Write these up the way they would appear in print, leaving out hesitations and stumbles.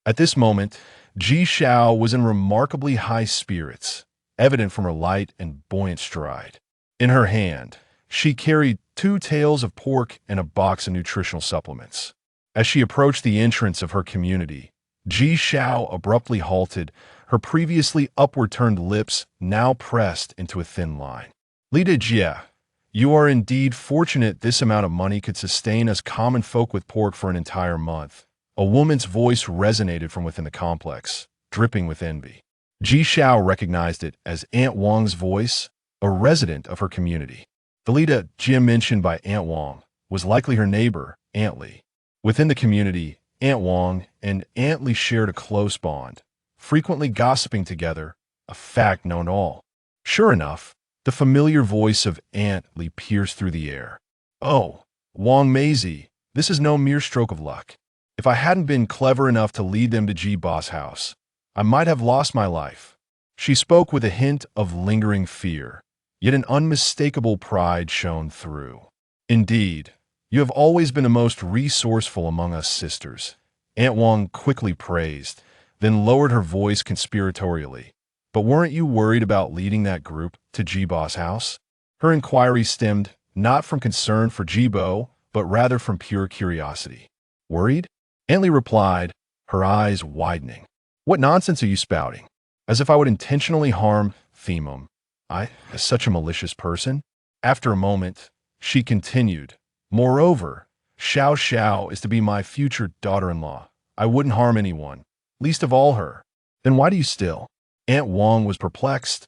At this moment, Ji Xiao was in remarkably high spirits, evident from her light and buoyant stride. In her hand, she carried 2 tails of pork and a box of nutritional supplements. As she approached the entrance of her community, Ji Xiao abruptly halted, her previously upward-turned lips now pressed into a thin line. Lida Jia, you are indeed fortunate this amount of money could sustain us common folk with pork for an entire month. A woman's voice resonated from within the complex, dripping with envy. Ji Xiao recognized it as Aunt Wang's voice, a resident of her community. The Lida Jia mentioned by Aunt Wang was likely her neighbor, Aunt Li. Within the community, Aunt Wang and Aunt Li shared a close bond, frequently gossiping together, a fact known to all. Sure enough, the familiar voice of Aunt Li pierced through the air. Oh, Wang Meizi, this is no mere stroke of luck. If I hadn't been clever enough to lead them to Ji Boss house, I might have lost my life. She spoke with a hint of lingering fear, yet an unmistakable pride shone through. Indeed, you have always been the most resourceful among us sisters, Aunt Wang quickly praised, then lowered her voice conspiratorially. But weren't you worried about leading that group to Ji Boss house? Her inquiry stemmed not from concern for Jibo, but rather from pure curiosity. Worried? Antly replied, her eyes widening. What nonsense are you spouting? As if I would intentionally harm Themum. I, as such a malicious person? After a moment, she continued, moreover, Xiao Xiao is to be my future daughter-in-law. I wouldn't harm anyone, least of all her. Then why do you still? Aunt Wang was perplexed,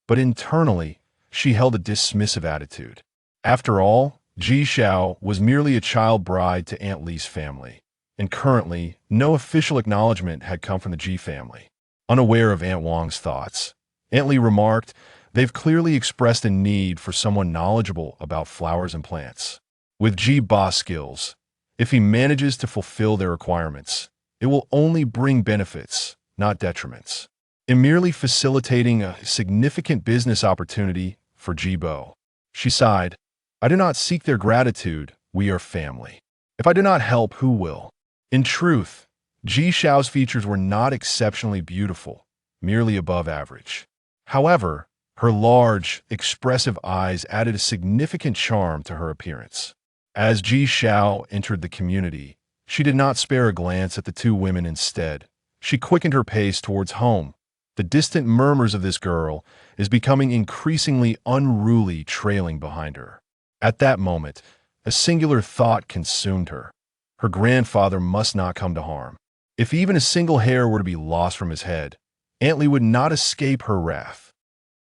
but internally, she held a dismissive attitude. After all, Ji Xiao was merely a child bride to Aunt Li's family, and currently, no official acknowledgement had come from the Ji family. Unaware of Aunt Wang's thoughts, Aunt Li remarked, they've clearly expressed a need for someone knowledgeable about flowers and plants. With Ji Boss skills, if he manages to fulfill their requirements, it will only bring benefits, not detriments. In merely facilitating a significant business opportunity for Jibo. She sighed, I do not seek their gratitude, we are family. If I do not help, who will? In truth, Ji Xiao's features were not exceptionally beautiful, merely above average. However, her large, expressive eyes added a significant charm to her appearance. As Ji Xiao entered the community, she did not spare a glance at the 2 women instead. She quickened her pace towards home. The distant murmurs of this girl is becoming increasingly unruly, trailing behind her. At that moment, a singular thought consumed her. Her grandfather must not come to harm. If even a single hair were to be lost from his head, Aunt Li would not escape her wrath.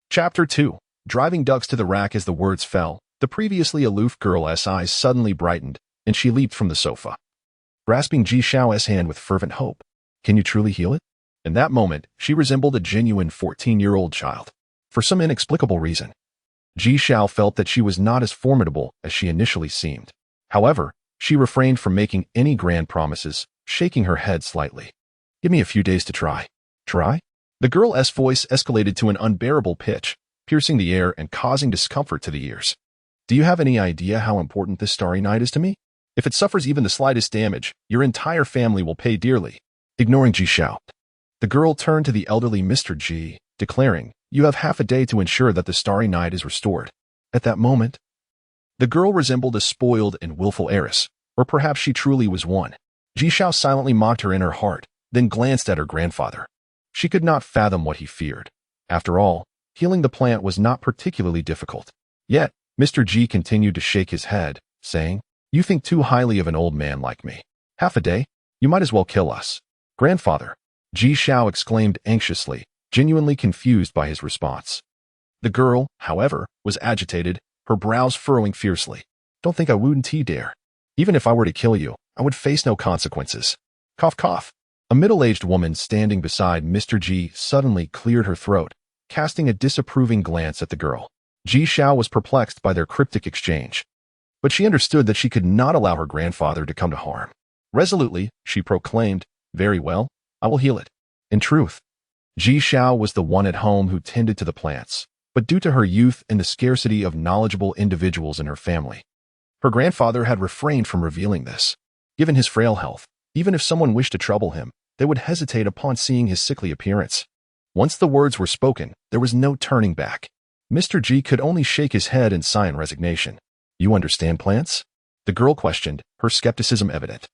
Chapter 2. Driving ducks to the rack. As the words fell, the previously aloof girl's eyes suddenly brightened, and she leaped from the sofa, grasping Ji Xiao's hand with fervent hope. Can you truly heal it? In that moment, she resembled a genuine 14-year-old child. For some inexplicable reason, Ji Xiao felt that she was not as formidable as she initially seemed. However, she refrained from making any grand promises, shaking her head slightly. Give me a few days to try. Try? The girl's voice escalated to an unbearable pitch, piercing the air and causing discomfort to the ears. Do you have any idea how important this starry night is to me? If it suffers even the slightest damage, your entire family will pay dearly. Ignoring Ji Xiao, the girl turned to the elderly Mr. Ji, declaring, you have half a day to ensure that the starry night is restored. At that moment, the girl resembled a spoiled and willful heiress, or perhaps she truly was one. Ji Xiao silently mocked her in her heart, then glanced at her grandfather. She could not fathom what he feared. After all, healing the plant was not particularly difficult. Yet, Mr. Ji continued to shake his head, saying, you think too highly of an old man like me. Half a day? You might as well kill us. Grandfather, Ji Xiao exclaimed anxiously, genuinely confused by his response. The girl, however, was agitated, her brows furrowing fiercely. Don't think I wouldn't dare. Even if I were to kill you, I would face no consequences. Cough, cough. A middle-aged woman standing beside Mr. Ji suddenly cleared her throat, casting a disapproving glance at the girl. Ji Xiao was perplexed by their cryptic exchange, but she understood that she could not allow her grandfather to come to harm. Resolutely, she proclaimed, very well, I will heal it. In truth, Ji Xiao was the one at home who tended to the plants, but due to her youth and the scarcity of knowledgeable individuals in her family, her grandfather had refrained from revealing this. Given his frail health, even if someone wished to trouble him, they would hesitate upon seeing his sickly appearance. Once the words were spoken, there was no turning back. Mr. G could only shake his head and sigh in resignation. You understand plants? The girl questioned, her skepticism evident.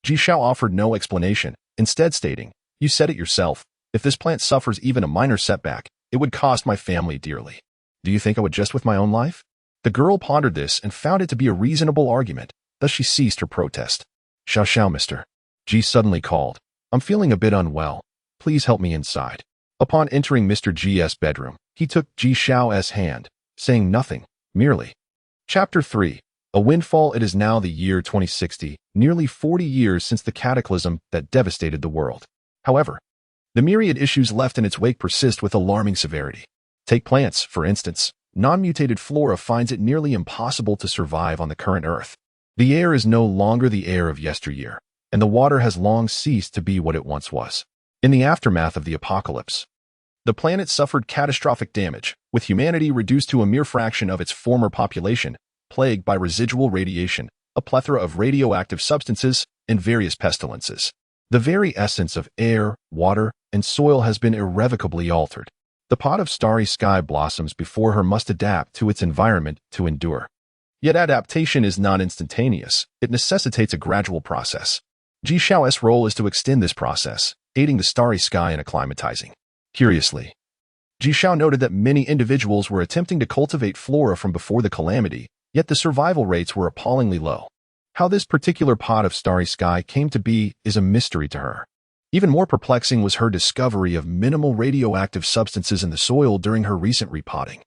Ji Xiao offered no explanation, instead stating, You said it yourself. If this plant suffers even a minor setback, it would cost my family dearly. Do you think I would just with my own life? The girl pondered this and found it to be a reasonable argument, thus she ceased her protest. Xiao Xiao, mister. Ji suddenly called. I'm feeling a bit unwell. Please help me inside. Upon entering Mr. G's bedroom, he took Ji Xiao's hand, saying nothing, merely. Chapter 3. A windfall. It is now the year 2060, nearly 40 years since the cataclysm that devastated the world. However, the myriad issues left in its wake persist with alarming severity. Take plants, for instance. Non-mutated flora finds it nearly impossible to survive on the current Earth. The air is no longer the air of yesteryear, and the water has long ceased to be what it once was. In the aftermath of the apocalypse, the planet suffered catastrophic damage, with humanity reduced to a mere fraction of its former population, plagued by residual radiation, a plethora of radioactive substances, and various pestilences. The very essence of air, water, and soil has been irrevocably altered. The pod of starry sky blossoms before her must adapt to its environment to endure. Yet adaptation is not instantaneous. It necessitates a gradual process. Ji Xiao's role is to extend this process, aiding the starry sky in acclimatizing. Curiously, Ji Xiao noted that many individuals were attempting to cultivate flora from before the calamity, yet the survival rates were appallingly low. How this particular pod of starry sky came to be is a mystery to her. Even more perplexing was her discovery of minimal radioactive substances in the soil during her recent repotting.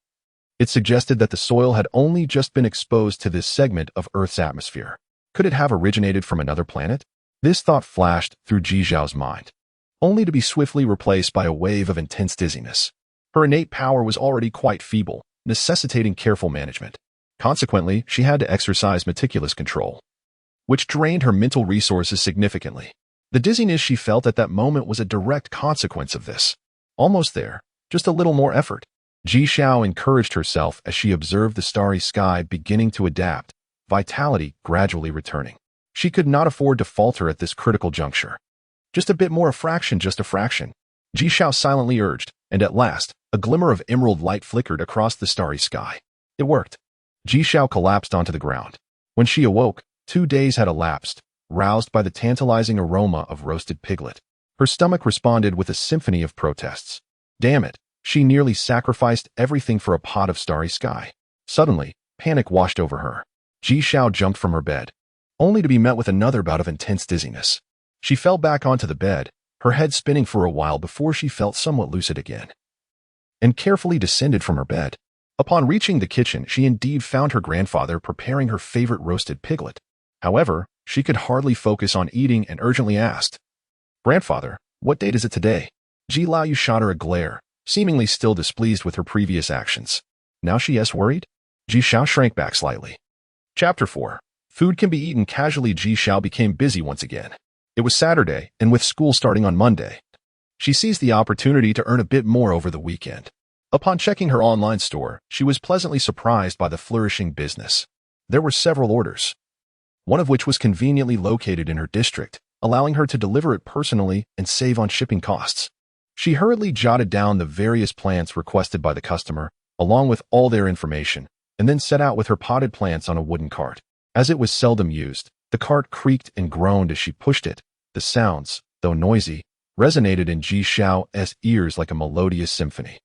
It suggested that the soil had only just been exposed to this segment of Earth's atmosphere. Could it have originated from another planet? This thought flashed through Ji Xiao's mind, only to be swiftly replaced by a wave of intense dizziness. Her innate power was already quite feeble, necessitating careful management. Consequently, she had to exercise meticulous control, which drained her mental resources significantly. The dizziness she felt at that moment was a direct consequence of this. Almost there, just a little more effort. Ji Xiao encouraged herself as she observed the starry sky beginning to adapt, vitality gradually returning. She could not afford to falter at this critical juncture. Just a bit more, just a fraction. Ji Xiao silently urged, and at last, a glimmer of emerald light flickered across the starry sky. It worked. Ji Xiao collapsed onto the ground. When she awoke, 2 days had elapsed, roused by the tantalizing aroma of roasted piglet. Her stomach responded with a symphony of protests. Damn it, she nearly sacrificed everything for a pot of starry sky. Suddenly, panic washed over her. Ji Xiao jumped from her bed, only to be met with another bout of intense dizziness. She fell back onto the bed, her head spinning for a while before she felt somewhat lucid again, and carefully descended from her bed. Upon reaching the kitchen, she indeed found her grandfather preparing her favorite roasted piglet. However, she could hardly focus on eating and urgently asked, Grandfather, what date is it today? Ji Lao Yu shot her a glare, seemingly still displeased with her previous actions. Now she is worried? Ji Xiao shrank back slightly. Chapter 4. Food can be eaten casually. Ji Xiao became busy once again. It was Saturday, and with school starting on Monday, she seized the opportunity to earn a bit more over the weekend. Upon checking her online store, she was pleasantly surprised by the flourishing business. There were several orders, one of which was conveniently located in her district, allowing her to deliver it personally and save on shipping costs. She hurriedly jotted down the various plants requested by the customer, along with all their information, and then set out with her potted plants on a wooden cart. As it was seldom used, the cart creaked and groaned as she pushed it. The sounds, though noisy, resonated in Ji Xiao's ears like a melodious symphony.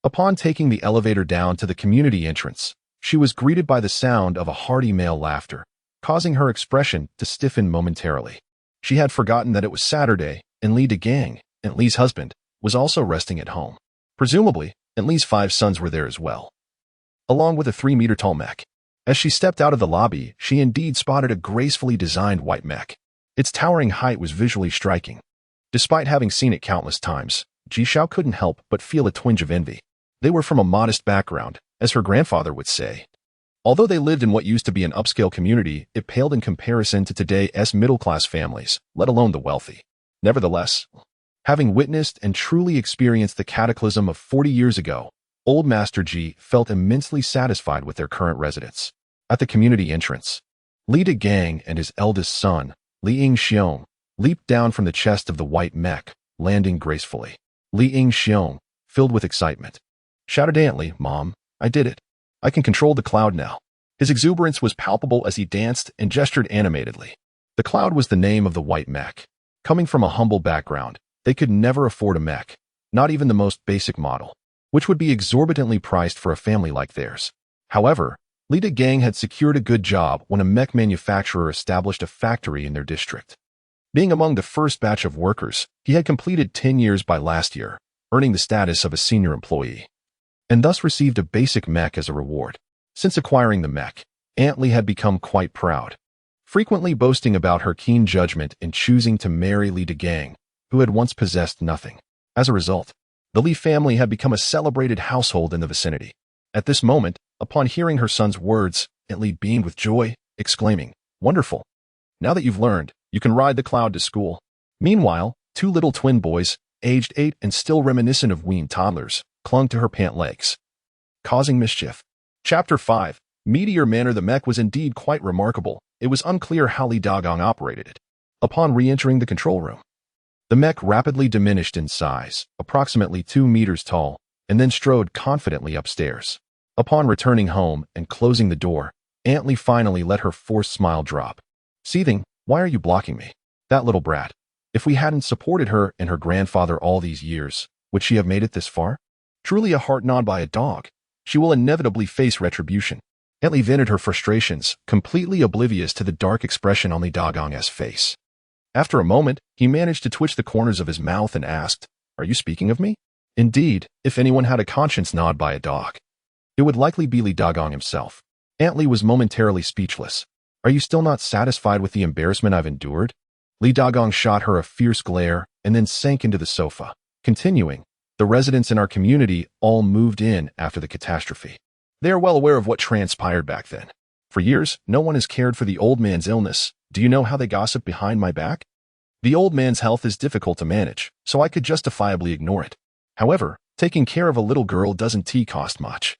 Upon taking the elevator down to the community entrance, she was greeted by the sound of a hearty male laughter, causing her expression to stiffen momentarily. She had forgotten that it was Saturday, and Li Degang, Aunt Li's husband, was also resting at home. Presumably, Aunt Li's 5 sons were there as well, along with a 3-meter-tall mech. As she stepped out of the lobby, she indeed spotted a gracefully designed white mech. Its towering height was visually striking. Despite having seen it countless times, Ji Xiao couldn't help but feel a twinge of envy. They were from a modest background, as her grandfather would say. Although they lived in what used to be an upscale community, it paled in comparison to today's middle-class families, let alone the wealthy. Nevertheless, having witnessed and truly experienced the cataclysm of 40 years ago, Old Master Ji felt immensely satisfied with their current residence. At the community entrance, Li Degang and his eldest son, Li Yingxiong, leaped down from the chest of the white mech, landing gracefully. Li Ying-xiong, filled with excitement, shouted ardently, "Mom, I did it. I can control the cloud now." His exuberance was palpable as he danced and gestured animatedly. The cloud was the name of the white mech. Coming from a humble background, they could never afford a mech, not even the most basic model, which would be exorbitantly priced for a family like theirs. However, Li Gang had secured a good job when a mech manufacturer established a factory in their district. Being among the first batch of workers, he had completed 10 years by last year, earning the status of a senior employee, and thus received a basic mech as a reward. Since acquiring the mech, Aunt Li had become quite proud, frequently boasting about her keen judgment in choosing to marry Li Gang, who had once possessed nothing. As a result, the Li family had become a celebrated household in the vicinity. At this moment, upon hearing her son's words, Aunt Li beamed with joy, exclaiming, "Wonderful! Now that you've learned, you can ride the cloud to school." Meanwhile, two little twin boys, aged 8 and still reminiscent of weaned toddlers, clung to her pant legs, causing mischief. Chapter 5. Meteor Manor. The mech was indeed quite remarkable. It was unclear how Li Dagong operated it. Upon re-entering the control room, the mech rapidly diminished in size, approximately 2 meters tall, and then strode confidently upstairs. Upon returning home and closing the door, Aunt Li finally let her forced smile drop. Seething, "Why are you blocking me? That little brat. If we hadn't supported her and her grandfather all these years, would she have made it this far? Truly a heart gnawed by a dog. She will inevitably face retribution." Aunt Li vented her frustrations, completely oblivious to the dark expression on Li Dagong's face. After a moment, he managed to twitch the corners of his mouth and asked, "Are you speaking of me?" Indeed, if anyone had a conscience gnawed by a dog, it would likely be Li Dagong himself. Aunt Li was momentarily speechless. "Are you still not satisfied with the embarrassment I've endured?" Li Dagong shot her a fierce glare and then sank into the sofa, continuing, "The residents in our community all moved in after the catastrophe. They are well aware of what transpired back then. For years, no one has cared for the old man's illness. Do you know how they gossip behind my back? The old man's health is difficult to manage, so I could justifiably ignore it. However, taking care of a little girl doesn't cost much.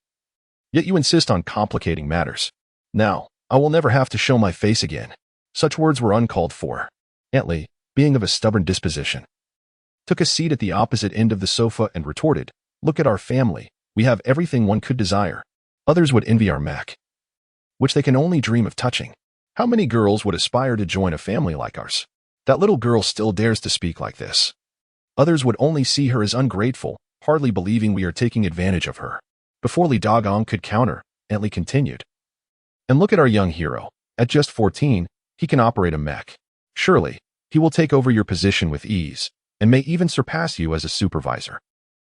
Yet you insist on complicating matters. Now, I will never have to show my face again." Such words were uncalled for. Aunt Li, being of a stubborn disposition, took a seat at the opposite end of the sofa and retorted, "Look at our family. We have everything one could desire. Others would envy our mech, which they can only dream of touching. How many girls would aspire to join a family like ours? That little girl still dares to speak like this. Others would only see her as ungrateful, hardly believing we are taking advantage of her." Before Li Dagong could counter, Aunt Li continued, "And look at our young hero. At just 14, he can operate a mech. Surely, he will take over your position with ease, and may even surpass you as a supervisor.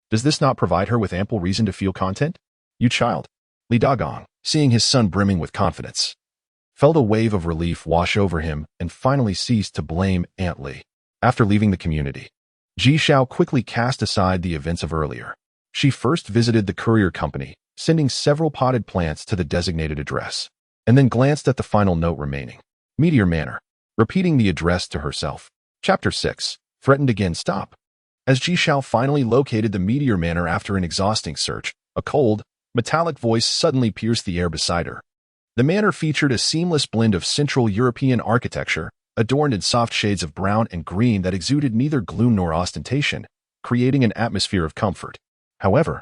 Does this not provide her with ample reason to feel content? You child." Li Dagong, seeing his son brimming with confidence, felt a wave of relief wash over him and finally ceased to blame Aunt Li. After leaving the community, Ji Xiao quickly cast aside the events of earlier. She first visited the courier company, sending several potted plants to the designated address, and then glanced at the final note remaining. Meteor Manor, repeating the address to herself. Chapter 6. Threatened again. Stop. As Ji Xiao finally located the Meteor Manor after an exhausting search, a cold, metallic voice suddenly pierced the air beside her. The manor featured a seamless blend of Central European architecture, adorned in soft shades of brown and green that exuded neither gloom nor ostentation, creating an atmosphere of comfort. However,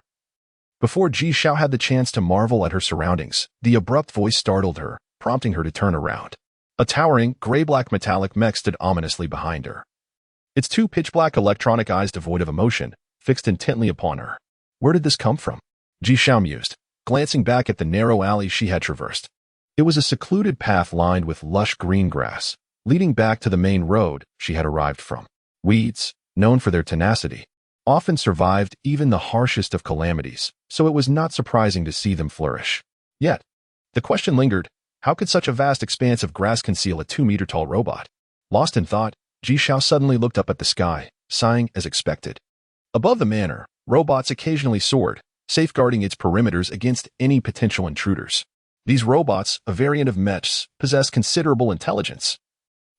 before Ji Xiao had the chance to marvel at her surroundings, the abrupt voice startled her, prompting her to turn around. A towering, gray-black metallic mech stood ominously behind her. Its two pitch-black electronic eyes devoid of emotion, fixed intently upon her. Where did this come from? Ji Xiao mused, glancing back at the narrow alley she had traversed. It was a secluded path lined with lush green grass, leading back to the main road she had arrived from. Weeds, known for their tenacity, often survived even the harshest of calamities, so it was not surprising to see them flourish. Yet, the question lingered, how could such a vast expanse of grass conceal a 2-meter-tall robot? Lost in thought, Ji Xiao suddenly looked up at the sky, sighing as expected. Above the manor, robots occasionally soared, safeguarding its perimeters against any potential intruders. These robots, a variant of mechs, possess considerable intelligence,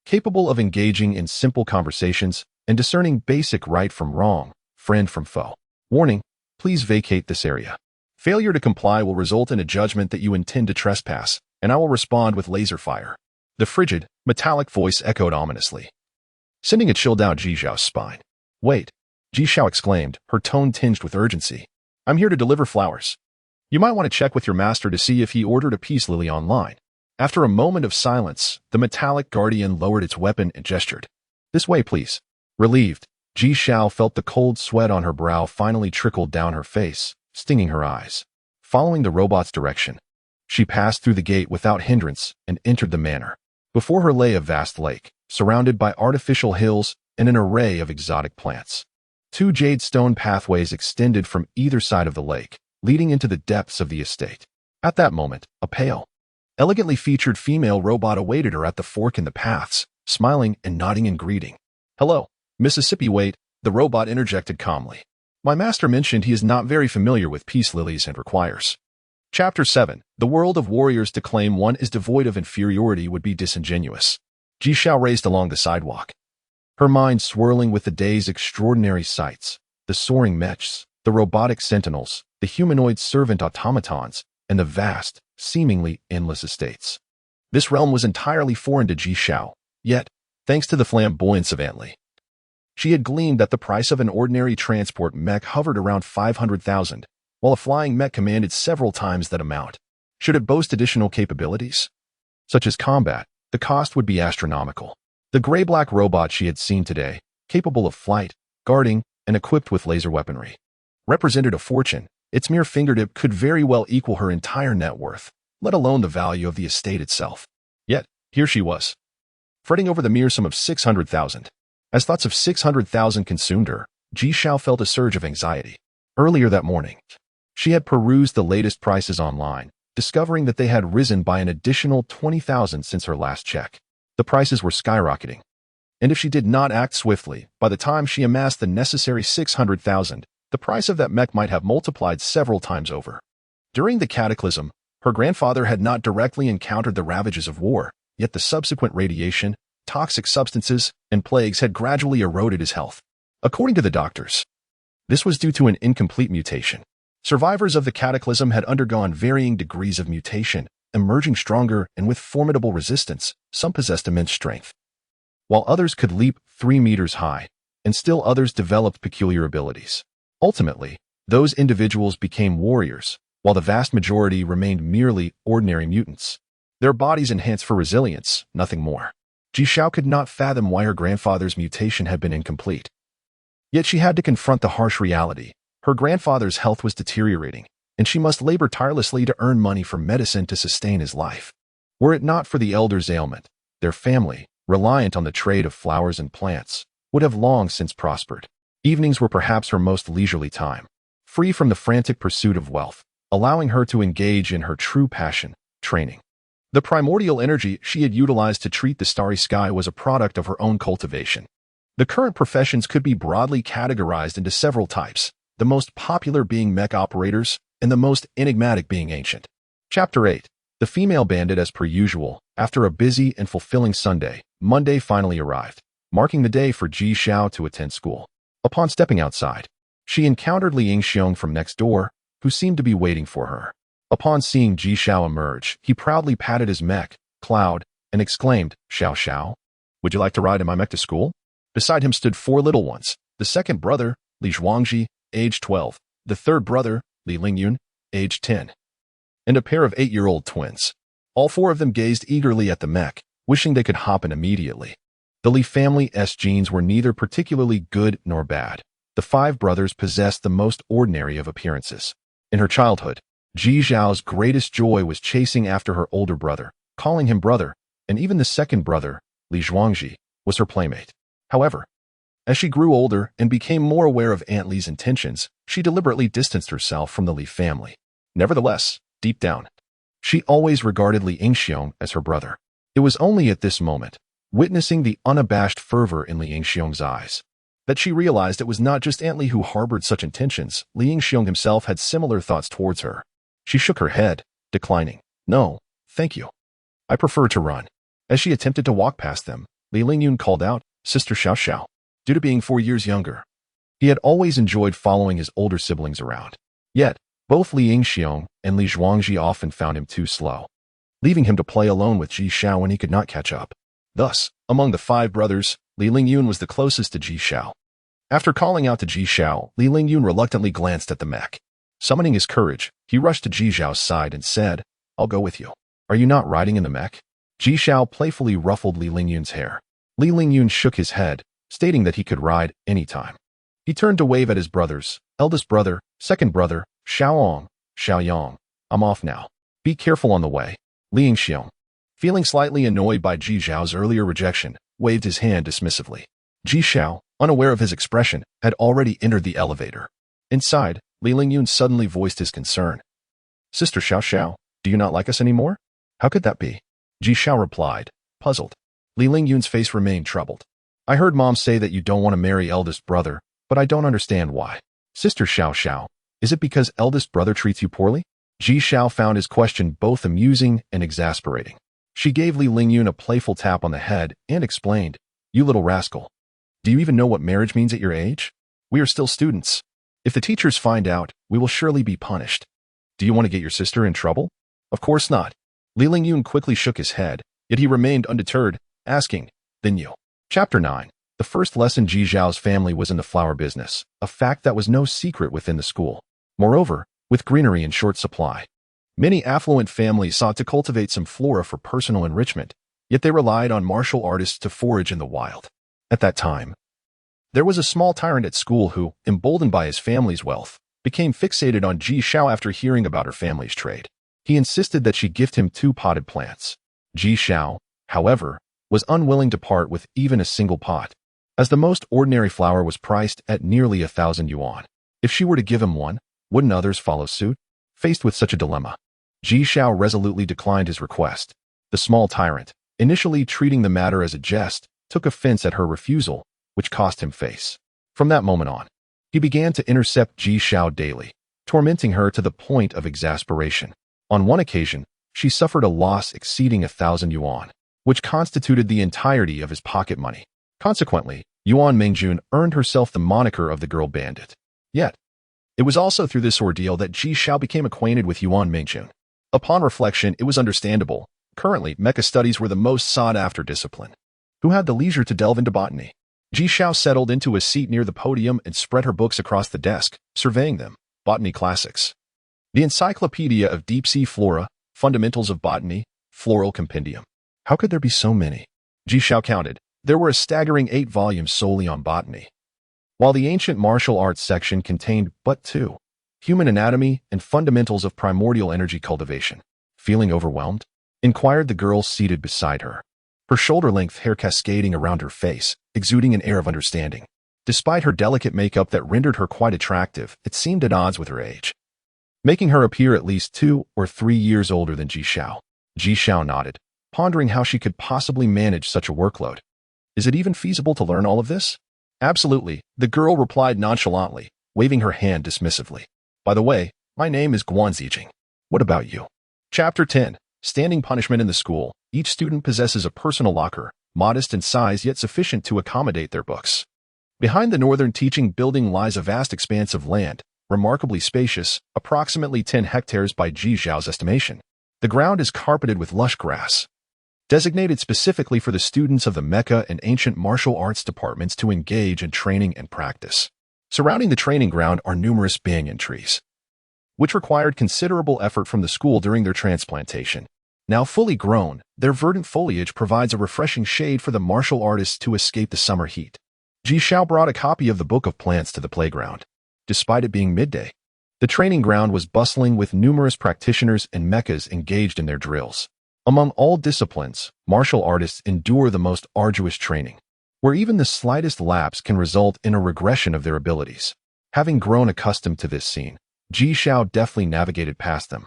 capable of engaging in simple conversations and discerning basic right from wrong, friend from foe. Warning, please vacate this area. Failure to comply will result in a judgment that you intend to trespass, and I will respond with laser fire. The frigid, metallic voice echoed ominously. sending a chill down Ji Xiao's spine. "Wait," Ji Xiao exclaimed, her tone tinged with urgency. "I'm here to deliver flowers. You might want to check with your master to see if he ordered a peace lily online." After a moment of silence, the metallic guardian lowered its weapon and gestured. "This way, please." Relieved, Ji Xiao felt the cold sweat on her brow finally trickle down her face, stinging her eyes. Following the robot's direction, she passed through the gate without hindrance and entered the manor. Before her lay a vast lake, surrounded by artificial hills and an array of exotic plants. 2 jade stone pathways extended from either side of the lake, leading into the depths of the estate. At that moment, a pale, elegantly featured female robot awaited her at the fork in the paths, smiling and nodding in greeting. "Hello, Mississippi." "Wait," the robot interjected calmly. "My master mentioned he is not very familiar with peace lilies and requires." Chapter 7. The world of warriors. To claim one is devoid of inferiority would be disingenuous. Ji Xiao raced along the sidewalk, her mind swirling with the day's extraordinary sights: the soaring mechs, the robotic sentinels, the humanoid servant automatons, and the vast, seemingly endless estates. This realm was entirely foreign to Ji Xiao, yet, thanks to the flamboyance of Antly, she had gleaned that the price of an ordinary transport mech hovered around 500,000, while a flying mech commanded several times that amount. Should it boast additional capabilities, such as combat, the cost would be astronomical. The gray-black robot she had seen today, capable of flight, guarding, and equipped with laser weaponry, represented a fortune. Its mere fingertip could very well equal her entire net worth, let alone the value of the estate itself. Yet, here she was, fretting over the mere sum of 600,000. As thoughts of 600,000 consumed her, Ji Xiao felt a surge of anxiety. Earlier that morning, she had perused the latest prices online, discovering that they had risen by an additional 20,000 since her last check. The prices were skyrocketing, and if she did not act swiftly, by the time she amassed the necessary 600,000, the price of that mech might have multiplied several times over. During the cataclysm, her grandfather had not directly encountered the ravages of war, yet the subsequent radiation, toxic substances, and plagues had gradually eroded his health. According to the doctors, this was due to an incomplete mutation. Survivors of the cataclysm had undergone varying degrees of mutation, emerging stronger and with formidable resistance. Some possessed immense strength, while others could leap 3 meters high, and still others developed peculiar abilities. Ultimately, those individuals became warriors, while the vast majority remained merely ordinary mutants. Their bodies enhanced for resilience, nothing more. Ji Xiao could not fathom why her grandfather's mutation had been incomplete. Yet she had to confront the harsh reality. Her grandfather's health was deteriorating, and she must labor tirelessly to earn money for medicine to sustain his life. Were it not for the elder's ailment, their family, reliant on the trade of flowers and plants, would have long since prospered. Evenings were perhaps her most leisurely time, free from the frantic pursuit of wealth, allowing her to engage in her true passion, training. The primordial energy she had utilized to treat the starry sky was a product of her own cultivation. The current professions could be broadly categorized into several types, the most popular being mech operators, and the most enigmatic being ancient. Chapter 8. The female bandit. As per usual, after a busy and fulfilling Sunday, Monday finally arrived, marking the day for Ji Xiao to attend school. Upon stepping outside, she encountered Li Yingxiong from next door, who seemed to be waiting for her. Upon seeing Ji Xiao emerge, he proudly patted his mech, Cloud, and exclaimed, "Xiao Xiao, would you like to ride in my mech to school?" Beside him stood 4 little ones: the second brother, Li Zhuangji, age 12, the third brother, Li Lingyun, age 10, and a pair of 8-year-old twins. All 4 of them gazed eagerly at the mech, wishing they could hop in immediately. The Li family's genes were neither particularly good nor bad. The 5 brothers possessed the most ordinary of appearances. In her childhood, Ji Xiao's greatest joy was chasing after her older brother, calling him brother, and even the second brother, Li Zhuangji, was her playmate. However, as she grew older and became more aware of Aunt Li's intentions, she deliberately distanced herself from the Li family. Nevertheless, deep down, she always regarded Li Yingxiong as her brother. It was only at this moment, witnessing the unabashed fervor in Li Yingxiong's eyes, that she realized it was not just Aunt Li who harbored such intentions. Li Yingxiong himself had similar thoughts towards her. She shook her head, declining. "No, thank you. I prefer to run." As she attempted to walk past them, Li Lingyun called out, "Sister Xiao Xiao." Due to being 4 years younger, he had always enjoyed following his older siblings around. Yet, both Li Yingxiong and Li Zhuangji often found him too slow, leaving him to play alone with Ji Xiao when he could not catch up. Thus, among the 5 brothers, Li Lingyun was the closest to Ji Xiao. After calling out to Ji Xiao, Li Lingyun reluctantly glanced at the mech. Summoning his courage, he rushed to Ji Xiao's side and said, "I'll go with you. Are you not riding in the mech?" Ji Xiao playfully ruffled Li Lingyun's hair. Li Lingyun shook his head, stating that he could ride anytime. He turned to wave at his brothers, eldest brother, second brother, Xiaoong, Xiaoyong. "I'm off now. Be careful on the way." Li Yingxiong, feeling slightly annoyed by Ji Xiao's earlier rejection, waved his hand dismissively. Ji Xiao, unaware of his expression, had already entered the elevator. Inside, Li Lingyun suddenly voiced his concern. "Sister Xiao Xiao, do you not like us anymore?" "How could that be?" Ji Xiao replied, puzzled. Li Lingyun's face remained troubled. "I heard Mom say that you don't want to marry eldest brother, but I don't understand why." "Sister Xiao Xiao, is it because eldest brother treats you poorly?" Ji Xiao found his question both amusing and exasperating. She gave Li Lingyun a playful tap on the head and explained, "You little rascal. Do you even know what marriage means at your age? We are still students. If the teachers find out, we will surely be punished. Do you want to get your sister in trouble?" "Of course not." Li Lingyun quickly shook his head, yet he remained undeterred, asking, "Then you?" Chapter 9. The first lesson. Ji Xiao's family was in the flower business, a fact that was no secret within the school. Moreover, with greenery in short supply, many affluent families sought to cultivate some flora for personal enrichment, yet they relied on martial artists to forage in the wild. At that time, there was a small tyrant at school who, emboldened by his family's wealth, became fixated on Ji Xiao after hearing about her family's trade. He insisted that she gift him 2 potted plants. Ji Xiao, however, was unwilling to part with even a single pot, as the most ordinary flower was priced at nearly 1,000 yuan. If she were to give him one, wouldn't others follow suit? Faced with such a dilemma, Ji Xiao resolutely declined his request. The small tyrant, initially treating the matter as a jest, took offense at her refusal, which cost him face. From that moment on, he began to intercept Ji Xiao daily, tormenting her to the point of exasperation. On one occasion, she suffered a loss exceeding 1,000 yuan, which constituted the entirety of his pocket money. Consequently, Yuan Mingjun earned herself the moniker of the girl bandit. Yet, it was also through this ordeal that Ji Xiao became acquainted with Yuan Mingjun. Upon reflection, it was understandable. Currently, mecha studies were the most sought-after discipline. Who had the leisure to delve into botany? Ji Xiao settled into a seat near the podium and spread her books across the desk, surveying them. Botany Classics, the Encyclopedia of Deep-Sea Flora, Fundamentals of Botany, Floral Compendium. How could there be so many? Ji Xiao counted. There were a staggering 8 volumes solely on botany, while the ancient martial arts section contained but 2, Human Anatomy and Fundamentals of Primordial Energy Cultivation. Feeling overwhelmed? Inquired the girl seated beside her, her shoulder-length hair cascading around her face, exuding an air of understanding. Despite her delicate makeup that rendered her quite attractive, it seemed at odds with her age, making her appear at least 2 or 3 years older than Ji Xiao. Ji Xiao nodded, pondering how she could possibly manage such a workload. Is it even feasible to learn all of this? Absolutely, the girl replied nonchalantly, waving her hand dismissively. By the way, my name is Guanzijing. What about you? Chapter 10. Standing punishment in the school. Each student possesses a personal locker, modest in size yet sufficient to accommodate their books. Behind the northern teaching building lies a vast expanse of land, remarkably spacious, approximately 10 hectares by Ji Xiao's estimation. The ground is carpeted with lush grass, designated specifically for the students of the mecha and ancient martial arts departments to engage in training and practice. Surrounding the training ground are numerous banyan trees, which required considerable effort from the school during their transplantation. Now fully grown, their verdant foliage provides a refreshing shade for the martial artists to escape the summer heat. Ji Xiao brought a copy of the Book of Plants to the playground. Despite it being midday, the training ground was bustling with numerous practitioners and mechas engaged in their drills. Among all disciplines, martial artists endure the most arduous training, where even the slightest lapse can result in a regression of their abilities. Having grown accustomed to this scene, Ji Xiao deftly navigated past them,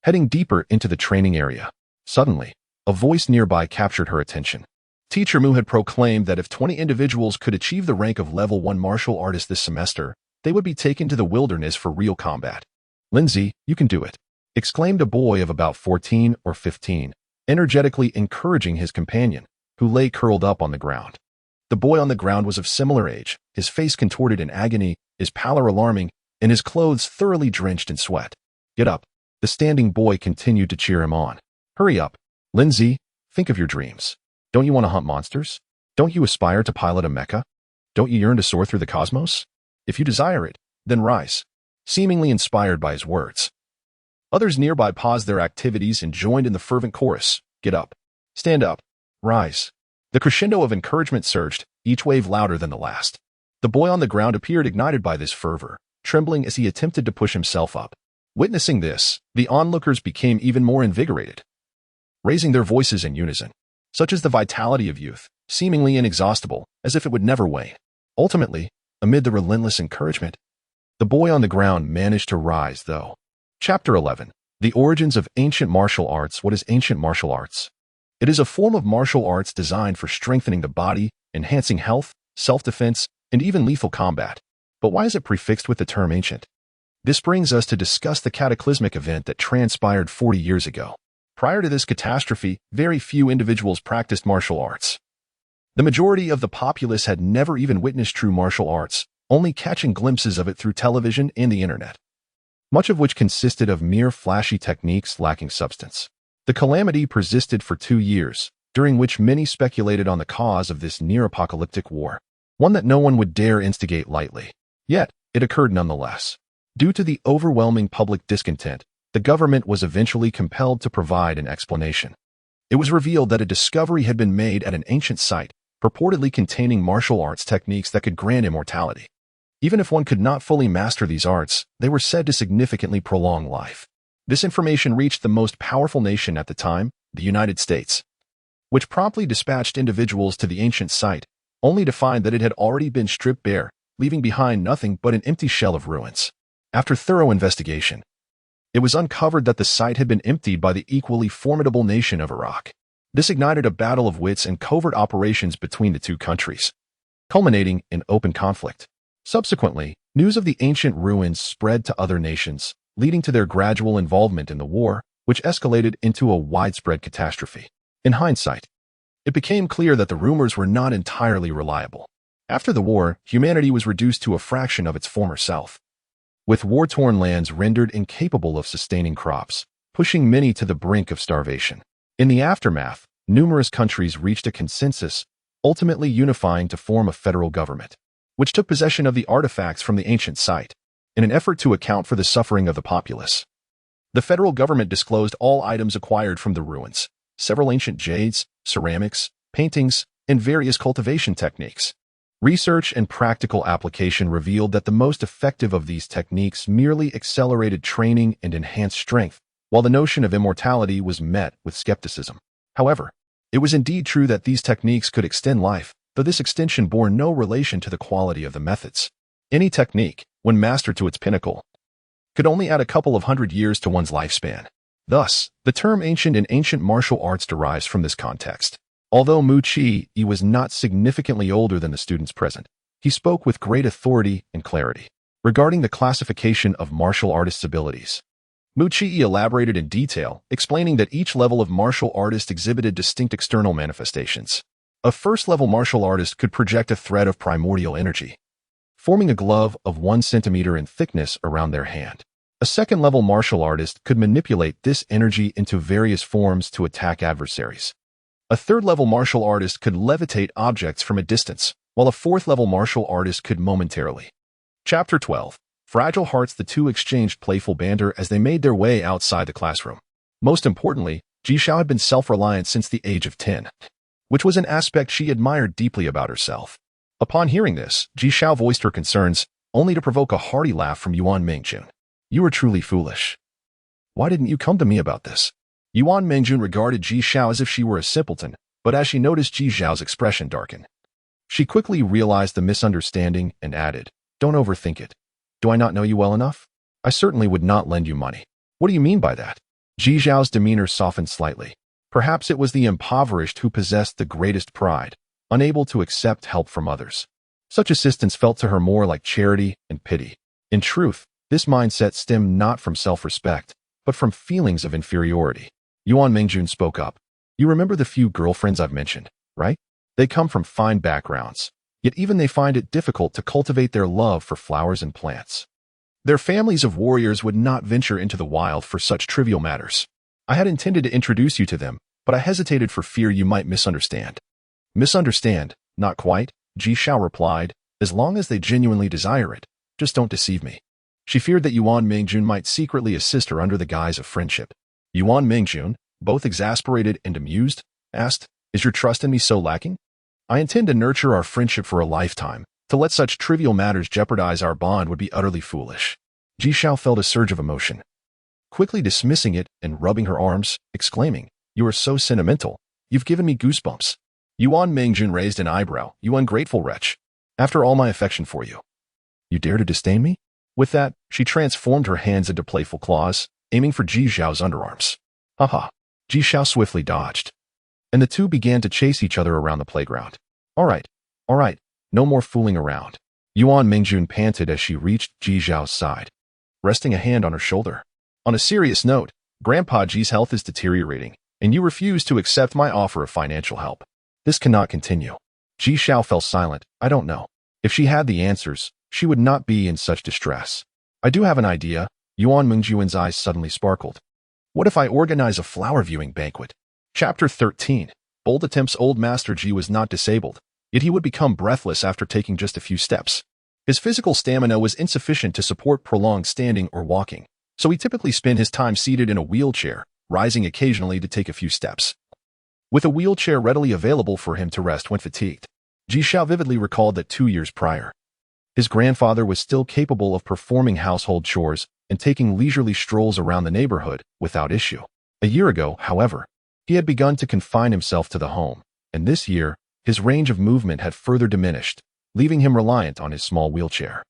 heading deeper into the training area. Suddenly, a voice nearby captured her attention. Teacher Mu had proclaimed that if 20 individuals could achieve the rank of level 1 martial artist this semester, they would be taken to the wilderness for real combat. "Lindsay, you can do it," exclaimed a boy of about 14 or 15, energetically encouraging his companion, who lay curled up on the ground. The boy on the ground was of similar age, his face contorted in agony, his pallor alarming, and his clothes thoroughly drenched in sweat. "Get up." The standing boy continued to cheer him on. "Hurry up. Lindsay, think of your dreams. Don't you want to hunt monsters? Don't you aspire to pilot a mecha? Don't you yearn to soar through the cosmos? If you desire it, then rise. Seemingly inspired by his words. Others nearby paused their activities and joined in the fervent chorus. Get up. Stand up. Rise. The crescendo of encouragement surged, each wave louder than the last. The boy on the ground appeared ignited by this fervor, trembling as he attempted to push himself up. Witnessing this, the onlookers became even more invigorated, raising their voices in unison. Such is the vitality of youth, seemingly inexhaustible, as if it would never wane. Ultimately, amid the relentless encouragement, the boy on the ground managed to rise, though. Chapter 11. The Origins of Ancient Martial Arts. What is ancient martial arts? It is a form of martial arts designed for strengthening the body, enhancing health, self-defense, and even lethal combat. But why is it prefixed with the term ancient? This brings us to discuss the cataclysmic event that transpired 40 years ago. Prior to this catastrophe, very few individuals practiced martial arts. The majority of the populace had never even witnessed true martial arts, only catching glimpses of it through television and the internet, much of which consisted of mere flashy techniques lacking substance. The calamity persisted for 2 years, during which many speculated on the cause of this near-apocalyptic war, one that no one would dare instigate lightly. Yet, it occurred nonetheless. Due to the overwhelming public discontent, the government was eventually compelled to provide an explanation. It was revealed that a discovery had been made at an ancient site, purportedly containing martial arts techniques that could grant immortality. Even if one could not fully master these arts, they were said to significantly prolong life. This information reached the most powerful nation at the time, the United States, which promptly dispatched individuals to the ancient site, only to find that it had already been stripped bare, leaving behind nothing but an empty shell of ruins. After thorough investigation, it was uncovered that the site had been emptied by the equally formidable nation of Iraq. This ignited a battle of wits and covert operations between the two countries, culminating in open conflict. Subsequently, news of the ancient ruins spread to other nations, leading to their gradual involvement in the war, which escalated into a widespread catastrophe. In hindsight, it became clear that the rumors were not entirely reliable. After the war, humanity was reduced to a fraction of its former self, with war-torn lands rendered incapable of sustaining crops, pushing many to the brink of starvation. In the aftermath, numerous countries reached a consensus, ultimately unifying to form a federal government, which took possession of the artifacts from the ancient site, in an effort to account for the suffering of the populace. The federal government disclosed all items acquired from the ruins, several ancient jades, ceramics, paintings, and various cultivation techniques. Research and practical application revealed that the most effective of these techniques merely accelerated training and enhanced strength, while the notion of immortality was met with skepticism. However, it was indeed true that these techniques could extend life, though this extension bore no relation to the quality of the methods. Any technique, when mastered to its pinnacle, could only add a couple of hundred years to one's lifespan. Thus, the term ancient in ancient martial arts derives from this context. Although Mu Chi was not significantly older than the students present, he spoke with great authority and clarity regarding the classification of martial artists' abilities. Mu Chi elaborated in detail, explaining that each level of martial artist exhibited distinct external manifestations. A first-level martial artist could project a thread of primordial energy, forming a glove of 1 centimeter in thickness around their hand. A second-level martial artist could manipulate this energy into various forms to attack adversaries. A third-level martial artist could levitate objects from a distance, while a fourth-level martial artist could momentarily. Chapter 12. Fragile Hearts. The two exchanged playful banter as they made their way outside the classroom. Most importantly, Jishao had been self-reliant since the age of 10, which was an aspect she admired deeply about herself. Upon hearing this, Jishao voiced her concerns, only to provoke a hearty laugh from Yuan Mengjun. You are truly foolish. Why didn't you come to me about this? Yuan Mengjun regarded Jishao as if she were a simpleton, but as she noticed Jishao's expression darken, she quickly realized the misunderstanding and added, Don't overthink it. Do I not know you well enough? I certainly would not lend you money. What do you mean by that? Jishao's demeanor softened slightly. Perhaps it was the impoverished who possessed the greatest pride, unable to accept help from others. Such assistance felt to her more like charity and pity. In truth, this mindset stemmed not from self-respect, but from feelings of inferiority. Yuan Mengjun spoke up. You remember the few girlfriends I've mentioned, right? They come from fine backgrounds, yet even they find it difficult to cultivate their love for flowers and plants. Their families of warriors would not venture into the wild for such trivial matters. I had intended to introduce you to them, but I hesitated for fear you might misunderstand. Misunderstand? Not quite, Ji Xiao replied. As long as they genuinely desire it, just don't deceive me. She feared that Yuan Mingjun might secretly assist her under the guise of friendship. Yuan Mingjun, both exasperated and amused, asked, "Is your trust in me so lacking? I intend to nurture our friendship for a lifetime. To let such trivial matters jeopardize our bond would be utterly foolish." Ji Xiao felt a surge of emotion, quickly dismissing it and rubbing her arms, exclaiming, "You are so sentimental. You've given me goosebumps." Yuan Mingjun raised an eyebrow. "You ungrateful wretch. After all my affection for you, you dare to disdain me?" With that, she transformed her hands into playful claws, aiming for Ji Xiao's underarms. Haha. Ji Xiao swiftly dodged, and the two began to chase each other around the playground. All right, no more fooling around. Yuan Mingjun panted as she reached Ji Xiao's side, resting a hand on her shoulder. On a serious note, Grandpa Ji's health is deteriorating, and you refuse to accept my offer of financial help. This cannot continue. Ji Xiao fell silent. I don't know. If she had the answers, she would not be in such distress. I do have an idea. Yuan Mingjun's eyes suddenly sparkled. What if I organize a flower viewing banquet? Chapter 13. Bold attempts. Old Master Ji was not disabled, yet he would become breathless after taking just a few steps. His physical stamina was insufficient to support prolonged standing or walking, so he typically spent his time seated in a wheelchair, rising occasionally to take a few steps. With a wheelchair readily available for him to rest when fatigued, Ji Xiao vividly recalled that 2 years prior, his grandfather was still capable of performing household chores and taking leisurely strolls around the neighborhood without issue. A year ago, however, he had begun to confine himself to the home, and this year, his range of movement had further diminished, leaving him reliant on his small wheelchair.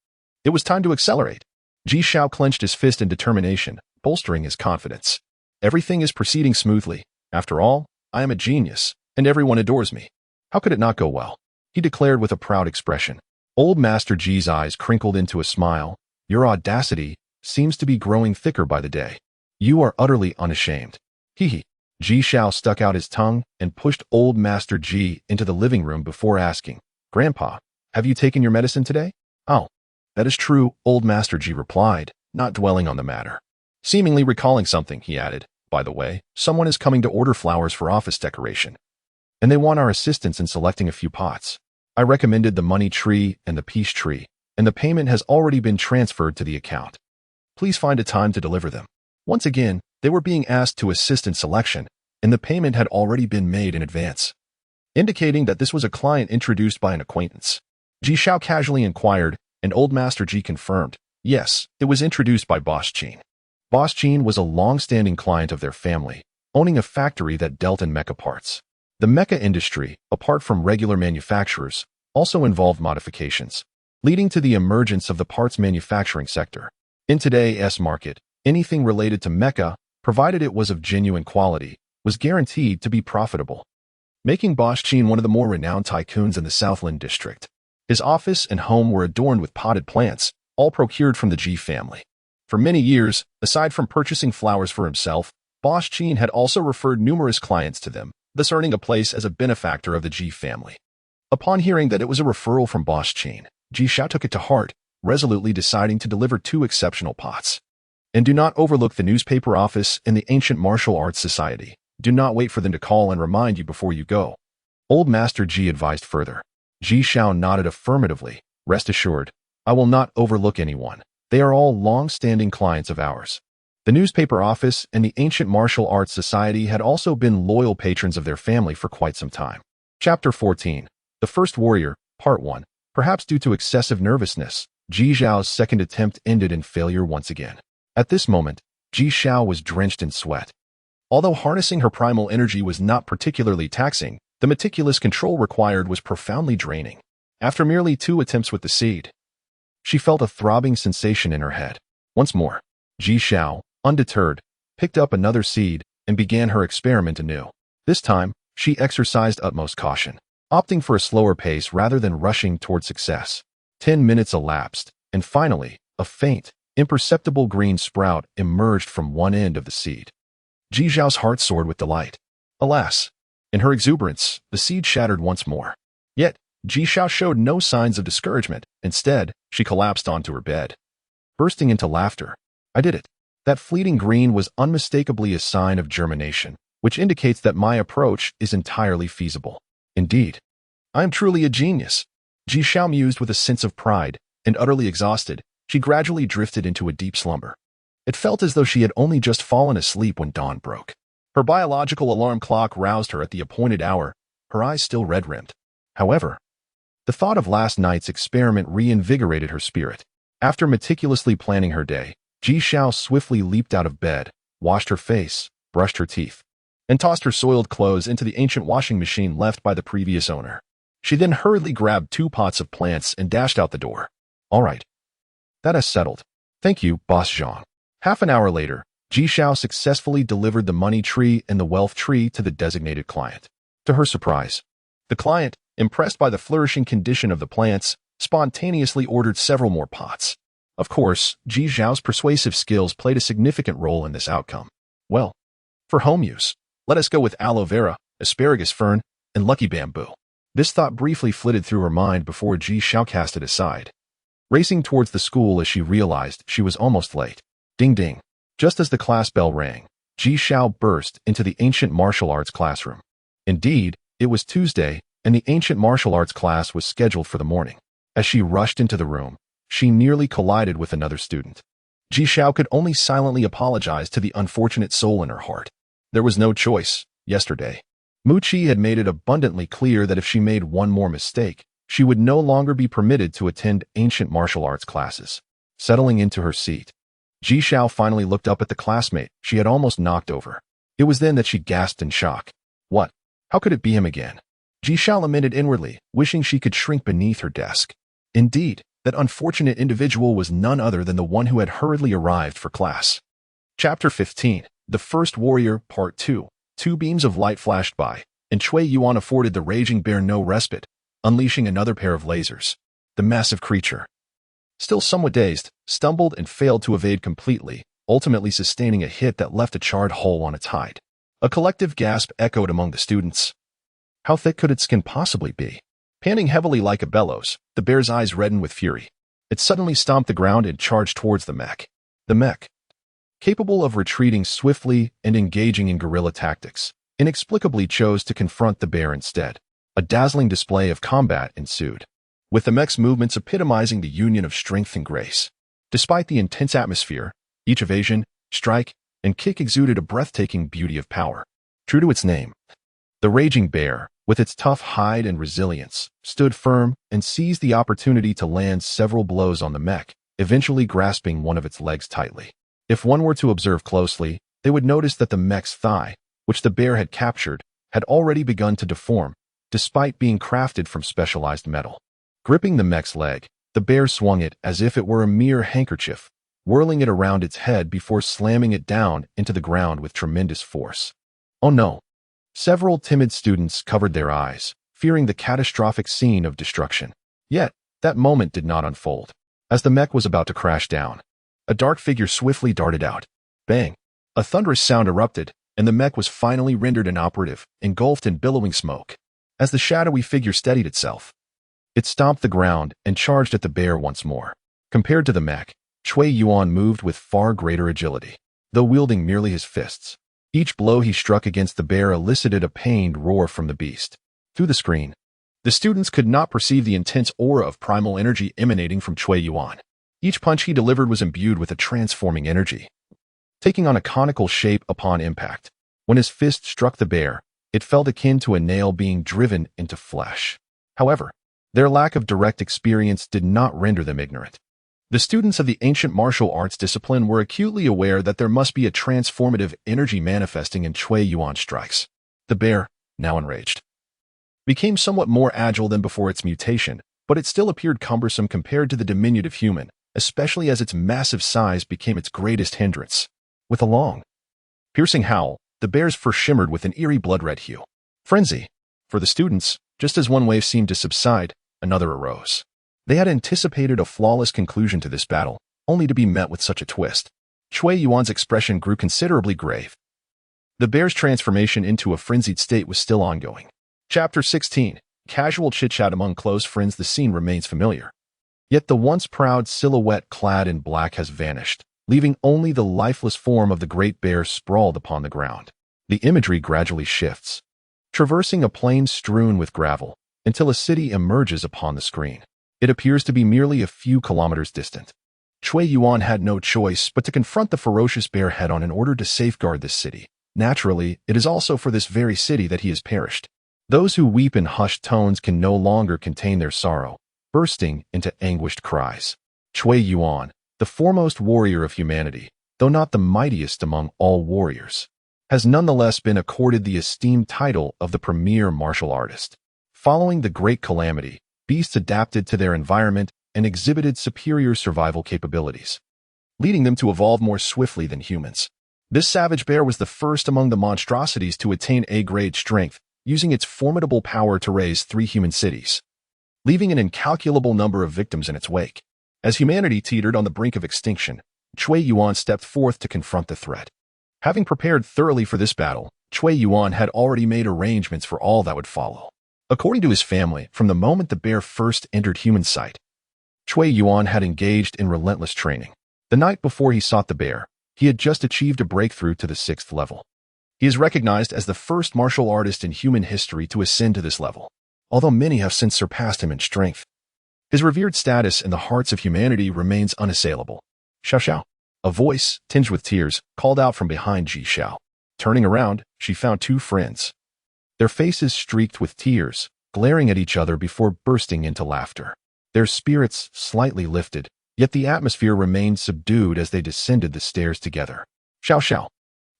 It was time to accelerate. Ji Xiao clenched his fist in determination, bolstering his confidence. Everything is proceeding smoothly. After all, I am a genius, and everyone adores me. How could it not go well? He declared with a proud expression. Old Master Ji's eyes crinkled into a smile. Your audacity seems to be growing thicker by the day. You are utterly unashamed. Hee. Ji Xiao stuck out his tongue and pushed Old Master Ji into the living room before asking, Grandpa, have you taken your medicine today? Oh, that is true, Old Master Ji replied, not dwelling on the matter. Seemingly recalling something, he added, by the way, someone is coming to order flowers for office decoration, and they want our assistance in selecting a few pots. I recommended the money tree and the peace tree, and the payment has already been transferred to the account. Please find a time to deliver them. Once again, they were being asked to assist in selection, and the payment had already been made in advance, indicating that this was a client introduced by an acquaintance. Ji Xiao casually inquired, and Old Master Ji confirmed, yes, it was introduced by Boss Qin. Boss Qin was a long-standing client of their family, owning a factory that dealt in mecha parts. The mecha industry, apart from regular manufacturers, also involved modifications, leading to the emergence of the parts manufacturing sector. In today's market, anything related to mecha, provided it was of genuine quality, was guaranteed to be profitable, making Boss Qin one of the more renowned tycoons in the Southland district. His office and home were adorned with potted plants, all procured from the Ji family. For many years, aside from purchasing flowers for himself, Boss Qin had also referred numerous clients to them, thus earning a place as a benefactor of the Ji family. Upon hearing that it was a referral from Boss Qin, Ji Xiao took it to heart, resolutely deciding to deliver 2 exceptional pots. And do not overlook the newspaper office and the Ancient Martial Arts Society. Do not wait for them to call and remind you before you go. Old Master Ji advised further. Ji Xiao nodded affirmatively. Rest assured, I will not overlook anyone. They are all long-standing clients of ours. The newspaper office and the Ancient Martial Arts Society had also been loyal patrons of their family for quite some time. Chapter 14. The First Warrior, Part 1. Perhaps due to excessive nervousness, Ji Xiao's second attempt ended in failure once again. At this moment, Ji Xiao was drenched in sweat. Although harnessing her primal energy was not particularly taxing, the meticulous control required was profoundly draining. After merely 2 attempts with the seed, she felt a throbbing sensation in her head. Once more, Ji Xiao, undeterred, picked up another seed and began her experiment anew. This time, she exercised utmost caution, opting for a slower pace rather than rushing toward success. 10 minutes elapsed, and finally, a faint, imperceptible green sprout emerged from one end of the seed. Ji Xiao's heart soared with delight. Alas, in her exuberance, the seed shattered once more. Yet, Ji Xiao showed no signs of discouragement. Instead, she collapsed onto her bed, bursting into laughter. I did it. That fleeting green was unmistakably a sign of germination. which indicates that my approach is entirely feasible. Indeed, I am truly a genius. Ji Xiao mused with a sense of pride, and utterly exhausted, she gradually drifted into a deep slumber. It felt as though she had only just fallen asleep when dawn broke. Her biological alarm clock roused her at the appointed hour, her eyes still red-rimmed. However, the thought of last night's experiment reinvigorated her spirit. After meticulously planning her day, Ji Xiao swiftly leaped out of bed, washed her face, brushed her teeth, and tossed her soiled clothes into the ancient washing machine left by the previous owner. She then hurriedly grabbed 2 pots of plants and dashed out the door. All right. That is settled. Thank you, Boss Zhang. Half an hour later, Ji Xiao successfully delivered the money tree and the wealth tree to the designated client. To her surprise, the client, impressed by the flourishing condition of the plants, spontaneously ordered several more pots. Of course, Ji Xiao's persuasive skills played a significant role in this outcome. Well, for home use, let us go with aloe vera, asparagus fern, and lucky bamboo. This thought briefly flitted through her mind before Ji Xiao cast it aside, racing towards the school as she realized she was almost late. Ding ding. Just as the class bell rang, Ji Xiao burst into the ancient martial arts classroom. Indeed, it was Tuesday, and the ancient martial arts class was scheduled for the morning. As she rushed into the room, she nearly collided with another student. Ji Xiao could only silently apologize to the unfortunate soul in her heart. There was no choice. Yesterday, Mu Qi had made it abundantly clear that if she made one more mistake, she would no longer be permitted to attend ancient martial arts classes. Settling into her seat, Ji Xiao finally looked up at the classmate she had almost knocked over. It was then that she gasped in shock. What? How could it be him again? Ji Xiao lamented inwardly, wishing she could shrink beneath her desk. Indeed, that unfortunate individual was none other than the one who had hurriedly arrived for class. Chapter 15. The First Warrior, Part 2. 2 beams of light flashed by, and Cui Yuan afforded the raging bear no respite, unleashing another pair of lasers. The massive creature, still somewhat dazed, stumbled and failed to evade completely, ultimately sustaining a hit that left a charred hole on its hide. A collective gasp echoed among the students. How thick could its skin possibly be? Panting heavily like a bellows, the bear's eyes reddened with fury. It suddenly stomped the ground and charged towards the mech. The mech, capable of retreating swiftly and engaging in guerrilla tactics, inexplicably chose to confront the bear instead. A dazzling display of combat ensued, with the mech's movements epitomizing the union of strength and grace. Despite the intense atmosphere, each evasion, strike, and kick exuded a breathtaking beauty of power. True to its name, the raging bear, with its tough hide and resilience, stood firm and seized the opportunity to land several blows on the mech, eventually grasping one of its legs tightly. If one were to observe closely, they would notice that the mech's thigh, which the bear had captured, had already begun to deform, despite being crafted from specialized metal. Gripping the mech's leg, the bear swung it as if it were a mere handkerchief, whirling it around its head before slamming it down into the ground with tremendous force. Oh no! Several timid students covered their eyes, fearing the catastrophic scene of destruction. Yet, that moment did not unfold. As the mech was about to crash down, a dark figure swiftly darted out. Bang! A thunderous sound erupted, and the mech was finally rendered inoperative, engulfed in billowing smoke. As the shadowy figure steadied itself, it stomped the ground and charged at the bear once more. Compared to the mech, Cui Yuan moved with far greater agility, though wielding merely his fists. Each blow he struck against the bear elicited a pained roar from the beast. Through the screen, the students could not perceive the intense aura of primal energy emanating from Cui Yuan. Each punch he delivered was imbued with a transforming energy, taking on a conical shape upon impact. When his fist struck the bear, it felt akin to a nail being driven into flesh. However, their lack of direct experience did not render them ignorant. The students of the ancient martial arts discipline were acutely aware that there must be a transformative energy manifesting in Cui Yuan's strikes. The bear, now enraged, became somewhat more agile than before its mutation, but it still appeared cumbersome compared to the diminutive human, especially as its massive size became its greatest hindrance. With a long, piercing howl, the bear's fur shimmered with an eerie blood-red hue. Frenzy. For the students, just as one wave seemed to subside, another arose. They had anticipated a flawless conclusion to this battle, only to be met with such a twist. Cui Yuan's expression grew considerably grave. The bear's transformation into a frenzied state was still ongoing. Chapter 16. Casual chit-chat among close friends. The scene remains familiar. Yet the once proud silhouette clad in black has vanished, leaving only the lifeless form of the great bear sprawled upon the ground. The imagery gradually shifts, traversing a plain strewn with gravel, until a city emerges upon the screen. It appears to be merely a few kilometers distant. Cui Yuan had no choice but to confront the ferocious bear head-on in order to safeguard this city. Naturally, it is also for this very city that he has perished. Those who weep in hushed tones can no longer contain their sorrow, bursting into anguished cries. Cui Yuan, the foremost warrior of humanity, though not the mightiest among all warriors, has nonetheless been accorded the esteemed title of the premier martial artist. Following the Great Calamity, beasts adapted to their environment and exhibited superior survival capabilities, leading them to evolve more swiftly than humans. This savage bear was the first among the monstrosities to attain A-grade strength, using its formidable power to raise 3 human cities, leaving an incalculable number of victims in its wake. As humanity teetered on the brink of extinction, Cui Yuan stepped forth to confront the threat. Having prepared thoroughly for this battle, Cui Yuan had already made arrangements for all that would follow. According to his family, from the moment the bear first entered human sight, Cui Yuan had engaged in relentless training. The night before he sought the bear, he had just achieved a breakthrough to the 6th level. He is recognized as the first martial artist in human history to ascend to this level, although many have since surpassed him in strength. His revered status in the hearts of humanity remains unassailable. Xiao Xiao. A voice, tinged with tears, called out from behind Ji Xiao. Turning around, she found 2 friends, their faces streaked with tears, glaring at each other before bursting into laughter. Their spirits slightly lifted, yet the atmosphere remained subdued as they descended the stairs together. Xiao Xiao.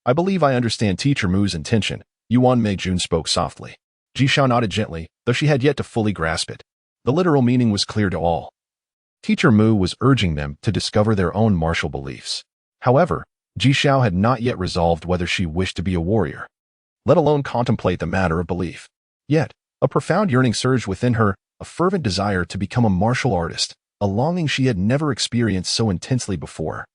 I believe I understand Teacher Mu's intention, Yuan Meijun spoke softly. Ji Xiao nodded gently, though she had yet to fully grasp it. The literal meaning was clear to all. Teacher Mu was urging them to discover their own martial beliefs. However, Ji Xiao had not yet resolved whether she wished to be a warrior, let alone contemplate the matter of belief. Yet, a profound yearning surged within her, a fervent desire to become a martial artist, a longing she had never experienced so intensely before,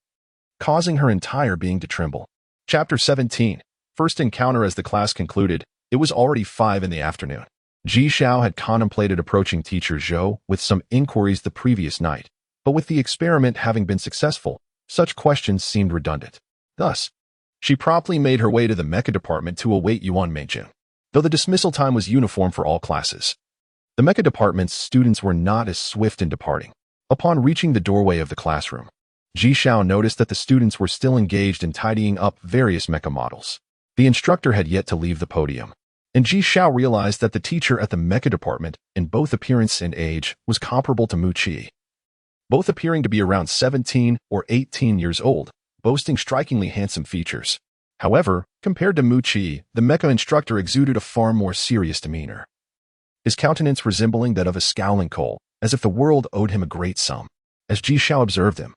causing her entire being to tremble. Chapter 17. First encounter. As the class concluded, it was already 5 in the afternoon. Ji Xiao had contemplated approaching Teacher Zhou with some inquiries the previous night, but with the experiment having been successful, such questions seemed redundant. Thus, she promptly made her way to the mecha department to await Yuan Meijun, though the dismissal time was uniform for all classes. The mecha department's students were not as swift in departing. Upon reaching the doorway of the classroom, Ji Xiao noticed that the students were still engaged in tidying up various mecha models. The instructor had yet to leave the podium, and Ji Xiao realized that the teacher at the mecha department, in both appearance and age, was comparable to Mu Qi, both appearing to be around 17 or 18 years old, boasting strikingly handsome features. However, compared to Mu Qi, the mecha instructor exuded a far more serious demeanor, his countenance resembling that of a scowling coal, as if the world owed him a great sum. As Ji Xiao observed him,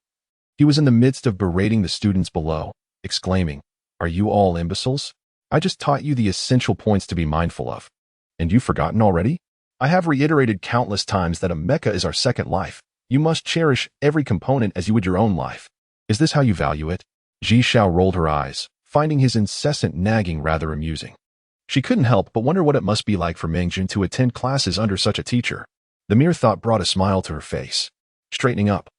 he was in the midst of berating the students below, exclaiming, "Are you all imbeciles? I just taught you the essential points to be mindful of. And you've forgotten already? I have reiterated countless times that a mecha is our second life. You must cherish every component as you would your own life. Is this how you value it?" Ji Xiao rolled her eyes, finding his incessant nagging rather amusing. She couldn't help but wonder what it must be like for Meijun to attend classes under such a teacher. The mere thought brought a smile to her face. Straightening up,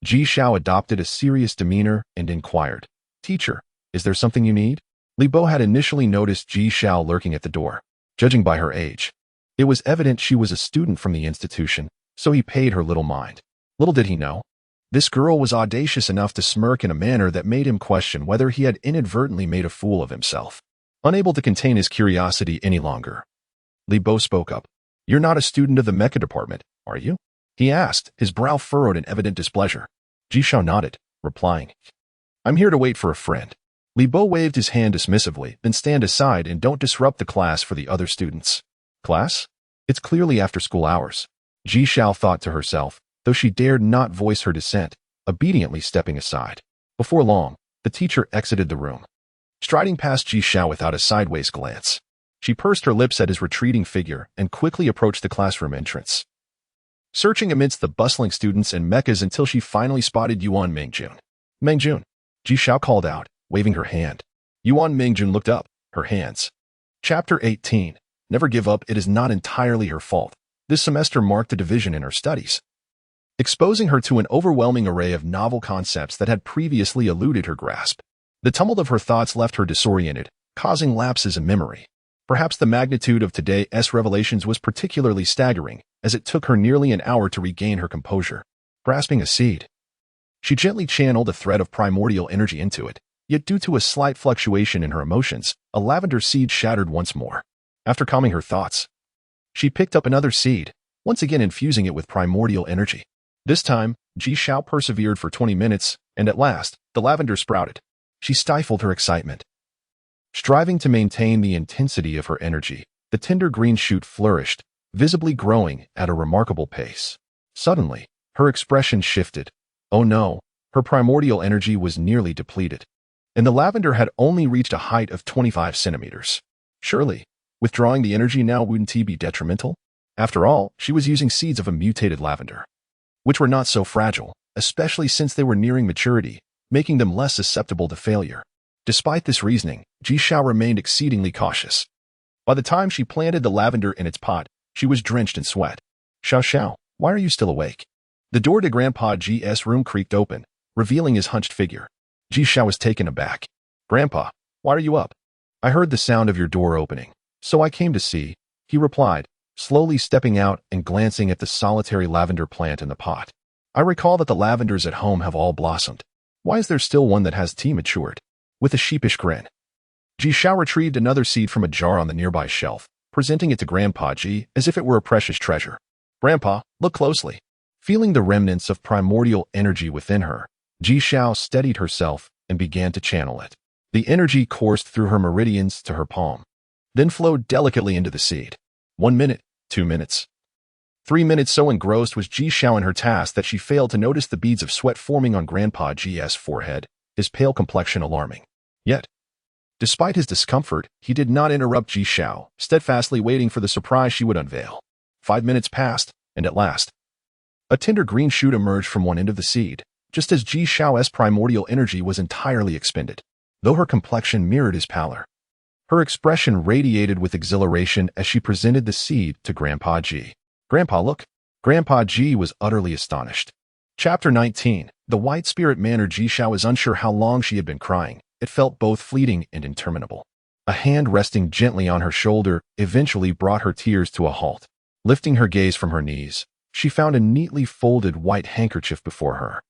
Ji Xiao adopted a serious demeanor and inquired, "Teacher, is there something you need?" Li Bo had initially noticed Ji Xiao lurking at the door. Judging by her age, it was evident she was a student from the institution, so he paid her little mind. Little did he know, this girl was audacious enough to smirk in a manner that made him question whether he had inadvertently made a fool of himself. Unable to contain his curiosity any longer, Li Bo spoke up. "You're not a student of the mecha department, are you?" he asked, his brow furrowed in evident displeasure. Ji Xiao nodded, replying, "I'm here to wait for a friend." Li Bo waved his hand dismissively, "Then stand aside and don't disrupt the class for the other students." "Class? It's clearly after school hours," Ji Xiao thought to herself, though she dared not voice her dissent, obediently stepping aside. Before long, the teacher exited the room, striding past Ji Xiao without a sideways glance. She pursed her lips at his retreating figure and quickly approached the classroom entrance, searching amidst the bustling students and mechas until she finally spotted Yuan Meijun. "Meijun," Ji Xiao called out, waving her hand. Yuan Meijun looked up, her hands. Chapter 18. Never give up. It is not entirely her fault. This semester marked a division in her studies, exposing her to an overwhelming array of novel concepts that had previously eluded her grasp. The tumult of her thoughts left her disoriented, causing lapses in memory. Perhaps the magnitude of today's revelations was particularly staggering, as it took her nearly an hour to regain her composure. Grasping a seed, she gently channeled a thread of primordial energy into it, yet due to a slight fluctuation in her emotions, a lavender seed shattered once more. After calming her thoughts, she picked up another seed, once again infusing it with primordial energy. This time, Ji Xiao persevered for 20 minutes, and at last, the lavender sprouted. She stifled her excitement. Striving to maintain the intensity of her energy, the tender green shoot flourished, visibly growing at a remarkable pace. Suddenly, her expression shifted. Oh no, her primordial energy was nearly depleted, and the lavender had only reached a height of 25 centimeters. Surely, withdrawing the energy now wouldn't be detrimental? After all, she was using seeds of a mutated lavender, which were not so fragile, especially since they were nearing maturity, making them less susceptible to failure. Despite this reasoning, Ji Xiao remained exceedingly cautious. By the time she planted the lavender in its pot, she was drenched in sweat. Xiao Xiao, why are you still awake? The door to Grandpa G's room creaked open, revealing his hunched figure. Ji Xiao was taken aback. Grandpa, why are you up? I heard the sound of your door opening, so I came to see, he replied, slowly stepping out and glancing at the solitary lavender plant in the pot. I recall that the lavenders at home have all blossomed. Why is there still one that has matured? With a sheepish grin, Ji Xiao retrieved another seed from a jar on the nearby shelf, presenting it to Grandpa Ji as if it were a precious treasure. Grandpa, look closely. Feeling the remnants of primordial energy within her, Ji Xiao steadied herself and began to channel it. The energy coursed through her meridians to her palm, then flowed delicately into the seed. 1 minute, 2 minutes, 3 minutes. So engrossed was Ji Xiao in her task that she failed to notice the beads of sweat forming on Grandpa G's forehead, his pale complexion alarming. Yet, despite his discomfort, he did not interrupt Ji Xiao, steadfastly waiting for the surprise she would unveil. 5 minutes passed, and at last, a tender green shoot emerged from one end of the seed, just as Ji Xiao's primordial energy was entirely expended. Though her complexion mirrored his pallor, her expression radiated with exhilaration as she presented the seed to Grandpa Ji. Grandpa, look. Grandpa Ji was utterly astonished. Chapter 19. The White Spirit Manor. Ji Xiao was unsure how long she had been crying. It felt both fleeting and interminable. A hand resting gently on her shoulder eventually brought her tears to a halt. Lifting her gaze from her knees, she found a neatly folded white handkerchief before her.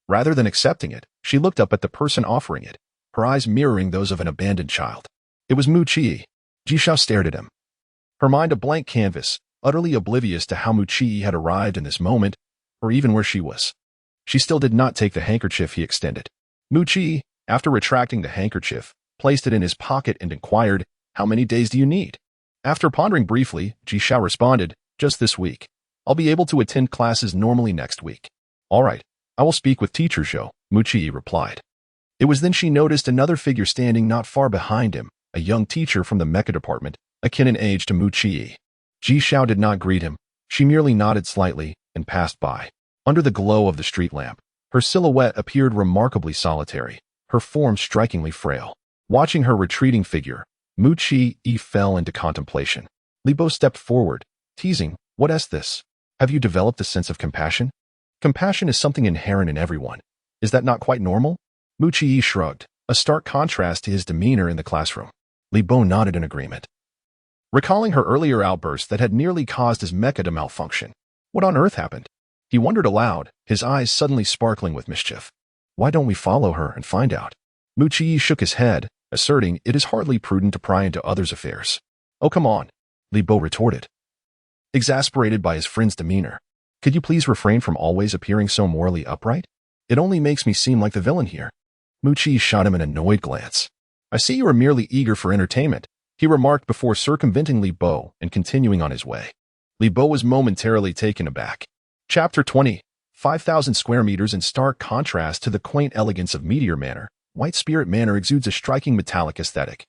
Rather than accepting it, she looked up at the person offering it, her eyes mirroring those of an abandoned child. It was Muchi. Ji Xiao stared at him, her mind a blank canvas, utterly oblivious to how Muchi had arrived in this moment, or even where she was. She still did not take the handkerchief he extended. Muchi, after retracting the handkerchief, placed it in his pocket and inquired, "How many days do you need?" After pondering briefly, Ji Xiao responded, "Just this week. I'll be able to attend classes normally next week." "All right, I will speak with Teacher Zhou," Muchi replied. It was then she noticed another figure standing not far behind him, a young teacher from the mecha department, akin in age to Muchi. Ji Xiao did not greet him. She merely nodded slightly and passed by. Under the glow of the street lamp, her silhouette appeared remarkably solitary, her form strikingly frail. Watching her retreating figure, Muchi fell into contemplation. Li Bo stepped forward, teasing, "What is this? Have you developed a sense of compassion? Compassion is something inherent in everyone. Is that not quite normal?" Muchi shrugged, a stark contrast to his demeanor in the classroom. Li Bo nodded in agreement, recalling her earlier outburst that had nearly caused his mecha to malfunction. What on earth happened? He wondered aloud, his eyes suddenly sparkling with mischief. Why don't we follow her and find out? Muchi shook his head, asserting it is hardly prudent to pry into others' affairs. "Oh, come on," Li Bo retorted, exasperated by his friend's demeanor. "Could you please refrain from always appearing so morally upright? It only makes me seem like the villain here." Muchi shot him an annoyed glance. "I see you are merely eager for entertainment," he remarked before circumventing Li Bo and continuing on his way. Li Bo was momentarily taken aback. Chapter 20. 5,000 square meters. In stark contrast to the quaint elegance of Meteor Manor, White Spirit Manor exudes a striking metallic aesthetic,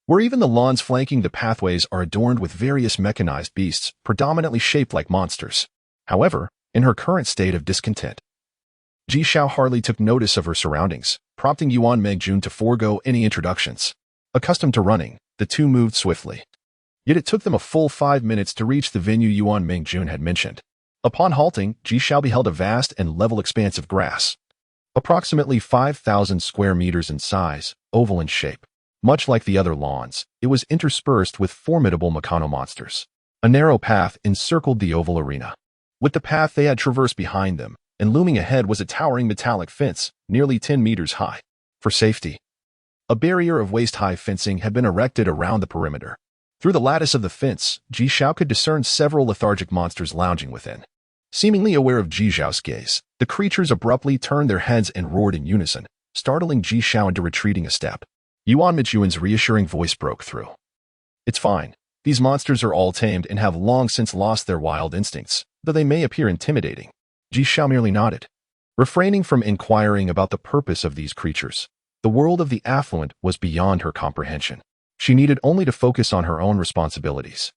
where even the lawns flanking the pathways are adorned with various mechanized beasts, predominantly shaped like monsters. However, in her current state of discontent, Ji Xiao hardly took notice of her surroundings, prompting Yuan Mengjun to forego any introductions. Accustomed to running, the two moved swiftly. Yet it took them a full 5 minutes to reach the venue Yuan Mengjun had mentioned. Upon halting, Ji Xiao beheld a vast and level expanse of grass, approximately 5,000 square meters in size, oval in shape. Much like the other lawns, it was interspersed with formidable monsters. A narrow path encircled the oval arena. With the path they had traversed behind them, and looming ahead was a towering metallic fence, nearly 10 meters high. For safety, a barrier of waist-high fencing had been erected around the perimeter. Through the lattice of the fence, Ji Xiao could discern several lethargic monsters lounging within. Seemingly aware of Ji Xiao's gaze, the creatures abruptly turned their heads and roared in unison, startling Ji Xiao into retreating a step. Yuan Michuan's reassuring voice broke through. It's fine. These monsters are all tamed and have long since lost their wild instincts, though they may appear intimidating. Ji Xiao merely nodded. Refraining from inquiring about the purpose of these creatures, the world of the affluent was beyond her comprehension. She needed only to focus on her own responsibilities.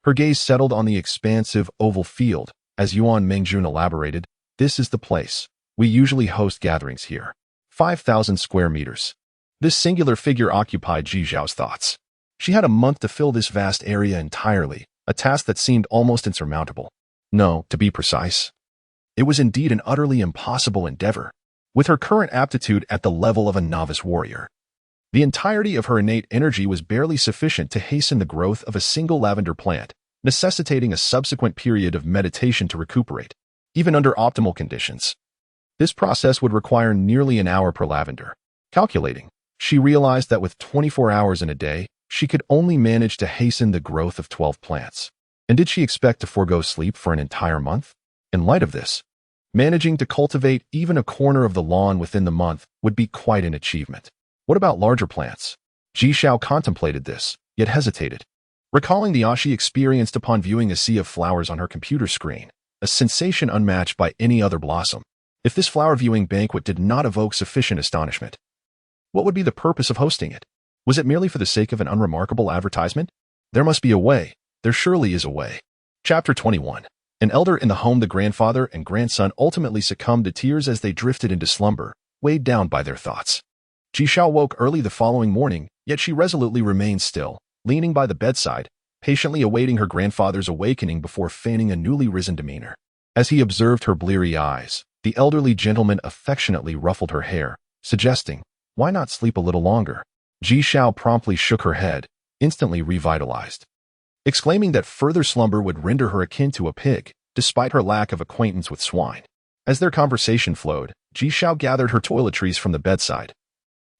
Her gaze settled on the expansive oval field. As Yuan Mingjun elaborated, this is the place. We usually host gatherings here. 5,000 square meters. This singular figure occupied Ji Xiao's thoughts. She had a month to fill this vast area entirely, a task that seemed almost insurmountable. No, to be precise, it was indeed an utterly impossible endeavor. With her current aptitude at the level of a novice warrior, the entirety of her innate energy was barely sufficient to hasten the growth of a single lavender plant, necessitating a subsequent period of meditation to recuperate. Even under optimal conditions, this process would require nearly an hour per lavender. Calculating, she realized that with 24 hours in a day, she could only manage to hasten the growth of 12 plants. And did she expect to forego sleep for an entire month? In light of this, managing to cultivate even a corner of the lawn within the month would be quite an achievement. What about larger plants? Ji Xiao contemplated this, yet hesitated. Recalling the awe she experienced upon viewing a sea of flowers on her computer screen, a sensation unmatched by any other blossom. If this flower-viewing banquet did not evoke sufficient astonishment, what would be the purpose of hosting it? Was it merely for the sake of an unremarkable advertisement? There must be a way. There surely is a way. Chapter 21. An elder in the home. The grandfather and grandson ultimately succumbed to tears as they drifted into slumber, weighed down by their thoughts. Ji Xiao woke early the following morning, yet she resolutely remained still, leaning by the bedside, patiently awaiting her grandfather's awakening before feigning a newly risen demeanor. As he observed her bleary eyes, the elderly gentleman affectionately ruffled her hair, suggesting, "Why not sleep a little longer?" Ji Xiao promptly shook her head, instantly revitalized, exclaiming that further slumber would render her akin to a pig, despite her lack of acquaintance with swine. As their conversation flowed, Ji Xiao gathered her toiletries from the bedside,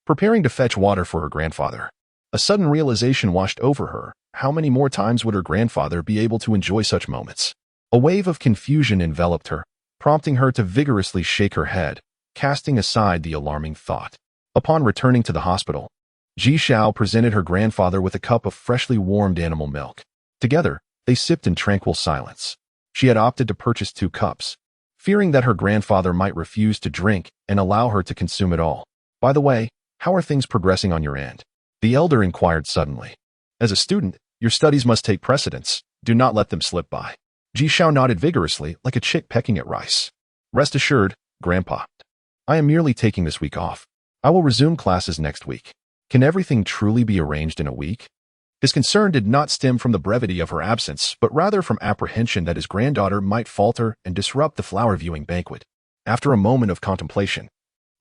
preparing to fetch water for her grandfather. A sudden realization washed over her. How many more times would her grandfather be able to enjoy such moments? A wave of confusion enveloped her, prompting her to vigorously shake her head, casting aside the alarming thought. Upon returning to the hospital, Ji Xiao presented her grandfather with a cup of freshly warmed animal milk. Together, they sipped in tranquil silence. She had opted to purchase 2 cups, fearing that her grandfather might refuse to drink and allow her to consume it all. By the way, how are things progressing on your end? The elder inquired suddenly. As a student, your studies must take precedence. Do not let them slip by. Ji Xiao nodded vigorously, like a chick pecking at rice. Rest assured, Grandpa. I am merely taking this week off. I will resume classes next week. Can everything truly be arranged in a week? His concern did not stem from the brevity of her absence, but rather from apprehension that his granddaughter might falter and disrupt the flower-viewing banquet. After a moment of contemplation,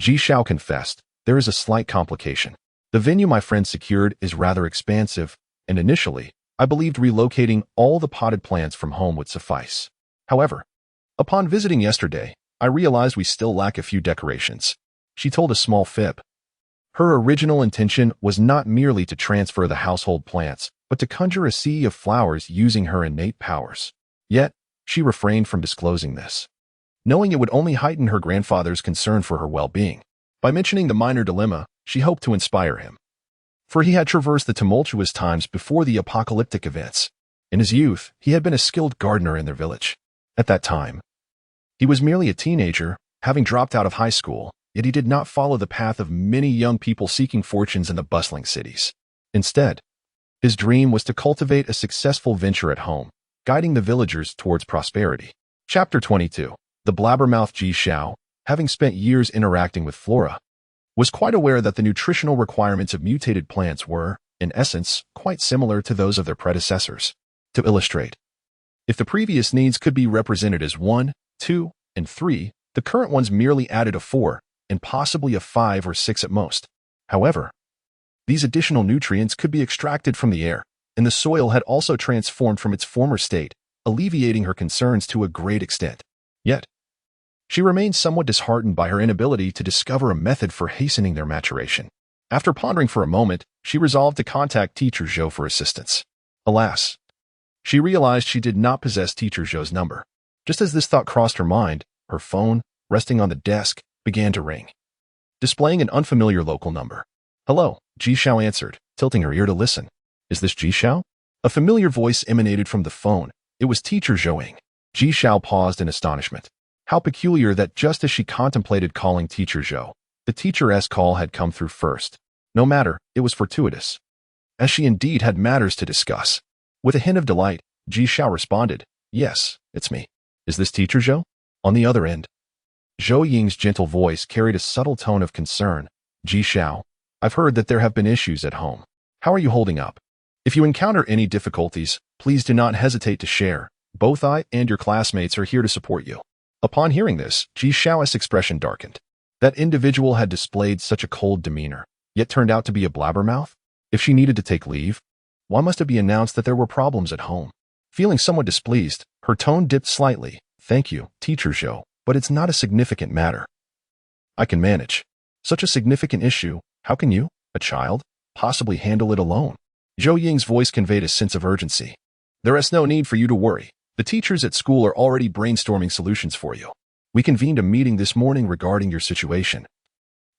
Ji Xiao confessed, there is a slight complication. The venue my friend secured is rather expansive, and initially, I believed relocating all the potted plants from home would suffice. However, upon visiting yesterday, I realized we still lack a few decorations. She told a small fib. Her original intention was not merely to transfer the household plants, but to conjure a sea of flowers using her innate powers. Yet, she refrained from disclosing this, knowing it would only heighten her grandfather's concern for her well-being. By mentioning the minor dilemma, she hoped to inspire him. For he had traversed the tumultuous times before the apocalyptic events. In his youth, he had been a skilled gardener in their village. At that time, he was merely a teenager, having dropped out of high school, yet he did not follow the path of many young people seeking fortunes in the bustling cities. Instead, his dream was to cultivate a successful venture at home, guiding the villagers towards prosperity. Chapter 22. The blabbermouth. Ji Xiao, having spent years interacting with flora, was quite aware that the nutritional requirements of mutated plants were, in essence, quite similar to those of their predecessors. To illustrate, if the previous needs could be represented as 1, 2, and 3, the current ones merely added a 4, and possibly a 5 or 6 at most. However, These additional nutrients could be extracted from the air, and the soil had also transformed from its former state, alleviating her concerns to a great extent. Yet, she remained somewhat disheartened by her inability to discover a method for hastening their maturation. After pondering for a moment, she resolved to contact Teacher Zhou for assistance. Alas, she realized she did not possess Teacher Zhou's number. Just as this thought crossed her mind, her phone, resting on the desk, began to ring, displaying an unfamiliar local number. "Hello," Ji Xiao answered, tilting her ear to listen. "Is this Ji Xiao?" A familiar voice emanated from the phone. It was Teacher Zhou. Ji Xiao paused in astonishment. How peculiar that just as she contemplated calling Teacher Zhou, the teacher's call had come through first. No matter, it was fortuitous, as she indeed had matters to discuss. With a hint of delight, Ji Xiao responded, "Yes, it's me. Is this Teacher Zhou?" On the other end, Zhou Ying's gentle voice carried a subtle tone of concern. "Ji Xiao, I've heard that there have been issues at home. How are you holding up? If you encounter any difficulties, please do not hesitate to share. Both I and your classmates are here to support you." Upon hearing this, Ji Xiao's expression darkened. That individual had displayed such a cold demeanor, yet turned out to be a blabbermouth? If she needed to take leave, why must it be announced that there were problems at home? Feeling somewhat displeased, her tone dipped slightly. "Thank you, Teacher Zhou, but it's not a significant matter. I can manage. Such a significant issue, how can you, a child, possibly handle it alone?" Zhou Ying's voice conveyed a sense of urgency. "There is no need for you to worry. The teachers at school are already brainstorming solutions for you. We convened a meeting this morning regarding your situation,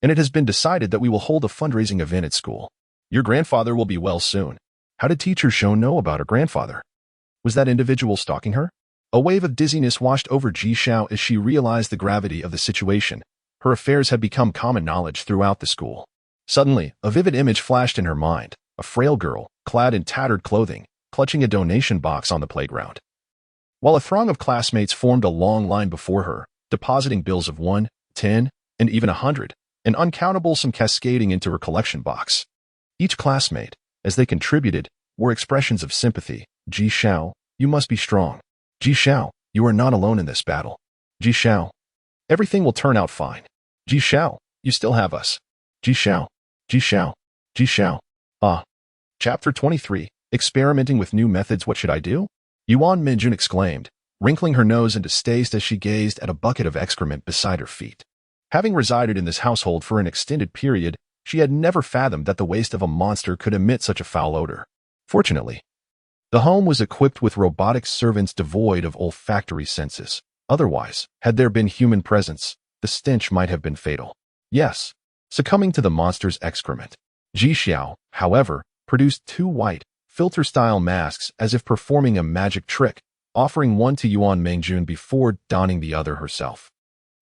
and it has been decided that we will hold a fundraising event at school. Your grandfather will be well soon." How did Teacher Zhou know about her grandfather? Was that individual stalking her? A wave of dizziness washed over Ji Xiao as she realized the gravity of the situation. Her affairs had become common knowledge throughout the school. Suddenly, a vivid image flashed in her mind, a frail girl, clad in tattered clothing, clutching a donation box on the playground, while a throng of classmates formed a long line before her, depositing bills of 1, 10, and even 100, an uncountable sum cascading into her collection box. Each classmate, as they contributed, were expressions of sympathy. "Ji Xiao, you must be strong. Ji Xiao, you are not alone in this battle. Ji Xiao, everything will turn out fine. Ji Xiao, you still have us. Ji Xiao, Ji Xiao, Ji Xiao." Chapter 23, Experimenting with New Methods. What should I do? Yuan Minjun exclaimed, wrinkling her nose into distaste as she gazed at a bucket of excrement beside her feet. Having resided in this household for an extended period, she had never fathomed that the waste of a monster could emit such a foul odor. Fortunately, the home was equipped with robotic servants devoid of olfactory senses. Otherwise, had there been human presence, the stench might have been fatal. Yes, succumbing to the monster's excrement. Ji Xiao, however, produced 2 white, filter-style masks as if performing a magic trick, offering one to Yuan Mingjun before donning the other herself.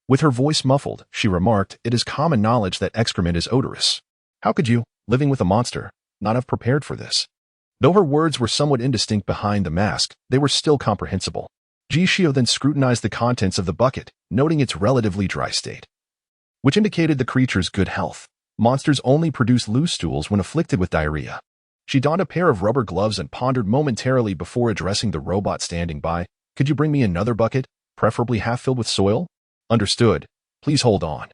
With her voice muffled, she remarked, "It is common knowledge that excrement is odorous. How could you, living with a monster, not have prepared for this?" Though her words were somewhat indistinct behind the mask, they were still comprehensible. Ji Xiao then scrutinized the contents of the bucket, noting its relatively dry state, which indicated the creature's good health. Monsters only produce loose stools when afflicted with diarrhea. She donned a pair of rubber gloves and pondered momentarily before addressing the robot standing by. "Could you bring me another bucket, preferably half filled with soil?" "Understood. Please hold on."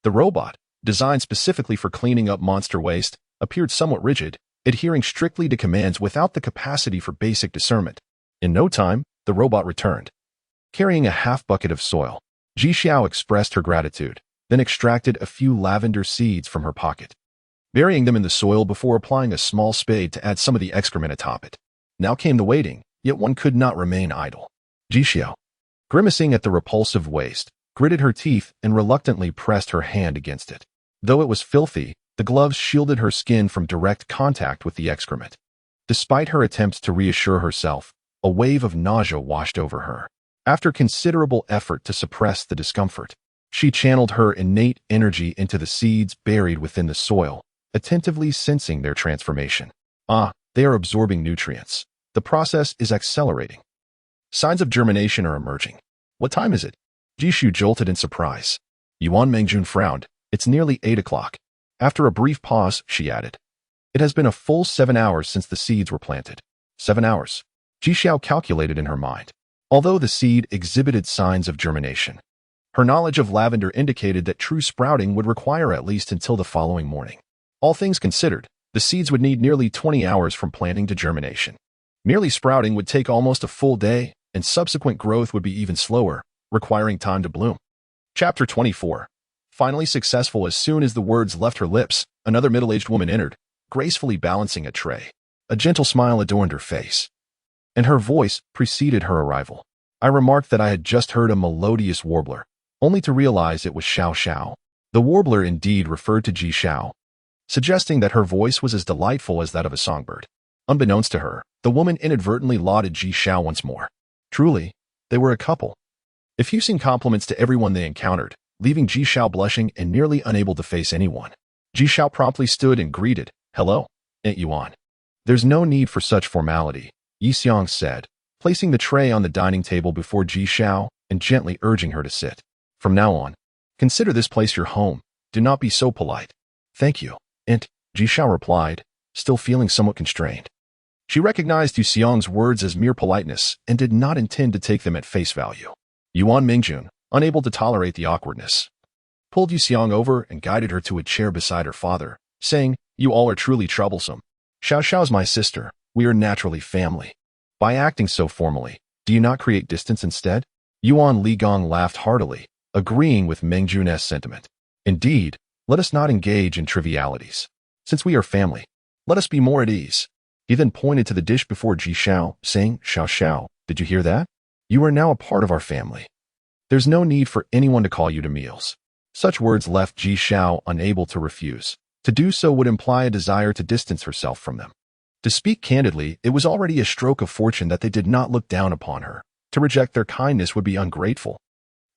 The robot, designed specifically for cleaning up monster waste, appeared somewhat rigid, adhering strictly to commands without the capacity for basic discernment. In no time, the robot returned, carrying a half bucket of soil. Ji Xiao expressed her gratitude, then extracted a few lavender seeds from her pocket, burying them in the soil before applying a small spade to add some of the excrement atop it. Now came the waiting, yet one could not remain idle. Ji Xiao, grimacing at the repulsive waste, gritted her teeth and reluctantly pressed her hand against it. Though it was filthy, the gloves shielded her skin from direct contact with the excrement. Despite her attempts to reassure herself, a wave of nausea washed over her. After considerable effort to suppress the discomfort, she channeled her innate energy into the seeds buried within the soil, attentively sensing their transformation. They are absorbing nutrients. The process is accelerating. Signs of germination are emerging. "What time is it?" Jishu jolted in surprise. Yuan Mengjun frowned. "It's nearly 8 o'clock. After a brief pause, she added, "It has been a full 7 hours since the seeds were planted." 7 hours. Ji Xiao calculated in her mind. Although the seed exhibited signs of germination, her knowledge of lavender indicated that true sprouting would require at least until the following morning. All things considered, The seeds would need nearly 20 hours from planting to germination. Merely sprouting would take almost a full day, and subsequent growth would be even slower, requiring time to bloom. Chapter 24. Finally successful. As soon as the words left her lips, another middle-aged woman entered, gracefully balancing a tray. A gentle smile adorned her face, and her voice preceded her arrival. I remarked that I had just heard a melodious warbler, only to realize it was Xiao Xiao. The warbler indeed referred to Ji Xiao, suggesting that her voice was as delightful as that of a songbird. Unbeknownst to her, the woman inadvertently lauded Ji Xiao once more. Truly, they were a couple. Effusing compliments to everyone they encountered, leaving Ji Xiao blushing and nearly unable to face anyone. Ji Xiao promptly stood and greeted, "Hello, Aunt Yuan." "There's no need for such formality," Yi Xiang said, placing the tray on the dining table before Ji Xiao and gently urging her to sit. "From now on, consider this place your home. Do not be so polite." "Thank you, Aunt," Ji Xiao replied, still feeling somewhat constrained. She recognized Yu Xiang's words as mere politeness and did not intend to take them at face value. Yuan Mingjun, unable to tolerate the awkwardness, pulled Yu Xiang over and guided her to a chair beside her father, saying, "You all are truly troublesome. Xiao Xiao's my sister. We are naturally family. By acting so formally, do you not create distance instead?" Yuan Ligong laughed heartily, agreeing with Mingjun's sentiment. "Indeed, let us not engage in trivialities. Since we are family, let us be more at ease." He then pointed to the dish before Ji Xiao, saying, "Xiao Xiao, did you hear that? You are now a part of our family. There's no need for anyone to call you to meals." Such words left Ji Xiao unable to refuse. To do so would imply a desire to distance herself from them. To speak candidly, it was already a stroke of fortune that they did not look down upon her. To reject their kindness would be ungrateful.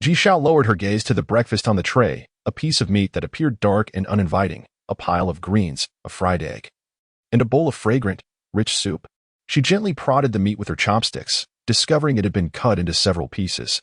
Ji Xiao lowered her gaze to the breakfast on the tray, a piece of meat that appeared dark and uninviting, a pile of greens, a fried egg, and a bowl of fragrant, rich soup. She gently prodded the meat with her chopsticks, discovering it had been cut into several pieces,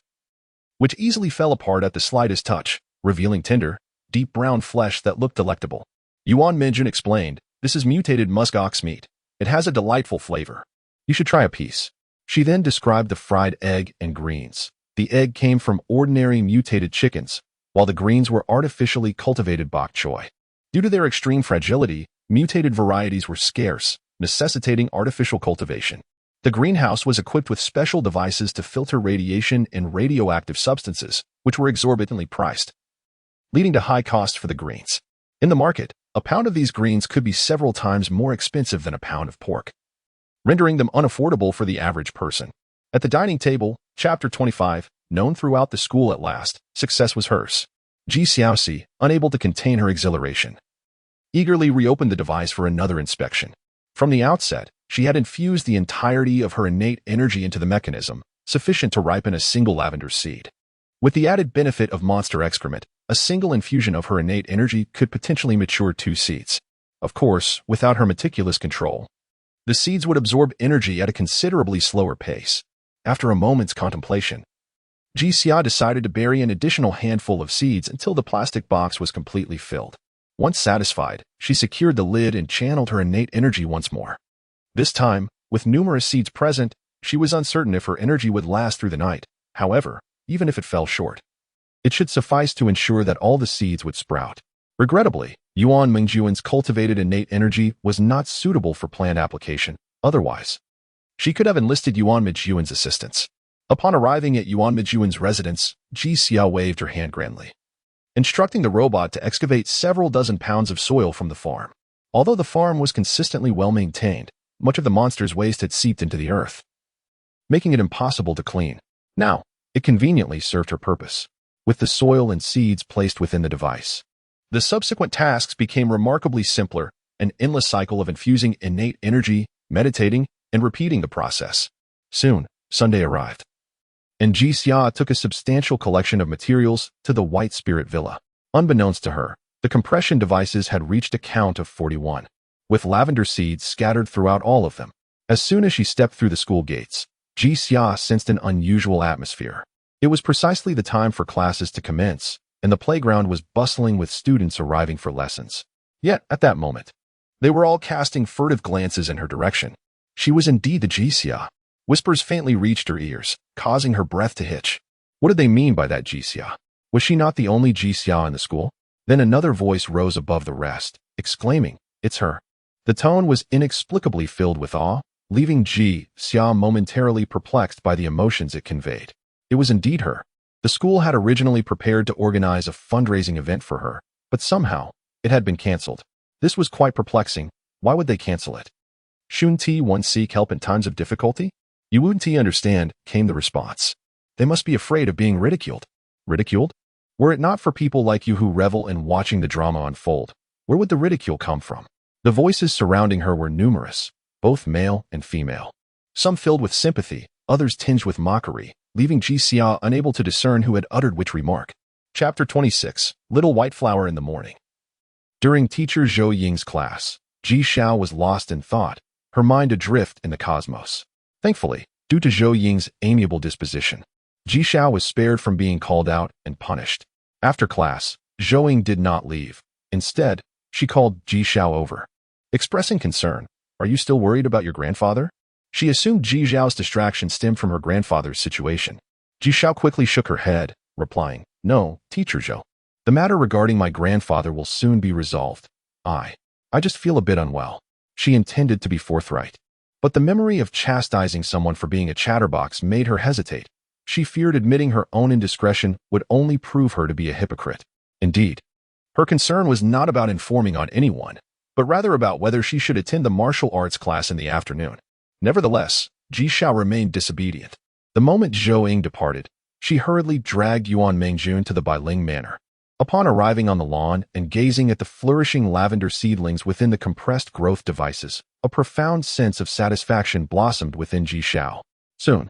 which easily fell apart at the slightest touch, revealing tender, deep brown flesh that looked delectable. Yuan Minjun explained, "This is mutated musk ox meat. It has a delightful flavor. You should try a piece." She then described the fried egg and greens. The egg came from ordinary mutated chickens, while the greens were artificially cultivated bok choy. Due to their extreme fragility, mutated varieties were scarce, necessitating artificial cultivation. The greenhouse was equipped with special devices to filter radiation and radioactive substances, which were exorbitantly priced, leading to high costs for the greens. In the market, a pound of these greens could be several times more expensive than a pound of pork, rendering them unaffordable for the average person. At the dining table, Chapter 25, known throughout the school at last, success was hers. Ji Xiaoxi, unable to contain her exhilaration, eagerly reopened the device for another inspection. From the outset, she had infused the entirety of her innate energy into the mechanism, sufficient to ripen a single lavender seed. With the added benefit of monster excrement, a single infusion of her innate energy could potentially mature 2 seeds. Of course, without her meticulous control, the seeds would absorb energy at a considerably slower pace. After a moment's contemplation, Ji Xia decided to bury an additional handful of seeds until the plastic box was completely filled. Once satisfied, she secured the lid and channeled her innate energy once more. This time, with numerous seeds present, she was uncertain if her energy would last through the night. However, even if it fell short, it should suffice to ensure that all the seeds would sprout. Regrettably, Yuan Mingjun's cultivated innate energy was not suitable for plant application. Otherwise, she could have enlisted Yuan Mingjun's assistance. Upon arriving at Yuan Mingjun's residence, Ji Xia waved her hand grandly, instructing the robot to excavate several dozen pounds of soil from the farm. Although the farm was consistently well-maintained, much of the monster's waste had seeped into the earth, making it impossible to clean. Now, it conveniently served her purpose, with the soil and seeds placed within the device. The subsequent tasks became remarkably simpler, an endless cycle of infusing innate energy, meditating, and repeating the process. Soon, Sunday arrived, and Ji Xia took a substantial collection of materials to the White Spirit Villa. Unbeknownst to her, the compression devices had reached a count of 41, with lavender seeds scattered throughout all of them. As soon as she stepped through the school gates, Ji Xia sensed an unusual atmosphere. It was precisely the time for classes to commence, and the playground was bustling with students arriving for lessons. Yet, at that moment, they were all casting furtive glances in her direction. She was indeed the Ji Xia. Whispers faintly reached her ears, causing her breath to hitch. What did they mean by that Ji Xia? Was she not the only Ji Xia in the school? Then another voice rose above the rest, exclaiming, "It's her." The tone was inexplicably filled with awe, leaving Ji Xia momentarily perplexed by the emotions it conveyed. It was indeed her. The school had originally prepared to organize a fundraising event for her, but somehow, it had been cancelled. This was quite perplexing. Why would they cancel it? Shouldn't one seek help in times of difficulty? You wouldn't understand, came the response. They must be afraid of being ridiculed. Ridiculed? Were it not for people like you who revel in watching the drama unfold, where would the ridicule come from? The voices surrounding her were numerous, both male and female. Some filled with sympathy, others tinged with mockery, leaving Ji Xia unable to discern who had uttered which remark. Chapter 26, Little White Flower in the Morning. During teacher Zhou Ying's class, Ji Xiao was lost in thought, her mind adrift in the cosmos. Thankfully, due to Zhou Ying's amiable disposition, Ji Xiao was spared from being called out and punished. After class, Zhou Ying did not leave. Instead, she called Ji Xiao over. Expressing concern, "Are you still worried about your grandfather?" She assumed Ji Xiao's distraction stemmed from her grandfather's situation. Ji Xiao quickly shook her head, replying, "No, teacher Zhou. The matter regarding my grandfather will soon be resolved. I just feel a bit unwell." She intended to be forthright. But the memory of chastising someone for being a chatterbox made her hesitate. She feared admitting her own indiscretion would only prove her to be a hypocrite. Indeed, her concern was not about informing on anyone, but rather about whether she should attend the martial arts class in the afternoon. Nevertheless, Ji Xiao remained disobedient. The moment Zhou Ying departed, she hurriedly dragged Yuan Mingjun to the Bailing Manor. Upon arriving on the lawn and gazing at the flourishing lavender seedlings within the compressed growth devices, a profound sense of satisfaction blossomed within Ji Xiao. Soon,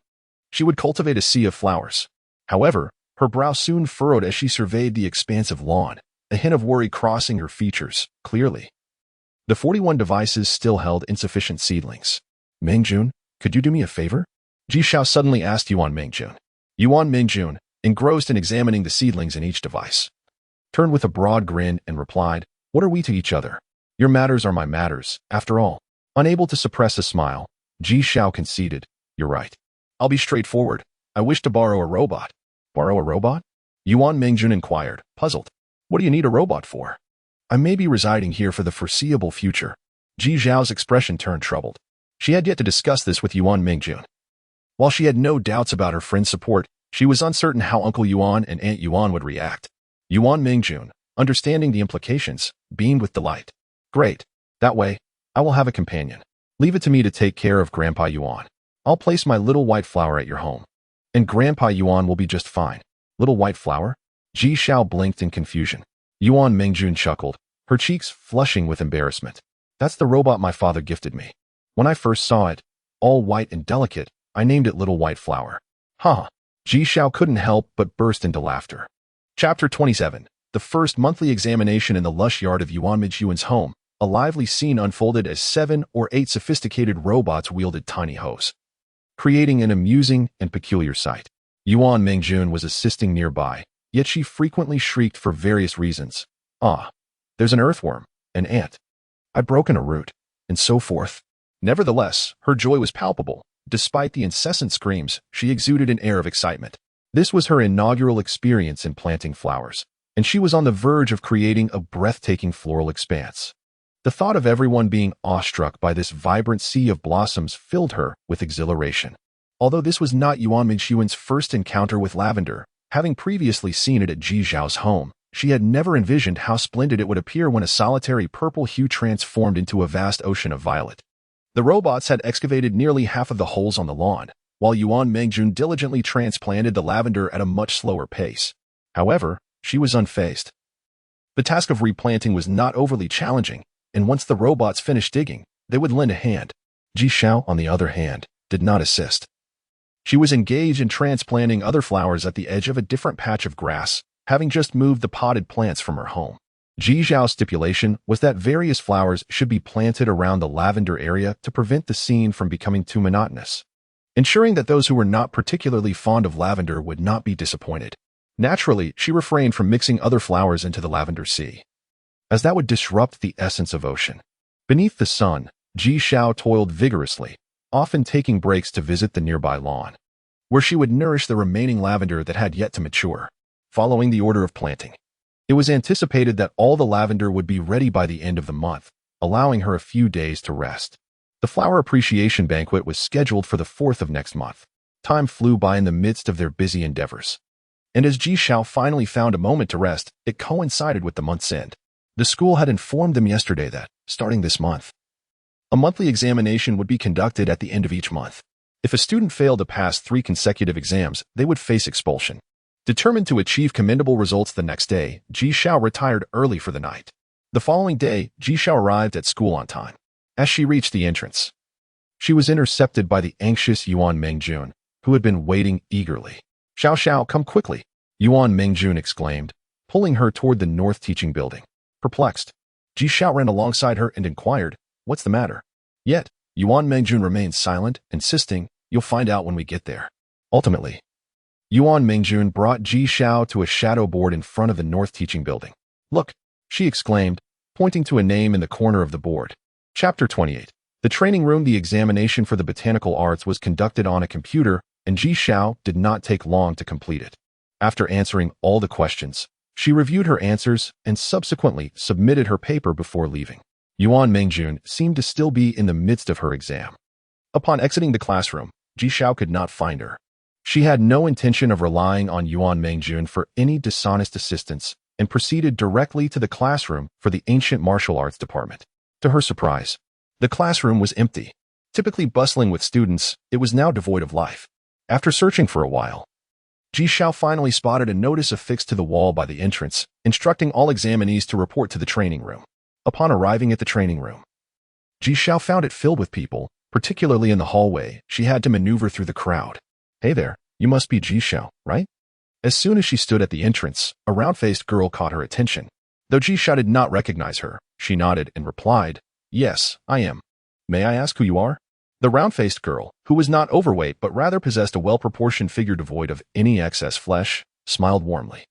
she would cultivate a sea of flowers. However, her brow soon furrowed as she surveyed the expansive lawn, a hint of worry crossing her features, clearly. The 41 devices still held insufficient seedlings. "Mingjun, could you do me a favor?" Ji Xiao suddenly asked Yuan Mingjun. Yuan Mingjun, engrossed in examining the seedlings in each device, turned with a broad grin and replied, "What are we to each other? Your matters are my matters, after all." Unable to suppress a smile, Ji Xiao conceded, "You're right. I'll be straightforward. I wish to borrow a robot." "Borrow a robot?" Yuan Mingjun inquired, puzzled. "What do you need a robot for?" "I may be residing here for the foreseeable future." Ji Xiao's expression turned troubled. She had yet to discuss this with Yuan Mingjun. While she had no doubts about her friend's support, she was uncertain how Uncle Yuan and Aunt Yuan would react. Yuan Mingjun, understanding the implications, beamed with delight. "Great. That way, I will have a companion. Leave it to me to take care of Grandpa Yuan. I'll place my little white flower at your home. And Grandpa Yuan will be just fine." "Little white flower?" Ji Xiao blinked in confusion. Yuan Mingjun chuckled, her cheeks flushing with embarrassment. "That's the robot my father gifted me. When I first saw it, all white and delicate, I named it Little White Flower." "Huh." Ji Xiao couldn't help but burst into laughter. Chapter 27, The First Monthly Examination in the Lush Yard of Yuan Mingjun's home. A lively scene unfolded as 7 or 8 sophisticated robots wielded tiny hoes, creating an amusing and peculiar sight. Yuan Mingjun was assisting nearby, yet she frequently shrieked for various reasons. "Ah, there's an earthworm, an ant. I've broken a root," and so forth. Nevertheless, her joy was palpable. Despite the incessant screams, she exuded an air of excitement. This was her inaugural experience in planting flowers, and she was on the verge of creating a breathtaking floral expanse. The thought of everyone being awestruck by this vibrant sea of blossoms filled her with exhilaration. Although this was not Yuan Mingjun's first encounter with lavender, having previously seen it at Ji Xiao's home, she had never envisioned how splendid it would appear when a solitary purple hue transformed into a vast ocean of violet. The robots had excavated nearly half of the holes on the lawn, while Yuan Mingjun diligently transplanted the lavender at a much slower pace. However, she was unfazed. The task of replanting was not overly challenging, and once the robots finished digging, they would lend a hand. Ji Xiao, on the other hand, did not assist. She was engaged in transplanting other flowers at the edge of a different patch of grass, having just moved the potted plants from her home. Ji Xiao's stipulation was that various flowers should be planted around the lavender area to prevent the scene from becoming too monotonous, ensuring that those who were not particularly fond of lavender would not be disappointed. Naturally, she refrained from mixing other flowers into the lavender sea, as that would disrupt the essence of ocean. Beneath the sun, Ji Xiao toiled vigorously, often taking breaks to visit the nearby lawn, where she would nourish the remaining lavender that had yet to mature. Following the order of planting, it was anticipated that all the lavender would be ready by the end of the month, allowing her a few days to rest. The flower appreciation banquet was scheduled for the 4th of next month. Time flew by in the midst of their busy endeavors. And as Ji Xiao finally found a moment to rest, it coincided with the month's end. The school had informed them yesterday that, starting this month, a monthly examination would be conducted at the end of each month. If a student failed to pass 3 consecutive exams, they would face expulsion. Determined to achieve commendable results the next day, Ji Xiao retired early for the night. The following day, Ji Xiao arrived at school on time. As she reached the entrance, she was intercepted by the anxious Yuan Mengjun, who had been waiting eagerly. "Xiao Xiao, come quickly," Yuan Mengjun exclaimed, pulling her toward the north teaching building. Perplexed, Ji Xiao ran alongside her and inquired, "What's the matter?" Yet, Yuan Mengjun remained silent, insisting, "You'll find out when we get there." Ultimately, Yuan Mengjun brought Ji Xiao to a shadow board in front of the north teaching building. "Look," she exclaimed, pointing to a name in the corner of the board. Chapter 28. The training room. The examination for the botanical arts was conducted on a computer, and Ji Xiao did not take long to complete it. After answering all the questions, she reviewed her answers and subsequently submitted her paper before leaving. Yuan Mengjun seemed to still be in the midst of her exam. Upon exiting the classroom, Ji Xiao could not find her. She had no intention of relying on Yuan Mengjun for any dishonest assistance and proceeded directly to the classroom for the ancient martial arts department. To her surprise, the classroom was empty. Typically bustling with students, it was now devoid of life. After searching for a while, Ji Xiao finally spotted a notice affixed to the wall by the entrance, instructing all examinees to report to the training room. Upon arriving at the training room, Ji Xiao found it filled with people, particularly in the hallway. She had to maneuver through the crowd. "Hey there, you must be Ji Xiao, right?" As soon as she stood at the entrance, a round-faced girl caught her attention. Though Ji Xiao did not recognize her, she nodded and replied, "Yes, I am. May I ask who you are?" The round-faced girl, who was not overweight but rather possessed a well-proportioned figure devoid of any excess flesh, smiled warmly.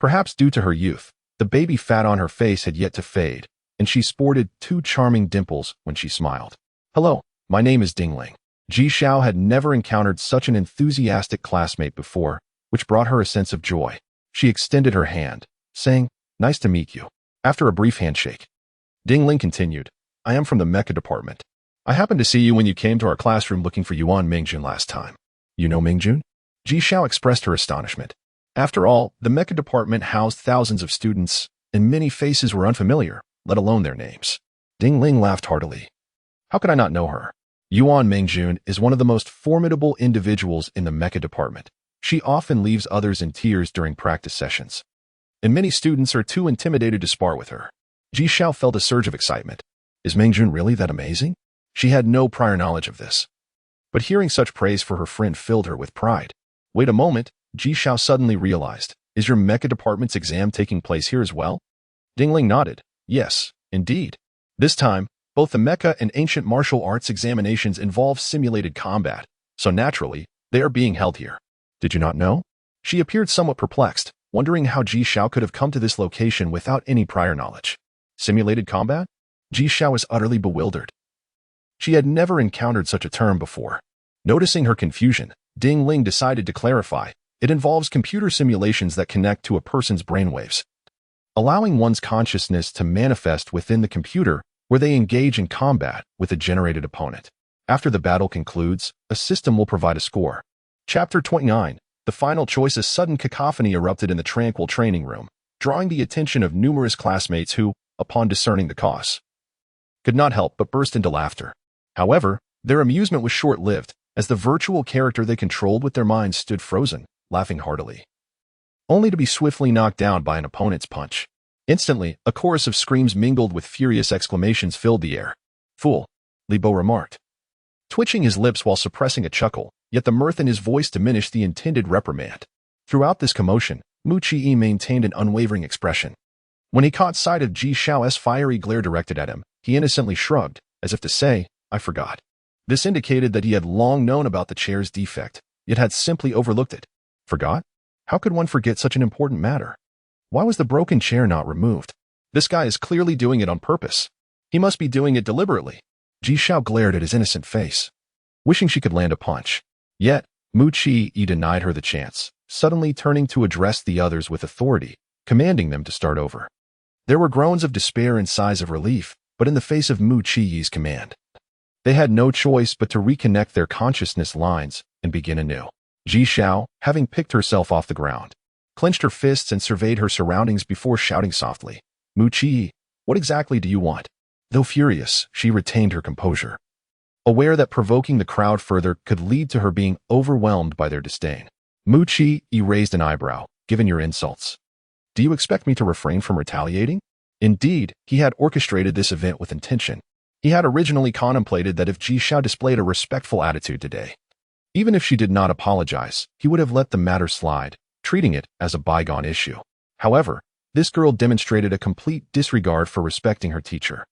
Perhaps due to her youth, the baby fat on her face had yet to fade, and she sported 2 charming dimples when she smiled. "Hello, my name is Ding Ling." Ji Xiao had never encountered such an enthusiastic classmate before, which brought her a sense of joy. She extended her hand, saying, "Nice to meet you." After a brief handshake, Ding Ling continued, "I am from the mecha department. I happened to see you when you came to our classroom looking for Yuan Mengjun last time." "You know Mengjun?" Ji Xiao expressed her astonishment. After all, the mecha department housed thousands of students, and many faces were unfamiliar, let alone their names. Ding Ling laughed heartily. "How could I not know her? Yuan Mengjun is one of the most formidable individuals in the mecha department. She often leaves others in tears during practice sessions, and many students are too intimidated to spar with her." Ji Xiao felt a surge of excitement. Is Mengjun really that amazing? She had no prior knowledge of this. But hearing such praise for her friend filled her with pride. Wait a moment, Ji Xiao suddenly realized. Is your mecha department's exam taking place here as well? Ding Ling nodded. Yes, indeed. This time, both the mecha and ancient martial arts examinations involve simulated combat, so naturally, they are being held here. Did you not know? She appeared somewhat perplexed, wondering how Ji Xiao could have come to this location without any prior knowledge. Simulated combat? Ji Xiao was utterly bewildered. She had never encountered such a term before. Noticing her confusion, Ding Ling decided to clarify. It involves computer simulations that connect to a person's brainwaves, allowing one's consciousness to manifest within the computer where they engage in combat with a generated opponent. After the battle concludes, a system will provide a score. Chapter 29. The final choice. A sudden cacophony erupted in the tranquil training room, drawing the attention of numerous classmates who, upon discerning the cause, could not help but burst into laughter. However, their amusement was short-lived, as the virtual character they controlled with their minds stood frozen, laughing heartily, only to be swiftly knocked down by an opponent's punch. Instantly, a chorus of screams mingled with furious exclamations filled the air. "Fool," Li Bo remarked, twitching his lips while suppressing a chuckle, yet the mirth in his voice diminished the intended reprimand. Throughout this commotion, Mu Chi maintained an unwavering expression. When he caught sight of Ji Xiao's fiery glare directed at him, he innocently shrugged, as if to say, "I forgot." This indicated that he had long known about the chair's defect, yet had simply overlooked it. Forgot? How could one forget such an important matter? Why was the broken chair not removed? This guy is clearly doing it on purpose. He must be doing it deliberately. Ji Xiao glared at his innocent face, wishing she could land a punch. Yet, Mu Chi denied her the chance, suddenly turning to address the others with authority, commanding them to start over. There were groans of despair and sighs of relief, but in the face of Mu Chi's command, they had no choice but to reconnect their consciousness lines and begin anew. Ji Xiao, having picked herself off the ground, clenched her fists and surveyed her surroundings before shouting softly, "Mu Chi, what exactly do you want?" Though furious, she retained her composure, aware that provoking the crowd further could lead to her being overwhelmed by their disdain. Mu Chi raised an eyebrow. "Given your insults, do you expect me to refrain from retaliating?" Indeed, he had orchestrated this event with intention. He had originally contemplated that if Ji Xiao displayed a respectful attitude today, even if she did not apologize, he would have let the matter slide, treating it as a bygone issue. However, this girl demonstrated a complete disregard for respecting her teacher.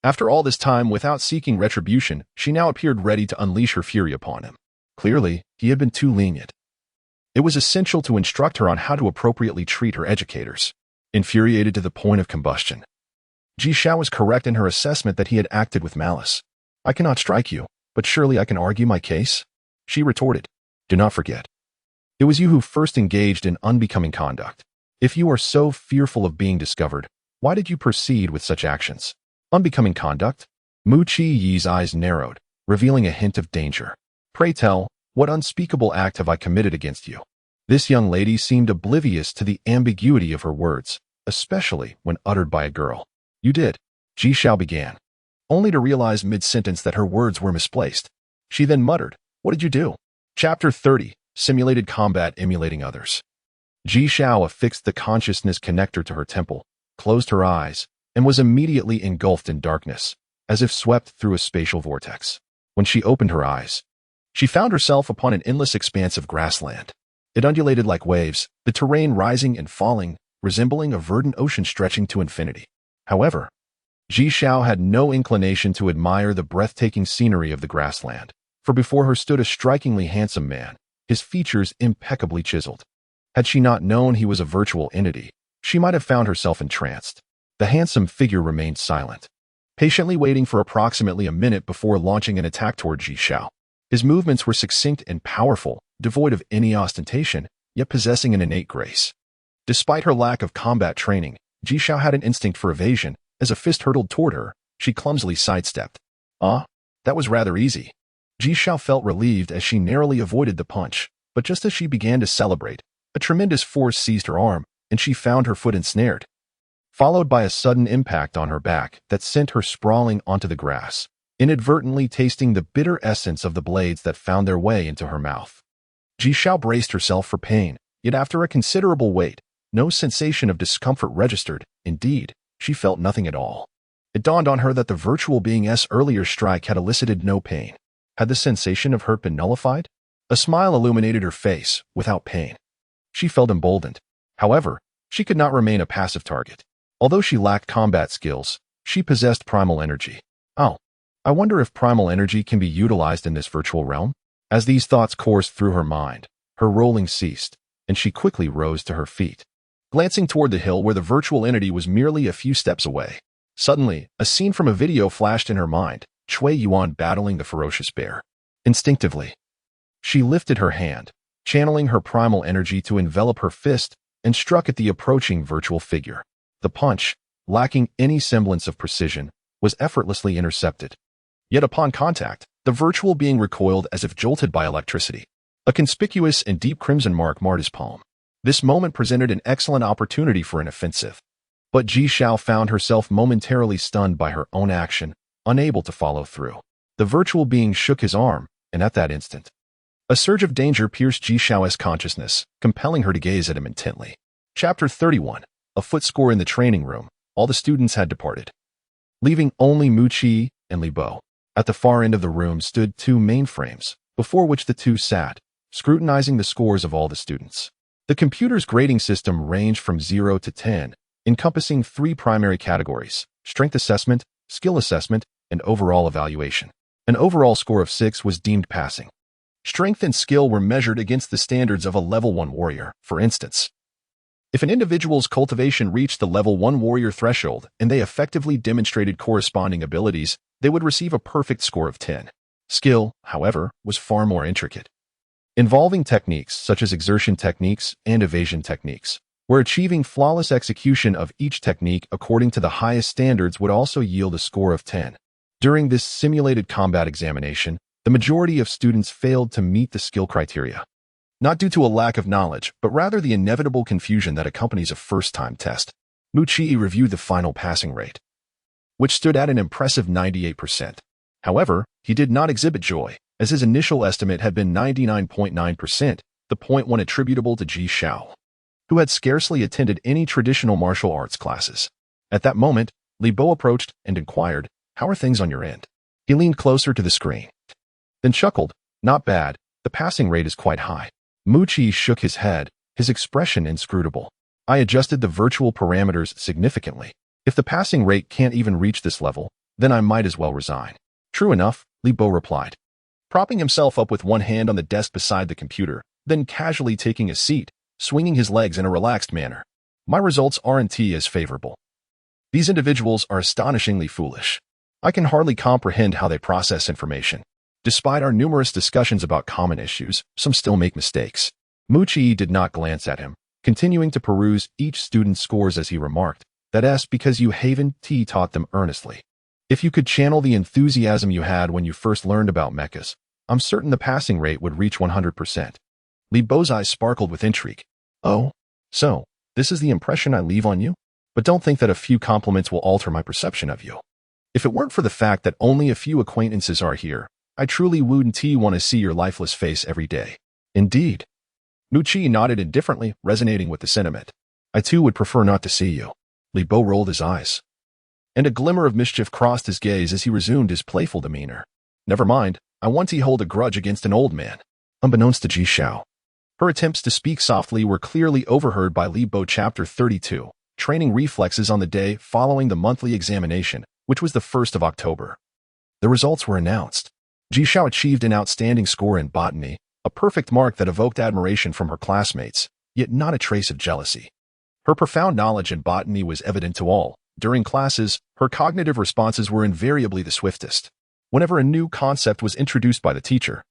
After all this time without seeking retribution, she now appeared ready to unleash her fury upon him. Clearly, he had been too lenient. It was essential to instruct her on how to appropriately treat her educators. Infuriated to the point of combustion, Ji Xiao was correct in her assessment that he had acted with malice. "I cannot strike you, but surely I can argue my case?" she retorted. "Do not forget, it was you who first engaged in unbecoming conduct. If you are so fearful of being discovered, why did you proceed with such actions?" "Unbecoming conduct?" Mu Chi's eyes narrowed, revealing a hint of danger. "Pray tell, what unspeakable act have I committed against you?" This young lady seemed oblivious to the ambiguity of her words, especially when uttered by a girl. "You did," Ji Xiao began, only to realize mid-sentence that her words were misplaced. She then muttered, "What did you do?" Chapter 30, Simulated Combat Emulating Others. Ji Xiao affixed the consciousness connector to her temple, closed her eyes, and was immediately engulfed in darkness, as if swept through a spatial vortex. When she opened her eyes, she found herself upon an endless expanse of grassland. It undulated like waves, the terrain rising and falling, resembling a verdant ocean stretching to infinity. However, Ji Xiao had no inclination to admire the breathtaking scenery of the grassland, for before her stood a strikingly handsome man, his features impeccably chiseled. Had she not known he was a virtual entity, she might have found herself entranced. The handsome figure remained silent, patiently waiting for approximately a minute before launching an attack toward Ji Xiao. His movements were succinct and powerful, devoid of any ostentation, yet possessing an innate grace. Despite her lack of combat training, Ji Xiao had an instinct for evasion. As a fist hurtled toward her, she clumsily sidestepped. That was rather easy. Ji Xiao felt relieved as she narrowly avoided the punch, but just as she began to celebrate, a tremendous force seized her arm, and she found her foot ensnared, followed by a sudden impact on her back that sent her sprawling onto the grass, inadvertently tasting the bitter essence of the blades that found their way into her mouth. Ji Xiao braced herself for pain, yet after a considerable wait, no sensation of discomfort registered. Indeed, she felt nothing at all. It dawned on her that the virtual being's earlier strike had elicited no pain. Had the sensation of hurt been nullified? A smile illuminated her face, without pain. She felt emboldened. However, she could not remain a passive target. Although she lacked combat skills, she possessed primal energy. I wonder if primal energy can be utilized in this virtual realm? As these thoughts coursed through her mind, her rolling ceased, and she quickly rose to her feet, glancing toward the hill where the virtual entity was merely a few steps away. Suddenly, a scene from a video flashed in her mind, Cui Yuan battling the ferocious bear. Instinctively, she lifted her hand, channeling her primal energy to envelop her fist, and struck at the approaching virtual figure. The punch, lacking any semblance of precision, was effortlessly intercepted. Yet upon contact, the virtual being recoiled as if jolted by electricity. A conspicuous and deep crimson mark marred his palm. This moment presented an excellent opportunity for an offensive. But Ji Xiao found herself momentarily stunned by her own action, unable to follow through. The virtual being shook his arm, and at that instant, a surge of danger pierced Ji Xiao's consciousness, compelling her to gaze at him intently. Chapter 31. A footscore in the training room. All the students had departed, leaving only Mu Chi and Li Bo. At the far end of the room stood two mainframes, before which the two sat, scrutinizing the scores of all the students. The computer's grading system ranged from 0 to 10, encompassing three primary categories: strength assessment, skill assessment, and overall evaluation. An overall score of 6 was deemed passing. Strength and skill were measured against the standards of a level 1 warrior. For instance, if an individual's cultivation reached the level 1 warrior threshold and they effectively demonstrated corresponding abilities, they would receive a perfect score of 10. Skill, however, was far more intricate, involving techniques such as exertion techniques and evasion techniques. where achieving flawless execution of each technique according to the highest standards would also yield a score of 10. During this simulated combat examination, the majority of students failed to meet the skill criteria. Not due to a lack of knowledge, but rather the inevitable confusion that accompanies a first-time test. Muchi reviewed the final passing rate, which stood at an impressive 98%. However, he did not exhibit joy, as his initial estimate had been 99.9%, the point one attributable to Ji Xiao, who had scarcely attended any traditional martial arts classes. At that moment, Li Bo approached and inquired, "How are things on your end?" He leaned closer to the screen, then chuckled, "Not bad, the passing rate is quite high." Muchi shook his head, his expression inscrutable. "I adjusted the virtual parameters significantly. If the passing rate can't even reach this level, then I might as well resign." "True enough," Li Bo replied, propping himself up with one hand on the desk beside the computer, then casually taking a seat, swinging his legs in a relaxed manner. "My results aren't as favorable. These individuals are astonishingly foolish. I can hardly comprehend how they process information. Despite our numerous discussions about common issues, some still make mistakes." Muchi did not glance at him, continuing to peruse each student's scores as he remarked, "That's because you haven't taught them earnestly. If you could channel the enthusiasm you had when you first learned about mechas, I'm certain the passing rate would reach 100%. Li Bo's eyes sparkled with intrigue. "Oh, so, this is the impression I leave on you? But don't think that a few compliments will alter my perception of you. If it weren't for the fact that only a few acquaintances are here, I truly wouldn't want to see your lifeless face every day." "Indeed." Muchi nodded indifferently, resonating with the sentiment. "I too would prefer not to see you." Li Bo rolled his eyes, and a glimmer of mischief crossed his gaze as he resumed his playful demeanor. "Never mind, I want to hold a grudge against an old man." Unbeknownst to Ji Xiao, her attempts to speak softly were clearly overheard by Li Bo. Chapter 32, Training Reflexes on the day following the monthly examination, which was the 1st of October. The results were announced. Ji Xiao achieved an outstanding score in botany, a perfect mark that evoked admiration from her classmates, yet not a trace of jealousy. Her profound knowledge in botany was evident to all. During classes, her cognitive responses were invariably the swiftest, whenever a new concept was introduced by the teacher.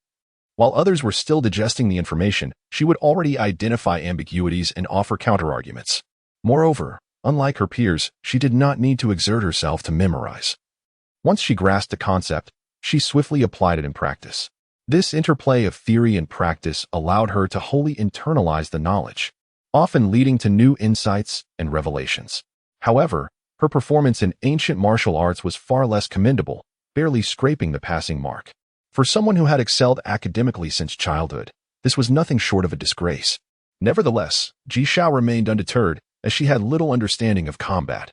While others were still digesting the information, she would already identify ambiguities and offer counterarguments. Moreover, unlike her peers, she did not need to exert herself to memorize. Once she grasped the concept, she swiftly applied it in practice. This interplay of theory and practice allowed her to wholly internalize the knowledge, often leading to new insights and revelations. However, her performance in ancient martial arts was far less commendable, barely scraping the passing mark. For someone who had excelled academically since childhood, this was nothing short of a disgrace. Nevertheless, Ji Xiao remained undeterred, as she had little understanding of combat.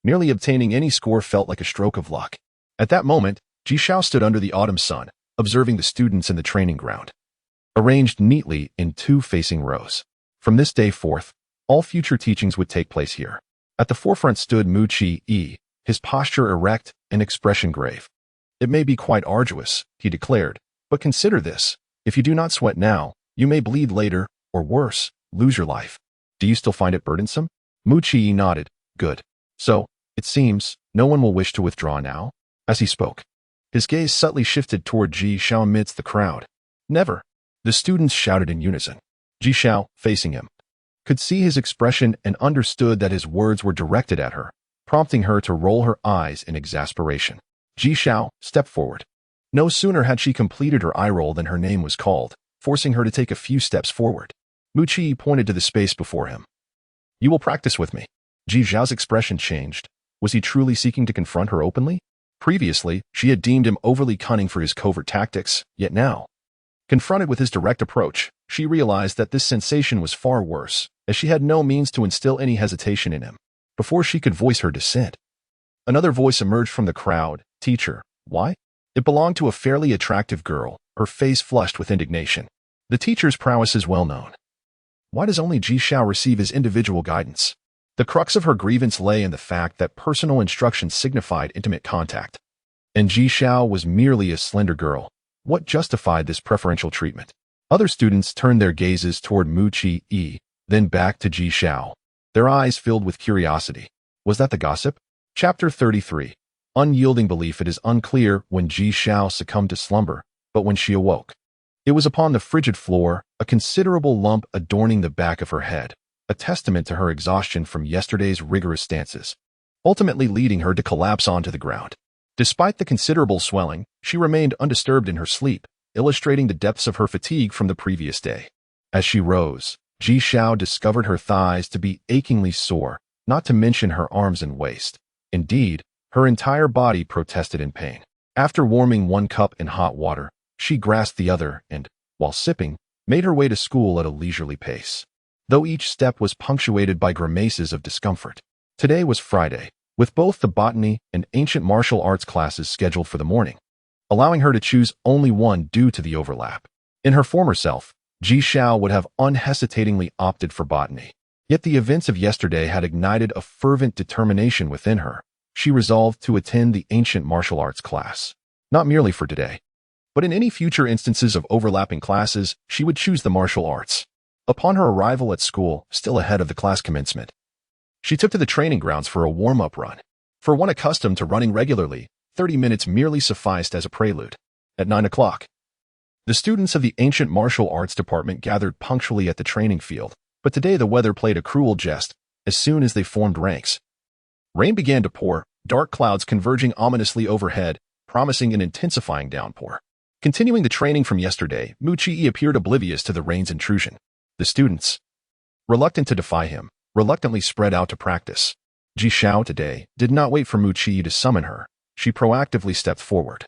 Merely obtaining any score felt like a stroke of luck. At that moment, Ji Xiao stood under the autumn sun, observing the students in the training ground, arranged neatly in two facing rows. From this day forth, all future teachings would take place here. At the forefront stood Muchi, his posture erect and expression grave. "It may be quite arduous," he declared, "but consider this. If you do not sweat now, you may bleed later, or worse, lose your life. Do you still find it burdensome?" Muchi nodded. "Good. So, it seems, no one will wish to withdraw now?" As he spoke, his gaze subtly shifted toward Ji Xiao amidst the crowd. "Never." The students shouted in unison. Ji Xiao, facing him, could see his expression and understood that his words were directed at her, prompting her to roll her eyes in exasperation. Ji Xiao stepped forward. No sooner had she completed her eye roll than her name was called, forcing her to take a few steps forward. Muchi pointed to the space before him. "You will practice with me." Ji Xiao's expression changed. Was he truly seeking to confront her openly? Previously, she had deemed him overly cunning for his covert tactics, yet now, confronted with his direct approach, she realized that this sensation was far worse, as she had no means to instill any hesitation in him. Before she could voice her dissent, another voice emerged from the crowd. "Teacher, why?" It belonged to a fairly attractive girl, her face flushed with indignation. The teacher's prowess is well known. Why does only Ji Xiao receive his individual guidance? The crux of her grievance lay in the fact that personal instruction signified intimate contact, and Ji Xiao was merely a slender girl. What justified this preferential treatment? Other students turned their gazes toward Muchi, then back to Ji Xiao, their eyes filled with curiosity. Was that the gossip? Chapter 33. Unyielding belief. It is unclear when Ji Xiao succumbed to slumber, but when she awoke, it was upon the frigid floor, a considerable lump adorning the back of her head. a testament to her exhaustion from yesterday's rigorous stances, ultimately leading her to collapse onto the ground. Despite the considerable swelling, she remained undisturbed in her sleep, illustrating the depths of her fatigue from the previous day. As she rose, Ji Xiao discovered her thighs to be achingly sore, not to mention her arms and waist. Indeed, her entire body protested in pain. After warming one cup in hot water, she grasped the other and, while sipping, made her way to school at a leisurely pace, though each step was punctuated by grimaces of discomfort. Today was Friday, with both the botany and ancient martial arts classes scheduled for the morning, allowing her to choose only one due to the overlap. In her former self, Ji Xiao would have unhesitatingly opted for botany. Yet the events of yesterday had ignited a fervent determination within her. She resolved to attend the ancient martial arts class, not merely for today, but in any future instances of overlapping classes, she would choose the martial arts. Upon her arrival at school, still ahead of the class commencement, she took to the training grounds for a warm-up run. For one accustomed to running regularly, 30 minutes merely sufficed as a prelude. At 9 o'clock, the students of the ancient martial arts department gathered punctually at the training field, but today the weather played a cruel jest as soon as they formed ranks. Rain began to pour, dark clouds converging ominously overhead, promising an intensifying downpour. Continuing the training from yesterday, Mu Qi appeared oblivious to the rain's intrusion. The students, reluctant to defy him, reluctantly spread out to practice. Ji Xiao today did not wait for Mu Qi to summon her. She proactively stepped forward,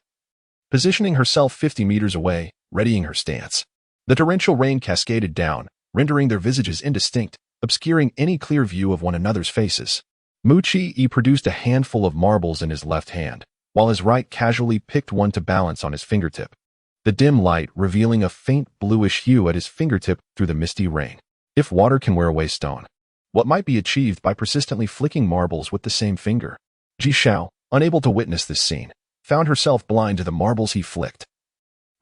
positioning herself 50 meters away, readying her stance. The torrential rain cascaded down, rendering their visages indistinct, obscuring any clear view of one another's faces. Mu Qi produced a handful of marbles in his left hand, while his right casually picked one to balance on his fingertip, the dim light revealing a faint bluish hue at his fingertip through the misty rain. If water can wear away stone, what might be achieved by persistently flicking marbles with the same finger? Ji Xiao, unable to witness this scene, found herself blind to the marbles he flicked.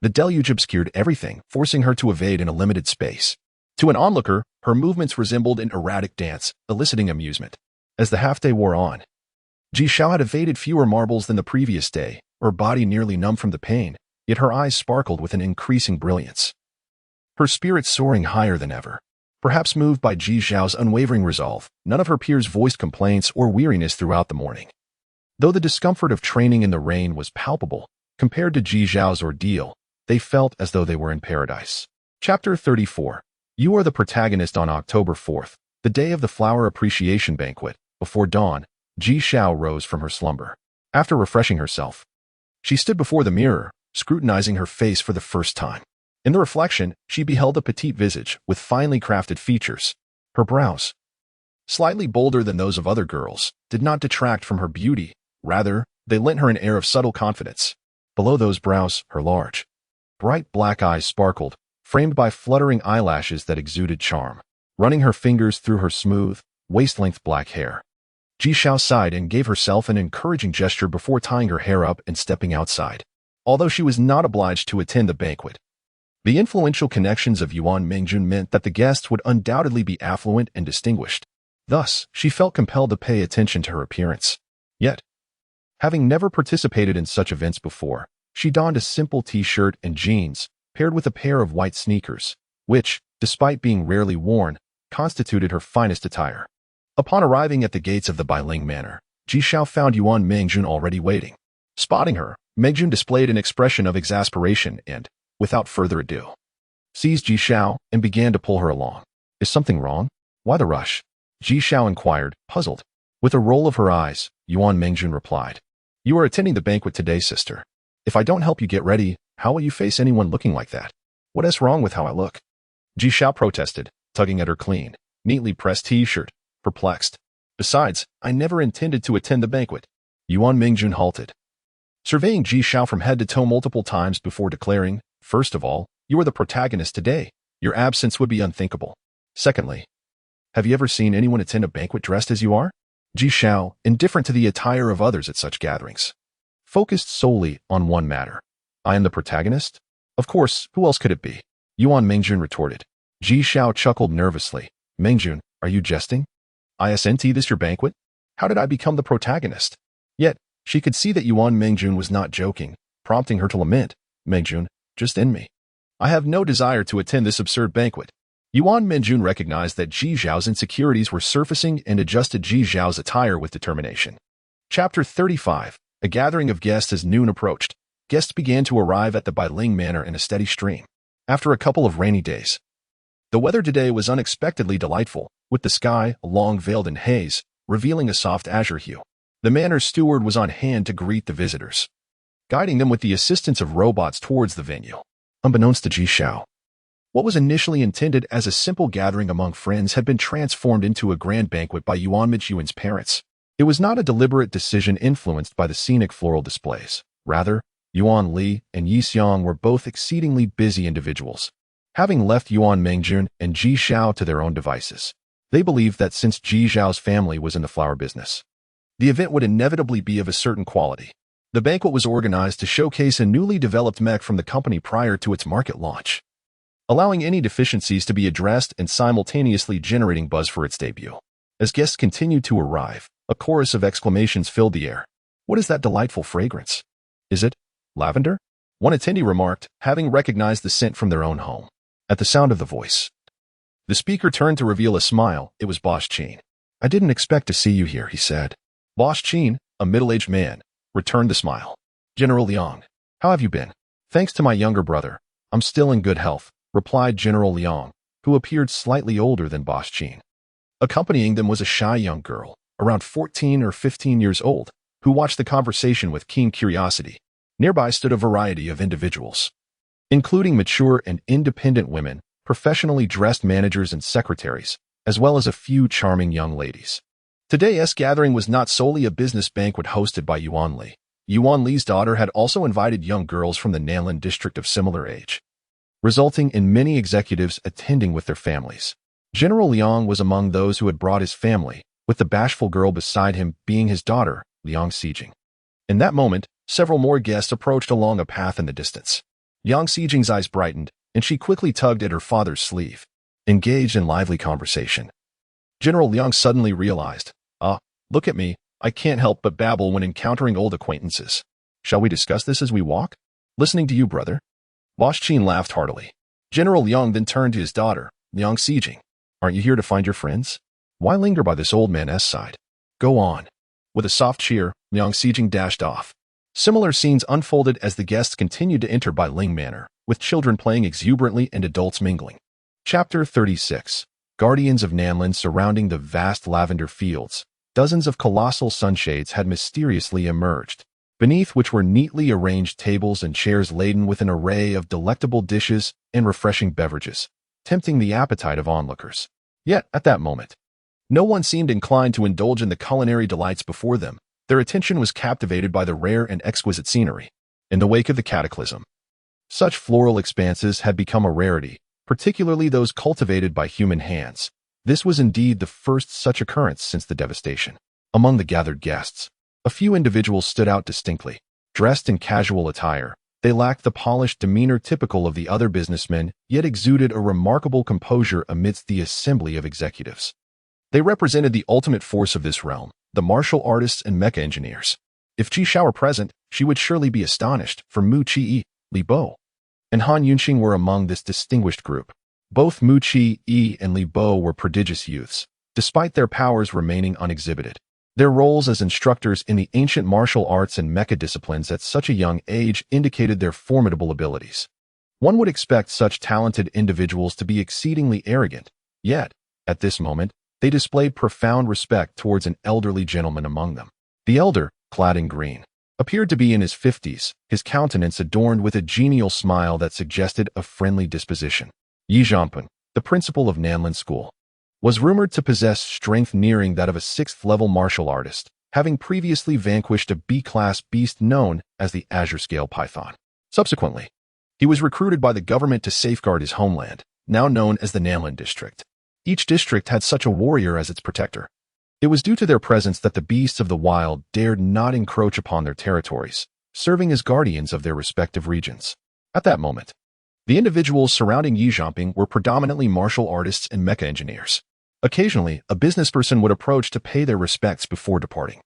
The deluge obscured everything, forcing her to evade in a limited space. To an onlooker, her movements resembled an erratic dance, eliciting amusement. As the half-day wore on, Ji Xiao had evaded fewer marbles than the previous day, her body nearly numb from the pain, yet her eyes sparkled with an increasing brilliance. Her spirits soaring higher than ever. Perhaps moved by Ji Xiao's unwavering resolve, none of her peers voiced complaints or weariness throughout the morning. Though the discomfort of training in the rain was palpable, compared to Ji Xiao's ordeal, they felt as though they were in paradise. Chapter 34. You are the protagonist. On October 4th, the day of the Flower Appreciation Banquet. Before dawn, Ji Xiao rose from her slumber. After refreshing herself, she stood before the mirror, scrutinizing her face for the first time. In the reflection, she beheld a petite visage with finely crafted features. Her brows, slightly bolder than those of other girls, did not detract from her beauty. Rather, they lent her an air of subtle confidence. Below those brows, her large, bright black eyes sparkled, framed by fluttering eyelashes that exuded charm. Running her fingers through her smooth, waist-length black hair, Ji Xiao sighed and gave herself an encouraging gesture before tying her hair up and stepping outside. Although she was not obliged to attend the banquet, the influential connections of Yuan Mingjun meant that the guests would undoubtedly be affluent and distinguished. Thus, she felt compelled to pay attention to her appearance. Yet, having never participated in such events before, she donned a simple t-shirt and jeans, paired with a pair of white sneakers, which, despite being rarely worn, constituted her finest attire. Upon arriving at the gates of the Bailing Manor, Ji Xiao found Yuan Mingjun already waiting. Spotting her, Mingjun displayed an expression of exasperation and, without further ado, seized Ji Xiao and began to pull her along. Is something wrong? Why the rush? Ji Xiao inquired, puzzled. With a roll of her eyes, Yuan Mingjun replied, You are attending the banquet today, sister. If I don't help you get ready, how will you face anyone looking like that? What is wrong with how I look? Ji Xiao protested, tugging at her clean, neatly pressed t-shirt, perplexed. Besides, I never intended to attend the banquet. Yuan Mingjun halted, surveying Ji Xiao from head to toe multiple times before declaring, First of all, you are the protagonist today. Your absence would be unthinkable. Secondly, have you ever seen anyone attend a banquet dressed as you are? Ji Xiao, indifferent to the attire of others at such gatherings, focused solely on one matter. I am the protagonist? Of course, who else could it be? Yuan Mingjun retorted. Ji Xiao chuckled nervously. Mingjun, are you jesting? Isn't this your banquet? How did I become the protagonist? Yet, she could see that Yuan Mingjun was not joking, prompting her to lament. Mingjun, just end me. I have no desire to attend this absurd banquet. Yuan Minjun recognized that Ji Zhao's insecurities were surfacing and adjusted Ji Zhao's attire with determination. Chapter 35. A gathering of guests as noon approached. Guests began to arrive at the Bailing Manor in a steady stream. After a couple of rainy days, the weather today was unexpectedly delightful, with the sky, long veiled in haze, revealing a soft azure hue. The manor's steward was on hand to greet the visitors, guiding them with the assistance of robots towards the venue. Unbeknownst to Ji Zhao, what was initially intended as a simple gathering among friends had been transformed into a grand banquet by Yuan Minjun's parents. It was not a deliberate decision influenced by the scenic floral displays. Rather, Yuan Li and Yi Xiang were both exceedingly busy individuals. Having left Yuan Mingjun and Ji Zhao to their own devices, they believed that since Ji Zhao's family was in the flower business, the event would inevitably be of a certain quality. The banquet was organized to showcase a newly developed mech from the company prior to its market launch, allowing any deficiencies to be addressed and simultaneously generating buzz for its debut. As guests continued to arrive, a chorus of exclamations filled the air. "What is that delightful fragrance? Is it lavender?" one attendee remarked, having recognized the scent from their own home. At the sound of the voice, the speaker turned to reveal a smile. It was Boss Qin. "I didn't expect to see you here," he said. Boss Qin, a middle-aged man, returned the smile. "General Liang, how have you been?" "Thanks to my younger brother, I'm still in good health," replied General Liang, who appeared slightly older than Boss Qin. Accompanying them was a shy young girl, around 14 or 15 years old, who watched the conversation with keen curiosity. Nearby stood a variety of individuals, including mature and independent women, professionally dressed managers and secretaries, as well as a few charming young ladies. Today's gathering was not solely a business banquet hosted by Yuan Li. Yuan Li's daughter had also invited young girls from the Nanlin district of similar age, resulting in many executives attending with their families. General Liang was among those who had brought his family, with the bashful girl beside him being his daughter, Liang Xijing. In that moment, several more guests approached along a path in the distance. Yang Xijing's eyes brightened, and she quickly tugged at her father's sleeve, engaged in lively conversation. General Liang suddenly realized, look at me, I can't help but babble when encountering old acquaintances. Shall we discuss this as we walk? Listening to you, brother." Boss Qin laughed heartily. General Liang then turned to his daughter, Liang Xijing. "Aren't you here to find your friends? Why linger by this old man's side? Go on." With a soft cheer, Liang Xijing dashed off. Similar scenes unfolded as the guests continued to enter Bailing Manor, with children playing exuberantly and adults mingling. Chapter 36. Guardians of Nanlin surrounding the vast lavender fields. Dozens of colossal sunshades had mysteriously emerged, beneath which were neatly arranged tables and chairs laden with an array of delectable dishes and refreshing beverages, tempting the appetite of onlookers. Yet, at that moment, no one seemed inclined to indulge in the culinary delights before them. Their attention was captivated by the rare and exquisite scenery. In the wake of the cataclysm, such floral expanses had become a rarity, particularly those cultivated by human hands. This was indeed the first such occurrence since the devastation. Among the gathered guests, a few individuals stood out distinctly. Dressed in casual attire, they lacked the polished demeanor typical of the other businessmen, yet exuded a remarkable composure amidst the assembly of executives. They represented the ultimate force of this realm, the martial artists and mecha engineers. If Ji Zhao were present, she would surely be astonished, for Mu Qi, Li Bo, and Han Yunqing were among this distinguished group. Both Mu Qi and Li Bo were prodigious youths, despite their powers remaining unexhibited. Their roles as instructors in the ancient martial arts and mecha disciplines at such a young age indicated their formidable abilities. One would expect such talented individuals to be exceedingly arrogant, yet, at this moment, they displayed profound respect towards an elderly gentleman among them. The elder, clad in green, appeared to be in his 50s, his countenance adorned with a genial smile that suggested a friendly disposition. Yi Zhanpeng, the principal of Nanlin School, was rumored to possess strength nearing that of a 6th-level martial artist, having previously vanquished a B-class beast known as the Azure Scale Python. Subsequently, he was recruited by the government to safeguard his homeland, now known as the Nanlin District. Each district had such a warrior as its protector. It was due to their presence that the beasts of the wild dared not encroach upon their territories, serving as guardians of their respective regions. At that moment, the individuals surrounding Yi Zhanping were predominantly martial artists and mecha engineers. Occasionally, a businessperson would approach to pay their respects before departing.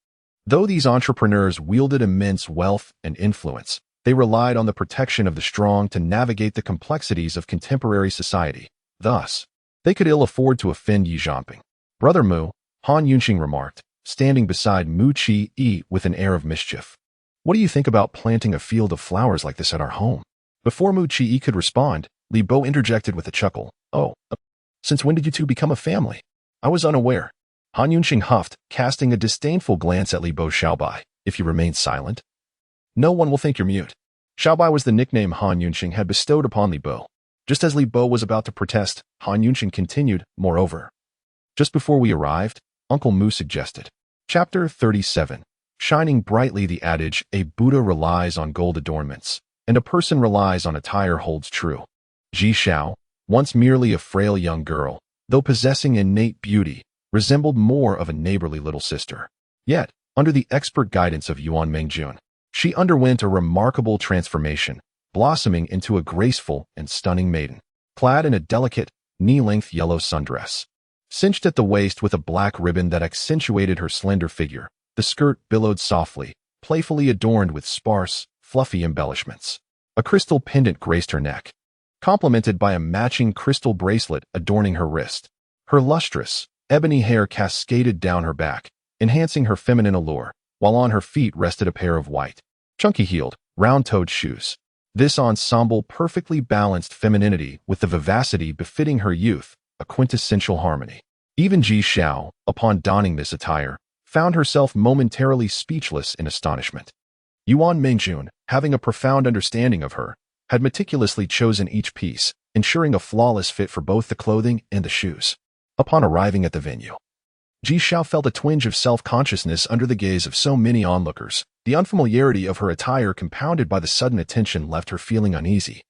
Though these entrepreneurs wielded immense wealth and influence, they relied on the protection of the strong to navigate the complexities of contemporary society. Thus, They could ill afford to offend Yi Zhanping. Brother Mu, Han Yunxing remarked, standing beside Mu Qi with an air of mischief. What do you think about planting a field of flowers like this at our home? Before Mu Qi could respond, Li Bo interjected with a chuckle. Oh, since when did you two become a family? I was unaware. Han Yunxing huffed, casting a disdainful glance at Li Bo Xiaobai. If you remain silent, no one will think you're mute. Xiaobai was the nickname Han Yunxing had bestowed upon Li Bo. Just as Li Bo was about to protest, Han Yunxing continued, moreover. Just before we arrived, Uncle Mu suggested. Chapter 37. Shining brightly, the adage, a Buddha relies on gold adornments, and a person relies on attire holds true. Ji Xiao, once merely a frail young girl, though possessing innate beauty, resembled more of a neighborly little sister. Yet, under the expert guidance of Yuan Mengjun, she underwent a remarkable transformation, blossoming into a graceful and stunning maiden, clad in a delicate, knee-length yellow sundress. Cinched at the waist with a black ribbon that accentuated her slender figure, the skirt billowed softly, playfully adorned with sparse, fluffy embellishments. A crystal pendant graced her neck, complemented by a matching crystal bracelet adorning her wrist. Her lustrous, ebony hair cascaded down her back, enhancing her feminine allure, while on her feet rested a pair of white, chunky-heeled, round-toed shoes. This ensemble perfectly balanced femininity with the vivacity befitting her youth, a quintessential harmony. Even Ji Xiao, upon donning this attire, found herself momentarily speechless in astonishment. Yuan Mengjun, having a profound understanding of her, had meticulously chosen each piece, ensuring a flawless fit for both the clothing and the shoes. Upon arriving at the venue, Ji Xiao felt a twinge of self-consciousness under the gaze of so many onlookers. The unfamiliarity of her attire compounded by the sudden attention left her feeling uneasy.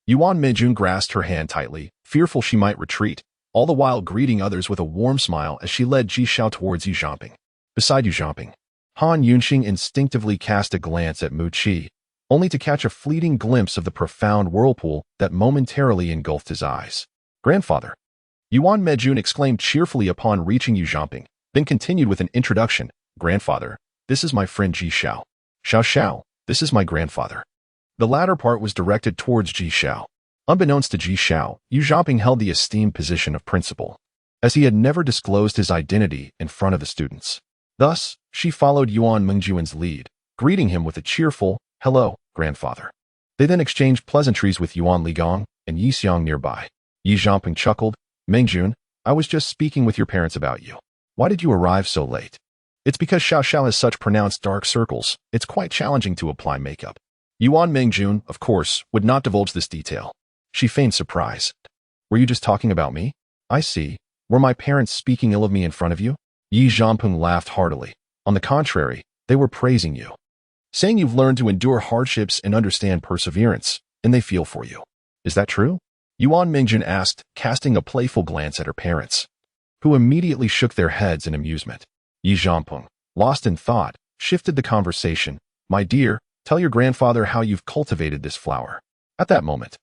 Yuan Mengjun grasped her hand tightly, fearful she might retreat, all the while greeting others with a warm smile as she led Ji Xiao towards Yi Zhanping. Beside Yi Zhanping, Han Yunxing instinctively cast a glance at Mu Qi, only to catch a fleeting glimpse of the profound whirlpool that momentarily engulfed his eyes. Grandfather! Yuan Mengjun exclaimed cheerfully upon reaching Yi Zhanping, then continued with an introduction. Grandfather, this is my friend Ji Xiao. Xiao, this is my grandfather. The latter part was directed towards Ji Xiao. Unbeknownst to Ji Xiao, Yi Zhanping held the esteemed position of principal, as he had never disclosed his identity in front of the students. Thus, she followed Yuan Mengjun's lead, greeting him with a cheerful, hello, grandfather. They then exchanged pleasantries with Yuan Ligong and Yi Xiang nearby. Yi Zhanping chuckled, Mengjun, I was just speaking with your parents about you. Why did you arrive so late? It's because Xiao has such pronounced dark circles, it's quite challenging to apply makeup. Yuan Mengjun, of course, would not divulge this detail. She feigned surprise. Were you just talking about me? I see. Were my parents speaking ill of me in front of you? Yi Zhanping laughed heartily. On the contrary, they were praising you, saying you've learned to endure hardships and understand perseverance, and they feel for you. Is that true? Yuan Mengjun asked, casting a playful glance at her parents, who immediately shook their heads in amusement. Yi Zhanping, lost in thought, shifted the conversation. My dear, tell your grandfather how you've cultivated this flower. At that moment,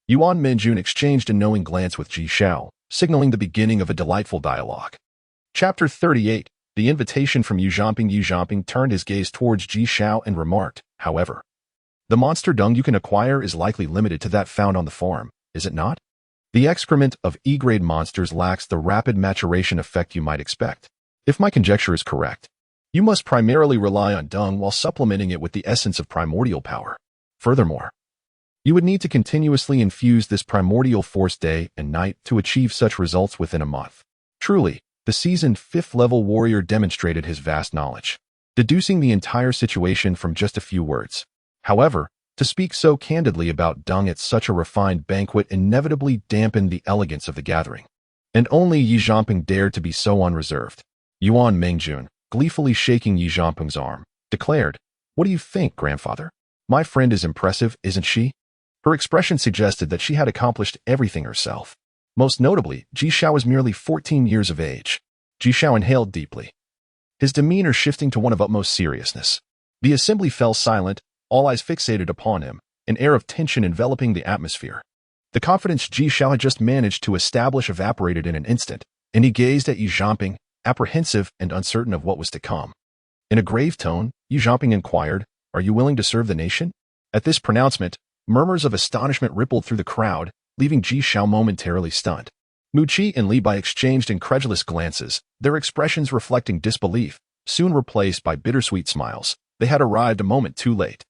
Yuan Mengjun exchanged a knowing glance with Ji Xiao, signaling the beginning of a delightful dialogue. Chapter 38. The invitation from Yi Zhanping. Yi Zhanping turned his gaze towards Ji Xiao and remarked, however, the monster dung you can acquire is likely limited to that found on the farm, is it not? The excrement of E-grade monsters lacks the rapid maturation effect you might expect. If my conjecture is correct, you must primarily rely on dung while supplementing it with the essence of primordial power. Furthermore, you would need to continuously infuse this primordial force day and night to achieve such results within a month. Truly, the seasoned 5th-level warrior demonstrated his vast knowledge, deducing the entire situation from just a few words. However, to speak so candidly about dung at such a refined banquet inevitably dampened the elegance of the gathering, and only Yi Zhanping dared to be so unreserved. Yuan Mengjun, gleefully shaking Yi Zhanping's arm, declared, What do you think, grandfather? My friend is impressive, isn't she? Her expression suggested that she had accomplished everything herself. Most notably, Ji Xiao was merely 14 years of age. Ji Xiao inhaled deeply, his demeanor shifting to one of utmost seriousness. The assembly fell silent, all eyes fixated upon him, an air of tension enveloping the atmosphere. The confidence Ji Xiao had just managed to establish evaporated in an instant, and he gazed at Yi Zhanping, apprehensive and uncertain of what was to come. In a grave tone, Yi Zhanping inquired, Are you willing to serve the nation? At this pronouncement, murmurs of astonishment rippled through the crowd, leaving Ji Xiao momentarily stunned. Muchi and Li Bai exchanged incredulous glances, their expressions reflecting disbelief, soon replaced by bittersweet smiles. They had arrived a moment too late.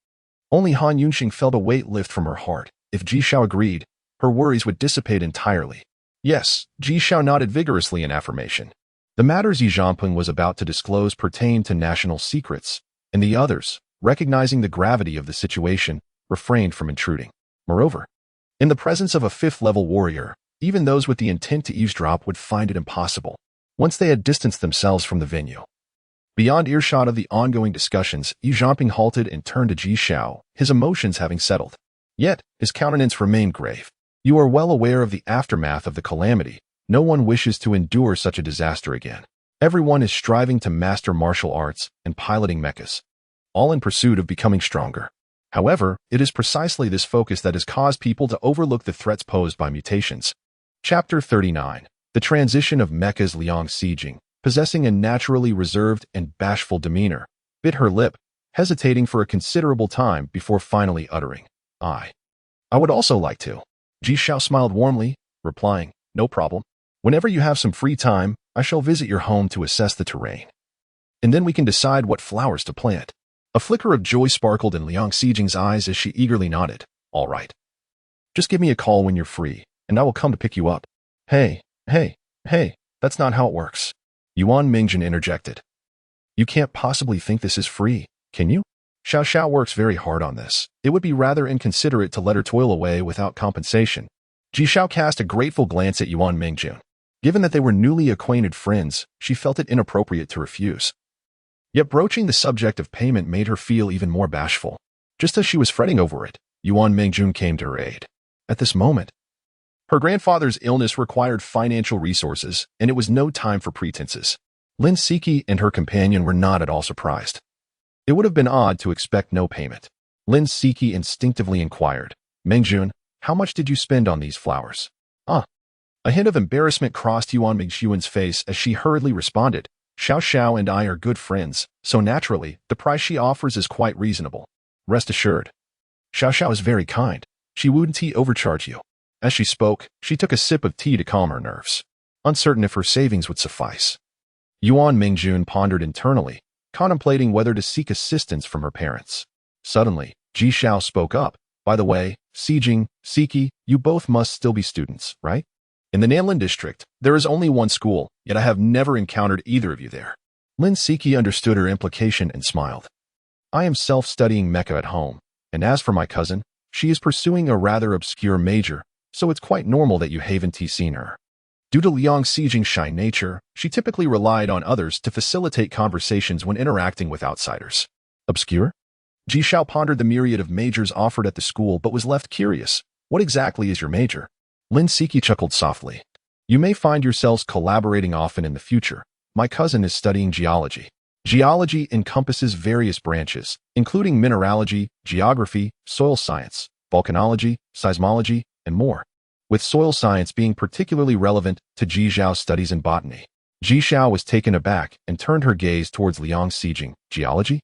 Only Han Yunxing felt a weight lift from her heart. If Ji Xiao agreed, her worries would dissipate entirely. Yes, Ji Xiao nodded vigorously in affirmation. The matters Yi Zhangpeng was about to disclose pertained to national secrets, and the others, recognizing the gravity of the situation, refrained from intruding. Moreover, in the presence of a fifth-level warrior, even those with the intent to eavesdrop would find it impossible, once they had distanced themselves from the venue. Beyond earshot of the ongoing discussions, Yi Zhangpeng halted and turned to Ji Xiao, his emotions having settled. Yet, his countenance remained grave. You are well aware of the aftermath of the calamity. No one wishes to endure such a disaster again. Everyone is striving to master martial arts and piloting mechas, all in pursuit of becoming stronger. However, it is precisely this focus that has caused people to overlook the threats posed by mutations. Chapter 39. The transition of mechas. Liang Xijing, possessing a naturally reserved and bashful demeanor, bit her lip, hesitating for a considerable time before finally uttering, I would also like to. Ji Xiao smiled warmly, replying, no problem. Whenever you have some free time, I shall visit your home to assess the terrain. And then we can decide what flowers to plant. A flicker of joy sparkled in Liang Xijing's eyes as she eagerly nodded. All right. Just give me a call when you're free, and I will come to pick you up. Hey, that's not how it works. Yuan Mingjun interjected. You can't possibly think this is free, can you? Xiao Xiao works very hard on this. It would be rather inconsiderate to let her toil away without compensation. Ji Xiao cast a grateful glance at Yuan Mingjun. Given that they were newly acquainted friends, she felt it inappropriate to refuse. Yet broaching the subject of payment made her feel even more bashful. Just as she was fretting over it, Yuan Mingjun came to her aid. At this moment, her grandfather's illness required financial resources, and it was no time for pretenses. Lin Siki and her companion were not at all surprised. It would have been odd to expect no payment. Lin Siki instinctively inquired, Mingjun, how much did you spend on these flowers? A hint of embarrassment crossed Yuan Mingjun's face as she hurriedly responded, Xiao Xiao and I are good friends, so naturally, the price she offers is quite reasonable. Rest assured. Xiao Xiao is very kind. She wouldn't overcharge you. As she spoke, she took a sip of tea to calm her nerves, uncertain if her savings would suffice. Yuan Mingjun pondered internally, contemplating whether to seek assistance from her parents. Suddenly, Ji Xiao spoke up. By the way, Xijing, Siki, you both must still be students, right? In the Nanlin district, there is only one school, yet I have never encountered either of you there. Lin Siki understood her implication and smiled. I am self-studying mecha at home, and as for my cousin, she is pursuing a rather obscure major, so it's quite normal that you haven't seen her. Due to Liang Xijing's shy nature, she typically relied on others to facilitate conversations when interacting with outsiders. Obscure? Ji Xiao pondered the myriad of majors offered at the school but was left curious. What exactly is your major? Lin Siki chuckled softly. You may find yourselves collaborating often in the future. My cousin is studying geology. Geology encompasses various branches, including mineralogy, geography, soil science, volcanology, seismology, and more, with soil science being particularly relevant to Ji Xiao's studies in botany. Ji Xiao was taken aback and turned her gaze towards Liang Xijing. Geology?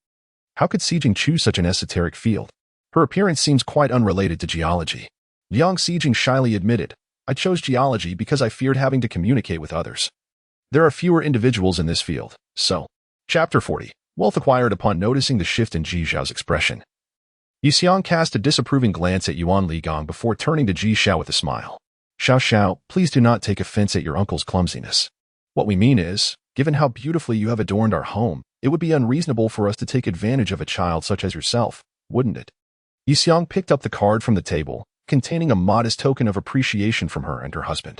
How could Xijing choose such an esoteric field? Her appearance seems quite unrelated to geology. Liang Xijing shyly admitted, I chose geology because I feared having to communicate with others. There are fewer individuals in this field, so. Chapter 40. Wealth acquired upon noticing the shift in Ji Xiao's expression. Yi Xiang cast a disapproving glance at Yuan Ligong before turning to Ji Xiao with a smile. Xiao Xiao, please do not take offense at your uncle's clumsiness. What we mean is, given how beautifully you have adorned our home, it would be unreasonable for us to take advantage of a child such as yourself, wouldn't it? Yi Xiang picked up the card from the table, containing a modest token of appreciation from her and her husband.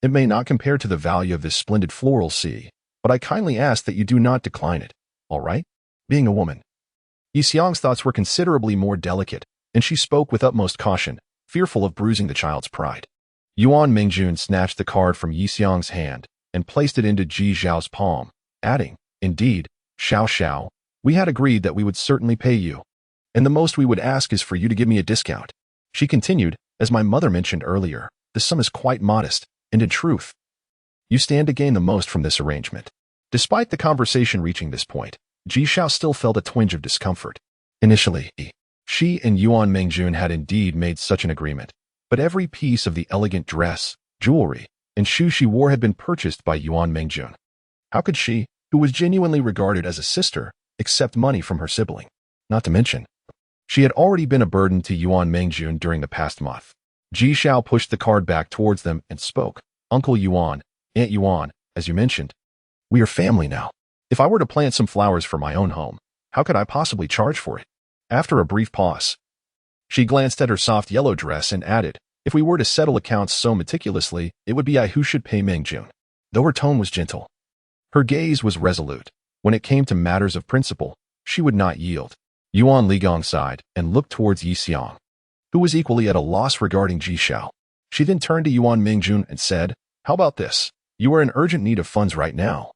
It may not compare to the value of this splendid floral sea, but I kindly ask that you do not decline it, all right? Being a woman. Yi Xiang's thoughts were considerably more delicate, and she spoke with utmost caution, fearful of bruising the child's pride. Yuan Mingjun snatched the card from Yi Xiang's hand and placed it into Ji Xiao's palm, adding, Indeed, Xiao Xiao, we had agreed that we would certainly pay you, and the most we would ask is for you to give me a discount. She continued, as my mother mentioned earlier, the sum is quite modest, and in truth, you stand to gain the most from this arrangement. Despite the conversation reaching this point, Ji Xiao still felt a twinge of discomfort. Initially, she and Yuan Mingjun had indeed made such an agreement, but every piece of the elegant dress, jewelry, and shoes she wore had been purchased by Yuan Mingjun. How could she, who was genuinely regarded as a sister, accept money from her sibling? Not to mention, she had already been a burden to Yuan Mingjun during the past month. Ji Xiao pushed the card back towards them and spoke. Uncle Yuan, Aunt Yuan, as you mentioned, we are family now. If I were to plant some flowers for my own home, how could I possibly charge for it? After a brief pause, she glanced at her soft yellow dress and added, if we were to settle accounts so meticulously, it would be I who should pay Mingjun. Though her tone was gentle, her gaze was resolute. When it came to matters of principle, she would not yield. Yuan Ligong sighed and looked towards Yi Xiang, who was equally at a loss regarding Ji Xiao. She then turned to Yuan Mingjun and said, how about this? You are in urgent need of funds right now.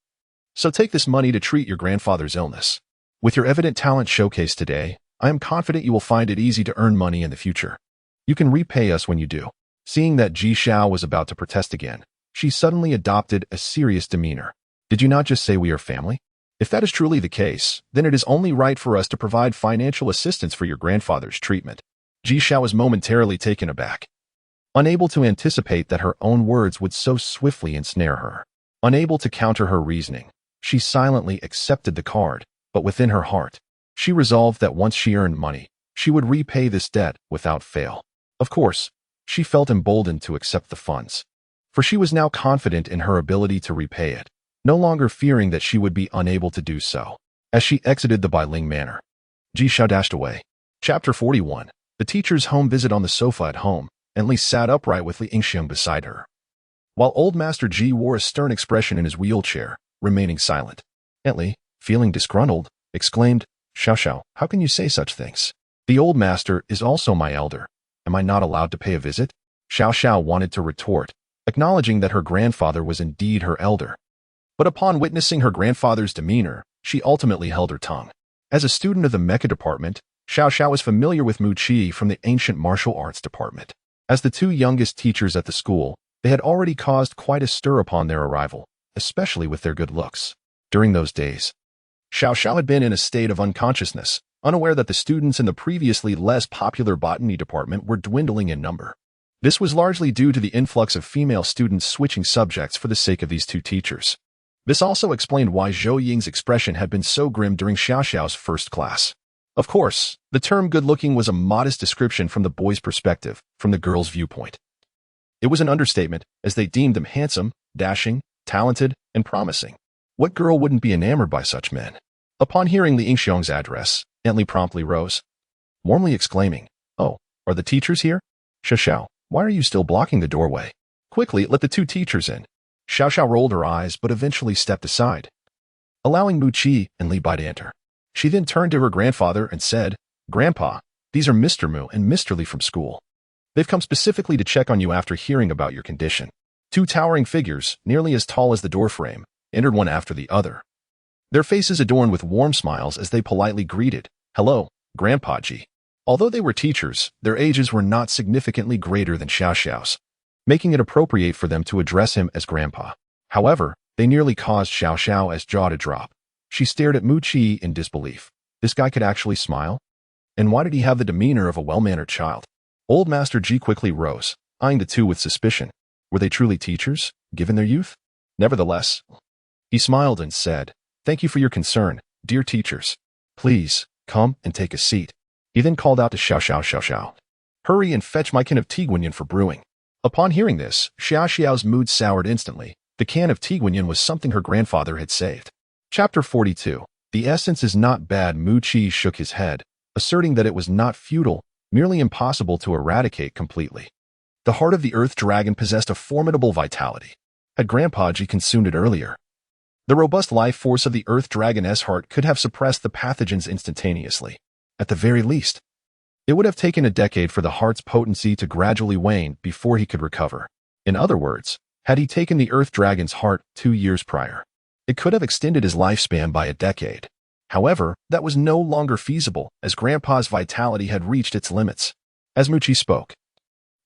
So take this money to treat your grandfather's illness. With your evident talent showcased today, I am confident you will find it easy to earn money in the future. You can repay us when you do. Seeing that Ji Xiao was about to protest again, she suddenly adopted a serious demeanor. Did you not just say we are family? If that is truly the case, then it is only right for us to provide financial assistance for your grandfather's treatment. Ji Xiao was momentarily taken aback, unable to anticipate that her own words would so swiftly ensnare her. Unable to counter her reasoning, she silently accepted the card, but within her heart, she resolved that once she earned money, she would repay this debt without fail. Of course, she felt emboldened to accept the funds, for she was now confident in her ability to repay it, no longer fearing that she would be unable to do so. As she exited the Bailing Manor, Ji Xiao dashed away. Chapter 41. The teacher's home visit. On the sofa at home, Li sat upright with Li Yingxiang beside her, while Old Master Ji wore a stern expression in his wheelchair, remaining silent. Li, feeling disgruntled, exclaimed, Xiao Xiao, how can you say such things? The old master is also my elder. Am I not allowed to pay a visit? Xiao Xiao wanted to retort, acknowledging that her grandfather was indeed her elder. But upon witnessing her grandfather's demeanor, she ultimately held her tongue. As a student of the mecha department, Xiao Xiao was familiar with Mu Qi from the ancient martial arts department. As the two youngest teachers at the school, they had already caused quite a stir upon their arrival, especially with their good looks. During those days, Xiao Xiao had been in a state of unconsciousness, unaware that the students in the previously less popular botany department were dwindling in number. This was largely due to the influx of female students switching subjects for the sake of these two teachers. This also explained why Zhou Ying's expression had been so grim during Xiao Xiao's first class. Of course, the term good-looking was a modest description from the boys' perspective, from the girls' viewpoint. It was an understatement, as they deemed them handsome, dashing, talented, and promising. What girl wouldn't be enamored by such men? Upon hearing Li Yingxiang's address, Li promptly rose, warmly exclaiming, oh, are the teachers here? Xiao Xiao, why are you still blocking the doorway? Quickly, let the two teachers in. Xiao Xiao rolled her eyes but eventually stepped aside, allowing Mu Qi and Li Bai to enter. She then turned to her grandfather and said, Grandpa, these are Mr. Mu and Mr. Li from school. They've come specifically to check on you after hearing about your condition. Two towering figures, nearly as tall as the doorframe, entered one after the other, their faces adorned with warm smiles as they politely greeted, hello, Grandpa Ji. Although they were teachers, their ages were not significantly greater than Xiao Xiao's, making it appropriate for them to address him as Grandpa. However, they nearly caused Xiao Xiao's jaw to drop. She stared at Mu Qi in disbelief. This guy could actually smile? And why did he have the demeanor of a well-mannered child? Old Master Ji quickly rose, eyeing the two with suspicion. Were they truly teachers, given their youth? Nevertheless, he smiled and said, thank you for your concern, dear teachers. Please, come and take a seat. He then called out to Xiao Xiao, hurry and fetch my can of Tiguanyin for brewing. Upon hearing this, Xiao Xiao's mood soured instantly. The can of Tiguanyin was something her grandfather had saved. Chapter 42. The essence is not bad. Mu Qi shook his head, asserting that it was not futile, merely impossible to eradicate completely. The heart of the Earth Dragon possessed a formidable vitality. Had Grandpa Ji consumed it earlier, the robust life force of the Earth Dragon's heart could have suppressed the pathogens instantaneously. At the very least, it would have taken a decade for the heart's potency to gradually wane before he could recover. In other words, had he taken the Earth Dragon's heart 2 years prior, it could have extended his lifespan by a decade. However, that was no longer feasible, as Grandpa's vitality had reached its limits. As Mu Qi spoke,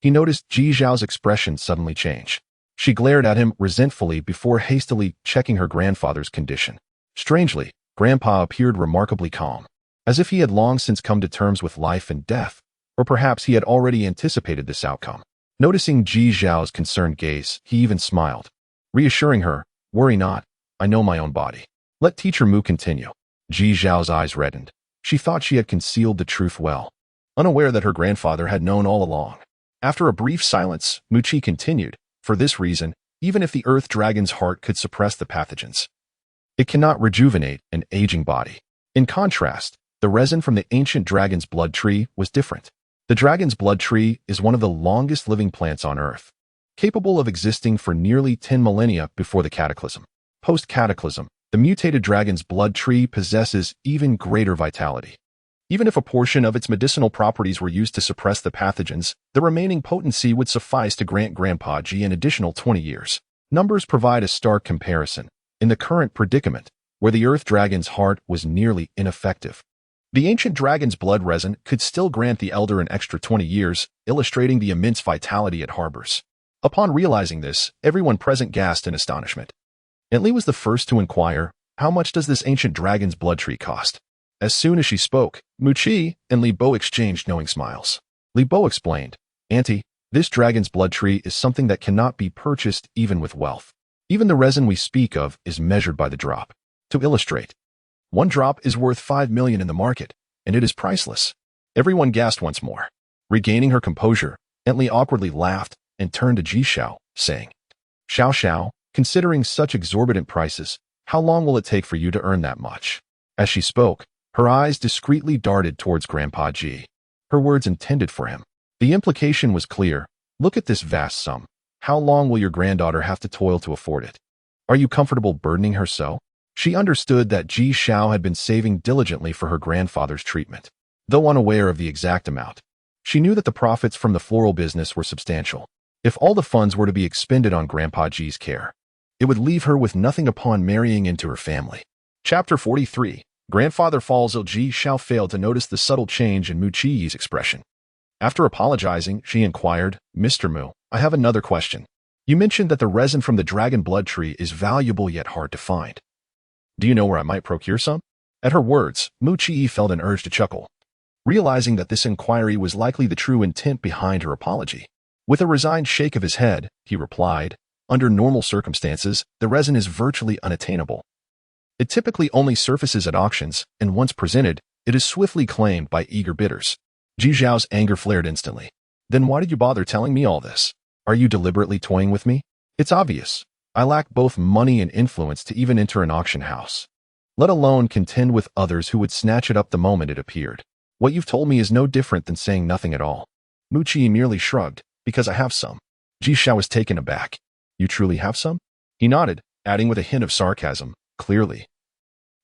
he noticed Ji Zhao's expression suddenly change. She glared at him resentfully before hastily checking her grandfather's condition. Strangely, Grandpa appeared remarkably calm, as if he had long since come to terms with life and death, or perhaps he had already anticipated this outcome. Noticing Ji Zhao's concerned gaze, he even smiled, reassuring her, "Worry not, I know my own body. Let Teacher Mu continue." Ji Zhao's eyes reddened. She thought she had concealed the truth well, unaware that her grandfather had known all along. After a brief silence, Muchi continued, "For this reason, even if the Earth Dragon's heart could suppress the pathogens, it cannot rejuvenate an aging body. In contrast, the resin from the ancient dragon's blood tree was different. The dragon's blood tree is one of the longest living plants on Earth, capable of existing for nearly 10 millennia before the cataclysm. Post-cataclysm, the mutated dragon's blood tree possesses even greater vitality. Even if a portion of its medicinal properties were used to suppress the pathogens, the remaining potency would suffice to grant Grandpa Ji an additional 20 years. Numbers provide a stark comparison. In the current predicament, where the Earth Dragon's heart was nearly ineffective, the ancient dragon's blood resin could still grant the elder an extra 20 years, illustrating the immense vitality it harbors. Upon realizing this, everyone present gasped in astonishment. Aunt Li was the first to inquire, "How much does this ancient dragon's blood tree cost?" As soon as she spoke, Muchi and Li Bo exchanged knowing smiles. Li Bo explained, "Auntie, this dragon's blood tree is something that cannot be purchased even with wealth. Even the resin we speak of is measured by the drop. To illustrate, one drop is worth 5 million in the market, and it is priceless." Everyone gasped once more. Regaining her composure, Aunt Li awkwardly laughed and turned to Ji Xiao, saying, "Xiao Xiao, considering such exorbitant prices, how long will it take for you to earn that much?" As she spoke, her eyes discreetly darted towards Grandpa Ji. Her words intended for him. The implication was clear. "Look at this vast sum. How long will your granddaughter have to toil to afford it? Are you comfortable burdening her so?" She understood that Ji Xiao had been saving diligently for her grandfather's treatment. Though unaware of the exact amount, she knew that the profits from the floral business were substantial. If all the funds were to be expended on Grandpa Ji's care, it would leave her with nothing upon marrying into her family. Chapter 43. Grandfather falls ill. Ji Xiao failed to notice the subtle change in Mu Chi's expression. After apologizing, she inquired, "Mr. Mu, I have another question. You mentioned that the resin from the dragon blood tree is valuable yet hard to find. Do you know where I might procure some?" At her words, Mu Chi felt an urge to chuckle, realizing that this inquiry was likely the true intent behind her apology. With a resigned shake of his head, he replied, "Under normal circumstances, the resin is virtually unattainable. It typically only surfaces at auctions, and once presented, it is swiftly claimed by eager bidders." Ji Zhao's anger flared instantly. "Then why did you bother telling me all this? Are you deliberately toying with me? It's obvious. I lack both money and influence to even enter an auction house, let alone contend with others who would snatch it up the moment it appeared. What you've told me is no different than saying nothing at all." Mu Chi merely shrugged, "Because I have some." Ji Xiao was taken aback. "You truly have some?" He nodded, adding with a hint of sarcasm, "Clearly.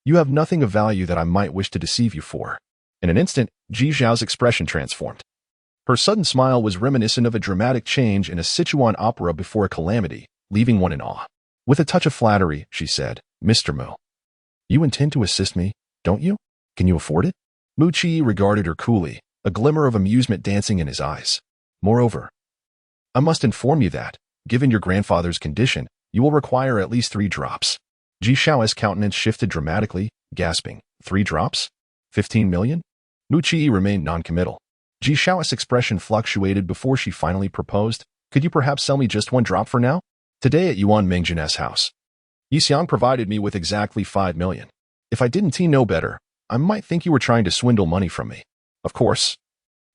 You have nothing of value that I might wish to deceive you for." In an instant, Ji Zhao's expression transformed. Her sudden smile was reminiscent of a dramatic change in a Sichuan opera before a calamity, leaving one in awe. With a touch of flattery, she said, "Mr. Mu, you intend to assist me, don't you? Can you afford it?" Mu Chi regarded her coolly, a glimmer of amusement dancing in his eyes. "Moreover, I must inform you that, given your grandfather's condition, you will require at least 3 drops. Ji Xiao's countenance shifted dramatically, gasping, 3 drops? 15 million? Mu Chi remained noncommittal. Ji Xiao's expression fluctuated before she finally proposed, "Could you perhaps sell me just 1 drop for now? Today at Yuan Mingzhen's house, Yixiang provided me with exactly 5 million. If I didn't know better, I might think you were trying to swindle money from me." Of course,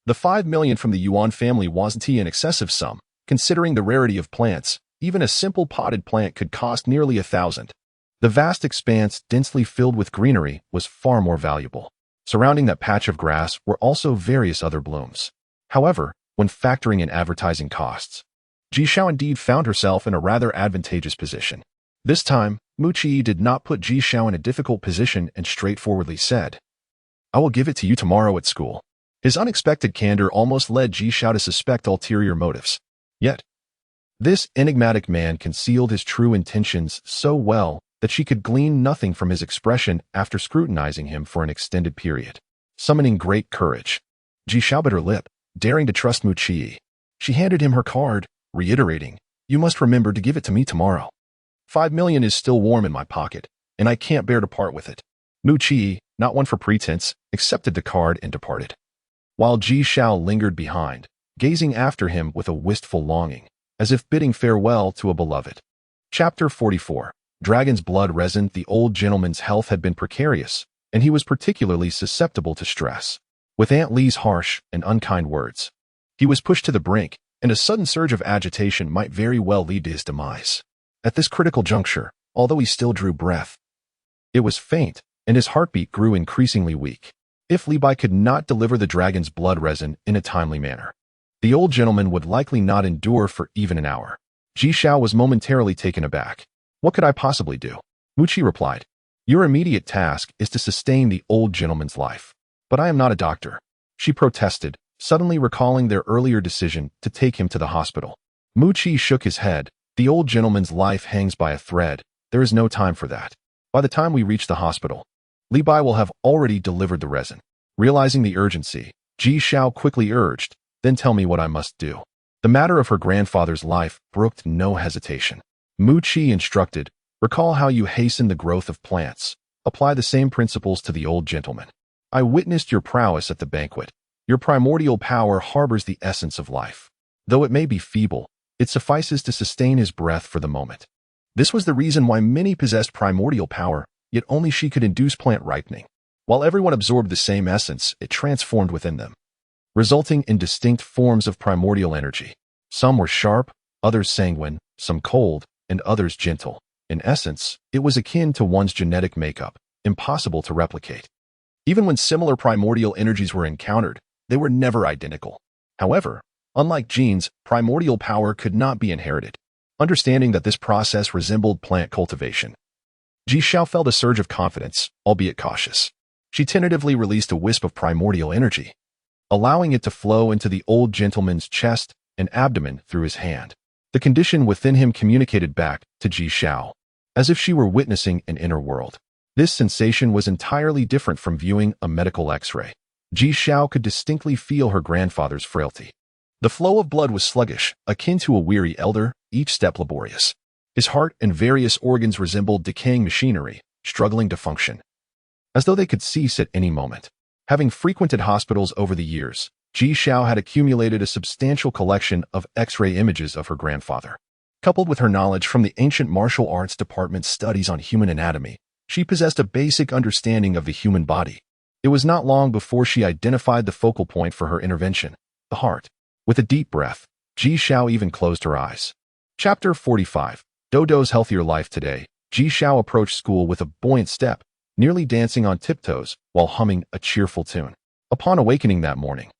the 5 million from the Yuan family wasn't an excessive sum. Considering the rarity of plants, even a simple potted plant could cost nearly 1,000. The vast expanse, densely filled with greenery, was far more valuable. Surrounding that patch of grass were also various other blooms. However, when factoring in advertising costs, Ji Xiao indeed found herself in a rather advantageous position. This time, Mu Chi did not put Ji Xiao in a difficult position and straightforwardly said, "I will give it to you tomorrow at school." His unexpected candor almost led Ji Xiao to suspect ulterior motives. Yet, this enigmatic man concealed his true intentions so well that she could glean nothing from his expression after scrutinizing him for an extended period. Summoning great courage, Ji Xiao bit her lip, daring to trust Mu Chi. She handed him her card, reiterating, "You must remember to give it to me tomorrow. 5 million is still warm in my pocket, and I can't bear to part with it." Mu Chi, not one for pretense, accepted the card and departed. While Ji Xiao lingered behind, gazing after him with a wistful longing, as if bidding farewell to a beloved. Chapter 44. Dragon's blood resin. The old gentleman's health had been precarious, and he was particularly susceptible to stress. With Aunt Lee's harsh and unkind words, he was pushed to the brink, and a sudden surge of agitation might very well lead to his demise. At this critical juncture, although he still drew breath, it was faint, and his heartbeat grew increasingly weak. If Levi could not deliver the dragon's blood resin in a timely manner, the old gentleman would likely not endure for even an hour. Ji Xiao was momentarily taken aback. What could I possibly do? Muqi replied. Your immediate task is to sustain the old gentleman's life. But I am not a doctor, she protested, suddenly recalling their earlier decision to take him to the hospital. Muqi shook his head. The old gentleman's life hangs by a thread. There is no time for that. By the time we reach the hospital, Levi will have already delivered the resin. Realizing the urgency, Ji Xiao quickly urged, then tell me what I must do. The matter of her grandfather's life brooked no hesitation. Muqi instructed, recall how you hasten the growth of plants. Apply the same principles to the old gentleman. I witnessed your prowess at the banquet. Your primordial power harbors the essence of life. Though it may be feeble, it suffices to sustain his breath for the moment. This was the reason why many possessed primordial power, yet only she could induce plant ripening. While everyone absorbed the same essence, it transformed within them, resulting in distinct forms of primordial energy. Some were sharp, others sanguine, some cold, and others gentle. In essence, it was akin to one's genetic makeup, impossible to replicate. Even when similar primordial energies were encountered, they were never identical. However, unlike genes, primordial power could not be inherited. Understanding that this process resembled plant cultivation, Ji Xiao felt a surge of confidence, albeit cautious. She tentatively released a wisp of primordial energy, allowing it to flow into the old gentleman's chest and abdomen through his hand. The condition within him communicated back to Ji Xiao, as if she were witnessing an inner world. This sensation was entirely different from viewing a medical X-ray. Ji Xiao could distinctly feel her grandfather's frailty. The flow of blood was sluggish, akin to a weary elder, each step laborious. His heart and various organs resembled decaying machinery, struggling to function, as though they could cease at any moment. Having frequented hospitals over the years, Ji Xiao had accumulated a substantial collection of X-ray images of her grandfather. Coupled with her knowledge from the ancient martial arts department's studies on human anatomy, she possessed a basic understanding of the human body. It was not long before she identified the focal point for her intervention, the heart. With a deep breath, Ji Xiao even closed her eyes. Chapter 45. Dodo's Healthier Life. Today, Ji Xiao approached school with a buoyant step, nearly dancing on tiptoes while humming a cheerful tune. Upon awakening that morning,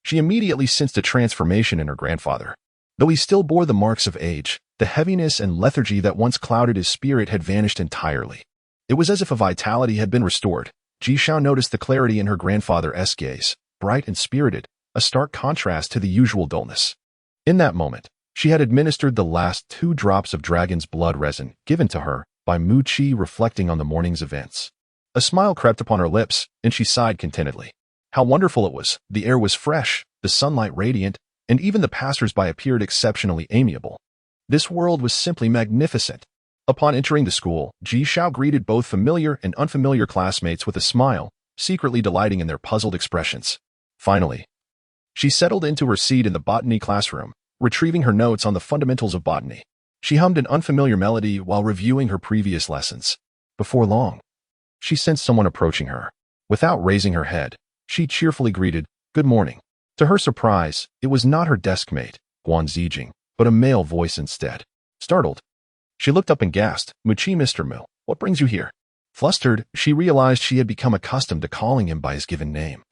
she immediately sensed a transformation in her grandfather. Though he still bore the marks of age, the heaviness and lethargy that once clouded his spirit had vanished entirely. It was as if a vitality had been restored. Ji Xiao noticed the clarity in her grandfather's gaze, bright and spirited, a stark contrast to the usual dullness. In that moment, she had administered the last 2 drops of dragon's blood resin given to her by Muqi, reflecting on the morning's events. A smile crept upon her lips, and she sighed contentedly. How wonderful it was! The air was fresh, the sunlight radiant, and even the passers-by appeared exceptionally amiable. This world was simply magnificent. Upon entering the school, Ji Xiao greeted both familiar and unfamiliar classmates with a smile, secretly delighting in their puzzled expressions. Finally, she settled into her seat in the botany classroom, retrieving her notes on the fundamentals of botany. She hummed an unfamiliar melody while reviewing her previous lessons. Before long, she sensed someone approaching her. Without raising her head, she cheerfully greeted, "Good morning." To her surprise, it was not her desk mate, Guan Zijing, but a male voice instead. Startled, she looked up and gasped, "Muqi, Mr. Mu, what brings you here?" Flustered, she realized she had become accustomed to calling him by his given name,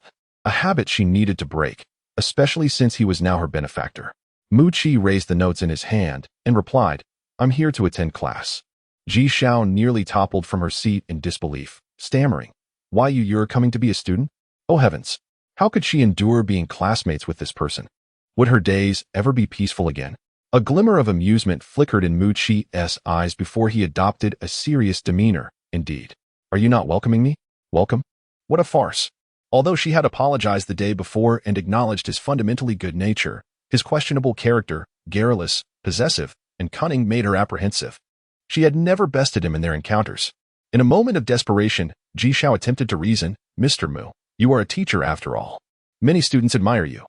a habit she needed to break, especially since he was now her benefactor. Muqi raised the notes in his hand and replied, "I'm here to attend class." Ji Xiao nearly toppled from her seat in disbelief, stammering, "Why, you're coming to be a student?" Oh heavens! How could she endure being classmates with this person? Would her days ever be peaceful again? A glimmer of amusement flickered in Muqi's eyes before he adopted a serious demeanor. "Indeed. Are you not welcoming me? Welcome? What a farce." Although she had apologized the day before and acknowledged his fundamentally good nature, his questionable character, garrulous, possessive, and cunning made her apprehensive. She had never bested him in their encounters. In a moment of desperation, Ji Xiao attempted to reason, "Mr. Mu, you are a teacher after all. Many students admire you.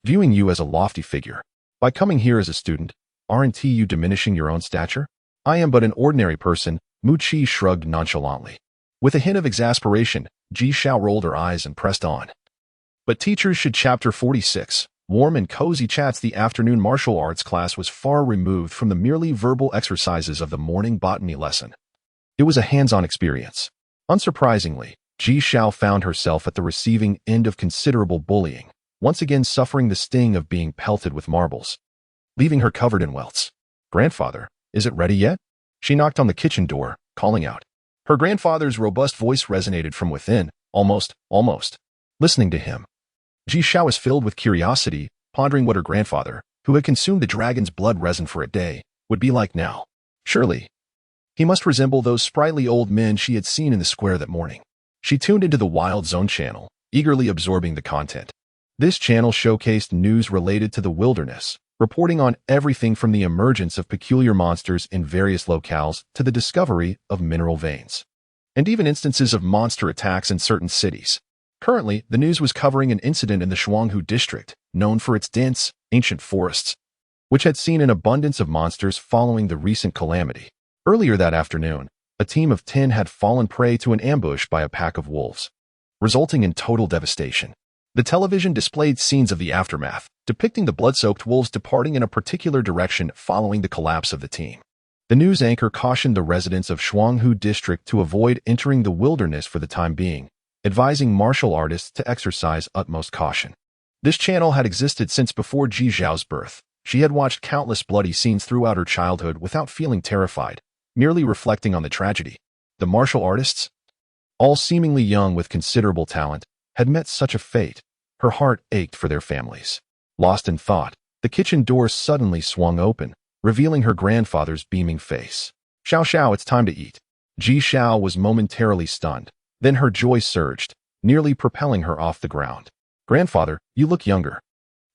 viewing you as a lofty figure. By coming here as a student, aren't you diminishing your own stature? I am but an ordinary person, Mu Qi shrugged nonchalantly. With a hint of exasperation, Ji Xiao rolled her eyes and pressed on. But teachers should. Chapter 46. Warm and cozy chats. The afternoon martial arts class was far removed from the merely verbal exercises of the morning botany lesson. It was a hands-on experience. Unsurprisingly, Ji Xiao found herself at the receiving end of considerable bullying, once again suffering the sting of being pelted with marbles, leaving her covered in welts. "Grandfather, is it ready yet?" She knocked on the kitchen door, calling out. Her grandfather's robust voice resonated from within. Almost. Listening to him, Ji Xiao was filled with curiosity, pondering what her grandfather, who had consumed the dragon's blood resin for a day, would be like now. Surely, he must resemble those sprightly old men she had seen in the square that morning. She tuned into the Wild Zone channel, eagerly absorbing the content. This channel showcased news related to the wilderness, reporting on everything from the emergence of peculiar monsters in various locales to the discovery of mineral veins, and even instances of monster attacks in certain cities. Currently, the news was covering an incident in the Shuanghu district, known for its dense, ancient forests, which had seen an abundance of monsters following the recent calamity. Earlier that afternoon, a team of 10 had fallen prey to an ambush by a pack of wolves, resulting in total devastation. The television displayed scenes of the aftermath, depicting the blood-soaked wolves departing in a particular direction following the collapse of the team. The news anchor cautioned the residents of Shuanghu district to avoid entering the wilderness for the time being, advising martial artists to exercise utmost caution. This channel had existed since before Ji Xiao's birth. She had watched countless bloody scenes throughout her childhood without feeling terrified, merely reflecting on the tragedy. The martial artists, all seemingly young with considerable talent, had met such a fate. Her heart ached for their families. Lost in thought, the kitchen door suddenly swung open, revealing her grandfather's beaming face. "Xiao Xiao, it's time to eat." Ji Xiao was momentarily stunned. Then her joy surged, nearly propelling her off the ground. "Grandfather, you look younger."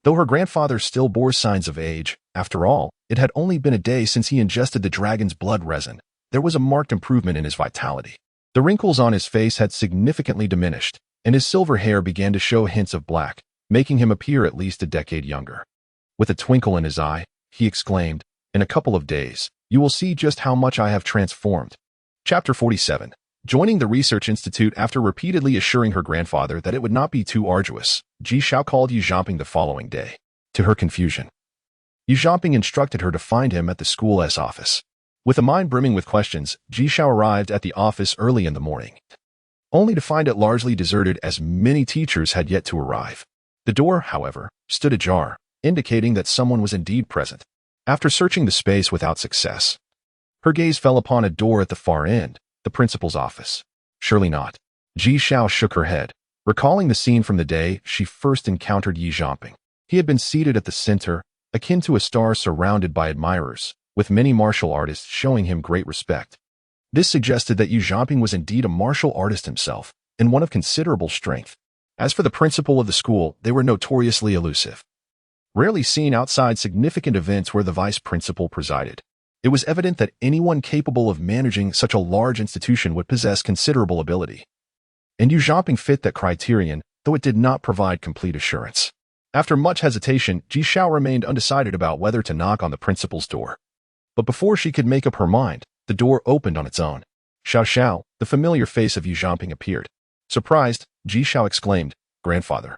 Though her grandfather still bore signs of age, after all, it had only been a day since he ingested the dragon's blood resin. There was a marked improvement in his vitality. The wrinkles on his face had significantly diminished, and his silver hair began to show hints of black, making him appear at least a decade younger. With a twinkle in his eye, he exclaimed, "In a couple of days, you will see just how much I have transformed." Chapter 47. Joining the research institute. After repeatedly assuring her grandfather that it would not be too arduous, Ji Xiao called Yu Zhamping the following day. To her confusion, Yu Zhamping instructed her to find him at the school's office. With a mind brimming with questions, Ji Xiao arrived at the office early in the morning, only to find it largely deserted as many teachers had yet to arrive. The door, however, stood ajar, indicating that someone was indeed present. After searching the space without success, her gaze fell upon a door at the far end, the principal's office. Surely not. Ji Xiao shook her head, recalling the scene from the day she first encountered Yu Zhamping. He had been seated at the center, akin to a star surrounded by admirers, with many martial artists showing him great respect. This suggested that Yu Zhamping was indeed a martial artist himself, and one of considerable strength. As for the principal of the school, they were notoriously elusive, rarely seen outside significant events where the vice principal presided. It was evident that anyone capable of managing such a large institution would possess considerable ability. And Yu Zhamping fit that criterion, though it did not provide complete assurance. After much hesitation, Ji Xiao remained undecided about whether to knock on the principal's door. But before she could make up her mind, the door opened on its own. "Xiao Xiao," the familiar face of Yu Zhamping appeared. Surprised, Ji Xiao exclaimed, "Grandfather,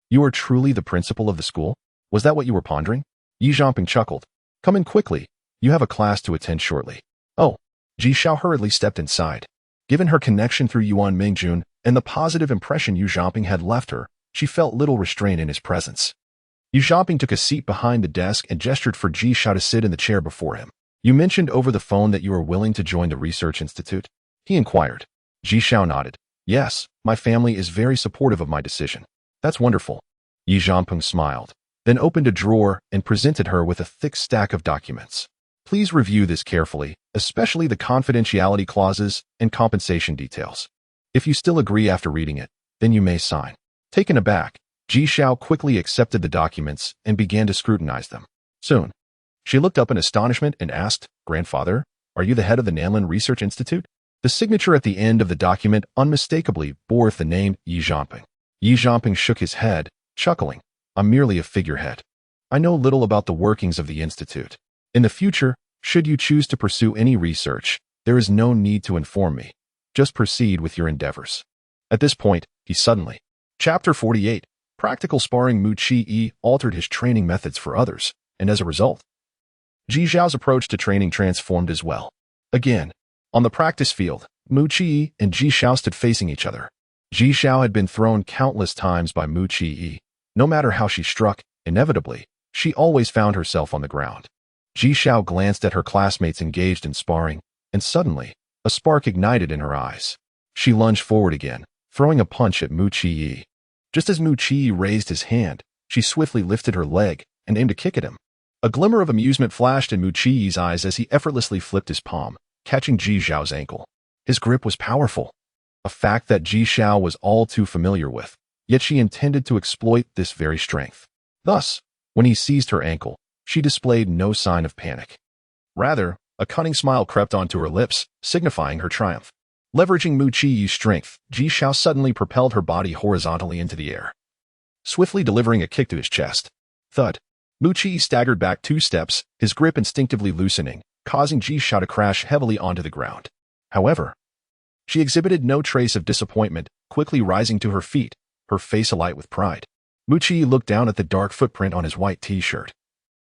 you are truly the principal of the school? Was that what you were pondering?" Yu Zhamping chuckled. "Come in quickly. You have a class to attend shortly." "Oh." Ji Xiao hurriedly stepped inside. Given her connection through Yuan Mingjun and the positive impression Yu Zhamping had left her, she felt little restraint in his presence. Yu Zhamping took a seat behind the desk and gestured for Ji Xiao to sit in the chair before him. "You mentioned over the phone that you were willing to join the research institute?" he inquired. Ji Xiao nodded. "Yes, my family is very supportive of my decision." "That's wonderful." Yu Zhamping smiled, then opened a drawer and presented her with a thick stack of documents. "Please review this carefully, especially the confidentiality clauses and compensation details. If you still agree after reading it, then you may sign." Taken aback, Ji Xiao quickly accepted the documents and began to scrutinize them. Soon, she looked up in astonishment and asked, "Grandfather, are you the head of the Nanlin Research Institute?" The signature at the end of the document unmistakably bore the name Yu Zhamping. Yu Zhamping shook his head, chuckling. I'm merely a figurehead. I know little about the workings of the Institute. In the future, should you choose to pursue any research, there is no need to inform me. Just proceed with your endeavors." At this point, he suddenly. Chapter 48. Practical sparring. Mu Chi altered his training methods for others, and as a result, Ji Xiao's approach to training transformed as well. Again, on the practice field, Mu Chi and Ji Xiao stood facing each other. Ji Xiao had been thrown countless times by Mu Chi. No matter how she struck, inevitably, she always found herself on the ground. Ji Xiao glanced at her classmates engaged in sparring, and suddenly, a spark ignited in her eyes. She lunged forward again, throwing a punch at Mu Chi. Just as Mu Chi raised his hand, she swiftly lifted her leg and aimed a kick at him. A glimmer of amusement flashed in Mu Chi's eyes as he effortlessly flipped his palm, catching Ji Xiao's ankle. His grip was powerful, a fact that Ji Xiao was all too familiar with, yet she intended to exploit this very strength. Thus, when he seized her ankle, she displayed no sign of panic. Rather, a cunning smile crept onto her lips, signifying her triumph. Leveraging Mu Chi's strength, Ji Xiao suddenly propelled her body horizontally into the air, swiftly delivering a kick to his chest. Thud. Mu Chi staggered back 2 steps, his grip instinctively loosening, causing Ji Xiao to crash heavily onto the ground. However, she exhibited no trace of disappointment, quickly rising to her feet, her face alight with pride. Mu Chi looked down at the dark footprint on his white t-shirt,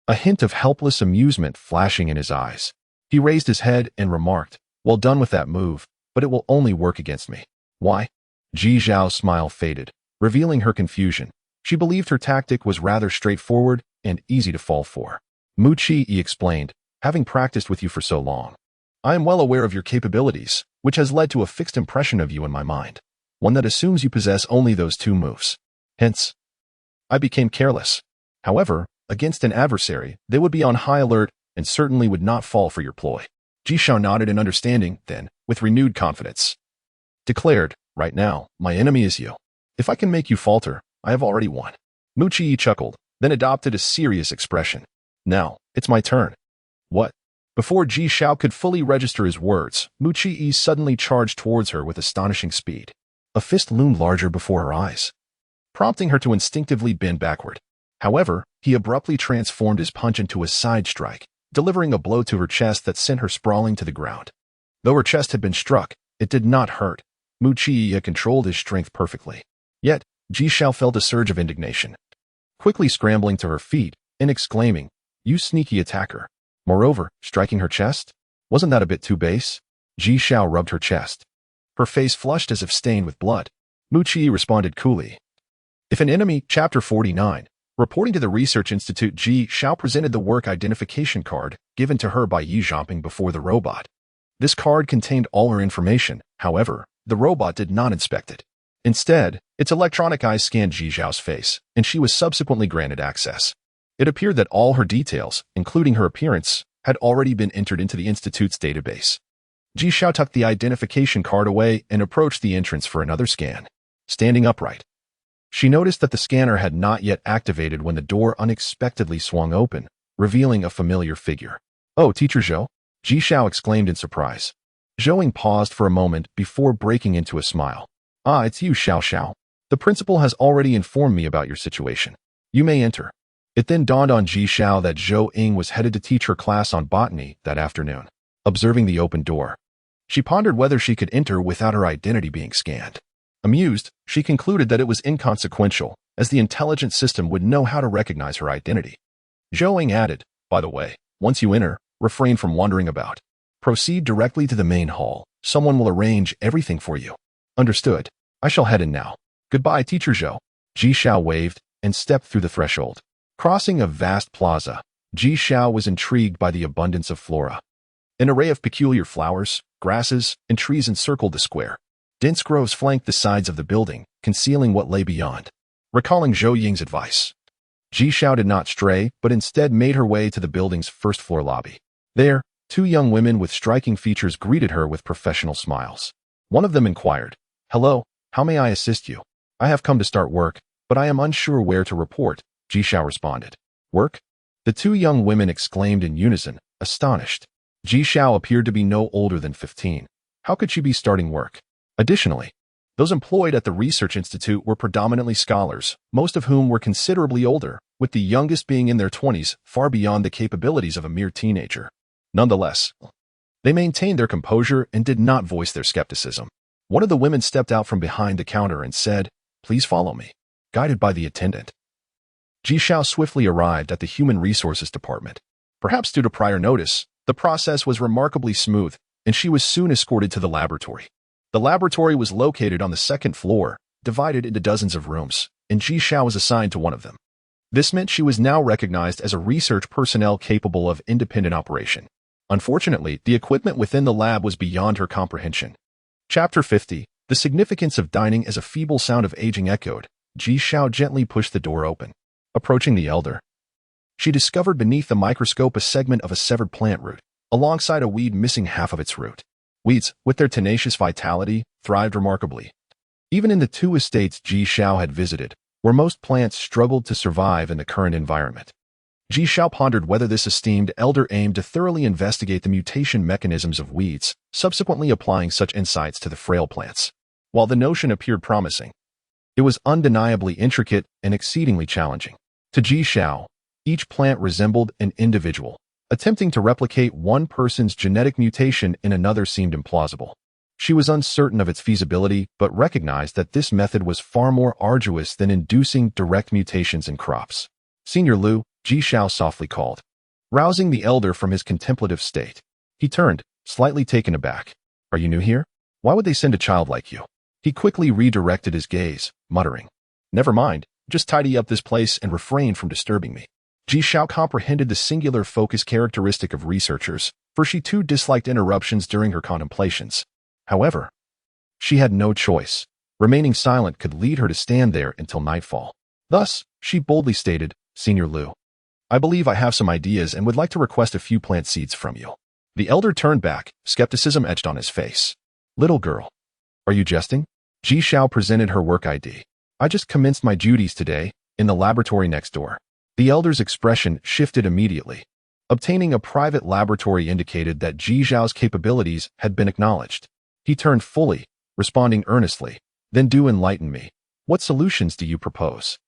a hint of helpless amusement flashing in his eyes. He raised his head and remarked, "Well done with that move, but it will only work against me." "Why?" Ji Xiao's smile faded, revealing her confusion. She believed her tactic was rather straightforward and easy to fall for. Mu Chi explained, "Having practiced with you for so long, I am well aware of your capabilities, which has led to a fixed impression of you in my mind, one that assumes you possess only those 2 moves. Hence, I became careless. However, against an adversary, they would be on high alert and certainly would not fall for your ploy." Ji Xiao nodded in understanding, then, with renewed confidence, declared, "Right now, my enemy is you. If I can make you falter, I have already won." Mu Chi chuckled, then adopted a serious expression. "Now, it's my turn." "What?" Before Ji Xiao could fully register his words, Mu Chi suddenly charged towards her with astonishing speed. A fist loomed larger before her eyes, prompting her to instinctively bend backward. However, he abruptly transformed his punch into a side strike, delivering a blow to her chest that sent her sprawling to the ground. Though her chest had been struck, it did not hurt. Mu Chi had controlled his strength perfectly. Yet, Ji Xiao felt a surge of indignation, quickly scrambling to her feet and exclaiming, "You sneaky attacker." Moreover, striking her chest? Wasn't that a bit too base? Ji Xiao rubbed her chest, her face flushed as if stained with blood. Mu Chi responded coolly. If an enemy, Chapter 49. Reporting to the Research Institute, Ji Xiao presented the work identification card given to her by Yi Zhongping before the robot. This card contained all her information. However, the robot did not inspect it. Instead, its electronic eyes scanned Ji Xiao's face, and she was subsequently granted access. It appeared that all her details, including her appearance, had already been entered into the Institute's database. Ji Xiao tucked the identification card away and approached the entrance for another scan. Standing upright, she noticed that the scanner had not yet activated when the door unexpectedly swung open, revealing a familiar figure. "Oh, Teacher Zhou," Ji Xiao exclaimed in surprise. Zhou paused for a moment before breaking into a smile. "Ah, it's you, Xiao Xiao. The principal has already informed me about your situation. You may enter." It then dawned on Ji Xiao that Zhou Ying was headed to teach her class on botany that afternoon. Observing the open door, she pondered whether she could enter without her identity being scanned. Amused, she concluded that it was inconsequential, as the intelligent system would know how to recognize her identity. Zhou Ying added, "By the way, once you enter, refrain from wandering about. Proceed directly to the main hall. Someone will arrange everything for you." "Understood. I shall head in now. Goodbye, Teacher Zhou." Ji Xiao waved and stepped through the threshold. Crossing a vast plaza, Ji Xiao was intrigued by the abundance of flora. An array of peculiar flowers, grasses, and trees encircled the square. Dense groves flanked the sides of the building, concealing what lay beyond. Recalling Zhou Ying's advice, Ji Xiao did not stray, but instead made her way to the building's first-floor lobby. There, 2 young women with striking features greeted her with professional smiles. One of them inquired, "Hello, how may I assist you?" "I have come to start work, but I am unsure where to report," Ji Xiao responded. "Work?" The 2 young women exclaimed in unison, astonished. Ji Xiao appeared to be no older than 15. How could she be starting work? Additionally, Those employed at the research institute were predominantly scholars, most of whom were considerably older, with the youngest being in their 20s, far beyond the capabilities of a mere teenager. Nonetheless, they maintained their composure and did not voice their skepticism. One of the women stepped out from behind the counter and said, "Please follow me," guided by the attendant. Ji Xiao swiftly arrived at the Human Resources Department. Perhaps due to prior notice, the process was remarkably smooth, and she was soon escorted to the laboratory. The laboratory was located on the second floor, divided into dozens of rooms, and Ji Xiao was assigned to one of them. This meant she was now recognized as a research personnel capable of independent operation. Unfortunately, the equipment within the lab was beyond her comprehension. Chapter 50. The significance of dining as a feeble sound of aging echoed. Ji Xiao gently pushed the door open. Approaching the elder, she discovered beneath the microscope a segment of a severed plant root, alongside a weed missing half of its root. Weeds, with their tenacious vitality, thrived remarkably. Even in the two estates Ji Xiao had visited, where most plants struggled to survive in the current environment. Ji Xiao pondered whether this esteemed elder aimed to thoroughly investigate the mutation mechanisms of weeds, subsequently applying such insights to the frail plants. While the notion appeared promising, it was undeniably intricate and exceedingly challenging. To Ji Xiao, each plant resembled an individual. Attempting to replicate one person's genetic mutation in another seemed implausible. She was uncertain of its feasibility, but recognized that this method was far more arduous than inducing direct mutations in crops. "Senior Lu," Ji Xiao softly called, rousing the elder from his contemplative state. He turned, slightly taken aback. "Are you new here? Why would they send a child like you?" He quickly redirected his gaze, muttering, "Never mind, just tidy up this place and refrain from disturbing me." Ji Xiao comprehended the singular focus characteristic of researchers, for she too disliked interruptions during her contemplations. However, she had no choice. Remaining silent could lead her to stand there until nightfall. Thus, she boldly stated, "Senior Lu, I believe I have some ideas and would like to request a few plant seeds from you." The elder turned back, skepticism etched on his face. "Little girl, are you jesting?" Ji Xiao presented her work ID. "I just commenced my duties today, in the laboratory next door." The elder's expression shifted immediately. Obtaining a private laboratory indicated that Ji Xiao's capabilities had been acknowledged. He turned fully, responding earnestly, "Then do enlighten me. What solutions do you propose?"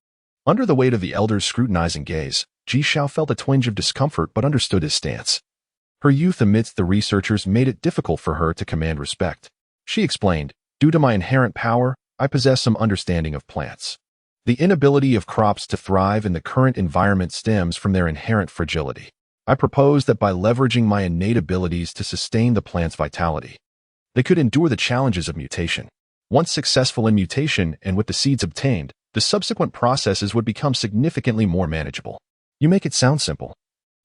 Under the weight of the elder's scrutinizing gaze, Ji Xiao felt a twinge of discomfort but understood his stance. Her youth amidst the researchers made it difficult for her to command respect. She explained, "Due to my inherent power, I possess some understanding of plants. The inability of crops to thrive in the current environment stems from their inherent fragility. I propose that by leveraging my innate abilities to sustain the plant's vitality, they could endure the challenges of mutation. Once successful in mutation and with the seeds obtained, the subsequent processes would become significantly more manageable." "You make it sound simple,"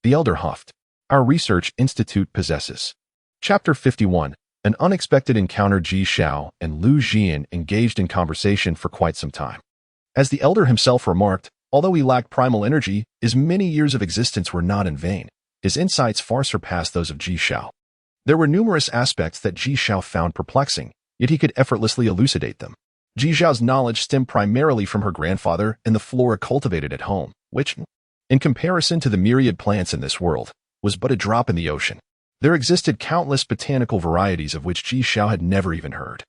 the elder huffed. "Our research institute possesses." Chapter 51. An unexpected encounter. Ji Xiao and Lu Jian engaged in conversation for quite some time. As the elder himself remarked, although he lacked primal energy, his many years of existence were not in vain. His insights far surpassed those of Ji Xiao. There were numerous aspects that Ji Xiao found perplexing, yet he could effortlessly elucidate them. Ji Xiao's knowledge stemmed primarily from her grandfather and the flora cultivated at home, which, in comparison to the myriad plants in this world, was but a drop in the ocean. There existed countless botanical varieties of which Ji Xiao had never even heard,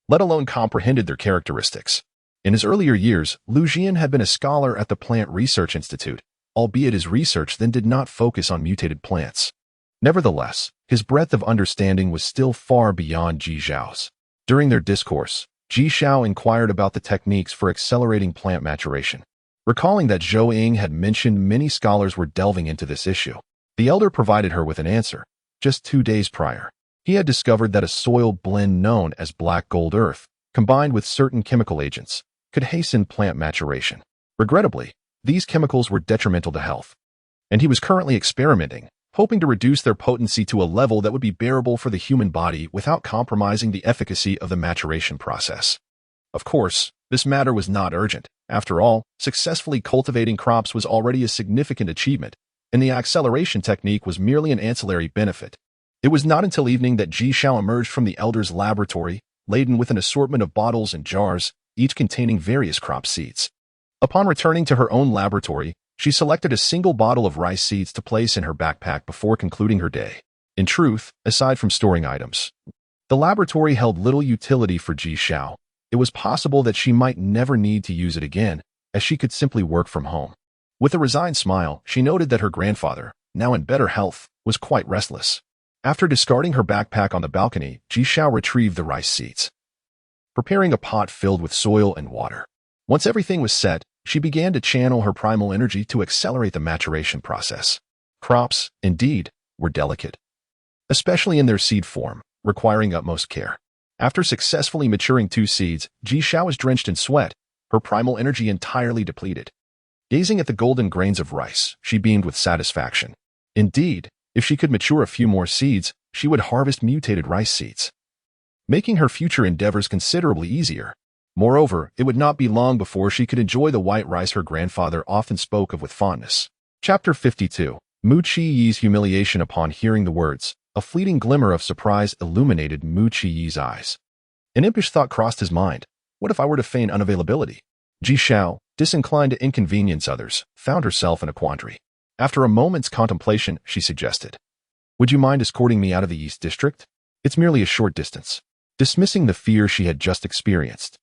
let alone comprehended their characteristics. In his earlier years, Lu Jian had been a scholar at the Plant Research Institute, albeit his research then did not focus on mutated plants. Nevertheless, his breadth of understanding was still far beyond Ji Xiao's. During their discourse, Ji Xiao inquired about the techniques for accelerating plant maturation. Recalling that Zhou Ying had mentioned many scholars were delving into this issue, the elder provided her with an answer. Just 2 days prior, he had discovered that a soil blend known as black gold earth, combined with certain chemical agents, could hasten plant maturation. Regrettably, these chemicals were detrimental to health, and he was currently experimenting, hoping to reduce their potency to a level that would be bearable for the human body without compromising the efficacy of the maturation process. Of course, this matter was not urgent. After all, successfully cultivating crops was already a significant achievement, and the acceleration technique was merely an ancillary benefit. It was not until evening that Ji Xiao emerged from the elder's laboratory, laden with an assortment of bottles and jars, each containing various crop seeds. Upon returning to her own laboratory, she selected a single bottle of rice seeds to place in her backpack before concluding her day. In truth, aside from storing items, the laboratory held little utility for Ji Xiao. It was possible that she might never need to use it again, as she could simply work from home. With a resigned smile, she noted that her grandfather, now in better health, was quite restless. After discarding her backpack on the balcony, Ji Xiao retrieved the rice seeds, preparing a pot filled with soil and water. Once everything was set, she began to channel her primal energy to accelerate the maturation process. Crops, indeed, were delicate, especially in their seed form, requiring utmost care. After successfully maturing 2 seeds, Ji Xiao was drenched in sweat, her primal energy entirely depleted. Gazing at the golden grains of rice, she beamed with satisfaction. Indeed, if she could mature a few more seeds, she would harvest mutated rice seeds, making her future endeavors considerably easier. Moreover, it would not be long before she could enjoy the white rice her grandfather often spoke of with fondness. Chapter 52. Mu Qiyi's humiliation upon hearing the words. A fleeting glimmer of surprise illuminated Mu Qiyi's eyes. An impish thought crossed his mind. What if I were to feign unavailability? Ji Xiao, disinclined to inconvenience others, found herself in a quandary. After a moment's contemplation, she suggested, "Would you mind escorting me out of the East District? It's merely a short distance." Dismissing the fear she had just experienced,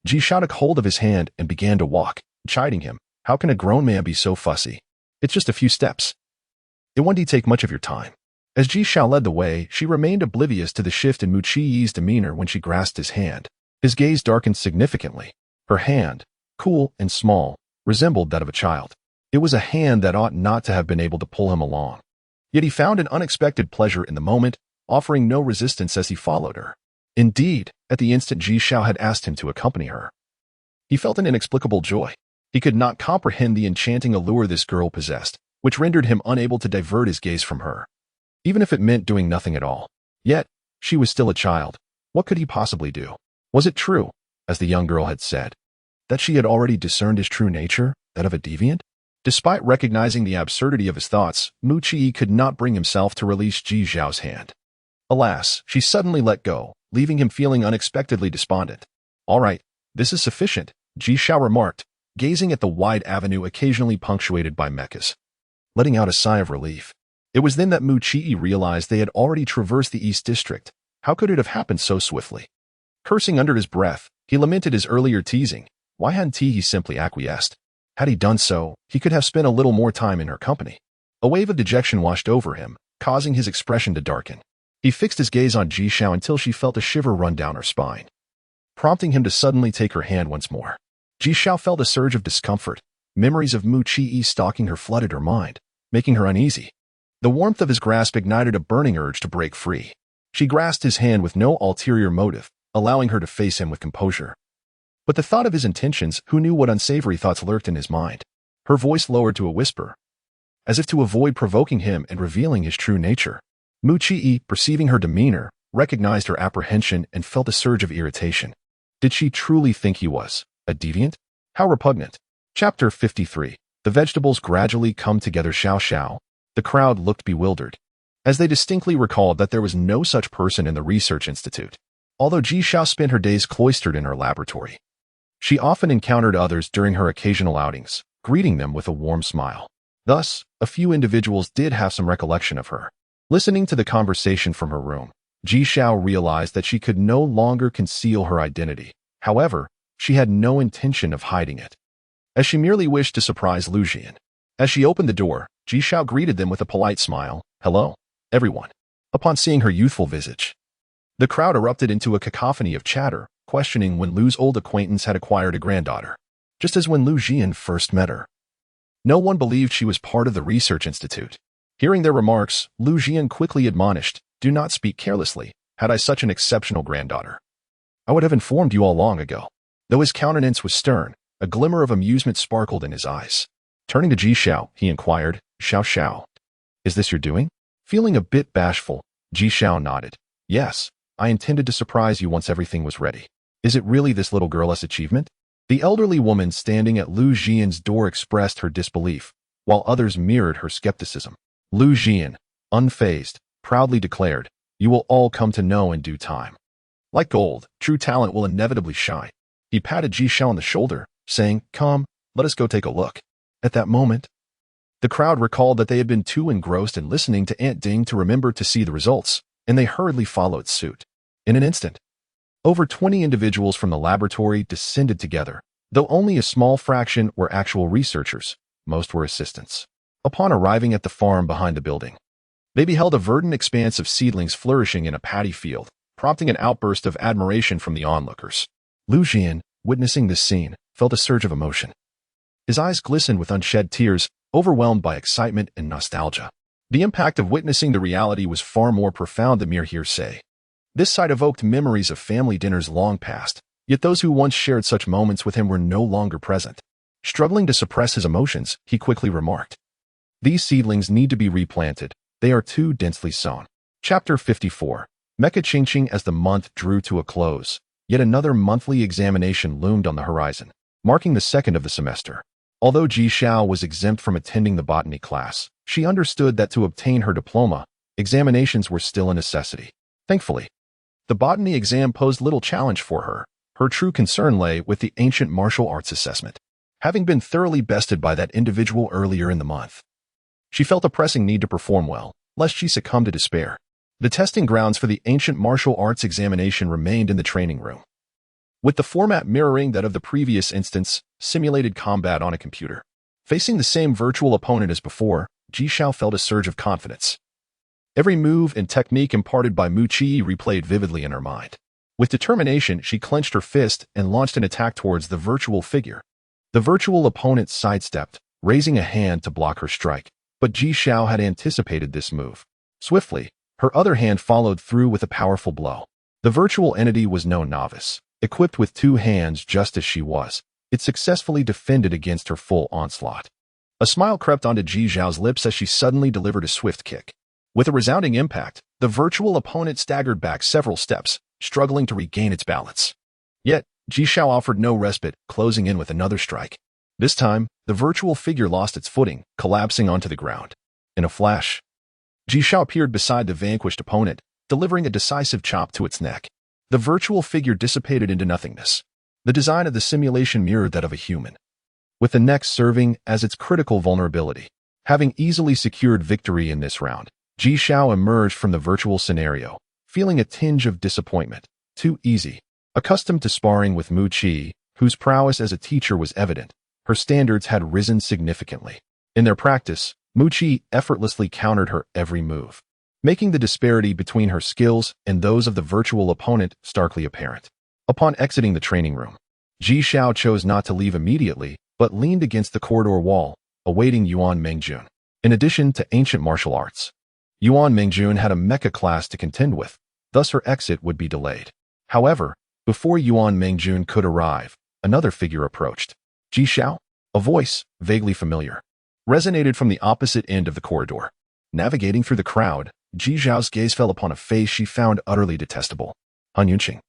Ji Xiao took hold of his hand and began to walk, chiding him. How can a grown man be so fussy? It's just a few steps. It won't take much of your time. As Ji Xiao led the way, she remained oblivious to the shift in Mu Qiyi's demeanor when she grasped his hand. His gaze darkened significantly. Her hand, cool and small, resembled that of a child. It was a hand that ought not to have been able to pull him along. Yet he found an unexpected pleasure in the moment, offering no resistance as he followed her. Indeed, at the instant Ji Xiao had asked him to accompany her, he felt an inexplicable joy. He could not comprehend the enchanting allure this girl possessed, which rendered him unable to divert his gaze from her, even if it meant doing nothing at all. Yet, she was still a child. What could he possibly do? Was it true, as the young girl had said, that she had already discerned his true nature, that of a deviant? Despite recognizing the absurdity of his thoughts, Mu Qiyi could not bring himself to release Ji Xiao's hand. Alas, she suddenly let go, leaving him feeling unexpectedly despondent. All right, this is sufficient, Ji Xiao remarked, gazing at the wide avenue occasionally punctuated by mechas, letting out a sigh of relief. It was then that Mu Qiyi realized they had already traversed the East District. How could it have happened so swiftly? Cursing under his breath, he lamented his earlier teasing. Why hadn't he simply acquiesced? Had he done so, he could have spent a little more time in her company. A wave of dejection washed over him, causing his expression to darken. He fixed his gaze on Ji Xiao until she felt a shiver run down her spine, prompting him to suddenly take her hand once more. Ji Xiao felt a surge of discomfort. Memories of Mu Qiyi stalking her flooded her mind, making her uneasy. The warmth of his grasp ignited a burning urge to break free. She grasped his hand with no ulterior motive, allowing her to face him with composure. But the thought of his intentions, who knew what unsavory thoughts lurked in his mind? Her voice lowered to a whisper, as if to avoid provoking him and revealing his true nature. Mu Qiyi, perceiving her demeanor, recognized her apprehension and felt a surge of irritation. Did she truly think he was a deviant? How repugnant. Chapter 53. The vegetables gradually come together. Xiao Xiao. The crowd looked bewildered, as they distinctly recalled that there was no such person in the research institute. Although Ji Xiao spent her days cloistered in her laboratory, she often encountered others during her occasional outings, greeting them with a warm smile. Thus, a few individuals did have some recollection of her. Listening to the conversation from her room, Ji Xiao realized that she could no longer conceal her identity. However, she had no intention of hiding it, as she merely wished to surprise Lu Jian. As she opened the door, Ji Xiao greeted them with a polite smile. Hello, everyone. Upon seeing her youthful visage, the crowd erupted into a cacophony of chatter, questioning when Lu's old acquaintance had acquired a granddaughter, just as when Lu Jian first met her. No one believed she was part of the research institute. Hearing their remarks, Lu Jian quickly admonished, "Do not speak carelessly. Had I such an exceptional granddaughter, I would have informed you all long ago." Though his countenance was stern, a glimmer of amusement sparkled in his eyes. Turning to Ji Xiao, he inquired, "Xiao Xiao, is this your doing?" Feeling a bit bashful, Ji Xiao nodded. "Yes, I intended to surprise you once everything was ready." "Is it really this little girl's achievement?" The elderly woman standing at Lu Jian's door expressed her disbelief, while others mirrored her skepticism. Lu Jian, unfazed, proudly declared, "You will all come to know in due time. Like gold, true talent will inevitably shine." He patted Ji Xiao on the shoulder, saying, "Come, let us go take a look." At that moment, the crowd recalled that they had been too engrossed in listening to Aunt Ding to remember to see the results, and they hurriedly followed suit. In an instant, Over 20 individuals from the laboratory descended together, though only a small fraction were actual researchers. Most were assistants. Upon arriving at the farm behind the building, they beheld a verdant expanse of seedlings flourishing in a paddy field, prompting an outburst of admiration from the onlookers. Lu Jian, witnessing this scene, felt a surge of emotion. His eyes glistened with unshed tears, overwhelmed by excitement and nostalgia. The impact of witnessing the reality was far more profound than mere hearsay. This sight evoked memories of family dinners long past, yet those who once shared such moments with him were no longer present. Struggling to suppress his emotions, he quickly remarked, "These seedlings need to be replanted. They are too densely sown." Chapter 54. Mecha Chingching. As the month drew to a close, yet another monthly examination loomed on the horizon, marking the second of the semester. Although Ji Xiao was exempt from attending the botany class, she understood that to obtain her diploma, examinations were still a necessity. Thankfully, the botany exam posed little challenge for her. Her true concern lay with the ancient martial arts assessment. Having been thoroughly bested by that individual earlier in the month, she felt a pressing need to perform well, lest she succumb to despair. The testing grounds for the ancient martial arts examination remained in the training room, with the format mirroring that of the previous instance, simulated combat on a computer. Facing the same virtual opponent as before, Ji Xiao felt a surge of confidence. Every move and technique imparted by Mu Qi replayed vividly in her mind. With determination, she clenched her fist and launched an attack towards the virtual figure. The virtual opponent sidestepped, raising a hand to block her strike, but Ji Xiao had anticipated this move. Swiftly, her other hand followed through with a powerful blow. The virtual entity was no novice. Equipped with two hands just as she was, it successfully defended against her full onslaught. A smile crept onto Ji Xiao's lips as she suddenly delivered a swift kick. With a resounding impact, the virtual opponent staggered back several steps, struggling to regain its balance. Yet, Ji Xiao offered no respite, closing in with another strike. This time, the virtual figure lost its footing, collapsing onto the ground. In a flash, Ji Xiao appeared beside the vanquished opponent, delivering a decisive chop to its neck. The virtual figure dissipated into nothingness. The design of the simulation mirrored that of a human, with the neck serving as its critical vulnerability. Having easily secured victory in this round, Ji Xiao emerged from the virtual scenario, feeling a tinge of disappointment. Too easy. Accustomed to sparring with Mu Qi, whose prowess as a teacher was evident, her standards had risen significantly. In their practice, Mu Qi effortlessly countered her every move, making the disparity between her skills and those of the virtual opponent starkly apparent. Upon exiting the training room, Ji Xiao chose not to leave immediately, but leaned against the corridor wall, awaiting Yuan Mengjun. In addition to ancient martial arts, Yuan Mengjun had a mecha class to contend with, thus her exit would be delayed. However, before Yuan Mengjun could arrive, another figure approached. Ji Xiao? A voice, vaguely familiar, resonated from the opposite end of the corridor. Navigating through the crowd, Ji Xiao's gaze fell upon a face she found utterly detestable. Han Yunqing,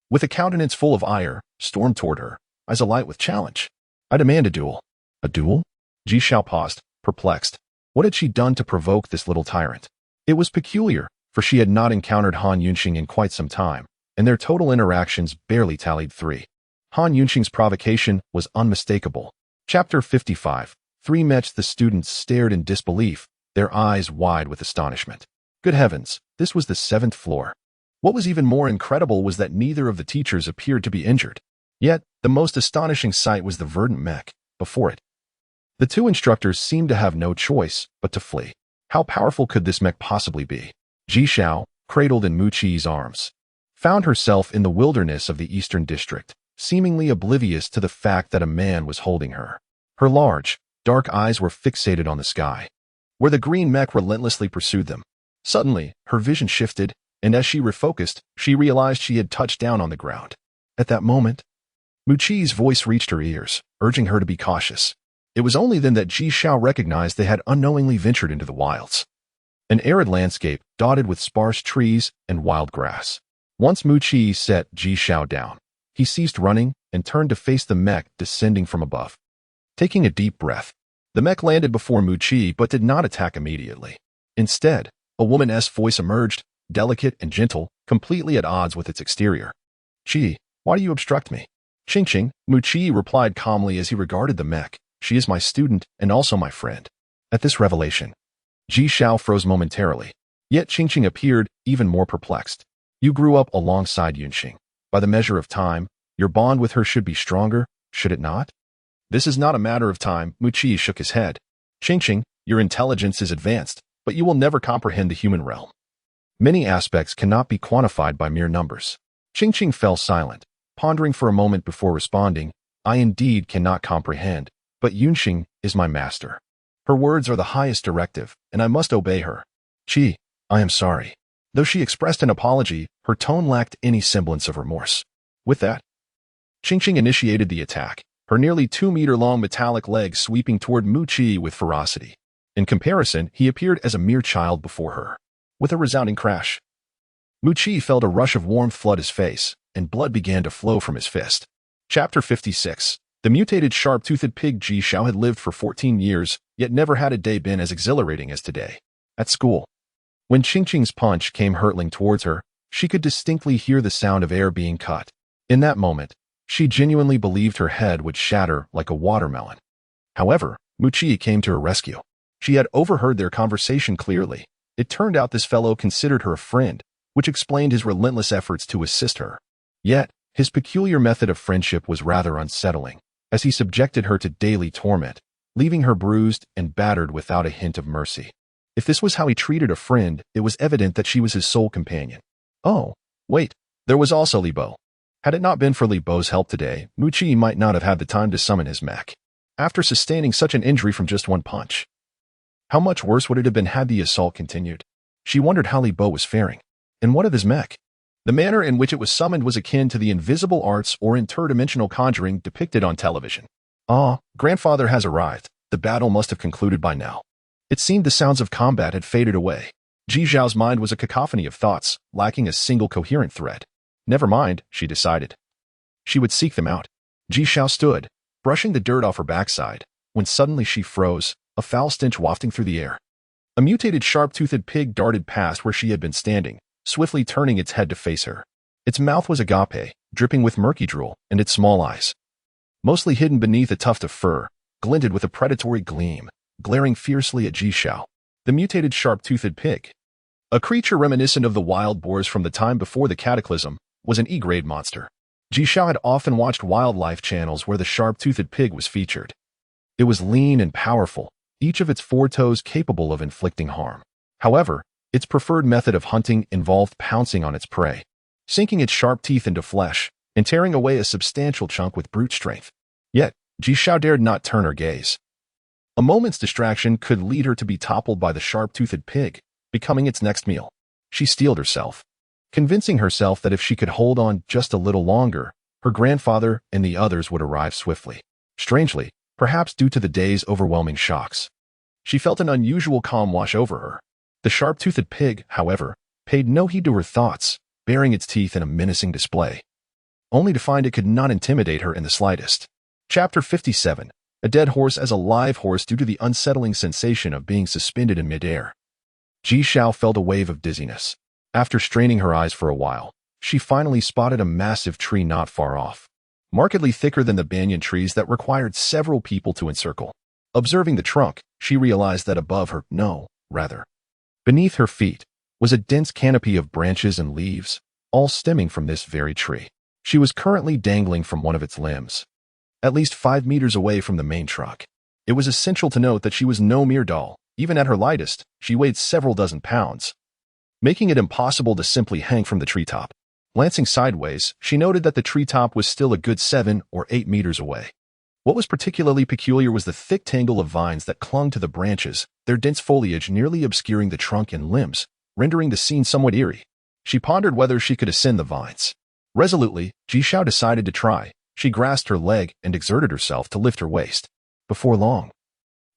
with a countenance full of ire, stormed toward her, eyes alight with challenge. "I demand a duel." "A duel?" Ji Xiao paused, perplexed. What had she done to provoke this little tyrant? It was peculiar, for she had not encountered Han Yunqing in quite some time, and their total interactions barely tallied 3. Han Yunqing's provocation was unmistakable. Chapter 55. 3 Mech. The students stared in disbelief, their eyes wide with astonishment. Good heavens, this was the 7th floor. What was even more incredible was that neither of the teachers appeared to be injured. Yet, the most astonishing sight was the verdant mech before it. The two instructors seemed to have no choice but to flee. How powerful could this mech possibly be? Ji Xiao, cradled in Mu Qi's arms, found herself in the wilderness of the Eastern District, seemingly oblivious to the fact that a man was holding her. Her large, dark eyes were fixated on the sky, where the green mech relentlessly pursued them. Suddenly, her vision shifted, and as she refocused, she realized she had touched down on the ground. At that moment, Mu Qi's voice reached her ears, urging her to be cautious. It was only then that Ji Xiao recognized they had unknowingly ventured into the wilds. An arid landscape, dotted with sparse trees and wild grass. Once Mu Qi set Ji Xiao down, he ceased running and turned to face the mech descending from above. Taking a deep breath, the mech landed before Mu Qi but did not attack immediately. Instead, a woman's voice emerged, delicate and gentle, completely at odds with its exterior. "Qi, why do you obstruct me?" "Ching, Mu Qi replied calmly as he regarded the mech. "She is my student and also my friend." At this revelation, Ji Xiao froze momentarily, yet Qing appeared even more perplexed. "You grew up alongside Yunqing. By the measure of time, your bond with her should be stronger, should it not? This is not a matter of time, Muchi shook his head. Qingqing, your intelligence is advanced, but you will never comprehend the human realm. Many aspects cannot be quantified by mere numbers. Qingqing fell silent, pondering for a moment before responding. I indeed cannot comprehend, but Yunxing is my master. Her words are the highest directive, and I must obey her. Qi, I am sorry. Though she expressed an apology, her tone lacked any semblance of remorse. With that, Qingqing initiated the attack, her nearly 2-meter-long metallic legs sweeping toward Muchi with ferocity. In comparison, he appeared as a mere child before her. With a resounding crash, Muchi felt a rush of warmth flood his face, and blood began to flow from his fist. Chapter 56. The mutated sharp-toothed pig Ji Xiao had lived for 14 years, yet never had a day been as exhilarating as today. At school, when Qingqing's punch came hurtling towards her, she could distinctly hear the sound of air being cut. In that moment, she genuinely believed her head would shatter like a watermelon. However, Muchi came to her rescue. She had overheard their conversation clearly. It turned out this fellow considered her a friend, which explained his relentless efforts to assist her. Yet, his peculiar method of friendship was rather unsettling, as he subjected her to daily torment, leaving her bruised and battered without a hint of mercy. If this was how he treated a friend, it was evident that she was his sole companion. Oh, wait, there was also Li Bo. Had it not been for Li Bo's help today, Muchi might not have had the time to summon his mech. After sustaining such an injury from just one punch, how much worse would it have been had the assault continued? She wondered how Li Bo was faring. And what of his mech? The manner in which it was summoned was akin to the invisible arts or interdimensional conjuring depicted on television. Ah, grandfather has arrived. The battle must have concluded by now. It seemed the sounds of combat had faded away. Ji Xiao's mind was a cacophony of thoughts, lacking a single coherent thread. Never mind, she decided. She would seek them out. Ji Xiao stood, brushing the dirt off her backside, when suddenly she froze, a foul stench wafting through the air. A mutated sharp-toothed pig darted past where she had been standing, swiftly turning its head to face her. Its mouth was agape, dripping with murky drool, and its small eyes, mostly hidden beneath a tuft of fur, glinted with a predatory gleam, glaring fiercely at Ji Xiao. The mutated sharp-toothed pig, a creature reminiscent of the wild boars from the time before the cataclysm, was an E-grade monster. Ji Xiao had often watched wildlife channels where the sharp-toothed pig was featured. It was lean and powerful, each of its 4 toes capable of inflicting harm. However, its preferred method of hunting involved pouncing on its prey, sinking its sharp teeth into flesh, and tearing away a substantial chunk with brute strength. Yet, Ji Xiao dared not turn her gaze. A moment's distraction could lead her to be toppled by the sharp-toothed pig, becoming its next meal. She steeled herself, convincing herself that if she could hold on just a little longer, her grandfather and the others would arrive swiftly. Strangely, perhaps due to the day's overwhelming shocks, she felt an unusual calm wash over her. The sharp-toothed pig, however, paid no heed to her thoughts, baring its teeth in a menacing display, only to find it could not intimidate her in the slightest. Chapter 57. A dead horse as a live horse due to the unsettling sensation of being suspended in midair. Ji Xiao felt a wave of dizziness. After straining her eyes for a while, she finally spotted a massive tree not far off, markedly thicker than the banyan trees that required several people to encircle. Observing the trunk, she realized that above her, beneath her feet, was a dense canopy of branches and leaves, all stemming from this very tree. She was currently dangling from one of its limbs, at least 5 meters away from the main trunk. It was essential to note that she was no mere doll. Even at her lightest, she weighed several dozen pounds, making it impossible to simply hang from the treetop. Glancing sideways, she noted that the treetop was still a good 7 or 8 meters away. What was particularly peculiar was the thick tangle of vines that clung to the branches, their dense foliage nearly obscuring the trunk and limbs, rendering the scene somewhat eerie. She pondered whether she could ascend the vines. Resolutely, Ji Xiao decided to try. She grasped her leg and exerted herself to lift her waist. Before long,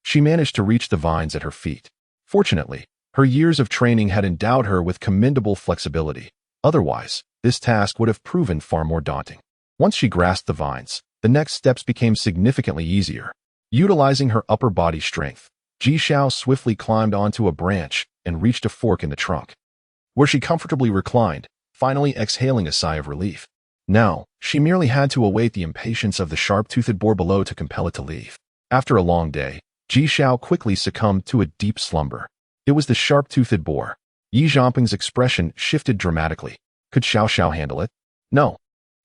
she managed to reach the vines at her feet. Fortunately, her years of training had endowed her with commendable flexibility. Otherwise, this task would have proven far more daunting. Once she grasped the vines, the next steps became significantly easier. Utilizing her upper body strength, Ji Xiao swiftly climbed onto a branch and reached a fork in the trunk, where she comfortably reclined, finally exhaling a sigh of relief. Now, she merely had to await the impatience of the sharp-toothed boar below to compel it to leave. After a long day, Ji Xiao quickly succumbed to a deep slumber. It was the sharp-toothed boar. Yi Zhongping's expression shifted dramatically. Could Xiao Xiao handle it? No.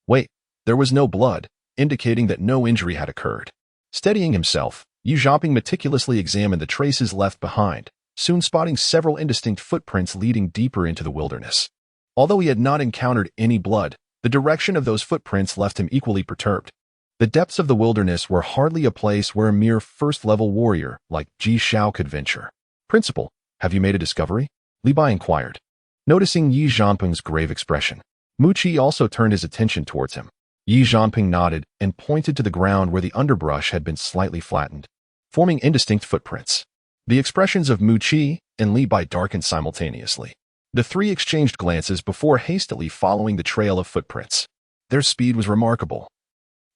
Wait, there was no blood, indicating that no injury had occurred. Steadying himself, Yi Zhanping meticulously examined the traces left behind, soon spotting several indistinct footprints leading deeper into the wilderness. Although he had not encountered any blood, the direction of those footprints left him equally perturbed. The depths of the wilderness were hardly a place where a mere first-level warrior like Ji Xiao could venture. "Principal, have you made a discovery?" Li Bai inquired. Noticing Yi Zhanping's grave expression, Mu Qi also turned his attention towards him. Yi Zhanping nodded and pointed to the ground where the underbrush had been slightly flattened, forming indistinct footprints. The expressions of Mu Qi and Li Bai darkened simultaneously. The three exchanged glances before hastily following the trail of footprints. Their speed was remarkable,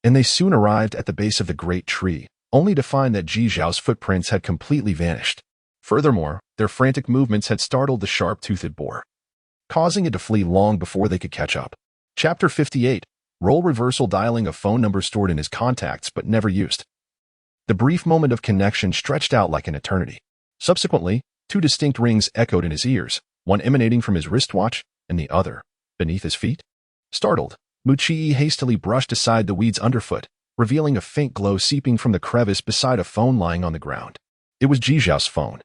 and they soon arrived at the base of the great tree, only to find that Ji Zhao's footprints had completely vanished. Furthermore, their frantic movements had startled the sharp-toothed boar, causing it to flee long before they could catch up. Chapter 58. Role reversal, dialing a phone number stored in his contacts but never used. The brief moment of connection stretched out like an eternity. Subsequently, two distinct rings echoed in his ears, one emanating from his wristwatch and the other beneath his feet. Startled, Mu Qi hastily brushed aside the weeds underfoot, revealing a faint glow seeping from the crevice beside a phone lying on the ground. It was Ji Zhao's phone.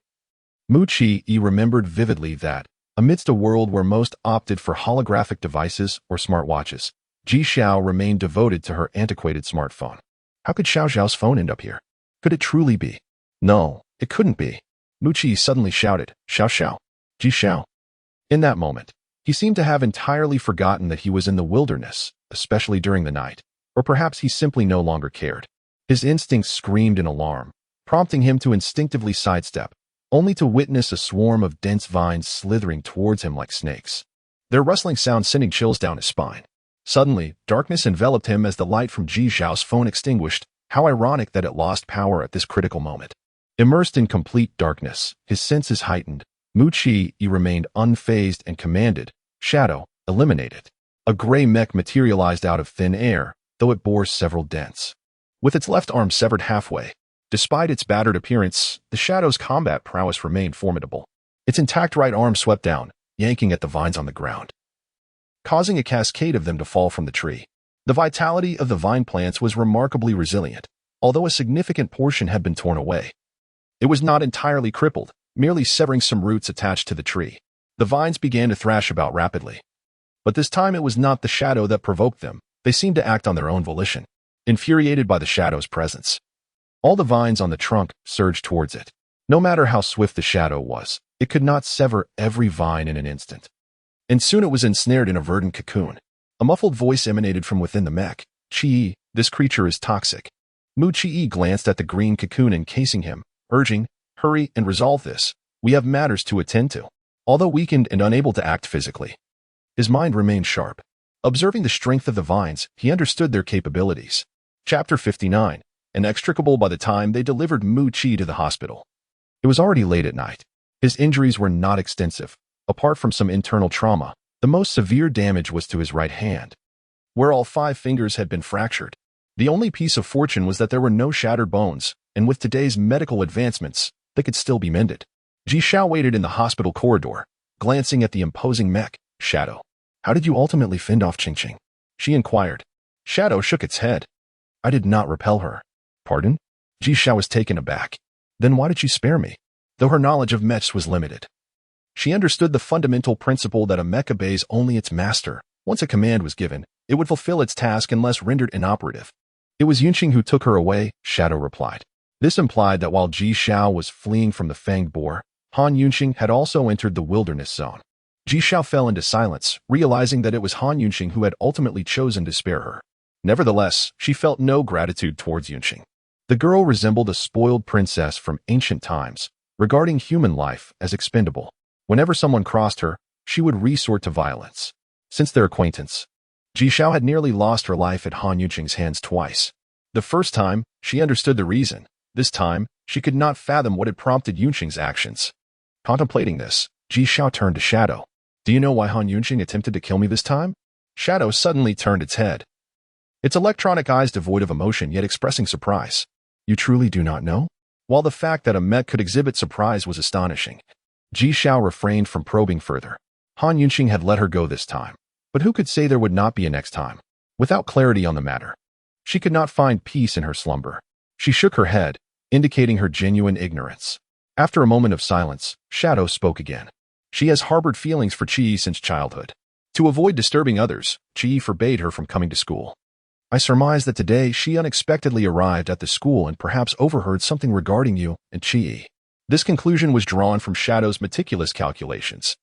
Mu Qi remembered vividly that, amidst a world where most opted for holographic devices or smartwatches, Ji Xiao remained devoted to her antiquated smartphone. How could Xiao Zhao's phone end up here? Could it truly be? No, it couldn't be. Mu Qi suddenly shouted, "Xiao Xiao! Ji Xiao!" In that moment, he seemed to have entirely forgotten that he was in the wilderness, especially during the night, or perhaps he simply no longer cared. His instincts screamed in alarm, prompting him to instinctively sidestep, only to witness a swarm of dense vines slithering towards him like snakes. Their rustling sound sending chills down his spine. Suddenly, darkness enveloped him as the light from Ji Zhao's phone extinguished. How ironic that it lost power at this critical moment. Immersed in complete darkness, his senses heightened, Mu Qi remained unfazed and commanded, "Shadow, eliminate it." A gray mech materialized out of thin air, though it bore several dents. With its left arm severed halfway, despite its battered appearance, the Shadow's combat prowess remained formidable. Its intact right arm swept down, yanking at the vines on the ground, causing a cascade of them to fall from the tree. The vitality of the vine plants was remarkably resilient, although a significant portion had been torn away. It was not entirely crippled, merely severing some roots attached to the tree. The vines began to thrash about rapidly. But this time it was not the Shadow that provoked them. They seemed to act on their own volition, infuriated by the Shadow's presence. All the vines on the trunk surged towards it. No matter how swift the Shadow was, it could not sever every vine in an instant. And soon it was ensnared in a verdant cocoon. A muffled voice emanated from within the mech. "Qi, this creature is toxic." Mu Qi glanced at the green cocoon encasing him, urging, "Hurry and resolve this. We have matters to attend to." Although weakened and unable to act physically, his mind remained sharp. Observing the strength of the vines, he understood their capabilities. Chapter 59. Inextricable. By the time they delivered Mu Qi to the hospital, it was already late at night. His injuries were not extensive. Apart from some internal trauma, the most severe damage was to his right hand, where all 5 fingers had been fractured. The only piece of fortune was that there were no shattered bones, and with today's medical advancements, they could still be mended. Ji Xiao waited in the hospital corridor, glancing at the imposing mech. "Shadow, how did you ultimately fend off Qingqing?" she inquired. Shadow shook its head. "I did not repel her." "Pardon?" Ji Xiao was taken aback. "Then why did you spare me?" Though her knowledge of mechs was limited, she understood the fundamental principle that a mech obeys only its master. Once a command was given, it would fulfill its task unless rendered inoperative. "It was Yunqing who took her away," Shadow replied. This implied that while Ji Xiao was fleeing from the fanged boar, Han Yunqing had also entered the wilderness zone. Ji Xiao fell into silence, realizing that it was Han Yunqing who had ultimately chosen to spare her. Nevertheless, she felt no gratitude towards Yunqing. The girl resembled a spoiled princess from ancient times, regarding human life as expendable. Whenever someone crossed her, she would resort to violence. Since their acquaintance, Ji Xiao had nearly lost her life at Han Yunqing's hands twice. The first time, she understood the reason. This time, she could not fathom what had prompted Yunqing's actions. Contemplating this, Ji Xiao turned to Shadow. "Do you know why Han Yunqing attempted to kill me this time?" Shadow suddenly turned its head, its electronic eyes devoid of emotion yet expressing surprise. "You truly do not know?" While the fact that a mech could exhibit surprise was astonishing, Ji Xiao refrained from probing further. Han Yunqing had let her go this time, but who could say there would not be a next time? without clarity on the matter. She could not find peace in her slumber. She shook her head, indicating her genuine ignorance. After a moment of silence, Shadow spoke again. She has harbored feelings for Chi since childhood. To avoid disturbing others, Chi forbade her from coming to school. I surmise that today she unexpectedly arrived at the school and perhaps overheard something regarding you and Chi. This conclusion was drawn from Shadow's meticulous calculations,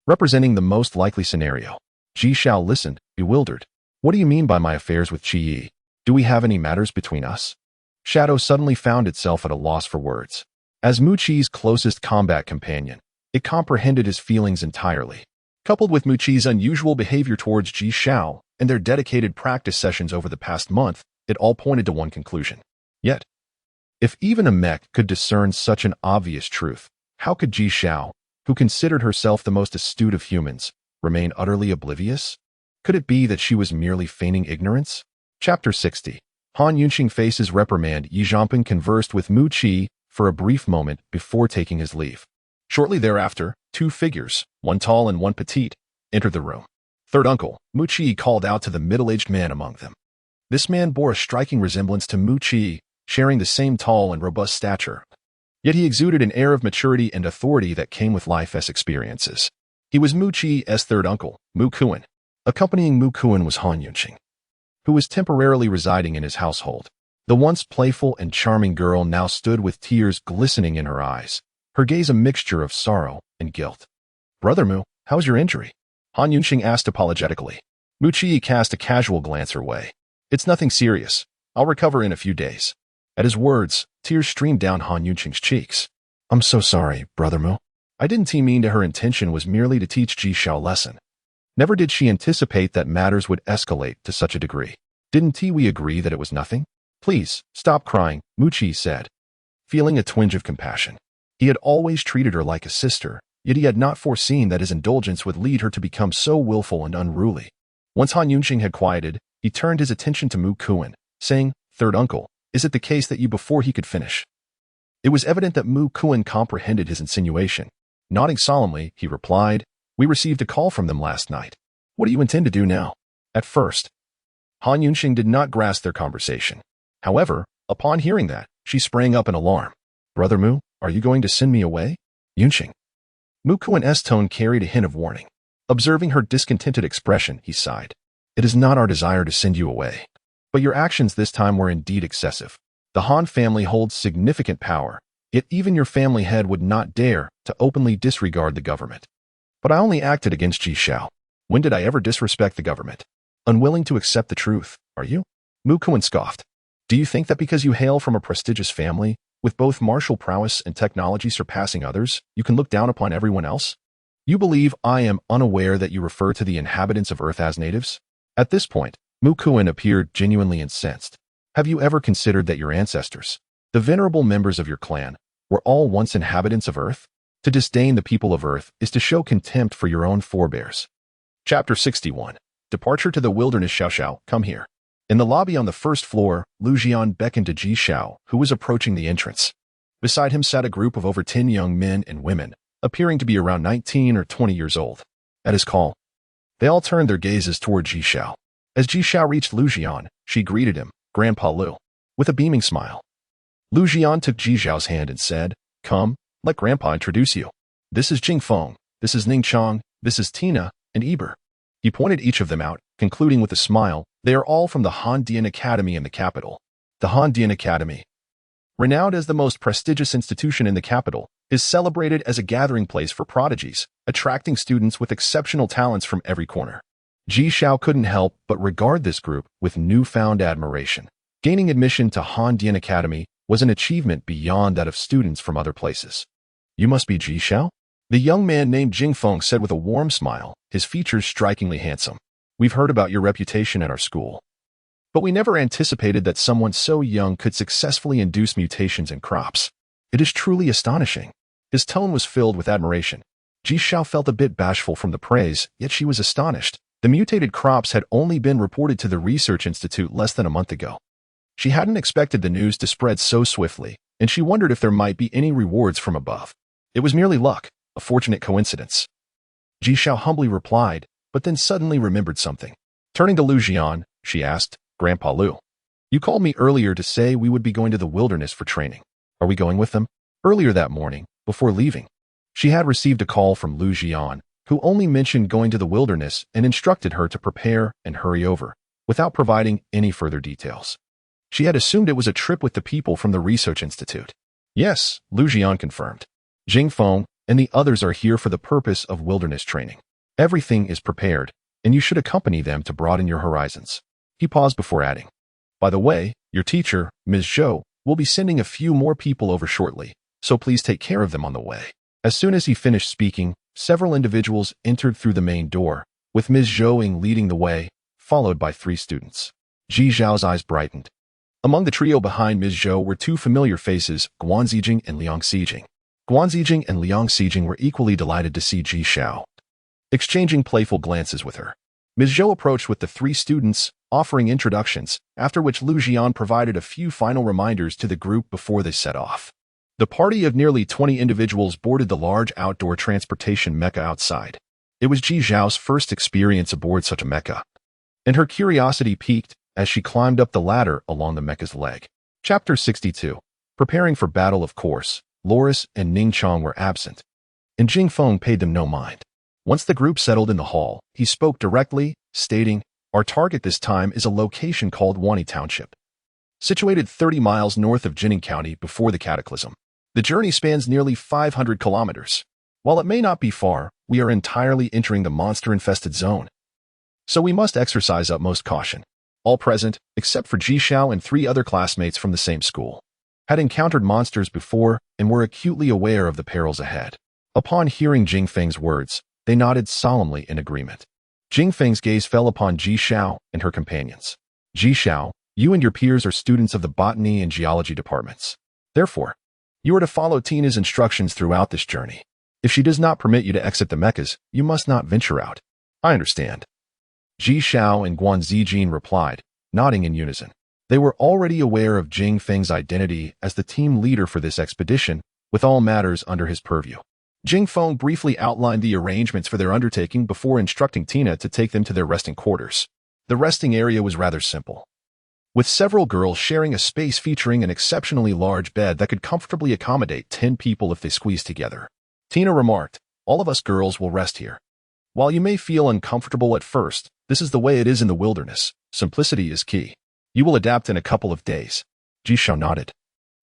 representing the most likely scenario. Ji Xiao listened, bewildered. What do you mean by my affairs with Chi? Do we have any matters between us? Shadow suddenly found itself at a loss for words. As Mu Chi's closest combat companion, it comprehended his feelings entirely. Coupled with Mu Chi's unusual behavior towards Ji Xiao and their dedicated practice sessions over the past month, it all pointed to one conclusion. Yet, if even a mech could discern such an obvious truth, how could Ji Xiao, who considered herself the most astute of humans, remain utterly oblivious? Could it be that she was merely feigning ignorance? Chapter 60. Han Yunqing faces reprimand. Yi Zhanping conversed with Mu Chi for a brief moment before taking his leave. Shortly thereafter, two figures, one tall and one petite, entered the room. Third uncle, Mu Chi, called out to the middle-aged man among them. This man bore a striking resemblance to Mu Chi, sharing the same tall and robust stature. Yet he exuded an air of maturity and authority that came with life's experiences. He was Mu Chi's third uncle, Mu Kuan. Accompanying Mu Kuan was Han Yunqing, who was temporarily residing in his household. The once playful and charming girl now stood with tears glistening in her eyes, her gaze a mixture of sorrow and guilt. Brother Mu, how's your injury? Han Yunqing asked apologetically. Mu Chi cast a casual glance her way. It's nothing serious. I'll recover in a few days. At his words, tears streamed down Han Yunqing's cheeks. I'm so sorry, Brother Mu. I didn't mean to. Her intention was merely to teach Ji Xiao a lesson. Never did she anticipate that matters would escalate to such a degree. Didn't we agree that it was nothing? Please, stop crying, Mu Chi said, feeling a twinge of compassion. He had always treated her like a sister, yet he had not foreseen that his indulgence would lead her to become so willful and unruly. Once Han Yunqing had quieted, he turned his attention to Mu Kuan, saying, Third uncle, is it the case that you before he could finish? It was evident that Mu Kuan comprehended his insinuation. Nodding solemnly, he replied, We received a call from them last night. What do you intend to do now? At first, Han Yunqing did not grasp their conversation. However, upon hearing that, she sprang up in alarm. Brother Mu, are you going to send me away? Yunqing. Mu Kuan's tone carried a hint of warning. Observing her discontented expression, he sighed. It is not our desire to send you away. But your actions this time were indeed excessive. The Han family holds significant power, yet even your family head would not dare to openly disregard the government. But I only acted against Ji Xiao. When did I ever disrespect the government? Unwilling to accept the truth, are you? Mu Kuan scoffed. Do you think that because you hail from a prestigious family, with both martial prowess and technology surpassing others, you can look down upon everyone else? You believe I am unaware that you refer to the inhabitants of Earth as natives? At this point, Mu Kuan appeared genuinely incensed. Have you ever considered that your ancestors, the venerable members of your clan, were all once inhabitants of Earth? To disdain the people of Earth is to show contempt for your own forebears. Chapter 61. Departure to the wilderness. Xiao Xiao, come here. In the lobby on the first floor, Lu Jian beckoned to Ji Xiao, who was approaching the entrance. Beside him sat a group of over 10 young men and women, appearing to be around 19 or 20 years old. At his call, they all turned their gazes toward Ji Xiao. As Ji Xiao reached Lu Jian, she greeted him, Grandpa Lu, with a beaming smile. Lu Jian took Ji Xiao's hand and said, Come, let Grandpa introduce you. This is Jing Feng, this is Ning Chang, this is Tina, and Eber. He pointed each of them out, concluding with a smile, They are all from the Han Dian Academy in the capital. The Han Dian Academy, renowned as the most prestigious institution in the capital, is celebrated as a gathering place for prodigies, attracting students with exceptional talents from every corner. Ji Xiao couldn't help but regard this group with newfound admiration. Gaining admission to Han Dian Academy was an achievement beyond that of students from other places. You must be Ji Xiao? The young man named Jing Feng said with a warm smile, his features strikingly handsome. We've heard about your reputation at our school, but we never anticipated that someone so young could successfully induce mutations in crops. It is truly astonishing. His tone was filled with admiration. Ji Xiao felt a bit bashful from the praise, yet she was astonished. The mutated crops had only been reported to the Research Institute less than a month ago. She hadn't expected the news to spread so swiftly, and she wondered if there might be any rewards from above. It was merely luck, a fortunate coincidence. Ji Xiao humbly replied, but then suddenly remembered something. Turning to Lu Jian, she asked Grandpa Lu. You called me earlier to say we would be going to the wilderness for training. Are we going with them? Earlier that morning, before leaving, she had received a call from Lu Jian, who only mentioned going to the wilderness and instructed her to prepare and hurry over, without providing any further details. She had assumed it was a trip with the people from the research institute. Yes, Lu Jian confirmed. Jing Feng and the others are here for the purpose of wilderness training. Everything is prepared, and you should accompany them to broaden your horizons. He paused before adding, by the way, your teacher, Ms. Zhou, will be sending a few more people over shortly, so please take care of them on the way. As soon as he finished speaking, several individuals entered through the main door, with Ms. Zhou leading the way, followed by 3 students. Ji Zhao's eyes brightened. Among the trio behind Ms. Zhou were 2 familiar faces, Guan Zijing and Liang Xijing. Guan Zijing and Liang Xijing were equally delighted to see Ji Zhao, exchanging playful glances with her. Ms. Zhou approached with the 3 students, offering introductions, after which Lu Jian provided a few final reminders to the group before they set off. The party of nearly 20 individuals boarded the large outdoor transportation mecha outside. It was Ji Zhao's first experience aboard such a mecha, and her curiosity piqued as she climbed up the ladder along the mecha's leg. Chapter 62. Preparing for battle. Of course, Loris and Ning Chong were absent, and Jing Feng paid them no mind. Once the group settled in the hall, he spoke directly, stating, our target this time is a location called Wani Township, situated 30 miles north of Jining County before the cataclysm. The journey spans nearly 500 kilometers. While it may not be far, we are entirely entering the monster-infested zone, so we must exercise utmost caution. All present, except for Ji Xiao and 3 other classmates from the same school, had encountered monsters before and were acutely aware of the perils ahead. Upon hearing Jing Feng's words, they nodded solemnly in agreement. Jing Feng's gaze fell upon Ji Xiao and her companions. Ji Xiao, you and your peers are students of the botany and geology departments. Therefore, you are to follow Tina's instructions throughout this journey. If she does not permit you to exit the mechas, you must not venture out. I understand. Ji Xiao and Guan Zijin replied, nodding in unison. They were already aware of Jing Feng's identity as the team leader for this expedition, with all matters under his purview. Jing Feng briefly outlined the arrangements for their undertaking before instructing Tina to take them to their resting quarters. The resting area was rather simple, with several girls sharing a space featuring an exceptionally large bed that could comfortably accommodate 10 people if they squeezed together. Tina remarked, all of us girls will rest here. While you may feel uncomfortable at first, this is the way it is in the wilderness. Simplicity is key. You will adapt in a couple of days. Ji Xiao nodded,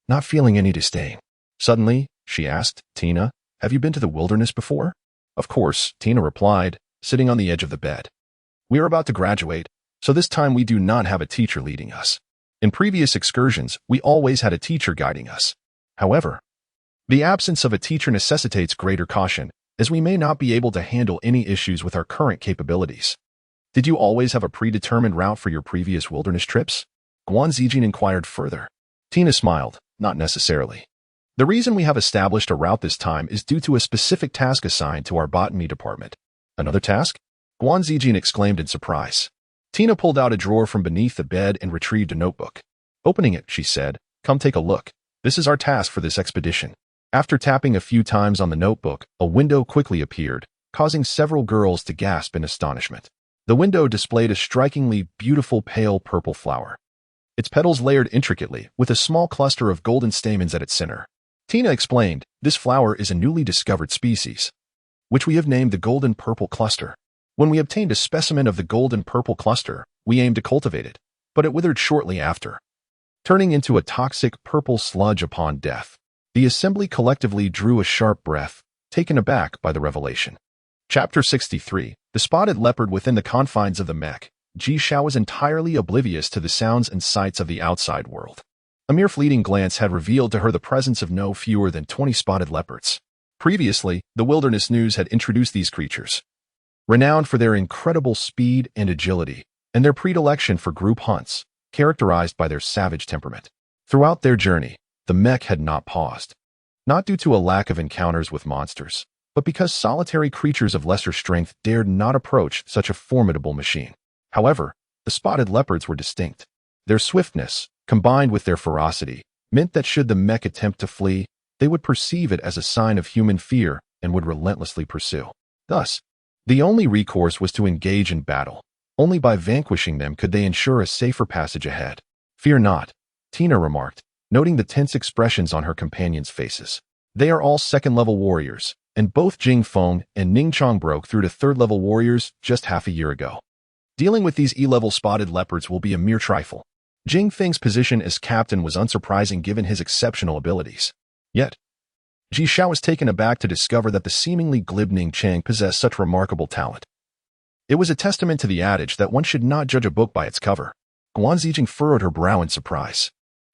not feeling any disdain. Suddenly, she asked, Tina, have you been to the wilderness before? Of course, Tina replied, sitting on the edge of the bed. We are about to graduate, so this time we do not have a teacher leading us. In previous excursions, we always had a teacher guiding us. However, the absence of a teacher necessitates greater caution, as we may not be able to handle any issues with our current capabilities. Did you always have a predetermined route for your previous wilderness trips? Guan Zijin inquired further. Tina smiled, not necessarily. The reason we have established a route this time is due to a specific task assigned to our botany department. Another task? Guan Zijin exclaimed in surprise. Tina pulled out a drawer from beneath the bed and retrieved a notebook. Opening it, she said, come take a look. This is our task for this expedition. After tapping a few times on the notebook, a window quickly appeared, causing several girls to gasp in astonishment. The window displayed a strikingly beautiful pale purple flower, its petals layered intricately, with a small cluster of golden stamens at its center. Tina explained, this flower is a newly discovered species, which we have named the golden purple cluster. When we obtained a specimen of the golden purple cluster, we aimed to cultivate it, but it withered shortly after, turning into a toxic purple sludge upon death. The assembly collectively drew a sharp breath, taken aback by the revelation. Chapter 63. The spotted leopard within the confines of the mech. Ji Xiao was entirely oblivious to the sounds and sights of the outside world. A mere fleeting glance had revealed to her the presence of no fewer than 20 spotted leopards. Previously, the Wilderness News had introduced these creatures, renowned for their incredible speed and agility, and their predilection for group hunts, characterized by their savage temperament. Throughout their journey, the mech had not paused, not due to a lack of encounters with monsters, but because solitary creatures of lesser strength dared not approach such a formidable machine. However, the spotted leopards were distinct. Their swiftness, combined with their ferocity, meant that should the mech attempt to flee, they would perceive it as a sign of human fear and would relentlessly pursue. Thus, the only recourse was to engage in battle. Only by vanquishing them could they ensure a safer passage ahead. "Fear not," Tina remarked, noting the tense expressions on her companions' faces. "They are all second-level warriors, and both Jing Feng and Ning Chong broke through to third-level warriors just half a year ago. Dealing with these E-level spotted leopards will be a mere trifle." Jing Feng's position as captain was unsurprising given his exceptional abilities. Yet, Ji Xiao was taken aback to discover that the seemingly glib Ning Chang possessed such remarkable talent. It was a testament to the adage that one should not judge a book by its cover. Guan Zijing furrowed her brow in surprise.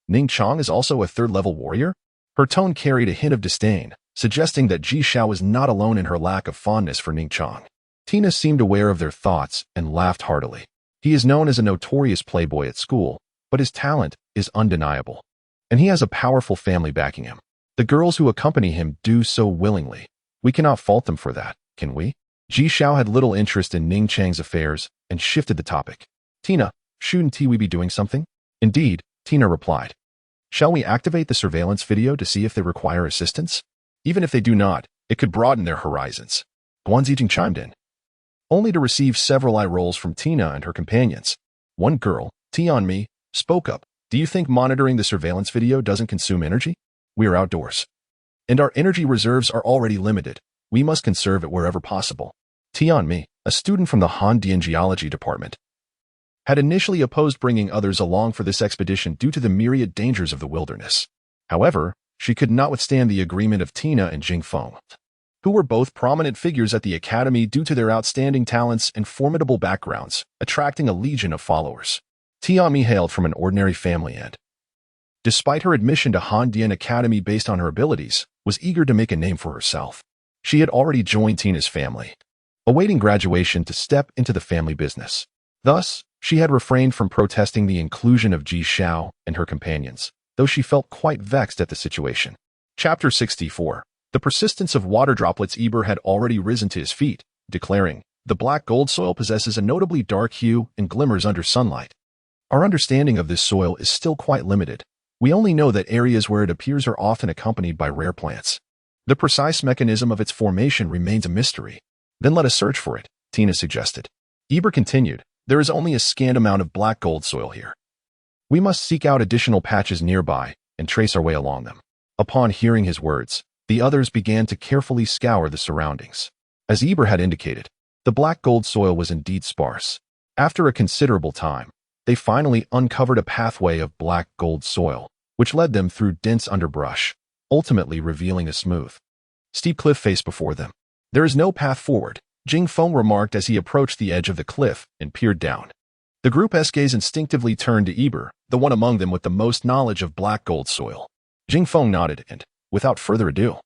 "Ning Chong is also a third-level warrior?" Her tone carried a hint of disdain, suggesting that Ji Xiao was not alone in her lack of fondness for Ning Chong. Tina seemed aware of their thoughts and laughed heartily. "He is known as a notorious playboy at school, but his talent is undeniable. And he has a powerful family backing him. The girls who accompany him do so willingly. We cannot fault them for that, can we?" Ji Xiao had little interest in Ning Chang's affairs and shifted the topic. "Tina, shouldn't we be doing something?" "Indeed," Tina replied. "Shall we activate the surveillance video to see if they require assistance? Even if they do not, it could broaden their horizons." Guan Zijing chimed in, only to receive several eye rolls from Tina and her companions. One girl, Tianmi, spoke up. "Do you think monitoring the surveillance video doesn't consume energy? We are outdoors, and our energy reserves are already limited. We must conserve it wherever possible." Tianmi, a student from the Handian Geology Department, had initially opposed bringing others along for this expedition due to the myriad dangers of the wilderness. However, she could not withstand the agreement of Tina and Jing Feng, who were both prominent figures at the academy due to their outstanding talents and formidable backgrounds, attracting a legion of followers. Tianmi hailed from an ordinary family and, despite her admission to Handian Academy based on her abilities, was eager to make a name for herself. She had already joined Tina's family, awaiting graduation to step into the family business. Thus, she had refrained from protesting the inclusion of Ji Xiao and her companions, though she felt quite vexed at the situation. Chapter 64. The persistence of water droplets. Eber had already risen to his feet, declaring, "The black gold soil possesses a notably dark hue and glimmers under sunlight. Our understanding of this soil is still quite limited. We only know that areas where it appears are often accompanied by rare plants. The precise mechanism of its formation remains a mystery." "Then let us search for it," Tina suggested. Eber continued, "There is only a scant amount of black gold soil here. We must seek out additional patches nearby and trace our way along them." Upon hearing his words, the others began to carefully scour the surroundings. As Eber had indicated, the black gold soil was indeed sparse. After a considerable time, they finally uncovered a pathway of black gold soil, which led them through dense underbrush, ultimately revealing a smooth, steep cliff face before them. "There is no path forward," Jing Feng remarked as he approached the edge of the cliff and peered down. The group's gaze instinctively turned to Eber, the one among them with the most knowledge of black gold soil. Jing Feng nodded and, without further ado,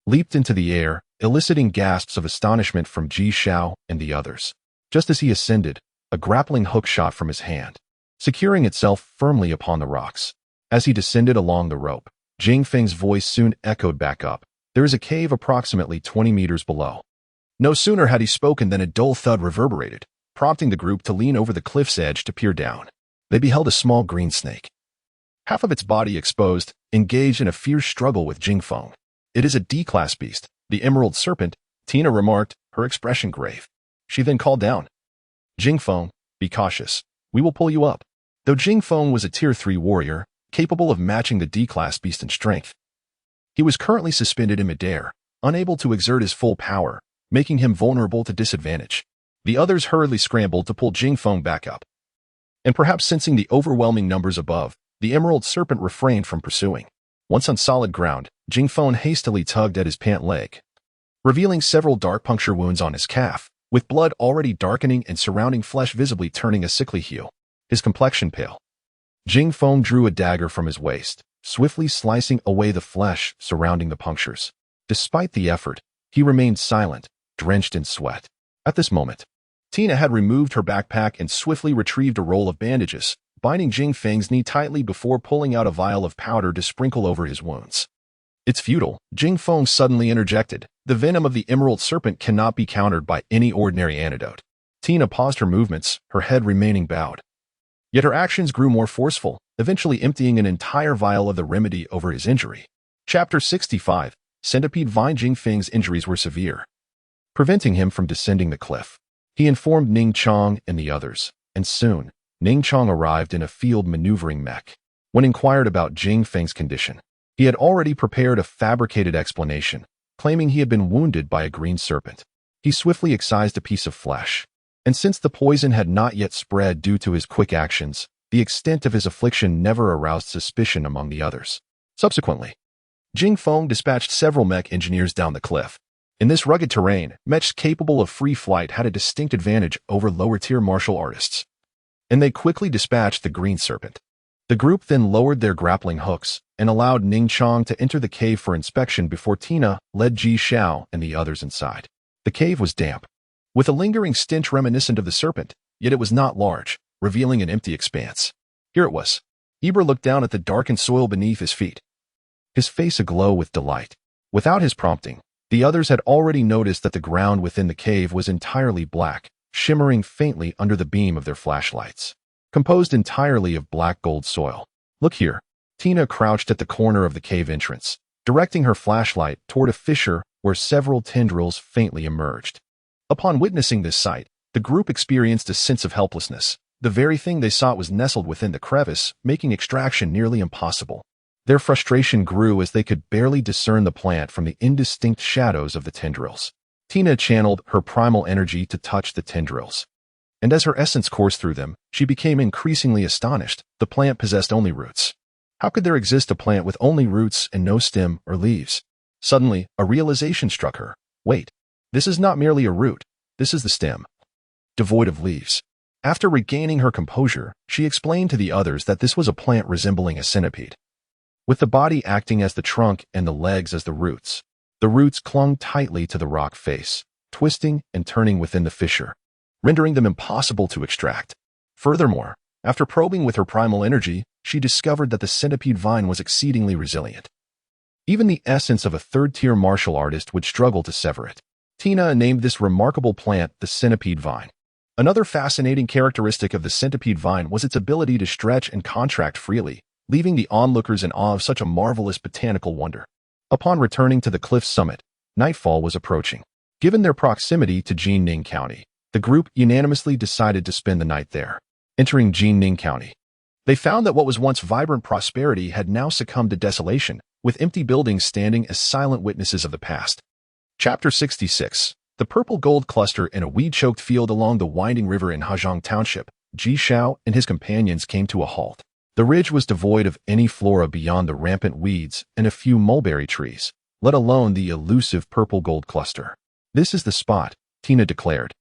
leaped into the air, eliciting gasps of astonishment from Ji Xiao and the others. Just as he ascended, a grappling hook shot from his hand, securing itself firmly upon the rocks. As he descended along the rope, Jing Feng's voice soon echoed back up. "There is a cave approximately 20 meters below." No sooner had he spoken than a dull thud reverberated, prompting the group to lean over the cliff's edge to peer down. They beheld a small green snake, half of its body exposed, engaged in a fierce struggle with Jing Feng. "It is a D-class beast, the emerald serpent," Tina remarked, her expression grave. She then called down, "Jing Feng, be cautious. We will pull you up." Though Jing Feng was a Tier 3 warrior, capable of matching the D-class beast in strength, he was currently suspended in midair, unable to exert his full power, making him vulnerable to disadvantage. The others hurriedly scrambled to pull Jing Feng back up. And perhaps sensing the overwhelming numbers above, the emerald serpent refrained from pursuing. Once on solid ground, Jing Feng hastily tugged at his pant leg, revealing several dark puncture wounds on his calf, with blood already darkening and surrounding flesh visibly turning a sickly hue, his complexion pale. Jing Feng drew a dagger from his waist, swiftly slicing away the flesh surrounding the punctures. Despite the effort, he remained silent, drenched in sweat. At this moment, Tina had removed her backpack and swiftly retrieved a roll of bandages, binding Jing Feng's knee tightly before pulling out a vial of powder to sprinkle over his wounds. "It's futile," Jing Feng suddenly interjected. "The venom of the emerald serpent cannot be countered by any ordinary antidote." Tina paused her movements, her head remaining bowed. Yet her actions grew more forceful, eventually emptying an entire vial of the remedy over his injury. Chapter 65. Centipede Vine. Jing Feng's injuries were severe, preventing him from descending the cliff. He informed Ning Chong and the others, and soon, Ning Chong arrived in a field maneuvering mech. When inquired about Jing Feng's condition, he had already prepared a fabricated explanation, claiming he had been wounded by a green serpent. He swiftly excised a piece of flesh, and since the poison had not yet spread due to his quick actions, the extent of his affliction never aroused suspicion among the others. Subsequently, Jing Feng dispatched several mech engineers down the cliff. In this rugged terrain, mechs capable of free flight had a distinct advantage over lower-tier martial artists, and they quickly dispatched the green serpent. The group then lowered their grappling hooks and allowed Ning Chong to enter the cave for inspection before Tina led Ji Xiao and the others inside. The cave was damp, with a lingering stench reminiscent of the serpent, yet it was not large, revealing an empty expanse. Here it was. Eber looked down at the darkened soil beneath his feet, his face aglow with delight. Without his prompting, the others had already noticed that the ground within the cave was entirely black, shimmering faintly under the beam of their flashlights. Composed entirely of black gold soil. Look here. Tina crouched at the corner of the cave entrance, directing her flashlight toward a fissure where several tendrils faintly emerged. Upon witnessing this sight, the group experienced a sense of helplessness. The very thing they sought was nestled within the crevice, making extraction nearly impossible. Their frustration grew as they could barely discern the plant from the indistinct shadows of the tendrils. Tina channeled her primal energy to touch the tendrils, and as her essence coursed through them, she became increasingly astonished. The plant possessed only roots. How could there exist a plant with only roots and no stem or leaves? Suddenly, a realization struck her. Wait, this is not merely a root, this is the stem, devoid of leaves. After regaining her composure, she explained to the others that this was a plant resembling a centipede, with the body acting as the trunk and the legs as the roots. The roots clung tightly to the rock face, twisting and turning within the fissure, rendering them impossible to extract. Furthermore, after probing with her primal energy, she discovered that the centipede vine was exceedingly resilient. Even the essence of a third-tier martial artist would struggle to sever it. Tina named this remarkable plant the centipede vine. Another fascinating characteristic of the centipede vine was its ability to stretch and contract freely, leaving the onlookers in awe of such a marvelous botanical wonder. Upon returning to the cliff's summit, nightfall was approaching. Given their proximity to Jianning County, the group unanimously decided to spend the night there. Entering Jianning County, they found that what was once vibrant prosperity had now succumbed to desolation, with empty buildings standing as silent witnesses of the past. Chapter 66. The purple gold cluster in a weed-choked field along the winding river in Hajong Township. Ji Xiao and his companions came to a halt. The ridge was devoid of any flora beyond the rampant weeds and a few mulberry trees, let alone the elusive purple gold cluster. This is the spot, Tina declared.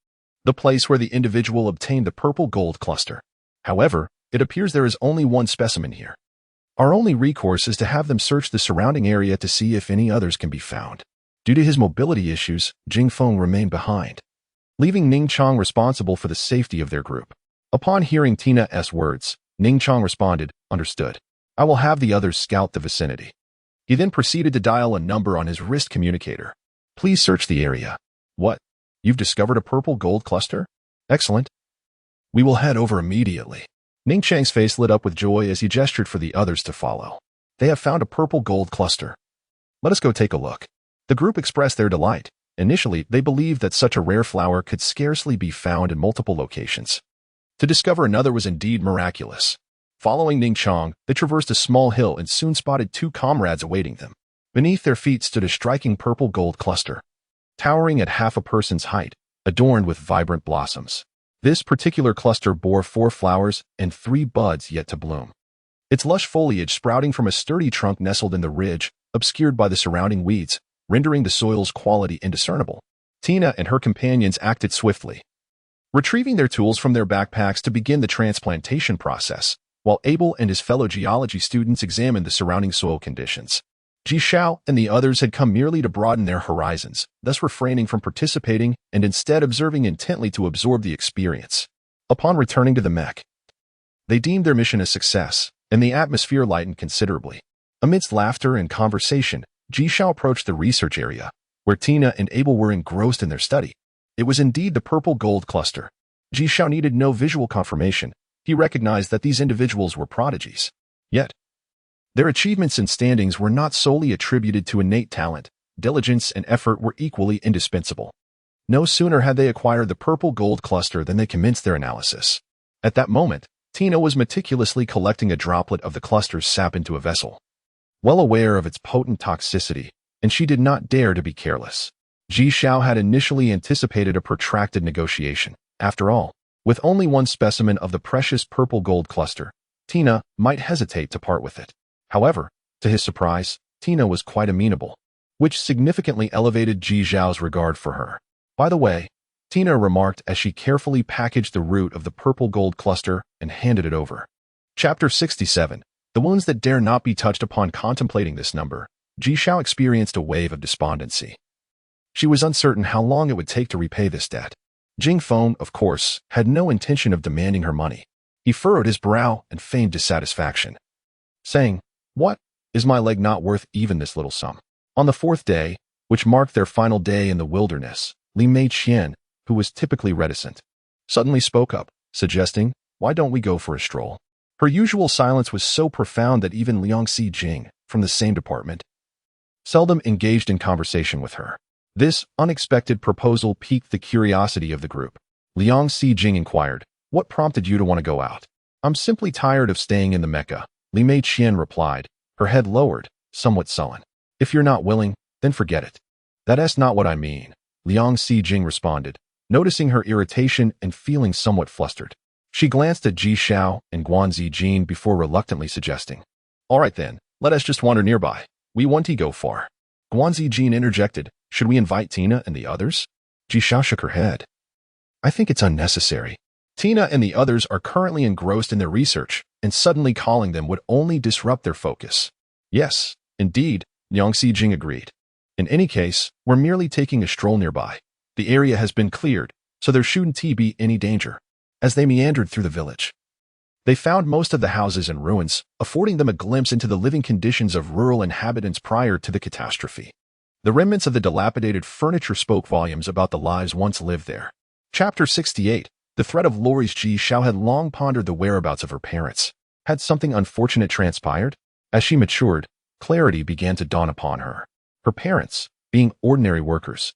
The place where the individual obtained the purple gold cluster. However, it appears there is only one specimen here. Our only recourse is to have them search the surrounding area to see if any others can be found. Due to his mobility issues, Jing Feng remained behind, leaving Ning Chong responsible for the safety of their group. Upon hearing Tina's words, Ning Chong responded, "Understood. I will have the others scout the vicinity." He then proceeded to dial a number on his wrist communicator. "Please search the area." "What? You've discovered a purple gold cluster? Excellent. We will head over immediately." Ning Chang's face lit up with joy as he gestured for the others to follow. "They have found a purple gold cluster. Let us go take a look." The group expressed their delight. Initially, they believed that such a rare flower could scarcely be found in multiple locations. To discover another was indeed miraculous. Following Ning Chong, they traversed a small hill and soon spotted two comrades awaiting them. Beneath their feet stood a striking purple gold cluster, towering at half a person's height, adorned with vibrant blossoms. This particular cluster bore 4 flowers and 3 buds yet to bloom. Its lush foliage sprouting from a sturdy trunk nestled in the ridge, obscured by the surrounding weeds, rendering the soil's quality indiscernible. Tina and her companions acted swiftly, retrieving their tools from their backpacks to begin the transplantation process, while Abel and his fellow geology students examined the surrounding soil conditions. Ji Xiao and the others had come merely to broaden their horizons, thus refraining from participating and instead observing intently to absorb the experience. Upon returning to the mech, they deemed their mission a success, and the atmosphere lightened considerably. Amidst laughter and conversation, Ji Xiao approached the research area, where Tina and Abel were engrossed in their study. It was indeed the purple gold cluster. Ji Xiao needed no visual confirmation. He recognized that these individuals were prodigies. Yet, their achievements and standings were not solely attributed to innate talent. Diligence and effort were equally indispensable. No sooner had they acquired the purple gold cluster than they commenced their analysis. At that moment, Tina was meticulously collecting a droplet of the cluster's sap into a vessel. Well aware of its potent toxicity, and she did not dare to be careless. Ji Xiao had initially anticipated a protracted negotiation. After all, with only one specimen of the precious purple gold cluster, Tina might hesitate to part with it. However, to his surprise, Tina was quite amenable, which significantly elevated Ji Xiao's regard for her. By the way, Tina remarked as she carefully packaged the root of the purple gold cluster and handed it over. Chapter 67. The wounds that dare not be touched. Upon contemplating this number, Ji Xiao experienced a wave of despondency. She was uncertain how long it would take to repay this debt. Jing Feng, of course, had no intention of demanding her money. He furrowed his brow and feigned dissatisfaction, saying, "What? Is my leg not worth even this little sum?" On the fourth day, which marked their final day in the wilderness, Li Meiqian, who was typically reticent, suddenly spoke up, suggesting, "Why don't we go for a stroll?" Her usual silence was so profound that even Liang Xijing, from the same department, seldom engaged in conversation with her. This unexpected proposal piqued the curiosity of the group. Liang Xijing inquired, "What prompted you to want to go out?" "I'm simply tired of staying in the Mecca," Li Meiqian replied, her head lowered, somewhat sullen. "If you're not willing, then forget it." "That's not what I mean," Liang Xijing responded, noticing her irritation and feeling somewhat flustered. She glanced at Ji Xiao and Guan Zijin before reluctantly suggesting, "All right then, let us just wander nearby. We won't go far." Guan Zijin interjected, "Should we invite Tina and the others?" Ji Xiao shook her head. "I think it's unnecessary. Tina and the others are currently engrossed in their research, and suddenly calling them would only disrupt their focus." "Yes, indeed," Liang Xijing agreed. "In any case, we're merely taking a stroll nearby. The area has been cleared, so there shouldn't be any danger." As they meandered through the village, they found most of the houses in ruins, affording them a glimpse into the living conditions of rural inhabitants prior to the catastrophe. The remnants of the dilapidated furniture spoke volumes about the lives once lived there. Chapter 68. The threat of Lori's. Ji Xiao had long pondered the whereabouts of her parents. Had something unfortunate transpired? As she matured, clarity began to dawn upon her. Her parents, being ordinary workers,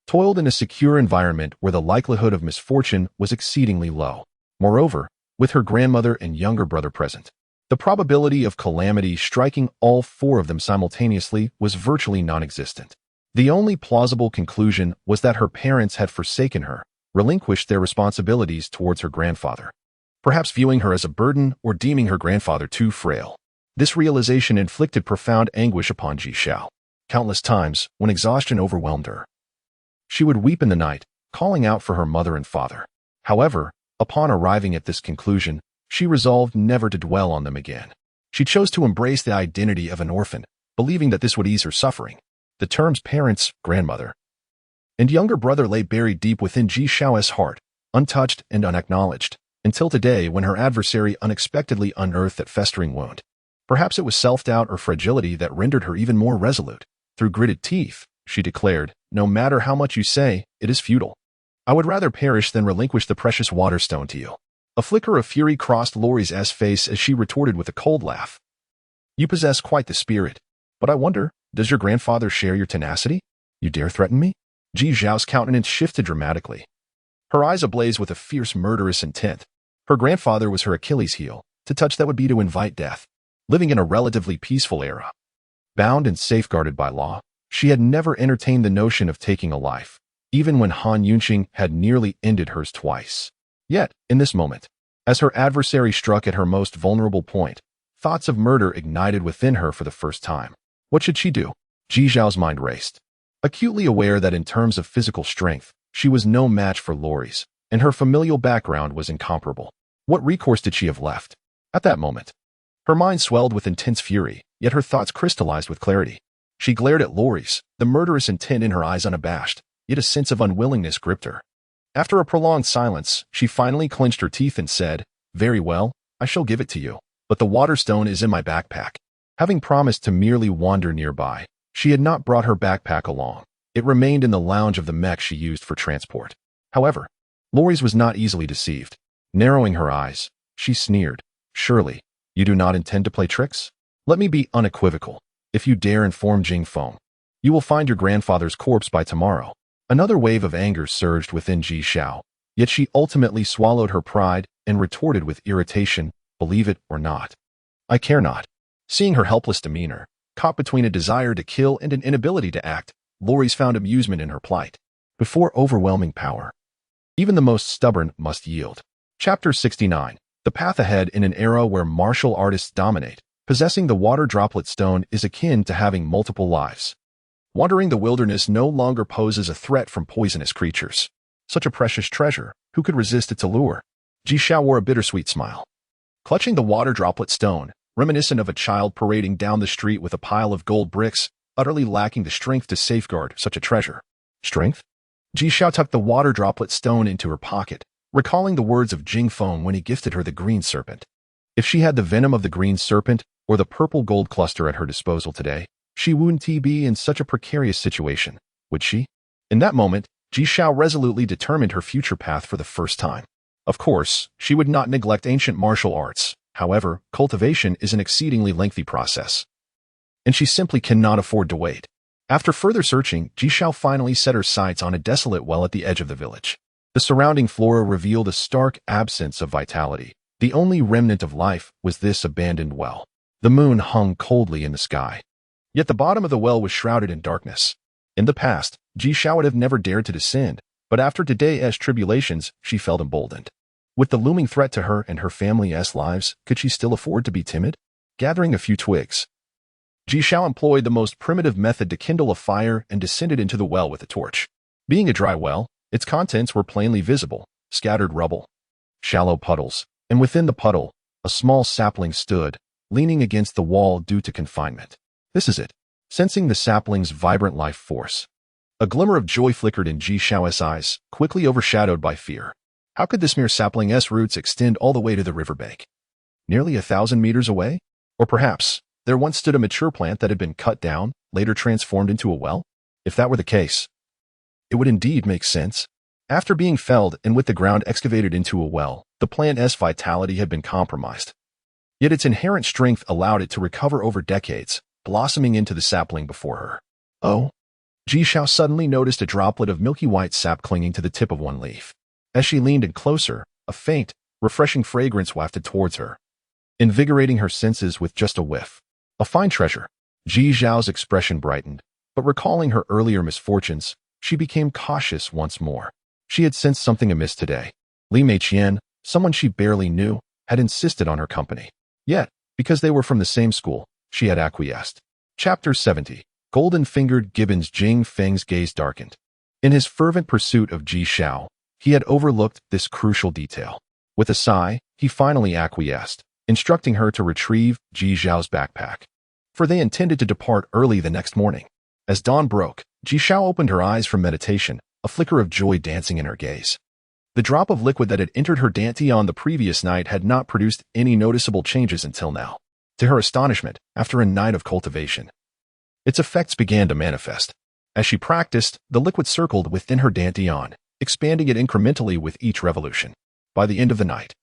toiled in a secure environment where the likelihood of misfortune was exceedingly low. Moreover, with her grandmother and younger brother present, the probability of calamity striking all four of them simultaneously was virtually non-existent. The only plausible conclusion was that her parents had forsaken her, relinquished their responsibilities towards her grandfather, perhaps viewing her as a burden or deeming her grandfather too frail. This realization inflicted profound anguish upon Ji Xiao. Countless times, when exhaustion overwhelmed her, she would weep in the night, calling out for her mother and father. However, upon arriving at this conclusion, she resolved never to dwell on them again. She chose to embrace the identity of an orphan, believing that this would ease her suffering. The terms parents, grandmother, and younger brother lay buried deep within Ji Xiao's heart, untouched and unacknowledged, until today when her adversary unexpectedly unearthed that festering wound. Perhaps it was self-doubt or fragility that rendered her even more resolute. Through gritted teeth, she declared, "No matter how much you say, it is futile. I would rather perish than relinquish the precious waterstone to you." A flicker of fury crossed Lori's face as she retorted with a cold laugh. "You possess quite the spirit, but I wonder, does your grandfather share your tenacity? You dare threaten me?" Ji Xiao's countenance shifted dramatically, her eyes ablaze with a fierce murderous intent. Her grandfather was her Achilles heel. To touch that would be to invite death. Living in a relatively peaceful era, bound and safeguarded by law, she had never entertained the notion of taking a life, even when Han Yunxing had nearly ended hers twice. Yet, in this moment, as her adversary struck at her most vulnerable point, thoughts of murder ignited within her for the first time. What should she do? Ji Xiao's mind raced. Acutely aware that in terms of physical strength, she was no match for Lori's, and her familial background was incomparable. What recourse did she have left? At that moment, her mind swelled with intense fury, yet her thoughts crystallized with clarity. She glared at Lori's, the murderous intent in her eyes unabashed, yet a sense of unwillingness gripped her. After a prolonged silence, she finally clenched her teeth and said, "Very well, I shall give it to you, but the waterstone is in my backpack." Having promised to merely wander nearby, she had not brought her backpack along. It remained in the lounge of the mech she used for transport. However, Lori's was not easily deceived. Narrowing her eyes, she sneered, "Surely, you do not intend to play tricks? Let me be unequivocal. If you dare inform Jing Feng, you will find your grandfather's corpse by tomorrow." Another wave of anger surged within Ji Xiao, yet she ultimately swallowed her pride and retorted with irritation, "Believe it or not, I care not." Seeing her helpless demeanor, caught between a desire to kill and an inability to act, Loris found amusement in her plight. Before overwhelming power, even the most stubborn must yield. Chapter 69. The path ahead. In an era where martial artists dominate, possessing the water droplet stone is akin to having multiple lives. Wandering the wilderness no longer poses a threat from poisonous creatures. Such a precious treasure, who could resist its allure? Ji Xiao wore a bittersweet smile. Clutching the water droplet stone, reminiscent of a child parading down the street with a pile of gold bricks, utterly lacking the strength to safeguard such a treasure. Strength? Ji Xiao tucked the water droplet stone into her pocket, recalling the words of Jing Feng when he gifted her the green serpent. If she had the venom of the green serpent or the purple gold cluster at her disposal today, she wouldn't be in such a precarious situation, would she? In that moment, Ji Xiao resolutely determined her future path for the first time. Of course, she would not neglect ancient martial arts. However, cultivation is an exceedingly lengthy process, and she simply cannot afford to wait. After further searching, Ji Xiao finally set her sights on a desolate well at the edge of the village. The surrounding flora revealed a stark absence of vitality. The only remnant of life was this abandoned well. The moon hung coldly in the sky, yet the bottom of the well was shrouded in darkness. In the past, Ji Xiao would have never dared to descend, but after today's tribulations, she felt emboldened. With the looming threat to her and her family's lives, could she still afford to be timid? Gathering a few twigs, Ji Xiao employed the most primitive method to kindle a fire and descended into the well with a torch. Being a dry well, its contents were plainly visible: scattered rubble, shallow puddles, and within the puddle, a small sapling stood, leaning against the wall due to confinement. This is it. Sensing the sapling's vibrant life force, a glimmer of joy flickered in Ji Xiao's eyes, quickly overshadowed by fear. How could this mere sapling's roots extend all the way to the riverbank? Nearly 1,000 meters away? Or perhaps, there once stood a mature plant that had been cut down, later transformed into a well? If that were the case, it would indeed make sense. After being felled and with the ground excavated into a well, the plant's vitality had been compromised. Yet its inherent strength allowed it to recover over decades, blossoming into the sapling before her. Oh! Ji Xiao suddenly noticed a droplet of milky white sap clinging to the tip of one leaf. As she leaned in closer, a faint, refreshing fragrance wafted towards her, invigorating her senses with just a whiff. A fine treasure. Ji Xiao's expression brightened, but recalling her earlier misfortunes, she became cautious once more. She had sensed something amiss today. Li Meiqian, someone she barely knew, had insisted on her company. Yet, because they were from the same school, she had acquiesced. Chapter 70. Golden-fingered gibbons. Jing Feng's gaze darkened. In his fervent pursuit of Ji Xiao, he had overlooked this crucial detail. With a sigh, he finally acquiesced, instructing her to retrieve Ji Xiao's backpack, for they intended to depart early the next morning. As dawn broke, Ji Xiao opened her eyes from meditation, a flicker of joy dancing in her gaze. The drop of liquid that had entered her dantian the previous night had not produced any noticeable changes until now. To her astonishment, after a night of cultivation, its effects began to manifest. As she practiced, the liquid circled within her dantian, expanding it incrementally with each revolution. By the end of the night,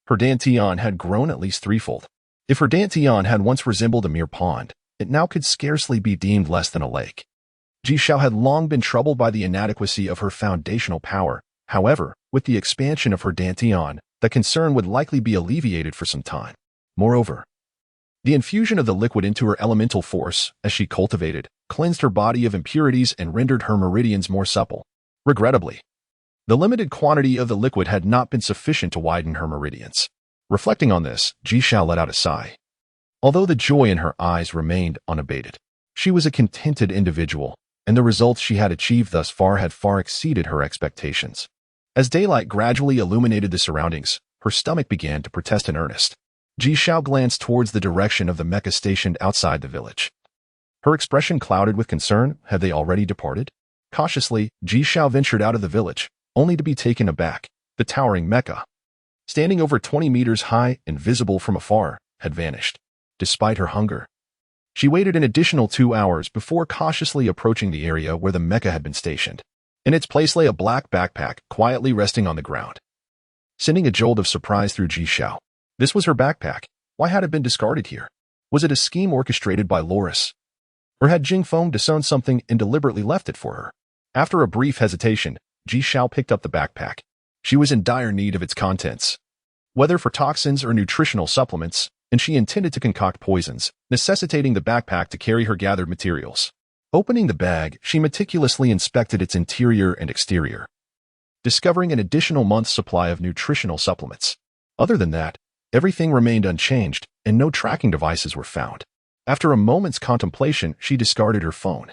her dantian had grown at least threefold. If her dantian had once resembled a mere pond, it now could scarcely be deemed less than a lake. Ji Xiao had long been troubled by the inadequacy of her foundational power. However, with the expansion of her dantian, the concern would likely be alleviated for some time. Moreover, the infusion of the liquid into her elemental force, as she cultivated, cleansed her body of impurities and rendered her meridians more supple. Regrettably, the limited quantity of the liquid had not been sufficient to widen her meridians. Reflecting on this, Ji Xiao let out a sigh. Although the joy in her eyes remained unabated, she was a contented individual, and the results she had achieved thus far had far exceeded her expectations. As daylight gradually illuminated the surroundings, her stomach began to protest in earnest. Ji Xiao glanced towards the direction of the mecha stationed outside the village. Her expression clouded with concern. Had they already departed? Cautiously, Ji Xiao ventured out of the village, only to be taken aback. The towering mecha, standing over 20 meters high and visible from afar, had vanished. Despite her hunger, she waited an additional 2 hours before cautiously approaching the area where the mecha had been stationed. In its place lay a black backpack, quietly resting on the ground, sending a jolt of surprise through Ji Xiao. This was her backpack. Why had it been discarded here? Was it a scheme orchestrated by Loris? Or had Jing Feng disowned something and deliberately left it for her? After a brief hesitation, Ji Xiao picked up the backpack. She was in dire need of its contents, whether for toxins or nutritional supplements, and she intended to concoct poisons, necessitating the backpack to carry her gathered materials. Opening the bag, she meticulously inspected its interior and exterior, discovering an additional month's supply of nutritional supplements. Other than that, everything remained unchanged, and no tracking devices were found. After a moment's contemplation, she discarded her phone,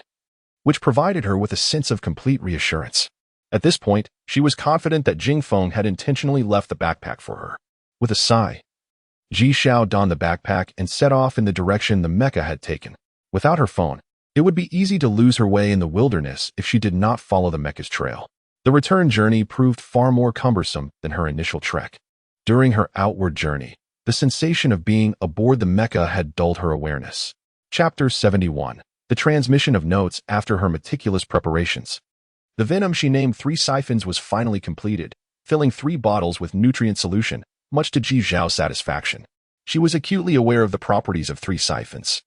which provided her with a sense of complete reassurance. At this point, she was confident that Jing Feng had intentionally left the backpack for her. With a sigh, Ji Xiao donned the backpack and set off in the direction the mecha had taken. Without her phone, it would be easy to lose her way in the wilderness if she did not follow the mecha's trail. The return journey proved far more cumbersome than her initial trek. During her outward journey, the sensation of being aboard the mecha had dulled her awareness. Chapter 71. The transmission of notes after her meticulous preparations. The venom she named 3 siphons was finally completed, filling 3 bottles with nutrient solution, much to Ji Xiao's satisfaction. She was acutely aware of the properties of 3 siphons,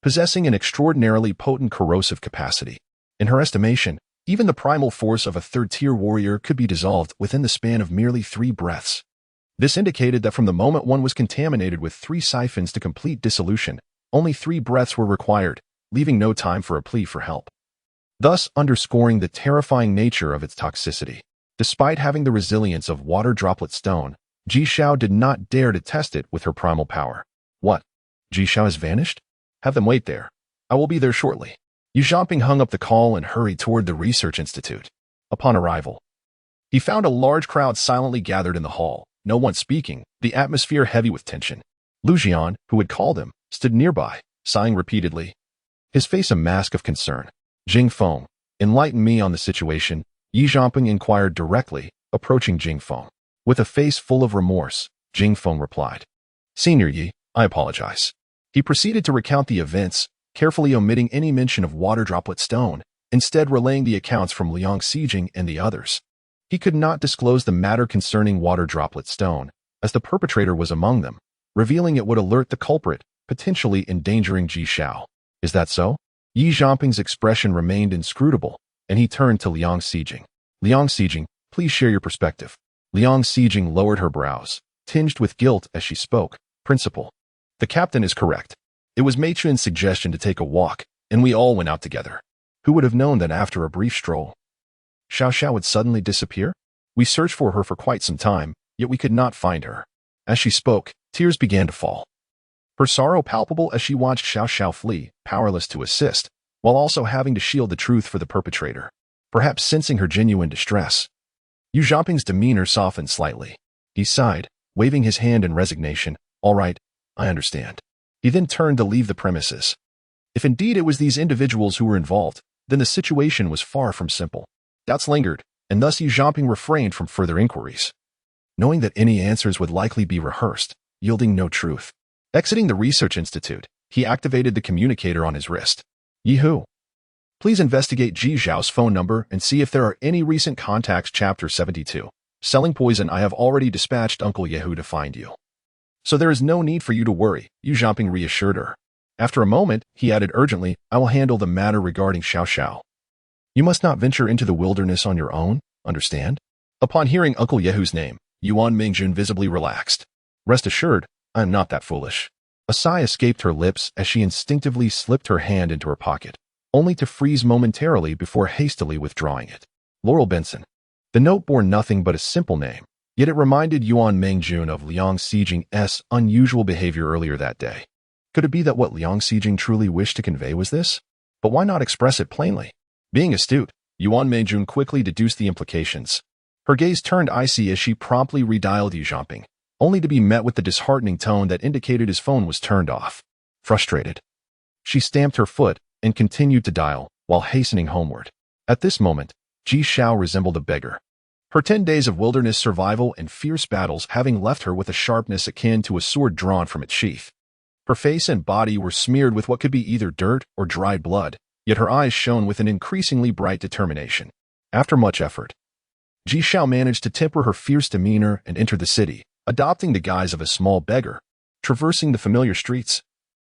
possessing an extraordinarily potent corrosive capacity. In her estimation, even the primal force of a third-tier warrior could be dissolved within the span of merely 3 breaths. This indicated that from the moment one was contaminated with 3 siphons to complete dissolution, only 3 breaths were required, leaving no time for a plea for help, thus underscoring the terrifying nature of its toxicity. Despite having the resilience of water droplet stone, Ji Xiao did not dare to test it with her primal power. What? Ji Xiao has vanished? Have them wait there. I will be there shortly. Yu Zhamping hung up the call and hurried toward the research institute. Upon arrival, he found a large crowd silently gathered in the hall, no one speaking, the atmosphere heavy with tension. Lu Jian, who had called him, stood nearby, sighing repeatedly, his face a mask of concern. Jing Feng, enlighten me on the situation, Yu Zhamping inquired directly, approaching Jing Feng. With a face full of remorse, Jing Feng replied, Senior Yi, I apologize. He proceeded to recount the events, carefully omitting any mention of water droplet stone, instead relaying the accounts from Liang Xijing and the others. He could not disclose the matter concerning water droplet stone, as the perpetrator was among them, revealing it would alert the culprit, potentially endangering Ji Xiao. Is that so? Yi Zhamping's expression remained inscrutable, and he turned to Liang Xijing. Liang Xijing, please share your perspective. Liang Xijing lowered her brows, tinged with guilt as she spoke. Principal. The captain is correct. It was Mei Chun's suggestion to take a walk, and we all went out together. Who would have known that after a brief stroll, Xiao Xiao would suddenly disappear? We searched for her for quite some time, yet we could not find her. As she spoke, tears began to fall, her sorrow palpable as she watched Xiao Xiao flee, powerless to assist, while also having to shield the truth for the perpetrator. Perhaps sensing her genuine distress, Yu Zhamping's demeanor softened slightly. He sighed, waving his hand in resignation. All right, I understand. He then turned to leave the premises. If indeed it was these individuals who were involved, then the situation was far from simple. Doubts lingered, and thus Yu Zhamping refrained from further inquiries, knowing that any answers would likely be rehearsed, yielding no truth. Exiting the research institute, he activated the communicator on his wrist. Yihu. Please investigate Ji Zhao's phone number and see if there are any recent contacts. Chapter 72. Selling poison. I have already dispatched Uncle Yehu to find you, so there is no need for you to worry, Yu Zhamping reassured her. After a moment, he added urgently, I will handle the matter regarding Xiao Xiao. You must not venture into the wilderness on your own, understand? Upon hearing Uncle Yehu's name, Yuan Mingjun visibly relaxed. Rest assured, I am not that foolish. A sigh escaped her lips as she instinctively slipped her hand into her pocket, only to freeze momentarily before hastily withdrawing it. Laurel Benson. The note bore nothing but a simple name, yet it reminded Yuan Mingjun of Liang Xijing's unusual behavior earlier that day. Could it be that what Liang Xijing truly wished to convey was this? But why not express it plainly? Being astute, Yuan Mingjun quickly deduced the implications. Her gaze turned icy as she promptly redialed Yu Zhamping, only to be met with the disheartening tone that indicated his phone was turned off. Frustrated, she stamped her foot and continued to dial, while hastening homeward. At this moment, Ji Xiao resembled a beggar, her 10 days of wilderness survival and fierce battles having left her with a sharpness akin to a sword drawn from its sheath. Her face and body were smeared with what could be either dirt or dried blood, yet her eyes shone with an increasingly bright determination. After much effort, Ji Xiao managed to temper her fierce demeanor and enter the city, adopting the guise of a small beggar, traversing the familiar streets.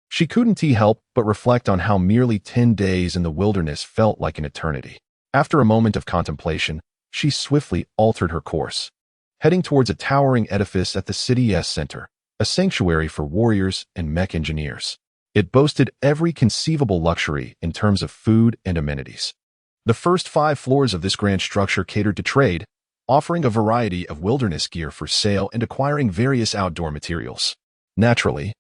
She couldn't help but reflect on how merely 10 days in the wilderness felt like an eternity. After a moment of contemplation, she swiftly altered her course, heading towards a towering edifice at the city's center, a sanctuary for warriors and mech engineers. It boasted every conceivable luxury in terms of food and amenities. The first 5 floors of this grand structure catered to trade, offering a variety of wilderness gear for sale and acquiring various outdoor materials. Naturally,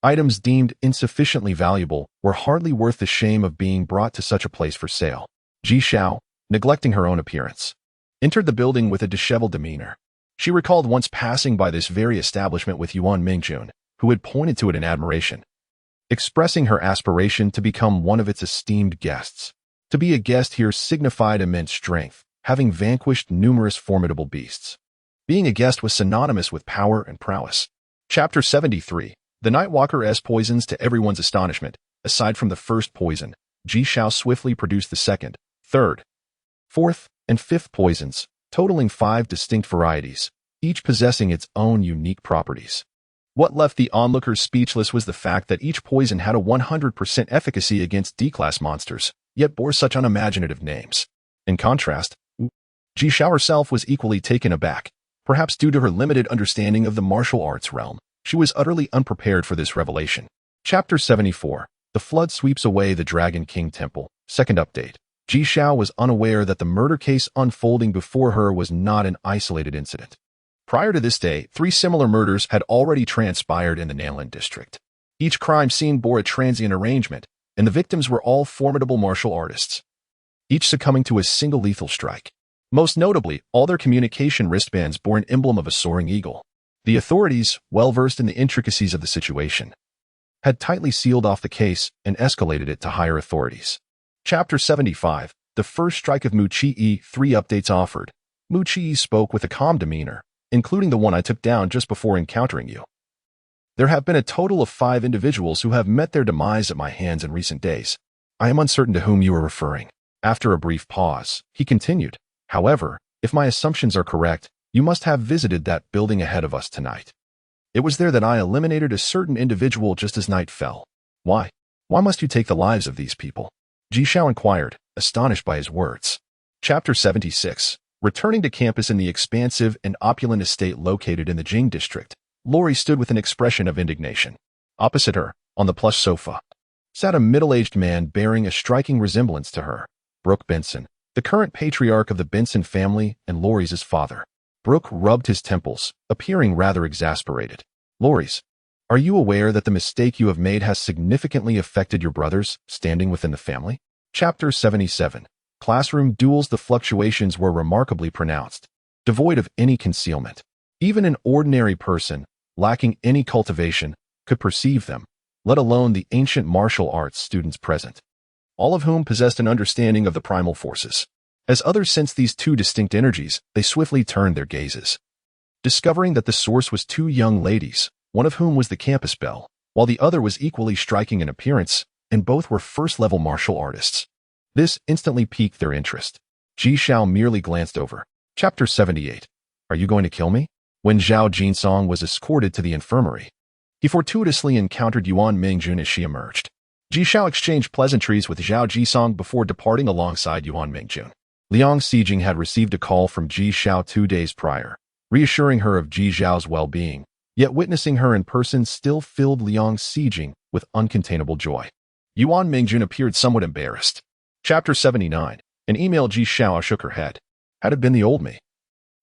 items deemed insufficiently valuable were hardly worth the shame of being brought to such a place for sale. Ji Xiao, neglecting her own appearance, entered the building with a disheveled demeanor. She recalled once passing by this very establishment with Yuan Mingjun, who had pointed to it in admiration, expressing her aspiration to become one of its esteemed guests. To be a guest here signified immense strength, having vanquished numerous formidable beasts. Being a guest was synonymous with power and prowess. Chapter 73. The Nightwalker's poisons. To everyone's astonishment, aside from the first poison, Ji Xiao swiftly produced the second, third, fourth, and fifth poisons, totaling 5 distinct varieties, each possessing its own unique properties. What left the onlookers speechless was the fact that each poison had a 100% efficacy against D-class monsters, yet bore such unimaginative names. In contrast, Ji Xiao herself was equally taken aback, perhaps due to her limited understanding of the martial arts realm. She was utterly unprepared for this revelation. Chapter 74. The Flood Sweeps Away the Dragon King Temple. Second update. Ji Xiao was unaware that the murder case unfolding before her was not an isolated incident. Prior to this day, 3 similar murders had already transpired in the Nailin district. Each crime scene bore a transient arrangement, and the victims were all formidable martial artists, each succumbing to a single lethal strike. Most notably, all their communication wristbands bore an emblem of a soaring eagle. The authorities, well versed in the intricacies of the situation, had tightly sealed off the case and escalated it to higher authorities. Chapter 75. The First Strike of Muchi. 3 updates offered. Muchi spoke with a calm demeanor, including the one I took down just before encountering you. There have been a total of 5 individuals who have met their demise at my hands in recent days. I am uncertain to whom you are referring. After a brief pause, he continued, however, if my assumptions are correct, you must have visited that building ahead of us tonight. It was there that I eliminated a certain individual just as night fell. Why? Why must you take the lives of these people? Ji Xiao inquired, astonished by his words. Chapter 76. Returning to campus in the expansive and opulent estate located in the Jing district, Lori stood with an expression of indignation. Opposite her, on the plush sofa, sat a middle-aged man bearing a striking resemblance to her, Brooke Benson, the current patriarch of the Benson family and Lori's father. Brooke rubbed his temples, appearing rather exasperated. Lori's, are you aware that the mistake you have made has significantly affected your brothers standing within the family? Chapter 77. Classroom duels. The fluctuations were remarkably pronounced, devoid of any concealment. Even an ordinary person, lacking any cultivation, could perceive them, let alone the ancient martial arts students present, all of whom possessed an understanding of the primal forces. As others sensed these 2 distinct energies, they swiftly turned their gazes, discovering that the source was 2 young ladies, one of whom was the campus belle, while the other was equally striking in appearance, and both were first-level martial artists. This instantly piqued their interest. Ji Xiao merely glanced over. Chapter 78. Are you going to kill me? When Zhao Jinsong was escorted to the infirmary, he fortuitously encountered Yuan Mingjun as she emerged. Ji Xiao exchanged pleasantries with Zhao Jisong before departing alongside Yuan Mingjun. Liang Xijing had received a call from Ji Xiao 2 days prior, reassuring her of Ji Xiao's well-being, yet witnessing her in person still filled Liang Xijing with uncontainable joy. Yuan Mingjun appeared somewhat embarrassed. Chapter 79. An email. Ji Xiao shook her head. Had it been the old me,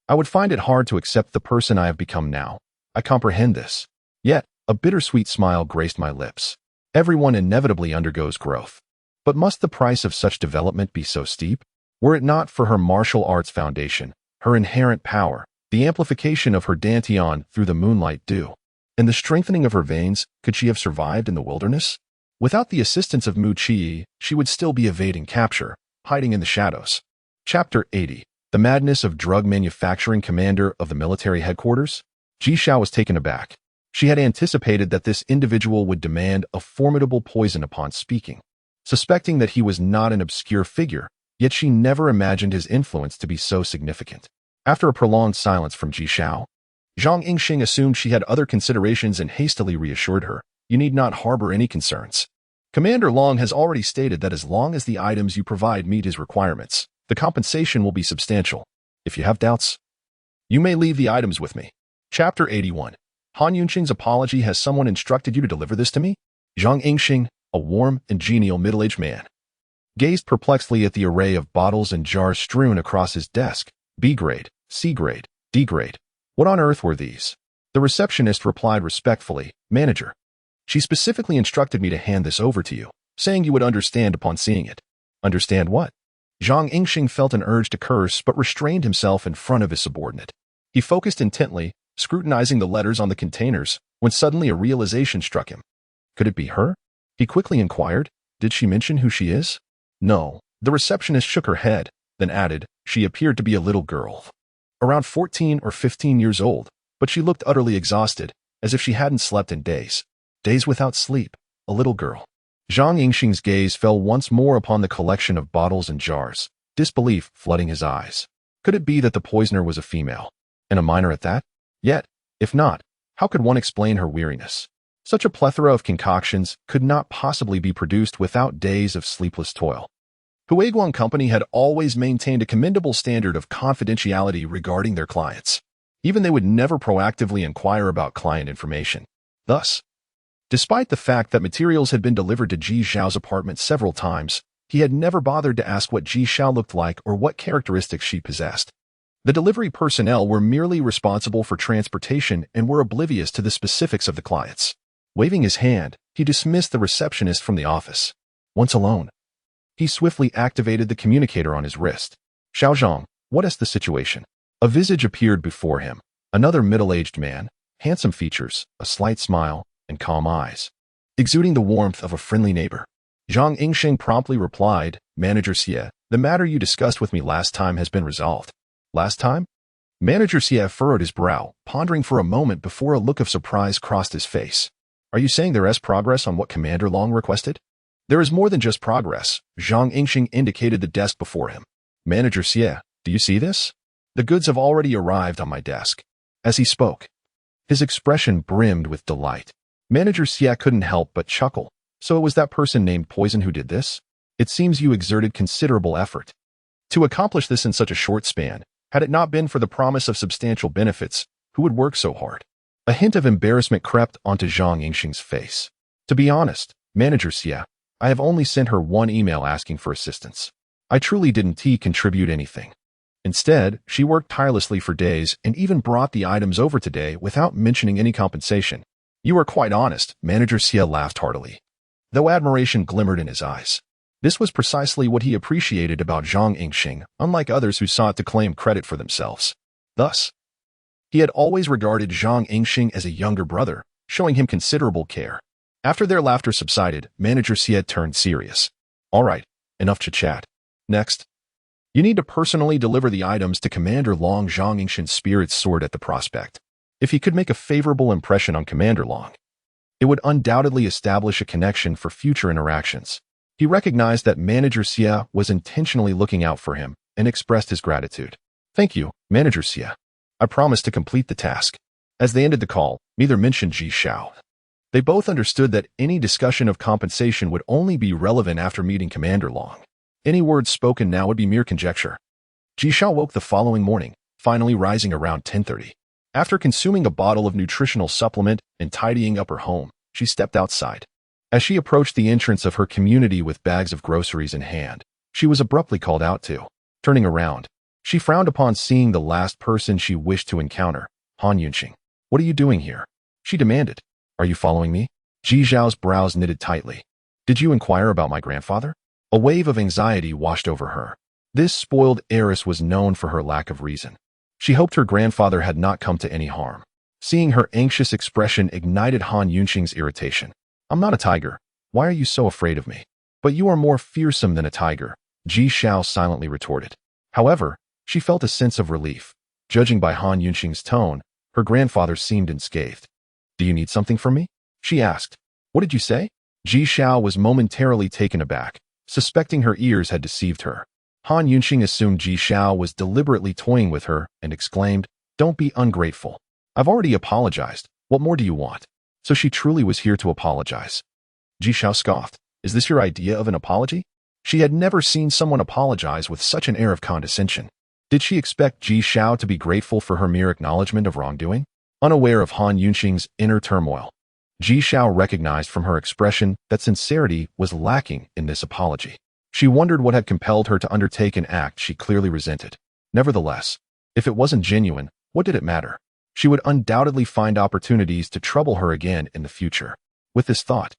I would find it hard to accept the person I have become now. I comprehend this. Yet, a bittersweet smile graced my lips. Everyone inevitably undergoes growth. But must the price of such development be so steep? Were it not for her martial arts foundation, her inherent power, the amplification of her dantian through the moonlight dew, and the strengthening of her veins, could she have survived in the wilderness? Without the assistance of Mu Qi, she would still be evading capture, hiding in the shadows. Chapter 80. The Madness of Drug Manufacturing. Commander of the military headquarters? Ji Xiao was taken aback. She had anticipated that this individual would demand a formidable poison upon speaking. Suspecting that he was not an obscure figure, yet she never imagined his influence to be so significant. After a prolonged silence from Ji Xiao, Zhang Yingxing assumed she had other considerations and hastily reassured her, "You need not harbor any concerns. Commander Long has already stated that as long as the items you provide meet his requirements, The compensation will be substantial. If you have doubts, you may leave the items with me. Chapter 81. Han Yunqing's apology. Has someone instructed you to deliver this to me? Zhang Yingxing, a warm and genial middle-aged man, gazed perplexedly at the array of bottles and jars strewn across his desk. B grade, C grade, D grade. What on earth were these? The receptionist replied respectfully, Manager, she specifically instructed me to hand this over to you, saying you would understand upon seeing it. Understand what? Zhang Yingxing felt an urge to curse but restrained himself in front of his subordinate. He focused intently, scrutinizing the letters on the containers, when suddenly a realization struck him. Could it be her? He quickly inquired, Did she mention who she is? No. The receptionist shook her head, then added, She appeared to be a little girl. Around 14 or 15 years old, but she looked utterly exhausted, as if she hadn't slept in days. Days without sleep. A little girl. Zhang Yingxing's gaze fell once more upon the collection of bottles and jars, disbelief flooding his eyes. Could it be that the poisoner was a female? And a minor at that? Yet, if not, how could one explain her weariness? Such a plethora of concoctions could not possibly be produced without days of sleepless toil. Huiguang Company had always maintained a commendable standard of confidentiality regarding their clients. Even they would never proactively inquire about client information. Thus, despite the fact that materials had been delivered to Ji Xiao's apartment several times, he had never bothered to ask what Ji Xiao looked like or what characteristics she possessed. The delivery personnel were merely responsible for transportation and were oblivious to the specifics of the clients. Waving his hand, he dismissed the receptionist from the office. Once alone, he swiftly activated the communicator on his wrist. Xiaozhang, what is the situation? A visage appeared before him. Another middle-aged man, handsome features, a slight smile, and calm eyes, exuding the warmth of a friendly neighbor. Zhang Yingxing promptly replied, Manager Xie, the matter you discussed with me last time has been resolved. Last time? Manager Xie furrowed his brow, pondering for a moment before a look of surprise crossed his face. Are you saying there is progress on what Commander Long requested? There is more than just progress. Zhang Yingxing indicated the desk before him. Manager Xie, do you see this? The goods have already arrived on my desk. As he spoke, his expression brimmed with delight. Manager Xie couldn't help but chuckle. So it was that person named Poison who did this? It seems you exerted considerable effort to accomplish this in such a short span. Had it not been for the promise of substantial benefits, who would work so hard? A hint of embarrassment crept onto Zhang Yingxing's face. To be honest, Manager Xie, I have only sent her one email asking for assistance. I truly didn't contribute anything. Instead, she worked tirelessly for days and even brought the items over today without mentioning any compensation. You are quite honest, Manager Xie laughed heartily, though admiration glimmered in his eyes. This was precisely what he appreciated about Zhang Yingxing, unlike others who sought to claim credit for themselves. Thus, he had always regarded Zhang Yingxing as a younger brother, showing him considerable care. After their laughter subsided, Manager Xie turned serious. All right, enough chit-chat. Next, you need to personally deliver the items to Commander Long. Zhang Yingxing's spirits soared at the prospect. If he could make a favorable impression on Commander Long, it would undoubtedly establish a connection for future interactions. He recognized that Manager Xie was intentionally looking out for him and expressed his gratitude. Thank you, Manager Xie. I promise to complete the task. As they ended the call, neither mentioned Ji Xiao. They both understood that any discussion of compensation would only be relevant after meeting Commander Long. Any words spoken now would be mere conjecture. Ji Xiao woke the following morning, finally rising around 10:30. After consuming a bottle of nutritional supplement and tidying up her home, she stepped outside. As she approached the entrance of her community with bags of groceries in hand, she was abruptly called out to. Turning around, she frowned upon seeing the last person she wished to encounter, Han Yunqing. What are you doing here? She demanded. Are you following me? Ji Xiao's brows knitted tightly. Did you inquire about my grandfather? A wave of anxiety washed over her. This spoiled heiress was known for her lack of reason. She hoped her grandfather had not come to any harm. Seeing her anxious expression ignited Han Yunqing's irritation. I'm not a tiger. Why are you so afraid of me? But you are more fearsome than a tiger, Ji Xiao silently retorted. However, she felt a sense of relief. Judging by Han Yunqing's tone, her grandfather seemed unscathed. Do you need something from me? She asked. What did you say? Ji Xiao was momentarily taken aback, suspecting her ears had deceived her. Han Yunqing assumed Ji Xiao was deliberately toying with her and exclaimed, Don't be ungrateful. I've already apologized. What more do you want? So she truly was here to apologize. Ji Xiao scoffed. Is this your idea of an apology? She had never seen someone apologize with such an air of condescension. Did she expect Ji Xiao to be grateful for her mere acknowledgement of wrongdoing? Unaware of Han Yunxing's inner turmoil, Ji Xiao recognized from her expression that sincerity was lacking in this apology. She wondered what had compelled her to undertake an act she clearly resented. Nevertheless, if it wasn't genuine, what did it matter? She would undoubtedly find opportunities to trouble her again in the future. With this thought,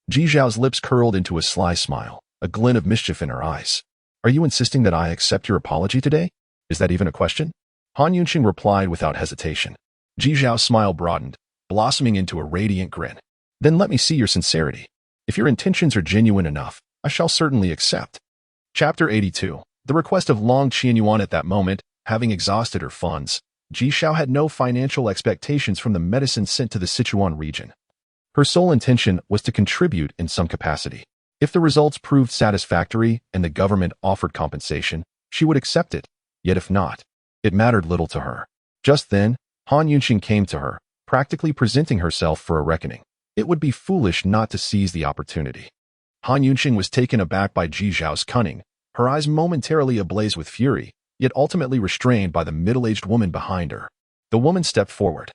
Ji Xiao's lips curled into a sly smile, a glint of mischief in her eyes. Are you insisting that I accept your apology today? Is that even a question? Han Yunxing replied without hesitation. Ji Xiao's smile broadened, blossoming into a radiant grin. Then let me see your sincerity. If your intentions are genuine enough, I shall certainly accept. Chapter 82. The request of Long Qianyuan. At that moment, having exhausted her funds, Ji Xiao had no financial expectations from the medicine sent to the Sichuan region. Her sole intention was to contribute in some capacity. If the results proved satisfactory and the government offered compensation, she would accept it. Yet if not, it mattered little to her. Just then, Han Yunxing came to her, practically presenting herself for a reckoning. It would be foolish not to seize the opportunity. Han Yunxing was taken aback by Ji Xiao's cunning, her eyes momentarily ablaze with fury, yet ultimately restrained by the middle-aged woman behind her. The woman stepped forward,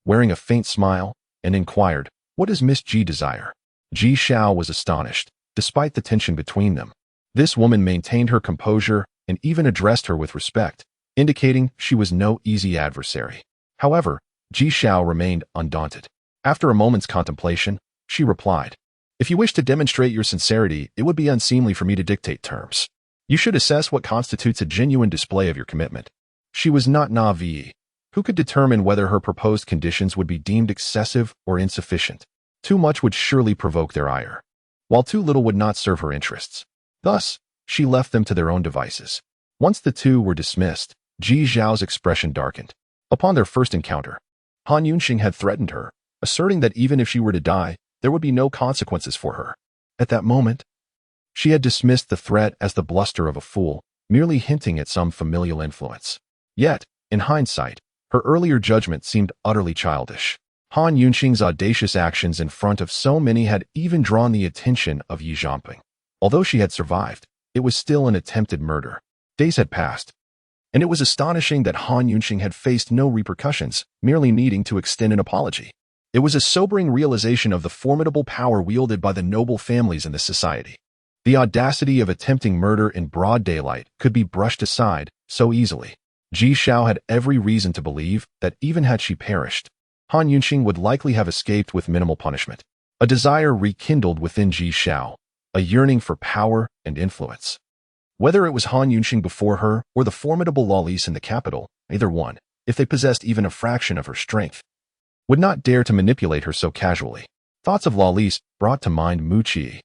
wearing a faint smile, and inquired, "What does Miss Ji desire?" Ji Xiao was astonished, despite the tension between them. This woman maintained her composure and even addressed her with respect, indicating she was no easy adversary. However, Ji Xiao remained undaunted. After a moment's contemplation, she replied, "If you wish to demonstrate your sincerity, it would be unseemly for me to dictate terms. You should assess what constitutes a genuine display of your commitment." She was not naive. Who could determine whether her proposed conditions would be deemed excessive or insufficient? Too much would surely provoke their ire, while too little would not serve her interests. Thus, she left them to their own devices. Once the two were dismissed, Ji Xiao's expression darkened. Upon their first encounter, Han Yunxing had threatened her, asserting that even if she were to die, there would be no consequences for her. At that moment, she had dismissed the threat as the bluster of a fool, merely hinting at some familial influence. Yet, in hindsight, her earlier judgment seemed utterly childish. Han Yunxing's audacious actions in front of so many had even drawn the attention of Yi Zhanping. Although she had survived, it was still an attempted murder. Days had passed, and it was astonishing that Han Yunxing had faced no repercussions, merely needing to extend an apology. It was a sobering realization of the formidable power wielded by the noble families in the society. The audacity of attempting murder in broad daylight could be brushed aside so easily. Ji Xiao had every reason to believe that even had she perished, Han Yunxing would likely have escaped with minimal punishment. A desire rekindled within Ji Xiao, a yearning for power and influence. Whether it was Han Yunxing before her or the formidable lawless in the capital, either one, if they possessed even a fraction of her strength, would not dare to manipulate her so casually. Thoughts of lawless brought to mind Mu Qi.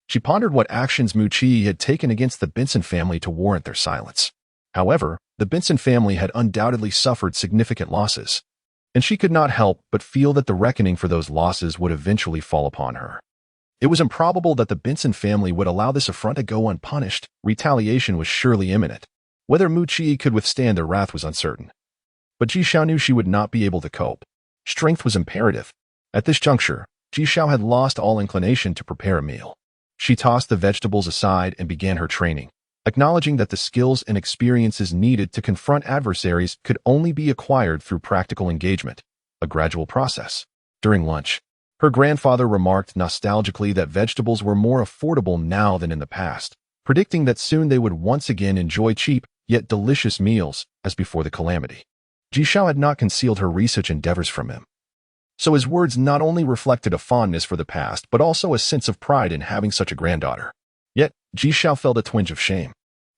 She pondered what actions Mu Qi had taken against the Benson family to warrant their silence. However, the Benson family had undoubtedly suffered significant losses, and she could not help but feel that the reckoning for those losses would eventually fall upon her. It was improbable that the Benson family would allow this affront to go unpunished. Retaliation was surely imminent. Whether Mu Qi could withstand their wrath was uncertain. But Ji Xiao knew she would not be able to cope. Strength was imperative. At this juncture, Ji Xiao had lost all inclination to prepare a meal. She tossed the vegetables aside and began her training, acknowledging that the skills and experiences needed to confront adversaries could only be acquired through practical engagement, a gradual process. During lunch, her grandfather remarked nostalgically that vegetables were more affordable now than in the past, predicting that soon they would once again enjoy cheap yet delicious meals as before the calamity. Ji Xiao had not concealed her research endeavors from him, so his words not only reflected a fondness for the past but also a sense of pride in having such a granddaughter. Yet, Ji Xiao felt a twinge of shame.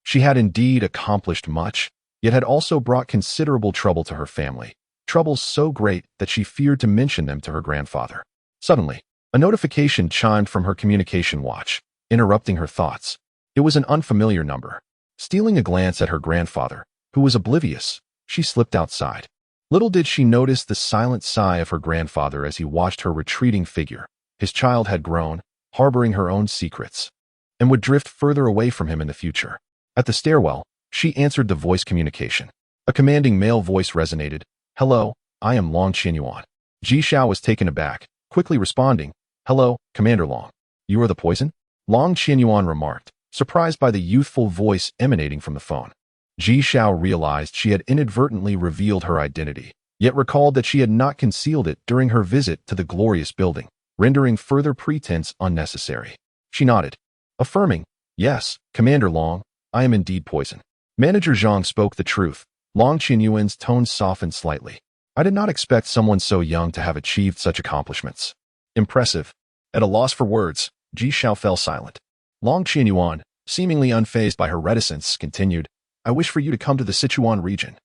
She had indeed accomplished much, yet had also brought considerable trouble to her family, troubles so great that she feared to mention them to her grandfather. Suddenly, a notification chimed from her communication watch, interrupting her thoughts. It was an unfamiliar number. Stealing a glance at her grandfather, who was oblivious, she slipped outside. Little did she notice the silent sigh of her grandfather as he watched her retreating figure. His child had grown, harboring her own secrets, and would drift further away from him in the future. At the stairwell, she answered the voice communication. A commanding male voice resonated. "Hello, I am Long Qianyuan." Ji Xiao was taken aback, quickly responding, "Hello, Commander Long. You are the poison?" Long Qianyuan remarked, surprised by the youthful voice emanating from the phone. Ji Xiao realized she had inadvertently revealed her identity, yet recalled that she had not concealed it during her visit to the glorious building, rendering further pretense unnecessary. She nodded, affirming, "Yes, Commander Long, I am indeed poison." Manager Zhang spoke the truth. Long Qinyuan's tone softened slightly. "I did not expect someone so young to have achieved such accomplishments. Impressive." At a loss for words, Ji Xiao fell silent. Long Qinyuan, seemingly unfazed by her reticence, continued, "I wish for you to come to the Sichuan region.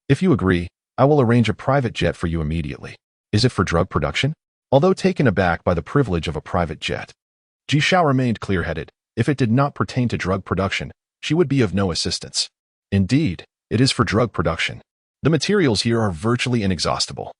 If you agree, I will arrange a private jet for you immediately." "Is it for drug production?" Although taken aback by the privilege of a private jet, Ji Xiao remained clear-headed. If it did not pertain to drug production, she would be of no assistance. "Indeed, it is for drug production. The materials here are virtually inexhaustible,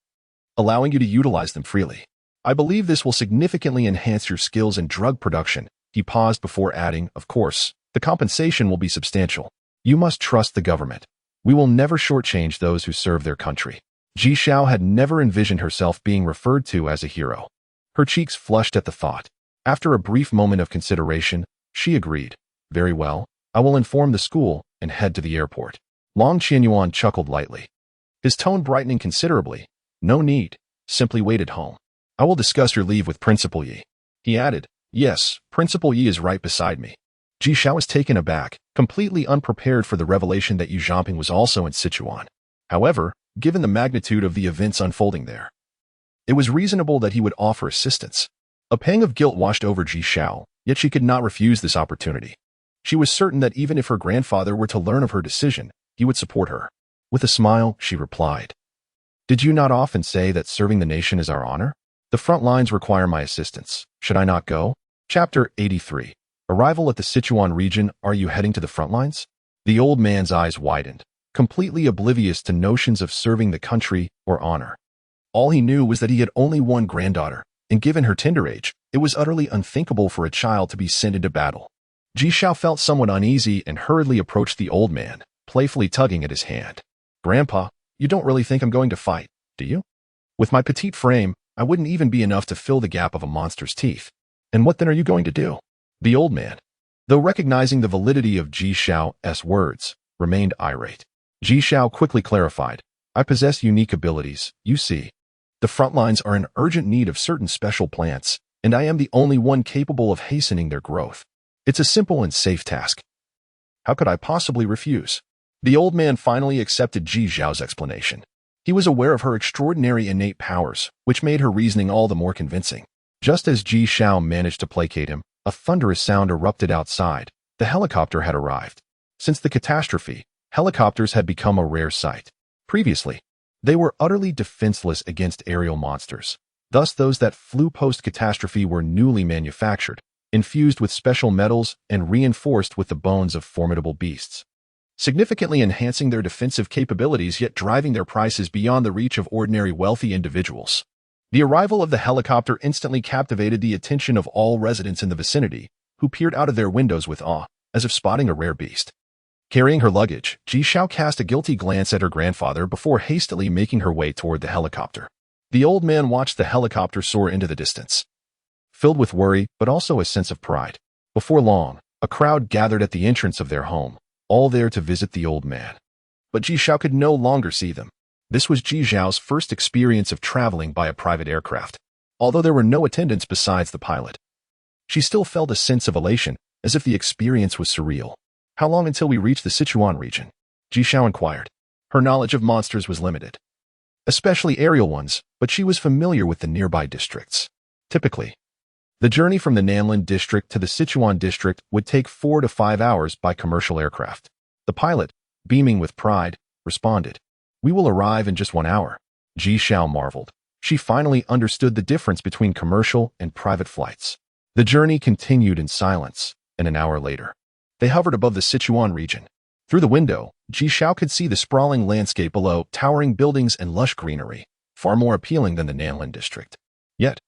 allowing you to utilize them freely. I believe this will significantly enhance your skills in drug production." He paused before adding, "Of course, the compensation will be substantial. You must trust the government. We will never shortchange those who serve their country." Ji Xiao had never envisioned herself being referred to as a hero. Her cheeks flushed at the thought. After a brief moment of consideration, she agreed. "Very well, I will inform the school and head to the airport." Long Qianyuan chuckled lightly, his tone brightening considerably. "No need. Simply wait at home. I will discuss your leave with Principal Yi." He added, "Yes, Principal Yi is right beside me." Ji Xiao was taken aback, completely unprepared for the revelation that Yu Zhamping was also in Sichuan. However, given the magnitude of the events unfolding there, it was reasonable that he would offer assistance. A pang of guilt washed over Ji Xiao, yet she could not refuse this opportunity. She was certain that even if her grandfather were to learn of her decision, he would support her. With a smile, she replied, "Did you not often say that serving the nation is our honor? The front lines require my assistance. Should I not go?" Chapter 83. Arrival at the Sichuan region. Are you heading to the front lines? The old man's eyes widened, completely oblivious to notions of serving the country or honor. All he knew was that he had only one granddaughter, and given her tender age, it was utterly unthinkable for a child to be sent into battle. Ji Xiao felt somewhat uneasy and hurriedly approached the old man, playfully tugging at his hand. "Grandpa, you don't really think I'm going to fight, do you? With my petite frame, I wouldn't even be enough to fill the gap of a monster's teeth. And what then are you going to do?" The old man, though recognizing the validity of Ji Xiao's words, remained irate. Ji Xiao quickly clarified, "I possess unique abilities, you see. The front lines are in urgent need of certain special plants, and I am the only one capable of hastening their growth. It's a simple and safe task. How could I possibly refuse?" The old man finally accepted Ji Xiao's explanation. He was aware of her extraordinary innate powers, which made her reasoning all the more convincing. Just as Ji Xiao managed to placate him, a thunderous sound erupted outside. The helicopter had arrived. Since the catastrophe, helicopters had become a rare sight. Previously, they were utterly defenseless against aerial monsters. Thus, those that flew post-catastrophe were newly manufactured, infused with special metals and reinforced with the bones of formidable beasts, significantly enhancing their defensive capabilities yet driving their prices beyond the reach of ordinary wealthy individuals. The arrival of the helicopter instantly captivated the attention of all residents in the vicinity, who peered out of their windows with awe, as if spotting a rare beast. Carrying her luggage, Ji Xiao cast a guilty glance at her grandfather before hastily making her way toward the helicopter. The old man watched the helicopter soar into the distance, filled with worry but also a sense of pride. Before long, a crowd gathered at the entrance of their home, all there to visit the old man. But Ji Xiao could no longer see them. This was Ji Xiao's first experience of traveling by a private aircraft. Although there were no attendants besides the pilot, she still felt a sense of elation, as if the experience was surreal. "How long until we reach the Sichuan region?" Ji Xiao inquired. Her knowledge of monsters was limited, especially aerial ones, but she was familiar with the nearby districts. Typically, the journey from the Nanlin district to the Sichuan district would take 4 to 5 hours by commercial aircraft. The pilot, beaming with pride, responded, "We will arrive in just 1 hour." Ji Xiao marveled. She finally understood the difference between commercial and private flights. The journey continued in silence, and an hour later, they hovered above the Sichuan region. Through the window, Ji Xiao could see the sprawling landscape below, towering buildings and lush greenery, far more appealing than the Nanlin district. Yet,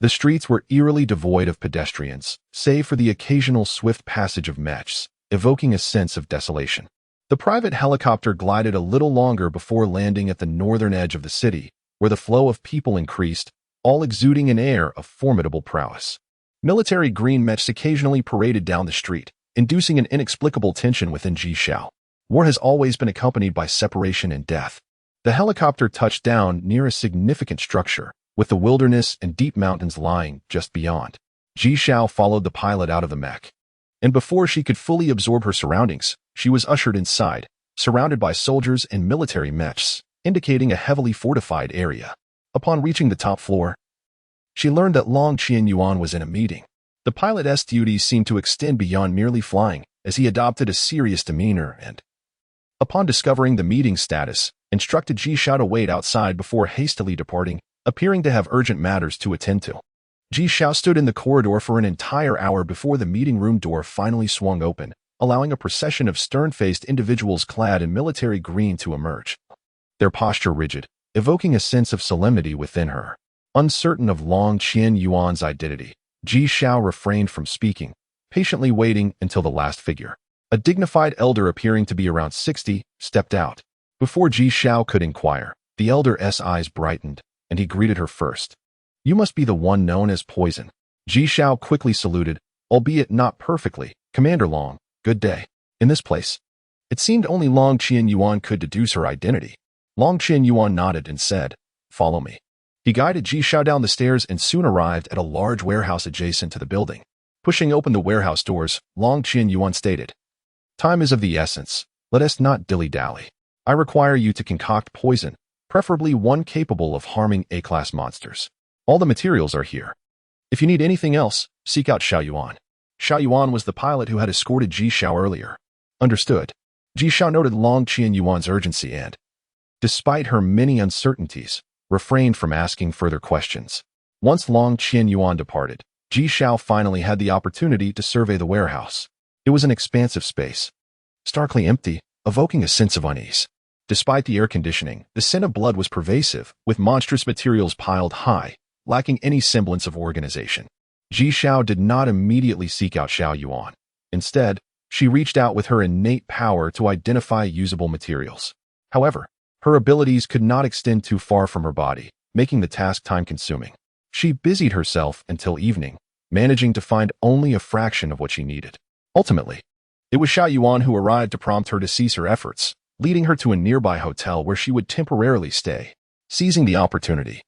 the streets were eerily devoid of pedestrians, save for the occasional swift passage of mechs, evoking a sense of desolation. The private helicopter glided a little longer before landing at the northern edge of the city, where the flow of people increased, all exuding an air of formidable prowess. Military green mechs occasionally paraded down the street, inducing an inexplicable tension within Ji Xiao. War has always been accompanied by separation and death. The helicopter touched down near a significant structure, with the wilderness and deep mountains lying just beyond. Ji Xiao followed the pilot out of the mech. And before she could fully absorb her surroundings, she was ushered inside, surrounded by soldiers and military mechs, indicating a heavily fortified area. Upon reaching the top floor, she learned that Long Qianyuan was in a meeting. The pilot's duties seemed to extend beyond merely flying, as he adopted a serious demeanor and, upon discovering the meeting status, instructed Ji Xiao to wait outside before hastily departing, appearing to have urgent matters to attend to. Ji Xiao stood in the corridor for an entire hour before the meeting room door finally swung open, allowing a procession of stern-faced individuals clad in military green to emerge. Their posture rigid, evoking a sense of solemnity within her. Uncertain of Long Qianyuan's identity, Ji Xiao refrained from speaking, patiently waiting until the last figure, a dignified elder appearing to be around 60, stepped out. Before Ji Xiao could inquire, the elder's eyes brightened, and he greeted her first. "You must be the one known as Poison." Ji Xiao quickly saluted, albeit not perfectly. "Commander Long, good day." In this place, it seemed only Long Qianyuan could deduce her identity. Long Qianyuan nodded and said, "Follow me." He guided Ji Xiao down the stairs and soon arrived at a large warehouse adjacent to the building. Pushing open the warehouse doors, Long Qianyuan stated, "Time is of the essence. Let us not dilly-dally. I require you to concoct poison, preferably one capable of harming A-class monsters. All the materials are here. If you need anything else, seek out Xiaoyuan." Xiaoyuan was the pilot who had escorted Ji Xiao earlier. Understood. Ji Xiao noted Long Qianyuan's urgency and, despite her many uncertainties, refrained from asking further questions. Once Long Qianyuan departed, Ji Xiao finally had the opportunity to survey the warehouse. It was an expansive space, starkly empty, evoking a sense of unease. Despite the air conditioning, the scent of blood was pervasive, with monstrous materials piled high, lacking any semblance of organization. Ji Xiao did not immediately seek out Xiaoyuan. Instead, she reached out with her innate power to identify usable materials. However, her abilities could not extend too far from her body, making the task time-consuming. She busied herself until evening, managing to find only a fraction of what she needed. Ultimately, it was Xiaoyuan who arrived to prompt her to cease her efforts, leading her to a nearby hotel where she would temporarily stay. Seizing the opportunity,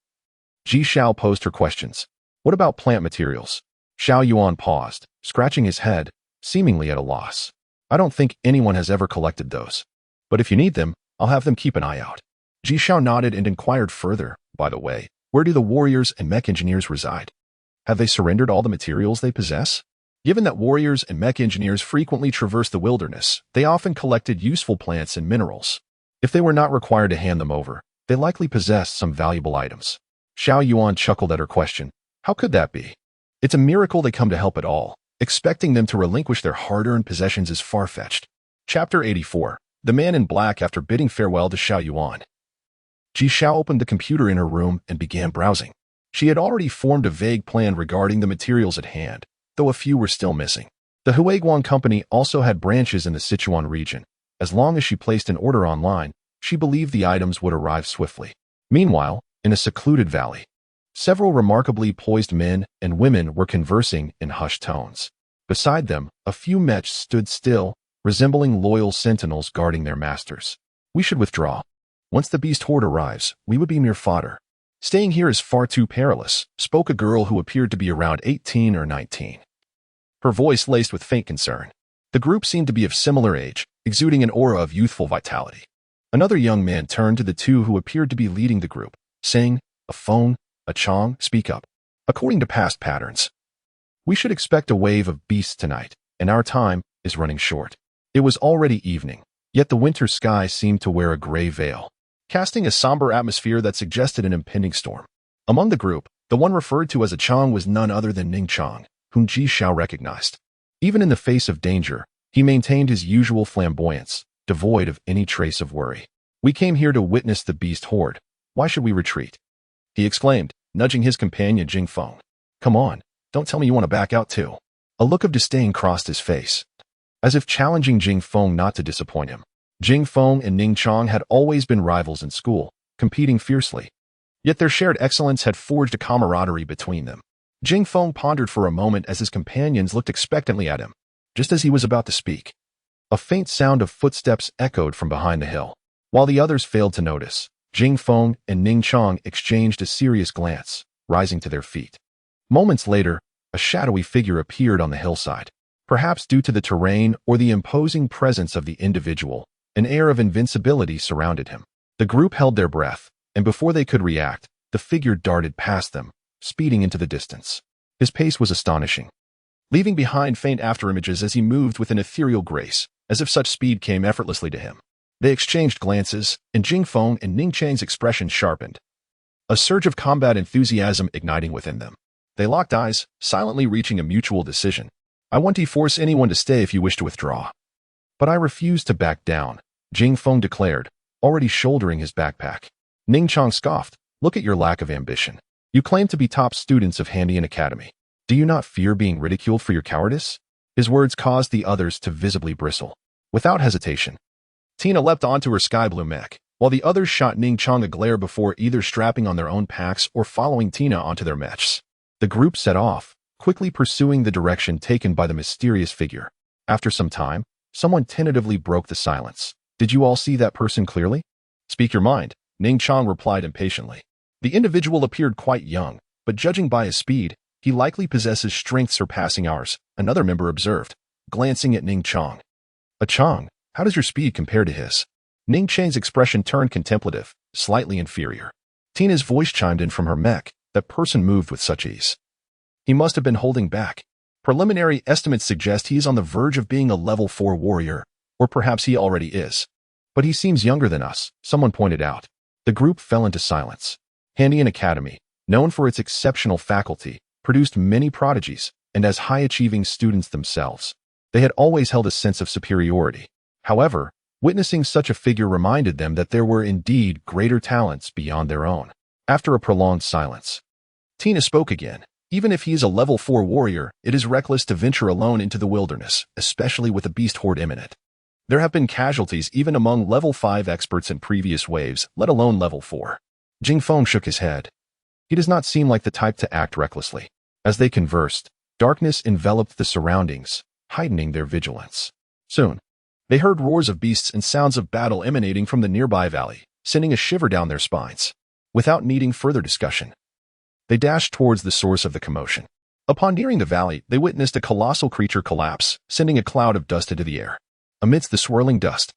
Ji Xiao posed her questions. "What about plant materials?" Xiaoyuan paused, scratching his head, seemingly at a loss. "I don't think anyone has ever collected those. But if you need them, I'll have them keep an eye out." Ji Xiao nodded and inquired further, "By the way, where do the warriors and mech engineers reside? Have they surrendered all the materials they possess?" Given that warriors and mech engineers frequently traverse the wilderness, they often collected useful plants and minerals. If they were not required to hand them over, they likely possessed some valuable items. Xiaoyuan chuckled at her question. "How could that be? It's a miracle they come to help at all. Expecting them to relinquish their hard-earned possessions is far-fetched." Chapter 84. The Man in Black after bidding farewell to Xiaoyuan. Ji Xiao opened the computer in her room and began browsing. She had already formed a vague plan regarding the materials at hand, though a few were still missing. The Huiguang Company also had branches in the Sichuan region. As long as she placed an order online, she believed the items would arrive swiftly. Meanwhile, in a secluded valley, several remarkably poised men and women were conversing in hushed tones. Beside them, a few mechs stood still, resembling loyal sentinels guarding their masters. "We should withdraw. Once the beast horde arrives, we would be mere fodder. Staying here is far too perilous," spoke a girl who appeared to be around 18 or 19. Her voice laced with faint concern. The group seemed to be of similar age, exuding an aura of youthful vitality. Another young man turned to the two who appeared to be leading the group, saying, "A phone, a Chong, speak up. According to past patterns, we should expect a wave of beasts tonight, and our time is running short." It was already evening, yet the winter sky seemed to wear a gray veil, casting a somber atmosphere that suggested an impending storm. Among the group, the one referred to as a Chong was none other than Ning Chong, whom Ji Xiao recognized. Even in the face of danger, he maintained his usual flamboyance, devoid of any trace of worry. "We came here to witness the beast horde. Why should we retreat?" he exclaimed, nudging his companion Jing Feng. "Come on, don't tell me you want to back out too." A look of disdain crossed his face, as if challenging Jing Feng not to disappoint him. Jing Feng and Ning Chong had always been rivals in school, competing fiercely. Yet their shared excellence had forged a camaraderie between them. Jing Feng pondered for a moment as his companions looked expectantly at him. Just as he was about to speak, a faint sound of footsteps echoed from behind the hill. While the others failed to notice, Jing Feng and Ning Chang exchanged a serious glance, rising to their feet. Moments later, a shadowy figure appeared on the hillside. Perhaps due to the terrain or the imposing presence of the individual, an air of invincibility surrounded him. The group held their breath, and before they could react, the figure darted past them, speeding into the distance. His pace was astonishing, leaving behind faint afterimages as he moved with an ethereal grace, as if such speed came effortlessly to him. They exchanged glances, and Jing Feng and Ning Chang's expression sharpened, a surge of combat enthusiasm igniting within them. They locked eyes, silently reaching a mutual decision. I want to force anyone to stay if you wish to withdraw. But I refuse to back down, Jing Feng declared, already shouldering his backpack. Ning Chang scoffed, look at your lack of ambition. You claim to be top students of Handian Academy. Do you not fear being ridiculed for your cowardice? His words caused the others to visibly bristle. Without hesitation, Tina leapt onto her sky-blue mech, while the others shot Ning Chang a glare before either strapping on their own packs or following Tina onto their mechs. The group set off, quickly pursuing the direction taken by the mysterious figure. After some time, someone tentatively broke the silence. Did you all see that person clearly? Speak your mind, Ning Chang replied impatiently. The individual appeared quite young, but judging by his speed, he likely possesses strength surpassing ours, another member observed, glancing at Ning Chang. A Chang, how does your speed compare to his? Ning Chang's expression turned contemplative, slightly inferior. Tina's voice chimed in from her mech. That person moved with such ease. He must have been holding back. Preliminary estimates suggest he is on the verge of being a level 4 warrior, or perhaps he already is. But he seems younger than us, someone pointed out. The group fell into silence. Handian Academy, known for its exceptional faculty, produced many prodigies, and as high-achieving students themselves, they had always held a sense of superiority. However, witnessing such a figure reminded them that there were indeed greater talents beyond their own. After a prolonged silence, Tina spoke again. Even if he is a level 4 warrior, it is reckless to venture alone into the wilderness, especially with a beast horde imminent. There have been casualties even among level 5 experts in previous waves, let alone level 4. Jing Feng shook his head. He does not seem like the type to act recklessly. As they conversed, darkness enveloped the surroundings, heightening their vigilance. Soon, they heard roars of beasts and sounds of battle emanating from the nearby valley, sending a shiver down their spines. Without needing further discussion, they dashed towards the source of the commotion. Upon nearing the valley, they witnessed a colossal creature collapse, sending a cloud of dust into the air. Amidst the swirling dust,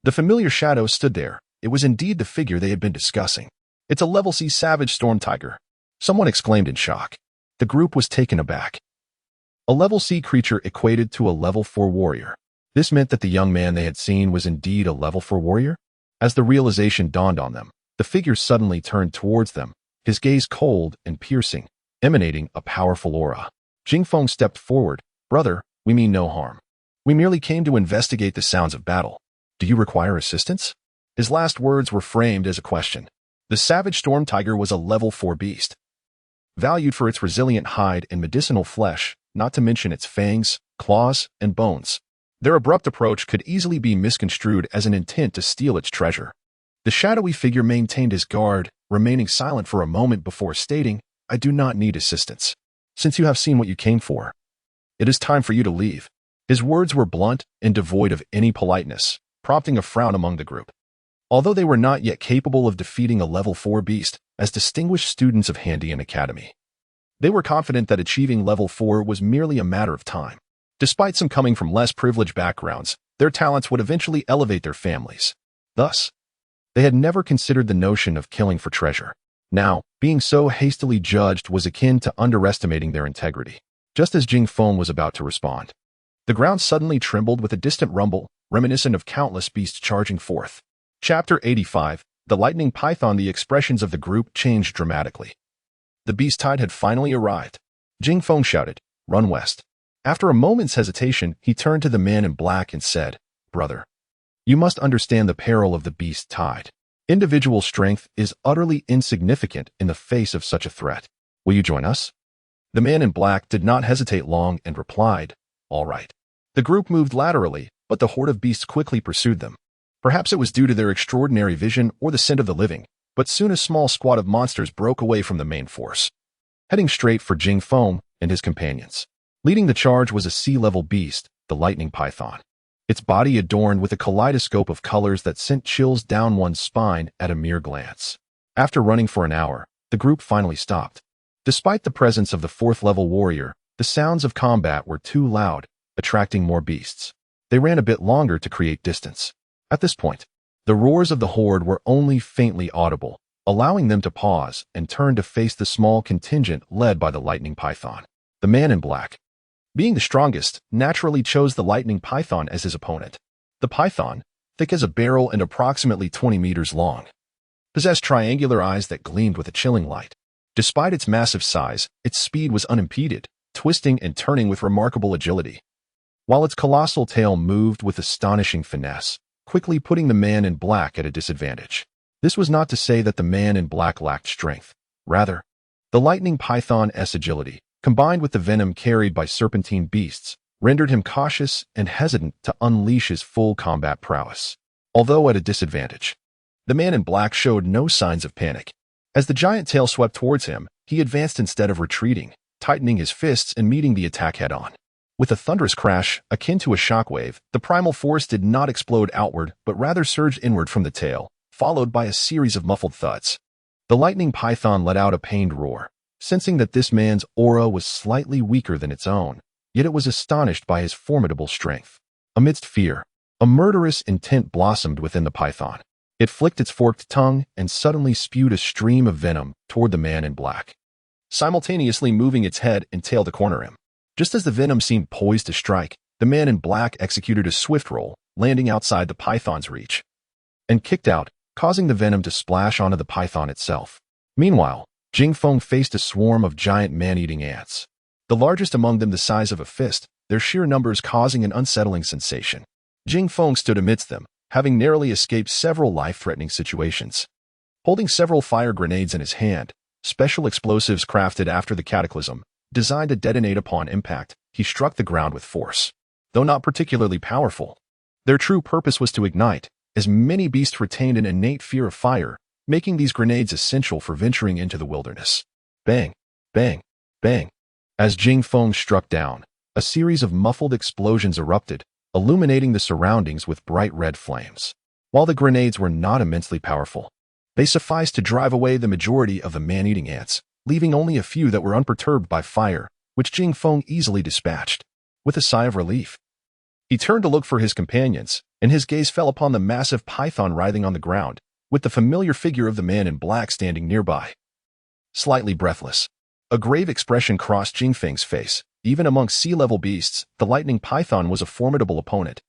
the familiar shadow stood there. It was indeed the figure they had been discussing. It's a level C savage storm tiger, someone exclaimed in shock. The group was taken aback. A level C creature equated to a level 4 warrior. This meant that the young man they had seen was indeed a level 4 warrior? As the realization dawned on them, the figure suddenly turned towards them, his gaze cold and piercing, emanating a powerful aura. Jing Feng stepped forward. Brother, we mean no harm. We merely came to investigate the sounds of battle. Do you require assistance? His last words were framed as a question. The savage storm tiger was a level 4 beast, valued for its resilient hide and medicinal flesh, not to mention its fangs, claws, and bones. Their abrupt approach could easily be misconstrued as an intent to steal its treasure. The shadowy figure maintained his guard, remaining silent for a moment before stating, I do not need assistance. Since you have seen what you came for, it is time for you to leave. His words were blunt and devoid of any politeness, prompting a frown among the group. Although they were not yet capable of defeating a level 4 beast, as distinguished students of Handian Academy, they were confident that achieving level 4 was merely a matter of time. Despite some coming from less privileged backgrounds, their talents would eventually elevate their families. Thus, they had never considered the notion of killing for treasure. Now, being so hastily judged was akin to underestimating their integrity. Just as Jing Feng was about to respond, the ground suddenly trembled with a distant rumble, reminiscent of countless beasts charging forth. Chapter 85, The Lightning Python. The expressions of the group changed dramatically. The beast tide had finally arrived. Jing Feng shouted, Run west. After a moment's hesitation, he turned to the man in black and said, Brother, you must understand the peril of the beast tide. Individual strength is utterly insignificant in the face of such a threat. Will you join us? The man in black did not hesitate long and replied, All right. The group moved laterally, but the horde of beasts quickly pursued them. Perhaps it was due to their extraordinary vision or the scent of the living, but soon a small squad of monsters broke away from the main force, heading straight for Jing Feng and his companions. Leading the charge was a sea-level beast, the lightning python, its body adorned with a kaleidoscope of colors that sent chills down one's spine at a mere glance. After running for an hour, the group finally stopped. Despite the presence of the fourth-level warrior, the sounds of combat were too loud, attracting more beasts. They ran a bit longer to create distance. At this point, the roars of the horde were only faintly audible, allowing them to pause and turn to face the small contingent led by the lightning python. The man in black, being the strongest, naturally chose the lightning python as his opponent. The python, thick as a barrel and approximately 20 meters long, possessed triangular eyes that gleamed with a chilling light. Despite its massive size, its speed was unimpeded, twisting and turning with remarkable agility, while its colossal tail moved with astonishing finesse, quickly putting the man in black at a disadvantage. This was not to say that the man in black lacked strength. Rather, the lightning python's agility, combined with the venom carried by serpentine beasts, rendered him cautious and hesitant to unleash his full combat prowess. Although at a disadvantage, the man in black showed no signs of panic. As the giant tail swept towards him, he advanced instead of retreating, tightening his fists and meeting the attack head-on. With a thunderous crash, akin to a shockwave, the primal force did not explode outward but rather surged inward from the tail, followed by a series of muffled thuds. The lightning python let out a pained roar, sensing that this man's aura was slightly weaker than its own, yet it was astonished by his formidable strength. Amidst fear, a murderous intent blossomed within the python. It flicked its forked tongue and suddenly spewed a stream of venom toward the man in black, simultaneously moving its head and tail to corner him. Just as the venom seemed poised to strike, the man in black executed a swift roll, landing outside the python's reach, and kicked out, causing the venom to splash onto the python itself. Meanwhile, Jingfeng faced a swarm of giant man-eating ants, the largest among them the size of a fist, their sheer numbers causing an unsettling sensation. Jingfeng stood amidst them, having narrowly escaped several life-threatening situations. Holding several fire grenades in his hand, special explosives crafted after the cataclysm, designed to detonate upon impact, he struck the ground with force. Though not particularly powerful, their true purpose was to ignite, as many beasts retained an innate fear of fire, making these grenades essential for venturing into the wilderness. Bang, bang, bang. As Jingfeng struck down, a series of muffled explosions erupted, illuminating the surroundings with bright red flames. While the grenades were not immensely powerful, they sufficed to drive away the majority of the man-eating ants, leaving only a few that were unperturbed by fire, which Jingfeng easily dispatched. With a sigh of relief, he turned to look for his companions, and his gaze fell upon the massive python writhing on the ground, with the familiar figure of the man in black standing nearby. Slightly breathless, a grave expression crossed Jingfeng's face. Even amongst sea-level beasts, the lightning python was a formidable opponent,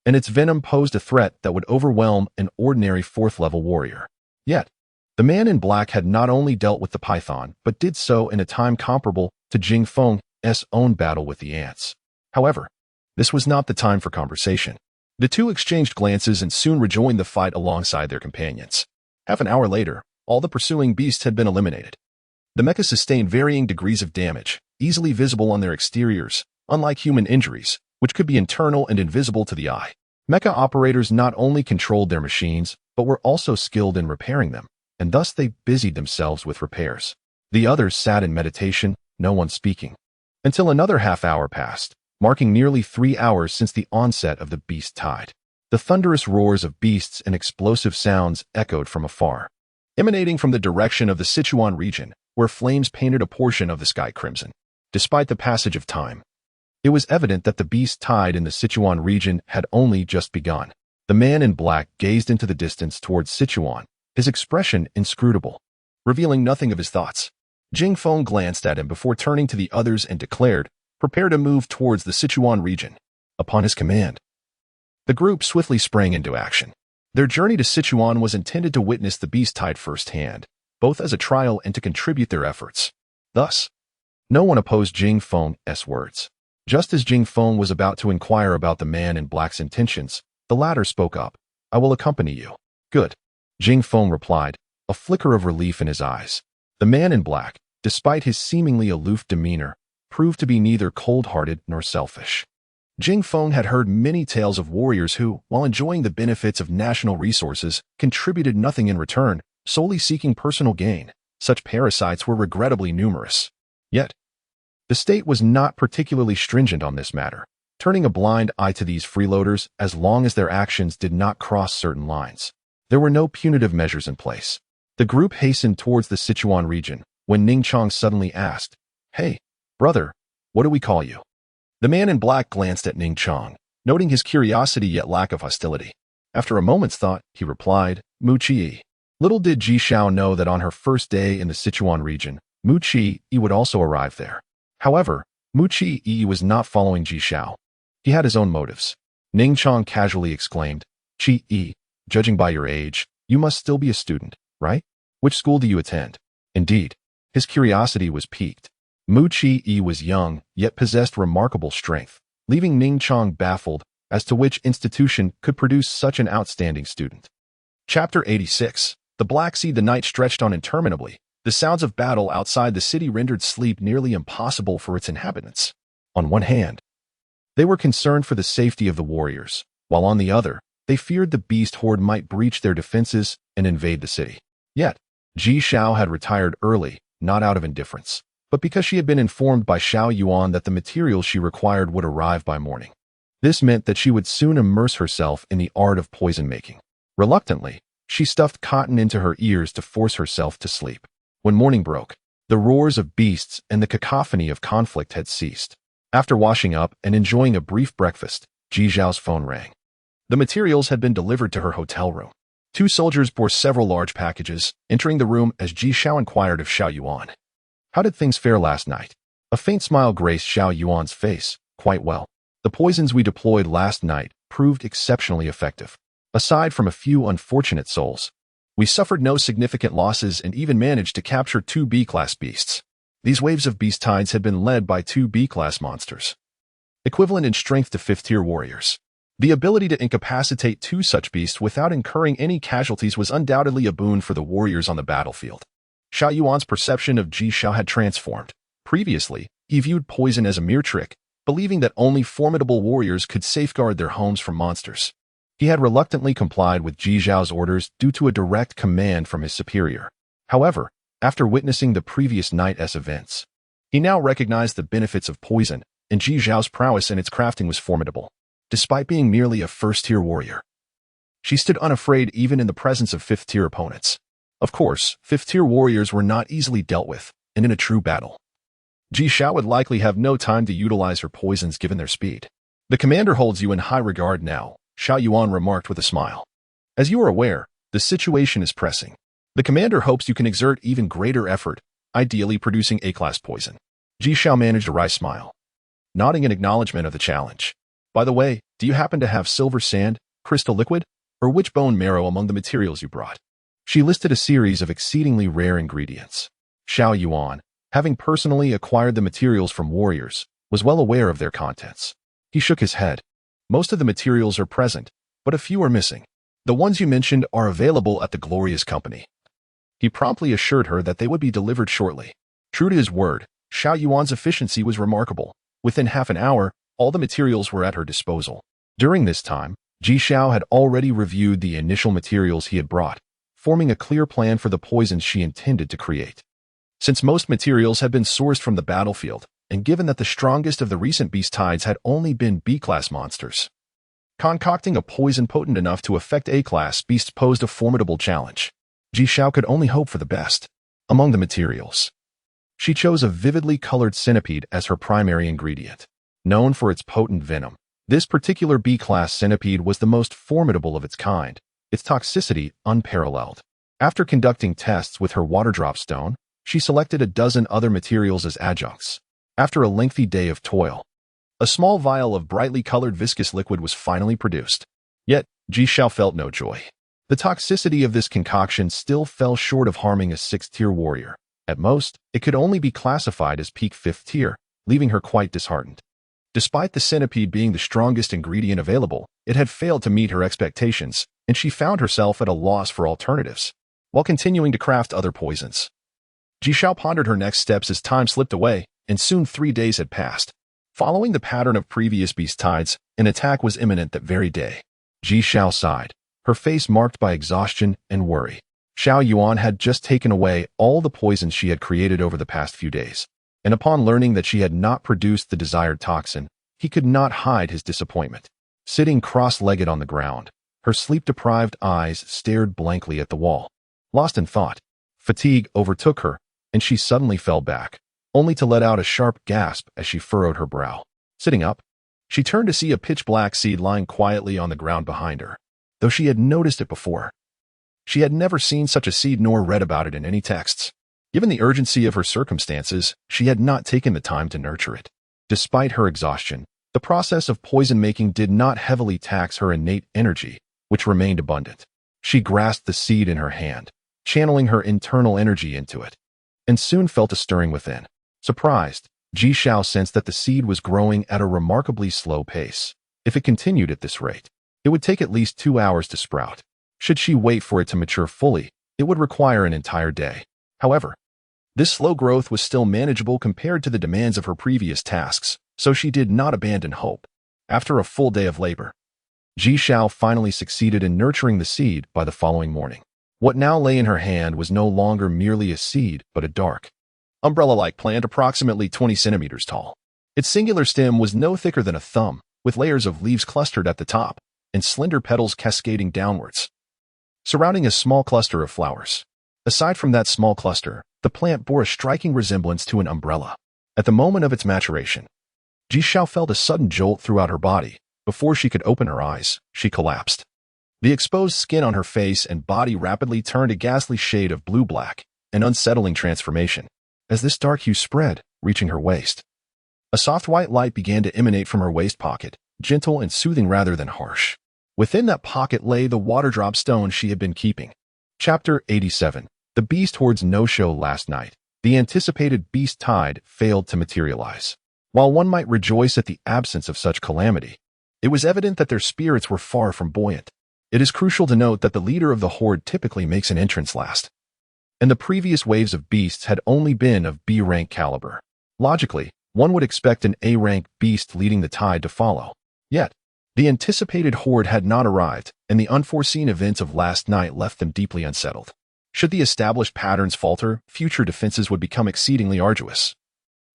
and its venom posed a threat that would overwhelm an ordinary fourth-level warrior. Yet, the man in black had not only dealt with the python, but did so in a time comparable to Jingfeng's own battle with the ants. However, this was not the time for conversation. The two exchanged glances and soon rejoined the fight alongside their companions. Half an hour later, all the pursuing beasts had been eliminated. The mecha sustained varying degrees of damage, easily visible on their exteriors, unlike human injuries, which could be internal and invisible to the eye. Mecha operators not only controlled their machines, but were also skilled in repairing them, and thus they busied themselves with repairs. The others sat in meditation, no one speaking, until another half hour passed, marking nearly 3 hours since the onset of the beast tide. The thunderous roars of beasts and explosive sounds echoed from afar, emanating from the direction of the Sichuan region, where flames painted a portion of the sky crimson. Despite the passage of time, it was evident that the beast tide in the Sichuan region had only just begun. The man in black gazed into the distance towards Sichuan, his expression inscrutable, revealing nothing of his thoughts. Jingfeng glanced at him before turning to the others and declared, "Prepare to move towards the Sichuan region." Upon his command, the group swiftly sprang into action. Their journey to Sichuan was intended to witness the beast tide firsthand, both as a trial and to contribute their efforts. Thus, no one opposed Jingfeng's words. Just as Jingfeng was about to inquire about the man in black's intentions, the latter spoke up. "I will accompany you." "Good," Jingfeng replied, a flicker of relief in his eyes. The man in black, despite his seemingly aloof demeanor, proved to be neither cold-hearted nor selfish. Jingfeng had heard many tales of warriors who, while enjoying the benefits of national resources, contributed nothing in return, solely seeking personal gain. Such parasites were regrettably numerous. Yet, the state was not particularly stringent on this matter. turning a blind eye to these freeloaders as long as their actions did not cross certain lines. There were no punitive measures in place. The group hastened towards the Sichuan region when Ning Chong suddenly asked, "Hey, brother, what do we call you?" The man in black glanced at Ning Chong, noting his curiosity yet lack of hostility. After a moment's thought, he replied, "Muchi." Little did Ji Xiao know that on her first day in the Sichuan region, Muchi would also arrive there. However, Muchi was not following Ji Xiao. He had his own motives. Ning Chong casually exclaimed, "Chi, judging by your age, you must still be a student, right? Which school do you attend?" Indeed, his curiosity was piqued. Muchi was young, yet possessed remarkable strength, leaving Ning Chong baffled as to which institution could produce such an outstanding student. Chapter 86. The Black Sea. The night stretched on interminably. The sounds of battle outside the city rendered sleep nearly impossible for its inhabitants. On one hand, they were concerned for the safety of the warriors, while on the other, they feared the beast horde might breach their defenses and invade the city. Yet, Ji Xiao had retired early, not out of indifference, but because she had been informed by Xiao Yuan that the materials she required would arrive by morning. This meant that she would soon immerse herself in the art of poison making. Reluctantly, she stuffed cotton into her ears to force herself to sleep. When morning broke, the roars of beasts and the cacophony of conflict had ceased. After washing up and enjoying a brief breakfast, Ji Xiao's phone rang. The materials had been delivered to her hotel room. Two soldiers bore several large packages, entering the room as Ji Xiao inquired of Xiao Yuan. "How did things fare last night?" A faint smile graced Xiao Yuan's face. "Quite well. The poisons we deployed last night proved exceptionally effective. Aside from a few unfortunate souls, we suffered no significant losses and even managed to capture 2 B-class beasts. These waves of beast tides had been led by 2 B-class monsters, equivalent in strength to 5th-tier warriors. The ability to incapacitate 2 such beasts without incurring any casualties was undoubtedly a boon for the warriors on the battlefield." Xiao Yuan's perception of Ji Xiao had transformed. Previously, he viewed poison as a mere trick, believing that only formidable warriors could safeguard their homes from monsters. He had reluctantly complied with Ji Xiao's orders due to a direct command from his superior. However, after witnessing the previous night's events, he now recognized the benefits of poison, and Ji Xiao's prowess in its crafting was formidable. Despite being merely a 1st-tier warrior, she stood unafraid even in the presence of 5th-tier opponents. Of course, 5th-tier warriors were not easily dealt with, and in a true battle, Ji Xiao would likely have no time to utilize her poisons given their speed. "The commander holds you in high regard now," Xiao Yuan remarked with a smile. "As you are aware, the situation is pressing. The commander hopes you can exert even greater effort, ideally producing A-class poison." Ji Xiao managed a wry smile, nodding in acknowledgement of the challenge. "By the way, do you happen to have silver sand, crystal liquid, or witch bone marrow among the materials you brought?" She listed a series of exceedingly rare ingredients. Xiao Yuan, having personally acquired the materials from warriors, was well aware of their contents. He shook his head. "Most of the materials are present, but a few are missing. The ones you mentioned are available at the Glorious Company." He promptly assured her that they would be delivered shortly. True to his word, Xiao Yuan's efficiency was remarkable. Within half an hour, all the materials were at her disposal. During this time, Ji Xiao had already reviewed the initial materials he had brought, forming a clear plan for the poisons she intended to create. Since most materials had been sourced from the battlefield, and given that the strongest of the recent beast tides had only been B-class monsters, concocting a poison potent enough to affect A-class beasts posed a formidable challenge. Ji Xiao could only hope for the best. Among the materials, she chose a vividly colored centipede as her primary ingredient. Known for its potent venom, this particular B-class centipede was the most formidable of its kind, its toxicity unparalleled. After conducting tests with her waterdrop stone, she selected a dozen other materials as adjuncts. After a lengthy day of toil, a small vial of brightly colored viscous liquid was finally produced. Yet, Ji Xiao felt no joy. The toxicity of this concoction still fell short of harming a 6th-tier warrior. At most, it could only be classified as peak 5th tier, leaving her quite disheartened. Despite the centipede being the strongest ingredient available, it had failed to meet her expectations, and she found herself at a loss for alternatives, while continuing to craft other poisons. Ji Xiao pondered her next steps as time slipped away, and soon 3 days had passed. Following the pattern of previous beast tides, an attack was imminent that very day. Ji Xiao sighed, her face marked by exhaustion and worry. Xiao Yuan had just taken away all the poisons she had created over the past few days, and upon learning that she had not produced the desired toxin, he could not hide his disappointment. Sitting cross-legged on the ground, her sleep-deprived eyes stared blankly at the wall. Lost in thought, fatigue overtook her, and she suddenly fell back, only to let out a sharp gasp as she furrowed her brow. Sitting up, she turned to see a pitch-black seed lying quietly on the ground behind her. Though she had noticed it before, she had never seen such a seed nor read about it in any texts. Given the urgency of her circumstances, she had not taken the time to nurture it. Despite her exhaustion, the process of poison-making did not heavily tax her innate energy, which remained abundant. She grasped the seed in her hand, channeling her internal energy into it, and soon felt a stirring within. Surprised, Ji Xiao sensed that the seed was growing at a remarkably slow pace. If it continued at this rate, it would take at least 2 hours to sprout. Should she wait for it to mature fully, it would require an entire day. However, this slow growth was still manageable compared to the demands of her previous tasks, so she did not abandon hope. After a full day of labor, Ji Xiao finally succeeded in nurturing the seed by the following morning. What now lay in her hand was no longer merely a seed, but a dark, umbrella-like plant approximately 20 centimeters tall. Its singular stem was no thicker than a thumb, with layers of leaves clustered at the top and slender petals cascading downwards, surrounding a small cluster of flowers. Aside from that small cluster, the plant bore a striking resemblance to an umbrella. At the moment of its maturation, Ji Xiao felt a sudden jolt throughout her body. Before she could open her eyes, she collapsed. The exposed skin on her face and body rapidly turned a ghastly shade of blue-black, an unsettling transformation. As this dark hue spread, reaching her waist, a soft white light began to emanate from her waist pocket, gentle and soothing rather than harsh. Within that pocket lay the water-drop stone she had been keeping. Chapter 87. The Beast Horde's no-show last night. The anticipated beast tide failed to materialize. While one might rejoice at the absence of such calamity, it was evident that their spirits were far from buoyant. It is crucial to note that the leader of the horde typically makes an entrance last, and the previous waves of beasts had only been of B-rank caliber. Logically, one would expect an A-rank beast leading the tide to follow. Yet, the anticipated horde had not arrived, and the unforeseen events of last night left them deeply unsettled. Should the established patterns falter, future defenses would become exceedingly arduous,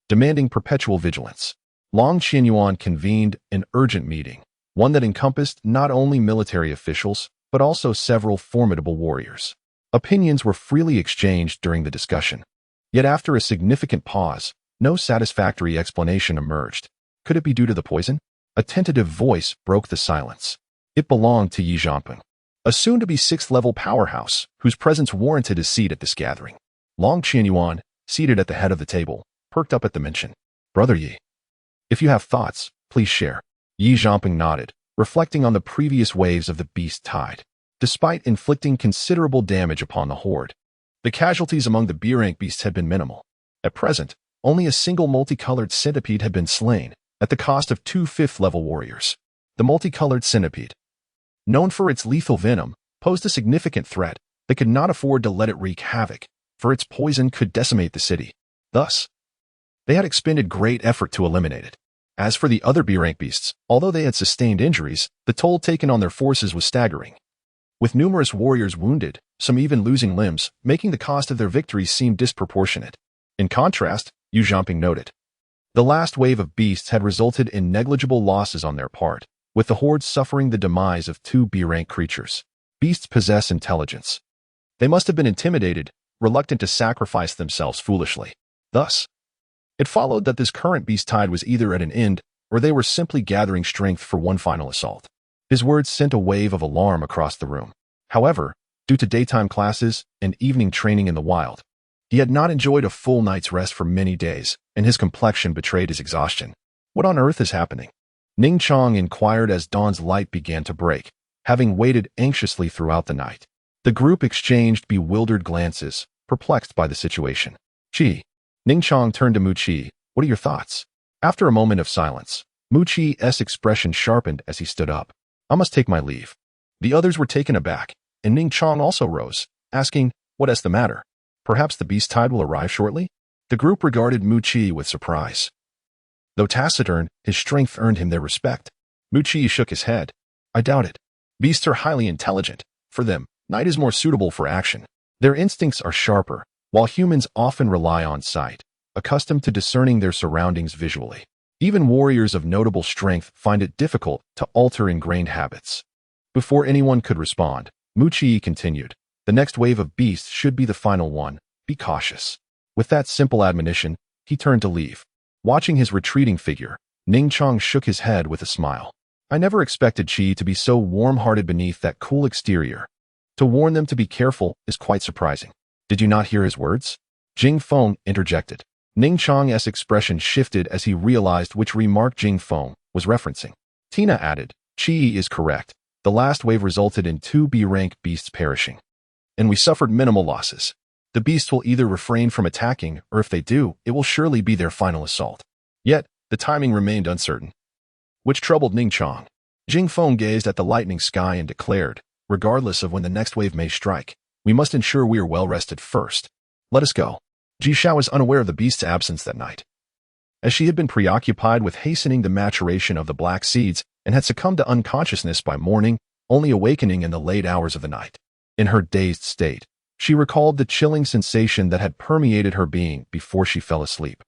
demanding perpetual vigilance. Long Qianyuan convened an urgent meeting, one that encompassed not only military officials, but also several formidable warriors. Opinions were freely exchanged during the discussion. Yet after a significant pause, no satisfactory explanation emerged. Could it be due to the poison? A tentative voice broke the silence. It belonged to Yi Zhanping, a soon-to-be 6th-level powerhouse whose presence warranted his seat at this gathering. Long Qianyuan, seated at the head of the table, perked up at the mention. Brother Yi, if you have thoughts, please share. Yi Zhanping nodded, reflecting on the previous waves of the beast tide. Despite inflicting considerable damage upon the horde, the casualties among the B-rank beasts had been minimal. At present, only a single multicolored centipede had been slain, at the cost of 2 5th-level warriors. The multicolored centipede, known for its lethal venom, posed a significant threat that could not afford to let it wreak havoc, for its poison could decimate the city. Thus, they had expended great effort to eliminate it. As for the other B-rank beasts, although they had sustained injuries, the toll taken on their forces was staggering, with numerous warriors wounded, some even losing limbs, making the cost of their victories seem disproportionate. In contrast, Yi Zhanping noted, the last wave of beasts had resulted in negligible losses on their part, with the horde suffering the demise of 2 B-rank creatures. Beasts possess intelligence. They must have been intimidated, reluctant to sacrifice themselves foolishly. Thus, it followed that this current beast tide was either at an end, or they were simply gathering strength for one final assault. His words sent a wave of alarm across the room. However, due to daytime classes and evening training in the wild, he had not enjoyed a full night's rest for many days, and his complexion betrayed his exhaustion. What on earth is happening? Ning Chong inquired as dawn's light began to break, having waited anxiously throughout the night. The group exchanged bewildered glances, perplexed by the situation. Qi. Ning Chong turned to Mu Qi. What are your thoughts? After a moment of silence, Mu Qi's expression sharpened as he stood up. I must take my leave. The others were taken aback, and Ning Chong also rose, asking, what is the matter? Perhaps the beast tide will arrive shortly? The group regarded Mu Qi with surprise. Though taciturn, his strength earned him their respect. Mu Qi shook his head. I doubt it. Beasts are highly intelligent. For them, night is more suitable for action. Their instincts are sharper, while humans often rely on sight, accustomed to discerning their surroundings visually. Even warriors of notable strength find it difficult to alter ingrained habits. Before anyone could respond, Muchi continued, "The next wave of beasts should be the final one. Be cautious." With that simple admonition, he turned to leave. Watching his retreating figure, Ning Chong shook his head with a smile. "I never expected Qi to be so warm-hearted beneath that cool exterior. To warn them to be careful is quite surprising." "Did you not hear his words?" Jing Feng interjected. Ning Chong's expression shifted as he realized which remark Jing Feng was referencing. Tina added, "Qi is correct. The last wave resulted in 2 B-rank beasts perishing. And we suffered minimal losses. The beasts will either refrain from attacking, or if they do, it will surely be their final assault." Yet, the timing remained uncertain, which troubled Ning Chong. Jing Feng gazed at the lightning sky and declared, "Regardless of when the next wave may strike, we must ensure we are well rested first. Let us go." Ji Xiao was unaware of the beast's absence that night, as she had been preoccupied with hastening the maturation of the black seeds and had succumbed to unconsciousness by morning, only awakening in the late hours of the night. In her dazed state, she recalled the chilling sensation that had permeated her being before she fell asleep,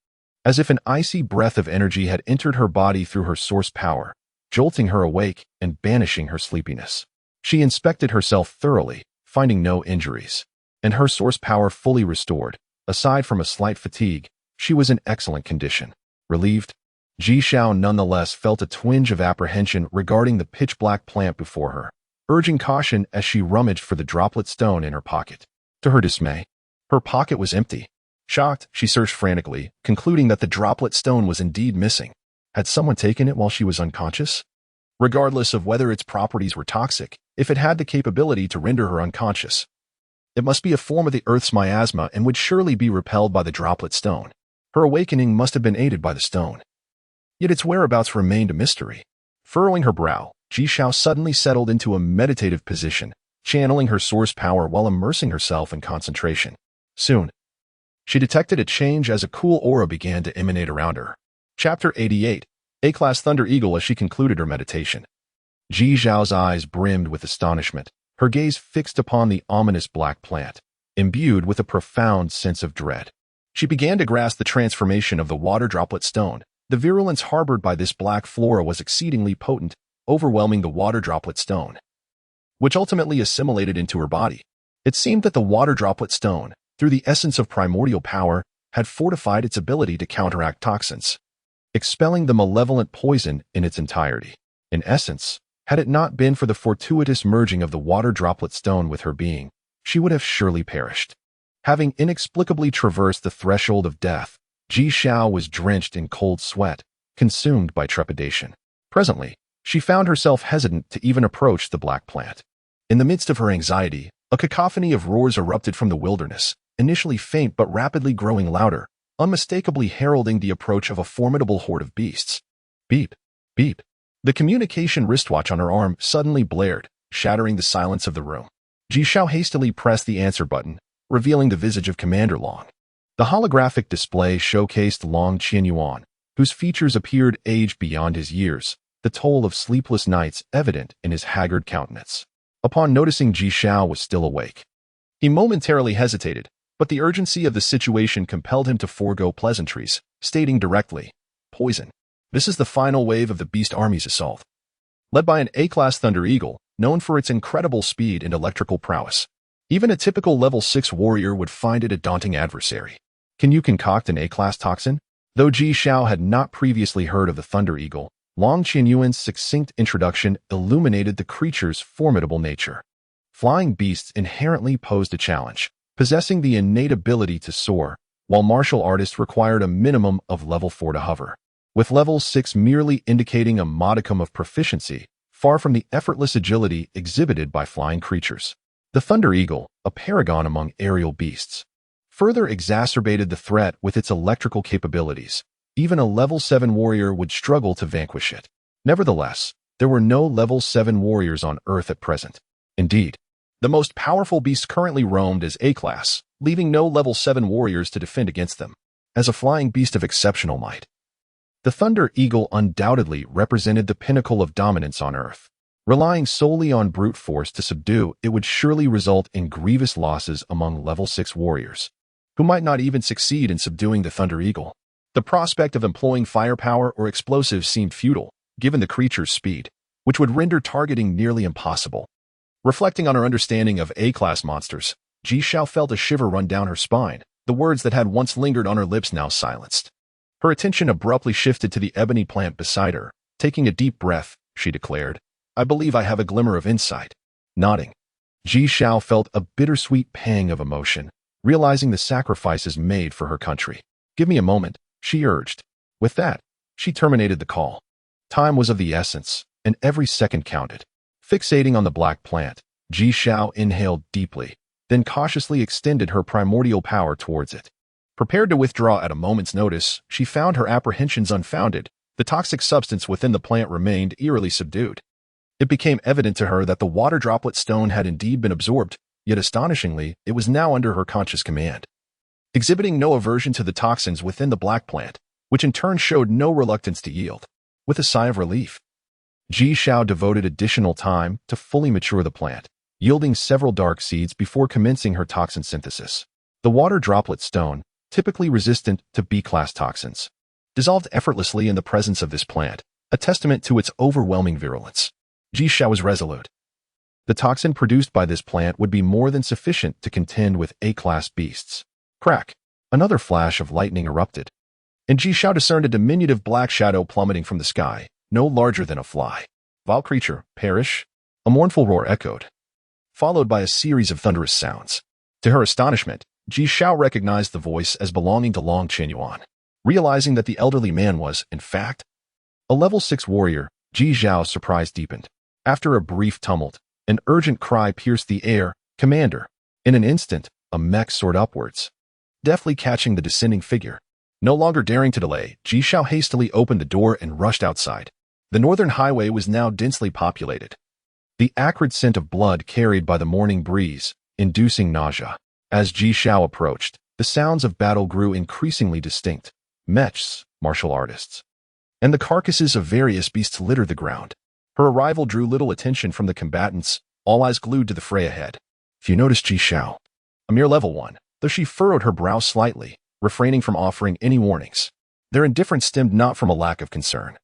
as if an icy breath of energy had entered her body through her source power, jolting her awake and banishing her sleepiness. She inspected herself thoroughly, finding no injuries, and her source power fully restored. Aside from a slight fatigue, she was in excellent condition. Relieved, Ji Xiao nonetheless felt a twinge of apprehension regarding the pitch-black plant before her, urging caution as she rummaged for the droplet stone in her pocket. To her dismay, her pocket was empty. Shocked, she searched frantically, concluding that the droplet stone was indeed missing. Had someone taken it while she was unconscious? Regardless of whether its properties were toxic, if it had the capability to render her unconscious, it must be a form of the Earth's miasma and would surely be repelled by the droplet stone. Her awakening must have been aided by the stone. Yet its whereabouts remained a mystery. Furrowing her brow, Ji Xiao suddenly settled into a meditative position, channeling her source power while immersing herself in concentration. Soon, she detected a change as a cool aura began to emanate around her. Chapter 88, A-Class Thunder Eagle. As she concluded her meditation, Ji Xiao's eyes brimmed with astonishment, her gaze fixed upon the ominous black plant, imbued with a profound sense of dread. She began to grasp the transformation of the water droplet stone. The virulence harbored by this black flora was exceedingly potent, overwhelming the water droplet stone, which ultimately assimilated into her body. It seemed that the water droplet stone, through the essence of primordial power, had fortified its ability to counteract toxins, expelling the malevolent poison in its entirety. In essence, had it not been for the fortuitous merging of the water droplet stone with her being, she would have surely perished. Having inexplicably traversed the threshold of death, Ji Xiao was drenched in cold sweat, consumed by trepidation. Presently, she found herself hesitant to even approach the black plant. In the midst of her anxiety, a cacophony of roars erupted from the wilderness, initially faint but rapidly growing louder, unmistakably heralding the approach of a formidable horde of beasts. Beep, beep. The communication wristwatch on her arm suddenly blared, shattering the silence of the room. Ji Xiao hastily pressed the answer button, revealing the visage of Commander Long. The holographic display showcased Long Qianyuan, whose features appeared aged beyond his years, the toll of sleepless nights evident in his haggard countenance. Upon noticing Ji Xiao was still awake, he momentarily hesitated, but the urgency of the situation compelled him to forego pleasantries, stating directly, "Poison. This is the final wave of the Beast Army's assault." Led by an A-Class Thunder Eagle, known for its incredible speed and electrical prowess, even a typical level 6 warrior would find it a daunting adversary. Can you concoct an A-Class toxin? Though Ji Xiao had not previously heard of the Thunder Eagle, Long Qianyuan's succinct introduction illuminated the creature's formidable nature. Flying beasts inherently posed a challenge, possessing the innate ability to soar, while martial artists required a minimum of level 4 to hover, with level 6 merely indicating a modicum of proficiency, far from the effortless agility exhibited by flying creatures. The Thunder Eagle, a paragon among aerial beasts, further exacerbated the threat with its electrical capabilities. Even a level 7 warrior would struggle to vanquish it. Nevertheless, there were no level 7 warriors on Earth at present. Indeed, the most powerful beasts currently roamed as A-Class, leaving no level 7 warriors to defend against them. As a flying beast of exceptional might, the Thunder Eagle undoubtedly represented the pinnacle of dominance on Earth. Relying solely on brute force to subdue it would surely result in grievous losses among level 6 warriors, who might not even succeed in subduing the Thunder Eagle. The prospect of employing firepower or explosives seemed futile, given the creature's speed, which would render targeting nearly impossible. Reflecting on her understanding of A-class monsters, Ji Xiao felt a shiver run down her spine, the words that had once lingered on her lips now silenced. Her attention abruptly shifted to the ebony plant beside her. Taking a deep breath, she declared, "I believe I have a glimmer of insight." Nodding, Ji Xiao felt a bittersweet pang of emotion, realizing the sacrifices made for her country. "Give me a moment," she urged. With that, she terminated the call. Time was of the essence, and every second counted. Fixating on the black plant, Ji Xiao inhaled deeply, then cautiously extended her primordial power towards it. Prepared to withdraw at a moment's notice, she found her apprehensions unfounded. The toxic substance within the plant remained eerily subdued. It became evident to her that the water droplet stone had indeed been absorbed, yet astonishingly, it was now under her conscious command. Exhibiting no aversion to the toxins within the black plant, which in turn showed no reluctance to yield. With a sigh of relief, Ji Xiao devoted additional time to fully mature the plant, yielding several dark seeds before commencing her toxin synthesis. The water droplet stone, typically resistant to B-class toxins, dissolved effortlessly in the presence of this plant, a testament to its overwhelming virulence. Ji Xiao was resolute. The toxin produced by this plant would be more than sufficient to contend with A-class beasts. Crack! Another flash of lightning erupted, and Ji Xiao discerned a diminutive black shadow plummeting from the sky, no larger than a fly. "Vile creature, perish!" A mournful roar echoed, followed by a series of thunderous sounds. To her astonishment, Ji Xiao recognized the voice as belonging to Long Qianyuan. Realizing that the elderly man was, in fact, a level 6 warrior, Ji Xiao's surprise deepened. After a brief tumult, an urgent cry pierced the air, "Commander!" In an instant, a mech soared upwards, deftly catching the descending figure. No longer daring to delay, Ji Xiao hastily opened the door and rushed outside. The northern highway was now densely populated. The acrid scent of blood carried by the morning breeze, inducing nausea. As Ji Xiao approached, the sounds of battle grew increasingly distinct. Mechs, martial artists, and the carcasses of various beasts littered the ground. Her arrival drew little attention from the combatants, all eyes glued to the fray ahead. Few noticed Ji Xiao, a mere level 1, though she furrowed her brow slightly, refraining from offering any warnings. Their indifference stemmed not from a lack of concern,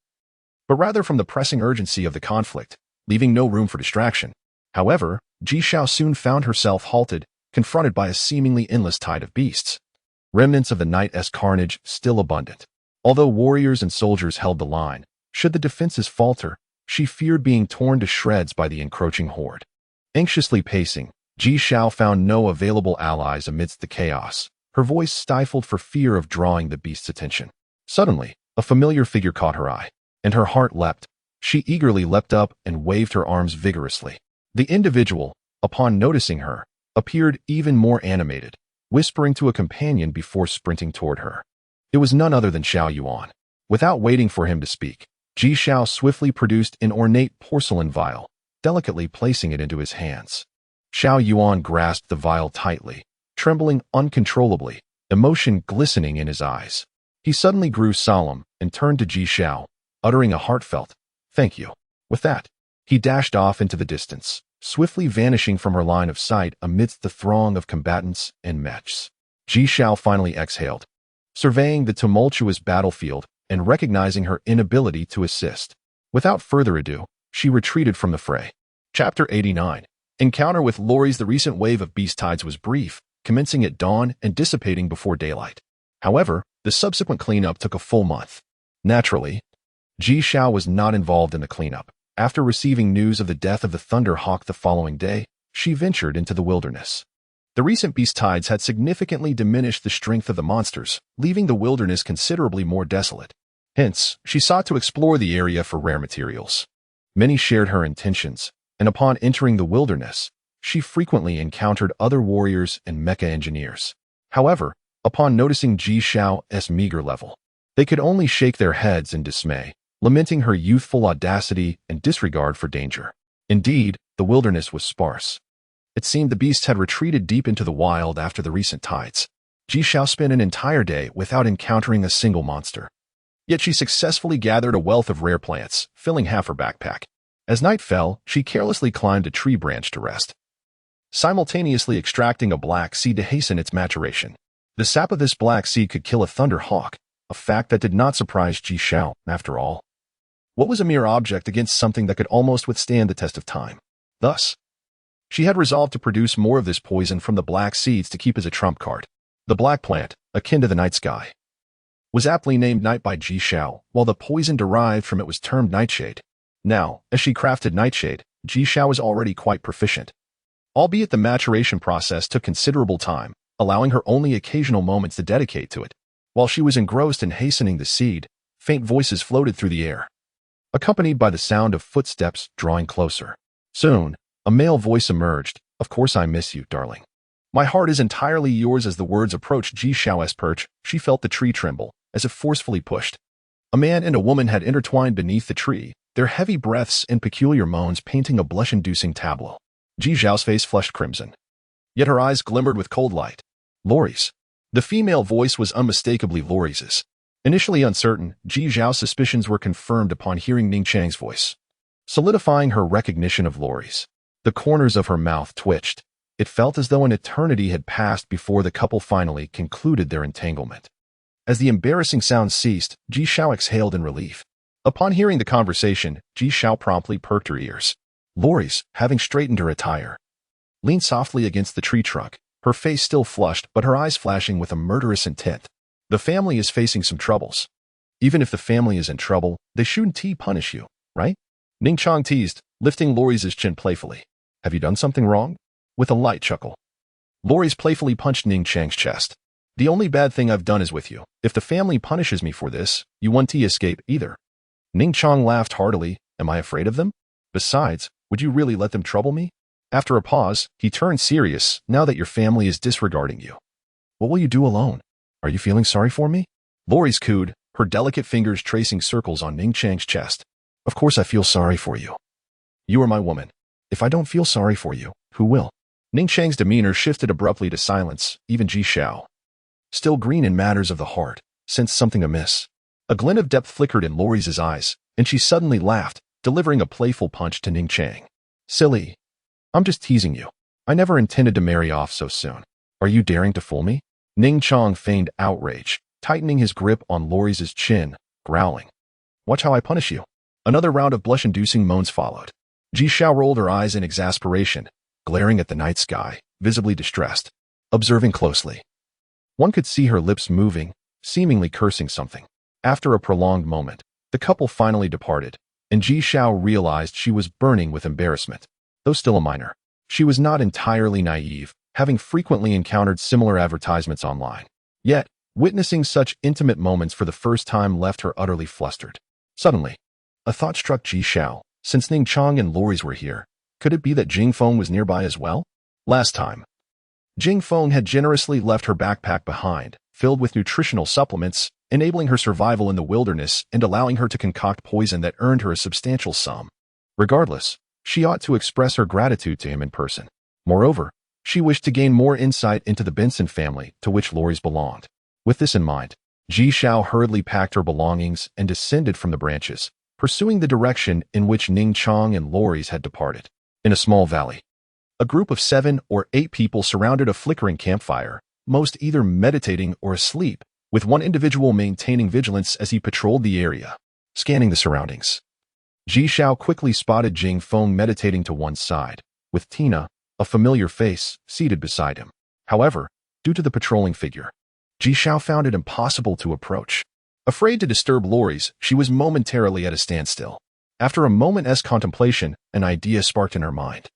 but rather from the pressing urgency of the conflict, leaving no room for distraction. However, Ji Xiao soon found herself halted, confronted by a seemingly endless tide of beasts. Remnants of the night's carnage still abundant. Although warriors and soldiers held the line, should the defenses falter, she feared being torn to shreds by the encroaching horde. Anxiously pacing, Ji Xiao found no available allies amidst the chaos, her voice stifled for fear of drawing the beast's attention. Suddenly, a familiar figure caught her eye, and her heart leapt. She eagerly leapt up and waved her arms vigorously. The individual, upon noticing her, appeared even more animated, whispering to a companion before sprinting toward her. It was none other than Xiao Yuan. Without waiting for him to speak, Ji Xiao swiftly produced an ornate porcelain vial, delicately placing it into his hands. Xiao Yuan grasped the vial tightly, trembling uncontrollably, emotion glistening in his eyes. He suddenly grew solemn and turned to Ji Xiao, uttering a heartfelt, "Thank you." With that, he dashed off into the distance, swiftly vanishing from her line of sight amidst the throng of combatants and mechs. Ji Xiao finally exhaled, surveying the tumultuous battlefield and recognizing her inability to assist. Without further ado, she retreated from the fray. Chapter 89. Encounter with Loris. The recent wave of beast tides was brief, commencing at dawn and dissipating before daylight. However, the subsequent cleanup took a full month. Naturally, Ji Xiao was not involved in the cleanup. After receiving news of the death of the Thunder Hawk the following day, she ventured into the wilderness. The recent beast tides had significantly diminished the strength of the monsters, leaving the wilderness considerably more desolate. Hence, she sought to explore the area for rare materials. Many shared her intentions, and upon entering the wilderness, she frequently encountered other warriors and mecha engineers. However, upon noticing Ji Xiao's meager level, they could only shake their heads in dismay, lamenting her youthful audacity and disregard for danger. Indeed, the wilderness was sparse. It seemed the beasts had retreated deep into the wild after the recent tides. Ji Xiao spent an entire day without encountering a single monster. Yet she successfully gathered a wealth of rare plants, filling half her backpack. As night fell, she carelessly climbed a tree branch to rest, simultaneously extracting a black seed to hasten its maturation. The sap of this black seed could kill a thunder hawk, a fact that did not surprise Ji Xiao, after all. What was a mere object against something that could almost withstand the test of time? Thus, she had resolved to produce more of this poison from the black seeds to keep as a trump card. The black plant, akin to the night sky, was aptly named Night by Ji Xiao, while the poison derived from it was termed Nightshade. Now, as she crafted Nightshade, Ji Xiao was already quite proficient. Albeit the maturation process took considerable time, allowing her only occasional moments to dedicate to it. While she was engrossed in hastening the seed, faint voices floated through the air, accompanied by the sound of footsteps drawing closer. Soon, a male voice emerged. "Of course I miss you, darling. My heart is entirely yours." As the words approached Ji Xiao's perch, she felt the tree tremble, as if forcefully pushed. A man and a woman had intertwined beneath the tree, their heavy breaths and peculiar moans painting a blush-inducing tableau. Ji Xiao's face flushed crimson, yet her eyes glimmered with cold light. Lori's. The female voice was unmistakably Lori's. Initially uncertain, Ji Xiao's suspicions were confirmed upon hearing Ning Chang's voice, solidifying her recognition of Lori's. The corners of her mouth twitched. It felt as though an eternity had passed before the couple finally concluded their entanglement. As the embarrassing sound ceased, Ji Xiao exhaled in relief. Upon hearing the conversation, Ji Xiao promptly perked her ears. Lori's, having straightened her attire, leaned softly against the tree trunk, her face still flushed but her eyes flashing with a murderous intent. The family is facing some troubles. Even if the family is in trouble, they shouldn't punish you, right? Ning Chang teased, lifting Lori's chin playfully. Have you done something wrong? With a light chuckle, Lori's playfully punched Ning Chang's chest. The only bad thing I've done is with you. If the family punishes me for this, you won't escape either. Ning Chang laughed heartily. Am I afraid of them? Besides, would you really let them trouble me? After a pause, he turned serious. Now that your family is disregarding you, what will you do alone? Are you feeling sorry for me? Lori's cooed, her delicate fingers tracing circles on Ning Chang's chest. Of course I feel sorry for you. You are my woman. If I don't feel sorry for you, who will? Ning Chang's demeanor shifted abruptly to silence. Even Ji Xiao, still green in matters of the heart, sensed something amiss. A glint of depth flickered in Lori's eyes, and she suddenly laughed, delivering a playful punch to Ning Chang. Silly. I'm just teasing you. I never intended to marry off so soon. Are you daring to fool me? Ning Chang feigned outrage, tightening his grip on Lori's chin, growling. Watch how I punish you. Another round of blush-inducing moans followed. Ji Xiao rolled her eyes in exasperation, glaring at the night sky, visibly distressed. Observing closely, one could see her lips moving, seemingly cursing something. After a prolonged moment, the couple finally departed, and Ji Xiao realized she was burning with embarrassment. Though still a minor, she was not entirely naive, having frequently encountered similar advertisements online. Yet, witnessing such intimate moments for the first time left her utterly flustered. Suddenly, a thought struck Ji Xiao. Since Ning Chang and Lori's were here, could it be that Jing Feng was nearby as well? Last time, Jing Feng had generously left her backpack behind, filled with nutritional supplements, enabling her survival in the wilderness and allowing her to concoct poison that earned her a substantial sum. Regardless, she ought to express her gratitude to him in person. Moreover, she wished to gain more insight into the Benson family to which Lori's belonged. With this in mind, Ji Xiao hurriedly packed her belongings and descended from the branches, pursuing the direction in which Ning Chang and Lori's had departed. In a small valley, a group of 7 or 8 people surrounded a flickering campfire, most either meditating or asleep, with one individual maintaining vigilance as he patrolled the area, scanning the surroundings. Ji Xiao quickly spotted Jing Feng meditating to one side, with Tina, a familiar face, seated beside him. However, due to the patrolling figure, Ji Xiao found it impossible to approach. Afraid to disturb Lori's, she was momentarily at a standstill. After a moment's contemplation, an idea sparked in her mind.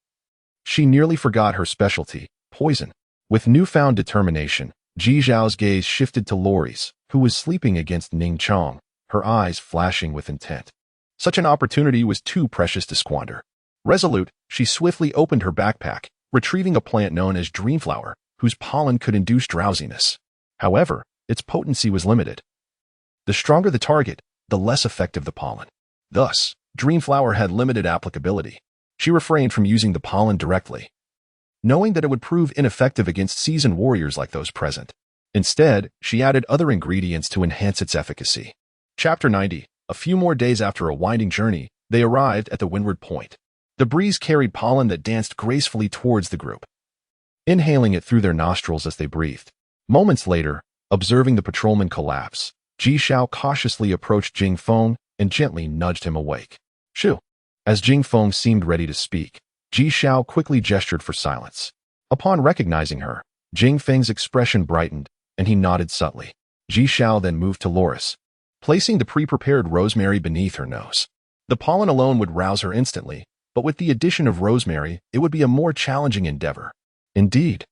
She nearly forgot her specialty, poison. With newfound determination, Ji Xiao's gaze shifted to Lori's, who was sleeping against Ning Chang, her eyes flashing with intent. Such an opportunity was too precious to squander. Resolute, she swiftly opened her backpack, retrieving a plant known as dreamflower, whose pollen could induce drowsiness. However, its potency was limited. The stronger the target, the less effective the pollen. Thus, dreamflower had limited applicability. She refrained from using the pollen directly, knowing that it would prove ineffective against seasoned warriors like those present. Instead, she added other ingredients to enhance its efficacy. Chapter 90. A few more days after a winding journey, they arrived at the windward point. The breeze carried pollen that danced gracefully towards the group, inhaling it through their nostrils as they breathed. Moments later, observing the patrolman collapse, Ji Xiao cautiously approached Jing Feng and gently nudged him awake. Shoo! As Jing Feng seemed ready to speak, Ji Xiao quickly gestured for silence. Upon recognizing her, Jing Feng's expression brightened, and he nodded subtly. Ji Xiao then moved to Loris, placing the pre-prepared rosemary beneath her nose. The pollen alone would rouse her instantly, but with the addition of rosemary, it would be a more challenging endeavor. Indeed.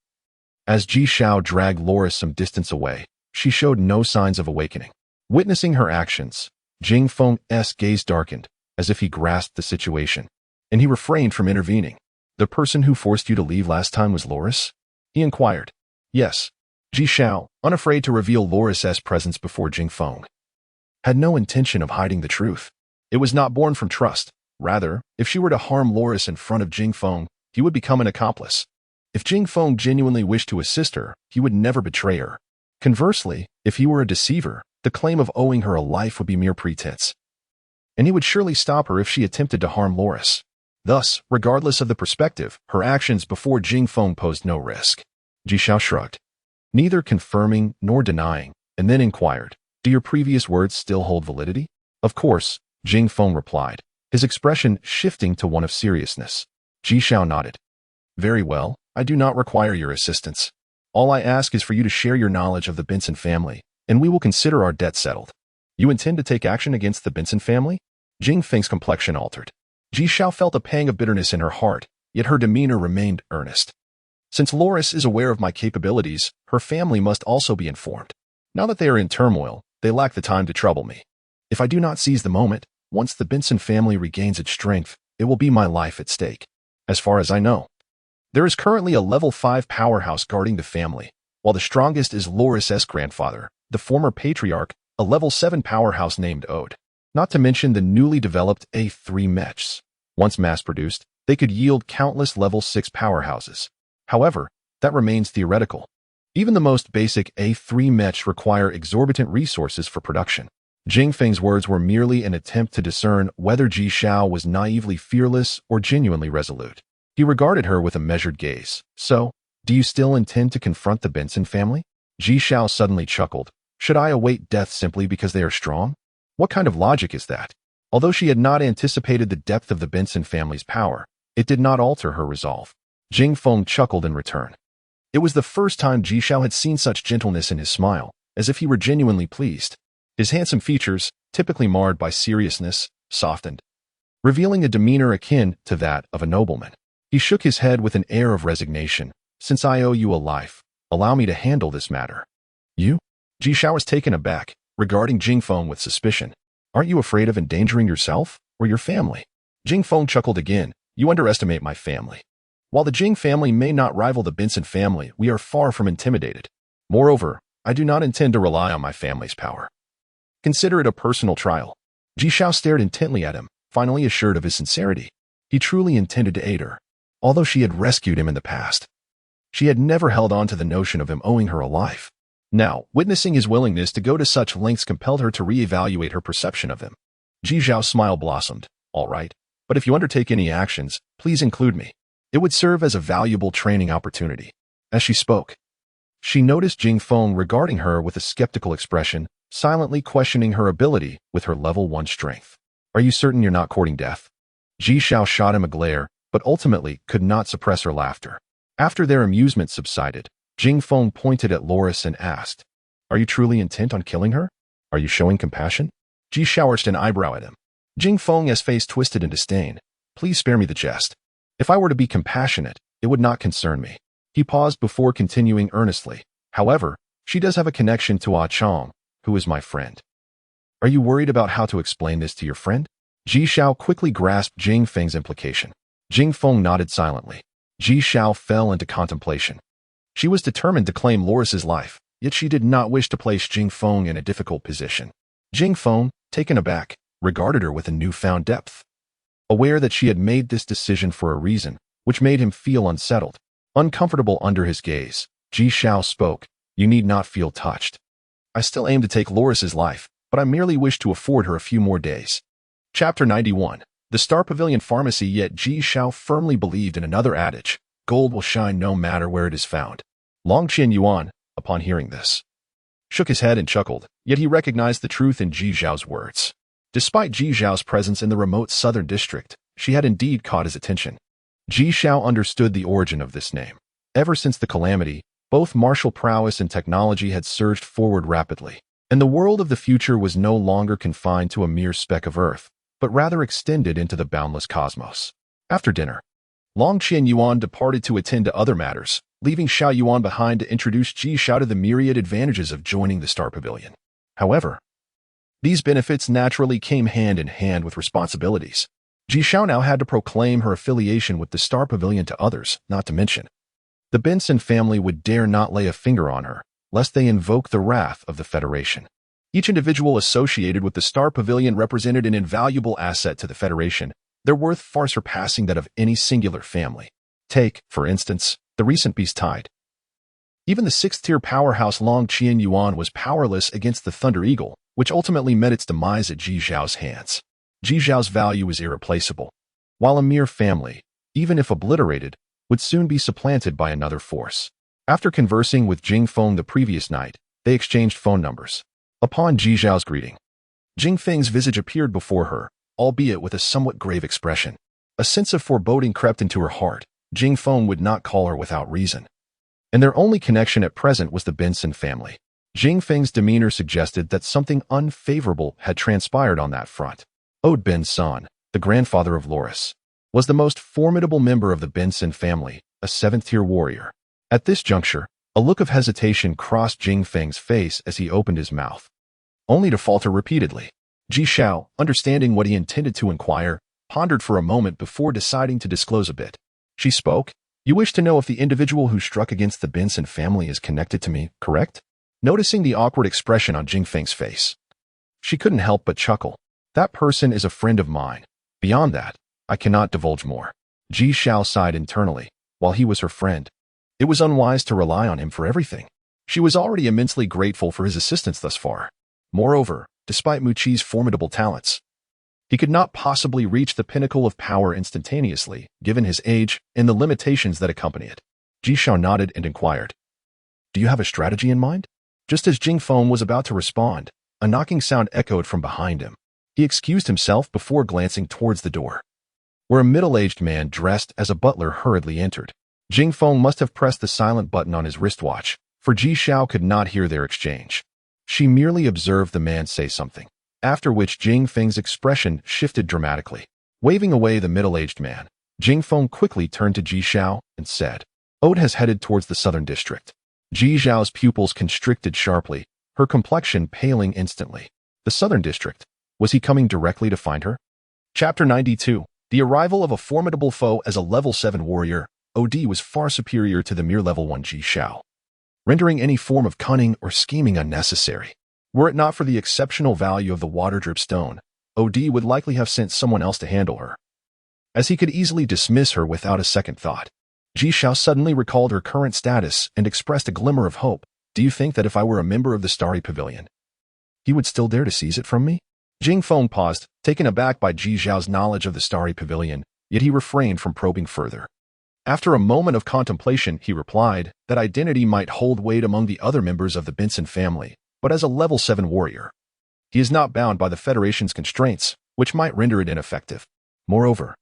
As Ji Xiao dragged Loris some distance away, she showed no signs of awakening. Witnessing her actions, Jing Feng's gaze darkened, as if he grasped the situation, and he refrained from intervening. The person who forced you to leave last time was Loris? He inquired. Yes. Ji Xiao, unafraid to reveal Loris's presence before Jing Feng, had no intention of hiding the truth. It was not born from trust. Rather, if she were to harm Loris in front of Jing Feng, he would become an accomplice. If Jing Feng genuinely wished to assist her, he would never betray her. Conversely, if he were a deceiver, the claim of owing her a life would be mere pretense, and he would surely stop her if she attempted to harm Loris. Thus, regardless of the perspective, her actions before Jing Feng posed no risk. Ji Xiao shrugged, neither confirming nor denying, and then inquired, do your previous words still hold validity? Of course, Jing Feng replied, his expression shifting to one of seriousness. Ji Xiao nodded. Very well, I do not require your assistance. All I ask is for you to share your knowledge of the Benson family, and we will consider our debt settled. You intend to take action against the Benson family? Jing Feng's complexion altered. Ji Xiao felt a pang of bitterness in her heart, yet her demeanor remained earnest. Since Loris is aware of my capabilities, her family must also be informed. Now that they are in turmoil, they lack the time to trouble me. If I do not seize the moment, once the Benson family regains its strength, it will be my life at stake. As far as I know, there is currently a level 5 powerhouse guarding the family, while the strongest is Loris's grandfather, the former patriarch, a level 7 powerhouse named Ode. Not to mention the newly developed A3 mechs. Once mass-produced, they could yield countless level 6 powerhouses. However, that remains theoretical. Even the most basic A3 mechs require exorbitant resources for production. Jing Feng's words were merely an attempt to discern whether Ji Xiao was naively fearless or genuinely resolute. He regarded her with a measured gaze. So, do you still intend to confront the Benson family? Ji Xiao suddenly chuckled. Should I await death simply because they are strong? What kind of logic is that? Although she had not anticipated the depth of the Benson family's power, it did not alter her resolve. Jing Feng chuckled in return. It was the first time Ji Xiao had seen such gentleness in his smile, as if he were genuinely pleased. His handsome features, typically marred by seriousness, softened, revealing a demeanor akin to that of a nobleman. He shook his head with an air of resignation. Since I owe you a life, allow me to handle this matter. You? Ji Xiao was taken aback, regarding Jing Feng with suspicion. Aren't you afraid of endangering yourself or your family? Jing Feng chuckled again. You underestimate my family. While the Jing family may not rival the Benson family, we are far from intimidated. Moreover, I do not intend to rely on my family's power. Consider it a personal trial. Ji Xiao stared intently at him, finally assured of his sincerity. He truly intended to aid her. Although she had rescued him in the past, she had never held on to the notion of him owing her a life. Now, witnessing his willingness to go to such lengths compelled her to reevaluate her perception of him. Ji Xiao's smile blossomed. All right, but if you undertake any actions, please include me. It would serve as a valuable training opportunity. As she spoke, she noticed Jing Feng regarding her with a skeptical expression, silently questioning her ability with her level 1 strength. Are you certain you're not courting death? Ji Xiao shot him a glare, but ultimately could not suppress her laughter. After their amusement subsided, Jing Feng pointed at Loris and asked, Are you truly intent on killing her? Are you showing compassion? Ji Xiao arched an eyebrow at him. Jing Feng's face twisted in disdain. Please spare me the jest. If I were to be compassionate, it would not concern me. He paused before continuing earnestly. However, she does have a connection to Ah Chong, who is my friend. Are you worried about how to explain this to your friend? Ji Xiao quickly grasped Jing Feng's implication. Jing Feng nodded silently. Ji Xiao fell into contemplation. She was determined to claim Loris's life, yet she did not wish to place Jing Feng in a difficult position. Jing Feng, taken aback, regarded her with a newfound depth. Aware that she had made this decision for a reason, which made him feel unsettled. Uncomfortable under his gaze, Ji Xiao spoke, You need not feel touched. I still aim to take Loris's life, but I merely wish to afford her a few more days. Chapter 91. The Star Pavilion Pharmacy. Yet Ji Xiao firmly believed in another adage, gold will shine no matter where it is found. Long Qian Yuan, upon hearing this, shook his head and chuckled, yet he recognized the truth in Ji Zhao's words. Despite Ji Zhao's presence in the remote southern district, she had indeed caught his attention. Ji Zhao understood the origin of this name. Ever since the calamity, both martial prowess and technology had surged forward rapidly, and the world of the future was no longer confined to a mere speck of Earth, but rather extended into the boundless cosmos. After dinner, Long Qianyuan departed to attend to other matters, leaving Xiao Yuan behind to introduce Ji Zhao to the myriad advantages of joining the Star Pavilion. However, these benefits naturally came hand in hand with responsibilities. Ji Zhao now had to proclaim her affiliation with the Star Pavilion to others, not to mention the Benson family would dare not lay a finger on her, lest they invoke the wrath of the Federation. Each individual associated with the Star Pavilion represented an invaluable asset to the Federation, their worth far surpassing that of any singular family. Take, for instance, the recent Beast Tide. Even the sixth-tier powerhouse Long Qianyuan was powerless against the Thunder Eagle, which ultimately met its demise at Ji Zhao's hands. Ji Zhao's value is irreplaceable, while a mere family, even if obliterated, would soon be supplanted by another force. After conversing with Jing Feng the previous night, they exchanged phone numbers. Upon Ji Zhao's greeting, Jing Feng's visage appeared before her, albeit with a somewhat grave expression. A sense of foreboding crept into her heart. Jing Feng would not call her without reason, and their only connection at present was the Benson family. Jing Feng's demeanor suggested that something unfavorable had transpired on that front. Ode Ben-san, the grandfather of Loris, was the most formidable member of the Benson family, a seventh-tier warrior. At this juncture, a look of hesitation crossed Jing Feng's face as he opened his mouth, only to falter repeatedly. Ji Zhao, understanding what he intended to inquire, pondered for a moment before deciding to disclose a bit. She spoke. You wish to know if the individual who struck against the Benson family is connected to me, correct? Noticing the awkward expression on Jing Feng's face, she couldn't help but chuckle. That person is a friend of mine. Beyond that, I cannot divulge more. Ji Zhao sighed internally. While he was her friend, it was unwise to rely on him for everything. She was already immensely grateful for his assistance thus far. Moreover, despite Mu Qi's formidable talents, he could not possibly reach the pinnacle of power instantaneously, given his age and the limitations that accompany it. Ji Zhao nodded and inquired, "Do you have a strategy in mind?" Just as Jing Feng was about to respond, a knocking sound echoed from behind him. He excused himself before glancing towards the door, where a middle-aged man dressed as a butler hurriedly entered. Jing Feng must have pressed the silent button on his wristwatch, for Ji Zhao could not hear their exchange. She merely observed the man say something, after which Jing Feng's expression shifted dramatically. Waving away the middle-aged man, Jing Feng quickly turned to Ji Zhao and said, Ode has headed towards the southern district. Ji Zhao's pupils constricted sharply, her complexion paling instantly. The southern district? Was he coming directly to find her? Chapter 92. The arrival of a formidable foe as a level 7 warrior, OD was far superior to the mere level 1 Ji Zhao, rendering any form of cunning or scheming unnecessary. Were it not for the exceptional value of the water drip stone, OD would likely have sent someone else to handle her, as he could easily dismiss her without a second thought. Ji Zhao suddenly recalled her current status and expressed a glimmer of hope. Do you think that if I were a member of the Starry Pavilion, he would still dare to seize it from me? Jing Feng paused, taken aback by Ji Zhao's knowledge of the Starry Pavilion, yet he refrained from probing further. After a moment of contemplation, he replied that identity might hold weight among the other members of the Benson family, but as a level 7 warrior, he is not bound by the Federation's constraints, which might render it ineffective. Moreover,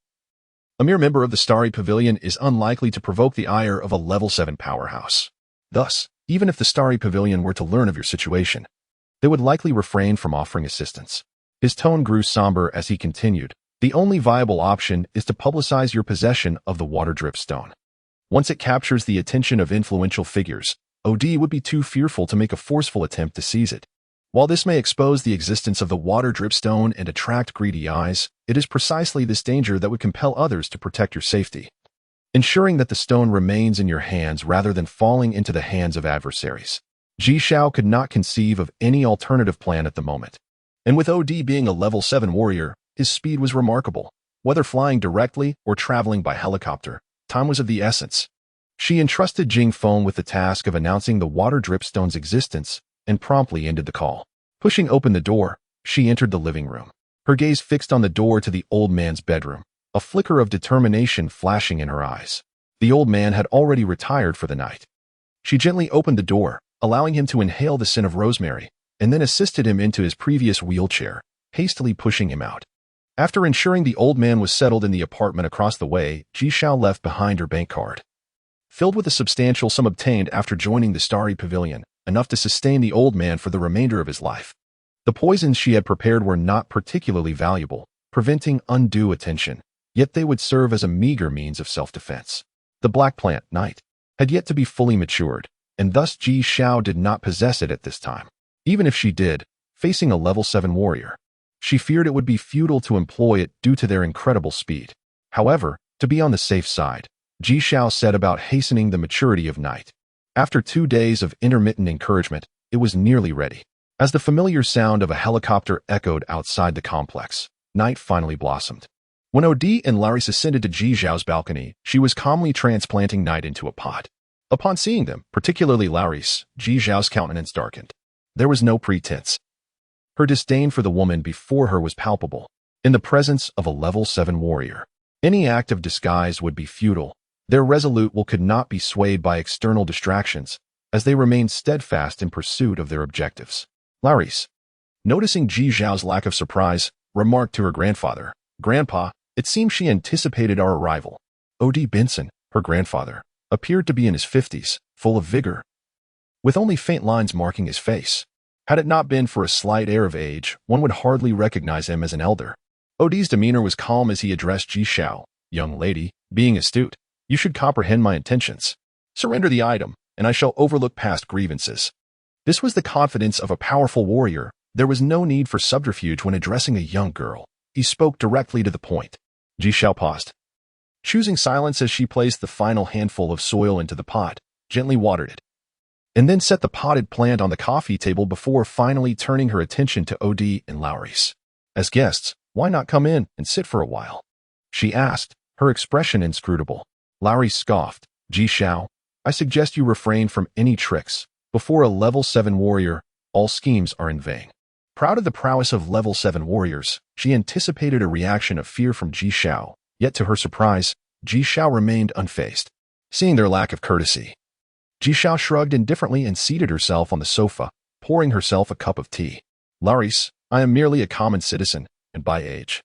a mere member of the Starry Pavilion is unlikely to provoke the ire of a level 7 powerhouse. Thus, even if the Starry Pavilion were to learn of your situation, they would likely refrain from offering assistance. His tone grew somber as he continued. The only viable option is to publicize your possession of the water drip stone. Once it captures the attention of influential figures, OD would be too fearful to make a forceful attempt to seize it. While this may expose the existence of the water drip stone and attract greedy eyes, it is precisely this danger that would compel others to protect your safety, ensuring that the stone remains in your hands rather than falling into the hands of adversaries. Ji Zhao could not conceive of any alternative plan at the moment. And with OD being a level 7 warrior, his speed was remarkable. Whether flying directly or traveling by helicopter, time was of the essence. She entrusted Jing Feng with the task of announcing the water drip stone's existence and promptly ended the call. Pushing open the door, she entered the living room, her gaze fixed on the door to the old man's bedroom, a flicker of determination flashing in her eyes. The old man had already retired for the night. She gently opened the door, allowing him to inhale the scent of rosemary, and then assisted him into his previous wheelchair, hastily pushing him out. After ensuring the old man was settled in the apartment across the way, Ji Xiao left behind her bank card, filled with a substantial sum obtained after joining the Starry Pavilion, enough to sustain the old man for the remainder of his life. The poisons she had prepared were not particularly valuable, preventing undue attention, yet they would serve as a meager means of self-defense. The black plant, night, had yet to be fully matured, and thus Ji Xiao did not possess it at this time. Even if she did, facing a level 7 warrior, she feared it would be futile to employ it due to their incredible speed. However, to be on the safe side, Ji Xiao set about hastening the maturity of night. After 2 days of intermittent encouragement, it was nearly ready. As the familiar sound of a helicopter echoed outside the complex, night finally blossomed. When Odi and Laris ascended to Ji Xiao's balcony, she was calmly transplanting night into a pot. Upon seeing them, particularly Laris, Ji Xiao's countenance darkened. There was no pretense. Her disdain for the woman before her was palpable. In the presence of a level 7 warrior, any act of disguise would be futile. Their resolute will could not be swayed by external distractions, as they remained steadfast in pursuit of their objectives. Laris, noticing Ji Xiao's lack of surprise, remarked to her grandfather, "Grandpa, it seems she anticipated our arrival." O.D. Benson, her grandfather, appeared to be in his 50s, full of vigor, with only faint lines marking his face. Had it not been for a slight air of age, one would hardly recognize him as an elder. O.D.'s demeanor was calm as he addressed Ji Xiao. "Young lady, being astute, you should comprehend my intentions. Surrender the item, and I shall overlook past grievances." This was the confidence of a powerful warrior. There was no need for subterfuge when addressing a young girl. He spoke directly to the point. Ji Xiao paused, choosing silence as she placed the final handful of soil into the pot, gently watered it, and then set the potted plant on the coffee table before finally turning her attention to O.D. and Laris. "As guests, why not come in and sit for a while?" she asked, her expression inscrutable. Laris scoffed. "Ji Xiao, I suggest you refrain from any tricks. Before a level 7 warrior, all schemes are in vain." Proud of the prowess of level 7 warriors, she anticipated a reaction of fear from Ji Xiao, yet to her surprise, Ji Xiao remained unfazed. Seeing their lack of courtesy, Ji Xiao shrugged indifferently and seated herself on the sofa, pouring herself a cup of tea. "Laris, I am merely a common citizen, and by age,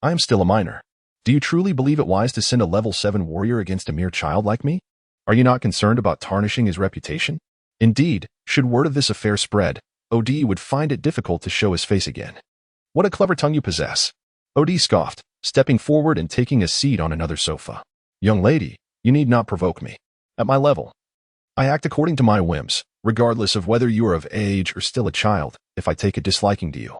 I am still a minor. Do you truly believe it wise to send a level 7 warrior against a mere child like me? Are you not concerned about tarnishing his reputation? Indeed, should word of this affair spread, O.D. would find it difficult to show his face again." "What a clever tongue you possess." O.D. scoffed, stepping forward and taking a seat on another sofa. "Young lady, you need not provoke me. At my level, I act according to my whims, regardless of whether you are of age or still a child. If I take a disliking to you,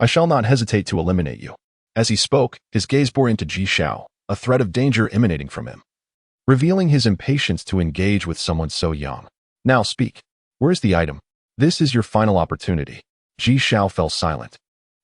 I shall not hesitate to eliminate you." As he spoke, his gaze bore into Ji Xiao, a threat of danger emanating from him, revealing his impatience to engage with someone so young. "Now speak. Where is the item? This is your final opportunity." Ji Xiao fell silent,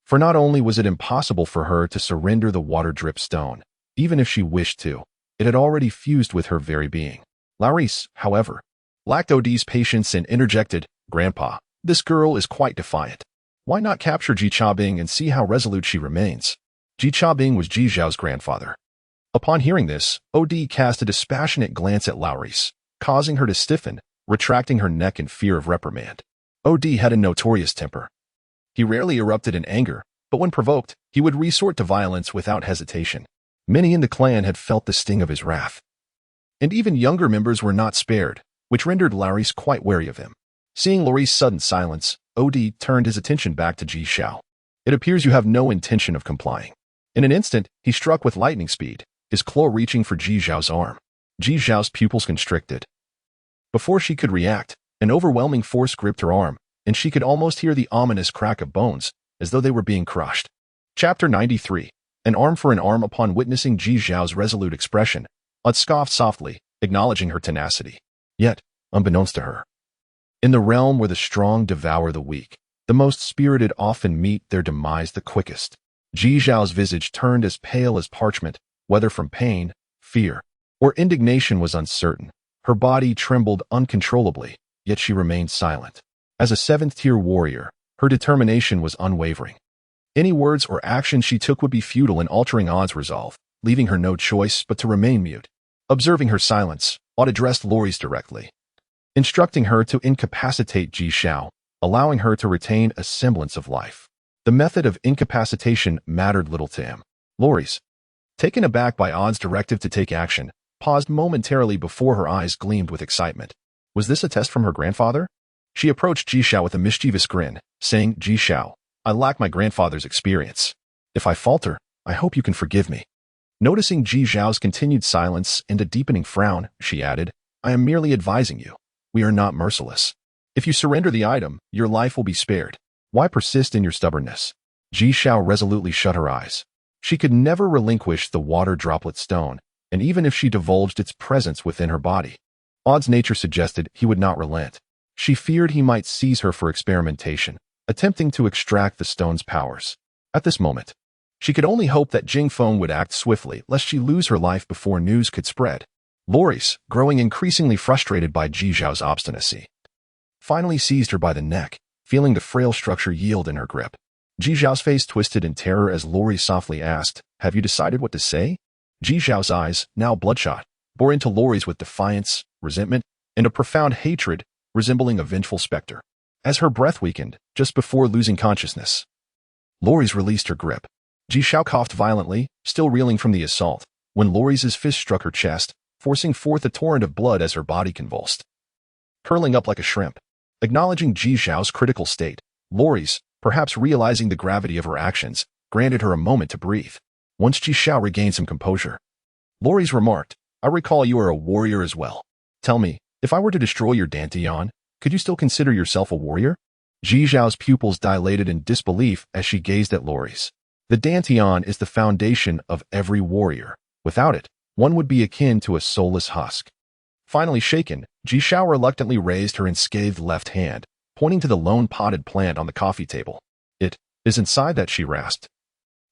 for not only was it impossible for her to surrender the water-drip stone, even if she wished to, it had already fused with her very being. Laris, however, lacked O.D.'s patience and interjected, "Grandpa, this girl is quite defiant. Why not capture Ji Chabing and see how resolute she remains?" Ji Chabing was Ji Xiao's grandfather. Upon hearing this, O.D. cast a dispassionate glance at Laris, causing her to stiffen, retracting her neck in fear of reprimand. O.D. had a notorious temper. He rarely erupted in anger, but when provoked, he would resort to violence without hesitation. Many in the clan had felt the sting of his wrath, and even younger members were not spared, which rendered Laris quite wary of him. Seeing Laris' sudden silence, O.D. turned his attention back to Ji Xiao. "It appears you have no intention of complying." In an instant, he struck with lightning speed, his claw reaching for Ji Xiao's arm. Ji Xiao's pupils constricted. Before she could react, an overwhelming force gripped her arm, and she could almost hear the ominous crack of bones, as though they were being crushed. Chapter 93. An arm for an arm. Upon witnessing Ji Xiao's resolute expression, Ud scoffed softly, acknowledging her tenacity. Yet, unbeknownst to her, in the realm where the strong devour the weak, the most spirited often meet their demise the quickest. Ji Xiao's visage turned as pale as parchment, whether from pain, fear, or indignation was uncertain. Her body trembled uncontrollably, yet she remained silent. As a 7th-tier warrior, her determination was unwavering. Any words or actions she took would be futile in altering Odd's resolve, leaving her no choice but to remain mute. Observing her silence, Odd addressed Laris directly. instructing her to incapacitate Ji Xiao, allowing her to retain a semblance of life. The method of incapacitation mattered little to him. Loris, taken aback by Odd's directive to take action, paused momentarily before her eyes gleamed with excitement. Was this a test from her grandfather? She approached Ji Xiao with a mischievous grin, saying, Ji Xiao, I lack my grandfather's experience. If I falter, I hope you can forgive me. Noticing Ji Xiao's continued silence and a deepening frown, she added, I am merely advising you. We are not merciless. If you surrender the item, your life will be spared. Why persist in your stubbornness? Ji Xiao resolutely shut her eyes. She could never relinquish the water droplet stone, and even if she divulged its presence within her body, Odd's nature suggested he would not relent. She feared he might seize her for experimentation, attempting to extract the stone's powers. At this moment, she could only hope that Jingfeng would act swiftly lest she lose her life before news could spread. Loris, growing increasingly frustrated by Ji Xiao's obstinacy, finally seized her by the neck, feeling the frail structure yield in her grip. Ji Xiao's face twisted in terror as Loris softly asked, Have you decided what to say? Ji Xiao's eyes, now bloodshot, bore into Loris with defiance, resentment, and a profound hatred resembling a vengeful specter. As her breath weakened, just before losing consciousness, Loris released her grip. Ji Xiao coughed violently, still reeling from the assault, when Loris's fist struck her chest, forcing forth a torrent of blood as her body convulsed. Curling up like a shrimp, acknowledging Ji Xiao's critical state, Loris, perhaps realizing the gravity of her actions, granted her a moment to breathe. Once Ji Xiao regained some composure, Loris remarked, I recall you are a warrior as well. Tell me, if I were to destroy your Dantian, could you still consider yourself a warrior? Ji Xiao's pupils dilated in disbelief as she gazed at Loris. The Dantian is the foundation of every warrior. Without it, one would be akin to a soulless husk. Finally shaken, Ji Xiao reluctantly raised her enscathed left hand, pointing to the lone potted plant on the coffee table. It is inside that, she rasped.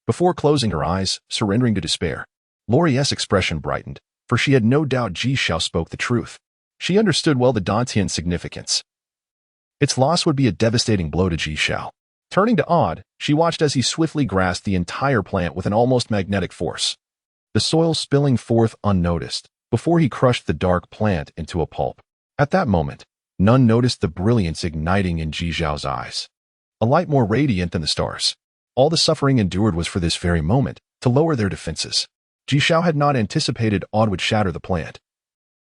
Before closing her eyes, surrendering to despair, Loris's expression brightened, for she had no doubt Ji Xiao spoke the truth. She understood well the Dantian's significance. Its loss would be a devastating blow to Ji Xiao. Turning to Odd, she watched as he swiftly grasped the entire plant with an almost magnetic force, the soil spilling forth unnoticed, before he crushed the dark plant into a pulp. At that moment, none noticed the brilliance igniting in Ji Xiao's eyes, a light more radiant than the stars. All the suffering endured was for this very moment, to lower their defenses. Ji Xiao had not anticipated Odd would shatter the plant.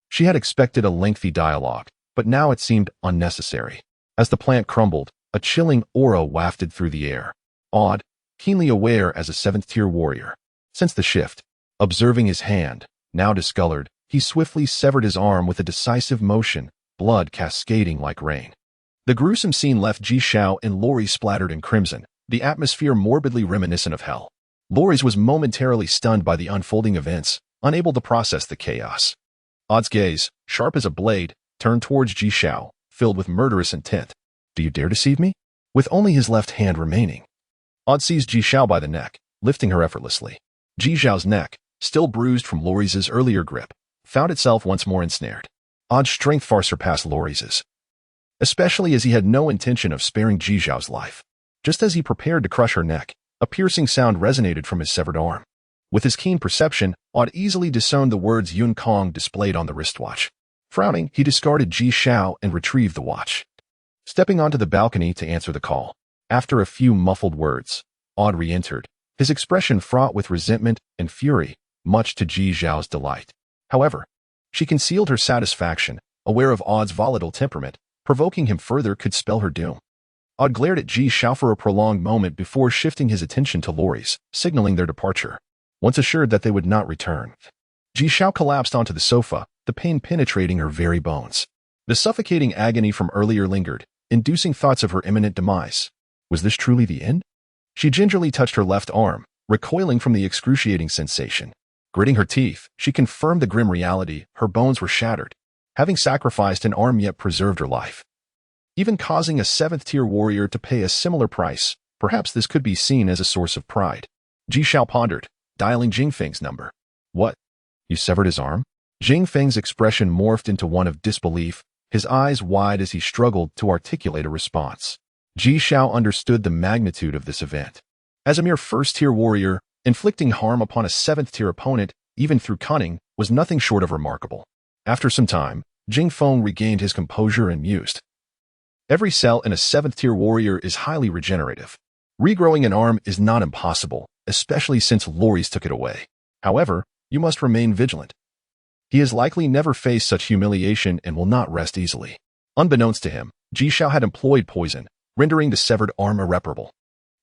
She had expected a lengthy dialogue, but now it seemed unnecessary. As the plant crumbled, a chilling aura wafted through the air. Odd, keenly aware as a seventh-tier warrior, sensed the shift. Observing his hand, now discolored, he swiftly severed his arm with a decisive motion, blood cascading like rain. The gruesome scene left Ji Xiao and Loris splattered in crimson, the atmosphere morbidly reminiscent of hell. Loris was momentarily stunned by the unfolding events, unable to process the chaos. Odd's gaze, sharp as a blade, turned towards Ji Xiao, filled with murderous intent. Do you dare deceive me? With only his left hand remaining. Odd seized Ji Xiao by the neck, lifting her effortlessly. Ji Xiao's neck, still bruised from Loris's earlier grip, found itself once more ensnared. Odd's strength far surpassed Loris's, especially as he had no intention of sparing Ji Xiao's life. Just as he prepared to crush her neck, a piercing sound resonated from his severed arm. With his keen perception, Odd easily discerned the words Yun Kong displayed on the wristwatch. Frowning, he discarded Ji Xiao and retrieved the watch. Stepping onto the balcony to answer the call, after a few muffled words, Odd re-entered, his expression fraught with resentment and fury, much to Ji Xiao's delight. However, she concealed her satisfaction, aware of Odd's volatile temperament. Provoking him further could spell her doom. Odd glared at Ji Xiao for a prolonged moment before shifting his attention to Loris, signaling their departure. Once assured that they would not return, Ji Xiao collapsed onto the sofa, the pain penetrating her very bones. The suffocating agony from earlier lingered, inducing thoughts of her imminent demise. Was this truly the end? She gingerly touched her left arm, recoiling from the excruciating sensation. Gritting her teeth, she confirmed the grim reality. Her bones were shattered, having sacrificed an arm yet preserved her life. Even causing a seventh-tier warrior to pay a similar price, perhaps this could be seen as a source of pride. Ji Xiao pondered, dialing Jingfeng's number. What? You severed his arm? Jingfeng's expression morphed into one of disbelief, his eyes wide as he struggled to articulate a response. Ji Xiao understood the magnitude of this event. As a mere first-tier warrior, inflicting harm upon a seventh-tier opponent, even through cunning, was nothing short of remarkable. After some time, Jing Feng regained his composure and mused. Every cell in a 7th-tier warrior is highly regenerative. Regrowing an arm is not impossible, especially since Loris took it away. However, you must remain vigilant. He has likely never faced such humiliation and will not rest easily. Unbeknownst to him, Ji Xiao had employed poison, rendering the severed arm irreparable.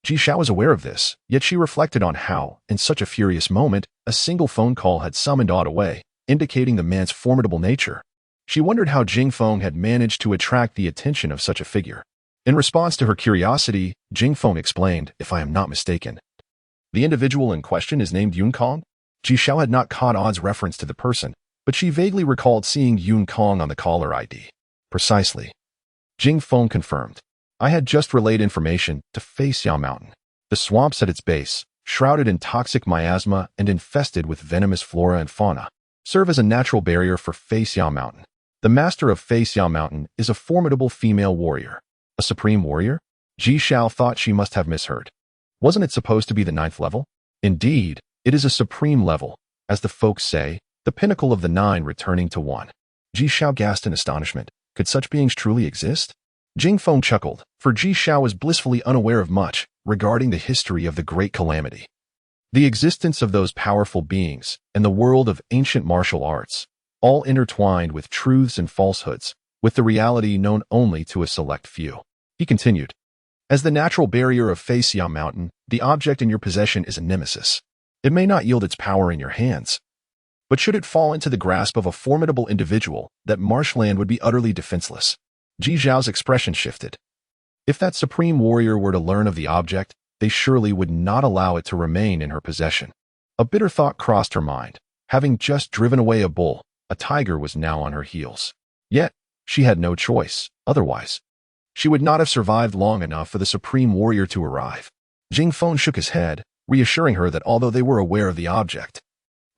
Ji Xiao was aware of this, yet she reflected on how, in such a furious moment, a single phone call had summoned Odd away, indicating the man's formidable nature. She wondered how Jing Feng had managed to attract the attention of such a figure. In response to her curiosity, Jing Feng explained, "If I am not mistaken, the individual in question is named Yun Kong." Ji Xiao had not caught Odd's reference to the person, but she vaguely recalled seeing Yun Kong on the caller ID. Precisely. Jing Feng confirmed. I had just relayed information to Feixiao Mountain. The swamps at its base, shrouded in toxic miasma and infested with venomous flora and fauna, serve as a natural barrier for Feixiao Mountain. The master of Feixiao Mountain is a formidable female warrior. A supreme warrior? Ji Xiao thought she must have misheard. Wasn't it supposed to be the 9th level? Indeed, it is a supreme level, as the folks say, the pinnacle of the 9 returning to 1. Ji Xiao gasped in astonishment. Could such beings truly exist? Jing Feng chuckled, for Ji Xiao was blissfully unaware of much regarding the history of the Great Calamity. The existence of those powerful beings and the world of ancient martial arts, all intertwined with truths and falsehoods, with the reality known only to a select few. He continued, as the natural barrier of Feixiao Mountain, the object in your possession is a nemesis. It may not yield its power in your hands, but should it fall into the grasp of a formidable individual, that marshland would be utterly defenseless. Ji Xiao's expression shifted. If that supreme warrior were to learn of the object, they surely would not allow it to remain in her possession. A bitter thought crossed her mind. Having just driven away a bull, a tiger was now on her heels. Yet, she had no choice, otherwise she would not have survived long enough for the supreme warrior to arrive. Jing Feng shook his head, reassuring her that although they were aware of the object,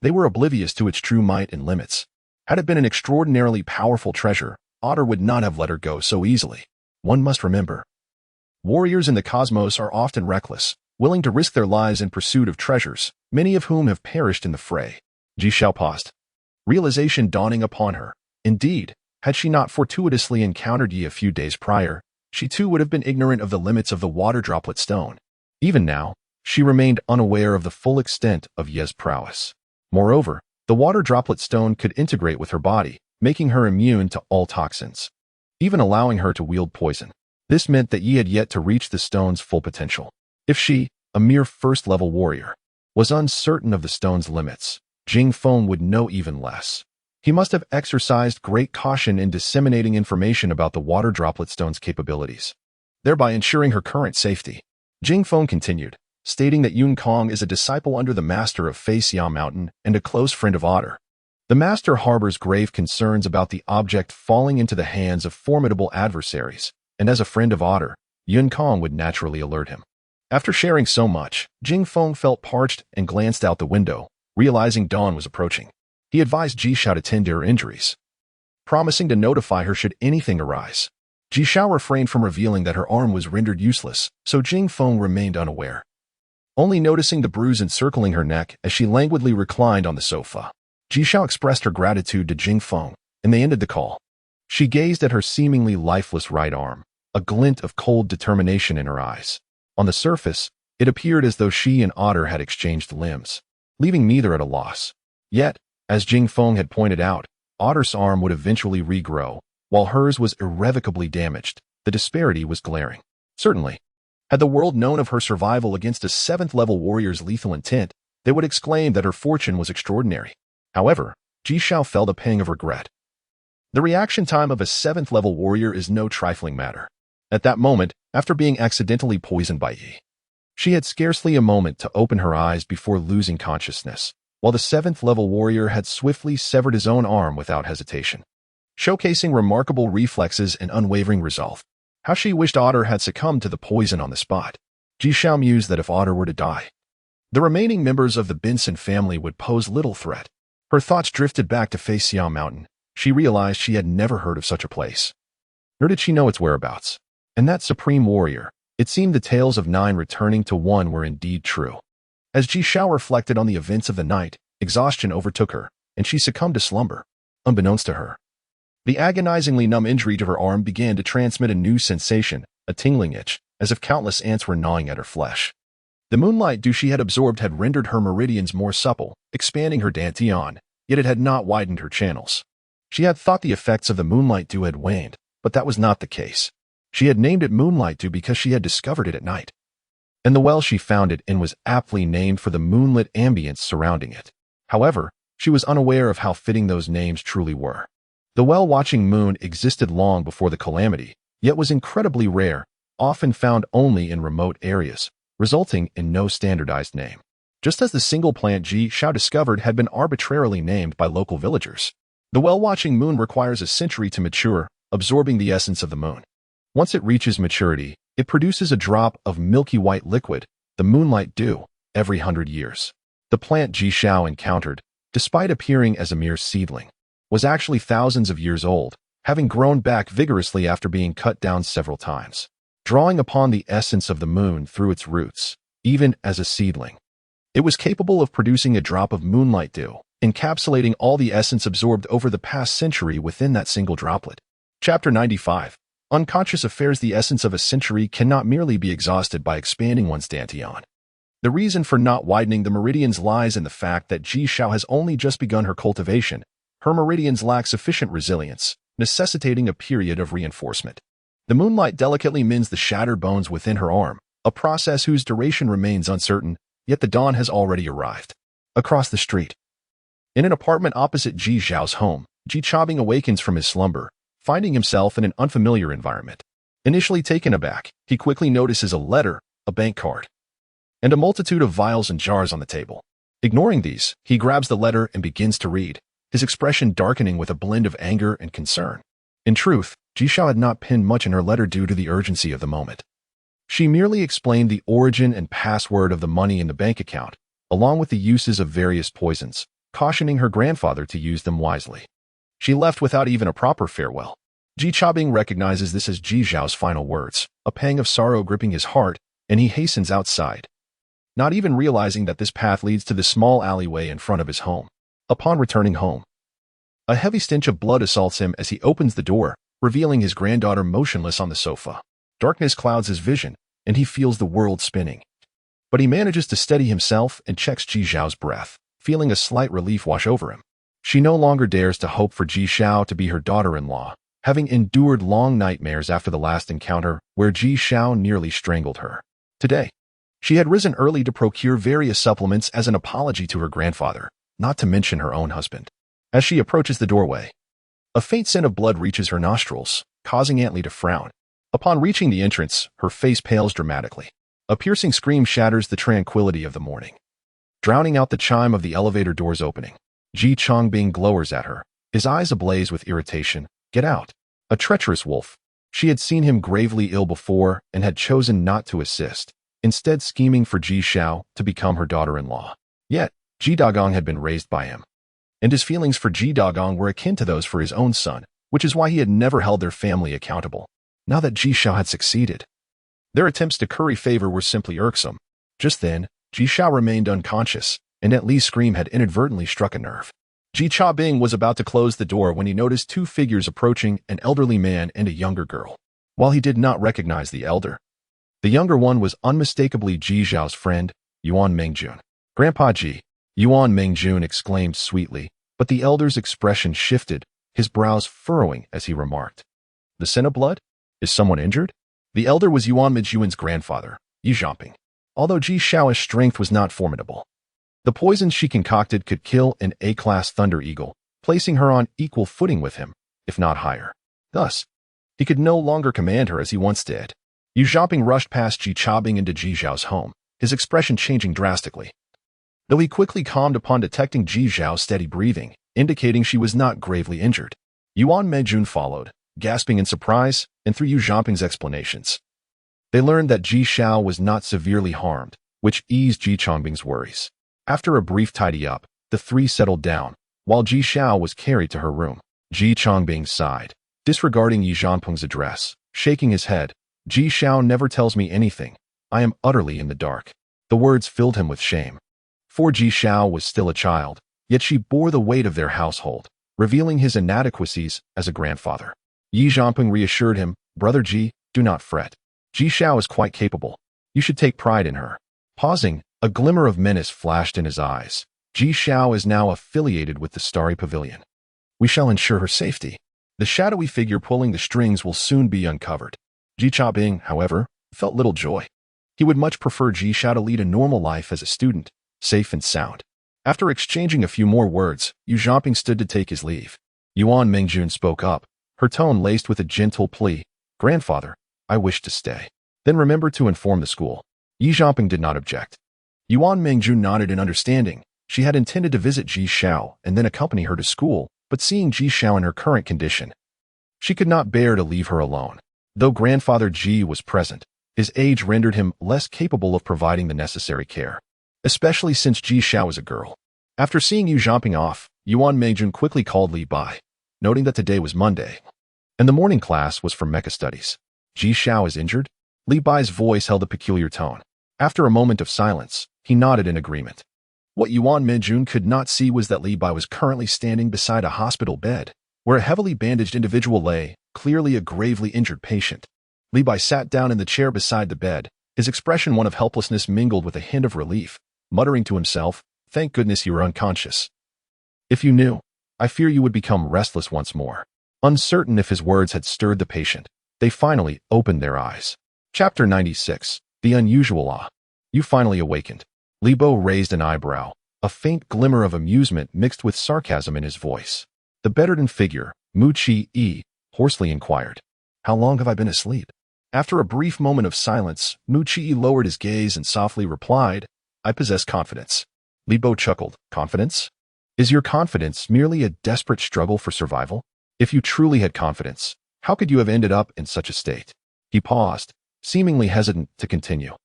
they were oblivious to its true might and limits. Had it been an extraordinarily powerful treasure, Otter would not have let her go so easily. One must remember, warriors in the cosmos are often reckless, willing to risk their lives in pursuit of treasures, many of whom have perished in the fray. Ji Xiao paused, realization dawning upon her. Indeed, had she not fortuitously encountered Yi a few days prior, she too would have been ignorant of the limits of the water droplet stone. Even now, she remained unaware of the full extent of Ye's prowess. Moreover, the water droplet stone could integrate with her body, making her immune to all toxins, even allowing her to wield poison. This meant that Yi had yet to reach the stone's full potential. If she, a mere 1st-level warrior, was uncertain of the stone's limits, Jing Feng would know even less. He must have exercised great caution in disseminating information about the water droplet stone's capabilities, thereby ensuring her current safety. Jing Feng continued, stating that Yun Kong is a disciple under the master of Feixiao Mountain and a close friend of Otter. The master harbors grave concerns about the object falling into the hands of formidable adversaries, and as a friend of Otter, Yun Kong would naturally alert him. After sharing so much, Jing Feng felt parched and glanced out the window, realizing dawn was approaching. He advised Ji Xiao to tend to her injuries, promising to notify her should anything arise. Ji Xiao refrained from revealing that her arm was rendered useless, so Jing Feng remained unaware, only noticing the bruise encircling her neck as she languidly reclined on the sofa. Ji Xiao expressed her gratitude to Jing Feng, and they ended the call. She gazed at her seemingly lifeless right arm, a glint of cold determination in her eyes. On the surface, it appeared as though she and Otter had exchanged limbs, leaving neither at a loss. Yet, as Jing Feng had pointed out, Otter's arm would eventually regrow, while hers was irrevocably damaged. The disparity was glaring. Certainly, had the world known of her survival against a 7th-level warrior's lethal intent, they would exclaim that her fortune was extraordinary. However, Ji Xiao felt a pang of regret. The reaction time of a 7th-level warrior is no trifling matter. At that moment, after being accidentally poisoned by Yi, she had scarcely a moment to open her eyes before losing consciousness, while the 7th-level warrior had swiftly severed his own arm without hesitation, showcasing remarkable reflexes and unwavering resolve. How she wished Otter had succumbed to the poison on the spot. Ji Xiao mused that if Otter were to die, the remaining members of the Benson family would pose little threat. Her thoughts drifted back to Feixiao Mountain. She realized she had never heard of such a place, nor did she know its whereabouts. And that supreme warrior, it seemed the tales of 9 returning to 1 were indeed true. As Ji Xiao reflected on the events of the night, exhaustion overtook her, and she succumbed to slumber. Unbeknownst to her, The agonizingly numb injury to her arm began to transmit a new sensation, a tingling itch, as if countless ants were gnawing at her flesh. The moonlight dew she had absorbed had rendered her meridians more supple, expanding her dantian, yet it had not widened her channels. She had thought the effects of the moonlight dew had waned, but that was not the case. She had named it moonlight dew because she had discovered it at night. And the well she found it in was aptly named for the moonlit ambience surrounding it. However, she was unaware of how fitting those names truly were. The well-watching moon existed long before the calamity, yet was incredibly rare, often found only in remote areas, resulting in no standardized name. Just as the single plant Ji Xiao discovered had been arbitrarily named by local villagers. The well-watching moon requires a century to mature, absorbing the essence of the moon. Once it reaches maturity, it produces a drop of milky white liquid, the moonlight dew, every 100 years. The plant Ji Xiao encountered, despite appearing as a mere seedling, was actually thousands of years old, having grown back vigorously after being cut down several times, drawing upon the essence of the moon through its roots, even as a seedling. It was capable of producing a drop of moonlight dew, encapsulating all the essence absorbed over the past century within that single droplet. Chapter 95. Unconscious affairs. The essence of a century cannot merely be exhausted by expanding one's dantian. The reason for not widening the meridians lies in the fact that Ji Xiao has only just begun her cultivation. Her meridians lack sufficient resilience, necessitating a period of reinforcement. The moonlight delicately mends the shattered bones within her arm, a process whose duration remains uncertain, yet the dawn has already arrived. Across the street. In an apartment opposite Ji Xiao's home, Ji Chaobing awakens from his slumber, finding himself in an unfamiliar environment. Initially taken aback, he quickly notices a letter, a bank card, and a multitude of vials and jars on the table. Ignoring these, he grabs the letter and begins to read, his expression darkening with a blend of anger and concern. In truth, Ji Xiao had not penned much in her letter due to the urgency of the moment. She merely explained the origin and password of the money in the bank account, along with the uses of various poisons, cautioning her grandfather to use them wisely. She left without even a proper farewell. Ji Chaobing recognizes this as Ji Xiao's final words, a pang of sorrow gripping his heart, and he hastens outside, not even realizing that this path leads to the small alleyway in front of his home. Upon returning home, a heavy stench of blood assaults him as he opens the door, revealing his granddaughter motionless on the sofa. Darkness clouds his vision, and he feels the world spinning. But he manages to steady himself and checks Ji Xiao's breath, feeling a slight relief wash over him. She no longer dares to hope for Ji Xiao to be her daughter-in-law, having endured long nightmares after the last encounter where Ji Xiao nearly strangled her. Today, she had risen early to procure various supplements as an apology to her grandfather, not to mention her own husband. As she approaches the doorway, a faint scent of blood reaches her nostrils, causing Aunt Li to frown. Upon reaching the entrance, her face pales dramatically. A piercing scream shatters the tranquility of the morning, drowning out the chime of the elevator doors opening. Ji Chaobing glowers at her, his eyes ablaze with irritation. Get out. A treacherous wolf. She had seen him gravely ill before and had chosen not to assist, instead scheming for Ji Xiao to become her daughter-in-law. Yet, Ji Dagong had been raised by him, and his feelings for Ji Dagong were akin to those for his own son, which is why he had never held their family accountable. Now that Ji Xiao had succeeded, their attempts to curry favor were simply irksome. Just then, Ji Xiao remained unconscious, and Aunt Li's scream had inadvertently struck a nerve. Ji Chaobing was about to close the door when he noticed two figures approaching, an elderly man and a younger girl. While he did not recognize the elder, the younger one was unmistakably Ji Xiao's friend, Yuan Mengjun. Grandpa Ji, Yuan Mengjun exclaimed sweetly, but the elder's expression shifted, his brows furrowing as he remarked, "The scent of blood? Is someone injured?" The elder was Yuan Mengjun's grandfather, Yu Zhamping. Although Ji Xiao's strength was not formidable, the poisons she concocted could kill an A-class Thunder Eagle, placing her on equal footing with him, if not higher. Thus, he could no longer command her as he once did. Yu Zhamping rushed past Ji Chaobing into Ji Xiao's home, his expression changing drastically. Though he quickly calmed upon detecting Ji Xiao's steady breathing, indicating she was not gravely injured. Yuan Mengjun followed, gasping in surprise, and through Yu Zhamping's explanations, they learned that Ji Xiao was not severely harmed, which eased Ji Chaobing's worries. After a brief tidy-up, the three settled down, while Ji Xiao was carried to her room. Ji Chaobing sighed, disregarding Yu Zhamping's address, shaking his head. Ji Xiao never tells me anything. I am utterly in the dark. The words filled him with shame. For Ji Xiao was still a child, yet she bore the weight of their household, revealing his inadequacies as a grandfather. Yi Zhongping reassured him, "Brother Ji, do not fret. Ji Xiao is quite capable. You should take pride in her." Pausing, a glimmer of menace flashed in his eyes. Ji Xiao is now affiliated with the Starry Pavilion. We shall ensure her safety. The shadowy figure pulling the strings will soon be uncovered. Ji Chaobing, however, felt little joy. He would much prefer Ji Xiao to lead a normal life as a student, safe and sound. After exchanging a few more words, Yu Zhongping stood to take his leave. Yuan Mingjun spoke up, her tone laced with a gentle plea. "Grandfather, I wish to stay. Then remember to inform the school." Yi Zhongping did not object. Yuan Mingjun nodded in understanding. She had intended to visit Ji Xiao and then accompany her to school, but seeing Ji Xiao in her current condition, she could not bear to leave her alone. Though grandfather Ji was present, his age rendered him less capable of providing the necessary care, especially since Ji Xiao was a girl. After seeing Yu Zhongping off, Yuan Mingjun quickly called Li Bai, noting that today was Monday, and the morning class was for mecha studies. Ji Xiao is injured? Li Bai's voice held a peculiar tone. After a moment of silence, he nodded in agreement. What Yuan Mingjun could not see was that Li Bai was currently standing beside a hospital bed, where a heavily bandaged individual lay, clearly a gravely injured patient. Li Bai sat down in the chair beside the bed, his expression one of helplessness mingled with a hint of relief, muttering to himself, "Thank goodness you were unconscious. If you knew, I fear you would become restless once more." Uncertain if his words had stirred the patient, they finally opened their eyes. Chapter 96. The Unusual Awe. You finally awakened. Li Bo raised an eyebrow, a faint glimmer of amusement mixed with sarcasm in his voice. The bedridden figure, Mu Chi-yi, hoarsely inquired, "How long have I been asleep?" After a brief moment of silence, Mu Chi-yi lowered his gaze and softly replied, "I possess confidence." Li Bo chuckled, "Confidence? Is your confidence merely a desperate struggle for survival? If you truly had confidence, how could you have ended up in such a state?" He paused, seemingly hesitant to continue,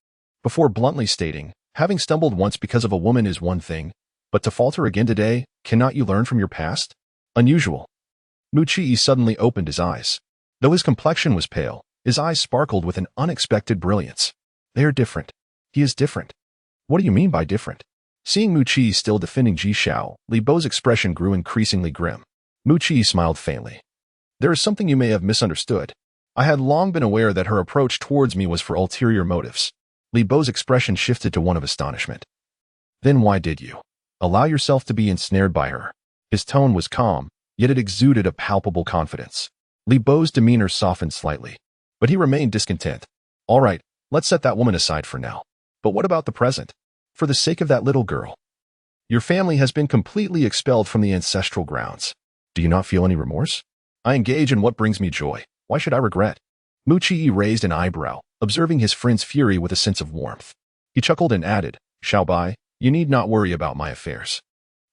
before bluntly stating, "Having stumbled once because of a woman is one thing, but to falter again today, cannot you learn from your past?" Unusual. Mu Chi-yi suddenly opened his eyes. Though his complexion was pale, his eyes sparkled with an unexpected brilliance. "They are different. He is different." "What do you mean by different?" Seeing Mu Chi still defending Ji Xiao, Li Bo's expression grew increasingly grim. Mu Chi smiled faintly. "There is something you may have misunderstood. I had long been aware that her approach towards me was for ulterior motives." Li Bo's expression shifted to one of astonishment. "Then why did you allow yourself to be ensnared by her?" His tone was calm, yet it exuded a palpable confidence. Li Bo's demeanor softened slightly, but he remained discontent. "All right, let's set that woman aside for now. But what about the present? For the sake of that little girl. Your family has been completely expelled from the ancestral grounds. Do you not feel any remorse?" "I engage in what brings me joy. Why should I regret?" Mu Chi raised an eyebrow, observing his friend's fury with a sense of warmth. He chuckled and added, "Xiaobai, you need not worry about my affairs.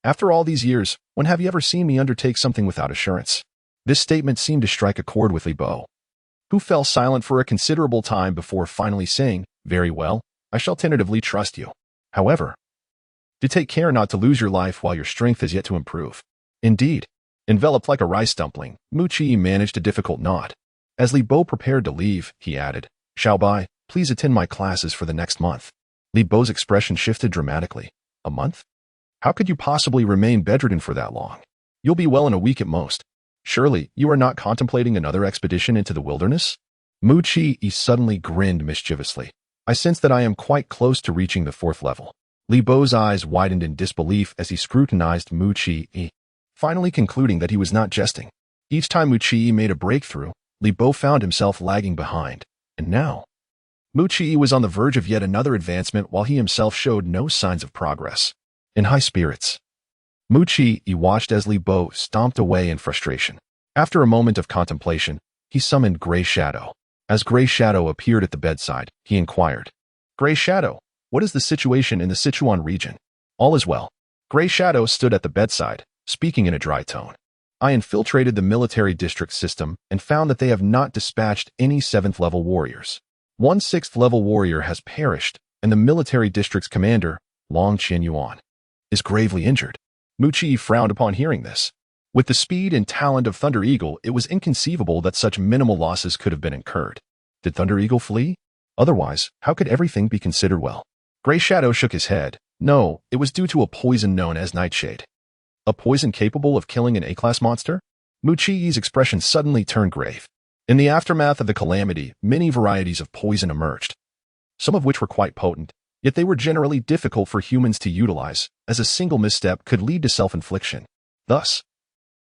After all these years, when have you ever seen me undertake something without assurance?" This statement seemed to strike a chord with Li Bo, who fell silent for a considerable time before finally saying, "Very well, I shall tentatively trust you. However, do take care not to lose your life while your strength is yet to improve." Indeed. Enveloped like a rice dumpling, Mu Chi managed a difficult nod. As Li Bo prepared to leave, he added, "Xiaobai, please attend my classes for the next month." Li Bo's expression shifted dramatically. "A month? How could you possibly remain bedridden for that long? You'll be well in a week at most. Surely, you are not contemplating another expedition into the wilderness?" Mu Chi suddenly grinned mischievously. "I sense that I am quite close to reaching the 4th level." Li Bo's eyes widened in disbelief as he scrutinized Mu Chi, finally concluding that he was not jesting. Each time Mu Chi made a breakthrough, Li Bo found himself lagging behind. And now, Mu Chi was on the verge of yet another advancement while he himself showed no signs of progress. In high spirits, Mu Chi watched as Li Bo stomped away in frustration. After a moment of contemplation, he summoned Gray Shadow. As Gray Shadow appeared at the bedside, he inquired, "Gray Shadow, what is the situation in the Sichuan region?" "All is well." Gray Shadow stood at the bedside, speaking in a dry tone. "I infiltrated the military district system and found that they have not dispatched any 7th level warriors. One 6th level warrior has perished, and the military district's commander, Long Chen Yuan, is gravely injured." Mu Chi frowned upon hearing this. With the speed and talent of Thunder Eagle, it was inconceivable that such minimal losses could have been incurred. Did Thunder Eagle flee? Otherwise, how could everything be considered well? Gray Shadow shook his head. "No, it was due to a poison known as nightshade. A poison capable of killing an A-class monster? Muchi's expression suddenly turned grave. In the aftermath of the calamity, many varieties of poison emerged, some of which were quite potent, yet they were generally difficult for humans to utilize, as a single misstep could lead to self-infliction. Thus,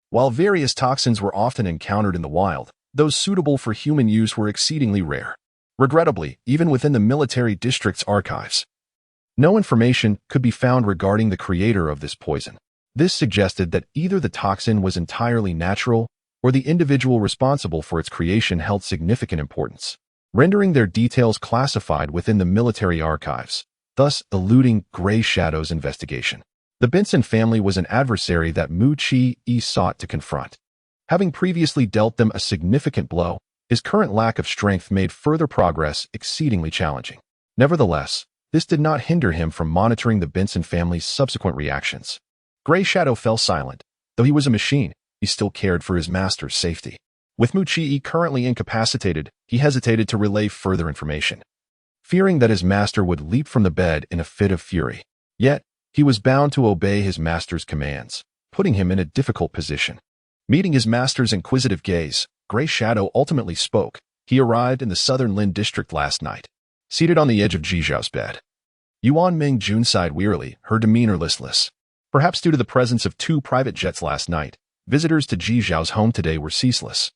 while various toxins were often encountered in the wild, those suitable for human use were exceedingly rare. Regrettably, even within the military district's archives, no information could be found regarding the creator of this poison. This suggested that either the toxin was entirely natural or the individual responsible for its creation held significant importance, rendering their details classified within the military archives, thus eluding Gray Shadow's investigation. The Benson family was an adversary that Muchi sought to confront. Having previously dealt them a significant blow, his current lack of strength made further progress exceedingly challenging. Nevertheless, this did not hinder him from monitoring the Benson family's subsequent reactions. Gray Shadow fell silent. Though he was a machine, he still cared for his master's safety. With Muchi currently incapacitated, he hesitated to relay further information, fearing that his master would leap from the bed in a fit of fury. Yet, he was bound to obey his master's commands, putting him in a difficult position. Meeting his master's inquisitive gaze, Gray Shadow ultimately spoke. He arrived in the southern Lin district last night. Seated on the edge of Ji Zhao's bed, Yuan Mingjun sighed wearily, her demeanor listless. Perhaps due to the presence of 2 private jets last night, visitors to Ji Zhao's home today were ceaseless.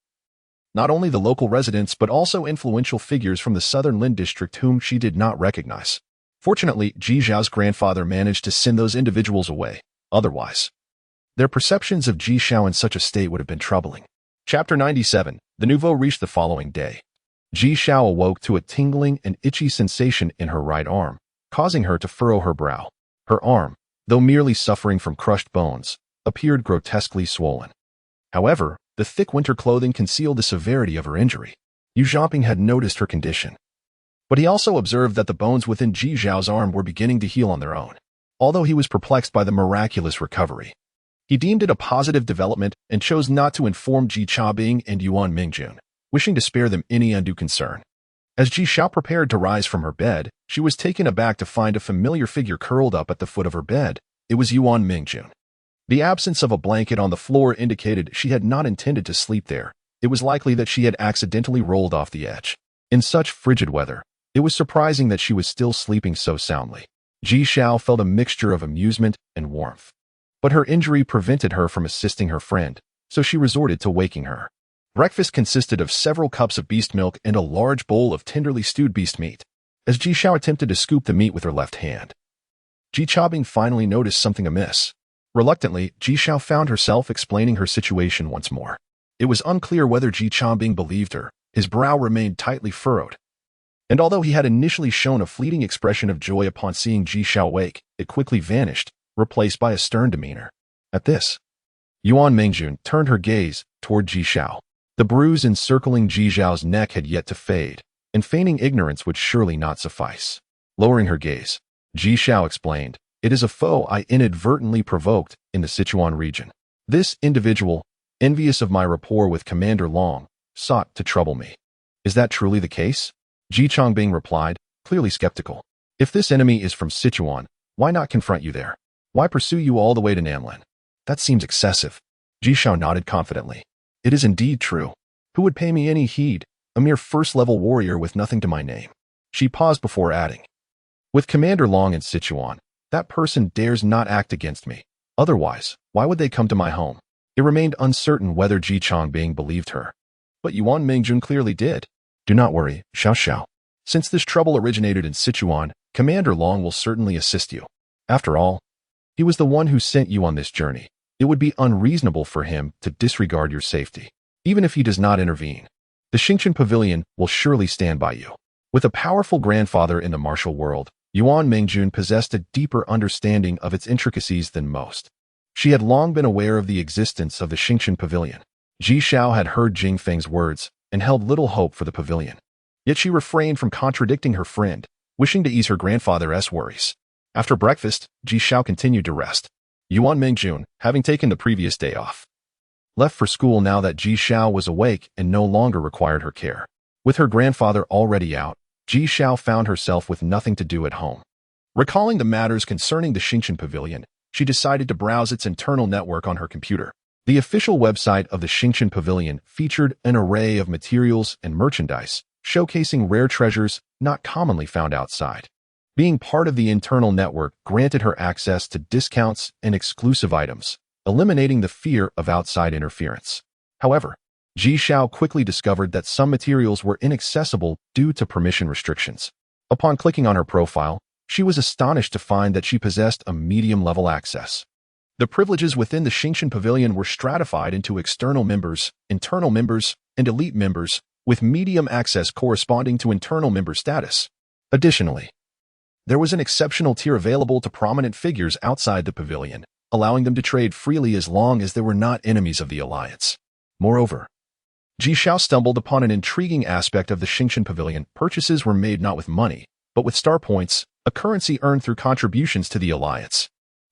Not only the local residents but also influential figures from the southern Lin district whom she did not recognize. Fortunately, Ji Zhao's grandfather managed to send those individuals away. Otherwise, their perceptions of Ji Zhao in such a state would have been troubling. Chapter 97. The Nouveau reached the following day. Ji Zhao awoke to a tingling and itchy sensation in her right arm, causing her to furrow her brow. Her arm, though merely suffering from crushed bones, appeared grotesquely swollen. However, the thick winter clothing concealed the severity of her injury. Yu Zhaoping had noticed her condition, but he also observed that the bones within Ji Zhao's arm were beginning to heal on their own. Although he was perplexed by the miraculous recovery, he deemed it a positive development and chose not to inform Ji Zhaoping and Yuan Mingjun, wishing to spare them any undue concern. As Ji Zhao prepared to rise from her bed, she was taken aback to find a familiar figure curled up at the foot of her bed. It was Yuan Mingjun. The absence of a blanket on the floor indicated she had not intended to sleep there. It was likely that she had accidentally rolled off the edge. In such frigid weather, it was surprising that she was still sleeping so soundly. Ji Zhao felt a mixture of amusement and warmth. But her injury prevented her from assisting her friend, so she resorted to waking her. Breakfast consisted of several cups of beast milk and a large bowl of tenderly stewed beast meat. As Ji Zhao attempted to scoop the meat with her left hand, Ji Zhaoping finally noticed something amiss. Reluctantly, Ji Zhao found herself explaining her situation once more. It was unclear whether Ji Zhaoping believed her. His brow remained tightly furrowed, and although he had initially shown a fleeting expression of joy upon seeing Ji Zhao wake, it quickly vanished, replaced by a stern demeanor. At this, Yuan Mingjun turned her gaze toward Ji Zhao. The bruise encircling Ji Zhao's neck had yet to fade, and feigning ignorance would surely not suffice. Lowering her gaze, Ji Zhao explained, "It is a foe I inadvertently provoked in the Sichuan region. This individual, envious of my rapport with Commander Long, sought to trouble me." "Is that truly the case?" Ji Chongbing replied, clearly skeptical. "If this enemy is from Sichuan, why not confront you there? Why pursue you all the way to Namlin? That seems excessive." Ji Zhao nodded confidently. "It is indeed true. Who would pay me any heed? A mere first-level warrior with nothing to my name." She paused before adding, "With Commander Long in Sichuan, that person dares not act against me. Otherwise, why would they come to my home?" It remained uncertain whether Ji Chongbing believed her, but Yuan Mingjun clearly did. "Do not worry, Xiao Xiao. Since this trouble originated in Sichuan, Commander Long will certainly assist you. After all, he was the one who sent you on this journey. It would be unreasonable for him to disregard your safety. Even if he does not intervene, the Xingqian Pavilion will surely stand by you." With a powerful grandfather in the martial world, Yuan Mingjun possessed a deeper understanding of its intricacies than most. She had long been aware of the existence of the Xingqian Pavilion. Ji Zhao had heard Jing Feng's words and held little hope for the pavilion. Yet she refrained from contradicting her friend, wishing to ease her grandfather's worries. After breakfast, Ji Zhao continued to rest. Yuan Mingjun, having taken the previous day off, left for school now that Ji Zhao was awake and no longer required her care. With her grandfather already out, Ji Zhao found herself with nothing to do at home. Recalling the matters concerning the Xingqian Pavilion, she decided to browse its internal network on her computer. The official website of the Xingqian Pavilion featured an array of materials and merchandise, showcasing rare treasures not commonly found outside. Being part of the internal network granted her access to discounts and exclusive items, eliminating the fear of outside interference. However, Ji Xiao quickly discovered that some materials were inaccessible due to permission restrictions. Upon clicking on her profile, she was astonished to find that she possessed a medium-level access. The privileges within the Xingqian Pavilion were stratified into external members, internal members, and elite members, with medium access corresponding to internal member status. Additionally, there was an exceptional tier available to prominent figures outside the pavilion, allowing them to trade freely as long as they were not enemies of the alliance. Moreover, Ji Xiao stumbled upon an intriguing aspect of the Xingqian Pavilion. Purchases were made not with money, but with star points, a currency earned through contributions to the alliance.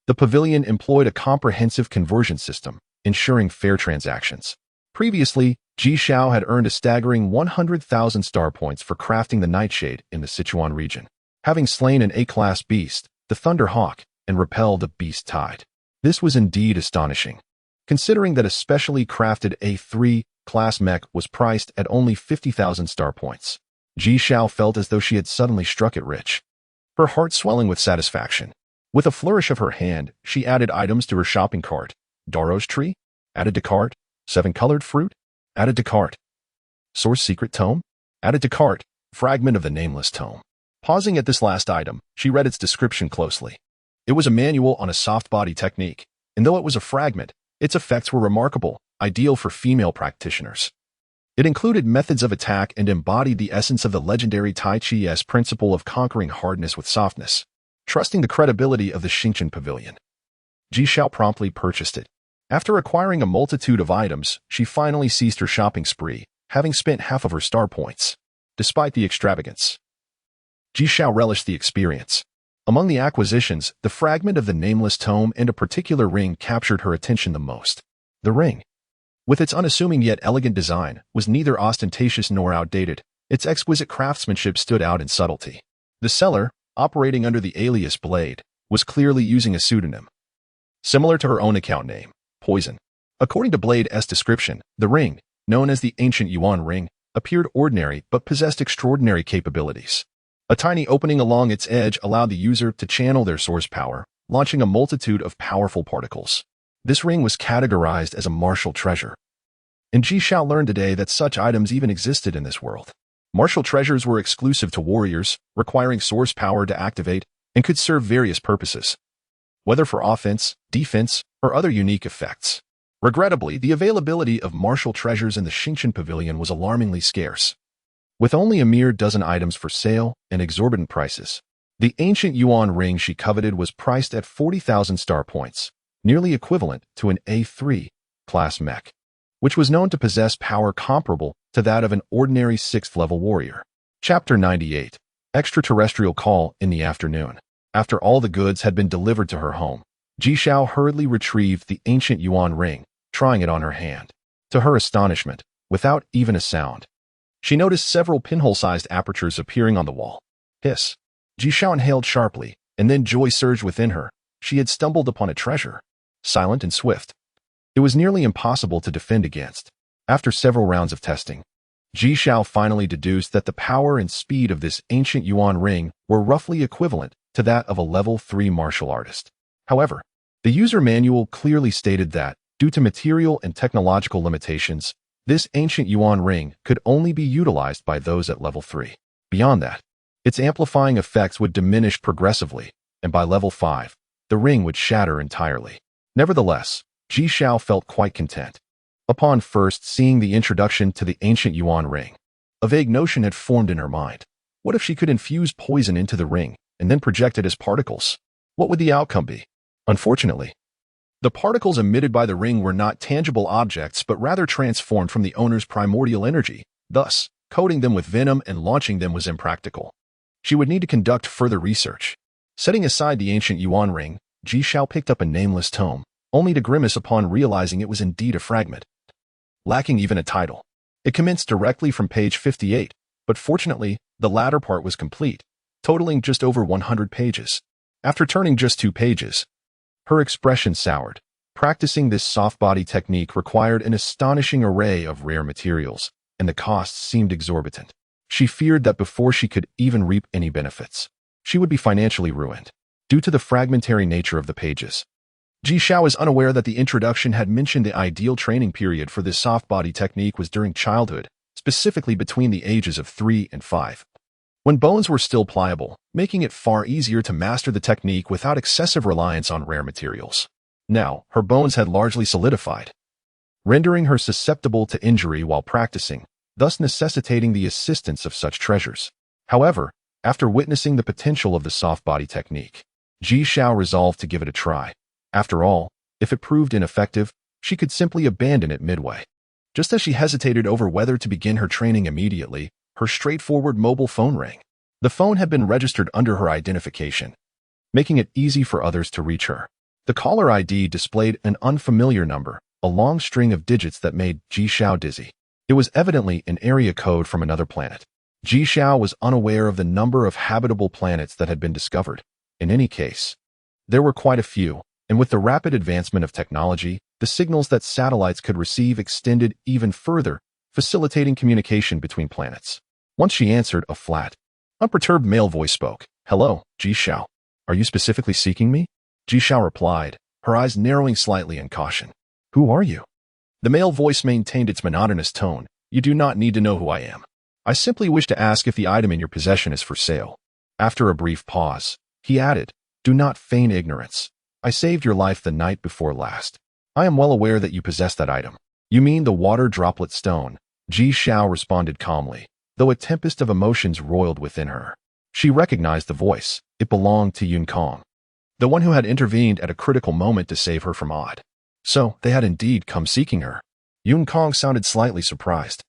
The pavilion employed a comprehensive conversion system, ensuring fair transactions. Previously, Ji Xiao had earned a staggering 100,000 star points for crafting the Nightshade in the Sichuan region, having slain an A-class beast, the Thunder Hawk, and repelled the beast tide. This was indeed astonishing, considering that a specially crafted A3 class mech was priced at only 50,000 star points. Ji Xiao felt as though she had suddenly struck it rich, her heart swelling with satisfaction. With a flourish of her hand, she added items to her shopping cart. Daro's tree? Added to cart. 7-colored fruit? Added to cart. Source secret tome? Added to cart. Fragment of the nameless tome. Pausing at this last item, she read its description closely. It was a manual on a soft body technique, and though it was a fragment, its effects were remarkable, ideal for female practitioners. It included methods of attack and embodied the essence of the legendary Tai Chi's principle of conquering hardness with softness. Trusting the credibility of the Xingqian Pavilion, Ji Xiao promptly purchased it. After acquiring a multitude of items, she finally ceased her shopping spree, having spent half of her star points. Despite the extravagance, Ji Xiao relished the experience. Among the acquisitions, the fragment of the nameless tome and a particular ring captured her attention the most. The ring, with its unassuming yet elegant design, was neither ostentatious nor outdated. Its exquisite craftsmanship stood out in subtlety. The seller, operating under the alias Blade, was clearly using a pseudonym, similar to her own account name, Poison. According to Blade's description, the ring, known as the Ancient Yuan Ring, appeared ordinary but possessed extraordinary capabilities. A tiny opening along its edge allowed the user to channel their source power, launching a multitude of powerful particles. This ring was categorized as a martial treasure, and Ji Xiao learned today that such items even existed in this world. Martial treasures were exclusive to warriors, requiring source power to activate, and could serve various purposes, whether for offense, defense, or other unique effects. Regrettably, the availability of martial treasures in the Xingqian Pavilion was alarmingly scarce, with only a mere dozen items for sale and exorbitant prices. The ancient Yuan ring she coveted was priced at 40,000 star points, nearly equivalent to an A3 class mech, which was known to possess power comparable to that of an ordinary 6th-level warrior. Chapter 98. Extraterrestrial Call in the afternoon. After all the goods had been delivered to her home, Ji Xiao hurriedly retrieved the ancient Yuan ring, trying it on her hand. To her astonishment, without even a sound, she noticed several pinhole-sized apertures appearing on the wall. Hiss. Ji Xiao inhaled sharply, and then joy surged within her. She had stumbled upon a treasure, silent and swift. It was nearly impossible to defend against. After several rounds of testing, Ji Xiao finally deduced that the power and speed of this ancient Yuan ring were roughly equivalent to that of a level 3 martial artist. However, the user manual clearly stated that, due to material and technological limitations, this ancient Yuan ring could only be utilized by those at level 3. Beyond that, its amplifying effects would diminish progressively, and by level 5, the ring would shatter entirely. Nevertheless, Ji Xiao felt quite content. Upon first seeing the introduction to the ancient Yuan ring, a vague notion had formed in her mind. What if she could infuse poison into the ring and then project it as particles? What would the outcome be? Unfortunately, the particles emitted by the ring were not tangible objects but rather transformed from the owner's primordial energy. Thus, coating them with venom and launching them was impractical. She would need to conduct further research. Setting aside the ancient Yuan ring, Ji Xiao picked up a nameless tome, only to grimace upon realizing it was indeed a fragment, lacking even a title. It commenced directly from page 58, but fortunately, the latter part was complete, totaling just over 100 pages. After turning just 2 pages, Her expression soured. Practicing this soft-body technique required an astonishing array of rare materials, and the costs seemed exorbitant. She feared that before she could even reap any benefits, she would be financially ruined. Due to the fragmentary nature of the pages, Ji Xiao is unaware that the introduction had mentioned the ideal training period for this soft-body technique was during childhood, specifically between the ages of 3 and 5, when bones were still pliable, making it far easier to master the technique without excessive reliance on rare materials. Now, her bones had largely solidified, rendering her susceptible to injury while practicing, thus necessitating the assistance of such treasures. However, after witnessing the potential of the soft-body technique, Ji Xiao resolved to give it a try. After all, if it proved ineffective, she could simply abandon it midway. Just as she hesitated over whether to begin her training immediately, her straightforward mobile phone rang. The phone had been registered under her identification, making it easy for others to reach her. The caller ID displayed an unfamiliar number, a long string of digits that made Ji Xiao dizzy. It was evidently an area code from another planet. Ji Xiao was unaware of the number of habitable planets that had been discovered. In any case, there were quite a few, and with the rapid advancement of technology, the signals that satellites could receive extended even further, facilitating communication between planets. Once she answered, a flat, unperturbed male voice spoke. "Hello, Ji Xiao. Are you specifically seeking me?" Ji Xiao replied, her eyes narrowing slightly in caution. "Who are you?" The male voice maintained its monotonous tone. "You do not need to know who I am. I simply wish to ask if the item in your possession is for sale." After a brief pause, he added, "Do not feign ignorance. I saved your life the night before last. I am well aware that you possess that item." "You mean the water droplet stone?" Ji Xiao responded calmly, though a tempest of emotions roiled within her. She recognized the voice. It belonged to Yun Kong, the one who had intervened at a critical moment to save her from Odd. So, they had indeed come seeking her. Yun Kong sounded slightly surprised.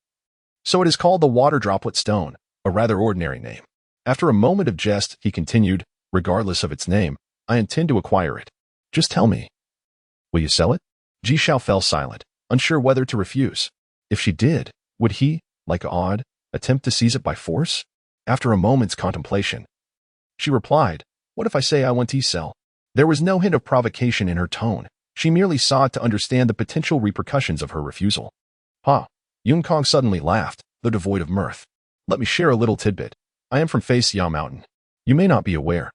"So it is called the water droplet stone, a rather ordinary name." After a moment of jest, he continued, "Regardless of its name, I intend to acquire it. Just tell me. Will you sell it?" Ji Xiao fell silent, unsure whether to refuse. If she did, would he, like Odd, attempt to seize it by force? After a moment's contemplation, she replied, "What if I say I want to sell?" There was no hint of provocation in her tone. She merely sought to understand the potential repercussions of her refusal. "Ha!" Yun Kong suddenly laughed, though devoid of mirth. "Let me share a little tidbit. I am from Xiao Mountain. You may not be aware,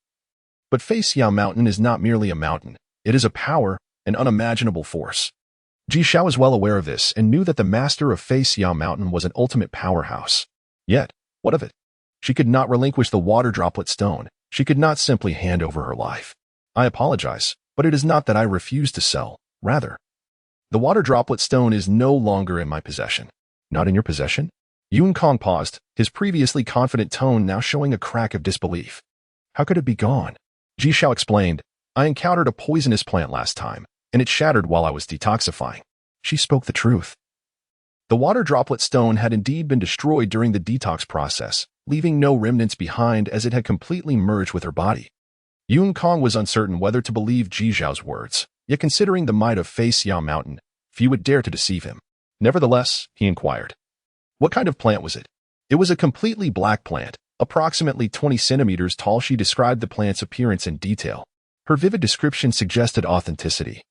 but Xiao Mountain is not merely a mountain. It is a power, an unimaginable force." Ji Xiao was well aware of this and knew that the master of Xiao Mountain was an ultimate powerhouse. Yet, what of it? She could not relinquish the water droplet stone. She could not simply hand over her life. "I apologize, but it is not that I refuse to sell. Rather, the water droplet stone is no longer in my possession." "Not in your possession?" Yun Kong paused, his previously confident tone now showing a crack of disbelief. "How could it be gone?" Ji Xiao explained, "I encountered a poisonous plant last time, and it shattered while I was detoxifying." She spoke the truth. The water droplet stone had indeed been destroyed during the detox process, leaving no remnants behind as it had completely merged with her body. Yun Kong was uncertain whether to believe Ji Xiao's words, yet considering the might of Xiao Mountain, few would dare to deceive him. Nevertheless, he inquired, "What kind of plant was it?" "It was a completely black plant, approximately 20 centimeters tall." She described the plant's appearance in detail. Her vivid description suggested authenticity.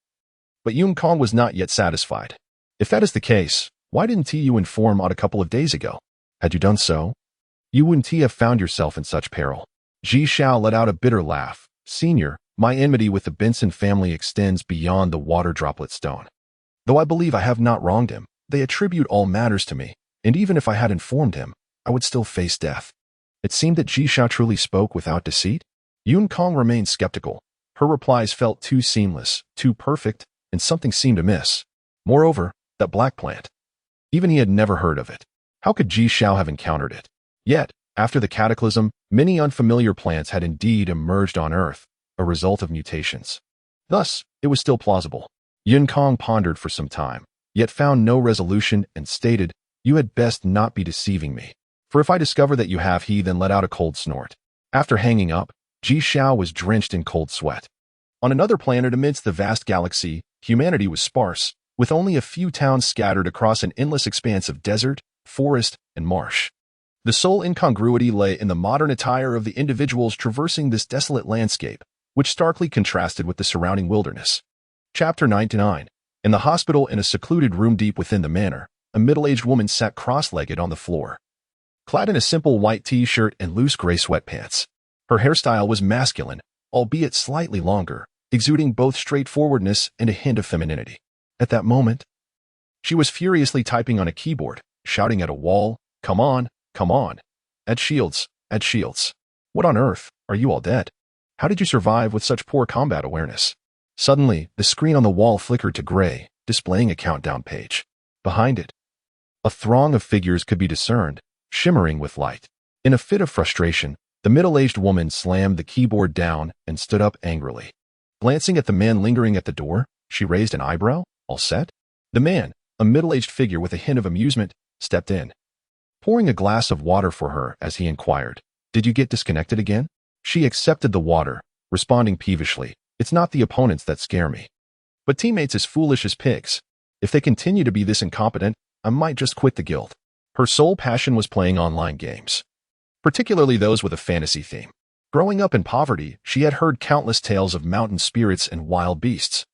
But Yun Kong was not yet satisfied. "If that is the case, why didn't you inform Odd a couple of days ago? Had you done so, you wouldn't have found yourself in such peril." Ji Xiao let out a bitter laugh. "Senior, my enmity with the Benson family extends beyond the water droplet stone. Though I believe I have not wronged him, they attribute all matters to me, and even if I had informed him, I would still face death." It seemed that Ji Xiao truly spoke without deceit. Yun Kong remained skeptical. Her replies felt too seamless, too perfect, and something seemed amiss. Moreover, that black plant. Even he had never heard of it. How could Ji Xiao have encountered it? Yet, after the cataclysm, many unfamiliar plants had indeed emerged on Earth, a result of mutations. Thus, it was still plausible. Yun Kong pondered for some time, yet found no resolution and stated, "You had best not be deceiving me. For if I discover that you have," he then let out a cold snort. After hanging up, Ji Xiao was drenched in cold sweat. On another planet amidst the vast galaxy, humanity was sparse, with only a few towns scattered across an endless expanse of desert, forest, and marsh. The sole incongruity lay in the modern attire of the individuals traversing this desolate landscape, which starkly contrasted with the surrounding wilderness. Chapter 99. In the hospital, in a secluded room deep within the manor, a middle-aged woman sat cross-legged on the floor, clad in a simple white t-shirt and loose gray sweatpants. Her hairstyle was masculine, albeit slightly longer, exuding both straightforwardness and a hint of femininity. At that moment, she was furiously typing on a keyboard, shouting at a wall, "Come on, come on! Add shields, add shields! What on earth, are you all dead? How did you survive with such poor combat awareness?" Suddenly, the screen on the wall flickered to gray, displaying a countdown page. Behind it, a throng of figures could be discerned, shimmering with light. In a fit of frustration, the middle-aged woman slammed the keyboard down and stood up angrily. Glancing at the man lingering at the door, she raised an eyebrow. "All set?" The man, a middle-aged figure with a hint of amusement, stepped in, pouring a glass of water for her as he inquired, "Did you get disconnected again?" She accepted the water, responding peevishly, "It's not the opponents that scare me, but teammates as foolish as pigs. If they continue to be this incompetent, I might just quit the guild." Her sole passion was playing online games, particularly those with a fantasy theme. Growing up in poverty, she had heard countless tales of mountain spirits and wild beasts.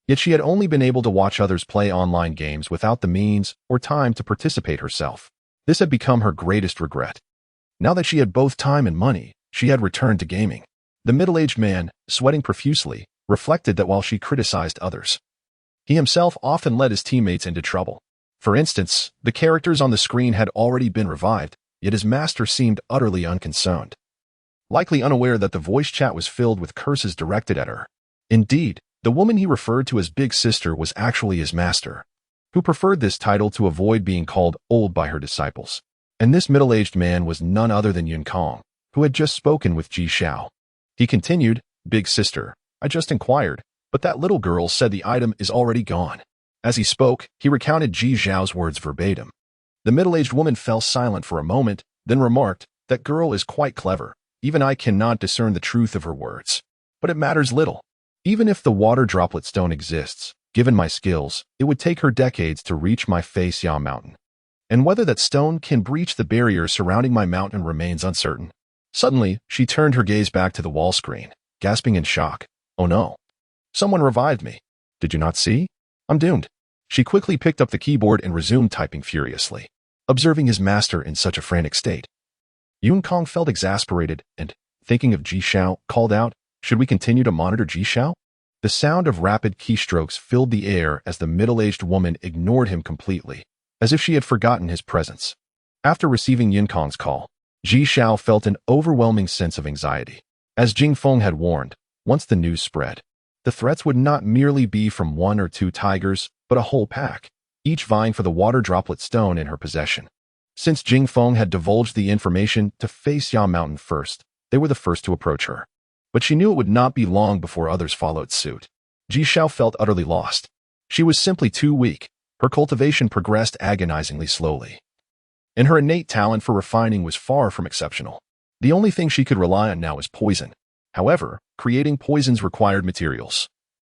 Yet she had only been able to watch others play online games without the means or time to participate herself. This had become her greatest regret. Now that she had both time and money, she had returned to gaming. The middle-aged man, sweating profusely, reflected that while she criticized others, he himself often led his teammates into trouble. For instance, the characters on the screen had already been revived, yet his master seemed utterly unconcerned, likely unaware that the voice chat was filled with curses directed at her. Indeed, the woman he referred to as Big Sister was actually his master, who preferred this title to avoid being called old by her disciples. And this middle-aged man was none other than Yun Kong, who had just spoken with Ji Xiao. He continued, "Big Sister, I just inquired, but that little girl said the item is already gone." As he spoke, he recounted Ji Xiao's words verbatim. The middle-aged woman fell silent for a moment, then remarked, "That girl is quite clever. Even I cannot discern the truth of her words. But it matters little. Even if the water droplet stone exists, given my skills, it would take her decades to reach my Faceya mountain. And whether that stone can breach the barrier surrounding my mountain remains uncertain." Suddenly, she turned her gaze back to the wall screen, gasping in shock. "Oh no. Someone revived me. Did you not see? I'm doomed." She quickly picked up the keyboard and resumed typing furiously, observing his master in such a frantic state. Yun Kong felt exasperated and, thinking of Ji Xiao, called out, "Should we continue to monitor Ji Xiao?" The sound of rapid keystrokes filled the air as the middle-aged woman ignored him completely, as if she had forgotten his presence. After receiving Yun Kong's call, Ji Xiao felt an overwhelming sense of anxiety. As Jing Feng had warned, once the news spread, the threats would not merely be from one or two tigers, but a whole pack, each vying for the water droplet stone in her possession. Since Jing Feng had divulged the information to Faceya Mountain first, they were the first to approach her. But she knew it would not be long before others followed suit. Ji Xiao felt utterly lost. She was simply too weak. Her cultivation progressed agonizingly slowly, and her innate talent for refining was far from exceptional. The only thing she could rely on now was poison. However, creating poisons required materials.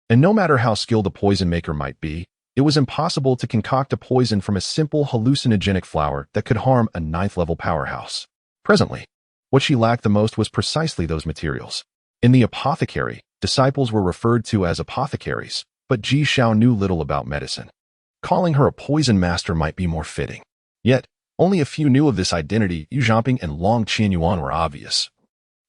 And no matter how skilled a poison maker might be, it was impossible to concoct a poison from a simple hallucinogenic flower that could harm a 9th-level powerhouse. Presently, what she lacked the most was precisely those materials. In the apothecary, disciples were referred to as apothecaries, but Ji Xiao knew little about medicine. Calling her a poison master might be more fitting. Yet, only a few knew of this identity. Yu Zhanping and Long Qianyuan were obvious,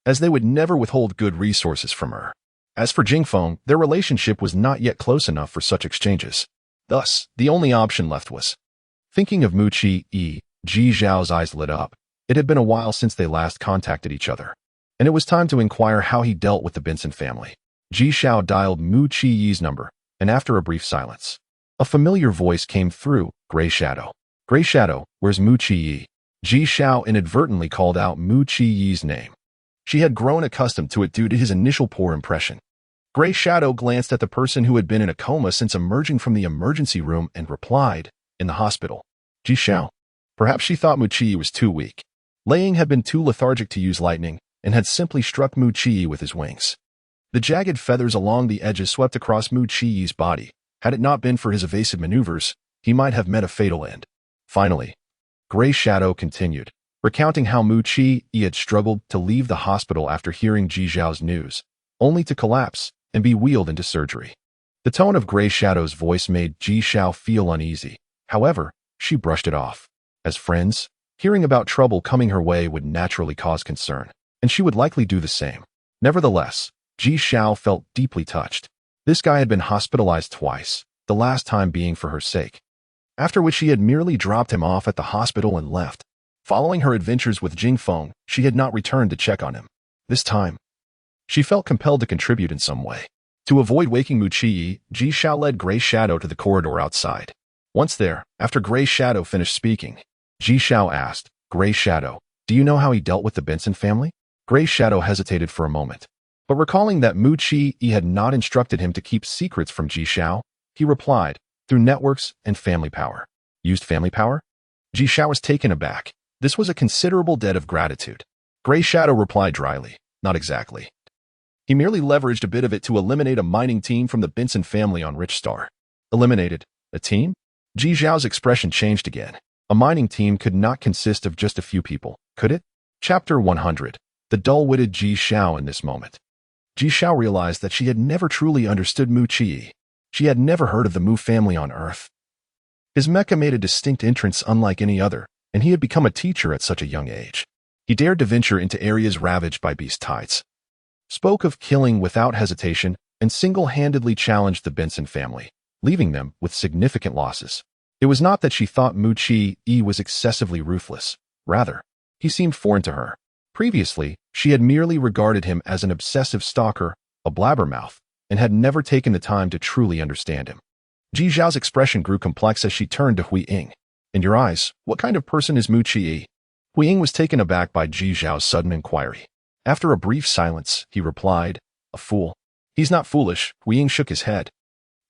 as they would never withhold good resources from her. As for Jingfeng, their relationship was not yet close enough for such exchanges. Thus, the only option left was thinking of Mu Qi. Ji Xiao's eyes lit up. It had been a while since they last contacted each other, and it was time to inquire how he dealt with the Benson family. Ji Xiao dialed Mu Qi's number, and after a brief silence, a familiar voice came through. "Gray Shadow. Gray Shadow, where's Mu Qi?" Ji Xiao inadvertently called out Mu Qi's name. She had grown accustomed to it due to his initial poor impression. Gray Shadow glanced at the person who had been in a coma since emerging from the emergency room and replied, "In the hospital." Ji Xiao. Perhaps she thought Mu Qi was too weak. Laying had been too lethargic to use lightning and had simply struck Mu Qi with his wings. The jagged feathers along the edges swept across Mu Qi's body. Had it not been for his evasive maneuvers, he might have met a fatal end. Finally, Gray Shadow continued, recounting how Mu Qi had struggled to leave the hospital after hearing Ji Xiao's news, only to collapse and be wheeled into surgery. The tone of Gray Shadow's voice made Ji Xiao feel uneasy. However, she brushed it off. As friends, hearing about trouble coming her way would naturally cause concern, and she would likely do the same. Nevertheless, Ji Xiao felt deeply touched. This guy had been hospitalized twice, the last time being for her sake, after which she had merely dropped him off at the hospital and left. Following her adventures with Jingfeng, she had not returned to check on him. This time, she felt compelled to contribute in some way. To avoid waking Mu Qi, Ji Xiao led Gray Shadow to the corridor outside. Once there, after Gray Shadow finished speaking, Ji Xiao asked, "Gray Shadow, do you know how he dealt with the Benson family?" Gray Shadow hesitated for a moment, but recalling that Mu Qi had not instructed him to keep secrets from Ji Xiao, he replied, "Through networks and family power." Used family power? Ji Xiao was taken aback. This was a considerable debt of gratitude. Gray Shadow replied dryly, "Not exactly. He merely leveraged a bit of it to eliminate a mining team from the Benson family on Rich Star." Eliminated? A team? Ji Xiao's expression changed again. A mining team could not consist of just a few people, could it? Chapter 100. The dull-witted Ji Xiao in this moment. Ji Xiao realized that she had never truly understood Mu Qi. She had never heard of the Mu family on Earth. His mecha made a distinct entrance unlike any other, and he had become a teacher at such a young age. He dared to venture into areas ravaged by beast tides, spoke of killing without hesitation, and single-handedly challenged the Benson family, leaving them with significant losses. It was not that she thought Mu Qi was excessively ruthless. Rather, he seemed foreign to her. Previously, she had merely regarded him as an obsessive stalker, a blabbermouth, and had never taken the time to truly understand him. Ji Xiao's expression grew complex as she turned to Hui Ying. "In your eyes, what kind of person is Mu Qi?" Hui Ying was taken aback by Ji Xiao's sudden inquiry. After a brief silence, he replied, "A fool." "He's not foolish," Hui Ying shook his head.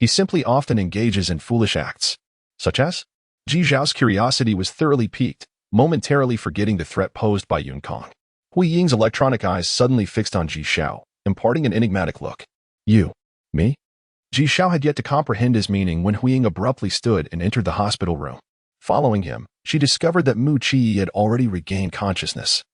"He simply often engages in foolish acts." "Such as?" Ji Xiao's curiosity was thoroughly piqued, momentarily forgetting the threat posed by Yun Kong. Hui Ying's electronic eyes suddenly fixed on Ji Xiao, imparting an enigmatic look. "You? Me?" Ji Xiao had yet to comprehend his meaning when Hui Ying abruptly stood and entered the hospital room. Following him, she discovered that Mu Qi had already regained consciousness.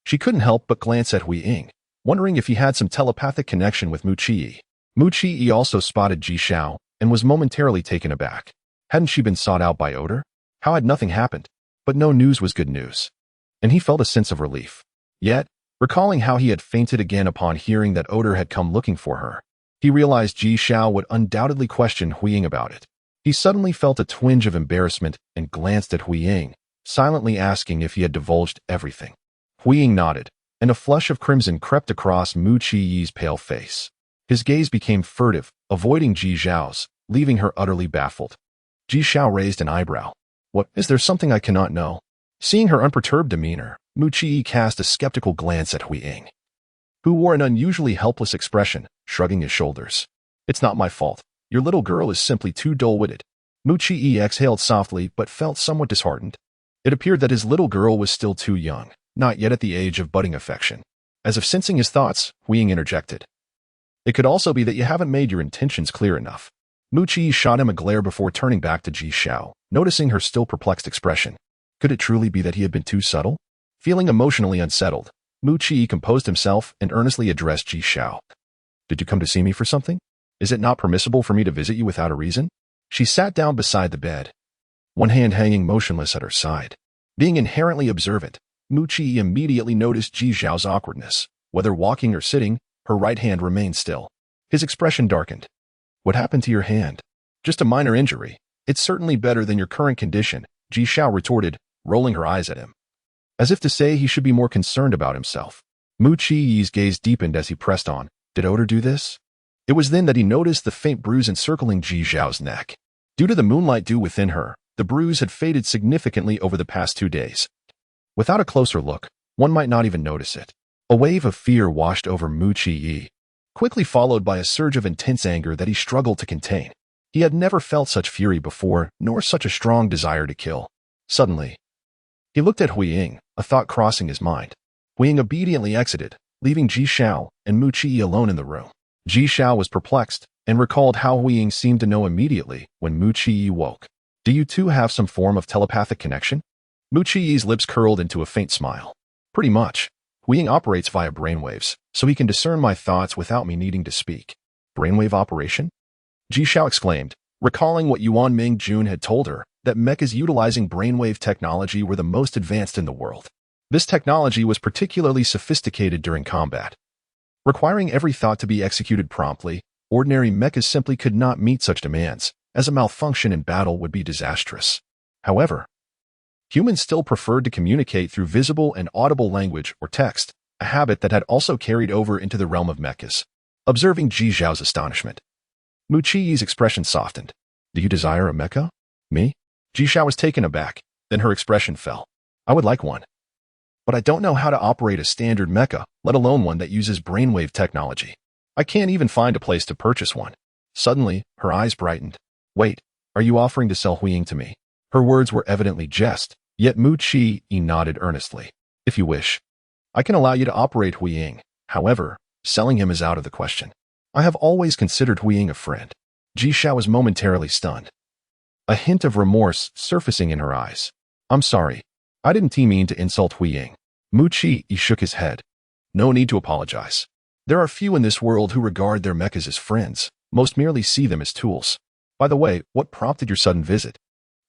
She couldn't help but glance at Hui Ying, wondering if he had some telepathic connection with Mu Qi. Mu Qi also spotted Ji Xiao and was momentarily taken aback. Hadn't she been sought out by Odor? How had nothing happened? But no news was good news, and he felt a sense of relief. Yet, recalling how he had fainted again upon hearing that Odor had come looking for her, he realized Ji Xiao would undoubtedly question Hui Ying about it. He suddenly felt a twinge of embarrassment and glanced at Hui Ying, silently asking if he had divulged everything. Hui Ying nodded, and a flush of crimson crept across Mu Qi's pale face. His gaze became furtive, avoiding Ji Xiao's, leaving her utterly baffled. Ji Xiao raised an eyebrow. "What, is there something I cannot know?" Seeing her unperturbed demeanor, Mu Qi cast a skeptical glance at Hui Ying, who wore an unusually helpless expression, shrugging his shoulders. "It's not my fault. Your little girl is simply too dull-witted." Mu Qi exhaled softly but felt somewhat disheartened. It appeared that his little girl was still too young, not yet at the age of budding affection. As if sensing his thoughts, Hui Ying interjected. "It could also be that you haven't made your intentions clear enough." Mu Qi shot him a glare before turning back to Ji Xiao, noticing her still perplexed expression. Could it truly be that he had been too subtle? Feeling emotionally unsettled, Mu Qi composed himself and earnestly addressed Ji Xiao. "Did you come to see me for something? Is it not permissible for me to visit you without a reason?" She sat down beside the bed, one hand hanging motionless at her side. Being inherently observant, Mu Qi immediately noticed Ji Xiao's awkwardness. Whether walking or sitting, her right hand remained still. His expression darkened. "What happened to your hand?" "Just a minor injury. It's certainly better than your current condition," Ji Xiao retorted, rolling her eyes at him, as if to say he should be more concerned about himself. Mu Qi's gaze deepened as he pressed on. "Did Odor do this?" It was then that he noticed the faint bruise encircling Ji Xiao's neck. Due to the moonlight dew within her, the bruise had faded significantly over the past 2 days. Without a closer look, one might not even notice it. A wave of fear washed over Mu Qi, quickly followed by a surge of intense anger that he struggled to contain. He had never felt such fury before, nor such a strong desire to kill. Suddenly, he looked at Hui Ying, a thought crossing his mind. Hui Ying obediently exited, leaving Ji Xiao and Mu Qi alone in the room. Ji Xiao was perplexed and recalled how Hui Ying seemed to know immediately when Mu Qi woke. "Do you two have some form of telepathic connection?" Mu Qi's lips curled into a faint smile. "Pretty much." Huiying operates via brainwaves, so he can discern my thoughts without me needing to speak. Brainwave operation? Ji Xiao exclaimed, recalling what Yuan Ming Jun had told her, that mechas utilizing brainwave technology were the most advanced in the world. This technology was particularly sophisticated during combat. Requiring every thought to be executed promptly, ordinary mechas simply could not meet such demands, as a malfunction in battle would be disastrous. However, humans still preferred to communicate through visible and audible language or text, a habit that had also carried over into the realm of mechas. Observing Ji Xiao's astonishment, Mu Qi's expression softened. Do you desire a mecha? Me? Ji Xiao was taken aback, then her expression fell. I would like one. But I don't know how to operate a standard mecha, let alone one that uses brainwave technology. I can't even find a place to purchase one. Suddenly, her eyes brightened. Wait, are you offering to sell Huiying to me? Her words were evidently jest, yet Mu Qi nodded earnestly. If you wish, I can allow you to operate Huiying. However, selling him is out of the question. I have always considered Huiying a friend. Ji Xiao was momentarily stunned, a hint of remorse surfacing in her eyes. I'm sorry. I didn't mean to insult Huiying. Mu Qi shook his head. No need to apologize. There are few in this world who regard their mechas as friends. Most merely see them as tools. By the way, what prompted your sudden visit?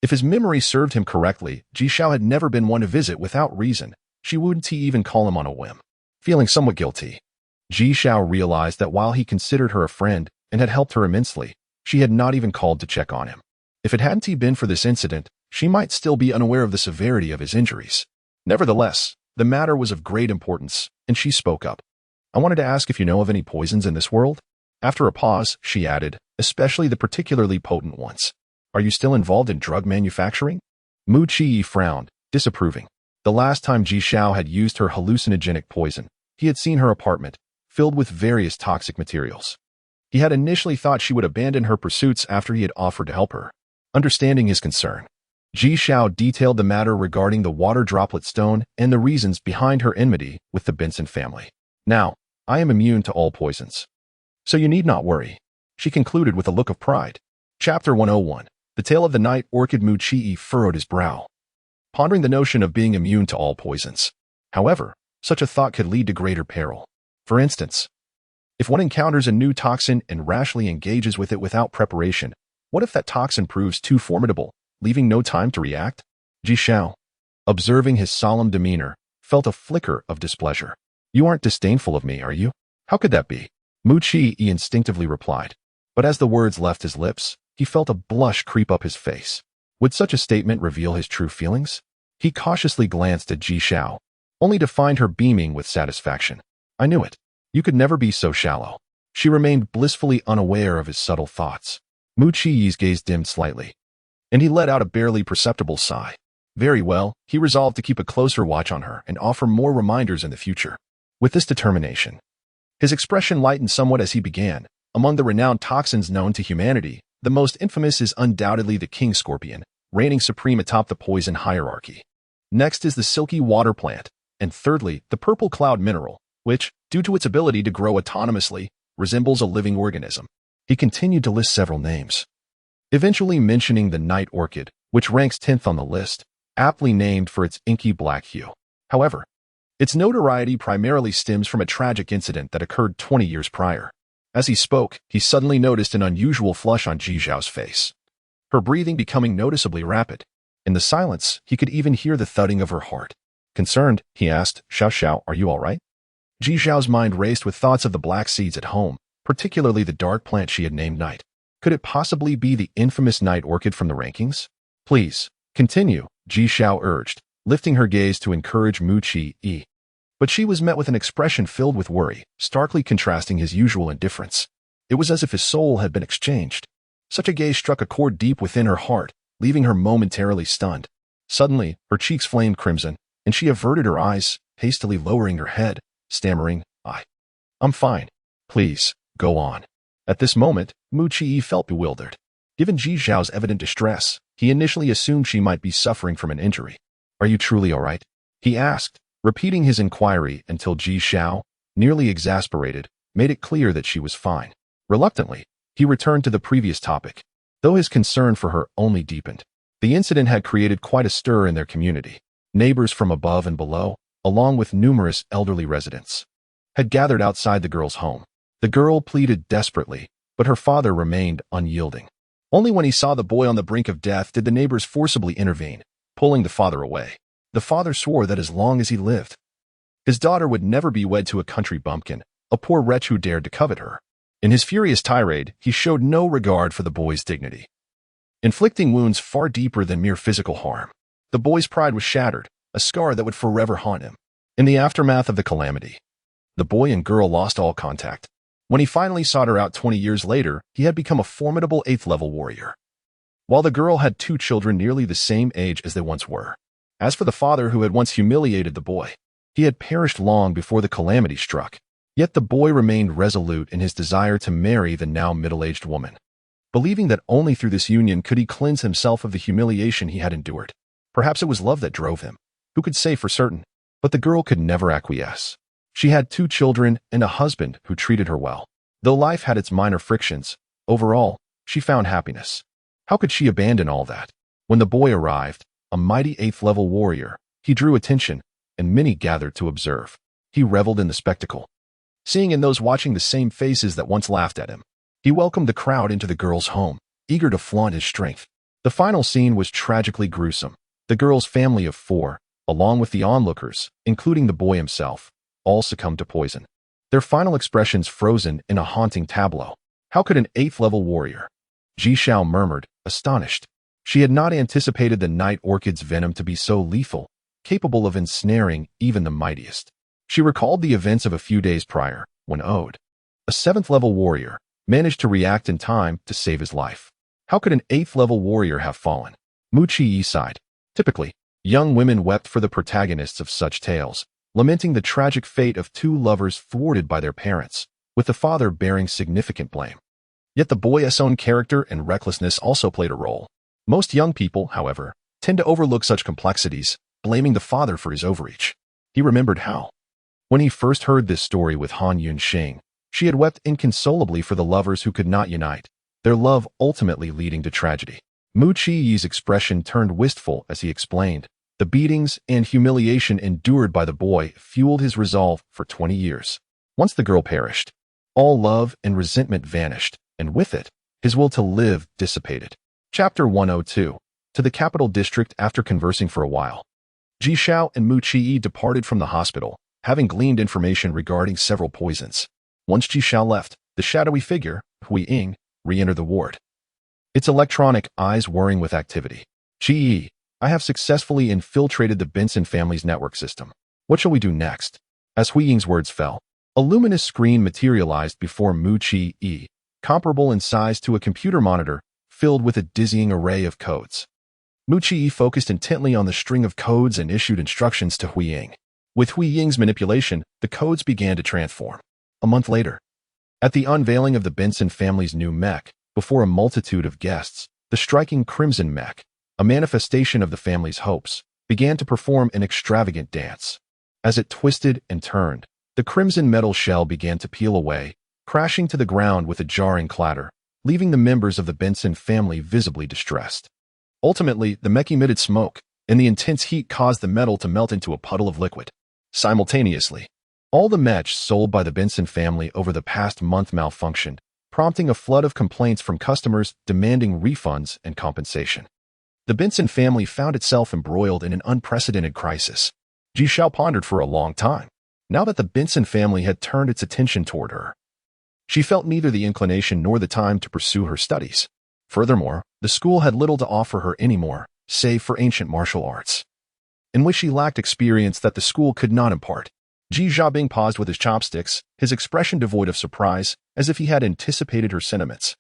If his memory served him correctly, Ji Xiao had never been one to visit without reason. She wouldn't even call him on a whim. Feeling somewhat guilty, Ji Xiao realized that while he considered her a friend and had helped her immensely, she had not even called to check on him. If it hadn't been for this incident, she might still be unaware of the severity of his injuries. Nevertheless, the matter was of great importance, and she spoke up. I wanted to ask if you know of any poisons in this world? After a pause, she added, especially the particularly potent ones. Are you still involved in drug manufacturing? Mu Qi frowned, disapproving. The last time Ji Xiao had used her hallucinogenic poison, he had seen her apartment, filled with various toxic materials. He had initially thought she would abandon her pursuits after he had offered to help her. Understanding his concern, Ji Xiao detailed the matter regarding the water droplet stone and the reasons behind her enmity with the Benson family. Now, I am immune to all poisons. So you need not worry, she concluded with a look of pride. Chapter 101. The Tale of the Night Orchid. Mu Qi furrowed his brow, pondering the notion of being immune to all poisons. However, such a thought could lead to greater peril. For instance, if one encounters a new toxin and rashly engages with it without preparation, what if that toxin proves too formidable, leaving no time to react? Ji Xiao, observing his solemn demeanor, felt a flicker of displeasure. You aren't disdainful of me, are you? How could that be? Mu Qi instinctively replied. But as the words left his lips, he felt a blush creep up his face. Would such a statement reveal his true feelings? He cautiously glanced at Ji Xiao, only to find her beaming with satisfaction. I knew it. You could never be so shallow. She remained blissfully unaware of his subtle thoughts. Mu Qi's gaze dimmed slightly, and he let out a barely perceptible sigh. Very well, he resolved to keep a closer watch on her and offer more reminders in the future. With this determination, his expression lightened somewhat as he began. Among the renowned toxins known to humanity, the most infamous is undoubtedly the king scorpion, reigning supreme atop the poison hierarchy. Next is the silky water plant, and thirdly, the purple cloud mineral, which, due to its ability to grow autonomously, resembles a living organism. He continued to list several names, eventually mentioning the night orchid, which ranks 10th on the list, aptly named for its inky black hue. However, its notoriety primarily stems from a tragic incident that occurred 20 years prior. As he spoke, he suddenly noticed an unusual flush on Ji Xiao's face, her breathing becoming noticeably rapid. In the silence, he could even hear the thudding of her heart. Concerned, he asked, Xiao Xiao, are you all right? Ji Xiao's mind raced with thoughts of the black seeds at home, particularly the dark plant she had named Night. Could it possibly be the infamous night orchid from the rankings? Please, continue, Ji Xiao urged, lifting her gaze to encourage Mu Qi. But she was met with an expression filled with worry, starkly contrasting his usual indifference. It was as if his soul had been exchanged. Such a gaze struck a chord deep within her heart, leaving her momentarily stunned. Suddenly, her cheeks flamed crimson, and she averted her eyes, hastily lowering her head, stammering, I'm fine. Please, go on. At this moment, Mu Qi felt bewildered. Given Ji Xiao's evident distress, he initially assumed she might be suffering from an injury. Are you truly all right? He asked, repeating his inquiry until Ji Xiao, nearly exasperated, made it clear that she was fine. Reluctantly, he returned to the previous topic, though his concern for her only deepened. The incident had created quite a stir in their community. Neighbors from above and below, along with numerous elderly residents, had gathered outside the girl's home. The girl pleaded desperately, but her father remained unyielding. Only when he saw the boy on the brink of death did the neighbors forcibly intervene, pulling the father away. The father swore that as long as he lived, his daughter would never be wed to a country bumpkin, a poor wretch who dared to covet her. In his furious tirade, he showed no regard for the boy's dignity, inflicting wounds far deeper than mere physical harm. The boy's pride was shattered, a scar that would forever haunt him. In the aftermath of the calamity, the boy and girl lost all contact. When he finally sought her out 20 years later, he had become a formidable 8th-level warrior, while the girl had 2 children nearly the same age as they once were. As for the father who had once humiliated the boy, he had perished long before the calamity struck. Yet the boy remained resolute in his desire to marry the now middle-aged woman, believing that only through this union could he cleanse himself of the humiliation he had endured. Perhaps it was love that drove him. Who could say for certain? But the girl could never acquiesce. She had 2 children and a husband who treated her well. Though life had its minor frictions, overall, she found happiness. How could she abandon all that? When the boy arrived, a mighty 8th-level warrior, he drew attention, and many gathered to observe. He reveled in the spectacle, seeing in those watching the same faces that once laughed at him. He welcomed the crowd into the girl's home, eager to flaunt his strength. The final scene was tragically gruesome. The girl's family of 4, along with the onlookers, including the boy himself, all succumbed to poison, their final expressions frozen in a haunting tableau. How could an 8th-level warrior? Ji Xiao murmured, astonished. She had not anticipated the night orchid's venom to be so lethal, capable of ensnaring even the mightiest. She recalled the events of a few days prior, when Ode, a 7th-level warrior, managed to react in time to save his life. How could an 8th-level warrior have fallen? Mu Qi sighed. Typically, young women wept for the protagonists of such tales, lamenting the tragic fate of 2 lovers thwarted by their parents, with the father bearing significant blame. Yet the boy's own character and recklessness also played a role. Most young people, however, tend to overlook such complexities, blaming the father for his overreach. He remembered how, when he first heard this story with Han Yunxing, she had wept inconsolably for the lovers who could not unite, their love ultimately leading to tragedy. Mu Qi's expression turned wistful as he explained. The beatings and humiliation endured by the boy fueled his resolve for 20 years. Once the girl perished, all love and resentment vanished, and with it, his will to live dissipated. Chapter 102. To the capital district. After conversing for a while, Ji Xiao and Mu Qi departed from the hospital, having gleaned information regarding several poisons. Once Ji Xiao left, the shadowy figure, Hui Ying, re-entered the ward, its electronic eyes whirring with activity. Ji, I have successfully infiltrated the Benson family's network system. What shall we do next? As Hui Ying's words fell, a luminous screen materialized before Mu Qi, comparable in size to a computer monitor, filled with a dizzying array of codes. Mu Qi focused intently on the string of codes and issued instructions to Hui Ying. With Hui Ying's manipulation, the codes began to transform. A month later, at the unveiling of the Benson family's new mech, before a multitude of guests, the striking Crimson mech, a manifestation of the family's hopes, began to perform an extravagant dance. As it twisted and turned, the crimson metal shell began to peel away, crashing to the ground with a jarring clatter, leaving the members of the Benson family visibly distressed. Ultimately, the mech emitted smoke, and the intense heat caused the metal to melt into a puddle of liquid. Simultaneously, all the mechs sold by the Benson family over the past month malfunctioned, prompting a flood of complaints from customers demanding refunds and compensation. The Benson family found itself embroiled in an unprecedented crisis. Ji Xiao pondered for a long time. Now that the Benson family had turned its attention toward her, she felt neither the inclination nor the time to pursue her studies. Furthermore, the school had little to offer her anymore, save for ancient martial arts, in which she lacked experience that the school could not impart. Ji Xiaobing paused with his chopsticks, his expression devoid of surprise, as if he had anticipated her sentiments.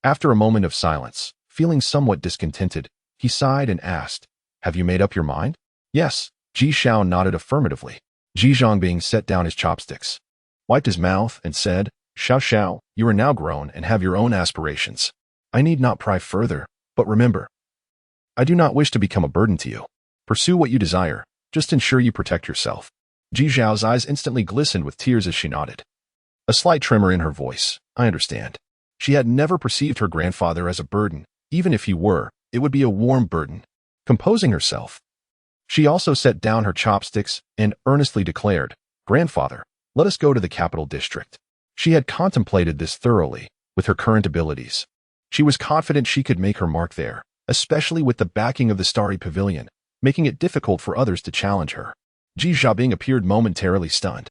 After a moment of silence, feeling somewhat discontented, he sighed and asked, "Have you made up your mind?" "Yes." Ji Xiao nodded affirmatively. Ji Zhongbing set down his chopsticks, wiped his mouth, and said, "Xiao Xiao, you are now grown and have your own aspirations. I need not pry further, but remember, I do not wish to become a burden to you. Pursue what you desire, just ensure you protect yourself." Ji Xiao's eyes instantly glistened with tears as she nodded, a slight tremor in her voice. "I understand." She had never perceived her grandfather as a burden. Even if he were, it would be a warm burden. Composing herself, She also set down her chopsticks and earnestly declared, "Grandfather, let us go to the capital district." She had contemplated this thoroughly, with her current abilities. She was confident she could make her mark there, especially with the backing of the Starry Pavilion, making it difficult for others to challenge her. Ji Xiaobing appeared momentarily stunned.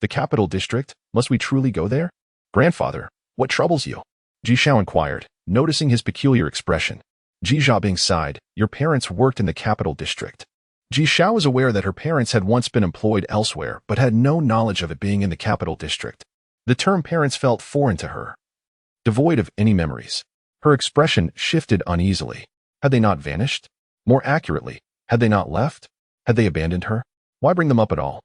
"The capital district? Must we truly go there? Grandfather, what troubles you?" Ji Xiao inquired, noticing his peculiar expression. Ji Xiaobing sighed. "Your parents worked in the capital district." Ji Xiao was aware that her parents had once been employed elsewhere but had no knowledge of it being in the capital district. The term parents felt foreign to her, devoid of any memories. Her expression shifted uneasily. Had they not vanished? More accurately, had they not left? Had they abandoned her? Why bring them up at all?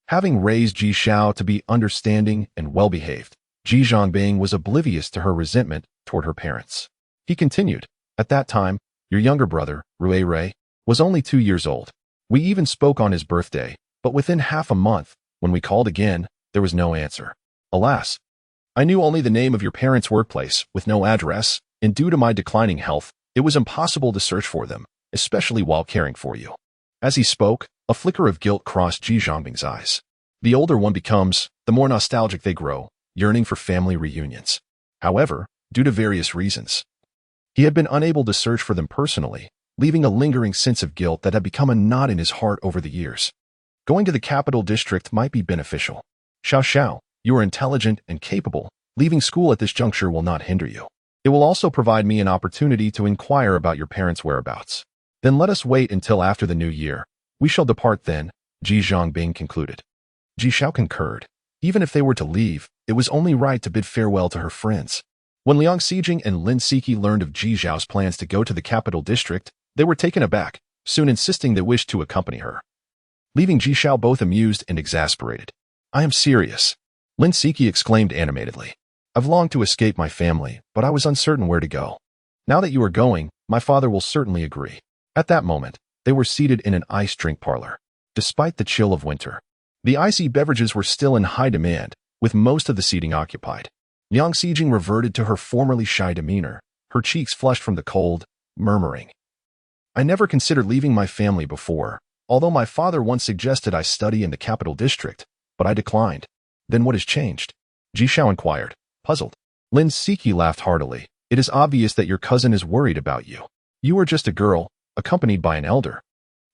Having raised Ji Xiao to be understanding and well-behaved, Ji Xiaobing was oblivious to her resentment toward her parents. He continued, "At that time, your younger brother, Rui Rei, was only 2 years old. We even spoke on his birthday, but within half a month, when we called again, there was no answer. Alas, I knew only the name of your parents' workplace, with no address, and due to my declining health, it was impossible to search for them, especially while caring for you." As he spoke, a flicker of guilt crossed Ji Xiaobing's eyes. The older one becomes, the more nostalgic they grow, yearning for family reunions. However, due to various reasons, he had been unable to search for them personally, leaving a lingering sense of guilt that had become a knot in his heart over the years. Going to the capital district might be beneficial. "Xiao Xiao, you are intelligent and capable. Leaving school at this juncture will not hinder you. It will also provide me an opportunity to inquire about your parents' whereabouts. Then let us wait until after the new year. We shall depart then," Ji Xiaobing concluded. Ji Xiao concurred. Even if they were to leave, it was only right to bid farewell to her friends. When Liang Xijing and Lin Siki learned of Ji Xiao's plans to go to the capital district, they were taken aback, soon insisting they wished to accompany her, leaving Ji Xiao both amused and exasperated. "I am serious," Lin Siki exclaimed animatedly. "I've longed to escape my family, but I was uncertain where to go. Now that you are going, my father will certainly agree." At that moment, they were seated in an ice drink parlor. Despite the chill of winter, the icy beverages were still in high demand, with most of the seating occupied. Liang Xijing reverted to her formerly shy demeanor, her cheeks flushed from the cold, murmuring, "I never considered leaving my family before, although my father once suggested I study in the capital district, but I declined." "Then what has changed?" Ji Xiao inquired, puzzled. Lin Siki laughed heartily. "It is obvious that your cousin is worried about you. You are just a girl, accompanied by an elder,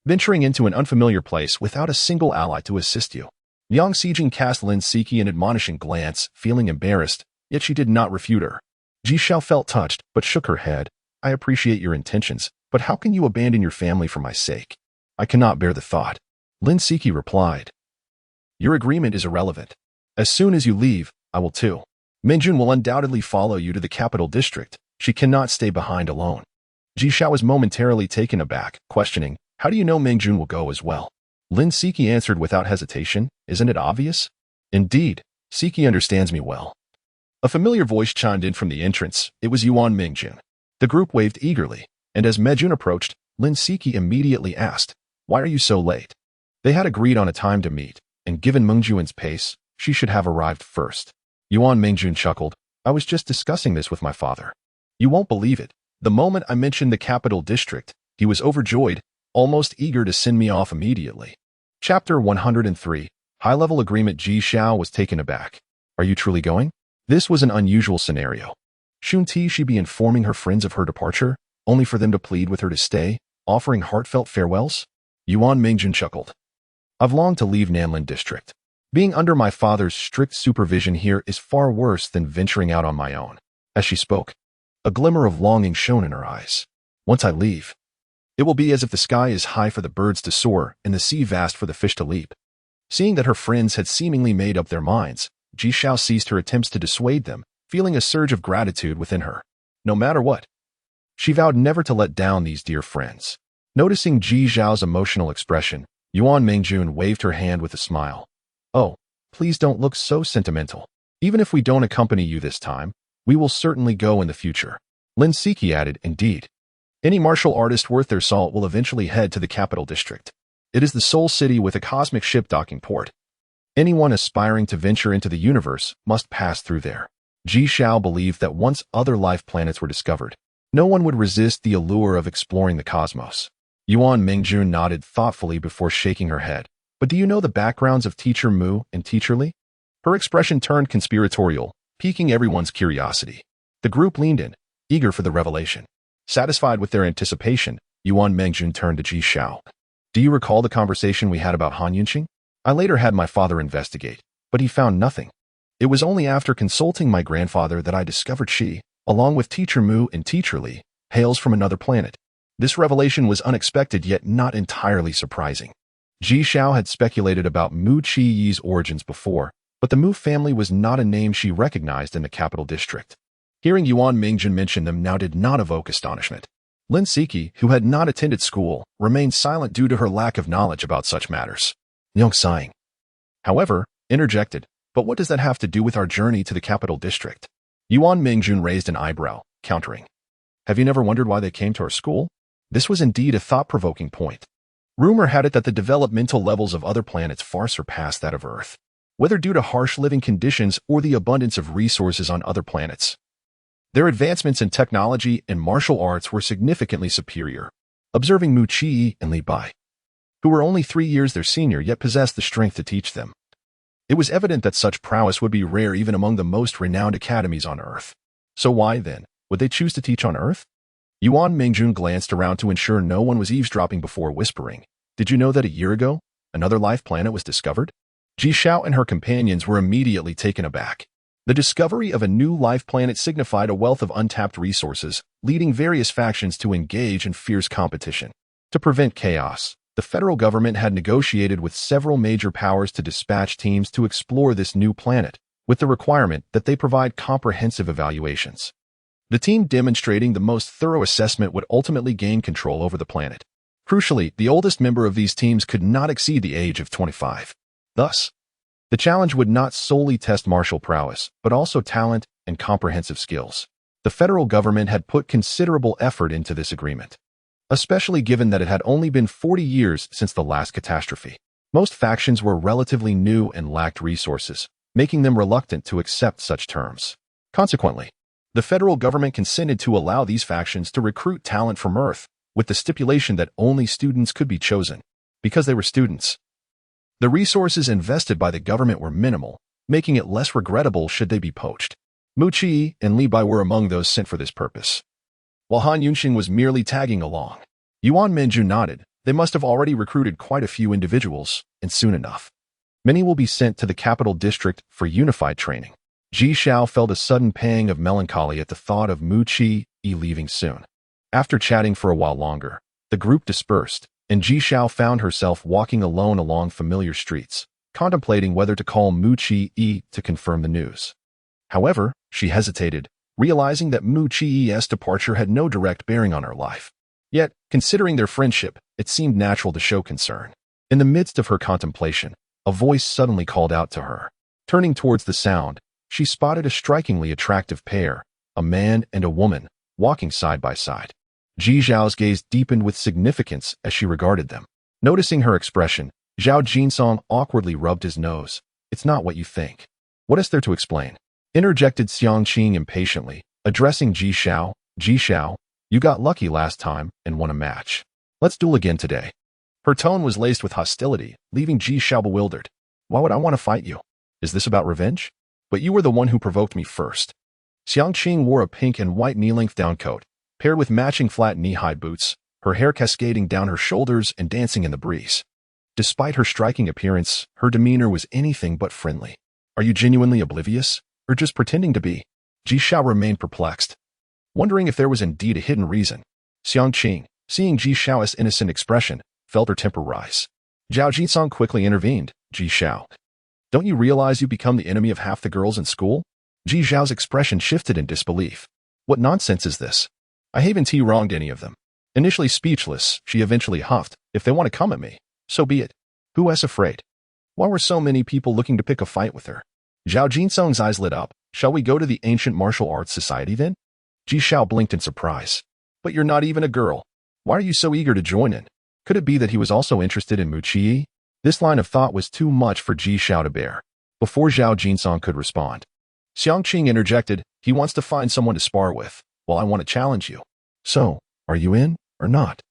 venturing into an unfamiliar place without a single ally to assist you." Liang Xijing cast Lin Siki an admonishing glance, feeling embarrassed, yet she did not refute her. Ji Xiao felt touched, but shook her head. "I appreciate your intentions, but how can you abandon your family for my sake? I cannot bear the thought." Lin Siki replied, "Your agreement is irrelevant. As soon as you leave, I will too. Mingjun will undoubtedly follow you to the capital district. She cannot stay behind alone." Ji Xiao was momentarily taken aback, questioning, "How do you know Mingjun will go as well?" Lin Siki answered without hesitation, "Isn't it obvious?" "Indeed, Siki understands me well." A familiar voice chimed in from the entrance. It was Yuan Mingjun. The group waved eagerly, and as Mingjun approached, Lin Siki immediately asked, "Why are you so late?" They had agreed on a time to meet, and given Mingjun's pace, she should have arrived first. Yuan Mingjun chuckled, "I was just discussing this with my father. You won't believe it. The moment I mentioned the capital district, he was overjoyed, almost eager to send me off immediately." Chapter 103, High-Level Agreement. Ji Xiao was taken aback. "Are you truly going?" This was an unusual scenario. Shouldn't she be informing her friends of her departure, only for them to plead with her to stay, offering heartfelt farewells? Yuan Mingjun chuckled. "I've longed to leave Nanlin District. Being under my father's strict supervision here is far worse than venturing out on my own." As she spoke, a glimmer of longing shone in her eyes. "Once I leave, it will be as if the sky is high for the birds to soar and the sea vast for the fish to leap." Seeing that her friends had seemingly made up their minds, Ji Xiao ceased her attempts to dissuade them, feeling a surge of gratitude within her. No matter what, she vowed never to let down these dear friends. Noticing Ji Xiao's emotional expression, Yuan Mingjun waved her hand with a smile. "Oh, please don't look so sentimental. Even if we don't accompany you this time, we will certainly go in the future." Lin Siki added, "Indeed. Any martial artist worth their salt will eventually head to the capital district. It is the sole city with a cosmic ship docking port. Anyone aspiring to venture into the universe must pass through there." Ji Xiao believed that once other life planets were discovered, no one would resist the allure of exploring the cosmos. Yuan Mingjun nodded thoughtfully before shaking her head. But do you know the backgrounds of Teacher Mu and Teacher Li? Her expression turned conspiratorial, piquing everyone's curiosity. The group leaned in, eager for the revelation. Satisfied with their anticipation, Yuan Mingjun turned to Ji Xiao. Do you recall the conversation we had about Han Yunxing? I later had my father investigate, but he found nothing. It was only after consulting my grandfather that I discovered she, along with Teacher Mu and Teacher Li, hails from another planet. This revelation was unexpected yet not entirely surprising. Ji Xiao had speculated about Mu Qiyi's origins before, but the Mu family was not a name she recognized in the capital district. Hearing Yuan Mingjun mention them now did not evoke astonishment. Lin Siki, who had not attended school, remained silent due to her lack of knowledge about such matters. Nyong sighing. However, interjected, but what does that have to do with our journey to the capital district? Yuan Mingjun raised an eyebrow, countering. Have you never wondered why they came to our school? This was indeed a thought-provoking point. Rumor had it that the developmental levels of other planets far surpassed that of Earth, whether due to harsh living conditions or the abundance of resources on other planets. Their advancements in technology and martial arts were significantly superior, observing Mu Qi and Li Bai, who were only 3 years their senior yet possessed the strength to teach them. It was evident that such prowess would be rare even among the most renowned academies on Earth. So why, then, would they choose to teach on Earth? Yuan Mingjun glanced around to ensure no one was eavesdropping before whispering, Did you know that a year ago, another life planet was discovered? Ji Xiao and her companions were immediately taken aback. The discovery of a new life planet signified a wealth of untapped resources, leading various factions to engage in fierce competition. To prevent chaos, the federal government had negotiated with several major powers to dispatch teams to explore this new planet, with the requirement that they provide comprehensive evaluations. The team demonstrating the most thorough assessment would ultimately gain control over the planet. Crucially, the oldest member of these teams could not exceed the age of 25. Thus, the challenge would not solely test martial prowess, but also talent and comprehensive skills. The federal government had put considerable effort into this agreement, especially given that it had only been 40 years since the last catastrophe. Most factions were relatively new and lacked resources, making them reluctant to accept such terms. Consequently, the federal government consented to allow these factions to recruit talent from Earth, with the stipulation that only students could be chosen, because they were students. The resources invested by the government were minimal, making it less regrettable should they be poached. Mu Qi and Li Bai were among those sent for this purpose, while Han Yunxing was merely tagging along. Yuan Mingjun nodded. They must have already recruited quite a few individuals, and soon enough. Many will be sent to the capital district for unified training. Ji Xiao felt a sudden pang of melancholy at the thought of Mu Qi leaving soon. After chatting for a while longer, the group dispersed, and Ji Xiao found herself walking alone along familiar streets, contemplating whether to call Mu Qi to confirm the news. However, she hesitated, realizing that Mu Qi's departure had no direct bearing on her life. Yet, considering their friendship, it seemed natural to show concern. In the midst of her contemplation, a voice suddenly called out to her. Turning towards the sound, she spotted a strikingly attractive pair, a man and a woman, walking side by side. Ji Xiao's gaze deepened with significance as she regarded them. Noticing her expression, Zhao Jinsong awkwardly rubbed his nose. It's not what you think. What is there to explain? Interjected Xiang Qing impatiently, addressing Ji Xiao. Ji Xiao, you got lucky last time and won a match. Let's duel again today. Her tone was laced with hostility, leaving Ji Xiao bewildered. Why would I want to fight you? Is this about revenge? But you were the one who provoked me first. Xiang Qing wore a pink and white knee-length down coat, paired with matching flat knee-high boots, her hair cascading down her shoulders and dancing in the breeze. Despite her striking appearance, her demeanor was anything but friendly. Are you genuinely oblivious, or just pretending to be? Ji Xiao remained perplexed, wondering if there was indeed a hidden reason. Xiang Qing, seeing Ji Xiao's innocent expression, felt her temper rise. Zhao Jinsong quickly intervened. Ji Xiao, don't you realize you become the enemy of half the girls in school? Ji Xiao's expression shifted in disbelief. What nonsense is this? I haven't wronged any of them. Initially speechless, she eventually huffed. If they want to come at me, so be it. Who is afraid? Why were so many people looking to pick a fight with her? Zhao Jinsong's eyes lit up. Shall we go to the Ancient Martial Arts Society then? Ji Xiao blinked in surprise. But you're not even a girl. Why are you so eager to join in? Could it be that he was also interested in Mu Qi? This line of thought was too much for Ji Xiao to bear. Before Zhao Jinsong could respond, Xiang Qing interjected. He wants to find someone to spar with, while I want to challenge you. So, are you in, or not?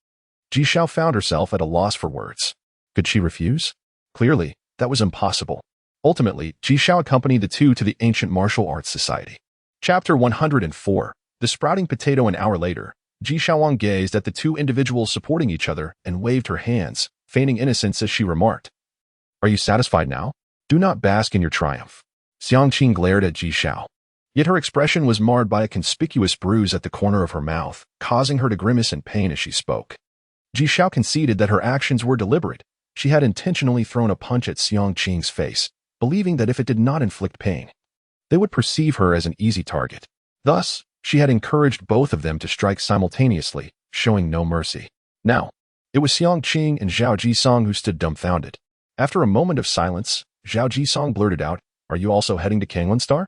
Ji Xiao found herself at a loss for words. Could she refuse? Clearly, that was impossible. Ultimately, Ji Xiao accompanied the two to the Ancient Martial Arts Society. Chapter 104. The Sprouting Potato. An hour later, Ji Xiaowang gazed at the two individuals supporting each other and waved her hands, feigning innocence as she remarked, "Are you satisfied now? Do not bask in your triumph." Xiang Qing glared at Ji Xiao. Yet her expression was marred by a conspicuous bruise at the corner of her mouth, causing her to grimace in pain as she spoke. Ji Xiao conceded that her actions were deliberate. She had intentionally thrown a punch at Xiang Qing's face, believing that if it did not inflict pain, they would perceive her as an easy target. Thus, she had encouraged both of them to strike simultaneously, showing no mercy. Now, it was Xiang Qing and Zhao Jisong who stood dumbfounded. After a moment of silence, Zhao Jisong blurted out, "Are you also heading to Kanglan Star?"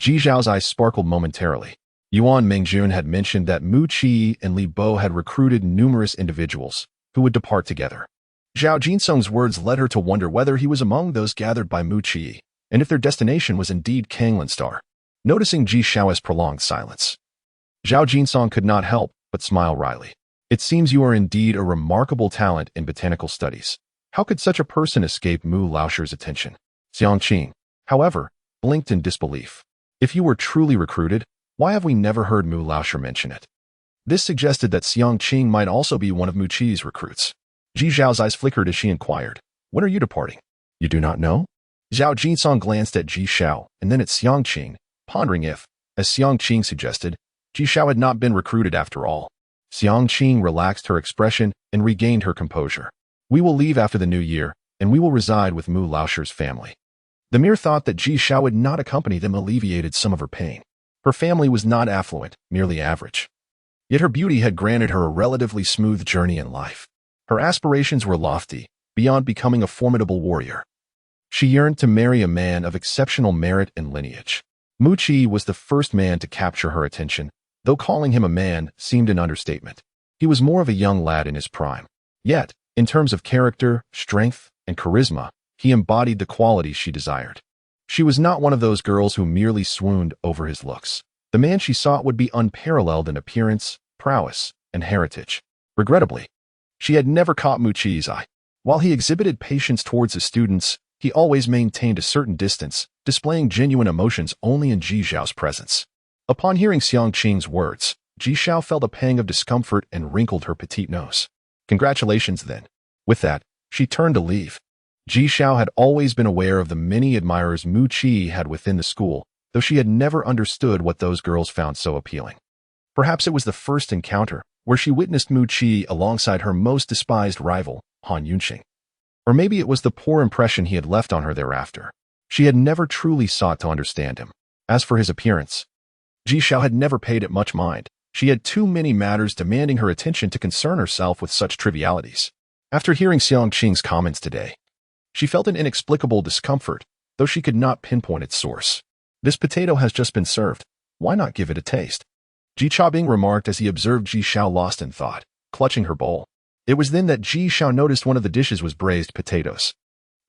Ji Zhao's eyes sparkled momentarily. Yuan Mingjun had mentioned that Mu Qi and Li Bo had recruited numerous individuals who would depart together. Zhao Jinsong's words led her to wonder whether he was among those gathered by Mu Qi, and if their destination was indeed Kanglan Star. Noticing Ji Xiao's prolonged silence, Zhao Jinsong could not help but smile wryly. "It seems you are indeed a remarkable talent in botanical studies. How could such a person escape Mu Laoshir's attention?" Xiang Qing, however, blinked in disbelief. "If you were truly recruited, why have we never heard Mu Laoshir mention it?" This suggested that Xiang Qing might also be one of Mu Qi's recruits. Ji Zhao's eyes flickered as she inquired, "When are you departing?" "You do not know?" Zhao Jinsong glanced at Ji Xiao and then at Xiang Qing, pondering if, as Xiang Qing suggested, Ji Xiao had not been recruited after all. Xiang Qing relaxed her expression and regained her composure. "We will leave after the new year, and we will reside with Mu Laoshir's family." The mere thought that Ji Xiao would not accompany them alleviated some of her pain. Her family was not affluent, merely average. Yet her beauty had granted her a relatively smooth journey in life. Her aspirations were lofty, beyond becoming a formidable warrior. She yearned to marry a man of exceptional merit and lineage. Mu Qi was the first man to capture her attention, though calling him a man seemed an understatement. He was more of a young lad in his prime. Yet, in terms of character, strength, and charisma, he embodied the qualities she desired. She was not one of those girls who merely swooned over his looks. The man she sought would be unparalleled in appearance, prowess, and heritage. Regrettably, she had never caught Mu Qi's eye. While he exhibited patience towards his students, he always maintained a certain distance, displaying genuine emotions only in Ji Zhao's presence. Upon hearing Xiang Qing's words, Ji Xiao felt a pang of discomfort and wrinkled her petite nose. "Congratulations, then." With that, she turned to leave. Ji Xiao had always been aware of the many admirers Mu Qi had within the school, though she had never understood what those girls found so appealing. Perhaps it was the first encounter, where she witnessed Mu Qi alongside her most despised rival, Han Yunqing. Or maybe it was the poor impression he had left on her thereafter. She had never truly sought to understand him. As for his appearance, Ji Xiao had never paid it much mind. She had too many matters demanding her attention to concern herself with such trivialities. After hearing Xiang Qing's comments today, she felt an inexplicable discomfort, though she could not pinpoint its source. "This potato has just been served. Why not give it a taste?" Ji Chaobing remarked as he observed Ji Xiao lost in thought, clutching her bowl. It was then that Ji Xiao noticed one of the dishes was braised potatoes.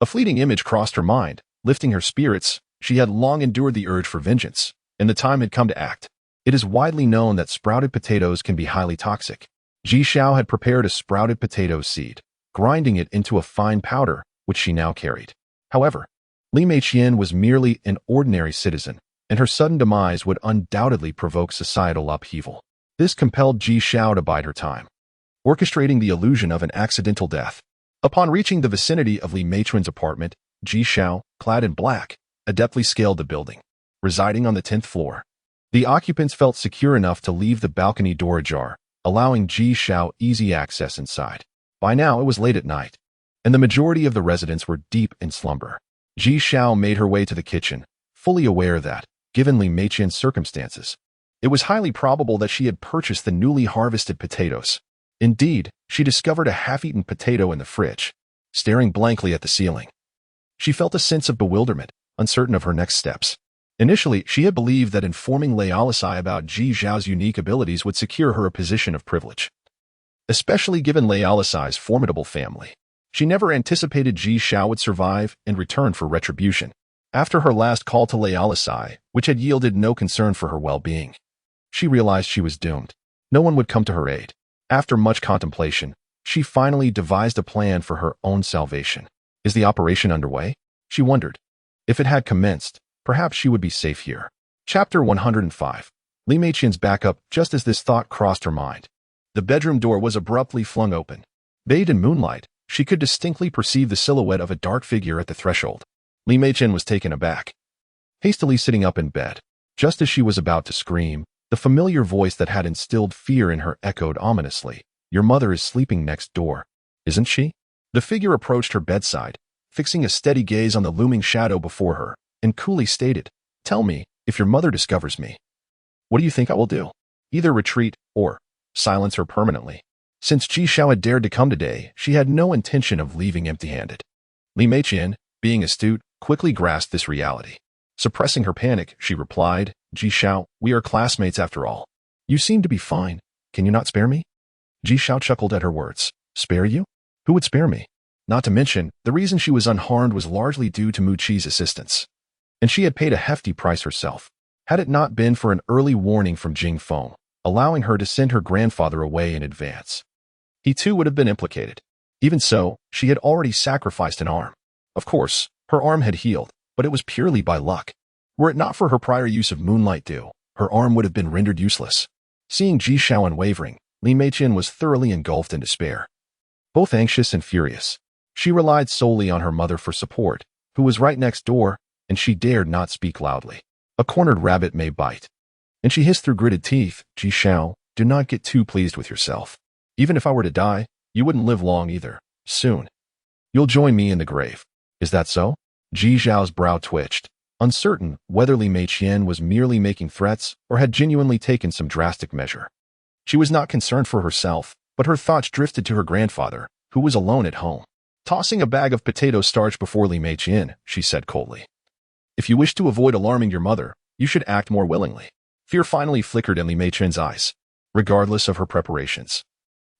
A fleeting image crossed her mind, lifting her spirits. She had long endured the urge for vengeance, and the time had come to act. It is widely known that sprouted potatoes can be highly toxic. Ji Xiao had prepared a sprouted potato seed, grinding it into a fine powder, which she now carried. However, Li Meiqian was merely an ordinary citizen, and her sudden demise would undoubtedly provoke societal upheaval. This compelled Ji Xiao to bide her time, orchestrating the illusion of an accidental death. Upon reaching the vicinity of Li Meiqian's apartment, Ji Xiao, clad in black, adeptly scaled the building. Residing on the 10th floor, the occupants felt secure enough to leave the balcony door ajar, allowing Ji Xiao easy access inside. By now, it was late at night, and the majority of the residents were deep in slumber. Ji Xiao made her way to the kitchen, fully aware that, given Li Meiqian's circumstances, it was highly probable that she had purchased the newly harvested potatoes. Indeed, she discovered a half-eaten potato in the fridge, staring blankly at the ceiling. She felt a sense of bewilderment, uncertain of her next steps. Initially, she had believed that informing Lei Alisai about Ji Zhao's unique abilities would secure her a position of privilege, especially given Lei Alisai's formidable family. She never anticipated Ji Xiao would survive and return for retribution. After her last call to Lei Alisai, which had yielded no concern for her well-being, she realized she was doomed. No one would come to her aid. After much contemplation, She finally devised a plan for her own salvation. Is the operation underway? She wondered. If it had commenced, perhaps she would be safe here. Chapter 105. Li Meiqian's back up just as this thought crossed her mind. The bedroom door was abruptly flung open. Bathed in moonlight, she could distinctly perceive the silhouette of a dark figure at the threshold. Li Meiqian was taken aback. Hastily sitting up in bed, just as she was about to scream, the familiar voice that had instilled fear in her echoed ominously. Your mother is sleeping next door, isn't she? The figure approached her bedside, fixing a steady gaze on the looming shadow before her, and coolly stated, Tell me, if your mother discovers me, what do you think I will do? Either retreat or silence her permanently. Since Ji Xiao had dared to come today, she had no intention of leaving empty-handed. Li Meiqian, being astute, quickly grasped this reality. Suppressing her panic, she replied, Ji Xiao, we are classmates after all. You seem to be fine. Can you not spare me? Ji Xiao chuckled at her words. Spare you? Who would spare me? Not to mention, the reason she was unharmed was largely due to Mu Qi's assistance. And she had paid a hefty price herself. Had it not been for an early warning from Jing Feng, allowing her to send her grandfather away in advance, he too would have been implicated. Even so, she had already sacrificed an arm. Of course, her arm had healed, but it was purely by luck. Were it not for her prior use of moonlight dew, her arm would have been rendered useless. Seeing Ji Xiao unwavering, Li Meiqian was thoroughly engulfed in despair. Both anxious and furious, she relied solely on her mother for support, who was right next door, and she dared not speak loudly. A cornered rabbit may bite. And she hissed through gritted teeth, Ji Xiao, do not get too pleased with yourself. Even if I were to die, you wouldn't live long either. Soon. You'll join me in the grave. Is that so? Ji Xiao's brow twitched, uncertain whether Li Meiqian was merely making threats or had genuinely taken some drastic measure. She was not concerned for herself, but her thoughts drifted to her grandfather, who was alone at home. Tossing a bag of potato starch before Li Meiqian, she said coldly. If you wish to avoid alarming your mother, you should act more willingly. Fear finally flickered in Li Meiqian's eyes, regardless of her preparations.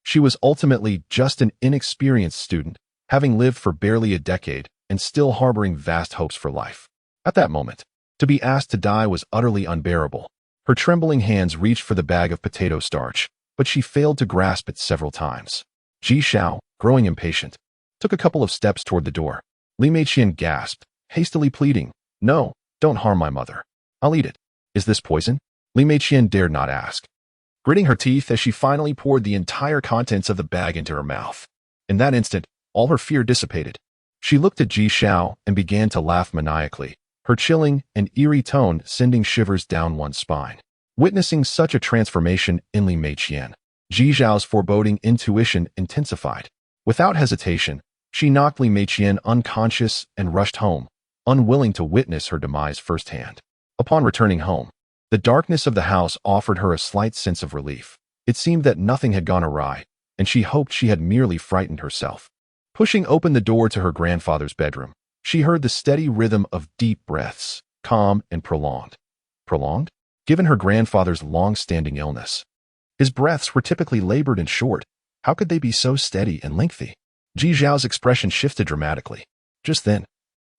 She was ultimately just an inexperienced student, having lived for barely a decade and still harboring vast hopes for life. At that moment, to be asked to die was utterly unbearable. Her trembling hands reached for the bag of potato starch, but she failed to grasp it several times. Ji Xiao, growing impatient, took a couple of steps toward the door. Li Meiqian gasped, hastily pleading, No, don't harm my mother. I'll eat it. Is this poison? Li Meiqian dared not ask, gritting her teeth as she finally poured the entire contents of the bag into her mouth. In that instant, all her fear dissipated. She looked at Ji Xiao and began to laugh maniacally, her chilling and eerie tone sending shivers down one's spine. Witnessing such a transformation in Li Meiqian, Ji Xiao's foreboding intuition intensified. Without hesitation, she knocked Li Meiqian unconscious and rushed home, unwilling to witness her demise firsthand. Upon returning home, the darkness of the house offered her a slight sense of relief. It seemed that nothing had gone awry, and she hoped she had merely frightened herself. Pushing open the door to her grandfather's bedroom, she heard the steady rhythm of deep breaths, calm and prolonged. Prolonged? Given her grandfather's long-standing illness, his breaths were typically labored and short. How could they be so steady and lengthy? Ji Xiao's expression shifted dramatically. Just then,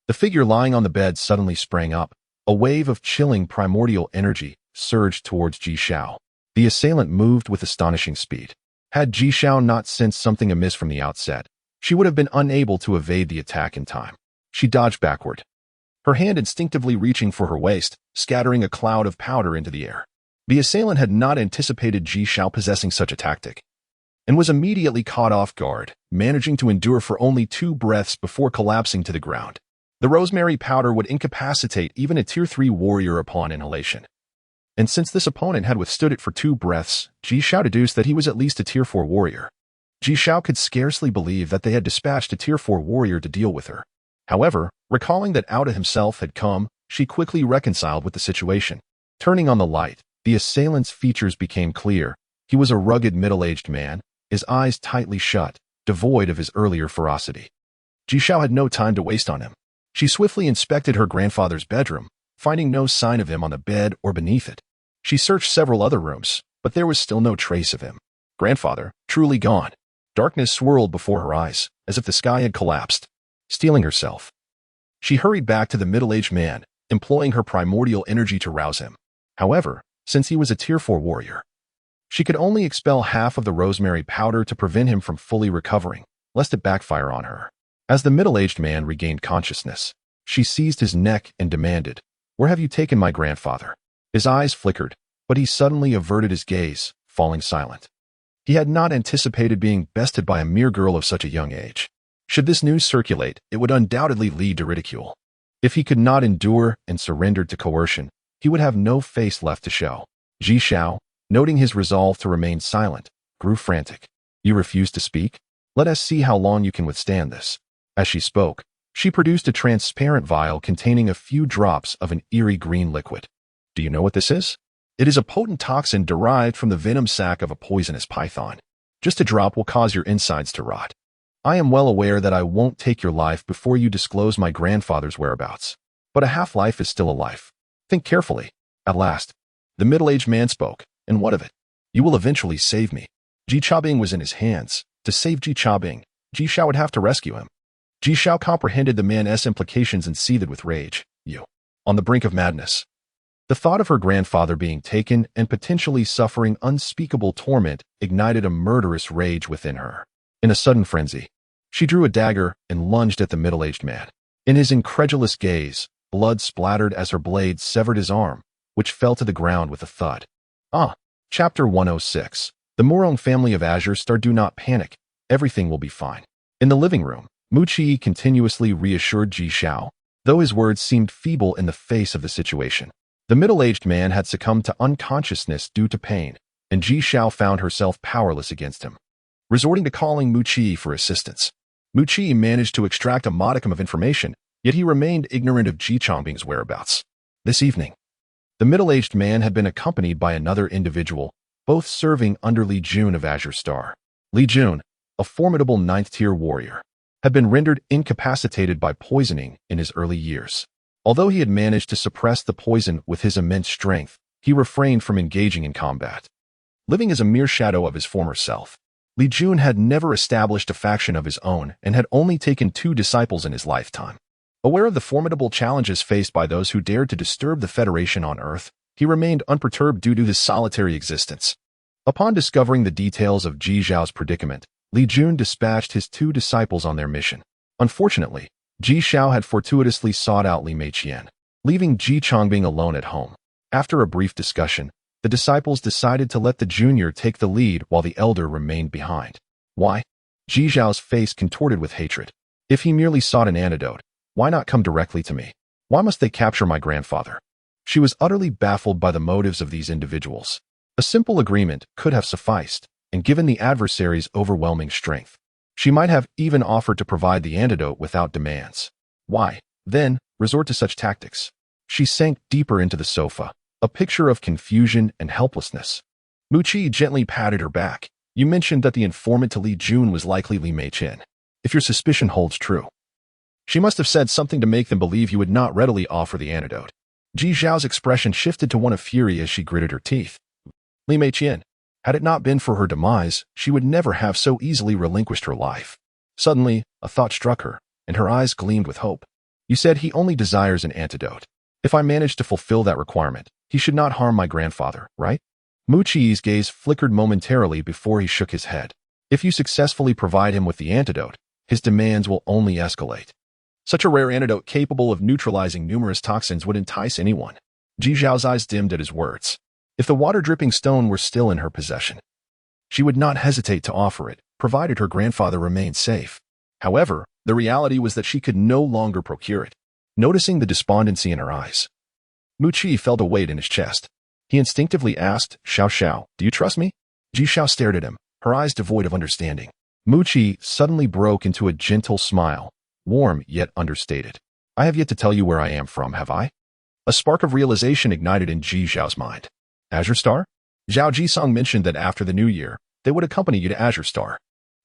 the figure lying on the bed suddenly sprang up. A wave of chilling primordial energy surged towards Ji Xiao. The assailant moved with astonishing speed. Had Ji Xiao not sensed something amiss from the outset, she would have been unable to evade the attack in time. She dodged backward, her hand instinctively reaching for her waist, scattering a cloud of powder into the air. The assailant had not anticipated Ji Xiao possessing such a tactic, and was immediately caught off guard, managing to endure for only 2 breaths before collapsing to the ground. The rosemary powder would incapacitate even a Tier 3 warrior upon inhalation. And since this opponent had withstood it for 2 breaths, Ji Xiao deduced that he was at least a Tier 4 warrior. Ji Xiao could scarcely believe that they had dispatched a Tier 4 warrior to deal with her. However, recalling that Outa himself had come, she quickly reconciled with the situation. Turning on the light, the assailant's features became clear. He was a rugged middle-aged man, his eyes tightly shut, devoid of his earlier ferocity. Ji Xiao had no time to waste on him. She swiftly inspected her grandfather's bedroom, finding no sign of him on the bed or beneath it. She searched several other rooms, but there was still no trace of him. Grandfather, truly gone. Darkness swirled before her eyes, as if the sky had collapsed. Steeling herself, she hurried back to the middle-aged man, employing her primordial energy to rouse him. However, since he was a Tier 4 warrior, She could only expel half of the rosemary powder to prevent him from fully recovering, lest it backfire on her. As the middle-aged man regained consciousness, she seized his neck and demanded, "Where have you taken my grandfather?" His eyes flickered, but he suddenly averted his gaze, falling silent. He had not anticipated being bested by a mere girl of such a young age. Should this news circulate, it would undoubtedly lead to ridicule. If he could not endure and surrendered to coercion, he would have no face left to show. Ji Xiao, noting his resolve to remain silent, grew frantic. "You refuse to speak? Let us see how long you can withstand this." As she spoke, she produced a transparent vial containing a few drops of an eerie green liquid. "Do you know what this is?" "It is a potent toxin derived from the venom sac of a poisonous python. Just a drop will cause your insides to rot. I am well aware that I won't take your life before you disclose my grandfather's whereabouts. But a half-life is still a life. Think carefully." At last, the middle-aged man spoke. "And what of it? You will eventually save me." Ji Chaobing was in his hands. To save Ji Chaobing, Ji Xiao would have to rescue him. Ji Xiao comprehended the man's implications and seethed with rage. "You." On the brink of madness. The thought of her grandfather being taken and potentially suffering unspeakable torment ignited a murderous rage within her. In a sudden frenzy, she drew a dagger and lunged at the middle-aged man. In his incredulous gaze, blood splattered as her blade severed his arm, which fell to the ground with a thud. Chapter 106. The Morong family of Azure Star. Do not panic. Everything will be fine. In the living room, Mu Qi continuously reassured Ji Xiao, though his words seemed feeble in the face of the situation. The middle-aged man had succumbed to unconsciousness due to pain, and Ji Xiao found herself powerless against him. Resorting to calling Mu Qi for assistance, Mu Qi managed to extract a modicum of information, yet he remained ignorant of Ji Chaobing's whereabouts. This evening, the middle-aged man had been accompanied by another individual, both serving under Li Jun of Azure Star. Li Jun, a formidable 9th-tier warrior, had been rendered incapacitated by poisoning in his early years. Although he had managed to suppress the poison with his immense strength, he refrained from engaging in combat. Living as a mere shadow of his former self, Li Jun had never established a faction of his own and had only taken 2 disciples in his lifetime. Aware of the formidable challenges faced by those who dared to disturb the Federation on Earth, he remained unperturbed due to his solitary existence. Upon discovering the details of Ji Xiao's predicament, Li Jun dispatched his 2 disciples on their mission. Unfortunately, Ji Xiao had fortuitously sought out Li Meiqian, leaving Ji Chaobing alone at home. After a brief discussion, the disciples decided to let the junior take the lead while the elder remained behind. Why? Ji Xiao's face contorted with hatred. If he merely sought an antidote, why not come directly to me? Why must they capture my grandfather? She was utterly baffled by the motives of these individuals. A simple agreement could have sufficed, and given the adversary's overwhelming strength, she might have even offered to provide the antidote without demands. Why, then, resort to such tactics? She sank deeper into the sofa, a picture of confusion and helplessness. Mu Qi gently patted her back. "You mentioned that the informant to Li Jun was likely Li Meiqian. If your suspicion holds true, she must have said something to make them believe you would not readily offer the antidote." Ji Xiao's expression shifted to one of fury as she gritted her teeth. Li Meiqian. Had it not been for her demise, she would never have so easily relinquished her life. Suddenly, a thought struck her, and her eyes gleamed with hope. "You said he only desires an antidote. If I manage to fulfill that requirement, he should not harm my grandfather, right?" Mu Qi's gaze flickered momentarily before he shook his head. "If you successfully provide him with the antidote, his demands will only escalate. Such a rare antidote capable of neutralizing numerous toxins would entice anyone." Ji Xiao's eyes dimmed at his words. If the water-dripping stone were still in her possession, she would not hesitate to offer it, provided her grandfather remained safe. However, the reality was that she could no longer procure it. Noticing the despondency in her eyes, Mu Qi felt a weight in his chest. He instinctively asked, "Xiao Xiao, do you trust me?" Ji Xiao stared at him, her eyes devoid of understanding. Mu Qi suddenly broke into a gentle smile, warm yet understated. "I have yet to tell you where I am from, have I?" A spark of realization ignited in Ji Xiao's mind. "Azure Star?" Zhao Jisong mentioned that after the new year, they would accompany you to Azure Star.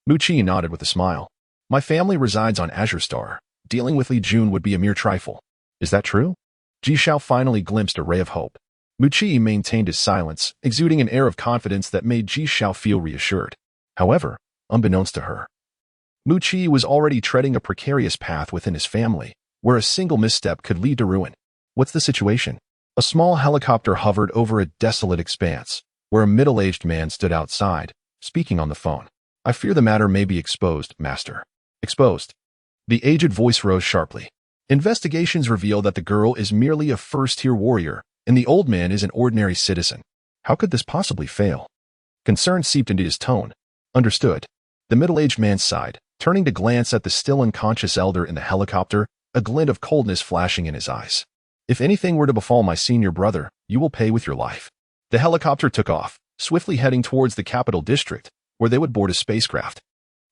Mu Qi nodded with a smile. "My family resides on Azure Star. Dealing with Li Jun would be a mere trifle." "Is that true?" Ji Xiao finally glimpsed a ray of hope. Mu Qi maintained his silence, exuding an air of confidence that made Ji Xiao feel reassured. However, unbeknownst to her, Mu Qi was already treading a precarious path within his family, where a single misstep could lead to ruin. "What's the situation?" A small helicopter hovered over a desolate expanse, where a middle-aged man stood outside, speaking on the phone. "I fear the matter may be exposed, Master." "Exposed?" The aged voice rose sharply. "Investigations reveal that the girl is merely a first-tier warrior, and the old man is an ordinary citizen. How could this possibly fail?" Concern seeped into his tone. "Understood." The middle-aged man sighed, turning to glance at the still unconscious elder in the helicopter, a glint of coldness flashing in his eyes. "If anything were to befall my senior brother, you will pay with your life." The helicopter took off, swiftly heading towards the capital district, where they would board a spacecraft.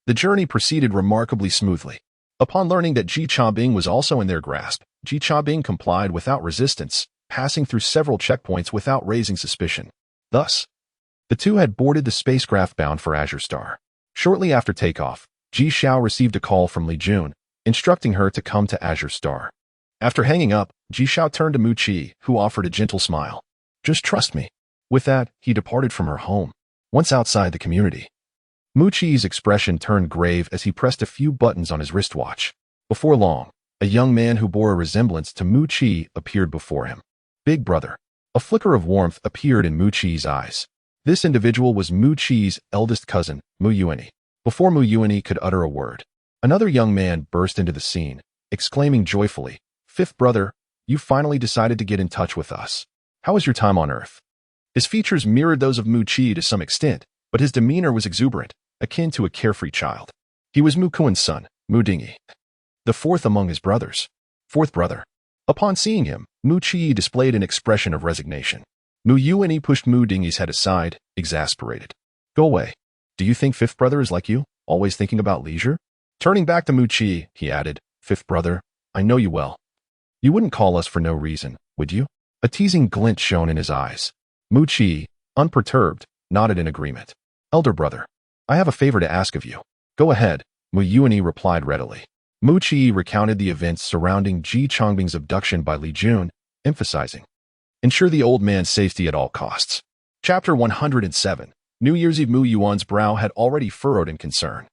The journey proceeded remarkably smoothly. Upon learning that Ji Chabing was also in their grasp, Ji Chabing complied without resistance, passing through several checkpoints without raising suspicion. Thus, the two had boarded the spacecraft bound for Azure Star. Shortly after takeoff, Ji Xiao received a call from Li Jun, instructing her to come to Azure Star. After hanging up, Ji Xiao turned to Mu Qi, who offered a gentle smile. "Just trust me." With that, he departed from her home. Once outside the community, Mu Qi's expression turned grave as he pressed a few buttons on his wristwatch. Before long, a young man who bore a resemblance to Mu Qi appeared before him. "Big brother." A flicker of warmth appeared in Mu Qi's eyes. This individual was Mu Qi's eldest cousin, Mu Yuani. Before Mu Yuani could utter a word, another young man burst into the scene, exclaiming joyfully, "Fifth brother, you finally decided to get in touch with us. How was your time on Earth?" His features mirrored those of Mu Qi to some extent, but his demeanor was exuberant, akin to a carefree child. He was Mu Kuan's son, Mu Dingyi, the fourth among his brothers. Fourth brother. Upon seeing him, Mu Qi displayed an expression of resignation. Mu Yuani pushed Mu Dingyi's head aside, exasperated. "Go away. Do you think fifth brother is like you, always thinking about leisure?" Turning back to Mu Qi, he added, "Fifth brother, I know you well. You wouldn't call us for no reason, would you?" A teasing glint shone in his eyes. Mu Qi, unperturbed, nodded in agreement. "Elder brother, I have a favor to ask of you." "Go ahead," Mu Yuani replied readily. Mu Qi recounted the events surrounding Ji Changbing's abduction by Li Jun, emphasizing, "Ensure the old man's safety at all costs." Chapter 107. New Year's Eve. Mu Yuan's brow had already furrowed in concern.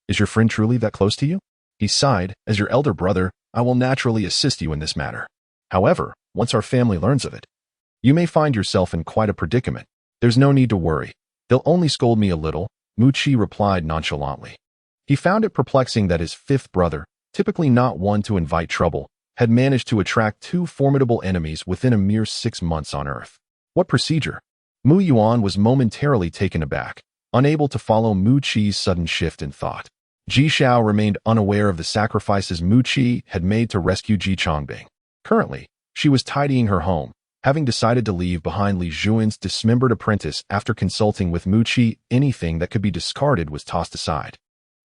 "Is your friend truly that close to you?" He sighed. "As your elder brother, I will naturally assist you in this matter. However, once our family learns of it, you may find yourself in quite a predicament. There's no need to worry. They'll only scold me a little," Mu Qi replied nonchalantly. He found it perplexing that his fifth brother, typically not one to invite trouble, had managed to attract two formidable enemies within a mere 6 months on Earth. What procedure? Mu Yuan was momentarily taken aback, unable to follow Mu Qi's sudden shift in thought. Ji Xiao remained unaware of the sacrifices Mu Qi had made to rescue Ji Changbing. Currently, she was tidying her home, having decided to leave behind Li Juan's dismembered apprentice. After consulting with Mu Qi, anything that could be discarded was tossed aside,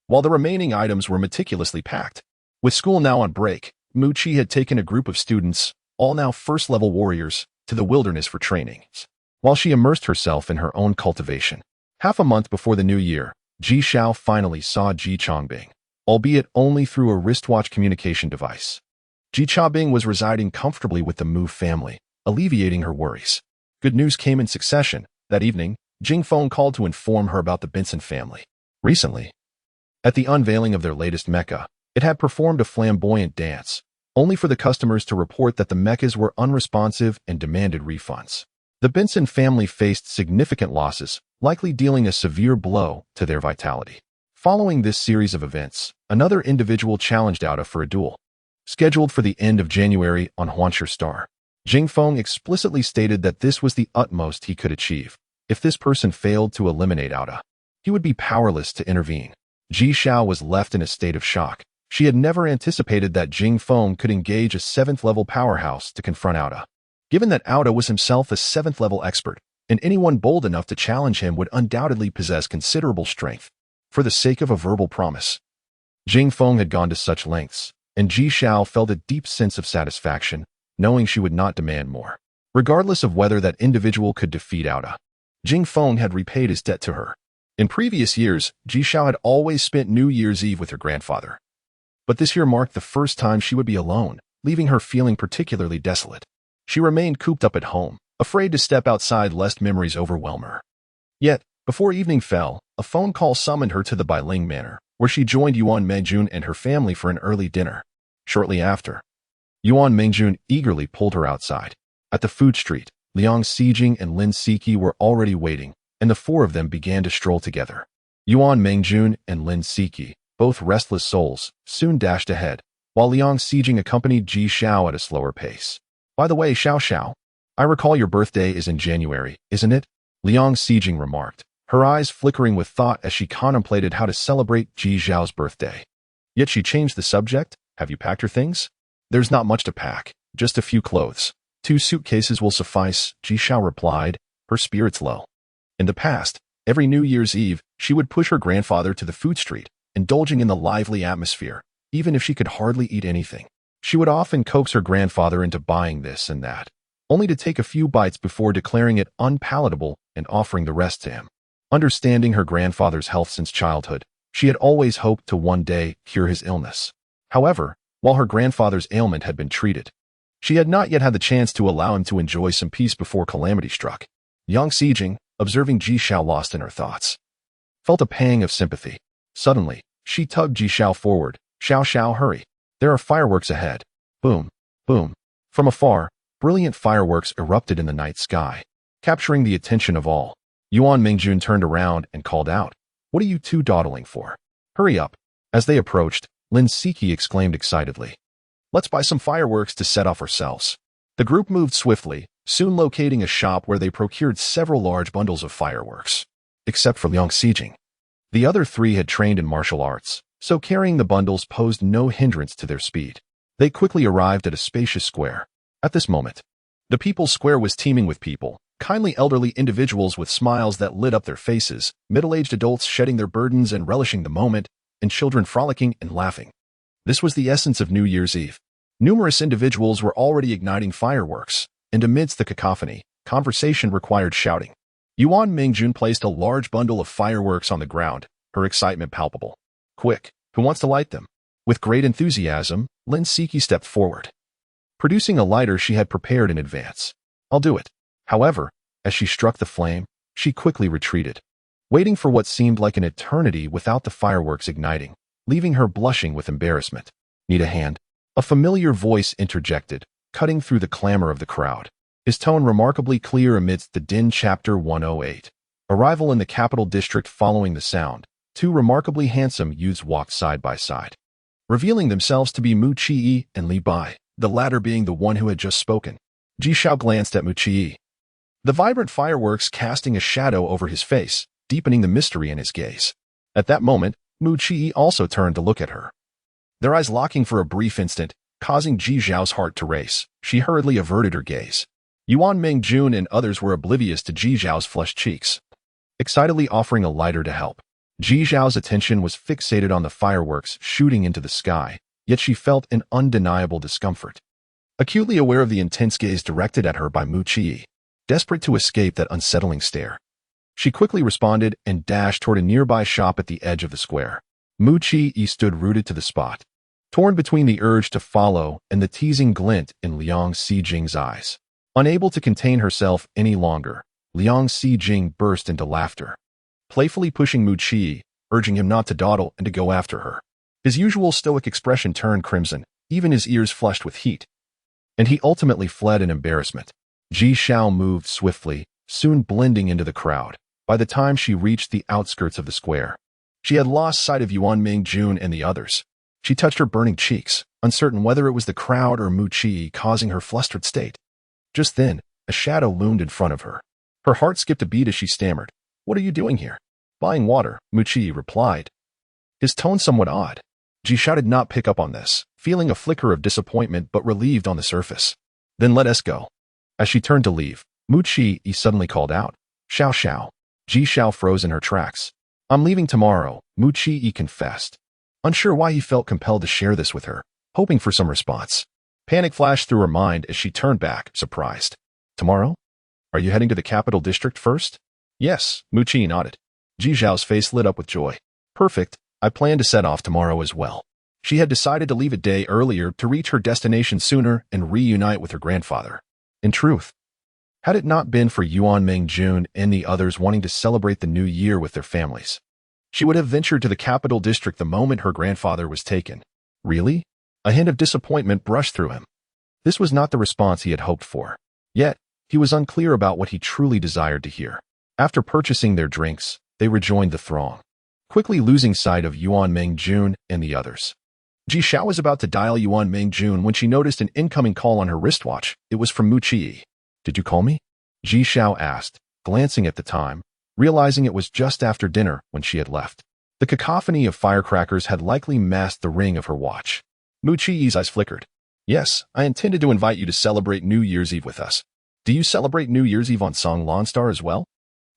while the remaining items were meticulously packed. With school now on break, Mu Qi had taken a group of students, all now first-level warriors, to the wilderness for training, while she immersed herself in her own cultivation. Half a month before the new year, Ji Xiao finally saw Ji Changbing, albeit only through a wristwatch communication device. Ji Changbing was residing comfortably with the Mu family, alleviating her worries. Good news came in succession. That evening, Jing Feng called to inform her about the Benson family. Recently, at the unveiling of their latest mecha, it had performed a flamboyant dance, only for the customers to report that the mechas were unresponsive and demanded refunds. The Benson family faced significant losses, likely dealing a severe blow to their vitality. Following this series of events, another individual challenged Outa for a duel. Scheduled for the end of January on Huansher Star, Jing Feng explicitly stated that this was the utmost he could achieve. If this person failed to eliminate Outa, he would be powerless to intervene. Ji Xiao was left in a state of shock. She had never anticipated that Jing Feng could engage a 7th-level powerhouse to confront Outa. Given that Outa was himself a 7th-level expert, and anyone bold enough to challenge him would undoubtedly possess considerable strength. For the sake of a verbal promise, Jing Feng had gone to such lengths, and Ji Xiao felt a deep sense of satisfaction, knowing she would not demand more. Regardless of whether that individual could defeat Outa, Jing Feng had repaid his debt to her. In previous years, Ji Xiao had always spent New Year's Eve with her grandfather. But this year marked the first time she would be alone, leaving her feeling particularly desolate. She remained cooped up at home, afraid to step outside lest memories overwhelm her. Yet, before evening fell, a phone call summoned her to the Bailing Manor, where she joined Yuan Mengjun and her family for an early dinner. Shortly after, Yuan Mengjun eagerly pulled her outside. At the food street, Liang Xijing and Lin Siki were already waiting, and the four of them began to stroll together. Yuan Mengjun and Lin Siki, both restless souls, soon dashed ahead, while Liang Xijing accompanied Ji Xiao at a slower pace. By the way, Xiao Xiao, I recall your birthday is in January, isn't it? Liang Xijing remarked, her eyes flickering with thought as she contemplated how to celebrate Ji Xiao's birthday. Yet she changed the subject. Have you packed your things? There's not much to pack, just a few clothes. 2 suitcases will suffice, Ji Xiao replied, her spirits low. In the past, every New Year's Eve, she would push her grandfather to the food street, indulging in the lively atmosphere, even if she could hardly eat anything. She would often coax her grandfather into buying this and that, only to take a few bites before declaring it unpalatable and offering the rest to him. Understanding her grandfather's health since childhood, she had always hoped to one day cure his illness. However, while her grandfather's ailment had been treated, she had not yet had the chance to allow him to enjoy some peace before calamity struck. Yang Xijing, observing Ji Xiao lost in her thoughts, felt a pang of sympathy. Suddenly, she tugged Ji Xiao forward. Xiao Xiao, hurry. There are fireworks ahead. Boom, boom. From afar, brilliant fireworks erupted in the night sky, capturing the attention of all. Yuan Mengjun turned around and called out, "What are you two dawdling for? Hurry up." As they approached, Lin Siki exclaimed excitedly, "Let's buy some fireworks to set off ourselves." The group moved swiftly, soon locating a shop where they procured several large bundles of fireworks. Except for Liang Xijing. The other 3 had trained in martial arts, so carrying the bundles posed no hindrance to their speed. They quickly arrived at a spacious square. At this moment, the People's Square was teeming with people, kindly elderly individuals with smiles that lit up their faces, middle-aged adults shedding their burdens and relishing the moment, and children frolicking and laughing. This was the essence of New Year's Eve. Numerous individuals were already igniting fireworks, and amidst the cacophony, conversation required shouting. Yuan Mengjun placed a large bundle of fireworks on the ground, her excitement palpable. "Quick, who wants to light them?" With great enthusiasm, Lin Siki stepped forward, producing a lighter she had prepared in advance. "I'll do it." However, as she struck the flame, she quickly retreated, waiting for what seemed like an eternity without the fireworks igniting, leaving her blushing with embarrassment. "Need a hand?" A familiar voice interjected, cutting through the clamor of the crowd. His tone remarkably clear amidst the din. Chapter 108. Arrival in the capital district. Following the sound, 2 remarkably handsome youths walked side by side, revealing themselves to be Mu Qi and Li Bai, the latter being the one who had just spoken. Ji Xiao glanced at Mu Qi, the vibrant fireworks casting a shadow over his face, deepening the mystery in his gaze. At that moment, Mu Qi also turned to look at her, their eyes locking for a brief instant, causing Ji Xiao's heart to race. She hurriedly averted her gaze. Yuan Mengjun and others were oblivious to Ji Xiao's flushed cheeks, excitedly offering a lighter to help. Ji Xiao's attention was fixated on the fireworks shooting into the sky, yet she felt an undeniable discomfort. Acutely aware of the intense gaze directed at her by Mu Qi, desperate to escape that unsettling stare, she quickly responded and dashed toward a nearby shop at the edge of the square. Mu Qi stood rooted to the spot, torn between the urge to follow and the teasing glint in Liang Xijing's eyes. Unable to contain herself any longer, Liang Xijing burst into laughter, playfully pushing Mu Qi, urging him not to dawdle and to go after her. His usual stoic expression turned crimson, even his ears flushed with heat, and he ultimately fled in embarrassment. Ji Xiao moved swiftly, soon blending into the crowd. By the time she reached the outskirts of the square, she had lost sight of Yuan Mengjun and the others. She touched her burning cheeks, uncertain whether it was the crowd or Mu Qi causing her flustered state. Just then, a shadow loomed in front of her. Her heart skipped a beat as she stammered, "What are you doing here?" "Buying water," Mu Qi replied, his tone somewhat odd. Ji Xiao did not pick up on this, feeling a flicker of disappointment but relieved on the surface. "Then let us go." As she turned to leave, Mu Qi suddenly called out, "Xiao Xiao." Ji Xiao froze in her tracks. "I'm leaving tomorrow," Mu Qi confessed, unsure why he felt compelled to share this with her, hoping for some response. Panic flashed through her mind as she turned back, surprised. "Tomorrow? Are you heading to the capital district first?" "Yes," Mu Qi nodded. Ji Xiao's face lit up with joy. "Perfect. I plan to set off tomorrow as well." She had decided to leave a day earlier to reach her destination sooner and reunite with her grandfather. In truth, had it not been for Yuan Mengjun and the others wanting to celebrate the new year with their families, she would have ventured to the capital district the moment her grandfather was taken. Really? A hint of disappointment brushed through him. This was not the response he had hoped for. Yet, He was unclear about what he truly desired to hear. After purchasing their drinks, they rejoined the throng, quickly losing sight of Yuan Mingjun and the others. Ji Xiao was about to dial Yuan Mingjun when she noticed an incoming call on her wristwatch. It was from Mu Qi. "Did you call me?" Ji Xiao asked, glancing at the time, realizing it was just after dinner when she had left. The cacophony of firecrackers had likely masked the ring of her watch. Mu Qi's eyes flickered. "Yes, I intended to invite you to celebrate New Year's Eve with us. Do you celebrate New Year's Eve on Song Lonstar as well?"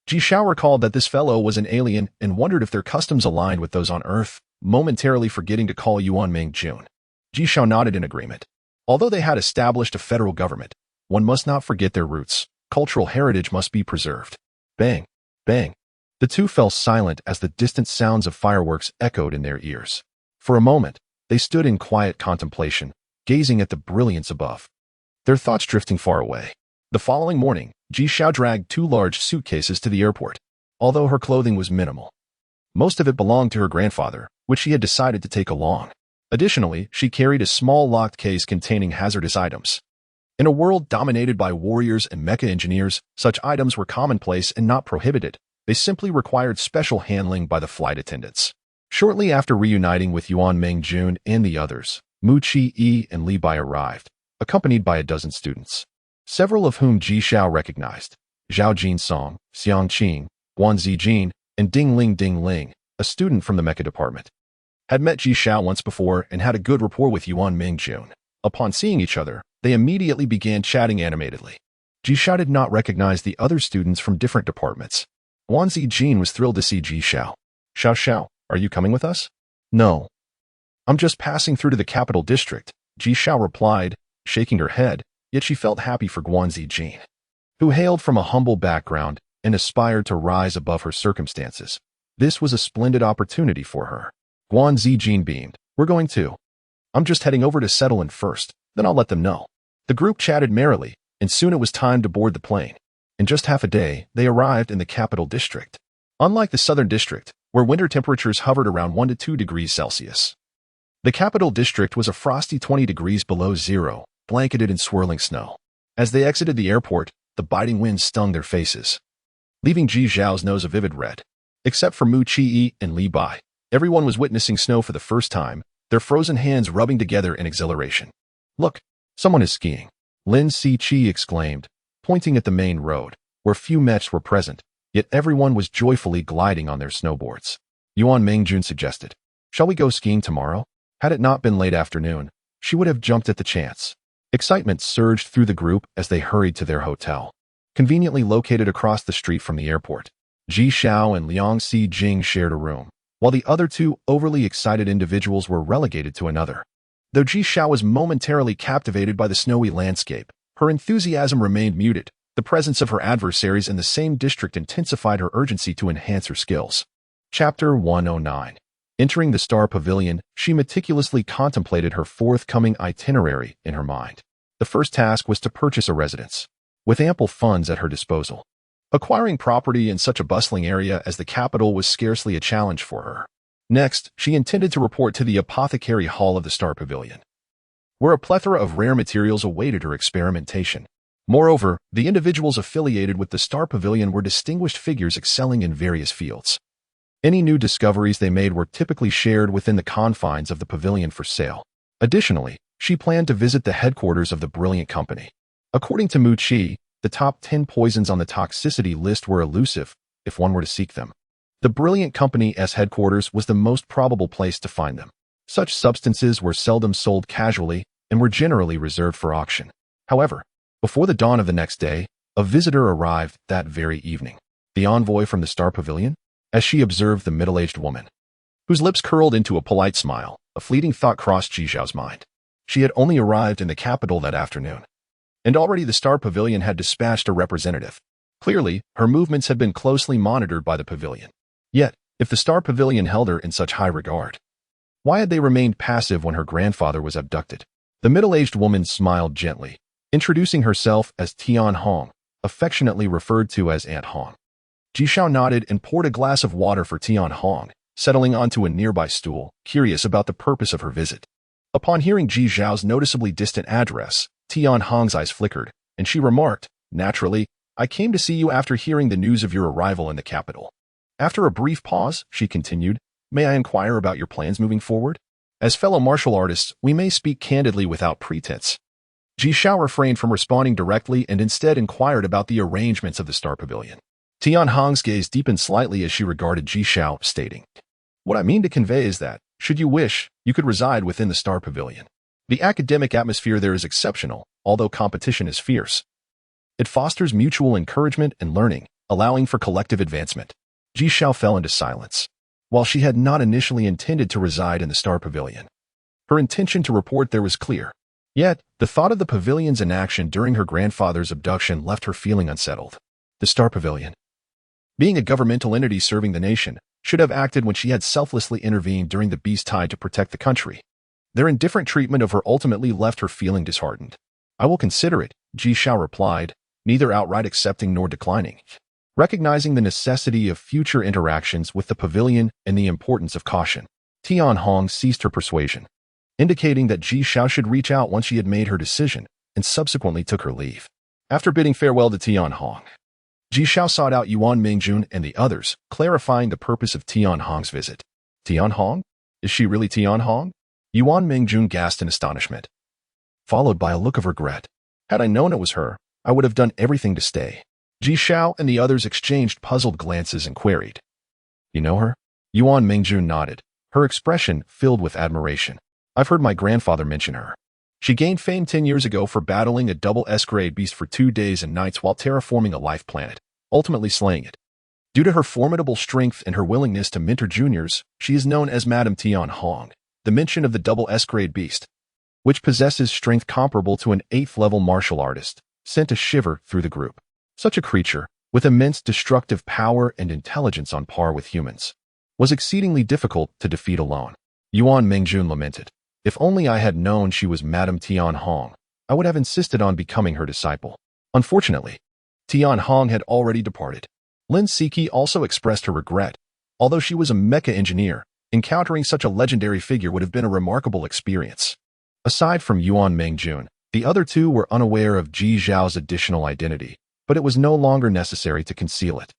Ji Xiao recalled that this fellow was an alien and wondered if their customs aligned with those on Earth, momentarily forgetting to call Yuan Mingjun. Ji Xiao nodded in agreement. Although they had established a federal government, one must not forget their roots. Cultural heritage must be preserved. Bang, bang. The two fell silent as the distant sounds of fireworks echoed in their ears. For a moment, they stood in quiet contemplation, gazing at the brilliance above, their thoughts drifting far away. The following morning, Ji Xiao dragged 2 large suitcases to the airport. Although her clothing was minimal, most of it belonged to her grandfather, which she had decided to take along. Additionally, she carried a small locked case containing hazardous items. In a world dominated by warriors and mecha engineers, such items were commonplace and not prohibited. They simply required special handling by the flight attendants. Shortly after reuniting with Yuan Mingjun and the others, Mu Qi and Li Bai arrived, accompanied by a dozen students, several of whom Ji Xiao recognized: Zhao Jinsong, Xiang Qing, Guan Zijin, and Ding Ling, a student from the mecha department. Had met Ji Xiao once before and had a good rapport with Yuan Mingjun. Upon seeing each other, they immediately began chatting animatedly. Ji Xiao did not recognize the other students from different departments. Guan Zijin was thrilled to see Ji Xiao. "Xiao, are you coming with us?" "No. I'm just passing through to the capital district," Ji Xiao replied, shaking her head, yet she felt happy for Guan Zijin, who hailed from a humble background and aspired to rise above her circumstances. This was a splendid opportunity for her. Guan Zijin beamed. "We're going too. I'm just heading over to settle in first, then I'll let them know." The group chatted merrily, and soon it was time to board the plane. In just half a day, they arrived in the capital district. Unlike the southern district, where winter temperatures hovered around 1 to 2 degrees Celsius, the capital district was a frosty 20 degrees below zero, blanketed in swirling snow. As they exited the airport, the biting wind stung their faces, leaving Ji Xiao's nose a vivid red. Except for Mu Qi and Li Bai, everyone was witnessing snow for the first time, their frozen hands rubbing together in exhilaration. "Look, someone is skiing," Lin Siqi exclaimed, pointing at the main road, where few mechs were present, yet everyone was joyfully gliding on their snowboards. Yuan Mingjun suggested, "Shall we go skiing tomorrow?" Had it not been late afternoon, she would have jumped at the chance. Excitement surged through the group as they hurried to their hotel, conveniently located across the street from the airport. Ji Xiao and Liang Xijing shared a room, while the other 2 overly excited individuals were relegated to another. Though Ji Xiao was momentarily captivated by the snowy landscape, her enthusiasm remained muted. The presence of her adversaries in the same district intensified her urgency to enhance her skills. Chapter 109. Entering the Star Pavilion, she meticulously contemplated her forthcoming itinerary in her mind. The first task was to purchase a residence. With ample funds at her disposal, acquiring property in such a bustling area as the capital was scarcely a challenge for her. Next, she intended to report to the apothecary hall of the Star Pavilion, where a plethora of rare materials awaited her experimentation. Moreover, the individuals affiliated with the Star Pavilion were distinguished figures excelling in various fields. Any new discoveries they made were typically shared within the confines of the pavilion for sale. Additionally, she planned to visit the headquarters of the brilliant company. According to Mu Qi, the top 10 poisons on the toxicity list were elusive if one were to seek them. The brilliant company's headquarters was the most probable place to find them. Such substances were seldom sold casually and were generally reserved for auction. However, before the dawn of the next day, a visitor arrived that very evening. The envoy from the Star Pavilion? As she observed the middle-aged woman, whose lips curled into a polite smile, a fleeting thought crossed Ji Xiao's mind. She had only arrived in the capital that afternoon, and already the Star Pavilion had dispatched a representative. Clearly, her movements had been closely monitored by the pavilion. Yet, if the Star Pavilion held her in such high regard, why had they remained passive when her grandfather was abducted? The middle-aged woman smiled gently, introducing herself as Tian Hong, affectionately referred to as Aunt Hong. Ji Xiao nodded and poured a glass of water for Tian Hong, settling onto a nearby stool, curious about the purpose of her visit. Upon hearing Ji Xiao's noticeably distant address, Tian Hong's eyes flickered, and she remarked, Naturally, I came to see you after hearing the news of your arrival in the capital. After a brief pause, she continued, may I inquire about your plans moving forward? As fellow martial artists, we may speak candidly without pretense. Ji Xiao refrained from responding directly and instead inquired about the arrangements of the Star Pavilion. Tian Hong's gaze deepened slightly as she regarded Ji Xiao, stating, what I mean to convey is that, should you wish, you could reside within the Star Pavilion. The academic atmosphere there is exceptional, although competition is fierce. It fosters mutual encouragement and learning, allowing for collective advancement. Ji Xiao fell into silence. While she had not initially intended to reside in the Star Pavilion, her intention to report there was clear. Yet, the thought of the pavilion's inaction during her grandfather's abduction left her feeling unsettled. The Star Pavilion, being a governmental entity serving the nation, should have acted when she had selflessly intervened during the beast tide to protect the country. Their indifferent treatment of her ultimately left her feeling disheartened. I will consider it, Ji Xiao replied, neither outright accepting nor declining. Recognizing the necessity of future interactions with the pavilion and the importance of caution, Tian Hong ceased her persuasion, indicating that Ji Xiao should reach out once she had made her decision, and subsequently took her leave. After bidding farewell to Tian Hong, Ji Xiao sought out Yuan Mingjun and the others, clarifying the purpose of Tian Hong's visit. Tian Hong? Is she really Tian Hong? Yuan Mingjun gasped in astonishment, followed by a look of regret. Had I known it was her, I would have done everything to stay. Ji Xiao and the others exchanged puzzled glances and queried, you know her? Yuan Mingjun nodded, her expression filled with admiration. I've heard my grandfather mention her. She gained fame 10 years ago for battling a double S-grade beast for 2 days and nights while terraforming a life planet, ultimately slaying it. Due to her formidable strength and her willingness to mentor juniors, she is known as Madame Tian Hong, the mention of the double S-grade beast, which possesses strength comparable to an 8th-level martial artist, sent a shiver through the group. Such a creature, with immense destructive power and intelligence on par with humans, was exceedingly difficult to defeat alone. Yuan Mingjun lamented, if only I had known she was Madame Tian Hong, I would have insisted on becoming her disciple. Unfortunately, Tian Hong had already departed. Lin Siki also expressed her regret. Although she was a mecha engineer, encountering such a legendary figure would have been a remarkable experience. Aside from Yuan Mingjun, the other two were unaware of Ji Xiao's additional identity, but it was no longer necessary to conceal it.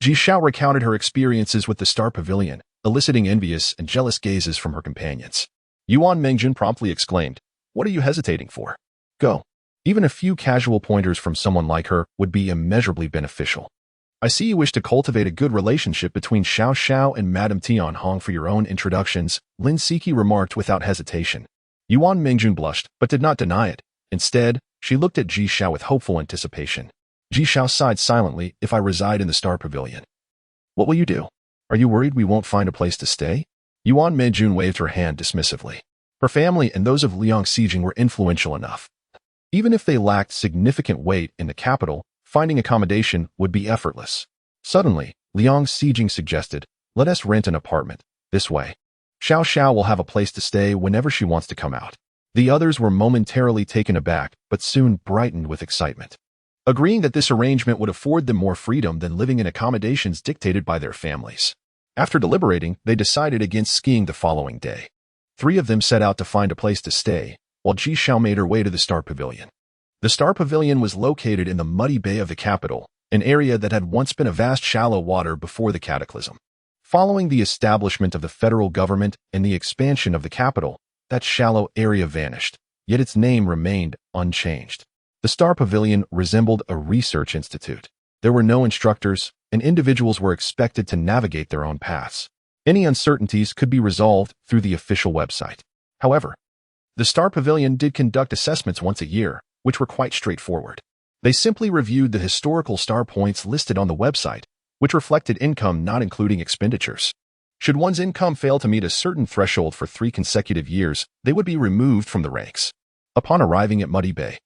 Ji Xiao recounted her experiences with the Star Pavilion, eliciting envious and jealous gazes from her companions. Yuan Mingjun promptly exclaimed, what are you hesitating for? Go. Even a few casual pointers from someone like her would be immeasurably beneficial. I see you wish to cultivate a good relationship between Xiao Xiao and Madame Tian Hong for your own introductions, Lin Siki remarked without hesitation. Yuan Mingjun blushed, but did not deny it. Instead, she looked at Ji Xiao with hopeful anticipation. Ji Xiao sighed silently, if I reside in the Star Pavilion. What will you do? Are you worried we won't find a place to stay? Yuan Mingjun waved her hand dismissively. Her family and those of Liang Xijing were influential enough. Even if they lacked significant weight in the capital, finding accommodation would be effortless. Suddenly, Liang Xijing suggested, let us rent an apartment, this way. Xiao Xiao will have a place to stay whenever she wants to come out. The others were momentarily taken aback, but soon brightened with excitement, agreeing that this arrangement would afford them more freedom than living in accommodations dictated by their families. After deliberating, they decided against skiing the following day. 3 of them set out to find a place to stay, while Ji Xiao made her way to the Star Pavilion. The Star Pavilion was located in the muddy bay of the capital, an area that had once been a vast shallow water before the cataclysm. Following the establishment of the federal government and the expansion of the capital, that shallow area vanished, yet its name remained unchanged. The Star Pavilion resembled a research institute. There were no instructors, and individuals were expected to navigate their own paths. Any uncertainties could be resolved through the official website. However, the Star Pavilion did conduct assessments once a year, which were quite straightforward. They simply reviewed the historical star points listed on the website, which reflected income not including expenditures. Should one's income fail to meet a certain threshold for 3 consecutive years, they would be removed from the ranks. Upon arriving at Muddy Bay,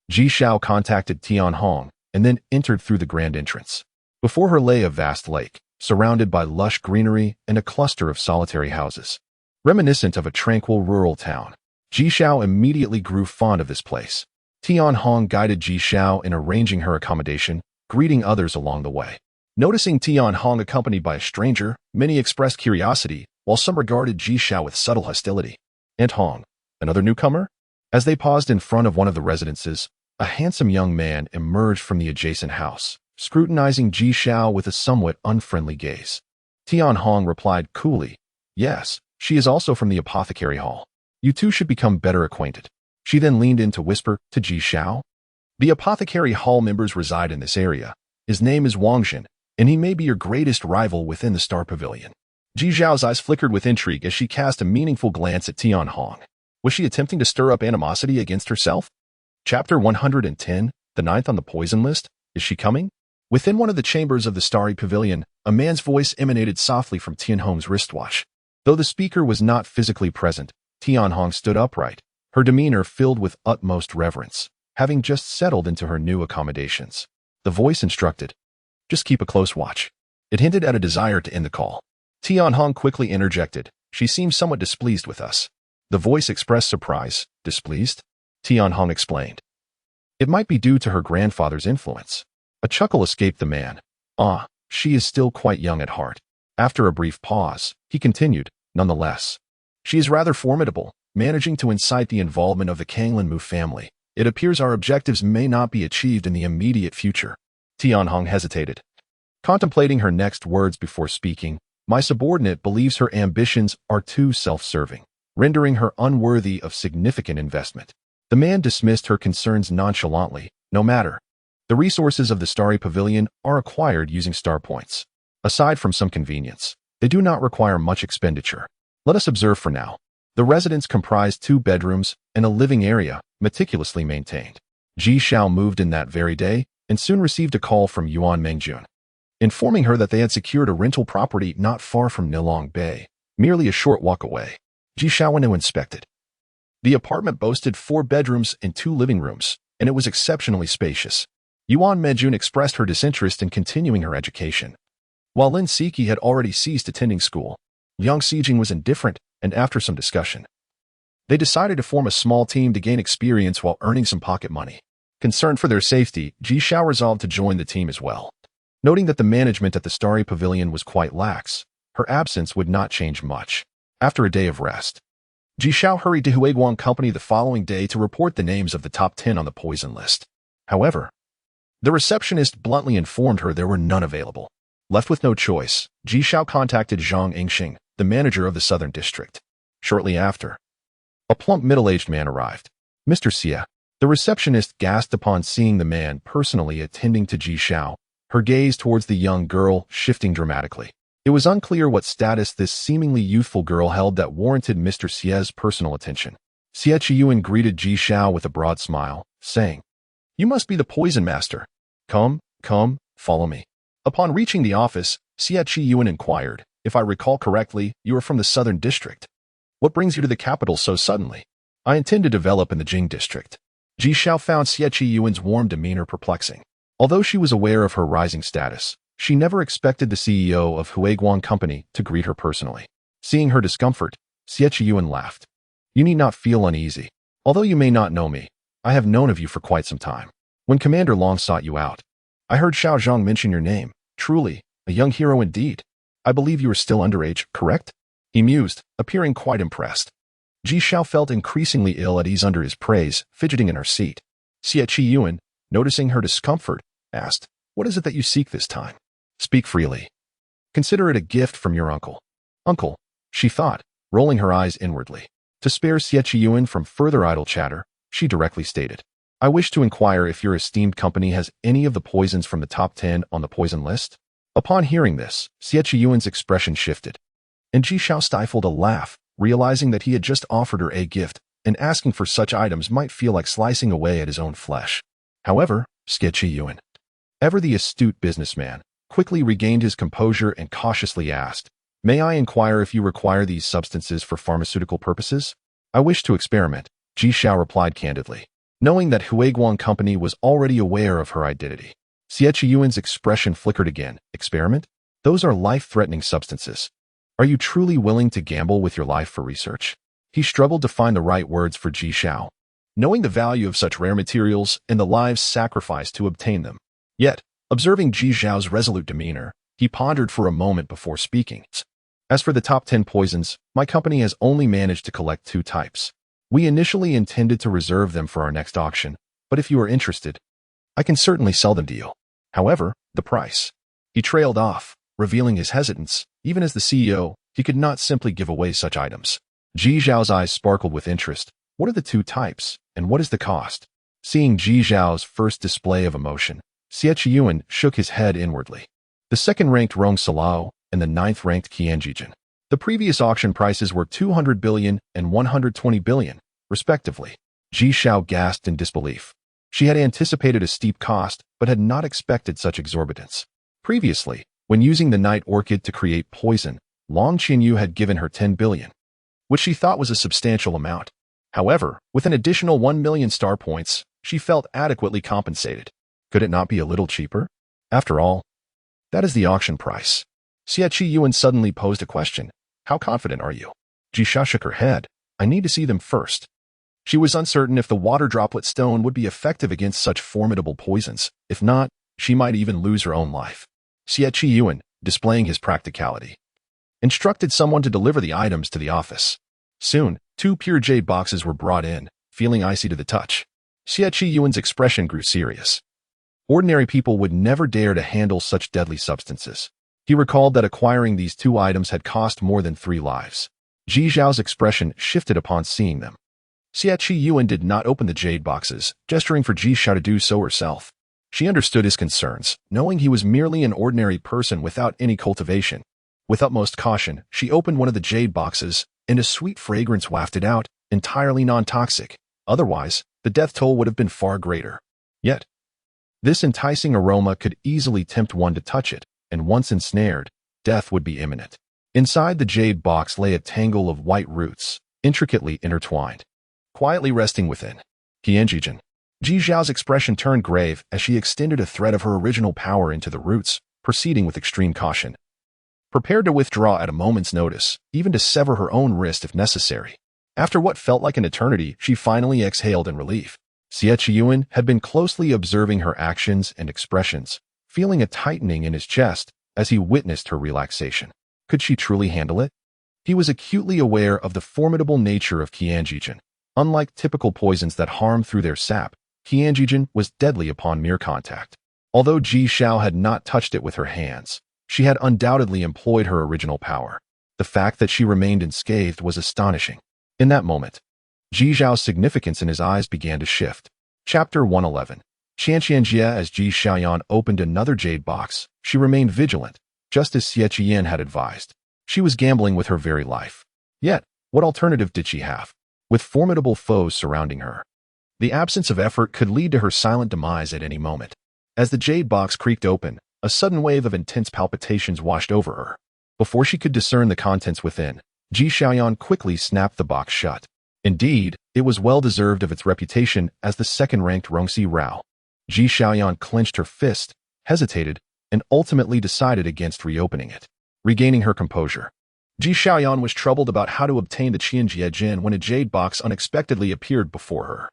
Ji Xiao contacted Tian Hong and then entered through the grand entrance. Before her lay a vast lake, surrounded by lush greenery and a cluster of solitary houses. Reminiscent of a tranquil rural town, Ji Xiao immediately grew fond of this place. Tian Hong guided Ji Xiao in arranging her accommodation, greeting others along the way. Noticing Tian Hong accompanied by a stranger, many expressed curiosity, while some regarded Ji Xiao with subtle hostility. Aunt Hong, another newcomer? As they paused in front of one of the residences, A handsome young man emerged from the adjacent house, scrutinizing Ji Xiao with a somewhat unfriendly gaze. Tian Hong replied coolly, "Yes, she is also from the apothecary hall. You two should become better acquainted." She then leaned in to whisper to Ji Xiao. "The apothecary hall members reside in this area. His name is Wang Jin, and he may be your greatest rival within the Star Pavilion." Ji Xiao's eyes flickered with intrigue as she cast a meaningful glance at Tian Hong. Was she attempting to stir up animosity against herself? Chapter 110, the ninth on the poison list. Is she coming? Within one of the chambers of the Starry Pavilion, a man's voice emanated softly from Tian Hong's wristwatch. Though the speaker was not physically present, Tian Hong stood upright, her demeanor filled with utmost reverence, having just settled into her new accommodations. The voice instructed, "Just keep a close watch." It hinted at a desire to end the call. Tian Hong quickly interjected, "She seems somewhat displeased with us." The voice expressed surprise. "Displeased?" Tian Hong explained. "It might be due to her grandfather's influence." A chuckle escaped the man. "Ah, she is still quite young at heart." After a brief pause, he continued, "Nonetheless, she is rather formidable, managing to incite the involvement of the Kanglan Mu family. It appears our objectives may not be achieved in the immediate future." Tian Hong hesitated, contemplating her next words before speaking. "My subordinate believes her ambitions are too self-serving, rendering her unworthy of significant investment." The man dismissed her concerns nonchalantly. "No matter. The resources of the Starry Pavilion are acquired using star points. Aside from some convenience, they do not require much expenditure. Let us observe for now. The residence comprised 2 bedrooms and a living area, meticulously maintained." Ji Xiao moved in that very day and soon received a call from Yuan Mengjun, informing her that they had secured a rental property not far from Nilong Bay, merely a short walk away. Ji Xiao went to inspect it. The apartment boasted 4 bedrooms and 2 living rooms, and it was exceptionally spacious. Yuan Mengjun expressed her disinterest in continuing her education. While Lin Siki had already ceased attending school, Yang Xijing was indifferent, and after some discussion, they decided to form a small team to gain experience while earning some pocket money. Concerned for their safety, Ji Xiao resolved to join the team as well. Noting that the management at the Starry Pavilion was quite lax, her absence would not change much. After a day of rest, Ji Xiao hurried to Huiguang Company the following day to report the names of the top 10 on the poison list. However, the receptionist bluntly informed her there were none available. Left with no choice, Ji Xiao contacted Zhang Yingxing, the manager of the Southern District. Shortly after, a plump middle-aged man arrived. "Mr. Xie." The receptionist gasped upon seeing the man personally attending to Ji Xiao, her gaze towards the young girl shifting dramatically. It was unclear what status this seemingly youthful girl held that warranted Mr. Xie's personal attention. Xie Qiyuan greeted Ji Xiao with a broad smile, saying, "You must be the poison master. Come, follow me." Upon reaching the office, Xie Qiyuan inquired, "If I recall correctly, you are from the Southern District. What brings you to the capital so suddenly?" "I intend to develop in the Jing District." Ji Xiao found Xie Qiyuan's warm demeanor perplexing. Although she was aware of her rising status, she never expected the CEO of Huiguang Company to greet her personally. Seeing her discomfort, Xie Qiyuan laughed. "You need not feel uneasy. Although you may not know me, I have known of you for quite some time. When Commander Long sought you out, I heard Xiao Zhang mention your name. Truly, a young hero indeed. I believe you are still underage, correct?" He mused, appearing quite impressed. Ji Xiao felt increasingly ill at ease under his praise, fidgeting in her seat. Xie Qiyuan, noticing her discomfort, asked, "What is it that you seek this time? Speak freely. Consider it a gift from your uncle." "Uncle," she thought, rolling her eyes inwardly. To spare Xie Qiyuan from further idle chatter, she directly stated, "I wish to inquire if your esteemed company has any of the poisons from the top 10 on the poison list." Upon hearing this, Xie Qiyuan's expression shifted, and Ji Xiao stifled a laugh, realizing that he had just offered her a gift, and asking for such items might feel like slicing away at his own flesh. However, Xie Qiyuan, ever the astute businessman, quickly regained his composure and cautiously asked, "May I inquire if you require these substances for pharmaceutical purposes?" "I wish to experiment," Ji Xiao replied candidly, knowing that Huiguang Company was already aware of her identity. Xie Qiyuan's expression flickered again. "Experiment? Those are life-threatening substances. Are you truly willing to gamble with your life for research?" He struggled to find the right words for Ji Xiao, knowing the value of such rare materials and the lives sacrificed to obtain them. Yet, observing Ji Xiao's resolute demeanor, he pondered for a moment before speaking. "As for the top 10 poisons, my company has only managed to collect 2 types. We initially intended to reserve them for our next auction, But if you are interested, I can certainly sell them to you. However, the price. He trailed off, revealing his hesitance. Even as the CEO, he could not simply give away such items. Ji Zhao's eyes sparkled with interest. What are the two types, and what is the cost? Seeing Ji Zhao's first display of emotion, Xie Qiyuan shook his head inwardly. The second-ranked Rong Salao and the ninth-ranked Qianjijin. The previous auction prices were 200 billion and 120 billion, respectively. Ji Zhao gasped in disbelief. She had anticipated a steep cost, but had not expected such exorbitance. Previously, when using the night orchid to create poison, Long Qinyu had given her 10 billion, which she thought was a substantial amount. However, with an additional 1 million star points, she felt adequately compensated. Could it not be a little cheaper? After all, that is the auction price. Xie Qiyuan suddenly posed a question. How confident are you? Ji Zhao shook her head. I need to see them first. She was uncertain if the water droplet stone would be effective against such formidable poisons. If not, she might even lose her own life. Xie Qiyuan, displaying his practicality, instructed someone to deliver the items to the office. Soon, 2 pure jade boxes were brought in, feeling icy to the touch. Xie Qiyuan's expression grew serious. Ordinary people would never dare to handle such deadly substances. He recalled that acquiring these 2 items had cost more than 3 lives. Ji Zhao's expression shifted upon seeing them. Xie Qiyuan did not open the jade boxes, gesturing for Ji Zhao to do so herself. She understood his concerns, knowing he was merely an ordinary person without any cultivation. With utmost caution, she opened one of the jade boxes, and a sweet fragrance wafted out, entirely non-toxic. Otherwise, the death toll would have been far greater. Yet, this enticing aroma could easily tempt one to touch it, and once ensnared, death would be imminent. Inside the jade box lay a tangle of white roots, intricately intertwined, quietly resting within. Qianjijin. Ji Zhao's expression turned grave as she extended a thread of her original power into the roots, proceeding with extreme caution. Prepared to withdraw at a moment's notice, even to sever her own wrist if necessary. After what felt like an eternity, she finally exhaled in relief. Xie Qiyuan had been closely observing her actions and expressions, feeling a tightening in his chest as he witnessed her relaxation. Could she truly handle it? He was acutely aware of the formidable nature of Qianjijin. Unlike typical poisons that harm through their sap, Qianjijin was deadly upon mere contact. Although Ji Zhao had not touched it with her hands, she had undoubtedly employed her original power. The fact that she remained unscathed was astonishing. In that moment, Ji Zhao's significance in his eyes began to shift. Chapter 111. Qianqianjie. As Ji Xiaoyan opened another jade box, she remained vigilant, just as Xie Qiyan had advised. She was gambling with her very life. Yet, what alternative did she have? With formidable foes surrounding her, the absence of effort could lead to her silent demise at any moment. As the jade box creaked open, a sudden wave of intense palpitations washed over her. Before she could discern the contents within, Ji Xiaoyan quickly snapped the box shut. Indeed, it was well deserved of its reputation as the second-ranked Rongxi Rao. Ji Xiaoyan clenched her fist, hesitated, and ultimately decided against reopening it. Regaining her composure, Ji Xiaoyan was troubled about how to obtain the Qianjie Jin when a jade box unexpectedly appeared before her.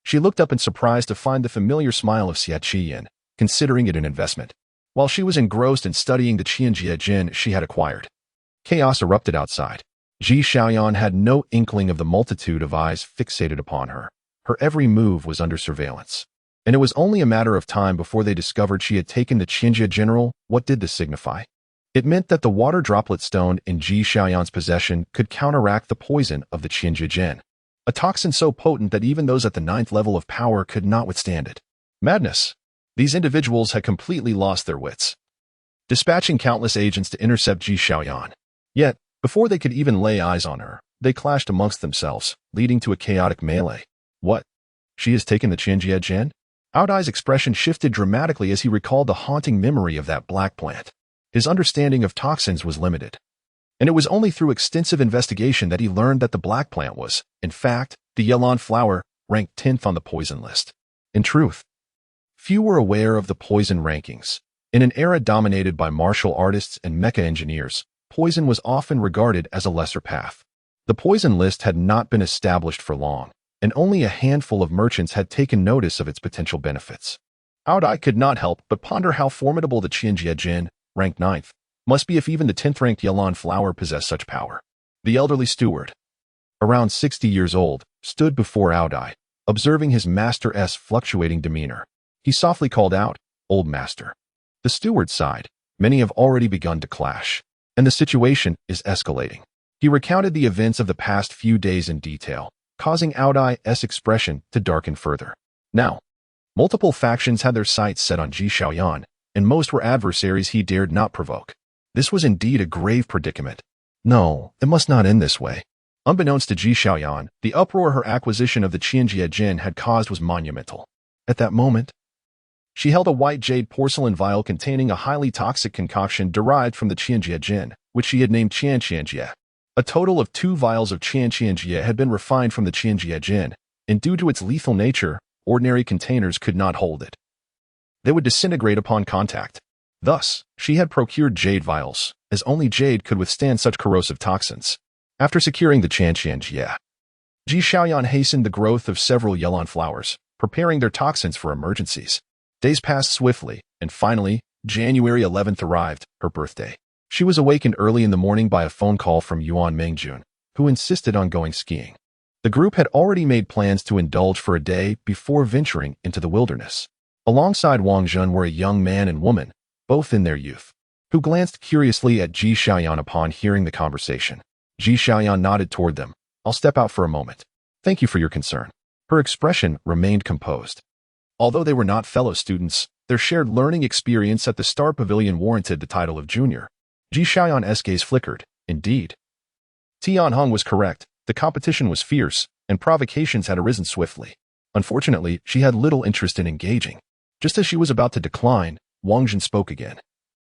She looked up in surprise to find the familiar smile of Xie Qiyan, considering it an investment. While she was engrossed in studying the Qianjie Jin she had acquired, chaos erupted outside. Ji Xiaoyan had no inkling of the multitude of eyes fixated upon her. Her every move was under surveillance. And it was only a matter of time before they discovered she had taken the Qianjie General. What did this signify? It meant that the water droplet stone in Ji Xiaoyan's possession could counteract the poison of the Qianjie Jin, a toxin so potent that even those at the 9th level of power could not withstand it. Madness. These individuals had completely lost their wits, dispatching countless agents to intercept Ji Xiaoyan. Yet, before they could even lay eyes on her, they clashed amongst themselves, leading to a chaotic melee. What? She has taken the Qianjie Jin? Aodai's expression shifted dramatically as he recalled the haunting memory of that black plant. His understanding of toxins was limited, and it was only through extensive investigation that he learned that the black plant was, in fact, the Yelon flower, ranked 10th on the poison list. In truth, few were aware of the poison rankings. In an era dominated by martial artists and mecha engineers, poison was often regarded as a lesser path. The poison list had not been established for long, and only a handful of merchants had taken notice of its potential benefits. Aodai could not help but ponder how formidable the Qianjie Jin, ranked 9th, must be if even the 10th-ranked Yelon flower possessed such power. The elderly steward, around 60 years old, stood before Aodai, Observing his master's fluctuating demeanor, he softly called out, "Old master." The steward sighed. Many have already begun to clash, and the situation is escalating. He recounted the events of the past few days in detail, causing Aodai's expression to darken further. Now, multiple factions had their sights set on Ji Xiaoyan, and most were adversaries he dared not provoke. This was indeed a grave predicament. No, it must not end this way. Unbeknownst to Ji Xiaoyan, the uproar her acquisition of the Qianjie Jin had caused was monumental. At that moment, she held a white jade porcelain vial containing a highly toxic concoction derived from the Qianjie Jin, which she had named Qianjie. A total of 2 vials of Qianjie had been refined from the Qianjie Jin, and due to its lethal nature, ordinary containers could not hold it. They would disintegrate upon contact. Thus, she had procured jade vials, as only jade could withstand such corrosive toxins. After securing the Qianjie, Ji Xiaoyan hastened the growth of several Yelon flowers, preparing their toxins for emergencies. Days passed swiftly, and finally, January 11th arrived, her birthday. She was awakened early in the morning by a phone call from Yuan Mengjun, who insisted on going skiing. The group had already made plans to indulge for a day before venturing into the wilderness. Alongside Wang Jun were a young man and woman, both in their youth, who glanced curiously at Ji Xiaoyan upon hearing the conversation. Ji Xiaoyan nodded toward them. "I'll step out for a moment. Thank you for your concern." Her expression remained composed. Although they were not fellow students, their shared learning experience at the Star Pavilion warranted the title of junior. Ji Xiaoyan's gaze flickered. Indeed, Tianhong was correct. The competition was fierce, and provocations had arisen swiftly. Unfortunately, she had little interest in engaging. Just as she was about to decline, Wang Jun spoke again.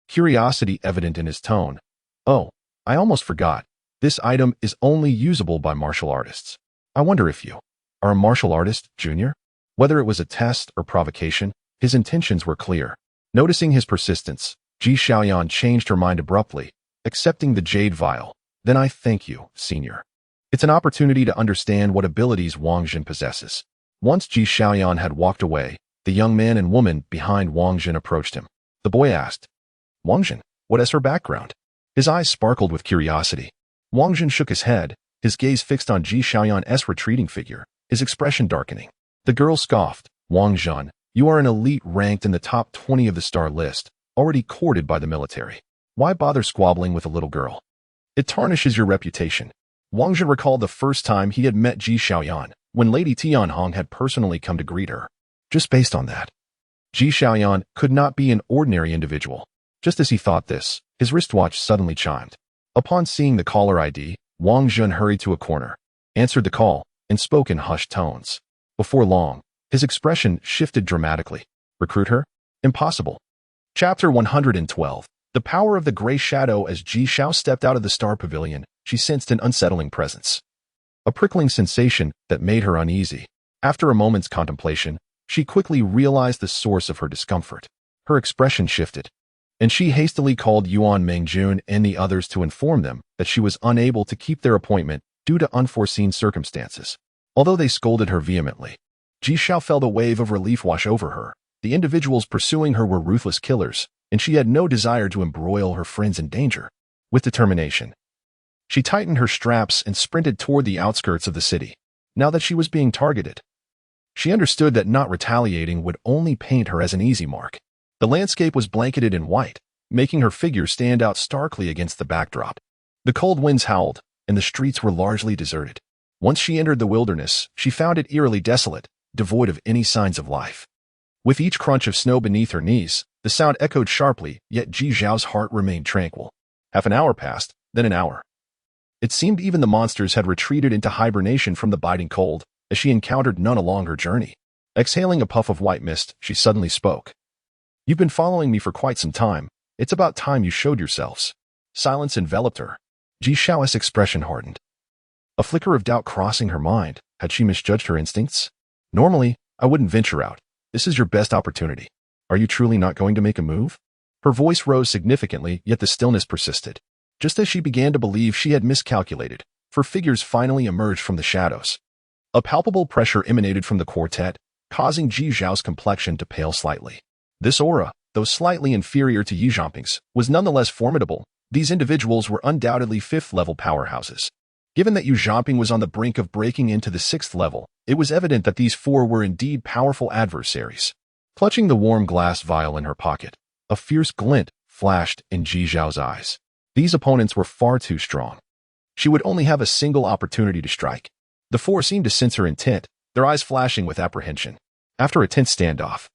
Curiosity evident in his tone. "Oh, I almost forgot. This item is only usable by martial artists. I wonder if you are a martial artist, Junior?" Whether it was a test or provocation, his intentions were clear. Noticing his persistence, Ji Xiaoyan changed her mind abruptly, accepting the jade vial. "Then I thank you, Senior. It's an opportunity to understand what abilities Wang Jun possesses." Once Ji Xiaoyan had walked away, the young man and woman behind Wang Jun approached him. The boy asked, "Wang Jun, what is her background?" His eyes sparkled with curiosity. Wang Jun shook his head, his gaze fixed on Ji Xiaoyan's retreating figure, his expression darkening. The girl scoffed, "Wang Jun, you are an elite ranked in the top 20 of the star list, already courted by the military. Why bother squabbling with a little girl? It tarnishes your reputation." Wang Jun recalled the first time he had met Ji Xiaoyan, when Lady Tianhong had personally come to greet her. Just based on that, Ji Xiaoyan could not be an ordinary individual. Just as he thought this, his wristwatch suddenly chimed. Upon seeing the caller ID, Wang Jun hurried to a corner, answered the call, and spoke in hushed tones. Before long, his expression shifted dramatically. "Recruit her? Impossible." Chapter 112. The power of the gray shadow. As Ji Xiao stepped out of the Star Pavilion, she sensed an unsettling presence. A prickling sensation that made her uneasy. After a moment's contemplation, she quickly realized the source of her discomfort. Her expression shifted, and she hastily called Yuan Mengjun and the others to inform them that she was unable to keep their appointment due to unforeseen circumstances. Although they scolded her vehemently, Ji Xiao felt a wave of relief wash over her. The individuals pursuing her were ruthless killers, and she had no desire to embroil her friends in danger. With determination, she tightened her straps and sprinted toward the outskirts of the city. Now that she was being targeted, she understood that not retaliating would only paint her as an easy mark. The landscape was blanketed in white, making her figure stand out starkly against the backdrop. The cold winds howled, and the streets were largely deserted. Once she entered the wilderness, she found it eerily desolate, devoid of any signs of life. With each crunch of snow beneath her knees, the sound echoed sharply, yet Ji Xiao's heart remained tranquil. Half an hour passed, then an hour. It seemed even the monsters had retreated into hibernation from the biting cold, as she encountered none along her journey. Exhaling a puff of white mist, she suddenly spoke. "You've been following me for quite some time. It's about time you showed yourselves." Silence enveloped her. Ji Xiao's expression hardened. A flicker of doubt crossing her mind. Had she misjudged her instincts? "Normally, I wouldn't venture out. This is your best opportunity. Are you truly not going to make a move?" Her voice rose significantly, yet the stillness persisted. Just as she began to believe she had miscalculated, four figures finally emerged from the shadows. A palpable pressure emanated from the quartet, causing Ji Xiao's complexion to pale slightly. This aura, though slightly inferior to Yi Zhangping's, was nonetheless formidable. These individuals were undoubtedly fifth-level powerhouses. Given that Yu Zhaoping was on the brink of breaking into the 6th level, it was evident that these 4 were indeed powerful adversaries. Clutching the warm glass vial in her pocket, a fierce glint flashed in Ji Zhao's eyes. These opponents were far too strong. She would only have a single opportunity to strike. The 4 seemed to sense her intent, their eyes flashing with apprehension. After a tense standoff,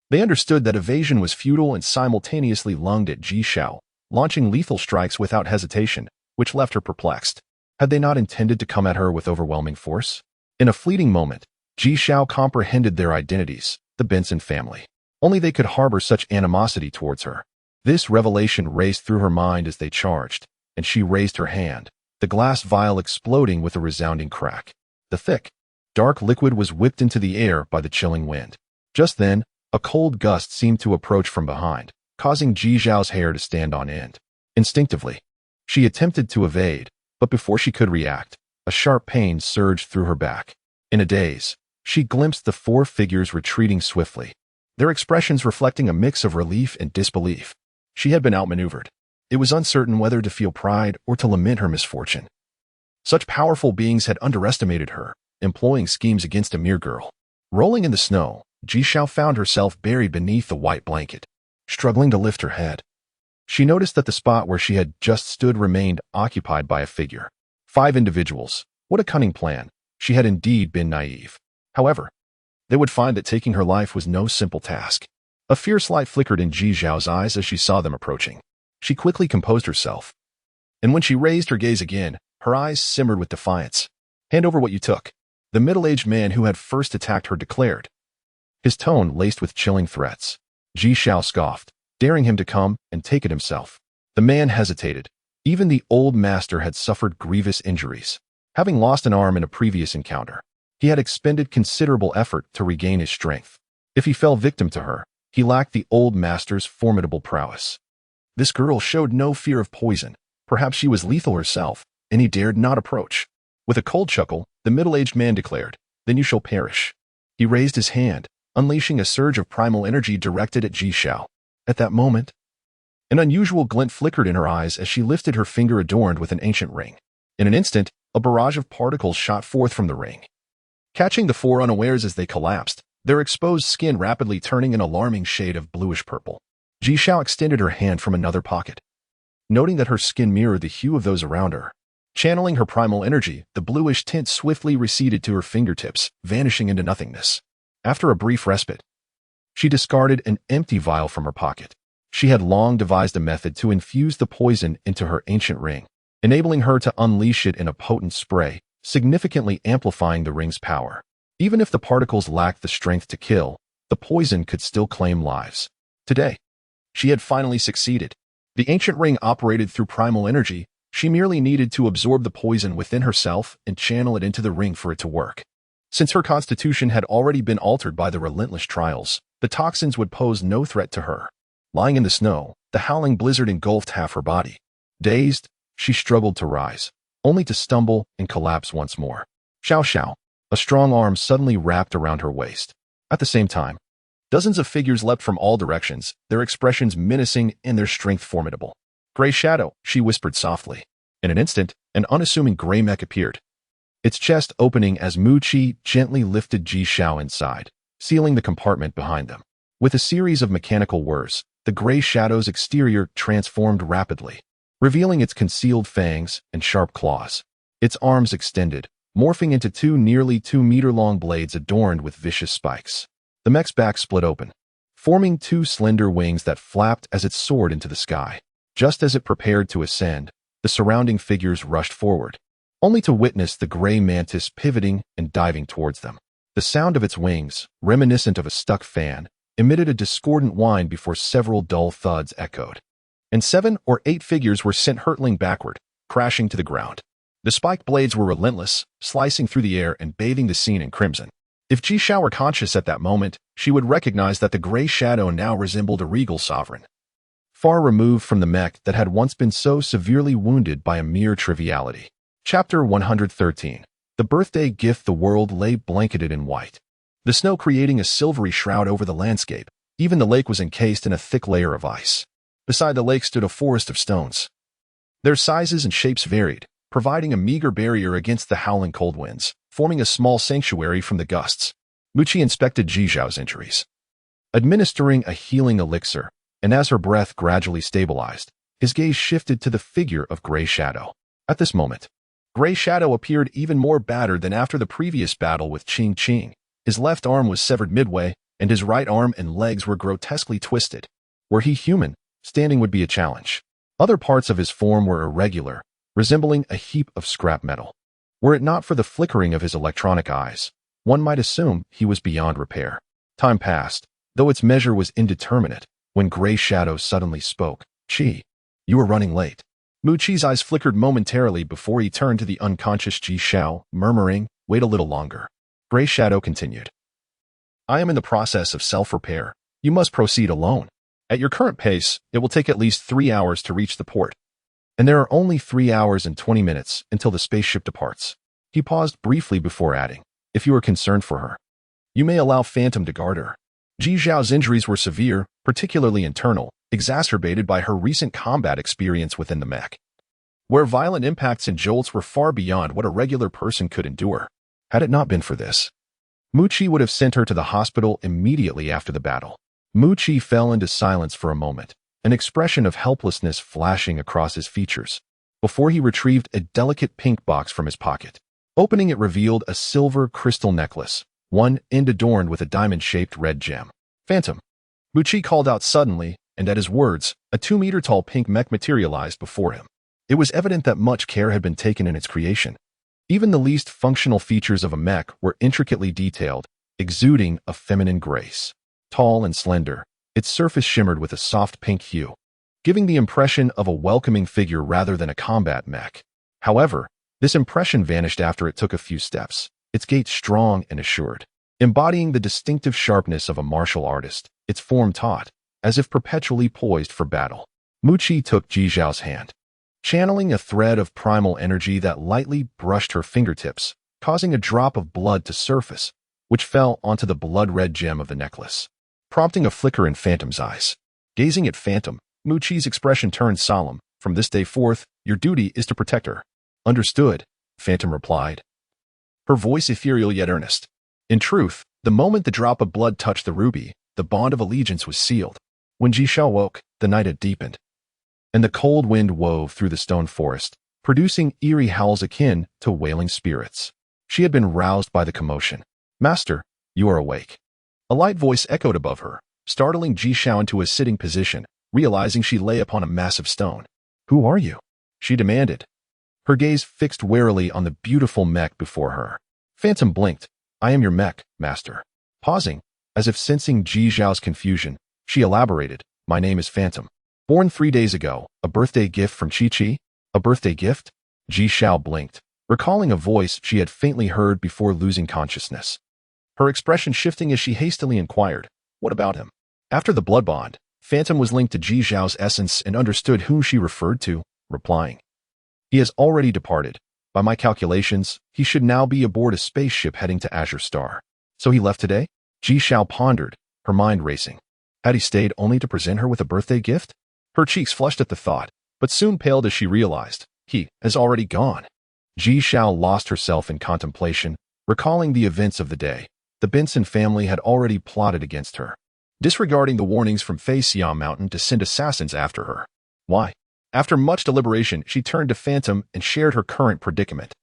they understood that evasion was futile and simultaneously lunged at Ji Zhao, launching lethal strikes without hesitation, which left her perplexed. Had they not intended to come at her with overwhelming force? In a fleeting moment, Ji Zhao comprehended their identities, the Benson family. Only they could harbor such animosity towards her. This revelation raced through her mind as they charged, and she raised her hand, the glass vial exploding with a resounding crack. The thick, dark liquid was whipped into the air by the chilling wind. Just then, a cold gust seemed to approach from behind, causing Ji Zhao's hair to stand on end. Instinctively, she attempted to evade, but before she could react, a sharp pain surged through her back. In a daze, she glimpsed the 4 figures retreating swiftly, their expressions reflecting a mix of relief and disbelief. She had been outmaneuvered. It was uncertain whether to feel pride or to lament her misfortune. Such powerful beings had underestimated her, employing schemes against a mere girl. Rolling in the snow, Ji Zhao found herself buried beneath the white blanket. Struggling to lift her head, she noticed that the spot where she had just stood remained occupied by a figure. 5 individuals. What a cunning plan. She had indeed been naive. However, they would find that taking her life was no simple task. A fierce light flickered in Ji Zhao's eyes as she saw them approaching. She quickly composed herself, and when she raised her gaze again, her eyes simmered with defiance. "Hand over what you took," the middle-aged man who had first attacked her declared, his tone laced with chilling threats. Ji Zhao scoffed, daring him to come and take it himself. The man hesitated. Even the old master had suffered grievous injuries. Having lost an arm in a previous encounter, he had expended considerable effort to regain his strength. If he fell victim to her, he lacked the old master's formidable prowess. This girl showed no fear of poison. Perhaps she was lethal herself, and he dared not approach. With a cold chuckle, the middle-aged man declared, "Then you shall perish." He raised his hand, unleashing a surge of primal energy directed at Ji Zhao. At that moment, an unusual glint flickered in her eyes as she lifted her finger adorned with an ancient ring. In an instant, a barrage of particles shot forth from the ring, catching the 4 unawares as they collapsed, their exposed skin rapidly turning an alarming shade of bluish-purple. Ji Zhao extended her hand from another pocket, noting that her skin mirrored the hue of those around her. Channeling her primal energy, the bluish tint swiftly receded to her fingertips, vanishing into nothingness. After a brief respite, she discarded an empty vial from her pocket. She had long devised a method to infuse the poison into her ancient ring, enabling her to unleash it in a potent spray, significantly amplifying the ring's power. Even if the particles lacked the strength to kill, the poison could still claim lives. Today, she had finally succeeded. The ancient ring operated through primal energy. She merely needed to absorb the poison within herself and channel it into the ring for it to work. Since her constitution had already been altered by the relentless trials, the toxins would pose no threat to her. Lying in the snow, the howling blizzard engulfed half her body. Dazed, she struggled to rise, only to stumble and collapse once more. Xiao Xiao, a strong arm suddenly wrapped around her waist. At the same time, dozens of figures leapt from all directions, their expressions menacing and their strength formidable. "Gray Shadow," she whispered softly. In an instant, an unassuming gray mech appeared, its chest opening as Mu Qi gently lifted Ji Zhao inside, sealing the compartment behind them. With a series of mechanical whirs, the gray shadow's exterior transformed rapidly, revealing its concealed fangs and sharp claws. Its arms extended, morphing into 2 nearly 2-meter-long blades adorned with vicious spikes. The mech's back split open, forming 2 slender wings that flapped as it soared into the sky. Just as it prepared to ascend, the surrounding figures rushed forward, only to witness the gray mantis pivoting and diving towards them. The sound of its wings, reminiscent of a stuck fan, emitted a discordant whine before several dull thuds echoed, and 7 or 8 figures were sent hurtling backward, crashing to the ground. The spiked blades were relentless, slicing through the air and bathing the scene in crimson. If Ji Zhao were conscious at that moment, she would recognize that the gray shadow now resembled a regal sovereign, far removed from the mech that had once been so severely wounded by a mere triviality. Chapter 113. The birthday gift. The world lay blanketed in white, the snow creating a silvery shroud over the landscape. Even the lake was encased in a thick layer of ice. Beside the lake stood a forest of stones. Their sizes and shapes varied, providing a meager barrier against the howling cold winds, forming a small sanctuary from the gusts. Muchi inspected Zhijiao's injuries, administering a healing elixir, and as her breath gradually stabilized, his gaze shifted to the figure of Gray Shadow. At this moment, Gray Shadow appeared even more battered than after the previous battle with Qing Qing. His left arm was severed midway, and his right arm and legs were grotesquely twisted. Were he human, standing would be a challenge. Other parts of his form were irregular, resembling a heap of scrap metal. Were it not for the flickering of his electronic eyes, one might assume he was beyond repair. Time passed, though its measure was indeterminate, when Gray Shadow suddenly spoke. "Qi, you are running late." Mu Qi's eyes flickered momentarily before he turned to the unconscious Ji Xiao, murmuring, "Wait a little longer." Gray Shadow continued, "I am in the process of self-repair. You must proceed alone. At your current pace, it will take at least 3 hours to reach the port. And there are only 3 hours and 20 minutes until the spaceship departs." He paused briefly before adding, "If you are concerned for her, you may allow Phantom to guard her." Ji Xiao's injuries were severe, particularly internal, exacerbated by her recent combat experience within the mech, where violent impacts and jolts were far beyond what a regular person could endure. Had it not been for this, Mu Qi would have sent her to the hospital immediately after the battle. Mu Qi fell into silence for a moment, an expression of helplessness flashing across his features, before he retrieved a delicate pink box from his pocket. Opening it revealed a silver crystal necklace, one end adorned with a diamond-shaped red gem. "Phantom!" Mu Qi called out suddenly, and at his words, a 2-meter-tall pink mech materialized before him. It was evident that much care had been taken in its creation. Even the least functional features of a mech were intricately detailed, exuding a feminine grace. Tall and slender, its surface shimmered with a soft pink hue, giving the impression of a welcoming figure rather than a combat mech. However, this impression vanished after it took a few steps, its gait strong and assured, embodying the distinctive sharpness of a martial artist, its form taut, as if perpetually poised for battle. Mu Qi took Ji Xiao's hand, channeling a thread of primal energy that lightly brushed her fingertips, causing a drop of blood to surface, which fell onto the blood-red gem of the necklace, prompting a flicker in Phantom's eyes. Gazing at Phantom, Mu Qi's expression turned solemn. "From this day forth, your duty is to protect her." "Understood," Phantom replied, her voice ethereal yet earnest. In truth, the moment the drop of blood touched the ruby, the bond of allegiance was sealed. When Ji Xiao woke, the night had deepened, and the cold wind wove through the stone forest, producing eerie howls akin to wailing spirits. She had been roused by the commotion. "Master, you are awake." A light voice echoed above her, startling Ji Xiao into a sitting position, realizing she lay upon a massive stone. "Who are you?" she demanded, her gaze fixed warily on the beautiful mech before her. Phantom blinked. "I am your mech, master." Pausing, as if sensing Ji Xiao's confusion, she elaborated, "My name is Phantom. Born 3 days ago, a birthday gift from Qi Qi." "A birthday gift?" Ji Xiao blinked, recalling a voice she had faintly heard before losing consciousness. Her expression shifting as she hastily inquired, "What about him?" After the blood bond, Phantom was linked to Ji Xiao's essence and understood whom she referred to, replying, "He has already departed. By my calculations, he should now be aboard a spaceship heading to Azure Star." "So he left today?" Ji Xiao pondered, her mind racing. Had he stayed only to present her with a birthday gift? Her cheeks flushed at the thought, but soon paled as she realized, he has already gone. Ji Xiao lost herself in contemplation, recalling the events of the day. The Benson family had already plotted against her, disregarding the warnings from Fei Xiao Mountain to send assassins after her. Why? After much deliberation, she turned to Phantom and shared her current predicament.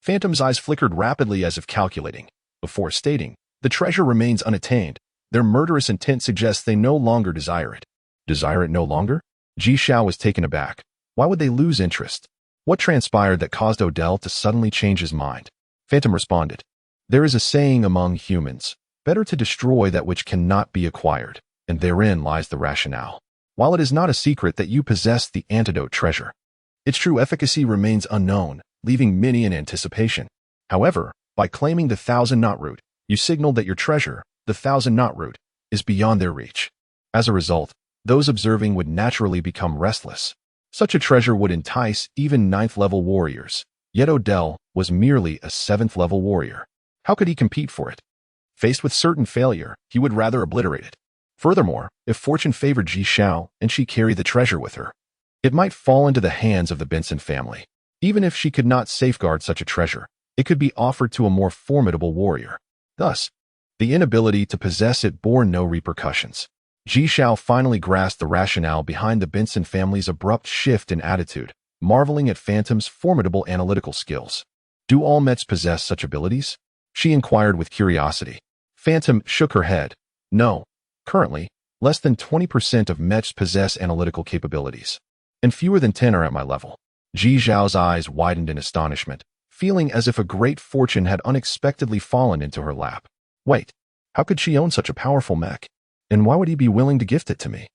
Phantom's eyes flickered rapidly as if calculating, before stating, "The treasure remains unattained. Their murderous intent suggests they no longer desire it." "Desire it no longer?" Ji Xiao was taken aback. Why would they lose interest? What transpired that caused Odell to suddenly change his mind? Phantom responded, "There is a saying among humans, better to destroy that which cannot be acquired, and therein lies the rationale. While it is not a secret that you possess the antidote treasure, its true efficacy remains unknown, leaving many in anticipation. However, by claiming the 1,000-knot root, you signal that your treasure, the 1,000-knot root, is beyond their reach. As a result, those observing would naturally become restless. Such a treasure would entice even 9th-level warriors, yet Odell was merely a 7th-level warrior. How could he compete for it? Faced with certain failure, he would rather obliterate it. Furthermore, if fortune favored Ji Xiao and she carried the treasure with her, it might fall into the hands of the Benson family. Even if she could not safeguard such a treasure, it could be offered to a more formidable warrior. Thus, the inability to possess it bore no repercussions. Ji Shao finally grasped the rationale behind the Benson family's abrupt shift in attitude, marveling at Phantom's formidable analytical skills. Do all Mets possess such abilities? She inquired with curiosity. Phantom shook her head. No. Currently, less than 20% of Mets possess analytical capabilities, and fewer than 10 are at my level. Ji Zhao's eyes widened in astonishment, feeling as if a great fortune had unexpectedly fallen into her lap. Wait, how could she own such a powerful mech? And why would he be willing to gift it to me?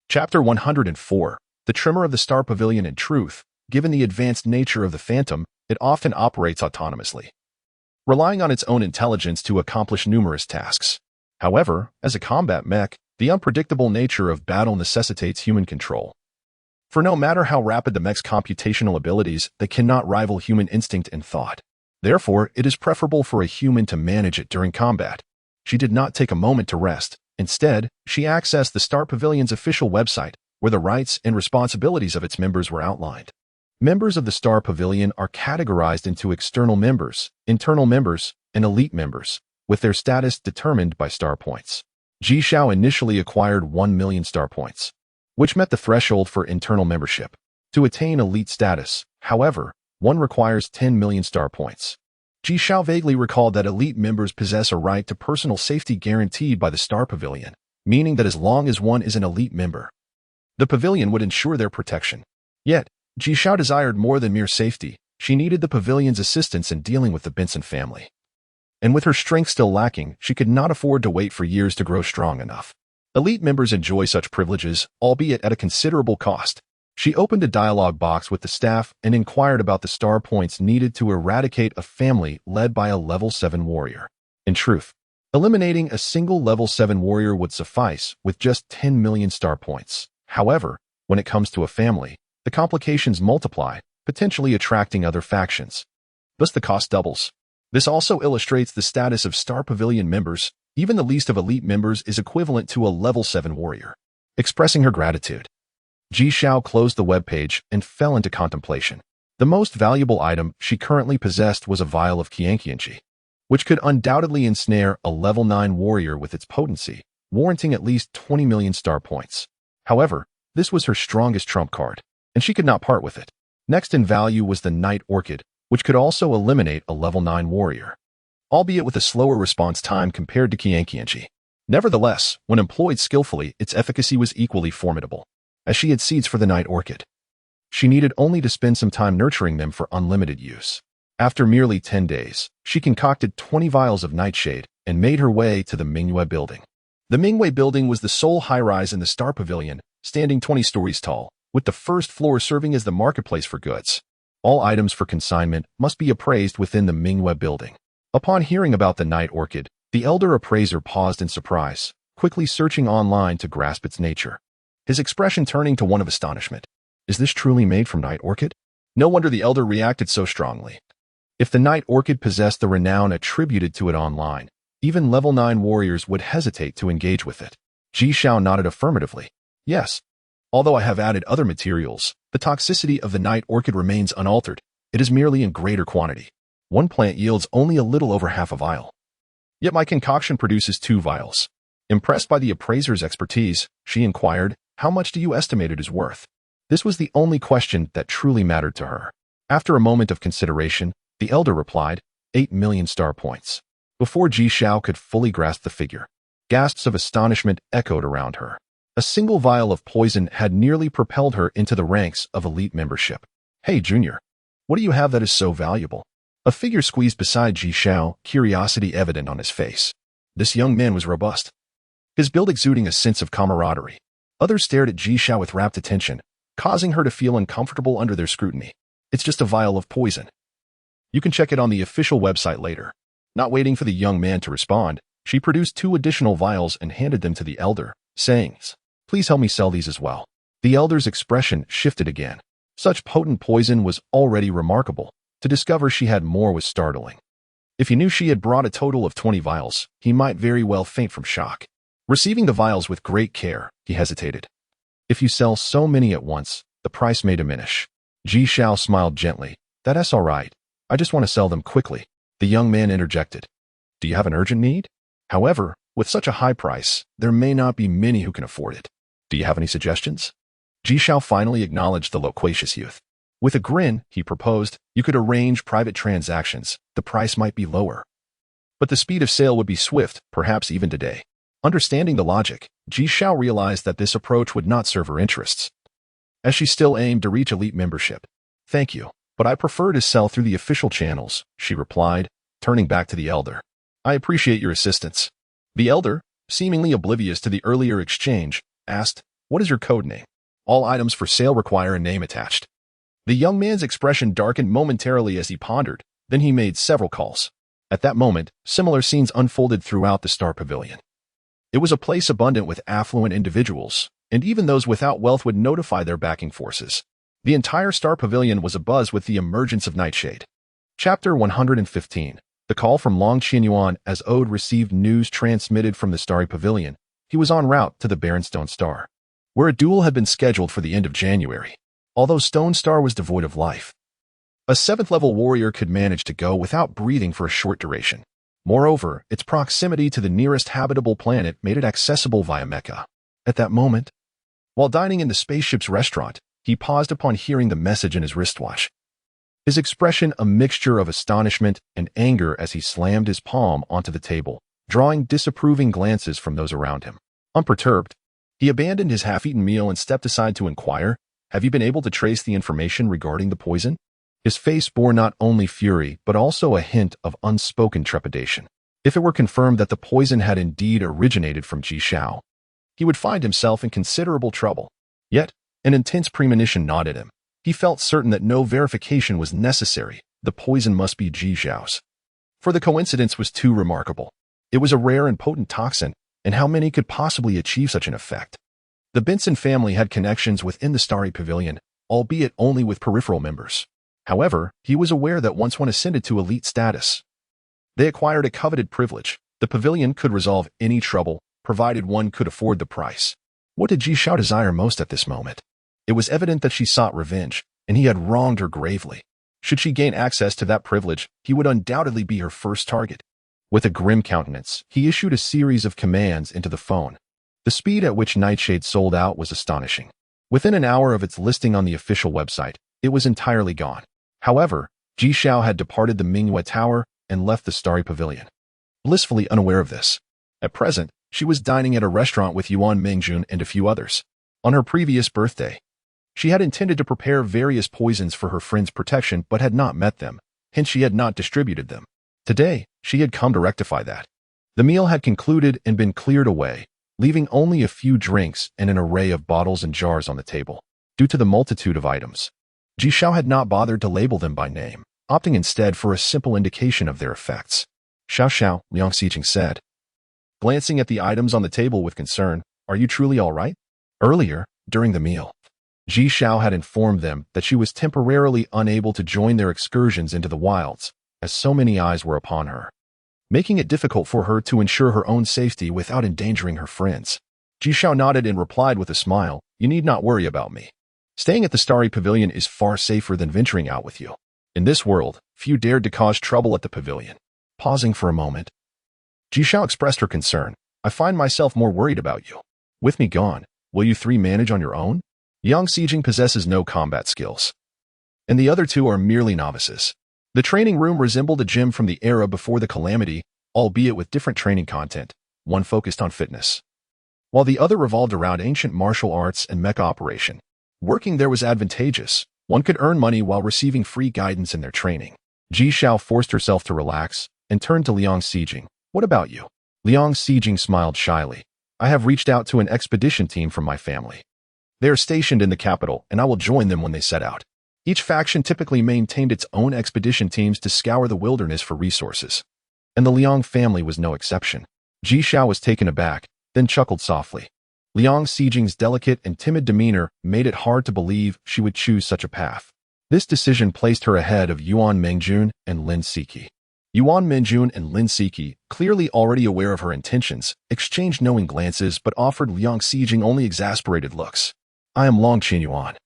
Chapter 104. The Trimmer of the Star Pavilion. In truth, given the advanced nature of the Phantom, it often operates autonomously, relying on its own intelligence to accomplish numerous tasks. However, as a combat mech, the unpredictable nature of battle necessitates human control. For no matter how rapid the mech's computational abilities, they cannot rival human instinct and thought. Therefore, it is preferable for a human to manage it during combat. She did not take a moment to rest. Instead, she accessed the Star Pavilion's official website, where the rights and responsibilities of its members were outlined. Members of the Star Pavilion are categorized into external members, internal members, and elite members, with their status determined by star points. Ji Shao initially acquired 1 million star points, which met the threshold for internal membership. To attain elite status, however, one requires 10 million star points. Ji Shao vaguely recalled that elite members possess a right to personal safety guaranteed by the Star Pavilion, meaning that as long as one is an elite member, the pavilion would ensure their protection. Yet, Ji Shao desired more than mere safety. She needed the pavilion's assistance in dealing with the Benson family. And with her strength still lacking, she could not afford to wait for years to grow strong enough. Elite members enjoy such privileges, albeit at a considerable cost. She opened a dialogue box with the staff and inquired about the star points needed to eradicate a family led by a level 7 warrior. In truth, eliminating a single level 7 warrior would suffice with just 10 million star points. However, when it comes to a family, the complications multiply, potentially attracting other factions. Thus the cost doubles. This also illustrates the status of Star Pavilion members. Even the least of elite members is equivalent to a level 7 warrior. Expressing her gratitude, Ji Shao closed the web page and fell into contemplation. The most valuable item she currently possessed was a vial of Qianqianqi, which could undoubtedly ensnare a level 9 warrior with its potency, warranting at least 20 million star points. However, this was her strongest trump card, and she could not part with it. Next in value was the Night Orchid, which could also eliminate a level 9 warrior, albeit with a slower response time compared to Qianqianqi. Nevertheless, when employed skillfully, its efficacy was equally formidable, as she had seeds for the Night Orchid. She needed only to spend some time nurturing them for unlimited use. After merely 10 days, she concocted 20 vials of Nightshade and made her way to the Milky building. The Milky building was the sole high-rise in the Star Pavilion, standing 20 stories tall, with the first floor serving as the marketplace for goods. All items for consignment must be appraised within the Milky building. Upon hearing about the Night Orchid, the elder appraiser paused in surprise, quickly searching online to grasp its nature, his expression turning to one of astonishment. Is this truly made from Night Orchid? No wonder the elder reacted so strongly. If the Night Orchid possessed the renown attributed to it online, even level 9 warriors would hesitate to engage with it. Ji Shao nodded affirmatively. Yes. Although I have added other materials, the toxicity of the Night Orchid remains unaltered. It is merely in greater quantity. One plant yields only a little over half a vial. Yet my concoction produces 2 vials. Impressed by the appraiser's expertise, she inquired, how much do you estimate it is worth? This was the only question that truly mattered to her. After a moment of consideration, the elder replied, 8 million star points. Before Ji Shao could fully grasp the figure, gasps of astonishment echoed around her. A single vial of poison had nearly propelled her into the ranks of elite membership. Hey, Junior, what do you have that is so valuable? A figure squeezed beside Ji Shao, curiosity evident on his face. This young man was robust, his build exuding a sense of camaraderie. Others stared at Ji Shao with rapt attention, causing her to feel uncomfortable under their scrutiny. It's just a vial of poison. You can check it on the official website later. Not waiting for the young man to respond, she produced 2 additional vials and handed them to the elder, saying, please help me sell these as well. The elder's expression shifted again. Such potent poison was already remarkable. To discover she had more was startling. If he knew she had brought a total of 20 vials, he might very well faint from shock. Receiving the vials with great care, he hesitated. If you sell so many at once, the price may diminish. Ji Shao smiled gently. That's all right. I just want to sell them quickly. The young man interjected. Do you have an urgent need? However, with such a high price, there may not be many who can afford it. Do you have any suggestions? Jishao finally acknowledged the loquacious youth. With a grin, he proposed, you could arrange private transactions. The price might be lower, but the speed of sale would be swift, perhaps even today. Understanding the logic, Jishao realized that this approach would not serve her interests, as she still aimed to reach elite membership. Thank you, but I prefer to sell through the official channels, she replied, turning back to the elder. I appreciate your assistance. The elder, seemingly oblivious to the earlier exchange, asked, what is your code name? All items for sale require a name attached. The young man's expression darkened momentarily as he pondered, then he made several calls. At that moment, similar scenes unfolded throughout the Star Pavilion. It was a place abundant with affluent individuals, and even those without wealth would notify their backing forces. The entire Star Pavilion was abuzz with the emergence of Nightshade. Chapter 115. The call from Long Qinyuan. As Ode received news transmitted from the Starry Pavilion, he was en route to the Barrenstone Star, where a duel had been scheduled for the end of January. Although Stone Star was devoid of life, a 7th-level warrior could manage to go without breathing for a short duration. Moreover, its proximity to the nearest habitable planet made it accessible via mecha. At that moment, while dining in the spaceship's restaurant, he paused upon hearing the message in his wristwatch. His expression a mixture of astonishment and anger as he slammed his palm onto the table, drawing disapproving glances from those around him. Unperturbed, he abandoned his half-eaten meal and stepped aside to inquire, have you been able to trace the information regarding the poison? His face bore not only fury, but also a hint of unspoken trepidation. If it were confirmed that the poison had indeed originated from Jishao, he would find himself in considerable trouble. Yet, an intense premonition gnawed at him. He felt certain that no verification was necessary. The poison must be Jishao's. For the coincidence was too remarkable. It was a rare and potent toxin, and how many could possibly achieve such an effect? The Benson family had connections within the Starry Pavilion, albeit only with peripheral members. However, he was aware that once one ascended to elite status, they acquired a coveted privilege. The pavilion could resolve any trouble, provided one could afford the price. What did Jishao desire most at this moment? It was evident that she sought revenge, and he had wronged her gravely. Should she gain access to that privilege, he would undoubtedly be her first target. With a grim countenance, he issued a series of commands into the phone. The speed at which Nightshade sold out was astonishing. Within an hour of its listing on the official website, it was entirely gone. However, Jishao had departed the Mingyue Tower and left the Starry Pavilion, blissfully unaware of this. At present, she was dining at a restaurant with Yuan Mingjun and a few others. On her previous birthday, she had intended to prepare various poisons for her friend's protection but had not met them, hence she had not distributed them. Today, she had come to rectify that. The meal had concluded and been cleared away, leaving only a few drinks and an array of bottles and jars on the table. Due to the multitude of items, Jishao had not bothered to label them by name, opting instead for a simple indication of their effects. Xiao, Liang Xijing said, glancing at the items on the table with concern, are you truly all right? Earlier, during the meal, Jishao had informed them that she was temporarily unable to join their excursions into the wilds, as so many eyes were upon her, making it difficult for her to ensure her own safety without endangering her friends. Jishao nodded and replied with a smile, you need not worry about me. Staying at the Starry Pavilion is far safer than venturing out with you. In this world, few dared to cause trouble at the pavilion. Pausing for a moment, Jishao expressed her concern. I find myself more worried about you. With me gone, will you three manage on your own? Yang Xijing possesses no combat skills, and the other two are merely novices. The training room resembled a gym from the era before the calamity, albeit with different training content. One focused on fitness, while the other revolved around ancient martial arts and mecha operation. Working there was advantageous. One could earn money while receiving free guidance in their training. Jishao forced herself to relax and turned to Liang Xijing. What about you? Liang Xijing smiled shyly. I have reached out to an expedition team from my family. They are stationed in the capital, and I will join them when they set out. Each faction typically maintained its own expedition teams to scour the wilderness for resources, and the Liang family was no exception. Jishao was taken aback, then chuckled softly. Liang Xijing's delicate and timid demeanor made it hard to believe she would choose such a path. This decision placed her ahead of Yuan Mingjun and Lin Siki. Yuan Mingjun and Lin Siki, clearly already aware of her intentions, exchanged knowing glances but offered Liang Xijing only exasperated looks. I am Long Qinyuan.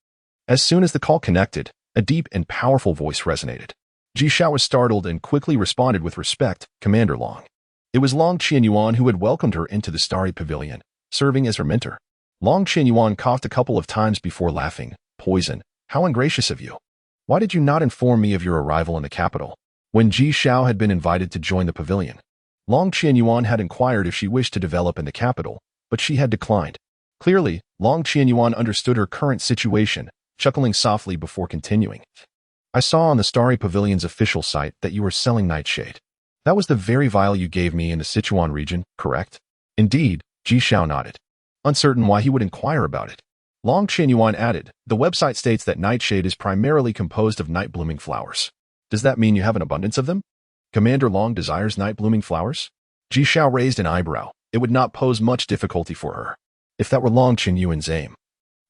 As soon as the call connected, A deep and powerful voice resonated. Ji Xiao was startled and quickly responded with respect, Commander Long. It was Long Qianyuan who had welcomed her into the starry pavilion, serving as her mentor. Long Qianyuan coughed a couple of times before laughing. Poison, how ungracious of you. Why did you not inform me of your arrival in the capital? When Ji Xiao had been invited to join the pavilion, Long Qianyuan had inquired if she wished to develop in the capital, but she had declined. Clearly, Long Qianyuan understood her current situation, chuckling softly before continuing. I saw on the Starry Pavilion's official site that you were selling nightshade. That was the very vial you gave me in the Sichuan region, correct? Indeed, Ji Xiao nodded, uncertain why he would inquire about it. Long Qianyuan added, the website states that nightshade is primarily composed of night-blooming flowers. Does that mean you have an abundance of them? Commander Long desires night-blooming flowers? Ji Xiao raised an eyebrow. It would not pose much difficulty for her. If that were Long Qianyuan's aim,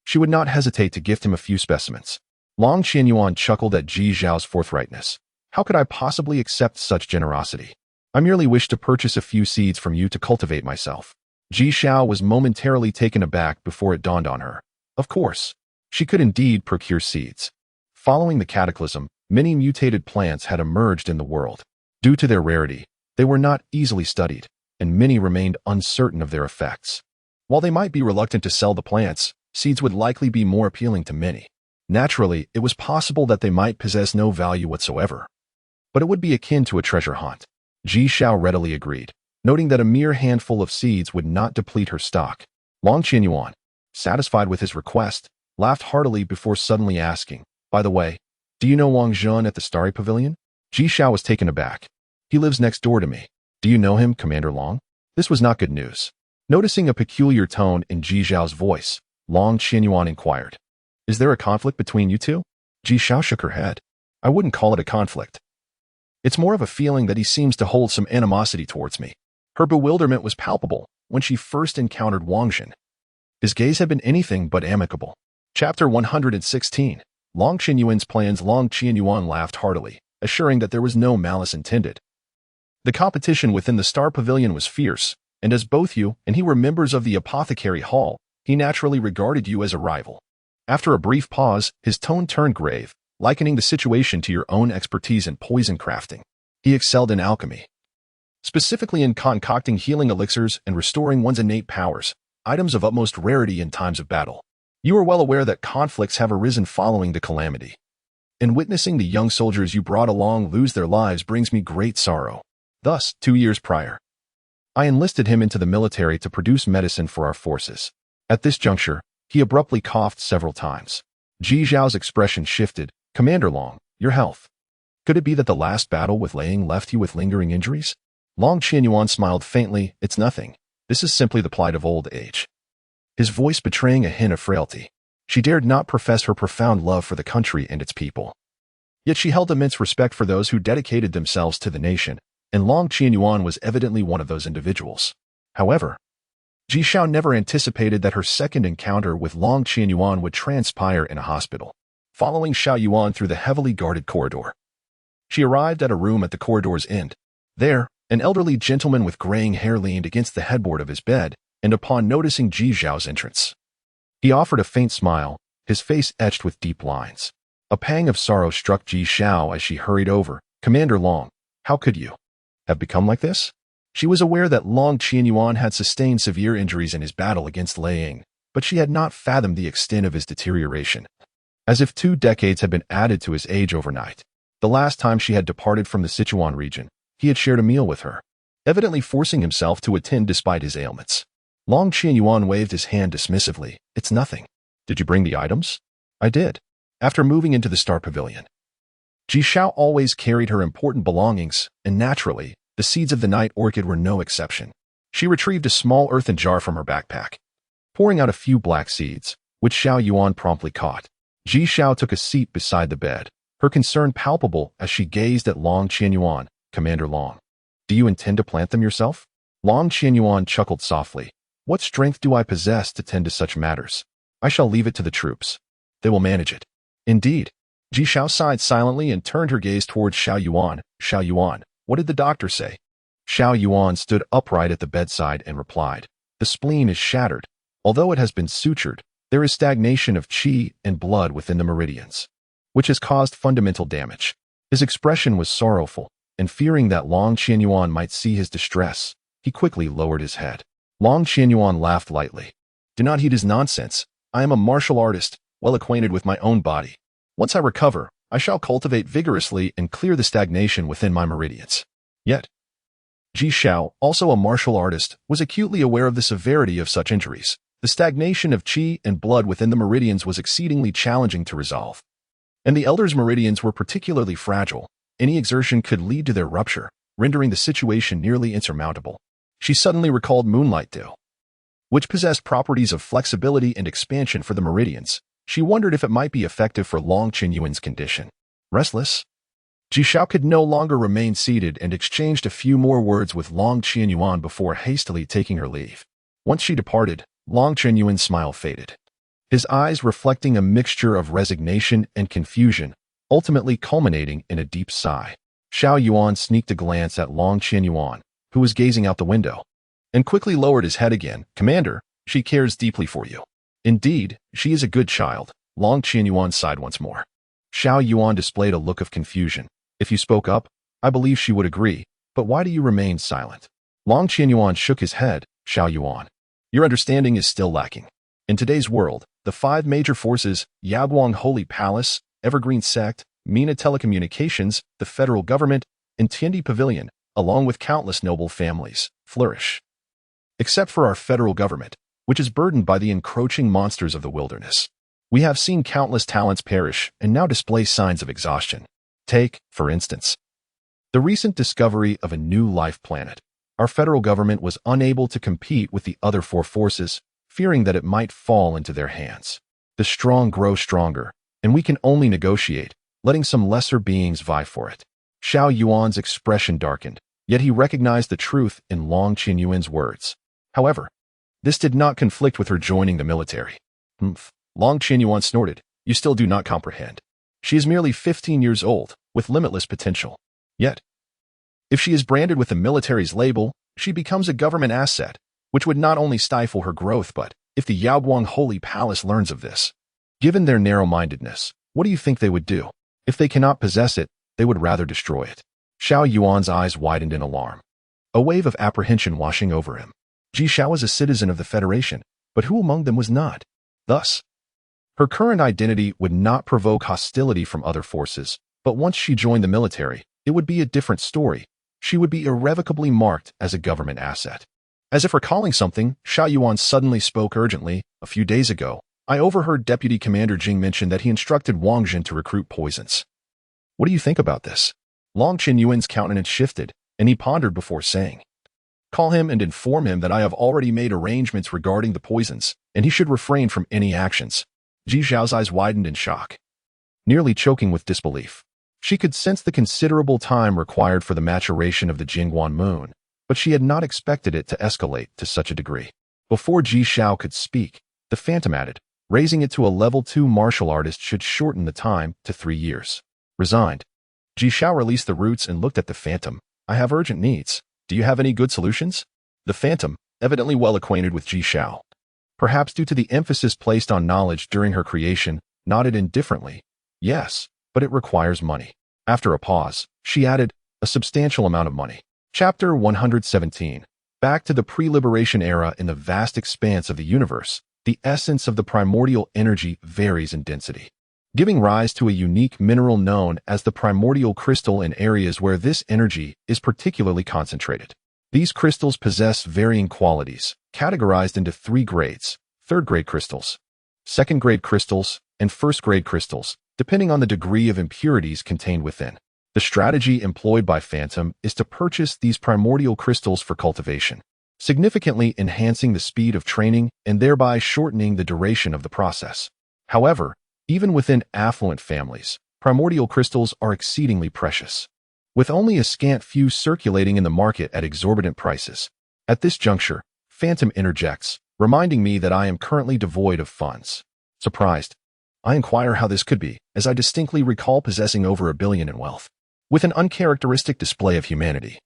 she would not hesitate to gift him a few specimens. Long Qianyuan chuckled at Ji Xiao's forthrightness. How could I possibly accept such generosity? I merely wish to purchase a few seeds from you to cultivate myself. Ji Xiao was momentarily taken aback before it dawned on her. Of course, she could indeed procure seeds. Following the cataclysm, many mutated plants had emerged in the world. Due to their rarity, they were not easily studied, and many remained uncertain of their effects. While they might be reluctant to sell the plants, seeds would likely be more appealing to many. Naturally, it was possible that they might possess no value whatsoever. But it would be akin to a treasure hunt. Ji Xiao readily agreed, noting that a mere handful of seeds would not deplete her stock. Long Qianyuan, satisfied with his request, laughed heartily before suddenly asking, by the way, do you know Wang Zhen at the Starry Pavilion? Ji Xiao was taken aback. He lives next door to me. Do you know him, Commander Long? This was not good news. Noticing a peculiar tone in Ji Xiao's voice, Long Qianyuan inquired, is there a conflict between you two? Ji Xiao shook her head. I wouldn't call it a conflict. It's more of a feeling that he seems to hold some animosity towards me. Her bewilderment was palpable when she first encountered Wang Zhen. His gaze had been anything but amicable. Chapter 116. Long Qianyuan's plans. Long Qianyuan laughed heartily, assuring that there was no malice intended. The competition within the Star Pavilion was fierce, and as both you and he were members of the Apothecary Hall, he naturally regarded you as a rival. After a brief pause, his tone turned grave, likening the situation to your own expertise in poison crafting. He excelled in alchemy, specifically in concocting healing elixirs and restoring one's innate powers, items of utmost rarity in times of battle. You are well aware that conflicts have arisen following the calamity. And witnessing the young soldiers you brought along lose their lives brings me great sorrow. Thus, 2 years prior, I enlisted him into the military to produce medicine for our forces. At this juncture, he abruptly coughed several times. Ji Xiao's expression shifted. Commander Long, your health. Could it be that the last battle with Liang left you with lingering injuries? Long Qianyuan smiled faintly. It's nothing. This is simply the plight of old age. His voice betraying a hint of frailty. She dared not profess her profound love for the country and its people. Yet she held immense respect for those who dedicated themselves to the nation, and Long Qianyuan was evidently one of those individuals. However, Ji Xiao never anticipated that her second encounter with Long Qianyuan would transpire in a hospital. Following Xiao Yuan through the heavily guarded corridor, she arrived at a room at the corridor's end. There, an elderly gentleman with graying hair leaned against the headboard of his bed, and upon noticing Ji Xiao's entrance, he offered a faint smile, his face etched with deep lines. A pang of sorrow struck Ji Xiao as she hurried over. Commander Long, how could you have become like this? She was aware that Long Qianyuan had sustained severe injuries in his battle against Liang, but she had not fathomed the extent of his deterioration. As if 2 decades had been added to his age overnight. The last time she had departed from the Sichuan region, he had shared a meal with her, evidently forcing himself to attend despite his ailments. Long Qianyuan waved his hand dismissively. It's nothing. Did you bring the items? I did. After moving into the Star Pavilion, Ji Xiao always carried her important belongings, and naturally, the seeds of the night orchid were no exception. She retrieved a small earthen jar from her backpack, pouring out a few black seeds, which Xiao Yuan promptly caught. Ji Xiao took a seat beside the bed, her concern palpable as she gazed at Long Qianyuan. Commander Long, do you intend to plant them yourself? Long Qianyuan chuckled softly. What strength do I possess to tend to such matters? I shall leave it to the troops. They will manage it. Indeed. Ji Xiao sighed silently and turned her gaze towards Xiao Yuan. Xiao Yuan, what did the doctor say? Xiao Yuan stood upright at the bedside and replied, the spleen is shattered. Although it has been sutured, there is stagnation of qi and blood within the meridians. which has caused fundamental damage. His expression was sorrowful, and fearing that Long Qianyuan might see his distress, he quickly lowered his head. Long Qianyuan laughed lightly. Do not heed his nonsense. I am a martial artist, well acquainted with my own body. Once I recover, I shall cultivate vigorously and clear the stagnation within my meridians. Yet, Ji Xiao, also a martial artist, was acutely aware of the severity of such injuries. The stagnation of qi and blood within the meridians was exceedingly challenging to resolve. And the elder's meridians were particularly fragile. Any exertion could lead to their rupture, rendering the situation nearly insurmountable. She suddenly recalled Moonlight Dew, which possessed properties of flexibility and expansion for the meridians. She wondered if it might be effective for Long Qianyuan's condition. Restless, Ji Xiao could no longer remain seated and exchanged a few more words with Long Qianyuan before hastily taking her leave. Once she departed, Long Qianyuan's smile faded, his eyes reflecting a mixture of resignation and confusion, ultimately culminating in a deep sigh. Xiao Yuan sneaked a glance at Long Qianyuan, who was gazing out the window, and quickly lowered his head again. Commander, she cares deeply for you. Indeed, she is a good child. Long Qianyuan sighed once more. Xiao Yuan displayed a look of confusion. If you spoke up, I believe she would agree, but why do you remain silent? Long Qianyuan shook his head. Xiao Yuan, your understanding is still lacking. In today's world, the 5 major forces, Yaguang Holy Palace, Evergreen Sect, Mina Telecommunications, the federal government, and Tiandi Pavilion, along with countless noble families, flourish. Except for our federal government, which is burdened by the encroaching monsters of the wilderness. We have seen countless talents perish and now display signs of exhaustion. Take, for instance, the recent discovery of a new life planet. Our federal government was unable to compete with the other 4 forces, fearing that it might fall into their hands. The strong grow stronger, and we can only negotiate, letting some lesser beings vie for it. Xiao Yuan's expression darkened, yet he recognized the truth in Long Qianyuan's words. However, this did not conflict with her joining the military. Long Qianyuan snorted. You still do not comprehend. She is merely 15 years old, with limitless potential. Yet, if she is branded with the military's label, she becomes a government asset, which would not only stifle her growth but, if the Yaoguang Holy Palace learns of this, given their narrow-mindedness, what do you think they would do? If they cannot possess it, they would rather destroy it. Xiao Yuan's eyes widened in alarm, a wave of apprehension washing over him. Ji Xiao was a citizen of the Federation, but who among them was not? Thus, her current identity would not provoke hostility from other forces, but once she joined the military, it would be a different story. She would be irrevocably marked as a government asset. As if recalling something, Xiao Yuan suddenly spoke urgently. A few days ago, I overheard Deputy Commander Jing mention that he instructed Wang Jin to recruit poisons. What do you think about this? Long Qianyuan's countenance shifted, and he pondered before saying, Call him and inform him that I have already made arrangements regarding the poisons, and he should refrain from any actions. Ji Xiao's eyes widened in shock, nearly choking with disbelief. She could sense the considerable time required for the maturation of the Jingguan moon, but she had not expected it to escalate to such a degree. Before Ji Xiao could speak, the Phantom added, raising it to a level 2 martial artist should shorten the time to 3 years. Resigned, Ji Xiao released the roots and looked at the Phantom. I have urgent needs. Do you have any good solutions? The Phantom, evidently well acquainted with Ji Xiao, perhaps due to the emphasis placed on knowledge during her creation, nodded indifferently. Yes, but it requires money. After a pause, she added, a substantial amount of money. Chapter 117. Back to the pre-liberation era. In the vast expanse of the universe, the essence of the primordial energy varies in density, giving rise to a unique mineral known as the primordial crystal in areas where this energy is particularly concentrated. These crystals possess varying qualities, categorized into 3 grades: 3rd-grade crystals, 2nd-grade crystals, and 1st-grade crystals, depending on the degree of impurities contained within. The strategy employed by Phantom is to purchase these primordial crystals for cultivation, significantly enhancing the speed of training and thereby shortening the duration of the process. However, even within affluent families, primordial crystals are exceedingly precious, with only a scant few circulating in the market at exorbitant prices. At this juncture, Phantom interjects, reminding me that I am currently devoid of funds. Surprised, I inquire how this could be, as I distinctly recall possessing over $1 billion in wealth. With an uncharacteristic display of humanity,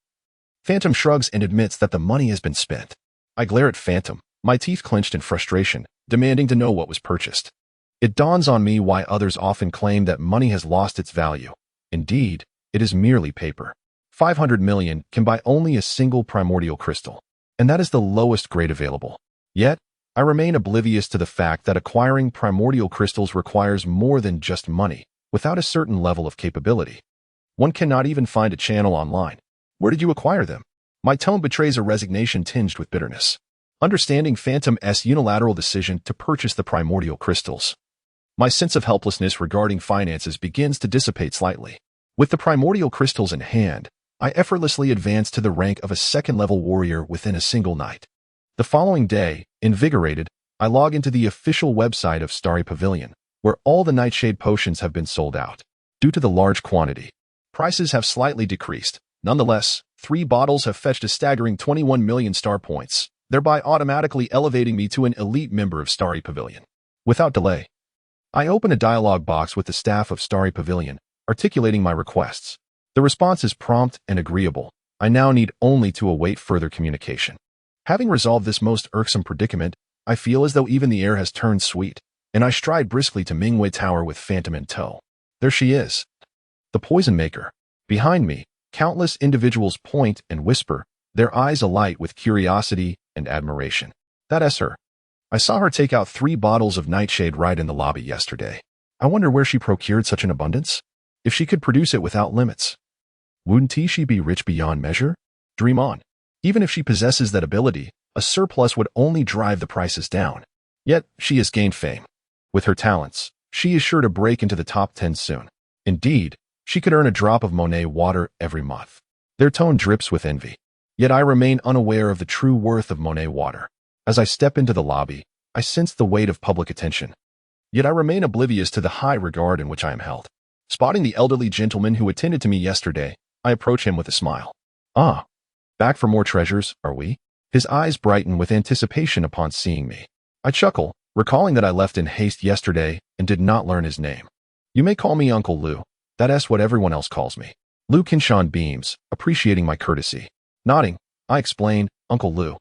Phantom shrugs and admits that the money has been spent. I glare at Phantom, my teeth clenched in frustration, demanding to know what was purchased. It dawns on me why others often claim that money has lost its value. Indeed, it is merely paper. 500 million can buy only a single primordial crystal, and that is the lowest grade available. Yet, I remain oblivious to the fact that acquiring primordial crystals requires more than just money. Without a certain level of capability, one cannot even find a channel online. Where did you acquire them? My tone betrays a resignation tinged with bitterness. Understanding Phantom's unilateral decision to purchase the primordial crystals, my sense of helplessness regarding finances begins to dissipate slightly. With the primordial crystals in hand, I effortlessly advance to the rank of a second-level warrior within a single night. The following day, invigorated, I log into the official website of Starry Pavilion, where all the nightshade potions have been sold out. Due to the large quantity, prices have slightly decreased. Nonetheless, 3 bottles have fetched a staggering 21 million star points, thereby automatically elevating me to an elite member of Starry Pavilion. Without delay, I open a dialogue box with the staff of Starry Pavilion, articulating my requests. The response is prompt and agreeable. I now need only to await further communication. Having resolved this most irksome predicament, I feel as though even the air has turned sweet, and I stride briskly to Mingwei Tower with Phantom in tow. There she is, the poison maker. Behind me, countless individuals point and whisper, their eyes alight with curiosity and admiration. That's her. I saw her take out 3 bottles of nightshade right in the lobby yesterday. I wonder where she procured such an abundance? If she could produce it without limits, wouldn't she be rich beyond measure? Dream on. Even if she possesses that ability, a surplus would only drive the prices down. Yet, she has gained fame. With her talents, she is sure to break into the top 10 soon. Indeed, she could earn a drop of Monet water every month. Their tone drips with envy. Yet I remain unaware of the true worth of Monet water. As I step into the lobby, I sense the weight of public attention. Yet I remain oblivious to the high regard in which I am held. Spotting the elderly gentleman who attended to me yesterday, I approach him with a smile. Ah, back for more treasures, are we? His eyes brighten with anticipation upon seeing me. I chuckle, recalling that I left in haste yesterday and did not learn his name. You may call me Uncle Lou. That's what everyone else calls me. Liu Qinshan beams, appreciating my courtesy. Nodding, I explain, Uncle Lou,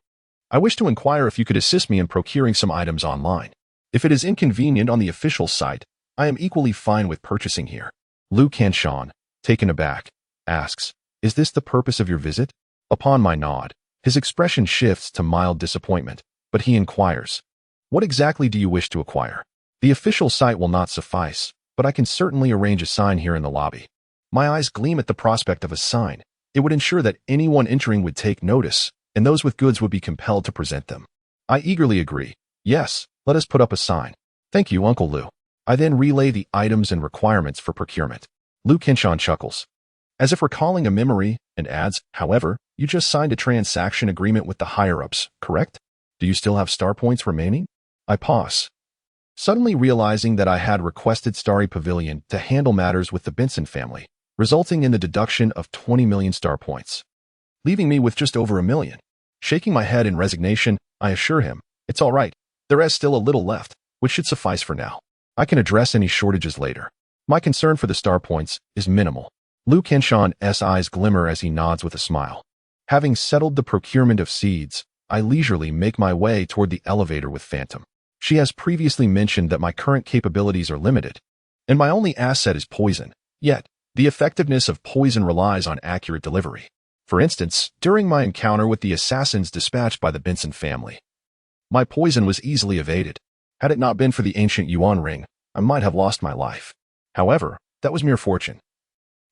I wish to inquire if you could assist me in procuring some items online. If it is inconvenient on the official site, I am equally fine with purchasing here. Liu Qinshan, taken aback, asks, is this the purpose of your visit? Upon my nod, his expression shifts to mild disappointment, but he inquires, what exactly do you wish to acquire? The official site will not suffice, but I can certainly arrange a sign here in the lobby. My eyes gleam at the prospect of a sign. It would ensure that anyone entering would take notice, and those with goods would be compelled to present them. I eagerly agree. Yes, let us put up a sign. Thank you, Uncle Lou. I then relay the items and requirements for procurement. Liu Qinshan chuckles, as if recalling a memory, and adds, however, you just signed a transaction agreement with the higher-ups, correct? Do you still have star points remaining? I pause, suddenly realizing that I had requested Starry Pavilion to handle matters with the Benson family, resulting in the deduction of 20 million star points, leaving me with just over 1 million. Shaking my head in resignation, I assure him, it's all right, there is still a little left, which should suffice for now. I can address any shortages later. My concern for the star points is minimal. Liu Qinshan's eyes glimmer as he nods with a smile. Having settled the procurement of seeds, I leisurely make my way toward the elevator with Phantom. She has previously mentioned that my current capabilities are limited, and my only asset is poison. Yet, the effectiveness of poison relies on accurate delivery. For instance, during my encounter with the assassins dispatched by the Benson family, my poison was easily evaded. Had it not been for the ancient Yuan ring, I might have lost my life. However, that was mere fortune.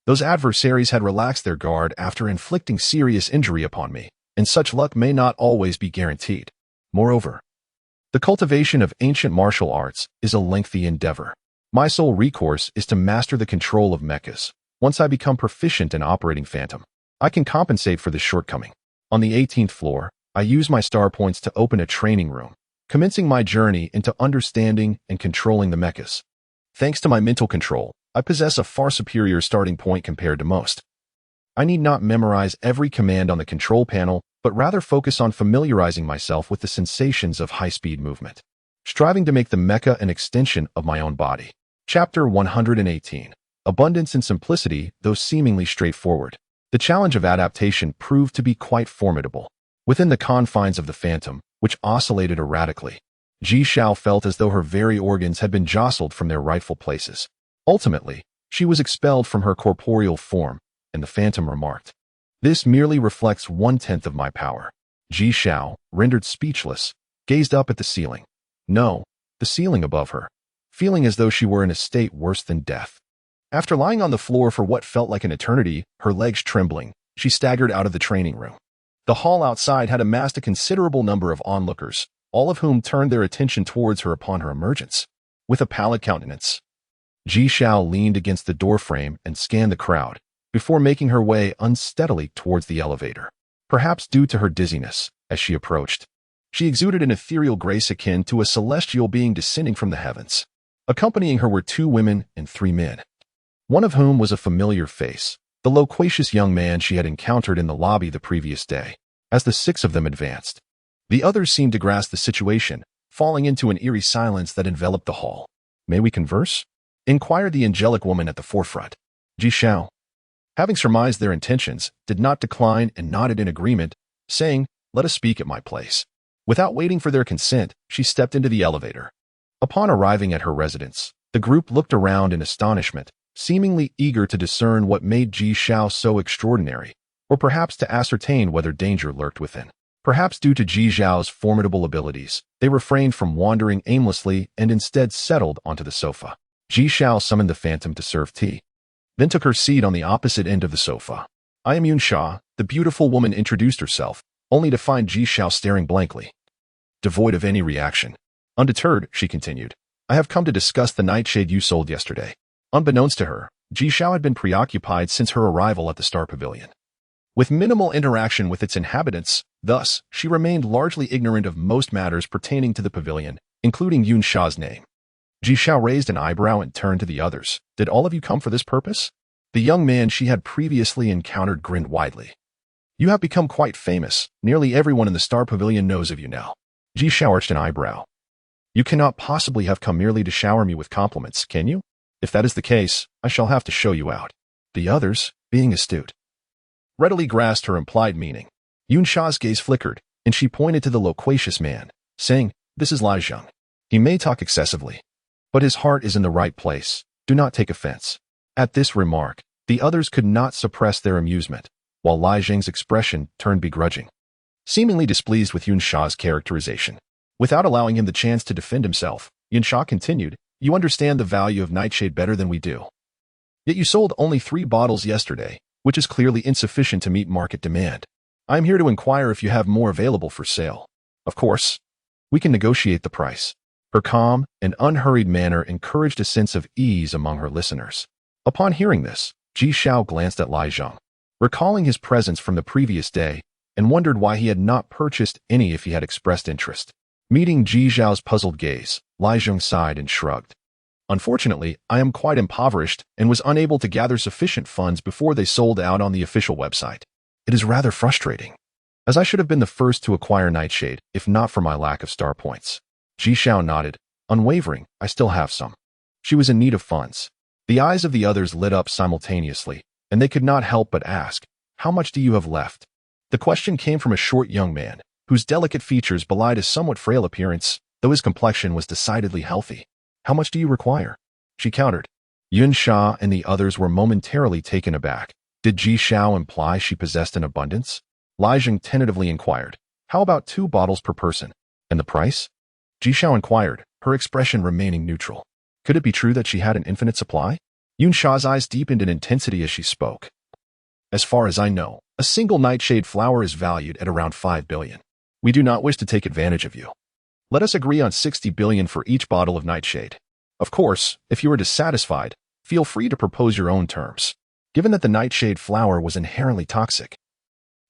Those adversaries had relaxed their guard after inflicting serious injury upon me, and such luck may not always be guaranteed. Moreover, the cultivation of ancient martial arts is a lengthy endeavor. My sole recourse is to master the control of mechas. Once I become proficient in operating Phantom, I can compensate for this shortcoming. On the 18th floor, I use my star points to open a training room, commencing my journey into understanding and controlling the mechas. Thanks to my mental control, I possess a far superior starting point compared to most. I need not memorize every command on the control panel, but rather focus on familiarizing myself with the sensations of high-speed movement, striving to make the mecha an extension of my own body. Chapter 118. Abundance and simplicity, though seemingly straightforward. The challenge of adaptation proved to be quite formidable. Within the confines of the Phantom, which oscillated erratically, Ji Xiao felt as though her very organs had been jostled from their rightful places. Ultimately, she was expelled from her corporeal form, and the phantom remarked, "This merely reflects 1/10 of my power." Ji Xiao, rendered speechless, gazed up at the ceiling. No, the ceiling above her, feeling as though she were in a state worse than death. After lying on the floor for what felt like an eternity, her legs trembling, she staggered out of the training room. The hall outside had amassed a considerable number of onlookers, all of whom turned their attention towards her upon her emergence. With a pallid countenance, Ji Xiao leaned against the doorframe and scanned the crowd, before making her way unsteadily towards the elevator. Perhaps due to her dizziness, as she approached, she exuded an ethereal grace akin to a celestial being descending from the heavens. Accompanying her were 2 women and 3 men, one of whom was a familiar face, the loquacious young man she had encountered in the lobby the previous day. As the 6 of them advanced, the others seemed to grasp the situation, falling into an eerie silence that enveloped the hall. "May we converse?" inquired the angelic woman at the forefront. Ji Xiao, having surmised their intentions, did not decline and nodded in agreement, saying, "Let us speak at my place." Without waiting for their consent, she stepped into the elevator. Upon arriving at her residence, the group looked around in astonishment, seemingly eager to discern what made Ji Xiao so extraordinary, or perhaps to ascertain whether danger lurked within. Perhaps due to Ji Xiao's formidable abilities, they refrained from wandering aimlessly and instead settled onto the sofa. Ji Xiao summoned the phantom to serve tea, then took her seat on the opposite end of the sofa. "I am Yun Sha," the beautiful woman introduced herself, only to find Ji Xiao staring blankly, devoid of any reaction. Undeterred, she continued, "I have come to discuss the nightshade you sold yesterday." Unbeknownst to her, Ji Xiao had been preoccupied since her arrival at the Star Pavilion, with minimal interaction with its inhabitants. Thus, she remained largely ignorant of most matters pertaining to the pavilion, including Yun Sha's name. Ji Xiao raised an eyebrow and turned to the others. "Did all of you come for this purpose?" The young man she had previously encountered grinned widely. "You have become quite famous. Nearly everyone in the Star Pavilion knows of you now." Ji Xiao arched an eyebrow. "You cannot possibly have come merely to shower me with compliments, can you? If that is the case, I shall have to show you out." The others, being astute, readily grasped her implied meaning. Yun Sha's gaze flickered, and she pointed to the loquacious man, saying, "This is Lai Zheng. He may talk excessively, but his heart is in the right place. Do not take offense." At this remark, the others could not suppress their amusement, while Lai Zheng's expression turned begrudging, seemingly displeased with Yun Sha's characterization. Without allowing him the chance to defend himself, Yun Sha continued, "You understand the value of nightshade better than we do. Yet you sold only 3 bottles yesterday, which is clearly insufficient to meet market demand. I am here to inquire if you have more available for sale. Of course, we can negotiate the price." Her calm and unhurried manner encouraged a sense of ease among her listeners. Upon hearing this, Ji Xiao glanced at Lai Zheng, recalling his presence from the previous day, and wondered why he had not purchased any if he had expressed interest. Meeting Ji Xiao's puzzled gaze, Lai Zheng sighed and shrugged. "Unfortunately, I am quite impoverished and was unable to gather sufficient funds before they sold out on the official website. It is rather frustrating, as I should have been the first to acquire nightshade if not for my lack of star points." Ji Xiao nodded, unwavering. "I still have some." She was in need of funds. The eyes of the others lit up simultaneously, and they could not help but ask, "How much do you have left?" The question came from a short young man, whose delicate features belied his somewhat frail appearance, though his complexion was decidedly healthy. "How much do you require?" she countered. Yun Sha and the others were momentarily taken aback. Did Ji Xiao imply she possessed an abundance? Lai Zheng tentatively inquired, "How about 2 bottles per person? And the price?" Ji Xiao inquired, her expression remaining neutral. Could it be true that she had an infinite supply? Yun Sha's eyes deepened in intensity as she spoke. "As far as I know, a single nightshade flower is valued at around 5 billion. We do not wish to take advantage of you. Let us agree on 60 billion for each bottle of nightshade. Of course, if you are dissatisfied, feel free to propose your own terms." Given that the nightshade flower was inherently toxic,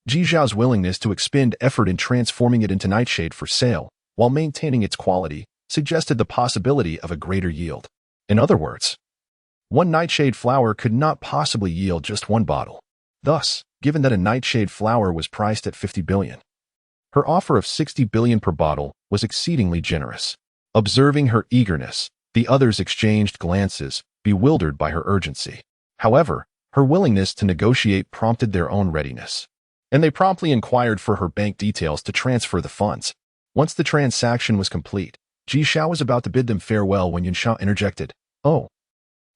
Ji Xiao's willingness to expend effort in transforming it into nightshade for sale, while maintaining its quality, suggested the possibility of a greater yield. In other words, one nightshade flower could not possibly yield just 1 bottle. Thus, given that a nightshade flower was priced at 50 billion, her offer of 60 billion per bottle was exceedingly generous. Observing her eagerness, the others exchanged glances, bewildered by her urgency. However, her willingness to negotiate prompted their own readiness, and they promptly inquired for her bank details to transfer the funds. Once the transaction was complete, Ji Xiao was about to bid them farewell when Yun Sha interjected. Oh,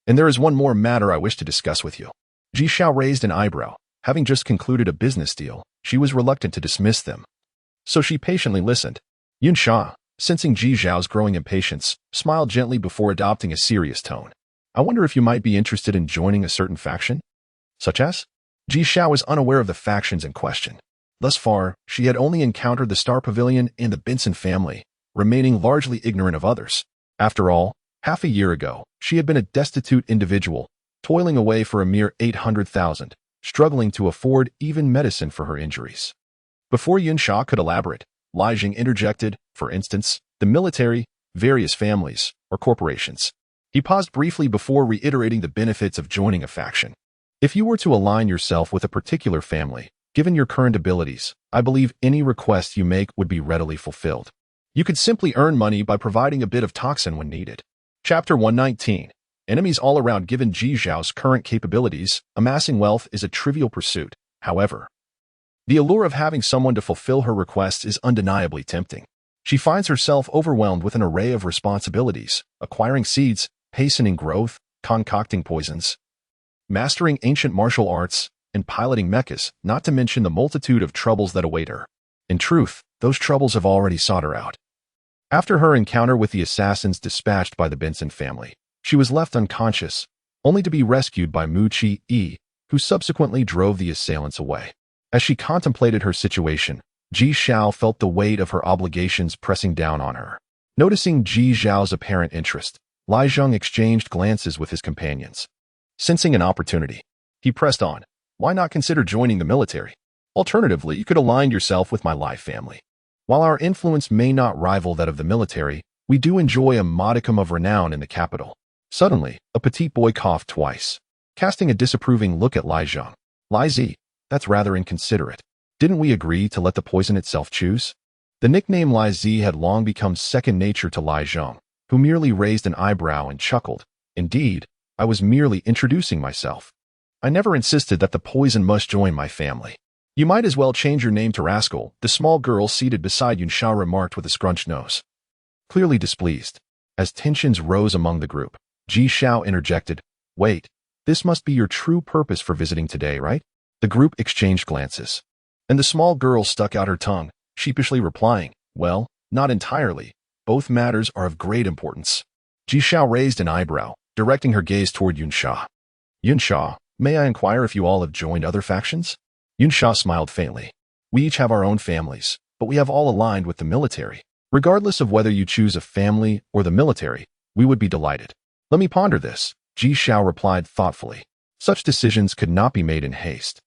and there is one more matter I wish to discuss with you. Ji Xiao raised an eyebrow. Having just concluded a business deal, she was reluctant to dismiss them. So she patiently listened. Yun Sha, sensing Ji Xiao's growing impatience, smiled gently before adopting a serious tone. I wonder if you might be interested in joining a certain faction? Such as? Ji Xiao was unaware of the factions in question. Thus far, she had only encountered the Star Pavilion and the Benson family, remaining largely ignorant of others. After all, half a year ago, she had been a destitute individual, toiling away for a mere 800,000, struggling to afford even medicine for her injuries. Before Yun Sha could elaborate, Lai Jing interjected, for instance, the military, various families, or corporations. He paused briefly before reiterating the benefits of joining a faction. If you were to align yourself with a particular family, given your current abilities, I believe any request you make would be readily fulfilled. You could simply earn money by providing a bit of toxin when needed. Chapter 119. Enemies all around. Given Ji Xiao's current capabilities, amassing wealth is a trivial pursuit. However, the allure of having someone to fulfill her requests is undeniably tempting. She finds herself overwhelmed with an array of responsibilities, acquiring seeds, hastening growth, concocting poisons, mastering ancient martial arts, and piloting mechas, not to mention the multitude of troubles that await her. In truth, those troubles have already sought her out. After her encounter with the assassins dispatched by the Benson family, she was left unconscious, only to be rescued by Mu Chi-e, who subsequently drove the assailants away. As she contemplated her situation, Ji Xiao felt the weight of her obligations pressing down on her. Noticing Ji Xiao's apparent interest, Lai Zheng exchanged glances with his companions. Sensing an opportunity, he pressed on. Why not consider joining the military? Alternatively, you could align yourself with my Lai family. While our influence may not rival that of the military, we do enjoy a modicum of renown in the capital. Suddenly, a petite boy coughed twice, casting a disapproving look at Lai Zheng. Lai Zi, that's rather inconsiderate. Didn't we agree to let the poison itself choose? The nickname Lai Zi had long become second nature to Lai Zheng, who merely raised an eyebrow and chuckled. Indeed, I was merely introducing myself. I never insisted that the poison must join my family. You might as well change your name to Rascal, the small girl seated beside Yun Sha remarked with a scrunched nose. Clearly displeased. As tensions rose among the group, Ji Xiao interjected, Wait, this must be your true purpose for visiting today, right? The group exchanged glances. And the small girl stuck out her tongue, sheepishly replying, Well, not entirely. Both matters are of great importance. Ji Xiao raised an eyebrow, directing her gaze toward Yun Sha. Yun Sha, may I inquire if you all have joined other factions? Yun Sha smiled faintly. We each have our own families, but we have all aligned with the military. Regardless of whether you choose a family or the military, we would be delighted. Let me ponder this, Ji Xiao replied thoughtfully. Such decisions could not be made in haste.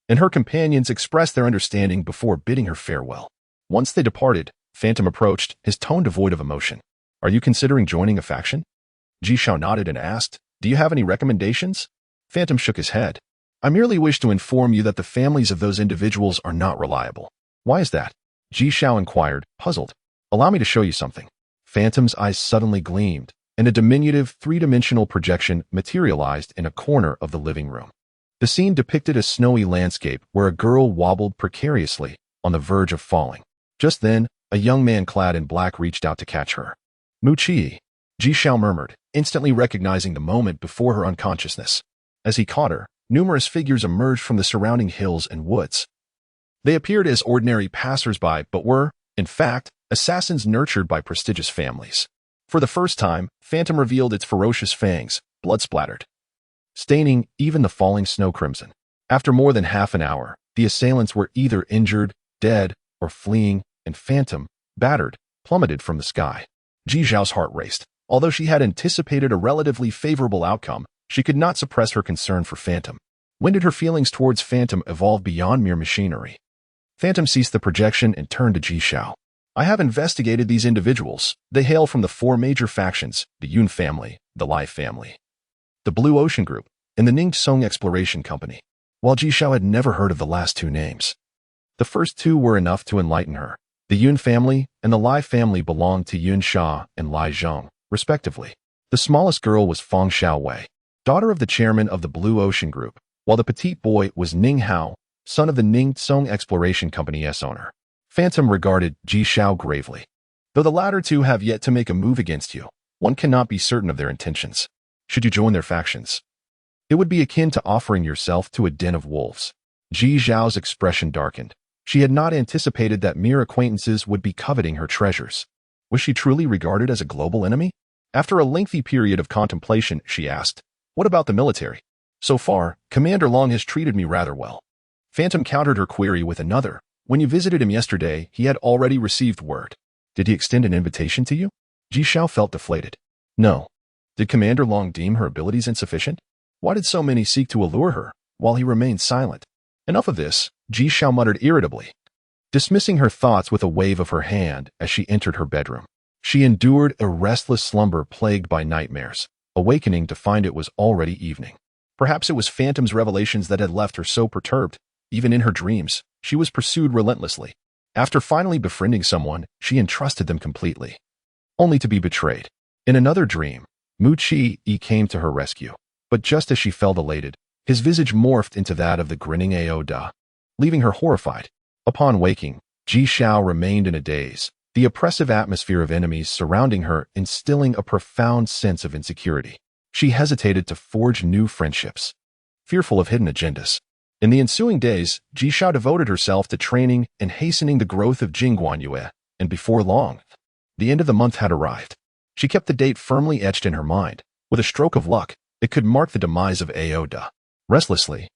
And her companions expressed their understanding before bidding her farewell. Once they departed, Phantom approached, his tone devoid of emotion. Are you considering joining a faction? Ji Xiao nodded and asked, Do you have any recommendations? Phantom shook his head. I merely wish to inform you that the families of those individuals are not reliable. Why is that? Ji Xiao inquired, puzzled. Allow me to show you something. Phantom's eyes suddenly gleamed, and a diminutive three-dimensional projection materialized in a corner of the living room. The scene depicted a snowy landscape where a girl wobbled precariously, on the verge of falling. Just then, a young man clad in black reached out to catch her. Mu Chi, Ji Xiao murmured, instantly recognizing the moment before her unconsciousness. As he caught her, numerous figures emerged from the surrounding hills and woods. They appeared as ordinary passers-by but were, in fact, assassins nurtured by prestigious families. For the first time, Phantom revealed its ferocious fangs, blood-splattered, staining even the falling snow crimson. After more than half an hour, the assailants were either injured, dead, or fleeing, and Phantom, battered, plummeted from the sky. Ji Xiao's heart raced. Although she had anticipated a relatively favorable outcome, she could not suppress her concern for Phantom. When did her feelings towards Phantom evolve beyond mere machinery? Phantom ceased the projection and turned to Ji Xiao. I have investigated these individuals. They hail from the four major factions, the Yun family, the Lai family, the Blue Ocean Group, and the Ningtsong Exploration Company. While Ji Xiao had never heard of the last two names, the first two were enough to enlighten her. The Yun family and the Lai family belonged to Yun Sha and Lai Zheng, respectively. The smallest girl was Feng Xiaowei, daughter of the chairman of the Blue Ocean Group, while the petite boy was Ning Hao, son of the Ningtsong Exploration Company's owner. Phantom regarded Ji Xiao gravely. Though the latter two have yet to make a move against you, one cannot be certain of their intentions. Should you join their factions, it would be akin to offering yourself to a den of wolves. Ji Zhao's expression darkened. She had not anticipated that mere acquaintances would be coveting her treasures. Was she truly regarded as a global enemy? After a lengthy period of contemplation, she asked, "What about the military? So far, Commander Long has treated me rather well." Phantom countered her query with another. "When you visited him yesterday, he had already received word. Did he extend an invitation to you?" Ji Zhao felt deflated. No. Did Commander Long deem her abilities insufficient? Why did so many seek to allure her, while he remained silent? Enough of this, Ji Zhao muttered irritably, dismissing her thoughts with a wave of her hand as she entered her bedroom. She endured a restless slumber plagued by nightmares, awakening to find it was already evening. Perhaps it was Phantom's revelations that had left her so perturbed. Even in her dreams, she was pursued relentlessly. After finally befriending someone, she entrusted them completely, only to be betrayed. In another dream, Muchi came to her rescue, but just as she felt elated, his visage morphed into that of the grinning Aoda, leaving her horrified. Upon waking, Ji Zhao remained in a daze, the oppressive atmosphere of enemies surrounding her instilling a profound sense of insecurity. She hesitated to forge new friendships, fearful of hidden agendas. In the ensuing days, Ji Zhao devoted herself to training and hastening the growth of Jingguanyue, and before long, the end of the month had arrived. She kept the date firmly etched in her mind. With a stroke of luck, it could mark the demise of Aoda. Restlessly,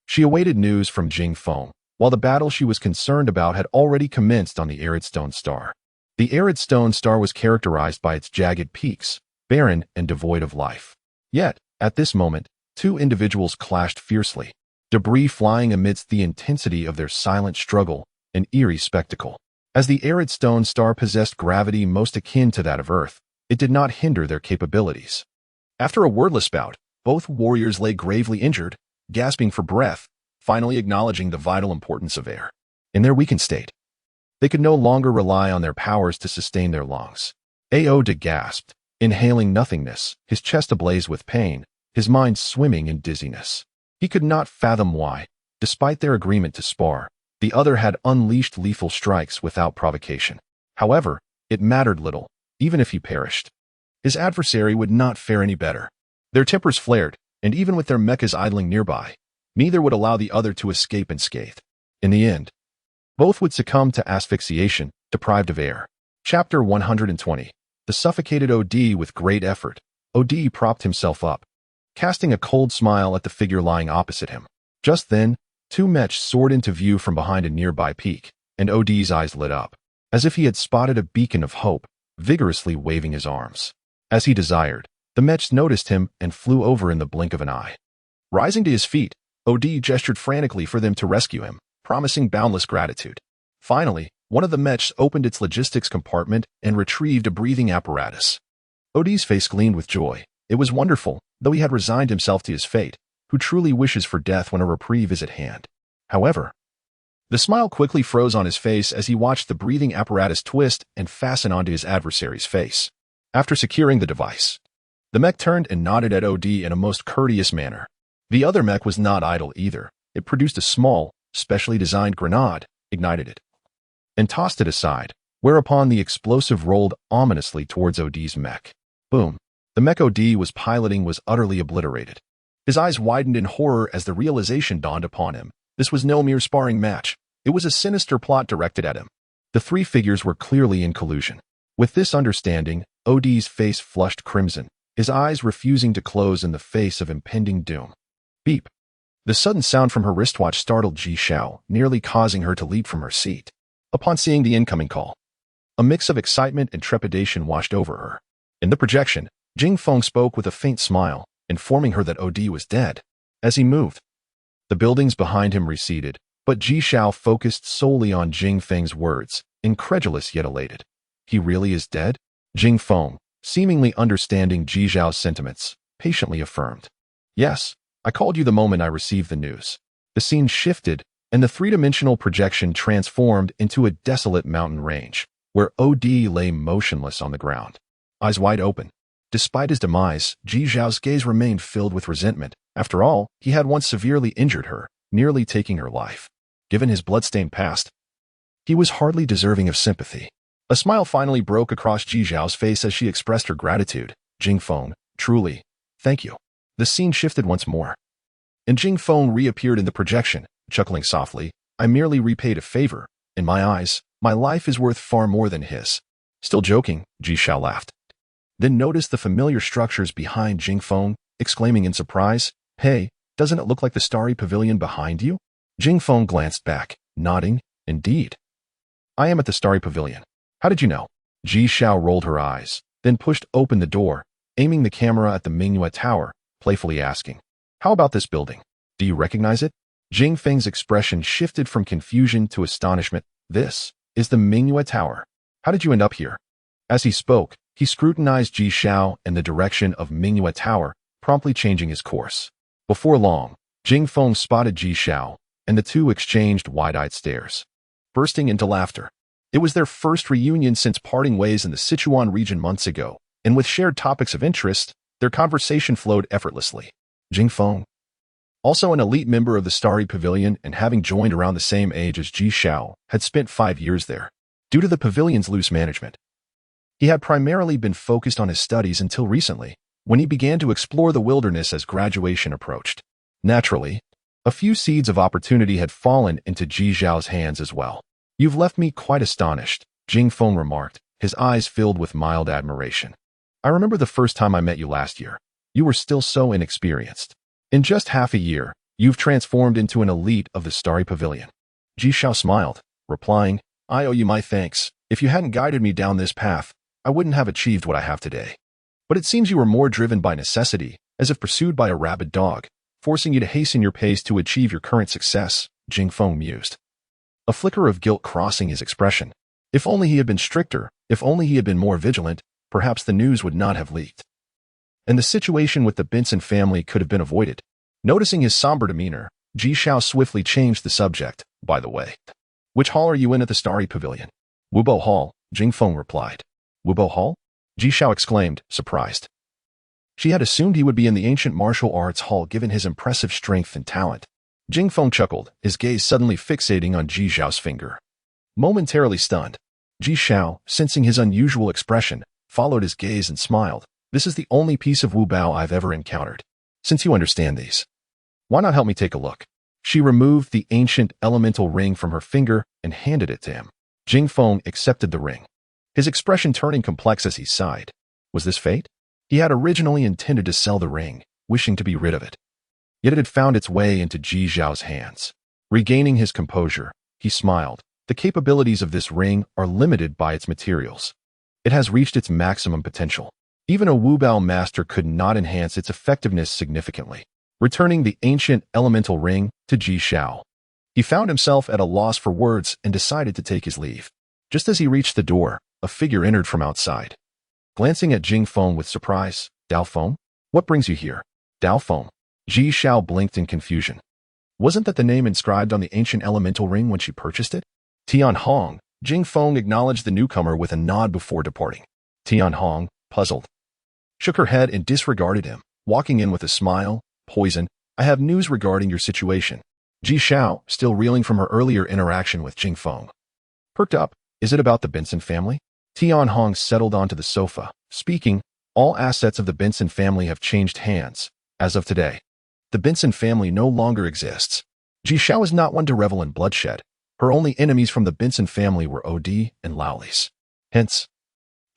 she awaited news from Jingfeng, while the battle she was concerned about had already commenced on the Arid Stone Star. The Arid Stone Star was characterized by its jagged peaks, barren and devoid of life. Yet, at this moment, two individuals clashed fiercely, debris flying amidst the intensity of their silent struggle, an eerie spectacle. As the Arid Stone Star possessed gravity most akin to that of Earth, it did not hinder their capabilities. After a wordless bout, both warriors lay gravely injured, gasping for breath, finally acknowledging the vital importance of air. In their weakened state, they could no longer rely on their powers to sustain their lungs. Aoda gasped, inhaling nothingness, his chest ablaze with pain, his mind swimming in dizziness. He could not fathom why, despite their agreement to spar, the other had unleashed lethal strikes without provocation. However, it mattered little, even if he perished. His adversary would not fare any better. Their tempers flared, and even with their mechas idling nearby, neither would allow the other to escape unscathed. In the end, both would succumb to asphyxiation, deprived of air. Chapter 120. The suffocated OD. With great effort, OD propped himself up, casting a cold smile at the figure lying opposite him. Just then, two mechs soared into view from behind a nearby peak, and OD's eyes lit up, as if he had spotted a beacon of hope, vigorously waving his arms. As he desired, the mechs noticed him and flew over in the blink of an eye. Rising to his feet, OD gestured frantically for them to rescue him, promising boundless gratitude. Finally, one of the mechs opened its logistics compartment and retrieved a breathing apparatus. OD's face gleamed with joy. It was wonderful, though he had resigned himself to his fate. Who truly wishes for death when a reprieve is at hand? However, the smile quickly froze on his face as he watched the breathing apparatus twist and fasten onto his adversary's face. After securing the device, the mech turned and nodded at OD in a most courteous manner. The other mech was not idle either. It produced a small, specially designed grenade, ignited it, and tossed it aside, whereupon the explosive rolled ominously towards OD's mech. Boom. The mech OD was piloting was utterly obliterated. His eyes widened in horror as the realization dawned upon him. This was no mere sparring match. It was a sinister plot directed at him. The three figures were clearly in collusion. With this understanding, OD's face flushed crimson, his eyes refusing to close in the face of impending doom. Beep. The sudden sound from her wristwatch startled Ji Zhao, nearly causing her to leap from her seat. Upon seeing the incoming call, a mix of excitement and trepidation washed over her. In the projection, Jingfeng spoke with a faint smile, informing her that OD was dead. As he moved, the buildings behind him receded, but Ji Zhao focused solely on Jingfeng's words, incredulous yet elated. He really is dead? Jingfeng, seemingly understanding Ji Zhao's sentiments, patiently affirmed. Yes, I called you the moment I received the news. The scene shifted, and the three-dimensional projection transformed into a desolate mountain range, where OD lay motionless on the ground, eyes wide open. Despite his demise, Ji Zhao's gaze remained filled with resentment. After all, he had once severely injured her, nearly taking her life. Given his blood-stained past, he was hardly deserving of sympathy. A smile finally broke across Ji Zhao's face as she expressed her gratitude. Jing Feng, truly, thank you. The scene shifted once more, and Jing Feng reappeared in the projection, chuckling softly. I merely repaid a favor. In my eyes, my life is worth far more than his. Still joking, Ji Zhao laughed. Then noticed the familiar structures behind Jing Feng, exclaiming in surprise, Hey, doesn't it look like the starry pavilion behind you? Jing Feng glanced back, nodding, Indeed. I am at the starry pavilion. How did you know? Ji Zhao rolled her eyes, then pushed open the door, aiming the camera at the Mingyue Tower, playfully asking, How about this building? Do you recognize it? Jing Feng's expression shifted from confusion to astonishment. This is the Mingyue Tower. How did you end up here? As he spoke, he scrutinized Ji Zhao in the direction of Mingyue Tower, promptly changing his course. Before long, Jing Feng spotted Ji Zhao, and the two exchanged wide-eyed stares, bursting into laughter. It was their first reunion since parting ways in the Sichuan region months ago, and with shared topics of interest, their conversation flowed effortlessly. Jing Feng, also an elite member of the Starry Pavilion and having joined around the same age as Ji Zhao, had spent 5 years there. Due to the pavilion's loose management, he had primarily been focused on his studies until recently, when he began to explore the wilderness as graduation approached. Naturally, a few seeds of opportunity had fallen into Ji Zhao's hands as well. You've left me quite astonished, Jing Feng remarked, his eyes filled with mild admiration. I remember the first time I met you last year. You were still so inexperienced. In just half a year, you've transformed into an elite of the Starry Pavilion. Ji Zhao smiled, replying, I owe you my thanks. If you hadn't guided me down this path, I wouldn't have achieved what I have today. But it seems you were more driven by necessity, as if pursued by a rabid dog, forcing you to hasten your pace to achieve your current success, Jing Feng mused, a flicker of guilt crossing his expression. If only he had been stricter, if only he had been more vigilant, perhaps the news would not have leaked, and the situation with the Benson family could have been avoided. Noticing his somber demeanor, Ji Zhao swiftly changed the subject. By the way, which hall are you in at the Starry Pavilion? Wubo Hall, Jing Feng replied. Wubo Hall? Ji Zhao exclaimed, surprised. She had assumed he would be in the ancient martial arts hall given his impressive strength and talent. Jing Feng chuckled, his gaze suddenly fixating on Ji Zhao's finger. Momentarily stunned, Ji Zhao, sensing his unusual expression, followed his gaze and smiled. This is the only piece of Wubao I've ever encountered. Since you understand these, why not help me take a look? She removed the ancient elemental ring from her finger and handed it to him. Jing Feng accepted the ring, his expression turning complex as he sighed. Was this fate? He had originally intended to sell the ring, wishing to be rid of it. Yet it had found its way into Ji Zhao's hands. Regaining his composure, he smiled. The capabilities of this ring are limited by its materials. It has reached its maximum potential. Even a Wubao master could not enhance its effectiveness significantly. Returning the ancient elemental ring to Ji Zhao, he found himself at a loss for words and decided to take his leave. Just as he reached the door, a figure entered from outside. Glancing at Jing Feng with surprise, Dao Feng? What brings you here? Dao Feng. Ji Zhao blinked in confusion. Wasn't that the name inscribed on the ancient elemental ring when she purchased it? Tian Hong. Jing Feng acknowledged the newcomer with a nod before departing. Tian Hong, puzzled, shook her head and disregarded him, walking in with a smile. Poison, I have news regarding your situation. Ji Zhao, still reeling from her earlier interaction with Jing Feng, perked up. Is it about the Benson family? Tian Hong settled onto the sofa, speaking. All assets of the Benson family have changed hands. As of today, the Benson family no longer exists. Ji Zhao is not one to revel in bloodshed. Her only enemies from the Benson family were Odi and Laolis. Hence,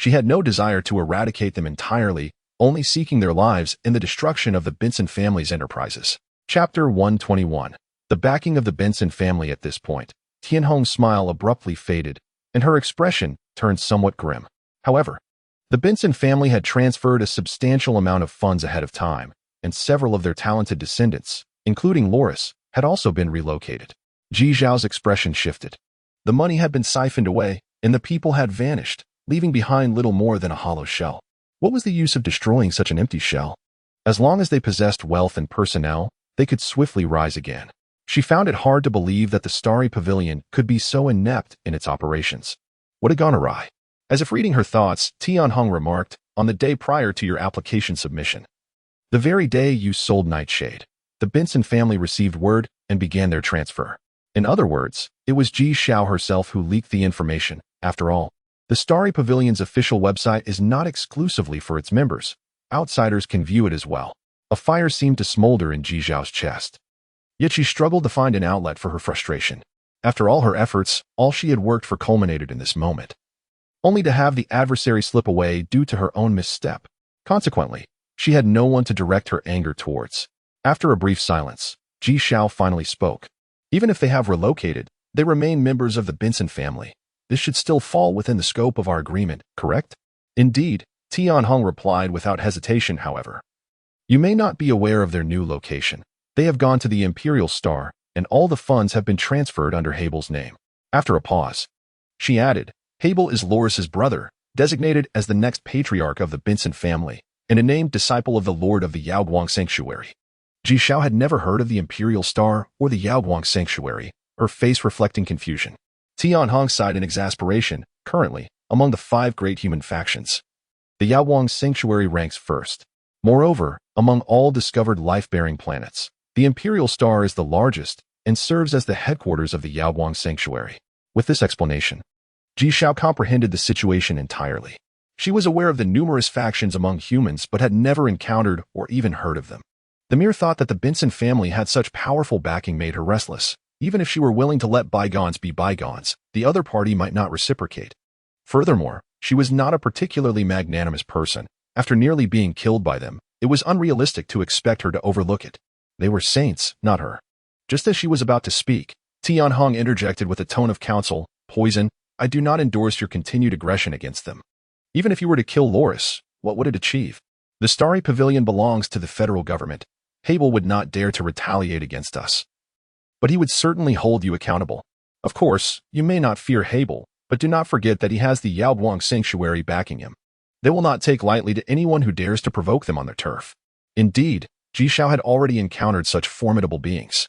she had no desire to eradicate them entirely, only seeking their lives in the destruction of the Benson family's enterprises. Chapter 121. The backing of the Benson family. At this point, Tian Hong's smile abruptly faded, and her expression turned somewhat grim. However, the Benson family had transferred a substantial amount of funds ahead of time, and several of their talented descendants, including Loris, had also been relocated. Ji Zhao's expression shifted. The money had been siphoned away, and the people had vanished, leaving behind little more than a hollow shell. What was the use of destroying such an empty shell? As long as they possessed wealth and personnel, they could swiftly rise again. She found it hard to believe that the Starry Pavilion could be so inept in its operations. What had gone awry? As if reading her thoughts, Tian Hong remarked, on the day prior to your application submission, the very day you sold Nightshade, the Benson family received word and began their transfer. In other words, it was Ji Zhao herself who leaked the information. After all, The Starry Pavilion's official website is not exclusively for its members. Outsiders can view it as well. A fire seemed to smolder in Ji Zhao's chest. Yet she struggled to find an outlet for her frustration. After all her efforts, all she had worked for culminated in this moment. Only to have the adversary slip away due to her own misstep. Consequently, she had no one to direct her anger towards. After a brief silence, Ji Zhao finally spoke. Even if they have relocated, they remain members of the Benson family. This should still fall within the scope of our agreement, correct? Indeed, Tianhong replied without hesitation, however. You may not be aware of their new location. They have gone to the Imperial Star, and all the funds have been transferred under Habel's name. After a pause, she added, Habel is Loris's brother, designated as the next patriarch of the Benson family, and a named disciple of the Lord of the Yaoguang Sanctuary. Ji Zhao had never heard of the Imperial Star or the Yaoguang Sanctuary, her face reflecting confusion. Tianhong sighed in exasperation. Currently, among the 5 great human factions, the Yaoguang Sanctuary ranks first. Moreover, among all discovered life-bearing planets, the Imperial Star is the largest and serves as the headquarters of the Yaoguang Sanctuary. With this explanation, Ji Zhao comprehended the situation entirely. She was aware of the numerous factions among humans but had never encountered or even heard of them. The mere thought that the Benson family had such powerful backing made her restless. Even if she were willing to let bygones be bygones, the other party might not reciprocate. Furthermore, she was not a particularly magnanimous person. After nearly being killed by them, it was unrealistic to expect her to overlook it. They were saints, not her. Just as she was about to speak, Tianhong interjected with a tone of counsel, Poison, I do not endorse your continued aggression against them. Even if you were to kill Loris, what would it achieve? The Starry Pavilion belongs to the federal government. Habel would not dare to retaliate against us. But he would certainly hold you accountable. Of course, you may not fear Habel, but do not forget that he has the Yaoguang Sanctuary backing him. They will not take lightly to anyone who dares to provoke them on their turf. Indeed, Ji Zhao had already encountered such formidable beings.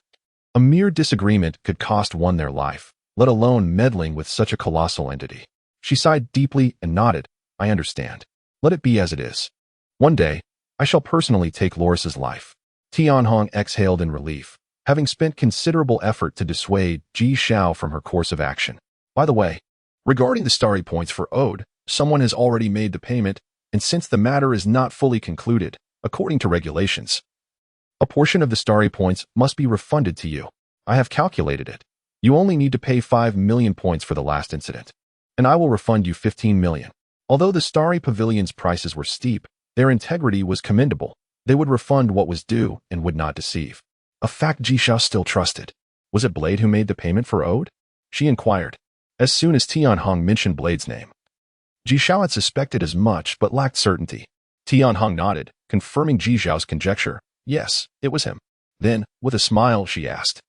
A mere disagreement could cost one their life, let alone meddling with such a colossal entity. She sighed deeply and nodded. I understand. Let it be as it is. One day, I shall personally take Loris's life. Tianhong exhaled in relief, having spent considerable effort to dissuade Ji Zhao from her course of action. By the way, regarding the starry points for Ode, someone has already made the payment, and since the matter is not fully concluded, according to regulations, a portion of the starry points must be refunded to you. I have calculated it. You only need to pay 5 million points for the last incident, and I will refund you 15 million. Although the Starry Pavilion's prices were steep, their integrity was commendable. They would refund what was due and would not deceive. A fact Ji Zhao still trusted. Was it Blade who made the payment for Ode? She inquired, as soon as Tianhong mentioned Blade's name. Ji Zhao had suspected as much but lacked certainty. Tianhong nodded, confirming Ji Zhao's conjecture. Yes, it was him. Then, with a smile, she asked,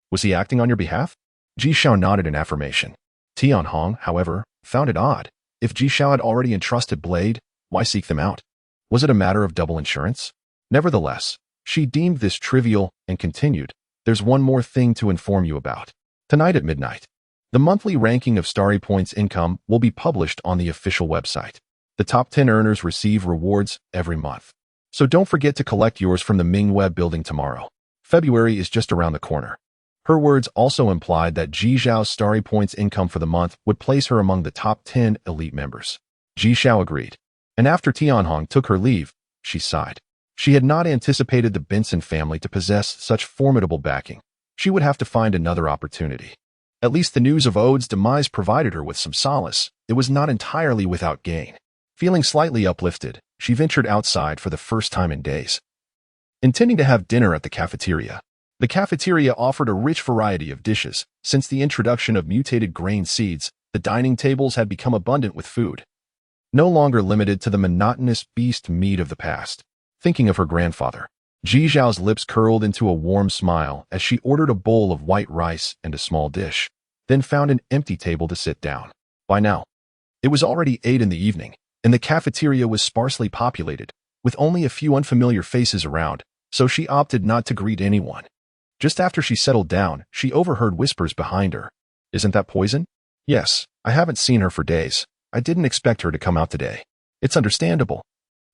was he acting on your behalf? Ji Zhao nodded in affirmation. Tianhong, however, found it odd. If Ji Zhao had already entrusted Blade, why seek them out? Was it a matter of double insurance? Nevertheless, she deemed this trivial and continued, there's one more thing to inform you about. Tonight at midnight, the monthly ranking of Starry Points income will be published on the official website. The top 10 earners receive rewards every month. So don't forget to collect yours from the Ming Web building tomorrow. February is just around the corner. Her words also implied that Ji Zhao's Starry Points income for the month would place her among the top 10 elite members. Ji Zhao agreed. And after Tianhong took her leave, she sighed. She had not anticipated the Benson family to possess such formidable backing. She would have to find another opportunity. At least the news of Ode's demise provided her with some solace. It was not entirely without gain. Feeling slightly uplifted, she ventured outside for the first time in days. Intending to have dinner at the cafeteria offered a rich variety of dishes. Since the introduction of mutated grain seeds, the dining tables had become abundant with food, no longer limited to the monotonous beast meat of the past. Thinking of her grandfather, Ji Zhao's lips curled into a warm smile as she ordered a bowl of white rice and a small dish, then found an empty table to sit down. By now, it was already 8 in the evening, and the cafeteria was sparsely populated, with only a few unfamiliar faces around, so she opted not to greet anyone. Just after she settled down, she overheard whispers behind her. Isn't that Poison? Yes, I haven't seen her for days. I didn't expect her to come out today. It's understandable.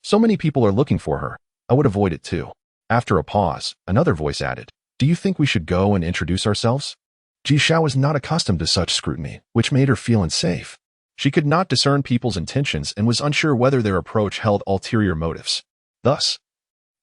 So many people are looking for her. I would avoid it too. After a pause, another voice added, do you think we should go and introduce ourselves? Ji Zhao was not accustomed to such scrutiny, which made her feel unsafe. She could not discern people's intentions and was unsure whether their approach held ulterior motives. Thus,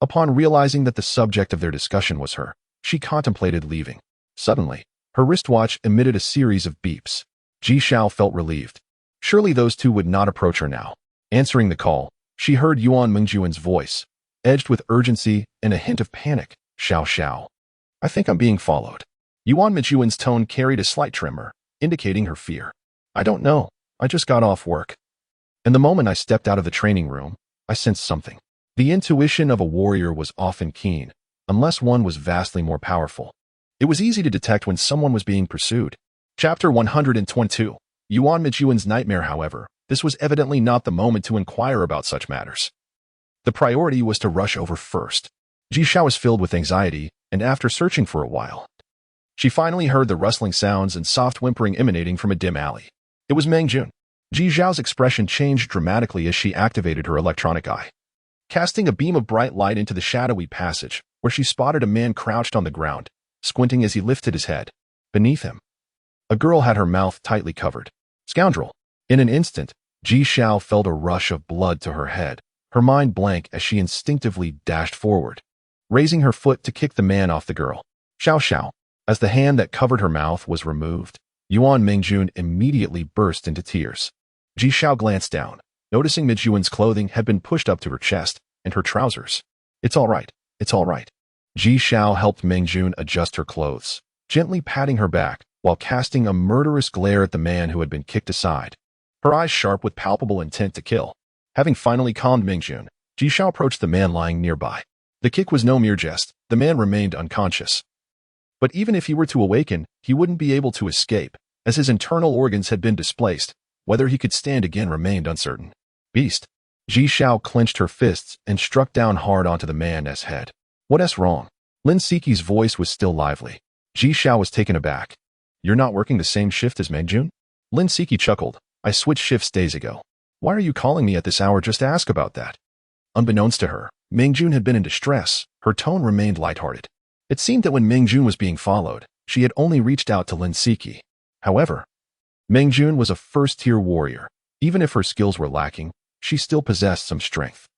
upon realizing that the subject of their discussion was her, she contemplated leaving. Suddenly, her wristwatch emitted a series of beeps. Ji Xiao felt relieved. Surely those two would not approach her now. Answering the call, she heard Yuan Mingjuan's voice, edged with urgency and a hint of panic. Xiao Xiao. I think I'm being followed. Yuan Mingjuan's tone carried a slight tremor, indicating her fear. I don't know. I just got off work. And the moment I stepped out of the training room, I sensed something. The intuition of a warrior was often keen, unless one was vastly more powerful. It was easy to detect when someone was being pursued. Chapter 122. Yuan Mingjuan's nightmare, however, this was evidently not the moment to inquire about such matters. The priority was to rush over first. Ji Xiao was filled with anxiety, and after searching for a while, she finally heard the rustling sounds and soft whimpering emanating from a dim alley. It was Meng Jun. Ji Xiao's expression changed dramatically as she activated her electronic eye, casting a beam of bright light into the shadowy passage, where she spotted a man crouched on the ground, squinting as he lifted his head. Beneath him, a girl had her mouth tightly covered. Scoundrel! In an instant, Ji Xiao felt a rush of blood to her head, her mind blank as she instinctively dashed forward, raising her foot to kick the man off the girl. Xiao Xiao. As the hand that covered her mouth was removed, Yuan Mingjun immediately burst into tears. Ji Xiao glanced down, noticing Mingjun's clothing had been pushed up to her chest and her trousers. It's all right. It's all right. Ji Xiao helped Mingjun adjust her clothes, gently patting her back while casting a murderous glare at the man who had been kicked aside, her eyes sharp with palpable intent to kill. Having finally calmed Mingjun, Ji Xiao approached the man lying nearby. The kick was no mere jest. The man remained unconscious. But even if he were to awaken, he wouldn't be able to escape, as his internal organs had been displaced. Whether he could stand again remained uncertain. Beast. Ji Xiao clenched her fists and struck down hard onto the man's head. What's wrong? Lin Siki's voice was still lively. Ji Xiao was taken aback. You're not working the same shift as Mingjun? Lin Siki chuckled. I switched shifts days ago. Why are you calling me at this hour just to ask about that? Unbeknownst to her, Mingjun had been in distress. Her tone remained lighthearted. It seemed that when Mingjun was being followed, she had only reached out to Lin Siki. However, Mingjun was a first-tier warrior. Even if her skills were lacking, she still possessed some strength.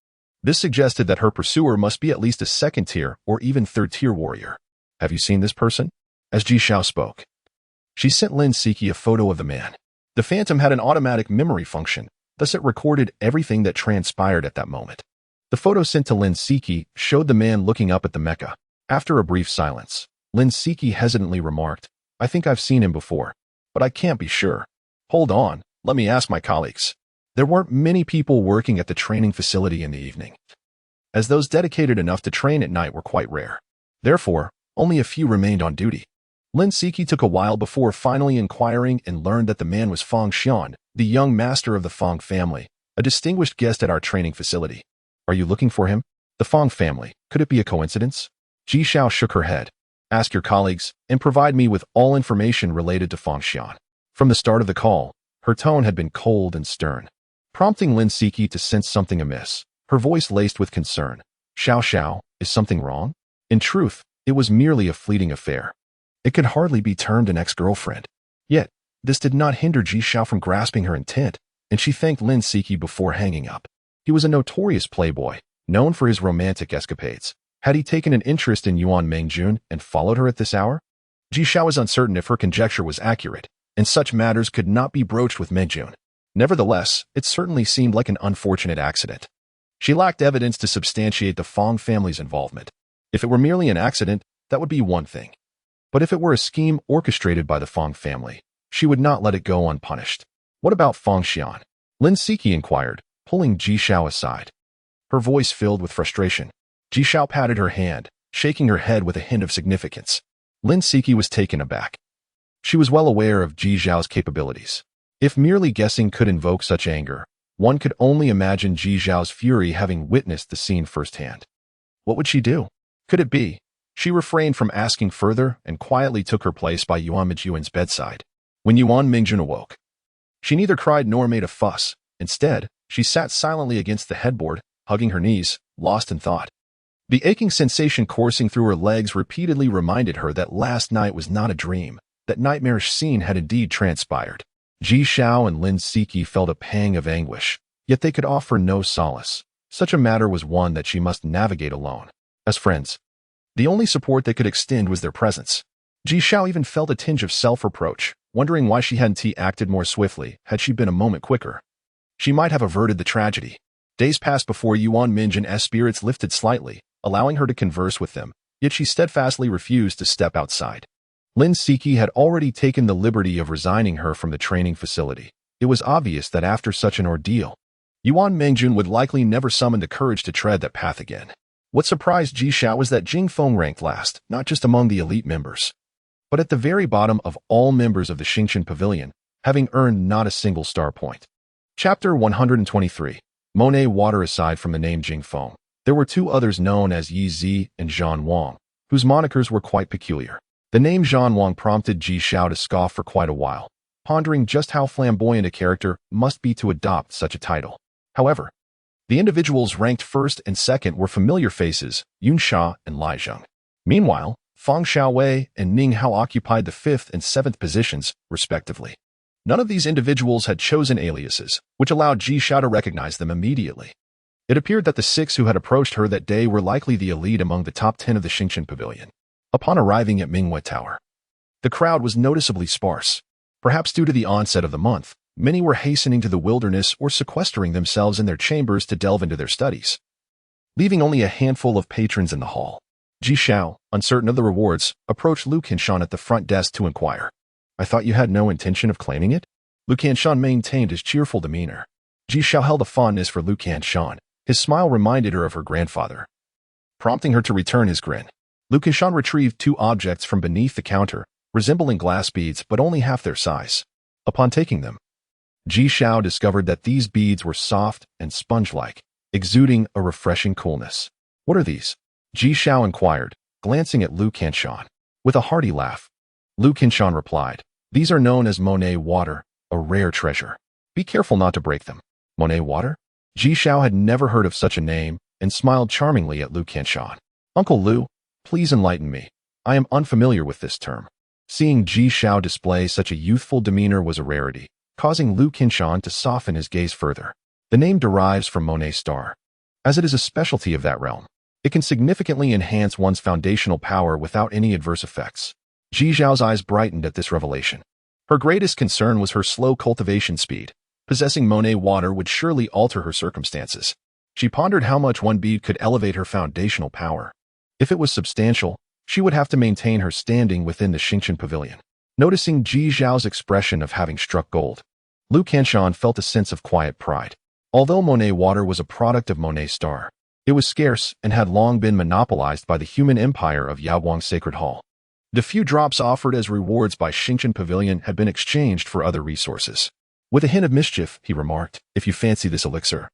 This suggested that her pursuer must be at least a second-tier or even third-tier warrior. Have you seen this person? As Ji Xiao spoke, she sent Lin Siki a photo of the man. The Phantom had an automatic memory function, thus it recorded everything that transpired at that moment. The photo sent to Lin Siki showed the man looking up at the mecha. After a brief silence, Lin Siki hesitantly remarked, I think I've seen him before, but I can't be sure. Hold on, let me ask my colleagues. There weren't many people working at the training facility in the evening, as those dedicated enough to train at night were quite rare. Therefore, only a few remained on duty. Lin Siki took a while before finally inquiring and learned that the man was Fang Xian, the young master of the Fang family, a distinguished guest at our training facility. Are you looking for him? The Fang family. Could it be a coincidence? Ji Xiao shook her head. Ask your colleagues and provide me with all information related to Fang Xian. From the start of the call, her tone had been cold and stern, prompting Lin Siki to sense something amiss, her voice laced with concern. Xiao Xiao, is something wrong? In truth, it was merely a fleeting affair. It could hardly be termed an ex-girlfriend. Yet, this did not hinder Ji Xiao from grasping her intent, and she thanked Lin Siki before hanging up. He was a notorious playboy, known for his romantic escapades. Had he taken an interest in Yuan Mingjun and followed her at this hour? Ji Xiao was uncertain if her conjecture was accurate, and such matters could not be broached with Mingjun. Nevertheless, it certainly seemed like an unfortunate accident. She lacked evidence to substantiate the Fang family's involvement. If it were merely an accident, that would be one thing. But if it were a scheme orchestrated by the Fang family, she would not let it go unpunished. What about Fang Xian? Lin Siki inquired, pulling Ji Xiao aside. Her voice filled with frustration. Ji Xiao patted her hand, shaking her head with a hint of significance. Lin Siki was taken aback. She was well aware of Ji Xiao's capabilities. If merely guessing could invoke such anger, one could only imagine Ji Xiao's fury having witnessed the scene firsthand. What would she do? Could it be? She refrained from asking further and quietly took her place by Yuan Mingjun's bedside. When Yuan Mingjun awoke, she neither cried nor made a fuss. Instead, she sat silently against the headboard, hugging her knees, lost in thought. The aching sensation coursing through her legs repeatedly reminded her that last night was not a dream, that nightmarish scene had indeed transpired. Ji Xiao and Lin Siki felt a pang of anguish, yet they could offer no solace. Such a matter was one that she must navigate alone. As friends, the only support they could extend was their presence. Ji Xiao even felt a tinge of self-reproach, wondering why she hadn't acted more swiftly had she been a moment quicker. She might have averted the tragedy. Days passed before Yuan Minjin's spirits lifted slightly, allowing her to converse with them, yet she steadfastly refused to step outside. Lin Siki had already taken the liberty of resigning her from the training facility. It was obvious that after such an ordeal, Yuan Mingjun would likely never summon the courage to tread that path again. What surprised Ji Xiao was that Jing Feng ranked last, not just among the elite members, but at the very bottom of all members of the Xingqian Pavilion, having earned not a single star point. Chapter 123. Monet Water. Aside from the name Jing Feng, there were two others known as Yi Zi and Zhan Wang, whose monikers were quite peculiar. The name Zhan Wang prompted Ji Xiao to scoff for quite a while, pondering just how flamboyant a character must be to adopt such a title. However, the individuals ranked first and second were familiar faces, Yun Sha and Lai Zheng. Meanwhile, Fang Xiaowei and Ning Hao occupied the 5th and 7th positions, respectively. None of these individuals had chosen aliases, which allowed Ji Xiao to recognize them immediately. It appeared that the 6 who had approached her that day were likely the elite among the top 10 of the Xingqian Pavilion. Upon arriving at Minghui Tower, the crowd was noticeably sparse. Perhaps due to the onset of the month, many were hastening to the wilderness or sequestering themselves in their chambers to delve into their studies, leaving only a handful of patrons in the hall. Ji Xiao, uncertain of the rewards, approached Lu Qinshan at the front desk to inquire. "I thought you had no intention of claiming it?" Lu Qinshan maintained his cheerful demeanor. Ji Xiao held a fondness for Lu Qinshan. His smile reminded her of her grandfather, prompting her to return his grin. Lu Qinshan retrieved 2 objects from beneath the counter, resembling glass beads but only half their size. Upon taking them, Ji Xiao discovered that these beads were soft and sponge-like, exuding a refreshing coolness. "What are these?" Ji Xiao inquired, glancing at Lu Qinshan. With a hearty laugh, Lu Qinshan replied, "These are known as Monet Water, a rare treasure. Be careful not to break them." Monet Water? Ji Xiao had never heard of such a name and smiled charmingly at Lu Qinshan. "Uncle Lu, please enlighten me. I am unfamiliar with this term." Seeing Ji Xiao display such a youthful demeanor was a rarity, causing Lu Qinshan to soften his gaze further. The name derives from Monet star. As it is a specialty of that realm, it can significantly enhance one's foundational power without any adverse effects. Ji Xiao's eyes brightened at this revelation. Her greatest concern was her slow cultivation speed. Possessing Monet Water would surely alter her circumstances. She pondered how much one bead could elevate her foundational power. If it was substantial, she would have to maintain her standing within the Xingqian Pavilion. Noticing Ji Xiao's expression of having struck gold, Lu Qinshan felt a sense of quiet pride. Although Monet Water was a product of Monet Star, it was scarce and had long been monopolized by the human empire of Yaoguang's Sacred Hall. The few drops offered as rewards by Xingqian Pavilion had been exchanged for other resources. With a hint of mischief, he remarked, "If you fancy this elixir,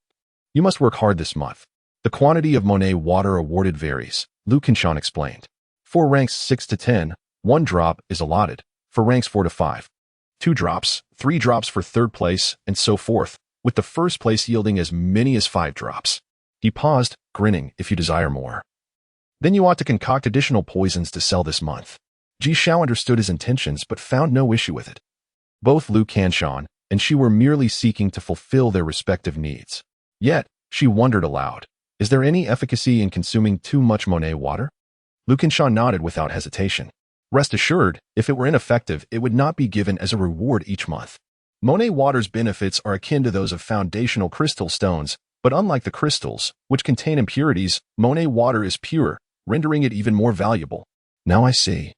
you must work hard this month." The quantity of Monet Water awarded varies, Lu Qinshan explained. For ranks 6 to 10, 1 drop is allotted. For ranks 4 to 5, 2 drops, 3 drops for 3rd place, and so forth, with the 1st place yielding as many as 5 drops. He paused, grinning, "If you desire more, then you ought to concoct additional poisons to sell this month." Ji Xiao understood his intentions but found no issue with it. Both Lu Qinshan and she were merely seeking to fulfill their respective needs. Yet, she wondered aloud, is there any efficacy in consuming too much Monet Water? Lu Qinshan nodded without hesitation. Rest assured, if it were ineffective, it would not be given as a reward each month. Monet Water's benefits are akin to those of foundational crystal stones, but unlike the crystals, which contain impurities, Monet Water is pure, rendering it even more valuable. Now I see.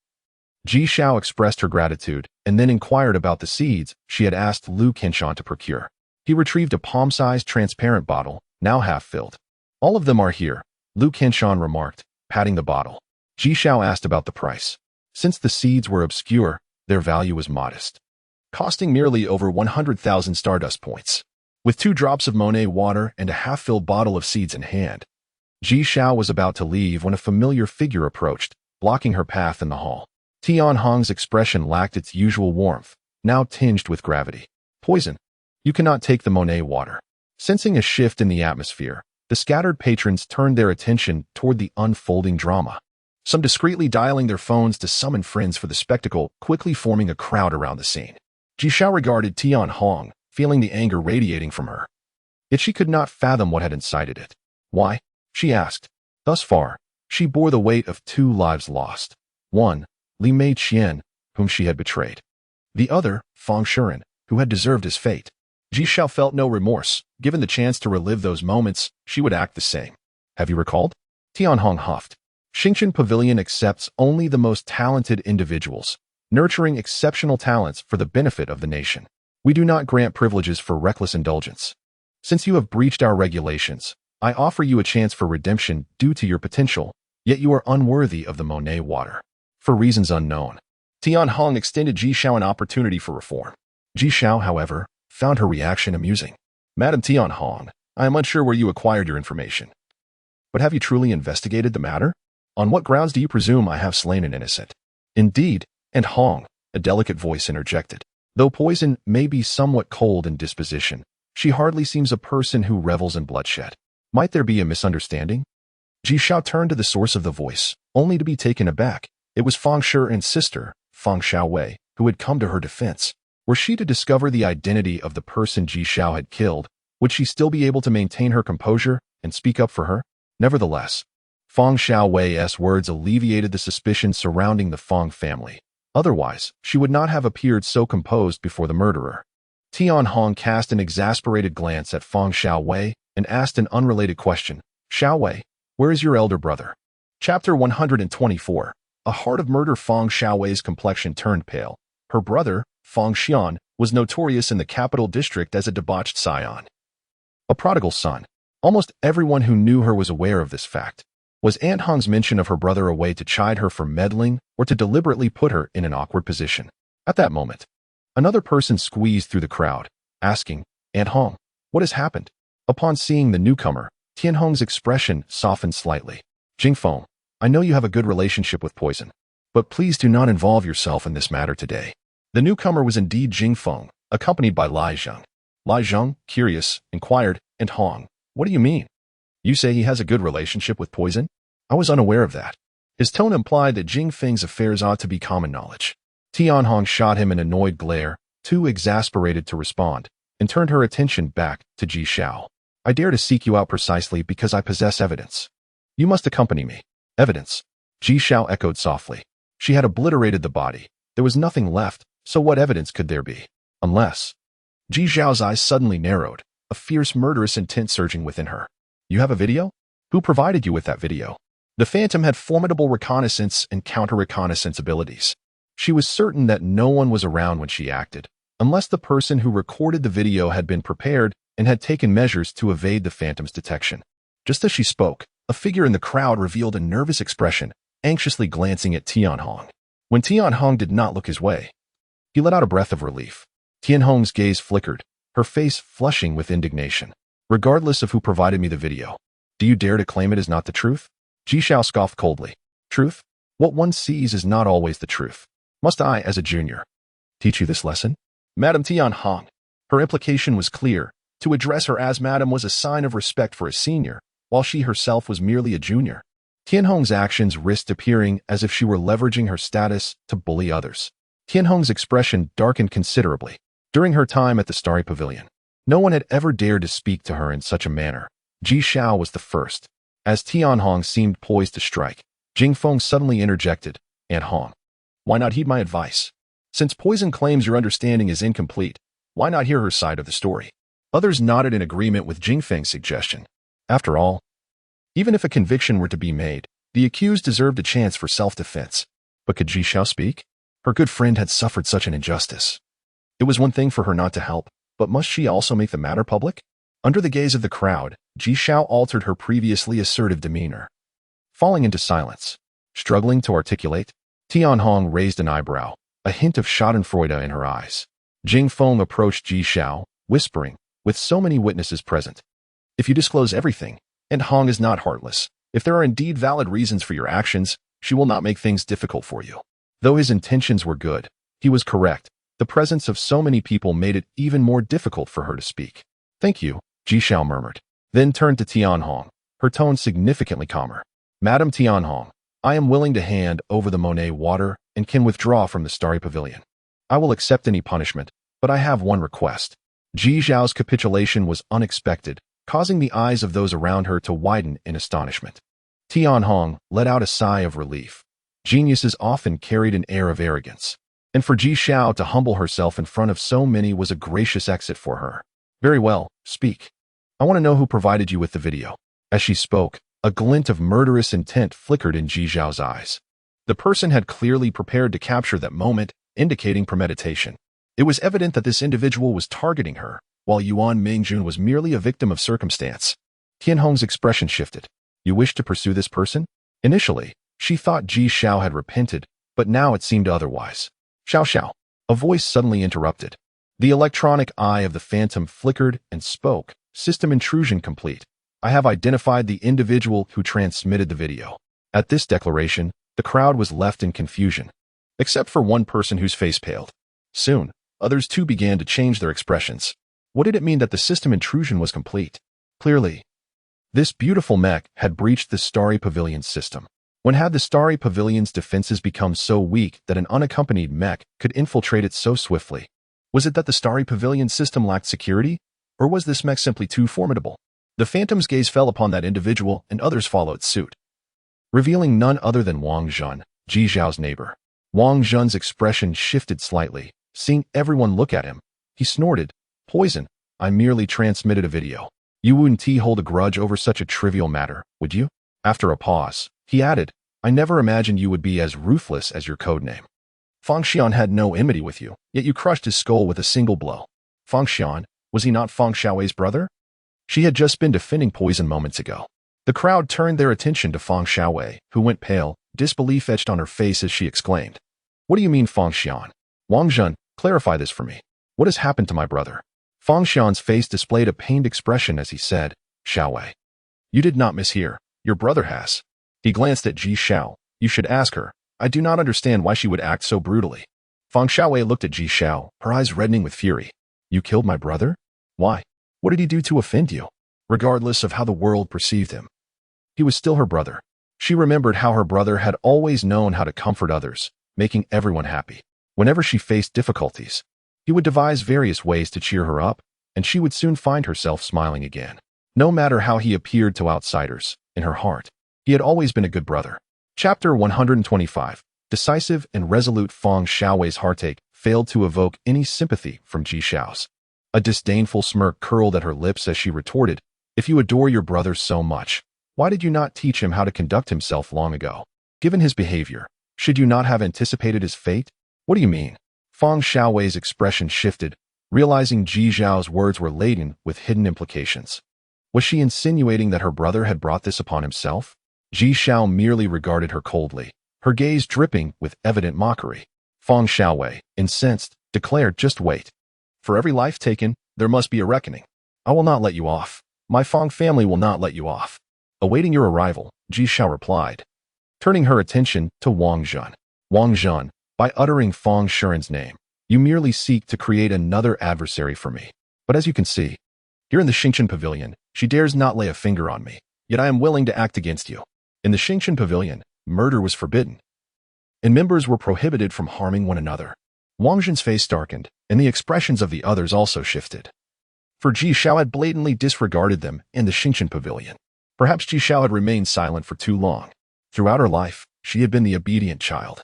Ji Xiao expressed her gratitude and then inquired about the seeds she had asked Lu Qinshan to procure. He retrieved a palm-sized transparent bottle, now half-filled. "All of them are here," Lu Qinshan remarked, patting the bottle. Ji Xiao asked about the price. Since the seeds were obscure, their value was modest, costing merely over 100,000 stardust points. With 2 drops of Monet Water and a half-filled bottle of seeds in hand, Ji Xiao was about to leave when a familiar figure approached, blocking her path in the hall. Tian Hong's expression lacked its usual warmth, now tinged with gravity. "Poison. You cannot take the Monet Water." Sensing a shift in the atmosphere, the scattered patrons turned their attention toward the unfolding drama. Some discreetly dialing their phones to summon friends for the spectacle, quickly forming a crowd around the scene. Ji Xiao regarded Tian Hong, feeling the anger radiating from her. Yet she could not fathom what had incited it. Why? She asked. Thus far, she bore the weight of 2 lives lost. One, Li Mei Qian, whom she had betrayed. The other, Fang Shuren, who had deserved his fate. Ji Xiao felt no remorse. Given the chance to relive those moments, she would act the same. Have you recalled? Tian Hong huffed. Xingqian Pavilion accepts only the most talented individuals, nurturing exceptional talents for the benefit of the nation. We do not grant privileges for reckless indulgence. Since you have breached our regulations, I offer you a chance for redemption due to your potential, yet you are unworthy of the Monet water. For reasons unknown, Tian Hong extended Ji Xiao an opportunity for reform. Ji Xiao, however, found her reaction amusing. Madam Tian Hong, I am unsure where you acquired your information. But have you truly investigated the matter? On what grounds do you presume I have slain an innocent? Indeed, and Hong, a delicate voice interjected. Though poison may be somewhat cold in disposition, she hardly seems a person who revels in bloodshed. Might there be a misunderstanding? Ji Xiao turned to the source of the voice, only to be taken aback. It was Fang Shuren's sister, Fang Xiaowei, who had come to her defense. Were she to discover the identity of the person Ji Xiao had killed, would she still be able to maintain her composure and speak up for her? Nevertheless, Fang Xiaowei's words alleviated the suspicion surrounding the Fang family. Otherwise, she would not have appeared so composed before the murderer. Tian Hong cast an exasperated glance at Fang Xiaowei and asked an unrelated question. Xiaowei, where is your elder brother? Chapter 124. A heart of murder. Fang Xiaowei's complexion turned pale. Her brother, Fang Xian, was notorious in the capital district as a debauched scion. A prodigal son. Almost everyone who knew her was aware of this fact. Was Aunt Hong's mention of her brother a way to chide her for meddling or to deliberately put her in an awkward position? At that moment, another person squeezed through the crowd, asking, Aunt Hong, what has happened? Upon seeing the newcomer, Tian Hong's expression softened slightly. Jingfeng, I know you have a good relationship with poison, but please do not involve yourself in this matter today. The newcomer was indeed Jingfeng, accompanied by Lai Zheng. Lai Zheng, curious, inquired, Aunt Hong, what do you mean? You say he has a good relationship with poison? I was unaware of that. His tone implied that Jingfeng's affairs ought to be common knowledge. Tian Hong shot him an annoyed glare, too exasperated to respond, and turned her attention back to Ji Xiao. I dare to seek you out precisely because I possess evidence. You must accompany me. Evidence? Ji Xiao echoed softly. She had obliterated the body. There was nothing left, so what evidence could there be? Unless... Ji Xiao's eyes suddenly narrowed, a fierce murderous intent surging within her. You have a video? Who provided you with that video? The Phantom had formidable reconnaissance and counter-reconnaissance abilities. She was certain that no one was around when she acted, unless the person who recorded the video had been prepared and had taken measures to evade the Phantom's detection. Just as she spoke, a figure in the crowd revealed a nervous expression, anxiously glancing at Tian Hong. When Tian Hong did not look his way, he let out a breath of relief. Tian Hong's gaze flickered, her face flushing with indignation. Regardless of who provided me the video, do you dare to claim it is not the truth? Ji Xiao scoffed coldly. Truth? What one sees is not always the truth. Must I, as a junior, teach you this lesson? Madam Tian Hong. Her implication was clear. To address her as madam was a sign of respect for a senior, while she herself was merely a junior. Tian Hong's actions risked appearing as if she were leveraging her status to bully others. Tian Hong's expression darkened considerably. During her time at the Starry Pavilion, no one had ever dared to speak to her in such a manner. Ji Xiao was the first. As Tian Hong seemed poised to strike, Jingfeng suddenly interjected, Aunt Hong, why not heed my advice? Since Poison claims your understanding is incomplete, why not hear her side of the story? Others nodded in agreement with Jingfeng's suggestion. After all, even if a conviction were to be made, the accused deserved a chance for self-defense. But could Ji Xiao speak? Her good friend had suffered such an injustice. It was one thing for her not to help, but must she also make the matter public? Under the gaze of the crowd, Ji Xiao altered her previously assertive demeanor. Falling into silence, struggling to articulate, Tian Hong raised an eyebrow, a hint of schadenfreude in her eyes. Jingfeng approached Ji Xiao, whispering, with so many witnesses present. If you disclose everything, and Hong is not heartless, if there are indeed valid reasons for your actions, she will not make things difficult for you. Though his intentions were good, he was correct. The presence of so many people made it even more difficult for her to speak. Thank you, Ji Xiao murmured, then turned to Tian Hong, her tone significantly calmer. Madam Tian Hong, I am willing to hand over the Monet water and can withdraw from the Starry Pavilion. I will accept any punishment, but I have one request. Ji Zhao's capitulation was unexpected, causing the eyes of those around her to widen in astonishment. Tianhong let out a sigh of relief. Geniuses often carried an air of arrogance, and for Ji Zhao to humble herself in front of so many was a gracious exit for her. Very well, speak. I want to know who provided you with the video. As she spoke, a glint of murderous intent flickered in Ji Zhao's eyes. The person had clearly prepared to capture that moment, indicating premeditation. It was evident that this individual was targeting her, while Yuan Mingjun was merely a victim of circumstance. Tianhong's expression shifted. You wish to pursue this person? Initially, she thought Ji Zhao had repented, but now it seemed otherwise. Xiao Xiao. A voice suddenly interrupted. The electronic eye of the phantom flickered and spoke. System intrusion complete. I have identified the individual who transmitted the video. At this declaration, the crowd was left in confusion, except for one person whose face paled. Soon, others too began to change their expressions. What did it mean that the system intrusion was complete? Clearly, this beautiful mech had breached the Starry Pavilion's system. When had the Starry Pavilion's defenses become so weak that an unaccompanied mech could infiltrate it so swiftly? Was it that the Starry Pavilion system lacked security? Or was this mech simply too formidable? The Phantom's gaze fell upon that individual, and others followed suit, revealing none other than Wang Zhun, Ji Zhao's neighbor. Wang Zhun's expression shifted slightly. Seeing everyone look at him, he snorted, Poison, I merely transmitted a video. You wouldn't hold a grudge over such a trivial matter, would you? After a pause, he added, I never imagined you would be as ruthless as your codename. Fang Xian had no enmity with you, yet you crushed his skull with a single blow. Fang Xian, was he not Fang Xiaowei's brother? She had just been defending Poison moments ago. The crowd turned their attention to Fang Xiaowei, who went pale, disbelief etched on her face as she exclaimed, What do you mean, Fang Xian? Wang Zhun, clarify this for me. What has happened to my brother? Fang Xian's face displayed a pained expression as he said, Xiaowei. You did not mishear. Your brother has. He glanced at Ji Zhao. You should ask her. I do not understand why she would act so brutally. Fang Xiaowei looked at Ji Zhao, her eyes reddening with fury. You killed my brother? Why? What did he do to offend you? Regardless of how the world perceived him, he was still her brother. She remembered how her brother had always known how to comfort others, making everyone happy. Whenever she faced difficulties, he would devise various ways to cheer her up, and she would soon find herself smiling again. No matter how he appeared to outsiders, in her heart, he had always been a good brother. Chapter 125. Decisive and resolute Fang Xiaowei's heartache failed to evoke any sympathy from Ji Zhao's. A disdainful smirk curled at her lips as she retorted, If you adore your brother so much, why did you not teach him how to conduct himself long ago? Given his behavior, should you not have anticipated his fate? What do you mean? Fang Xiaowei's expression shifted, realizing Ji Zhao's words were laden with hidden implications. Was she insinuating that her brother had brought this upon himself? Ji Zhao merely regarded her coldly, her gaze dripping with evident mockery. Fang Xiaowei, incensed, declared, Just wait. For every life taken, there must be a reckoning. I will not let you off. My Fang family will not let you off. Awaiting your arrival, Ji Zhao replied, turning her attention to Wang Zhun. Wang Zhun, by uttering Fang Shuren's name, you merely seek to create another adversary for me. But as you can see, here in the Xingqian Pavilion, she dares not lay a finger on me, yet I am willing to act against you. In the Xingqian Pavilion, murder was forbidden, and members were prohibited from harming one another. Wang Zhun's face darkened, and the expressions of the others also shifted. For Ji Zhao had blatantly disregarded them in the Xingqian Pavilion. Perhaps Ji Zhao had remained silent for too long. Throughout her life, she had been the obedient child,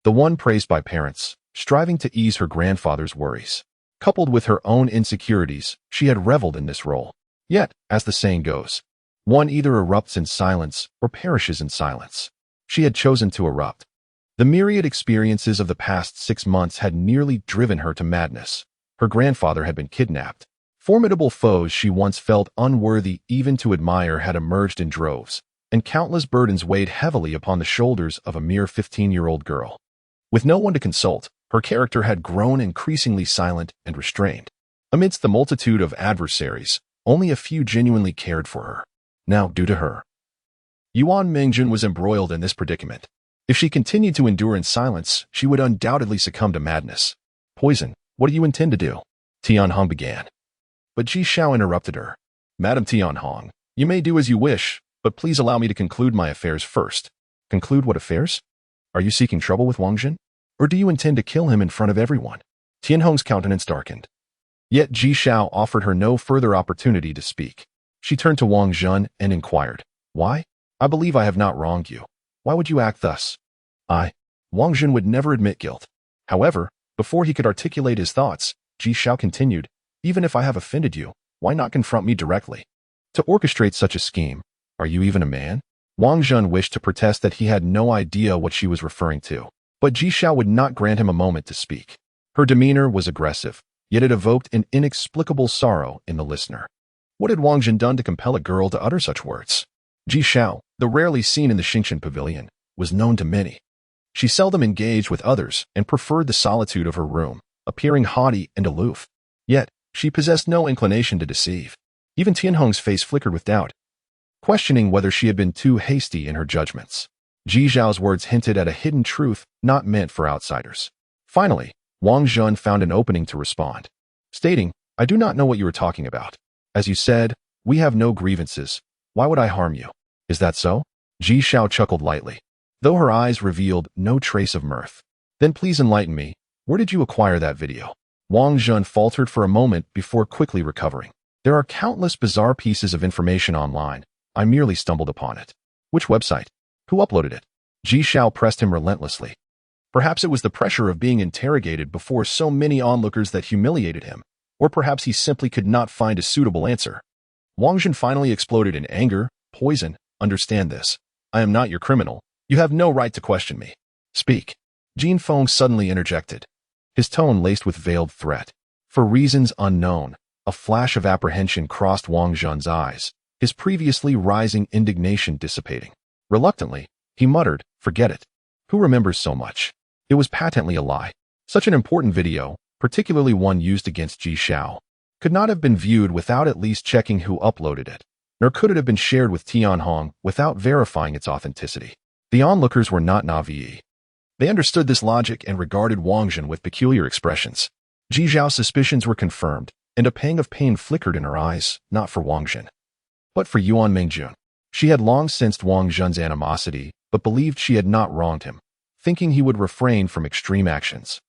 the one praised by parents, striving to ease her grandfather's worries. Coupled with her own insecurities, she had reveled in this role. Yet, as the saying goes, one either erupts in silence or perishes in silence. She had chosen to erupt. The myriad experiences of the past 6 months had nearly driven her to madness. Her grandfather had been kidnapped. Formidable foes she once felt unworthy even to admire had emerged in droves, and countless burdens weighed heavily upon the shoulders of a mere 15-year-old girl. With no one to consult, her character had grown increasingly silent and restrained. Amidst the multitude of adversaries, only a few genuinely cared for her. Now, due to her, Yuan Mingjun was embroiled in this predicament. If she continued to endure in silence, she would undoubtedly succumb to madness. Poison, what do you intend to do? Tianhong began. But Ji Zhao interrupted her. Madam Tianhong, you may do as you wish, but please allow me to conclude my affairs first. Conclude what affairs? Are you seeking trouble with Wang Zhun? Or do you intend to kill him in front of everyone? Tianhong's countenance darkened. Yet Ji Xiao offered her no further opportunity to speak. She turned to Wang Zhen and inquired, "Why? I believe I have not wronged you. Why would you act thus?" Wang Zhen would never admit guilt. However, before he could articulate his thoughts, Ji Xiao continued, "Even if I have offended you, why not confront me directly? To orchestrate such a scheme, are you even a man?" Wang Zhen wished to protest that he had no idea what she was referring to, but Ji Xiao would not grant him a moment to speak. Her demeanor was aggressive, yet it evoked an inexplicable sorrow in the listener. What had Wang Zhen done to compel a girl to utter such words? Ji Xiao, though rarely seen in the Xingqian pavilion, was known to many. She seldom engaged with others and preferred the solitude of her room, appearing haughty and aloof. Yet, she possessed no inclination to deceive. Even Tianhong's face flickered with doubt, questioning whether she had been too hasty in her judgments. Ji Xiao's words hinted at a hidden truth not meant for outsiders. Finally, Wang Zhen found an opening to respond, stating, "I do not know what you are talking about. As you said, we have no grievances. Why would I harm you? Is that so?" Ji Xiao chuckled lightly, though her eyes revealed no trace of mirth. "Then please enlighten me. Where did you acquire that video?" Wang Zhen faltered for a moment before quickly recovering. "There are countless bizarre pieces of information online. I merely stumbled upon it." "Which website? Who uploaded it?" Ji Xiao pressed him relentlessly. Perhaps it was the pressure of being interrogated before so many onlookers that humiliated him, or perhaps he simply could not find a suitable answer. Wang Zhen finally exploded in anger. "Poison, understand this. I am not your criminal. You have no right to question me. Speak." Jin Feng suddenly interjected, his tone laced with veiled threat. For reasons unknown, a flash of apprehension crossed Wang Zhen's eyes, his previously rising indignation dissipating. Reluctantly, he muttered, "Forget it. Who remembers so much?" It was patently a lie. Such an important video, particularly one used against Ji Xiao, could not have been viewed without at least checking who uploaded it, nor could it have been shared with Tianhong without verifying its authenticity. The onlookers were not naive. They understood this logic and regarded Wang Zhen with peculiar expressions. Ji Xiao's suspicions were confirmed, and a pang of pain flickered in her eyes, not for Wang Zhen, but for Yuan Mingjun. She had long sensed Wang Zhen's animosity, but believed she had not wronged him, thinking he would refrain from extreme actions.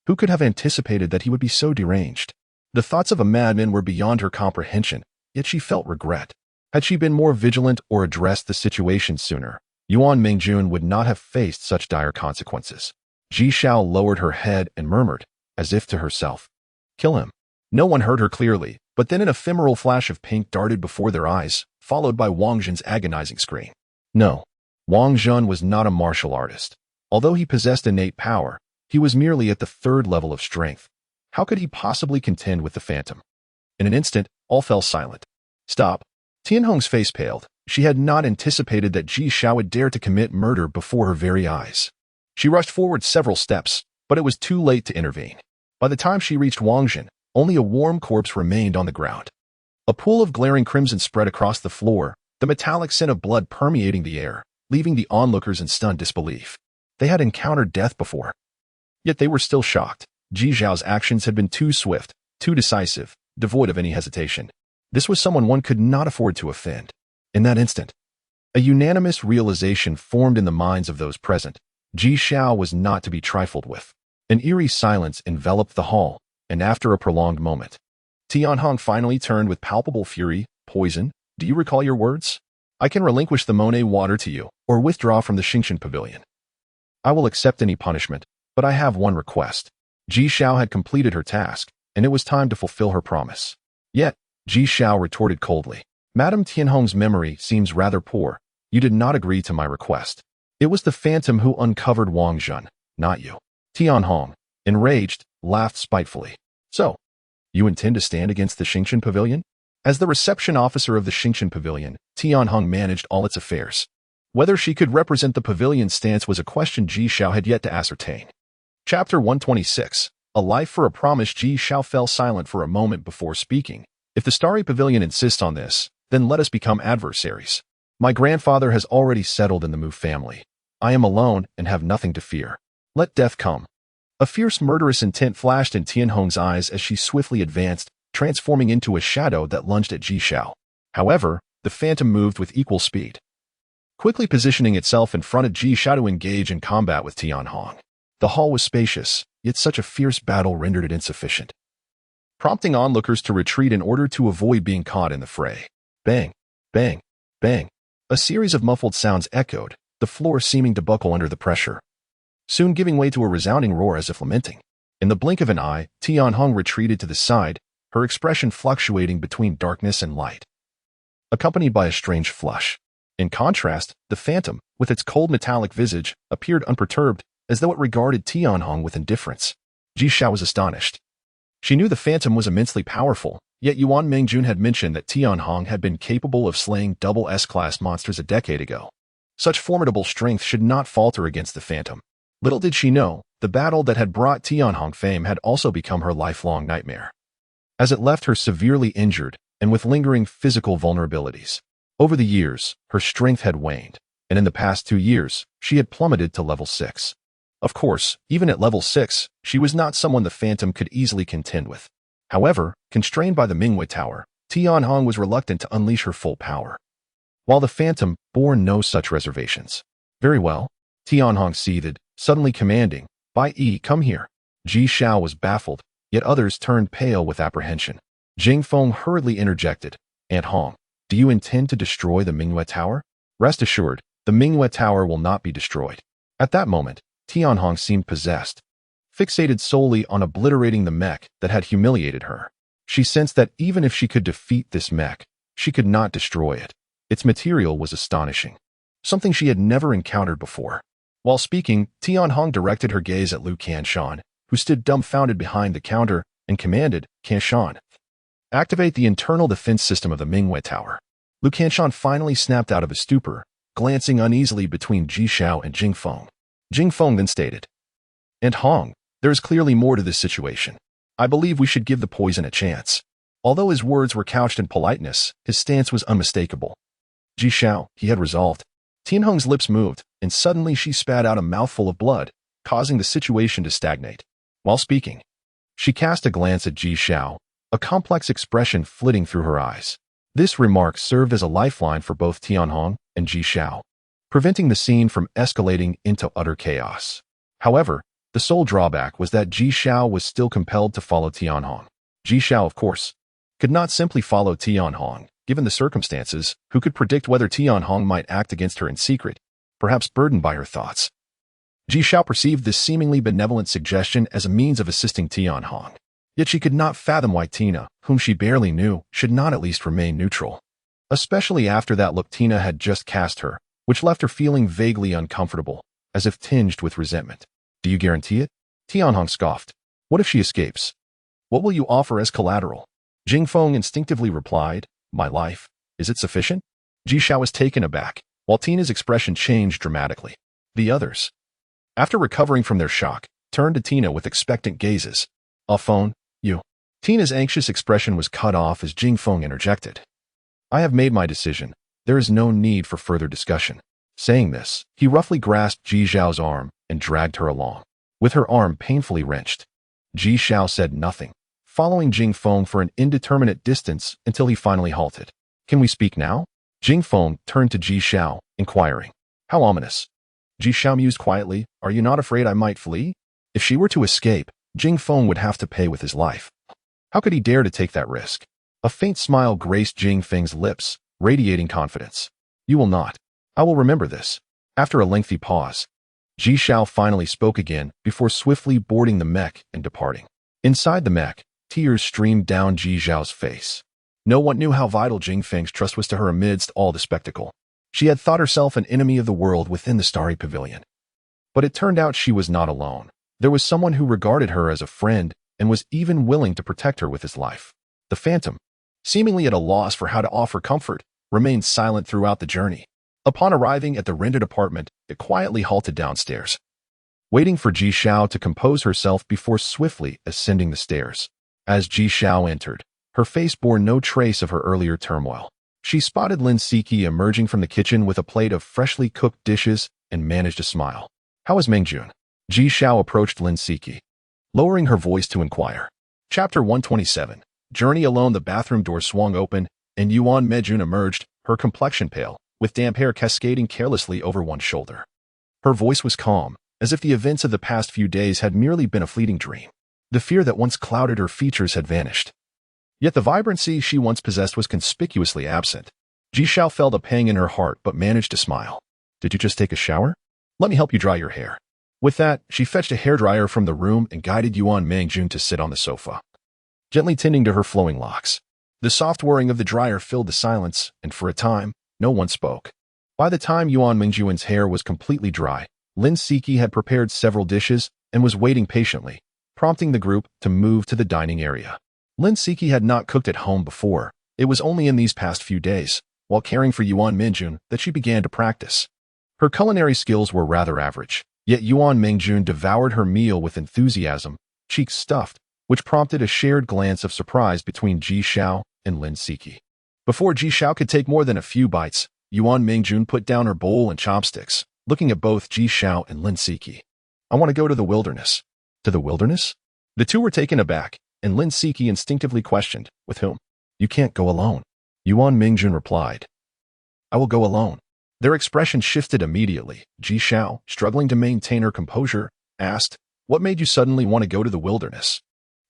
Who could have anticipated that he would be so deranged? The thoughts of a madman were beyond her comprehension, yet she felt regret. Had she been more vigilant or addressed the situation sooner, Yuan Mingjun would not have faced such dire consequences. Ji Xiao lowered her head and murmured, as if to herself, "Kill him." No one heard her clearly, but then an ephemeral flash of pink darted before their eyes, followed by Wang Zhen's agonizing scream. No, Wang Zhen was not a martial artist. Although he possessed innate power, he was merely at the third level of strength. How could he possibly contend with the phantom? In an instant, all fell silent. "Stop." Tianhong's face paled. She had not anticipated that Ji Xiao would dare to commit murder before her very eyes. She rushed forward several steps, but it was too late to intervene. By the time she reached Wang Zhen, only a warm corpse remained on the ground. A pool of glaring crimson spread across the floor, the metallic scent of blood permeating the air, leaving the onlookers in stunned disbelief. They had encountered death before. Yet they were still shocked. Ji Xiao's actions had been too swift, too decisive, devoid of any hesitation. This was someone one could not afford to offend. In that instant, a unanimous realization formed in the minds of those present. Ji Xiao was not to be trifled with. An eerie silence enveloped the hall, and after a prolonged moment, Tianhong finally turned with palpable fury. "Poison, do you recall your words? I can relinquish the Monet water to you, or withdraw from the Xingqian pavilion. I will accept any punishment, but I have one request." Ji Xiao had completed her task, and it was time to fulfill her promise. Yet, Ji Xiao retorted coldly, "Madame Tianhong's memory seems rather poor. You did not agree to my request. It was the phantom who uncovered Wang Zhen, not you." Tianhong, enraged, laughed spitefully. "So, you intend to stand against the Xingqian pavilion?" As the reception officer of the Xingqian pavilion, Tianhong managed all its affairs. Whether she could represent the pavilion's stance was a question Ji Xiao had yet to ascertain. Chapter 126. A Life for a Promise. Ji Xiao fell silent for a moment before speaking. "If the Starry Pavilion insists on this, then let us become adversaries. My grandfather has already settled in the Mu family. I am alone and have nothing to fear. Let death come." A fierce murderous intent flashed in Tianhong's eyes as she swiftly advanced, transforming into a shadow that lunged at Ji Xiao. However, the phantom moved with equal speed, quickly positioning itself in front of Ji Xiao to engage in combat with Tianhong. The hall was spacious, yet such a fierce battle rendered it insufficient, prompting onlookers to retreat in order to avoid being caught in the fray. Bang, bang, bang. A series of muffled sounds echoed, the floor seeming to buckle under the pressure, soon giving way to a resounding roar as if lamenting. In the blink of an eye, Tianhong retreated to the side, her expression fluctuating between darkness and light, accompanied by a strange flush. In contrast, the phantom, with its cold metallic visage, appeared unperturbed, as though it regarded Tianhong with indifference. Ji Xiao was astonished. She knew the phantom was immensely powerful, yet Yuan Mingjun had mentioned that Tianhong had been capable of slaying double S-class monsters a decade ago. Such formidable strength should not falter against the phantom. Little did she know, the battle that had brought Tianhong fame had also become her lifelong nightmare, as it left her severely injured and with lingering physical vulnerabilities. Over the years, her strength had waned, and in the past 2 years, she had plummeted to level 6. Of course, even at level 6, she was not someone the phantom could easily contend with. However, constrained by the Minghui Tower, Tianhong was reluctant to unleash her full power, while the phantom bore no such reservations. Very well, Tianhong seethed, suddenly commanding, "Bai Yi, come here." Ji Xiao was baffled, yet others turned pale with apprehension. Jing Feng hurriedly interjected, "Aunt Hong, do you intend to destroy the Minghui Tower?" "Rest assured, the Minghui Tower will not be destroyed." At that moment, Tianhong seemed possessed, fixated solely on obliterating the mech that had humiliated her. She sensed that even if she could defeat this mech, she could not destroy it. Its material was astonishing, something she had never encountered before. While speaking, Tianhong directed her gaze at Liu Qianshan, who stood dumbfounded behind the counter, and commanded, "Qianshan, activate the internal defense system of the Minghui Tower." Liu Qianshan finally snapped out of his stupor, glancing uneasily between Ji Xiao and Jing Feng. Jing Feng then stated, "Aunt Hong, there is clearly more to this situation. I believe we should give the poison a chance." Although his words were couched in politeness, his stance was unmistakable. "Ji Xiao," he had resolved. Tianhong's lips moved, and suddenly she spat out a mouthful of blood, causing the situation to stagnate. While speaking, she cast a glance at Ji Xiao, a complex expression flitting through her eyes. This remark served as a lifeline for both Tianhong and Ji Xiao, preventing the scene from escalating into utter chaos. However, the sole drawback was that Ji Xiao was still compelled to follow Tianhong. Ji Xiao, of course, could not simply follow Tianhong, given the circumstances. Who could predict whether Tianhong might act against her in secret, perhaps burdened by her thoughts? Ji Xiao perceived this seemingly benevolent suggestion as a means of assisting Tianhong. Yet she could not fathom why Tina, whom she barely knew, should not at least remain neutral, especially after that look Tina had just cast her, which left her feeling vaguely uncomfortable, as if tinged with resentment. "Do you guarantee it?" Tianhong scoffed. "What if she escapes? What will you offer as collateral?" Jing Feng instinctively replied, "My life. Is it sufficient?" Ji Xiao was taken aback, while Tina's expression changed dramatically. The others, after recovering from their shock, turned to Tina with expectant gazes. "A phone, you." Tina's anxious expression was cut off as Jing Feng interjected, "I have made my decision. There is no need for further discussion." Saying this, he roughly grasped Ji Xiao's arm and dragged her along. With her arm painfully wrenched, Ji Xiao said nothing, following Jing Feng for an indeterminate distance until he finally halted. "Can we speak now?" Jing Feng turned to Ji Xiao, inquiring. "How ominous." Ji Xiao mused quietly, "Are you not afraid I might flee?" If she were to escape, Jing Feng would have to pay with his life. How could he dare to take that risk? A faint smile graced Jing Feng's lips, radiating confidence. "You will not. I will remember this." After a lengthy pause, Ji Xiao finally spoke again before swiftly boarding the mech and departing. Inside the mech, tears streamed down Ji Xiao's face. No one knew how vital Jing Feng's trust was to her amidst all the spectacle. She had thought herself an enemy of the world within the Starry Pavilion. But it turned out she was not alone. There was someone who regarded her as a friend and was even willing to protect her with his life. The phantom, seemingly at a loss for how to offer comfort, remained silent throughout the journey. Upon arriving at the rented apartment, it quietly halted downstairs, waiting for Ji Xiao to compose herself before swiftly ascending the stairs. As Ji Xiao entered, her face bore no trace of her earlier turmoil. She spotted Lin Siki emerging from the kitchen with a plate of freshly cooked dishes and managed a smile. "How is Mingjun?" Ji Xiao approached Lin Siki, lowering her voice to inquire. Chapter 127. Journey alone. The bathroom door swung open, and Yuan Mingjun emerged, her complexion pale, with damp hair cascading carelessly over one shoulder. Her voice was calm, as if the events of the past few days had merely been a fleeting dream. The fear that once clouded her features had vanished. Yet the vibrancy she once possessed was conspicuously absent. Ji Xiao felt a pang in her heart but managed to smile. Did you just take a shower? Let me help you dry your hair. With that, she fetched a hairdryer from the room and guided Yuan Mengjun to sit on the sofa, gently tending to her flowing locks. The soft whirring of the dryer filled the silence, and for a time, no one spoke. By the time Yuan Mengjun's hair was completely dry, Lin Siki had prepared several dishes and was waiting patiently, prompting the group to move to the dining area. Lin Siki had not cooked at home before. It was only in these past few days, while caring for Yuan Mengjun, that she began to practice. Her culinary skills were rather average, yet Yuan Mengjun devoured her meal with enthusiasm, cheeks stuffed, which prompted a shared glance of surprise between Ji Xiao and Lin Siki. Before Ji Xiao could take more than a few bites, Yuan Mengjun put down her bowl and chopsticks, looking at both Ji Xiao and Lin Siki. I want to go to the wilderness. To the wilderness? The two were taken aback, and Lin Siki instinctively questioned, with whom? You can't go alone. Yuan Mengjun replied. I will go alone. Their expression shifted immediately. Ji Xiao, struggling to maintain her composure, asked, What made you suddenly want to go to the wilderness?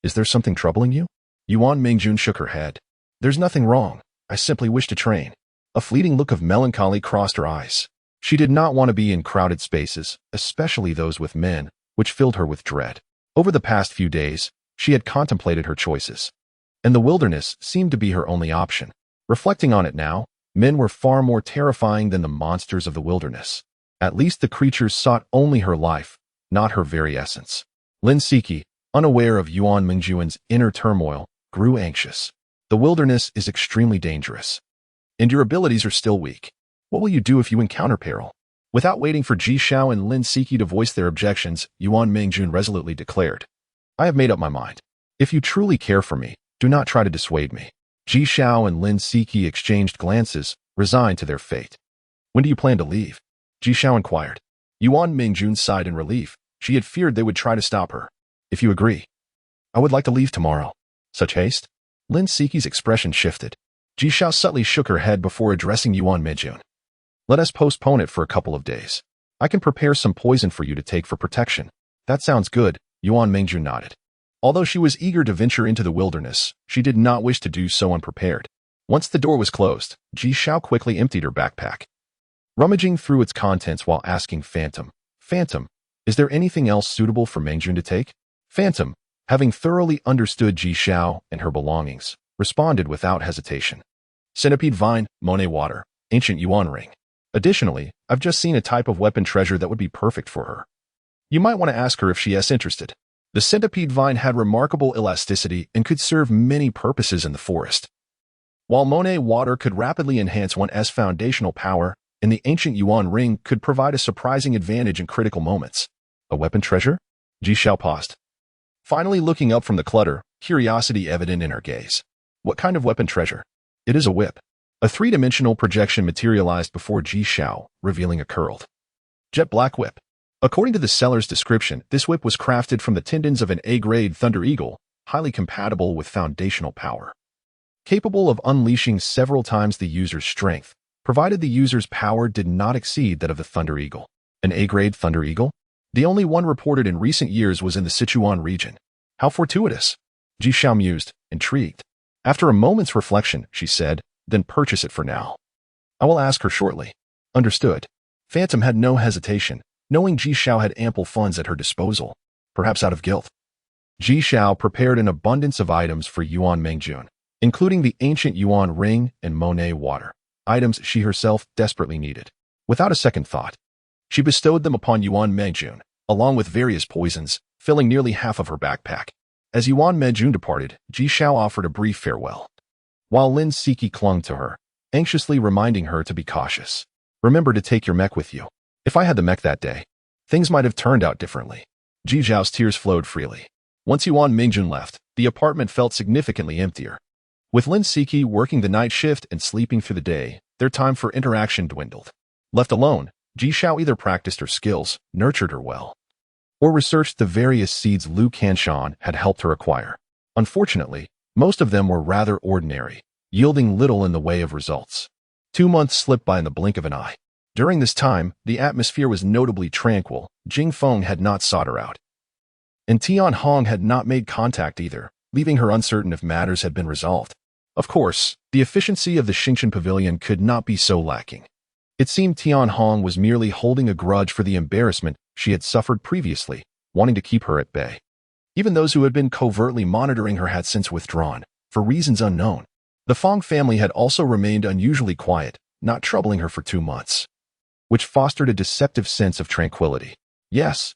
Is there something troubling you? Yuan Mengjun shook her head. There's nothing wrong. I simply wish to train. A fleeting look of melancholy crossed her eyes. She did not want to be in crowded spaces, especially those with men, which filled her with dread. Over the past few days, she had contemplated her choices, and the wilderness seemed to be her only option. Reflecting on it now, men were far more terrifying than the monsters of the wilderness. At least the creatures sought only her life, not her very essence. Lin Siki, unaware of Yuan Mengjun's inner turmoil, grew anxious. The wilderness is extremely dangerous, and your abilities are still weak. What will you do if you encounter peril? Without waiting for Ji Xiao and Lin Siki to voice their objections, Yuan Mengjun resolutely declared, I have made up my mind. If you truly care for me, do not try to dissuade me. Ji Xiao and Lin Siki exchanged glances, resigned to their fate. When do you plan to leave? Ji Xiao inquired. Yuan Mengjun sighed in relief. She had feared they would try to stop her. If you agree. I would like to leave tomorrow. Such haste? Lin Siki's expression shifted. Ji Xiao subtly shook her head before addressing Yuan Mengjun. Let us postpone it for a couple of days. I can prepare some poison for you to take for protection. That sounds good, Yuan Mengjun nodded. Although she was eager to venture into the wilderness, she did not wish to do so unprepared. Once the door was closed, Ji Xiao quickly emptied her backpack, rummaging through its contents while asking Phantom, is there anything else suitable for Mengjun to take? Phantom, having thoroughly understood Ji Xiao and her belongings, responded without hesitation. Centipede vine, Monet water, ancient yuan ring. Additionally, I've just seen a type of weapon treasure that would be perfect for her. You might want to ask her if she is interested. The centipede vine had remarkable elasticity and could serve many purposes in the forest. While Monet water could rapidly enhance one's foundational power, and the ancient yuan ring could provide a surprising advantage in critical moments. A weapon treasure? Ji Xiao paused, finally looking up from the clutter, curiosity evident in her gaze. What kind of weapon treasure? It is a whip. A three-dimensional projection materialized before Ji Xiao, revealing a curled, jet black whip. According to the seller's description, this whip was crafted from the tendons of an A-grade thunder eagle, highly compatible with foundational power, capable of unleashing several times the user's strength, provided the user's power did not exceed that of the thunder eagle. An A-grade thunder eagle? The only one reported in recent years was in the Sichuan region. How fortuitous! Ji Xiao mused, intrigued. After a moment's reflection, she said, then purchase it for now. I will ask her shortly. Understood. Phantom had no hesitation, knowing Ji Xiao had ample funds at her disposal, perhaps out of guilt. Ji Xiao prepared an abundance of items for Yuan Mengjun, including the ancient yuan ring and Monet water, items she herself desperately needed. Without a second thought, she bestowed them upon Yuan Mengjun, along with various poisons, filling nearly half of her backpack. As Yuan Mengjun departed, Ji Xiao offered a brief farewell, while Lin Siki clung to her, anxiously reminding her to be cautious. Remember to take your mech with you. If I had the mech that day, things might have turned out differently. Ji Xiao's tears flowed freely. Once Yuan Mengjun left, the apartment felt significantly emptier. With Lin Siki working the night shift and sleeping through the day, their time for interaction dwindled. Left alone, Ji Xiao either practiced her skills, nurtured her well, or researched the various seeds Liu Canshan had helped her acquire. Unfortunately, most of them were rather ordinary, yielding little in the way of results. 2 months slipped by in the blink of an eye. During this time, the atmosphere was notably tranquil. Jing Feng had not sought her out, and Tian Hong had not made contact either, leaving her uncertain if matters had been resolved. Of course, the efficiency of the Xingqian pavilion could not be so lacking. It seemed Tian Hong was merely holding a grudge for the embarrassment she had suffered previously, wanting to keep her at bay. Even those who had been covertly monitoring her had since withdrawn, for reasons unknown. The Fong family had also remained unusually quiet, not troubling her for 2 months, which fostered a deceptive sense of tranquility. Yes,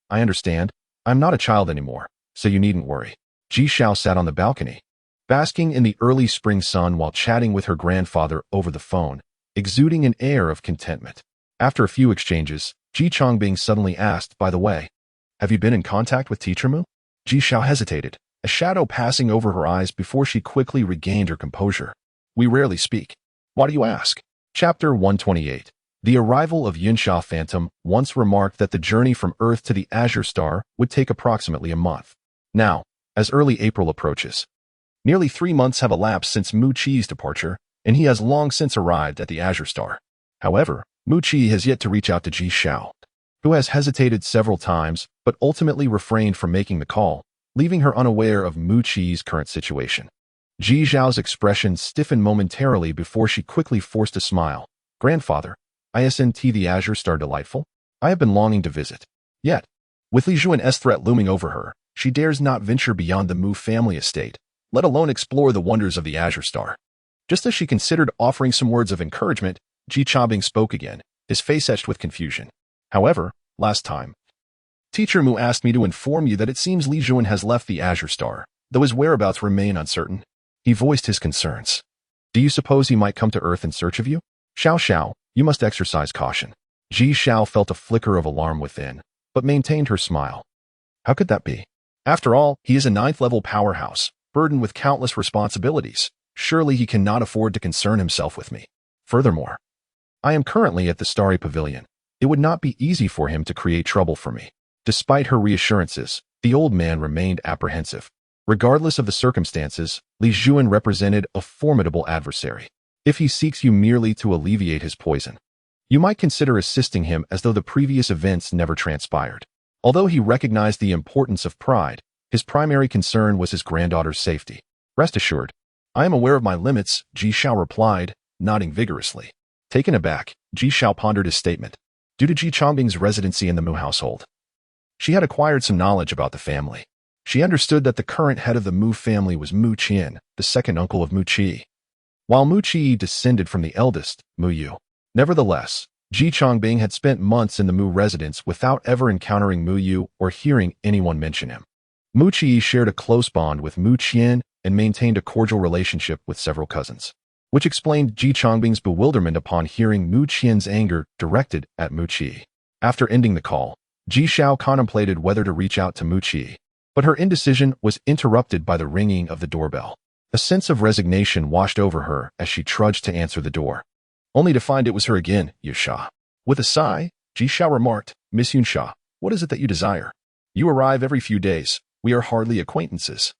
I understand. I'm not a child anymore, so you needn't worry. Ji Xiao sat on the balcony, basking in the early spring sun while chatting with her grandfather over the phone, exuding an air of contentment. After a few exchanges, Ji Chongbing suddenly asked, "By the way, have you been in contact with Teacher Mu?" Ji Xiao hesitated, a shadow passing over her eyes before she quickly regained her composure. "We rarely speak." "Why do you ask?" Chapter 128. The arrival of Yunsha Phantom once remarked that the journey from Earth to the Azure Star would take approximately a month. Now, as early April approaches, nearly 3 months have elapsed since Mu Qi's departure, and he has long since arrived at the Azure Star. However, Mu Qi has yet to reach out to Ji Xiao, who has hesitated several times but ultimately refrained from making the call, leaving her unaware of Mu Qi's current situation. Ji Xiao's expression stiffened momentarily before she quickly forced a smile. "Grandfather, isn't the Azure Star delightful? I have been longing to visit." Yet, with Li Juan's threat looming over her, she dares not venture beyond the Mu family estate, let alone explore the wonders of the Azure Star. Just as she considered offering some words of encouragement, Ji Chongbing spoke again, his face etched with confusion. "However, last time, Teacher Mu asked me to inform you that it seems Li Juan has left the Azure Star, though his whereabouts remain uncertain." He voiced his concerns. "Do you suppose he might come to Earth in search of you?" "Xiao, you must exercise caution." Ji Xiao felt a flicker of alarm within, but maintained her smile. "How could that be? After all, he is a 9th-level powerhouse, burdened with countless responsibilities. Surely he cannot afford to concern himself with me. Furthermore, I am currently at the Starry Pavilion. It would not be easy for him to create trouble for me." Despite her reassurances, the old man remained apprehensive. Regardless of the circumstances, Li Juan represented a formidable adversary. If he seeks you merely to alleviate his poison, you might consider assisting him as though the previous events never transpired. Although he recognized the importance of pride, his primary concern was his granddaughter's safety. "Rest assured, I am aware of my limits," Ji Xiao replied, nodding vigorously. Taken aback, Ji Xiao pondered his statement. Due to Ji Chongbing's residency in the Mu household, she had acquired some knowledge about the family. She understood that the current head of the Mu family was Mu Qian, the second uncle of Mu Qi, while Mu Qi descended from the eldest, Mu Yu. Nevertheless, Ji Chongbing had spent months in the Mu residence without ever encountering Mu Yu or hearing anyone mention him. Mu Qi shared a close bond with Mu Qian and maintained a cordial relationship with several cousins, which explained Ji Chongbing's bewilderment upon hearing Mu Qian's anger directed at Mu Qi. After ending the call, Ji Xiao contemplated whether to reach out to Mu Qi, but her indecision was interrupted by the ringing of the doorbell. A sense of resignation washed over her as she trudged to answer the door, only to find it was her again, Yunsha. With a sigh, Ji Xiao remarked, "Miss Yunsha, what is it that you desire? You arrive every few days. We are hardly acquaintances."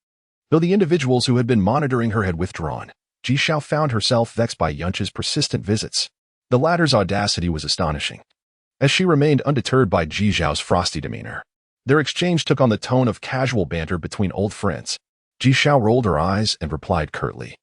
Though the individuals who had been monitoring her had withdrawn, Ji Xiao found herself vexed by Yunsha's persistent visits. The latter's audacity was astonishing, as she remained undeterred by Ji Xiao's frosty demeanor. Their exchange took on the tone of casual banter between old friends. Ji Xiao rolled her eyes and replied curtly,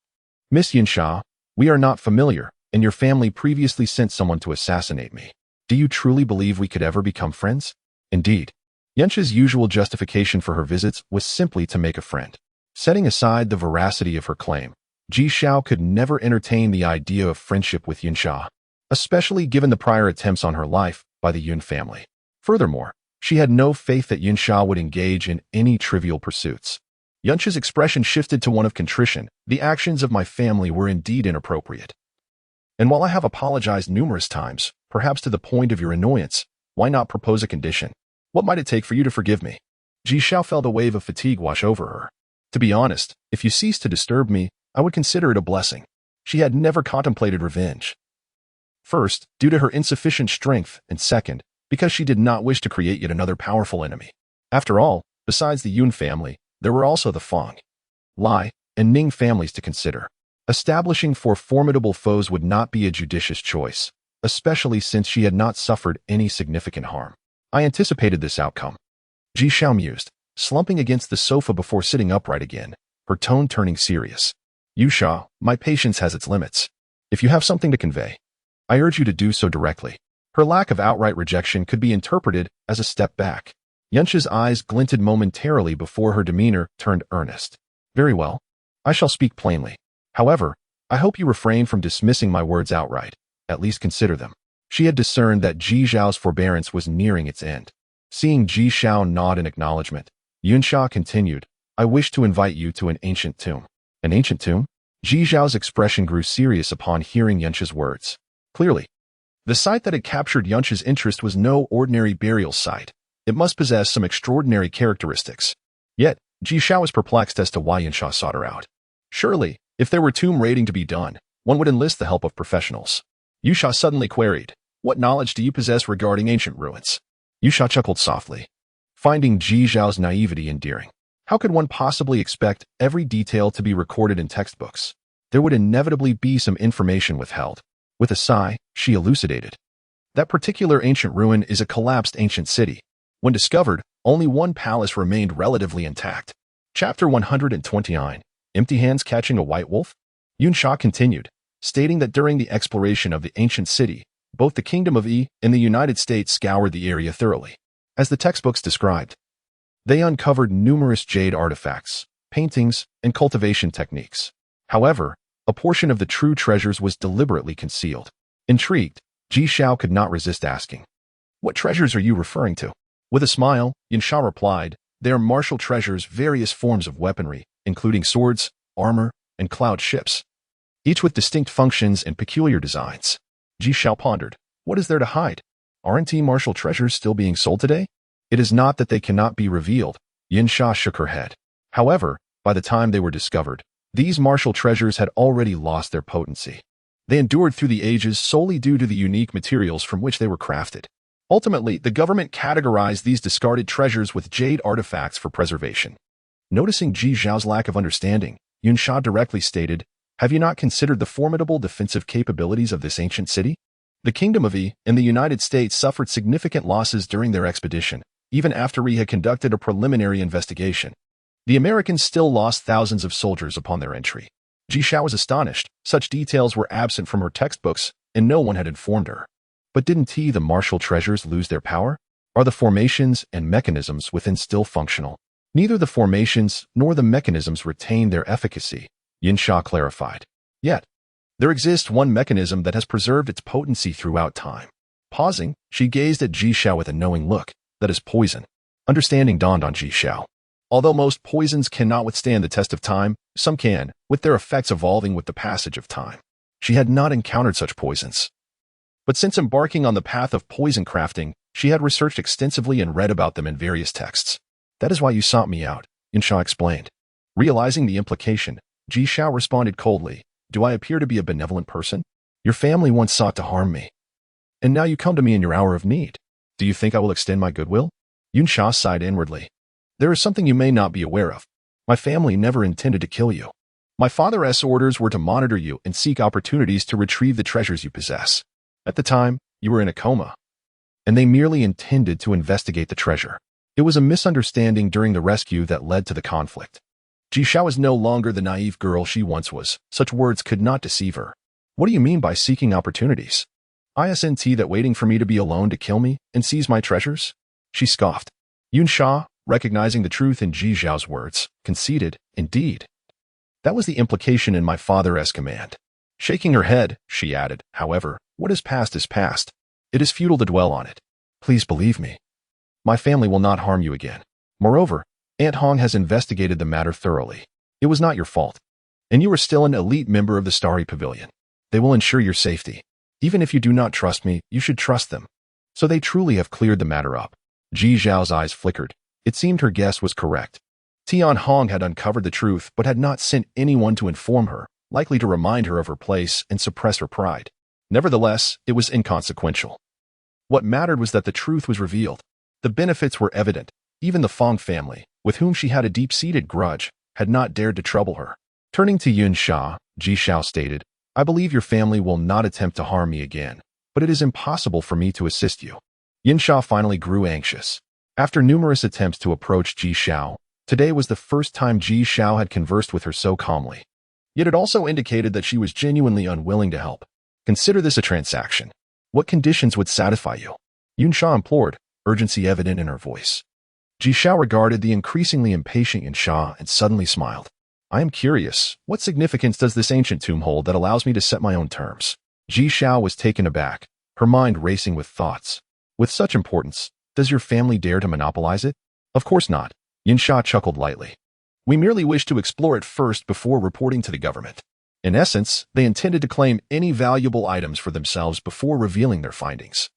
"Miss Yunsha, we are not familiar, and your family previously sent someone to assassinate me. Do you truly believe we could ever become friends?" Indeed, Yunsha's usual justification for her visits was simply to make a friend. Setting aside the veracity of her claim, Ji Xiao could never entertain the idea of friendship with Yunsha, especially given the prior attempts on her life by the Yun family. Furthermore, she had no faith that Yunsha would engage in any trivial pursuits. Yunsha's expression shifted to one of contrition. "The actions of my family were indeed inappropriate. And while I have apologized numerous times, perhaps to the point of your annoyance, why not propose a condition? What might it take for you to forgive me?" Ji Xiao felt a wave of fatigue wash over her. "To be honest, if you cease to disturb me, I would consider it a blessing." She had never contemplated revenge. First, due to her insufficient strength, and second, because she did not wish to create yet another powerful enemy. After all, besides the Yun family, there were also the Fong, Lai, and Ning families to consider. Establishing 4 formidable foes would not be a judicious choice. especially since she had not suffered any significant harm. I anticipated this outcome. Ji Xiao mused, slumping against the sofa before sitting upright again, her tone turning serious. Yusha, my patience has its limits. If you have something to convey, I urge you to do so directly. Her lack of outright rejection could be interpreted as a step back. Yunsha's eyes glinted momentarily before her demeanor turned earnest. Very well. I shall speak plainly. However, I hope you refrain from dismissing my words outright. At least consider them. She had discerned that Ji Xiao's forbearance was nearing its end. Seeing Ji Xiao nod in acknowledgement, Yunsha continued, I wish to invite you to an ancient tomb. An ancient tomb? Ji Xiao's expression grew serious upon hearing Yunsha's words. Clearly, the site that had captured Yunsha's interest was no ordinary burial site. It must possess some extraordinary characteristics. Yet, Ji Xiao was perplexed as to why Yunsha sought her out. Surely, if there were tomb raiding to be done, one would enlist the help of professionals. Yusha suddenly queried, what knowledge do you possess regarding ancient ruins? Yusha chuckled softly, finding Ji Xiao's naivety endearing. How could one possibly expect every detail to be recorded in textbooks? There would inevitably be some information withheld. With a sigh, she elucidated. That particular ancient ruin is a collapsed ancient city. When discovered, only one palace remained relatively intact. Chapter 129, Empty Hands Catching a White Wolf? Yunsha continued, stating that during the exploration of the ancient city, both the Kingdom of Yi and the United States scoured the area thoroughly. As the textbooks described, they uncovered numerous jade artifacts, paintings, and cultivation techniques. However, a portion of the true treasures was deliberately concealed. Intrigued, Ji Xiao could not resist asking, what treasures are you referring to? With a smile, Yunsha replied, they are martial treasures, various forms of weaponry, including swords, armor, and cloud ships, each with distinct functions and peculiar designs. Ji Xiao pondered, what is there to hide? Aren't martial treasures still being sold today? It is not that they cannot be revealed. Yunsha shook her head. However, by the time they were discovered, these martial treasures had already lost their potency. They endured through the ages solely due to the unique materials from which they were crafted. Ultimately, the government categorized these discarded treasures with jade artifacts for preservation. Noticing Ji Xiao's lack of understanding, Yunsha directly stated, have you not considered the formidable defensive capabilities of this ancient city? The Kingdom of Yi and the United States suffered significant losses during their expedition, even after Yi had conducted a preliminary investigation. The Americans still lost thousands of soldiers upon their entry. Ji Xiao was astonished. Such details were absent from her textbooks, and no one had informed her. But didn't the martial treasures lose their power? Are the formations and mechanisms within still functional? Neither the formations nor the mechanisms retain their efficacy, Yunsha clarified. Yet, there exists one mechanism that has preserved its potency throughout time. Pausing, she gazed at Ji Xiao with a knowing look. That is poison. Understanding dawned on Ji Xiao. Although most poisons cannot withstand the test of time, some can, with their effects evolving with the passage of time. She had not encountered such poisons. But since embarking on the path of poison crafting, she had researched extensively and read about them in various texts. That is why you sought me out, Yunsha explained. Realizing the implication, Ji Xiao responded coldly, do I appear to be a benevolent person? Your family once sought to harm me. And now you come to me in your hour of need. Do you think I will extend my goodwill? Yunsha sighed inwardly. There is something you may not be aware of. My family never intended to kill you. My father's orders were to monitor you and seek opportunities to retrieve the treasures you possess. At the time, you were in a coma, and they merely intended to investigate the treasure. It was a misunderstanding during the rescue that led to the conflict. Ji Xiao is no longer the naive girl she once was. Such words could not deceive her. What do you mean by seeking opportunities? Isn't that waiting for me to be alone to kill me and seize my treasures? She scoffed. Yunsha, recognizing the truth in Ji Xiao's words, conceded, indeed. That was the implication in my father's command. Shaking her head, she added, however, what is past is past. It is futile to dwell on it. Please believe me. My family will not harm you again. Moreover, Aunt Hong has investigated the matter thoroughly. It was not your fault. And you are still an elite member of the Starry Pavilion. They will ensure your safety. Even if you do not trust me, you should trust them. So they truly have cleared the matter up. Ji Xiao's eyes flickered. It seemed her guess was correct. Tian Hong had uncovered the truth but had not sent anyone to inform her, likely to remind her of her place and suppress her pride. Nevertheless, it was inconsequential. What mattered was that the truth was revealed. The benefits were evident. Even the Fong family, with whom she had a deep-seated grudge, had not dared to trouble her. Turning to Yunsha, Ji Xiao stated, I believe your family will not attempt to harm me again, but but it is impossible for me to assist you. Yinsha finally grew anxious. After numerous attempts to approach Ji Xiao, today was the first time Ji Xiao had conversed with her so calmly. Yet it also indicated that she was genuinely unwilling to help. Consider this a transaction. What conditions would satisfy you? Yinsha implored, urgency evident in her voice. Ji Xiao regarded the increasingly impatient Yinsha and suddenly smiled. I am curious, what significance does this ancient tomb hold that allows me to set my own terms? Ji Xiao was taken aback, her mind racing with thoughts. With such importance, does your family dare to monopolize it? Of course not. Yinsha chuckled lightly. We merely wish to explore it first before reporting to the government. In essence, they intended to claim any valuable items for themselves before revealing their findings,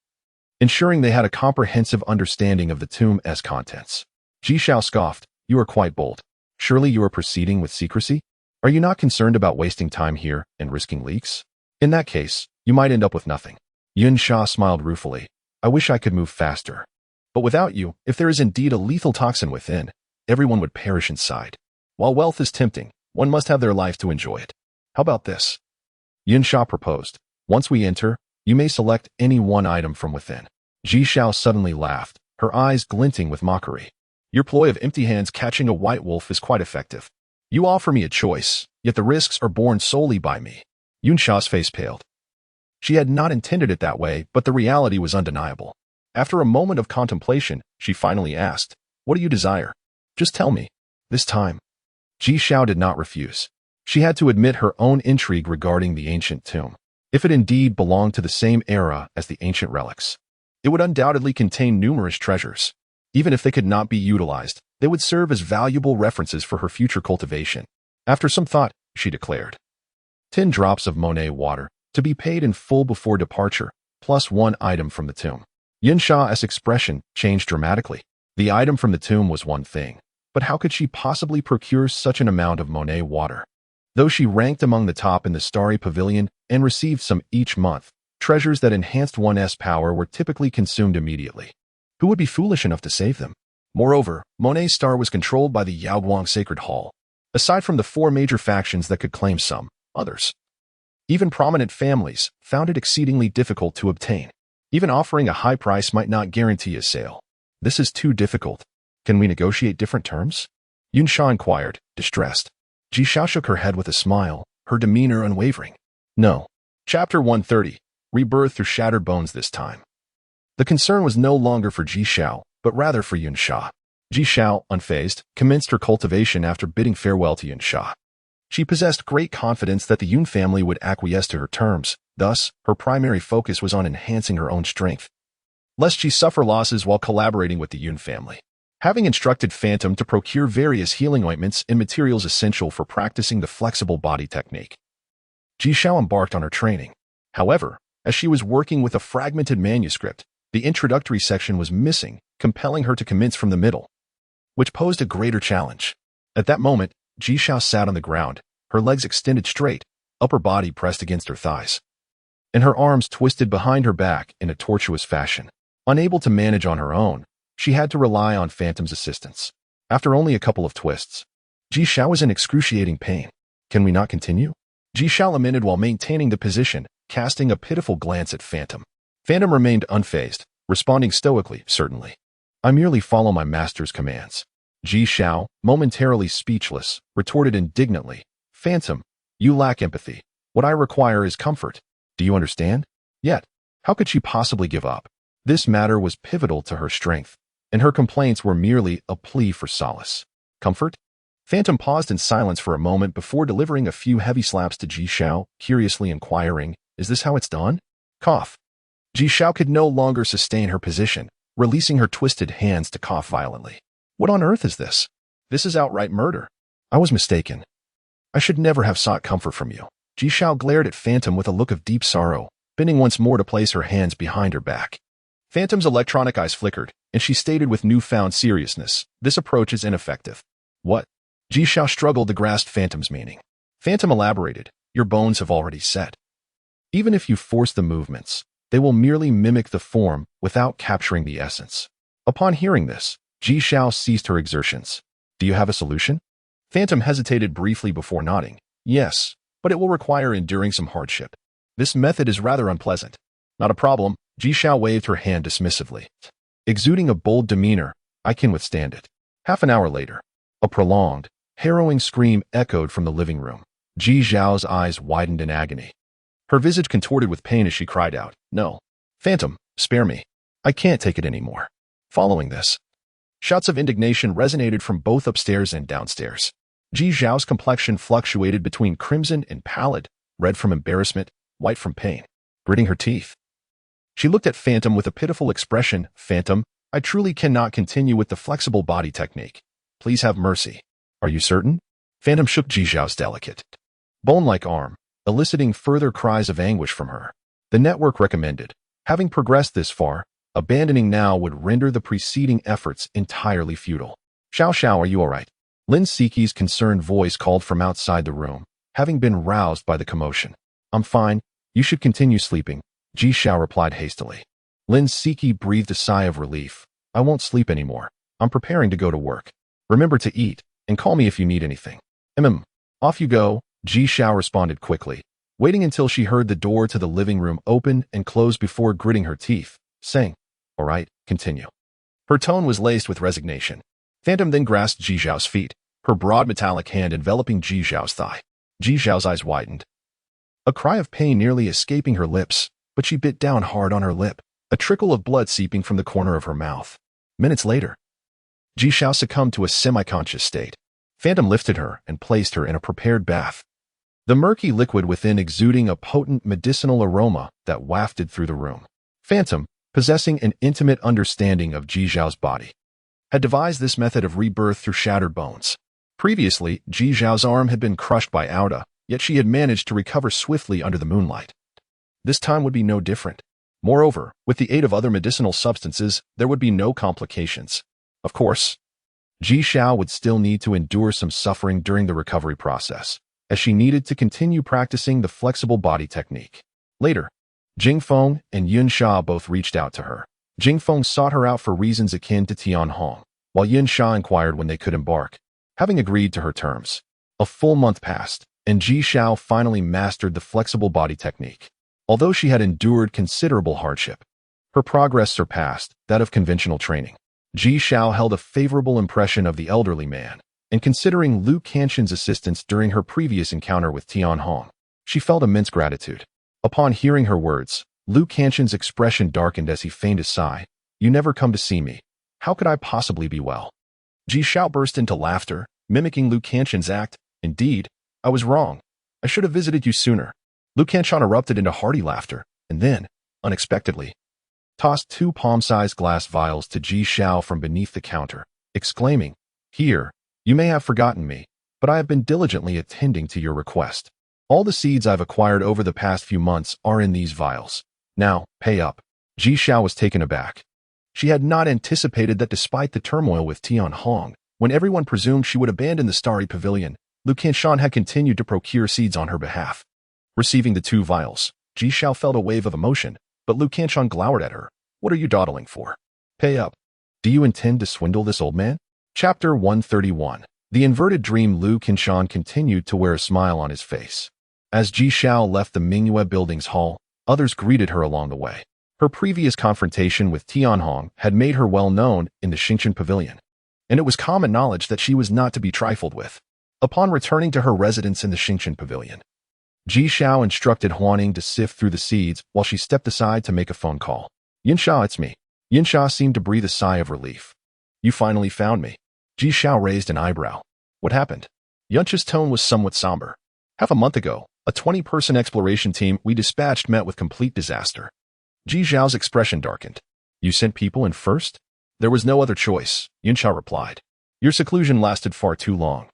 ensuring they had a comprehensive understanding of the tomb's contents. Ji Xiao scoffed, you are quite bold. Surely you are proceeding with secrecy? Are you not concerned about wasting time here and risking leaks? In that case, you might end up with nothing. Yinsha smiled ruefully. I wish I could move faster. But without you, if there is indeed a lethal toxin within, everyone would perish inside. While wealth is tempting, one must have their life to enjoy it. How about this? Yinsha proposed. Once we enter, you may select any one item from within. Ji Xiao suddenly laughed, her eyes glinting with mockery. Your ploy of empty hands catching a white wolf is quite effective. You offer me a choice, yet the risks are borne solely by me. Yinsha's face paled. She had not intended it that way, but the reality was undeniable. After a moment of contemplation, she finally asked, what do you desire? Just tell me. This time. Ji Xiao did not refuse. She had to admit her own intrigue regarding the ancient tomb. If it indeed belonged to the same era as the ancient relics, it would undoubtedly contain numerous treasures. Even if they could not be utilized, they would serve as valuable references for her future cultivation. After some thought, she declared, 10 drops of Monet water, to be paid in full before departure, plus one item from the tomb. Yinsha's expression changed dramatically. The item from the tomb was one thing, but how could she possibly procure such an amount of Monet water? Though she ranked among the top in the Starry Pavilion and received some each month, treasures that enhanced one's power were typically consumed immediately. Who would be foolish enough to save them? Moreover, Monet's star was controlled by the Yaoguang Sacred Hall. Aside from the 4 major factions that could claim some, others, even prominent families, found it exceedingly difficult to obtain. Even offering a high price might not guarantee a sale. This is too difficult. Can we negotiate different terms? Yinsha inquired, distressed. Ji Xiao shook her head with a smile, her demeanor unwavering. No. Chapter 130. Rebirth through shattered bones this time. The concern was no longer for Ji Xiao, but rather for Yinsha. Ji Xiao, unfazed, commenced her cultivation after bidding farewell to Yinsha. She possessed great confidence that the Yun family would acquiesce to her terms, thus, her primary focus was on enhancing her own strength, lest she suffer losses while collaborating with the Yun family. Having instructed Phantom to procure various healing ointments and materials essential for practicing the flexible body technique, Ji Xiao embarked on her training. However, as she was working with a fragmented manuscript, the introductory section was missing, compelling her to commence from the middle, which posed a greater challenge. At that moment, Ji Xiao sat on the ground, her legs extended straight, upper body pressed against her thighs, and her arms twisted behind her back in a tortuous fashion. Unable to manage on her own, she had to rely on Phantom's assistance. After only a couple of twists, Ji Xiao was in excruciating pain. Can we not continue? Ji Xiao lamented while maintaining the position, casting a pitiful glance at Phantom. Phantom remained unfazed, responding stoically, certainly. I merely follow my master's commands. Ji Xiao, momentarily speechless, retorted indignantly, Phantom, you lack empathy. What I require is comfort. Do you understand? Yet, how could she possibly give up? This matter was pivotal to her strength, and her complaints were merely a plea for solace. Comfort? Phantom paused in silence for a moment before delivering a few heavy slaps to Ji Xiao, curiously inquiring, is this how it's done? Cough. Ji Xiao could no longer sustain her position, releasing her twisted hands to cough violently. What on earth is this? This is outright murder. I was mistaken. I should never have sought comfort from you. Ji Xiao glared at Phantom with a look of deep sorrow, bending once more to place her hands behind her back. Phantom's electronic eyes flickered, and she stated with newfound seriousness, this approach is ineffective. What? Ji Xiao struggled to grasp Phantom's meaning. Phantom elaborated, your bones have already set. Even if you force the movements, they will merely mimic the form without capturing the essence. Upon hearing this, Ji Xiao ceased her exertions. Do you have a solution? Phantom hesitated briefly before nodding. Yes, but it will require enduring some hardship. This method is rather unpleasant. Not a problem. Ji Xiao waved her hand dismissively. Exuding a bold demeanor, I can withstand it. Half an hour later, a prolonged, harrowing scream echoed from the living room. Ji Xiao's eyes widened in agony. Her visage contorted with pain as she cried out, "No! Phantom, spare me. I can't take it anymore." Following this, shouts of indignation resonated from both upstairs and downstairs. Ji Xiao's complexion fluctuated between crimson and pallid, red from embarrassment, white from pain. Gritting her teeth, she looked at Phantom with a pitiful expression. "Phantom, I truly cannot continue with the flexible body technique. Please have mercy." "Are you certain?" Phantom shook Ji Xiao's delicate, bone-like arm, eliciting further cries of anguish from her. The network recommended, having progressed this far, abandoning now would render the preceding efforts entirely futile. "Xiao Xiao, are you all right?" Lin Siki's concerned voice called from outside the room, having been roused by the commotion. "I'm fine. You should continue sleeping," Ji Xiao replied hastily. Lin Siki breathed a sigh of relief. "I won't sleep anymore. I'm preparing to go to work. Remember to eat, and call me if you need anything." Off you go," Ji Xiao responded quickly, waiting until she heard the door to the living room open and close before gritting her teeth, saying, "All right, continue." Her tone was laced with resignation. Phantom then grasped Ji Xiao's feet, her broad metallic hand enveloping Ji Xiao's thigh. Ji Xiao's eyes widened, a cry of pain nearly escaping her lips, but she bit down hard on her lip, a trickle of blood seeping from the corner of her mouth. Minutes later, Ji Xiao succumbed to a semi-conscious state. Phantom lifted her and placed her in a prepared bath, the murky liquid within exuding a potent medicinal aroma that wafted through the room. Phantom, possessing an intimate understanding of Ji Xiao's body, had devised this method of rebirth through shattered bones. Previously, Ji Xiao's arm had been crushed by Auda, yet she had managed to recover swiftly under the moonlight. This time would be no different. Moreover, with the aid of other medicinal substances, there would be no complications. Of course, Ji Xiao would still need to endure some suffering during the recovery process, as she needed to continue practicing the flexible body technique. Later, Jingfeng and Yunsha both reached out to her. Jingfeng sought her out for reasons akin to Tianhong, while Yunsha inquired when they could embark. Having agreed to her terms, a full month passed, and Ji Xiao finally mastered the flexible body technique. Although she had endured considerable hardship, her progress surpassed that of conventional training. Ji Xiao held a favorable impression of the elderly man, and considering Lu Qanshan's assistance during her previous encounter with Tianhong, she felt immense gratitude. Upon hearing her words, Lu Qanshan's expression darkened as he feigned a sigh. "You never come to see me. How could I possibly be well?" Ji Xiao burst into laughter, mimicking Lu Qanshan's act. "Indeed, I was wrong. I should have visited you sooner." Lu Qanshan erupted into hearty laughter, and then, unexpectedly, tossed 2 palm-sized glass vials to Ji Xiao from beneath the counter, exclaiming, "Here, you may have forgotten me, but I have been diligently attending to your request. All the seeds I've acquired over the past few months are in these vials. Now, pay up." Ji Xiao was taken aback. She had not anticipated that despite the turmoil with Tianhong, when everyone presumed she would abandon the starry pavilion, Lu Qanshan had continued to procure seeds on her behalf. Receiving the 2 vials, Ji Xiao felt a wave of emotion, but Lu Qanshan glowered at her. "What are you dawdling for? Pay up. Do you intend to swindle this old man?" Chapter 131. The inverted dream. Lu Qanshan continued to wear a smile on his face. As Ji Xiao left the Mingyue building's hall, others greeted her along the way. Her previous confrontation with Tianhong had made her well known in the Xingqian pavilion, and it was common knowledge that she was not to be trifled with. Upon returning to her residence in the Xingqian pavilion, Ji Xiao instructed Huaning to sift through the seeds while she stepped aside to make a phone call. "Yunsha, it's me." Yunsha seemed to breathe a sigh of relief. "You finally found me." Ji Xiao raised an eyebrow. "What happened?" Yunsha's tone was somewhat somber. "Half a month ago, a 20-person exploration team we dispatched met with complete disaster." Ji Xiao's expression darkened. "You sent people in first?" "There was no other choice," Yunsha replied. "Your seclusion lasted far too long,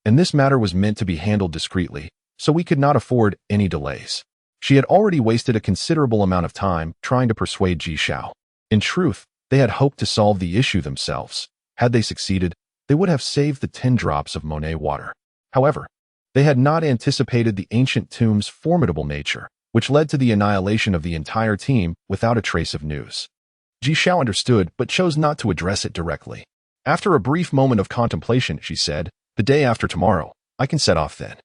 and this matter was meant to be handled discreetly, so we could not afford any delays." She had already wasted a considerable amount of time trying to persuade Ji Xiao. In truth, they had hoped to solve the issue themselves. Had they succeeded, they would have saved the 10 drops of Monet water. However, they had not anticipated the ancient tomb's formidable nature, which led to the annihilation of the entire team without a trace of news. Ji Xiao understood but chose not to address it directly. After a brief moment of contemplation, she said, "The day after tomorrow, I can set off then."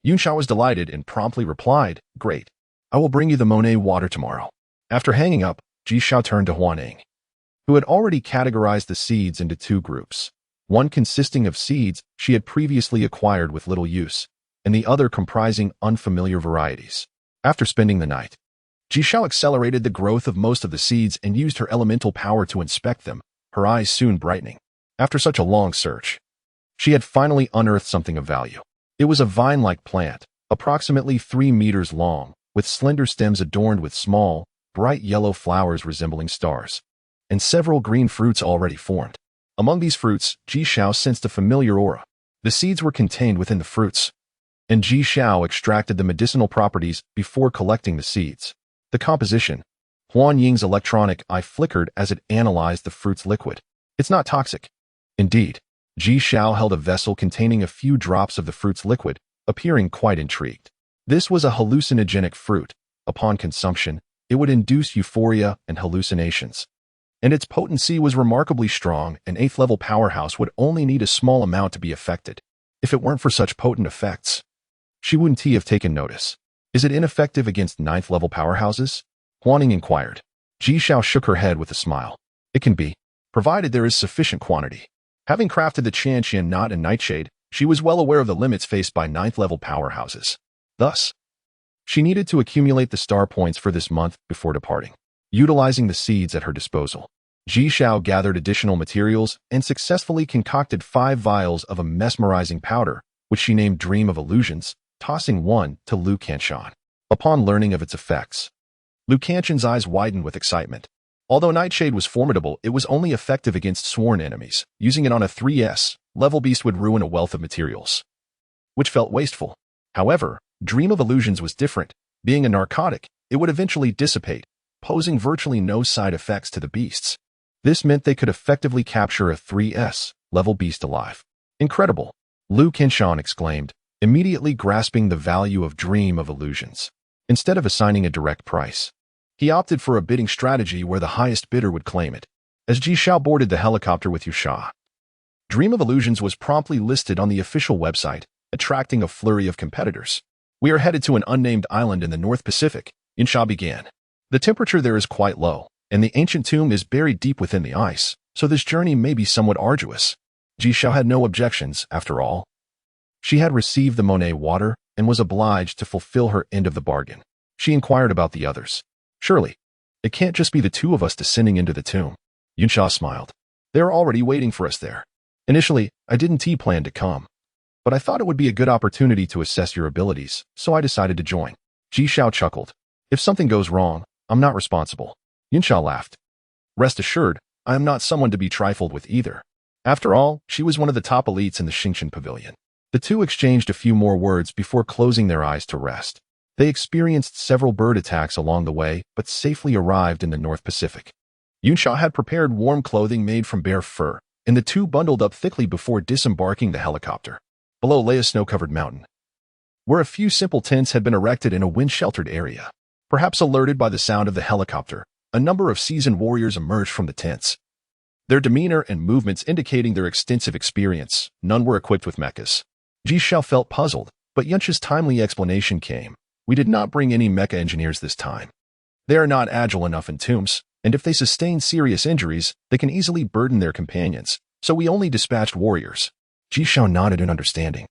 Yunsha was delighted and promptly replied, "Great. I will bring you the Monet water tomorrow." After hanging up, Ji Xiao turned to Huaning, who had already categorized the seeds into two groups, one consisting of seeds she had previously acquired with little use, and the other comprising unfamiliar varieties. After spending the night, Ji Xiao accelerated the growth of most of the seeds and used her elemental power to inspect them, her eyes soon brightening. After such a long search, she had finally unearthed something of value. It was a vine-like plant, approximately 3 meters long, with slender stems adorned with small, bright yellow flowers resembling stars, and several green fruits already formed. Among these fruits, Ji Xiao sensed a familiar aura. The seeds were contained within the fruits, and Ji Xiao extracted the medicinal properties before collecting the seeds. The composition. Huan Ying's electronic eye flickered as it analyzed the fruit's liquid. It's not toxic. Indeed, Ji Xiao held a vessel containing a few drops of the fruit's liquid, appearing quite intrigued. This was a hallucinogenic fruit. Upon consumption, it would induce euphoria and hallucinations. And its potency was remarkably strong. An 8th-level powerhouse would only need a small amount to be affected. If it weren't for such potent effects, she wouldn't have taken notice. Is it ineffective against 9th-level powerhouses? Huaning inquired. Ji Xiao shook her head with a smile. It can be, provided there is sufficient quantity. Having crafted the Qianqian knot and nightshade, she was well aware of the limits faced by 9th-level powerhouses. Thus, she needed to accumulate the star points for this month before departing. Utilizing the seeds at her disposal, Ji Xiao gathered additional materials and successfully concocted 5 vials of a mesmerizing powder, which she named Dream of Illusions, tossing one to Liu Qianshan. Upon learning of its effects, Liu Qianshan's eyes widened with excitement. Although Nightshade was formidable, it was only effective against sworn enemies. Using it on a 3S level beast would ruin a wealth of materials, which felt wasteful. However, Dream of Illusions was different. Being a narcotic, it would eventually dissipate, posing virtually no side effects to the beasts. This meant they could effectively capture a 3S level beast alive. Incredible! Liu Qianshan exclaimed, immediately grasping the value of Dream of Illusions. Instead of assigning a direct price, he opted for a bidding strategy where the highest bidder would claim it. As Ji Xiao boarded the helicopter with Yusha, Dream of Illusions was promptly listed on the official website, attracting a flurry of competitors. We are headed to an unnamed island in the North Pacific, Yusha began. The temperature there is quite low, and the ancient tomb is buried deep within the ice, so this journey may be somewhat arduous. Ji Xiao had no objections, after all. She had received the Monet water and was obliged to fulfill her end of the bargain. She inquired about the others. Surely, it can't just be the two of us descending into the tomb. Yunsha smiled. They are already waiting for us there. Initially, I didn't plan to come, but I thought it would be a good opportunity to assess your abilities, so I decided to join. Ji Xiao chuckled. If something goes wrong, I'm not responsible. Yunsha laughed. Rest assured, I am not someone to be trifled with either. After all, she was one of the top elites in the Xingqian pavilion. The two exchanged a few more words before closing their eyes to rest. They experienced several bird attacks along the way, but safely arrived in the North Pacific. Yunsha had prepared warm clothing made from bear fur, and the two bundled up thickly before disembarking the helicopter. Below lay a snow-covered mountain, where a few simple tents had been erected in a wind-sheltered area. Perhaps alerted by the sound of the helicopter, a number of seasoned warriors emerged from the tents. Their demeanor and movements indicating their extensive experience. None were equipped with mechas. Ji Xiao felt puzzled, but Yunsha's timely explanation came. We did not bring any mecha engineers this time. They are not agile enough in tombs, and if they sustain serious injuries, they can easily burden their companions, so we only dispatched warriors. Ji Xiao nodded in understanding.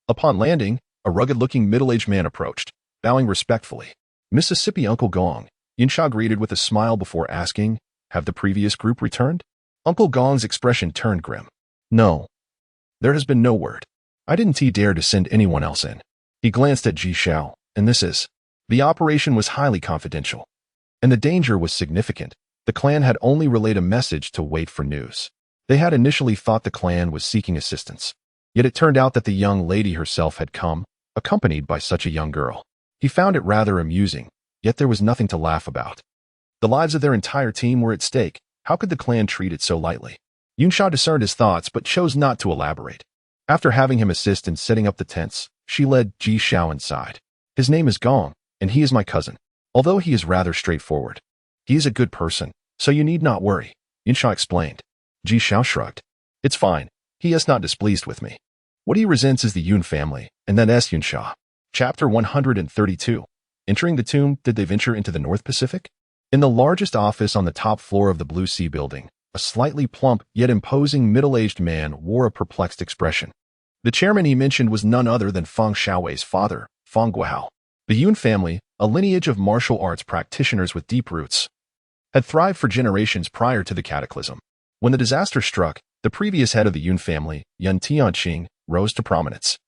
Upon landing, a rugged-looking middle-aged man approached, bowing respectfully. Mississippi Uncle Gong, Yunsha greeted with a smile before asking, have the previous group returned? Uncle Gong's expression turned grim. No. There has been no word. I didn't dare to send anyone else in. He glanced at Ji Xiao, and this is. The operation was highly confidential, and the danger was significant. The clan had only relayed a message to wait for news. They had initially thought the clan was seeking assistance, yet it turned out that the young lady herself had come, accompanied by such a young girl. He found it rather amusing, yet there was nothing to laugh about. The lives of their entire team were at stake. How could the clan treat it so lightly? Yunsha discerned his thoughts but chose not to elaborate. After having him assist in setting up the tents, she led Ji Xiao inside. His name is Gong, and he is my cousin. Although he is rather straightforward, he is a good person, so you need not worry, Yunsha explained. Ji Xiao shrugged. It's fine. He is not displeased with me. What he resents is the Yun family, and then S. Yunsha. Chapter 132. Entering the tomb, did they venture into the North Pacific? In the largest office on the top floor of the Blue Sea building, a slightly plump yet imposing middle-aged man wore a perplexed expression. The chairman he mentioned was none other than Feng Xiaowei's father, Feng Guihao. The Yun family, a lineage of martial arts practitioners with deep roots, had thrived for generations prior to the cataclysm. When the disaster struck, the previous head of the Yun family, Yun Tianqing, rose to prominence,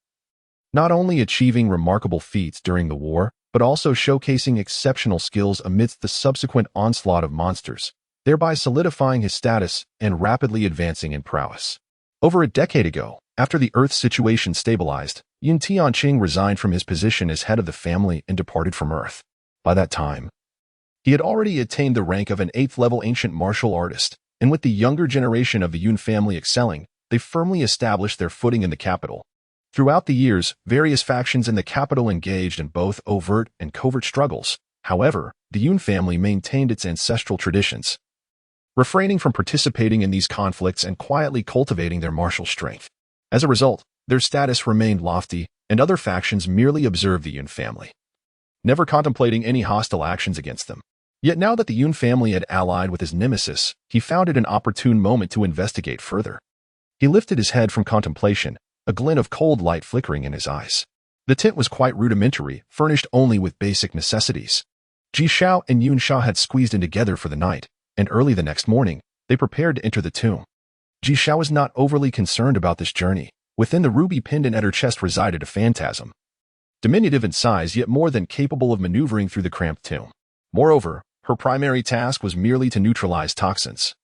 not only achieving remarkable feats during the war, but also showcasing exceptional skills amidst the subsequent onslaught of monsters, thereby solidifying his status and rapidly advancing in prowess. Over a decade ago, after the Earth's situation stabilized, Yun Tianqing resigned from his position as head of the family and departed from Earth. By that time, he had already attained the rank of an 8th-level ancient martial artist, and with the younger generation of the Yun family excelling, they firmly established their footing in the capital. Throughout the years, various factions in the capital engaged in both overt and covert struggles. However, the Yun family maintained its ancestral traditions, refraining from participating in these conflicts and quietly cultivating their martial strength. As a result, their status remained lofty, and other factions merely observed the Yun family, never contemplating any hostile actions against them. Yet now that the Yun family had allied with his nemesis, he found it an opportune moment to investigate further. He lifted his head from contemplation, a glint of cold light flickering in his eyes. The tent was quite rudimentary, furnished only with basic necessities. Ji Xiao and Yun Sha had squeezed in together for the night, and early the next morning, they prepared to enter the tomb. Ji Xiao was not overly concerned about this journey. Within the ruby pendant at her chest resided a phantasm, diminutive in size yet more than capable of maneuvering through the cramped tomb. Moreover, her primary task was merely to neutralize toxins,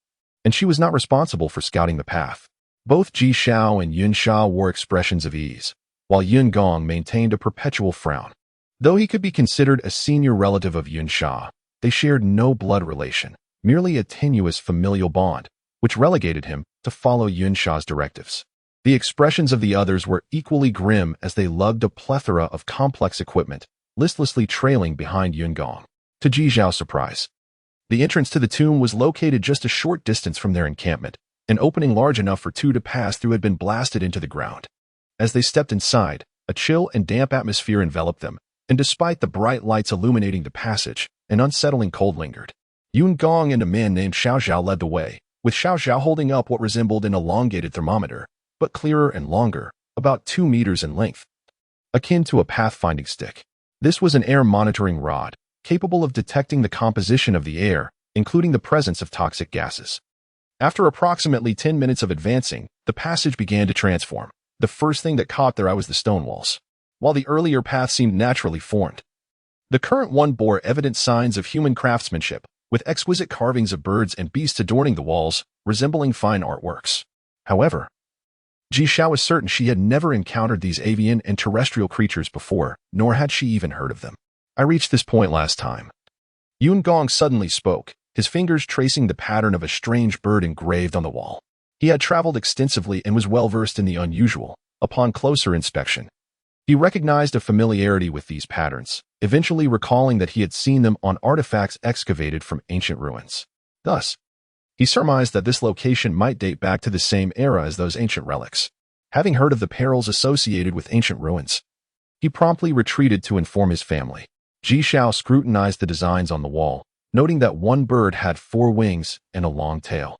and she was not responsible for scouting the path. Both Ji Xiao and Yun Sha wore expressions of ease, while Yun Gong maintained a perpetual frown. Though he could be considered a senior relative of Yun Sha, they shared no blood relation, merely a tenuous familial bond, which relegated him to follow Yun Sha's directives. The expressions of the others were equally grim as they lugged a plethora of complex equipment, listlessly trailing behind Yun Gong. To Ji Xiao's surprise, the entrance to the tomb was located just a short distance from their encampment. An opening large enough for two to pass through had been blasted into the ground. As they stepped inside, a chill and damp atmosphere enveloped them, and despite the bright lights illuminating the passage, an unsettling cold lingered. Yun Gong and a man named Xiao Xiao led the way, with Xiao Xiao holding up what resembled an elongated thermometer, but clearer and longer, about 2 meters in length, akin to a pathfinding stick. This was an air monitoring rod, capable of detecting the composition of the air, including the presence of toxic gases. After approximately 10 minutes of advancing, the passage began to transform. The first thing that caught their eye was the stone walls. While the earlier path seemed naturally formed, the current one bore evident signs of human craftsmanship, with exquisite carvings of birds and beasts adorning the walls, resembling fine artworks. However, Ji Xiao was certain she had never encountered these avian and terrestrial creatures before, nor had she even heard of them. I reached this point last time. Yun Gong suddenly spoke, his fingers tracing the pattern of a strange bird engraved on the wall. He had traveled extensively and was well-versed in the unusual. Upon closer inspection, he recognized a familiarity with these patterns, eventually recalling that he had seen them on artifacts excavated from ancient ruins. Thus, he surmised that this location might date back to the same era as those ancient relics. Having heard of the perils associated with ancient ruins, he promptly retreated to inform his family. Ji Xiao scrutinized the designs on the wall, noting that one bird had 4 wings and a long tail,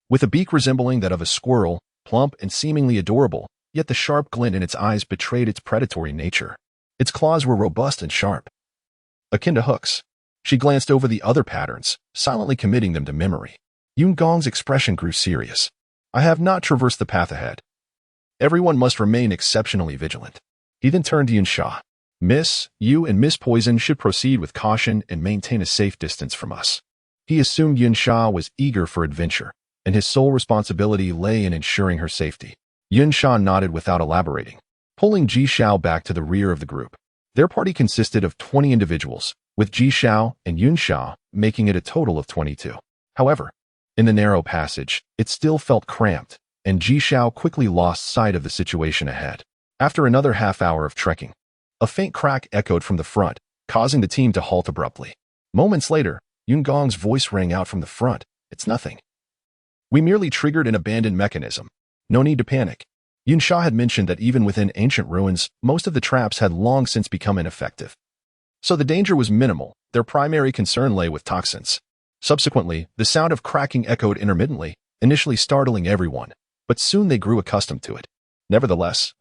with a beak resembling that of a squirrel, plump and seemingly adorable, yet the sharp glint in its eyes betrayed its predatory nature. Its claws were robust and sharp, akin to hooks. She glanced over the other patterns, silently committing them to memory. Yun Gong's expression grew serious. I have not traversed the path ahead. Everyone must remain exceptionally vigilant. He then turned to Yun Sha. Miss, you and Miss Poison should proceed with caution and maintain a safe distance from us. He assumed Yun Sha was eager for adventure, and his sole responsibility lay in ensuring her safety. Yun Sha nodded without elaborating, pulling Ji Xiao back to the rear of the group. Their party consisted of 20 individuals, with Ji Xiao and Yun Sha making it a total of 22. However, in the narrow passage, it still felt cramped, and Ji Xiao quickly lost sight of the situation ahead. After another half-hour of trekking, a faint crack echoed from the front, causing the team to halt abruptly. Moments later, Yun Gong's voice rang out from the front. It's nothing. We merely triggered an abandoned mechanism. No need to panic. Yun Sha had mentioned that even within ancient ruins, most of the traps had long since become ineffective. So the danger was minimal. Their primary concern lay with toxins. Subsequently, the sound of cracking echoed intermittently, initially startling everyone, but soon they grew accustomed to it. Nevertheless,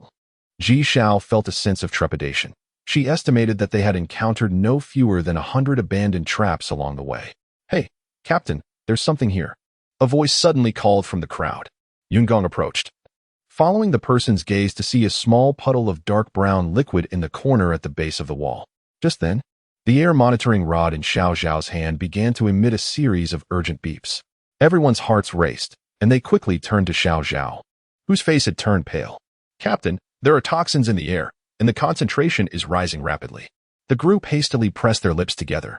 Ji Xiao felt a sense of trepidation. She estimated that they had encountered no fewer than 100 abandoned traps along the way. "Hey, Captain, there's something here." A voice suddenly called from the crowd. Yungong approached, following the person's gaze to see a small puddle of dark brown liquid in the corner at the base of the wall. Just then, the air monitoring rod in Xiao Zhao's hand began to emit a series of urgent beeps. Everyone's hearts raced, and they quickly turned to Xiao Zhao, whose face had turned pale. "Captain, there are toxins in the air, and the concentration is rising rapidly." The group hastily pressed their lips together,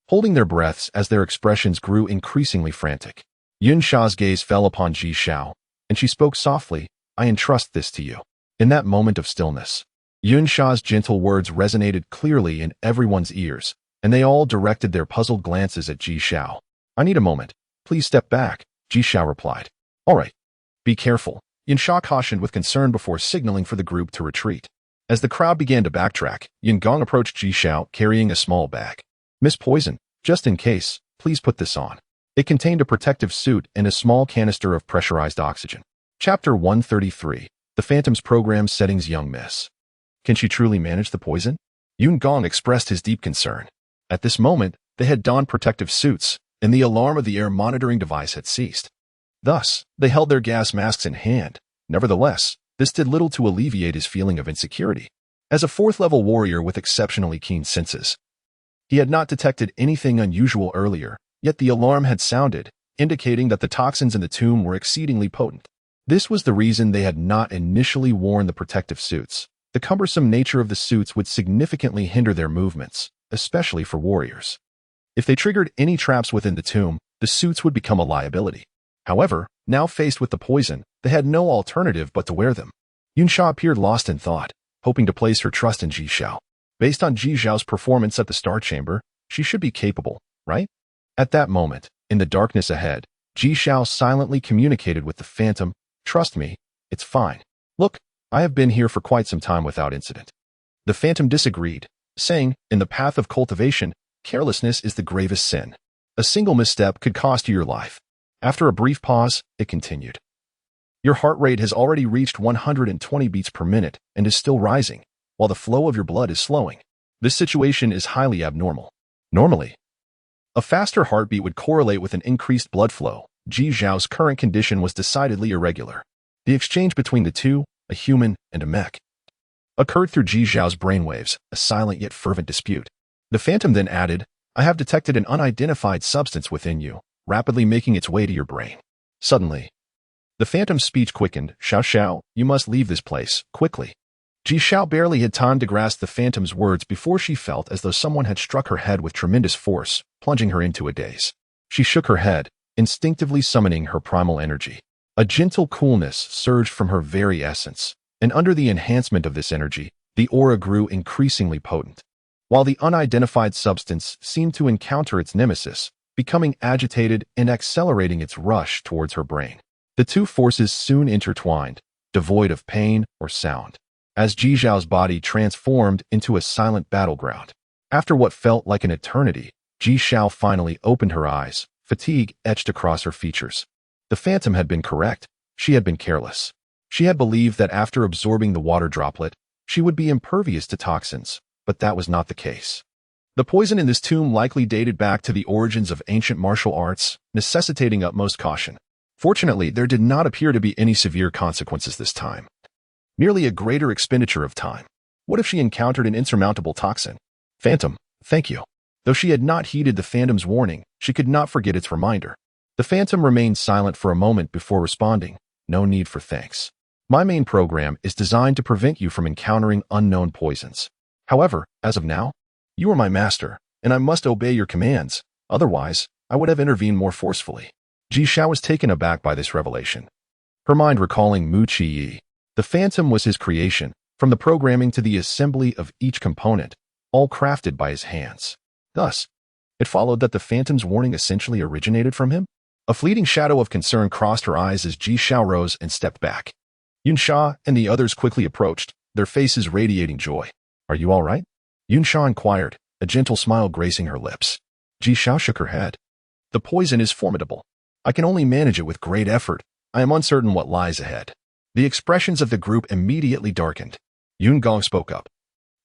holding their breaths as their expressions grew increasingly frantic. Yun Sha's gaze fell upon Ji Xiao, and she spoke softly, "I entrust this to you." In that moment of stillness, Yun Sha's gentle words resonated clearly in everyone's ears, and they all directed their puzzled glances at Ji Xiao. "I need a moment. Please step back," Ji Xiao replied. "All right. Be careful," Yun Sha cautioned with concern before signaling for the group to retreat. As the crowd began to backtrack, Yun Gong approached Ji Xiao carrying a small bag. "Miss Poison, just in case, please put this on." It contained a protective suit and a small canister of pressurized oxygen. Chapter 133, The Phantom's Program Settings. Young Miss, can she truly manage the poison? Yun Gong expressed his deep concern. At this moment, they had donned protective suits, and the alarm of the air monitoring device had ceased. Thus, they held their gas masks in hand. Nevertheless, this did little to alleviate his feeling of insecurity. As a fourth-level warrior with exceptionally keen senses, he had not detected anything unusual earlier, yet the alarm had sounded, indicating that the toxins in the tomb were exceedingly potent. This was the reason they had not initially worn the protective suits. The cumbersome nature of the suits would significantly hinder their movements, especially for warriors. If they triggered any traps within the tomb, the suits would become a liability. However, now faced with the poison, they had no alternative but to wear them. Yun Sha appeared lost in thought, hoping to place her trust in Ji Xiao. Based on Ji Xiao's performance at the Star Chamber, she should be capable, right? At that moment, in the darkness ahead, Ji Xiao silently communicated with the Phantom, "Trust me, it's fine. Look, I have been here for quite some time without incident." The Phantom disagreed, saying, "In the path of cultivation, carelessness is the gravest sin. A single misstep could cost you your life." After a brief pause, it continued. "Your heart rate has already reached 120 beats per minute and is still rising, while the flow of your blood is slowing. This situation is highly abnormal. Normally, a faster heartbeat would correlate with an increased blood flow. Ji Zhao's current condition was decidedly irregular. The exchange between the two, a human and a mech, occurred through Ji Zhao's brainwaves, a silent yet fervent dispute. The Phantom then added, "I have detected an unidentified substance within you, rapidly making its way to your brain." Suddenly, the Phantom's speech quickened. "Xiao Xiao, you must leave this place, quickly." Ji Xiao barely had time to grasp the Phantom's words before she felt as though someone had struck her head with tremendous force, plunging her into a daze. She shook her head, instinctively summoning her primal energy. A gentle coolness surged from her very essence, and under the enhancement of this energy, the aura grew increasingly potent. While the unidentified substance seemed to encounter its nemesis, becoming agitated and accelerating its rush towards her brain. The two forces soon intertwined, devoid of pain or sound, as Ji Zhao's body transformed into a silent battleground. After what felt like an eternity, Ji Xiao finally opened her eyes, fatigue etched across her features. The Phantom had been correct. She had been careless. She had believed that after absorbing the water droplet, she would be impervious to toxins, but that was not the case. The poison in this tomb likely dated back to the origins of ancient martial arts, necessitating utmost caution. Fortunately, there did not appear to be any severe consequences this time. Merely a greater expenditure of time. What if she encountered an insurmountable toxin? "Phantom, thank you." Though she had not heeded the Phantom's warning, she could not forget its reminder. The Phantom remained silent for a moment before responding, "No need for thanks. My main program is designed to prevent you from encountering unknown poisons. However, as of now, you are my master, and I must obey your commands. Otherwise, I would have intervened more forcefully." Ji Xiao was taken aback by this revelation, her mind recalling Mu Qi. The Phantom was his creation, from the programming to the assembly of each component, all crafted by his hands. Thus, it followed that the Phantom's warning essentially originated from him? A fleeting shadow of concern crossed her eyes as Ji Xiao rose and stepped back. Yun Sha and the others quickly approached, their faces radiating joy. "Are you all right?" Yun Sha inquired, a gentle smile gracing her lips. Ji Xiao shook her head. The poison is formidable. I can only manage it with great effort. I am uncertain what lies ahead. The expressions of the group immediately darkened. Yun Gong spoke up.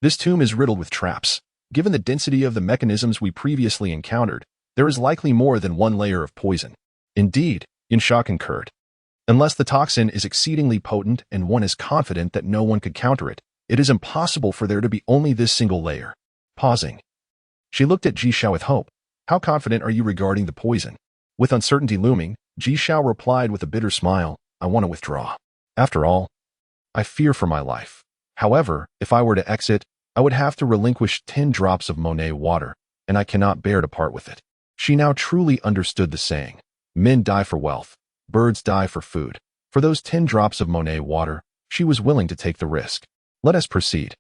This tomb is riddled with traps. Given the density of the mechanisms we previously encountered, there is likely more than one layer of poison. Indeed, Yunsha concurred. Unless the toxin is exceedingly potent and one is confident that no one could counter it, it is impossible for there to be only this single layer. Pausing. She looked at Ji Xiao with hope. How confident are you regarding the poison? With uncertainty looming, Ji Xiao replied with a bitter smile, I want to withdraw. After all, I fear for my life. However, if I were to exit, I would have to relinquish 10 drops of Monet water, and I cannot bear to part with it. She now truly understood the saying, men die for wealth, birds die for food. For those 10 drops of Monet water, she was willing to take the risk. Let us proceed.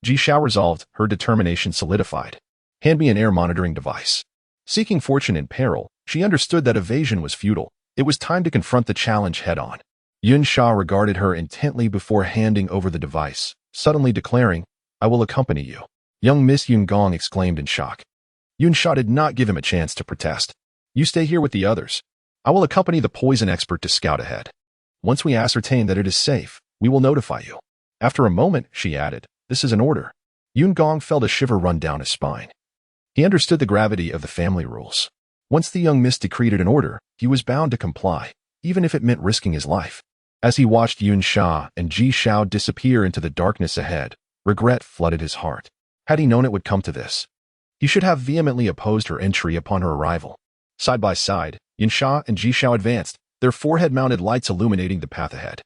Ji Xiao resolved, her determination solidified. Hand me an air monitoring device. Seeking fortune in peril, she understood that evasion was futile. It was time to confront the challenge head-on. Yun Sha regarded her intently before handing over the device, suddenly declaring, I will accompany you. Young Miss Yun Gong exclaimed in shock. Yun Sha did not give him a chance to protest. You stay here with the others. I will accompany the poison expert to scout ahead. Once we ascertain that it is safe, we will notify you. After a moment, she added, this is an order. Yun Gong felt a shiver run down his spine. He understood the gravity of the family rules. Once the young miss decreed an order, he was bound to comply, even if it meant risking his life. As he watched Yun Sha and Ji Xiao disappear into the darkness ahead, regret flooded his heart. Had he known it would come to this, he should have vehemently opposed her entry upon her arrival. Side by side, Yun Sha and Ji Xiao advanced, their forehead-mounted lights illuminating the path ahead.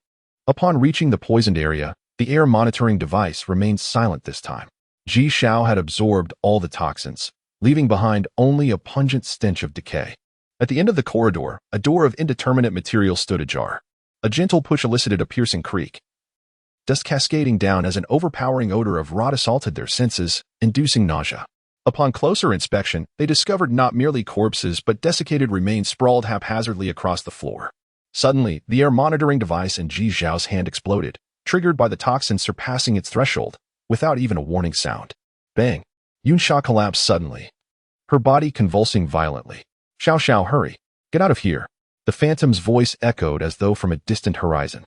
Upon reaching the poisoned area, the air monitoring device remained silent this time. Ji Xiao had absorbed all the toxins, leaving behind only a pungent stench of decay. At the end of the corridor, a door of indeterminate material stood ajar. A gentle push elicited a piercing creak. Dust cascading down as an overpowering odor of rot assaulted their senses, inducing nausea. Upon closer inspection, they discovered not merely corpses but desiccated remains sprawled haphazardly across the floor. Suddenly, the air monitoring device in Ji Xiao's hand exploded, triggered by the toxin surpassing its threshold, without even a warning sound. Bang! Yun Sha collapsed suddenly, her body convulsing violently. Xiao Xiao, hurry! Get out of here! The phantom's voice echoed as though from a distant horizon.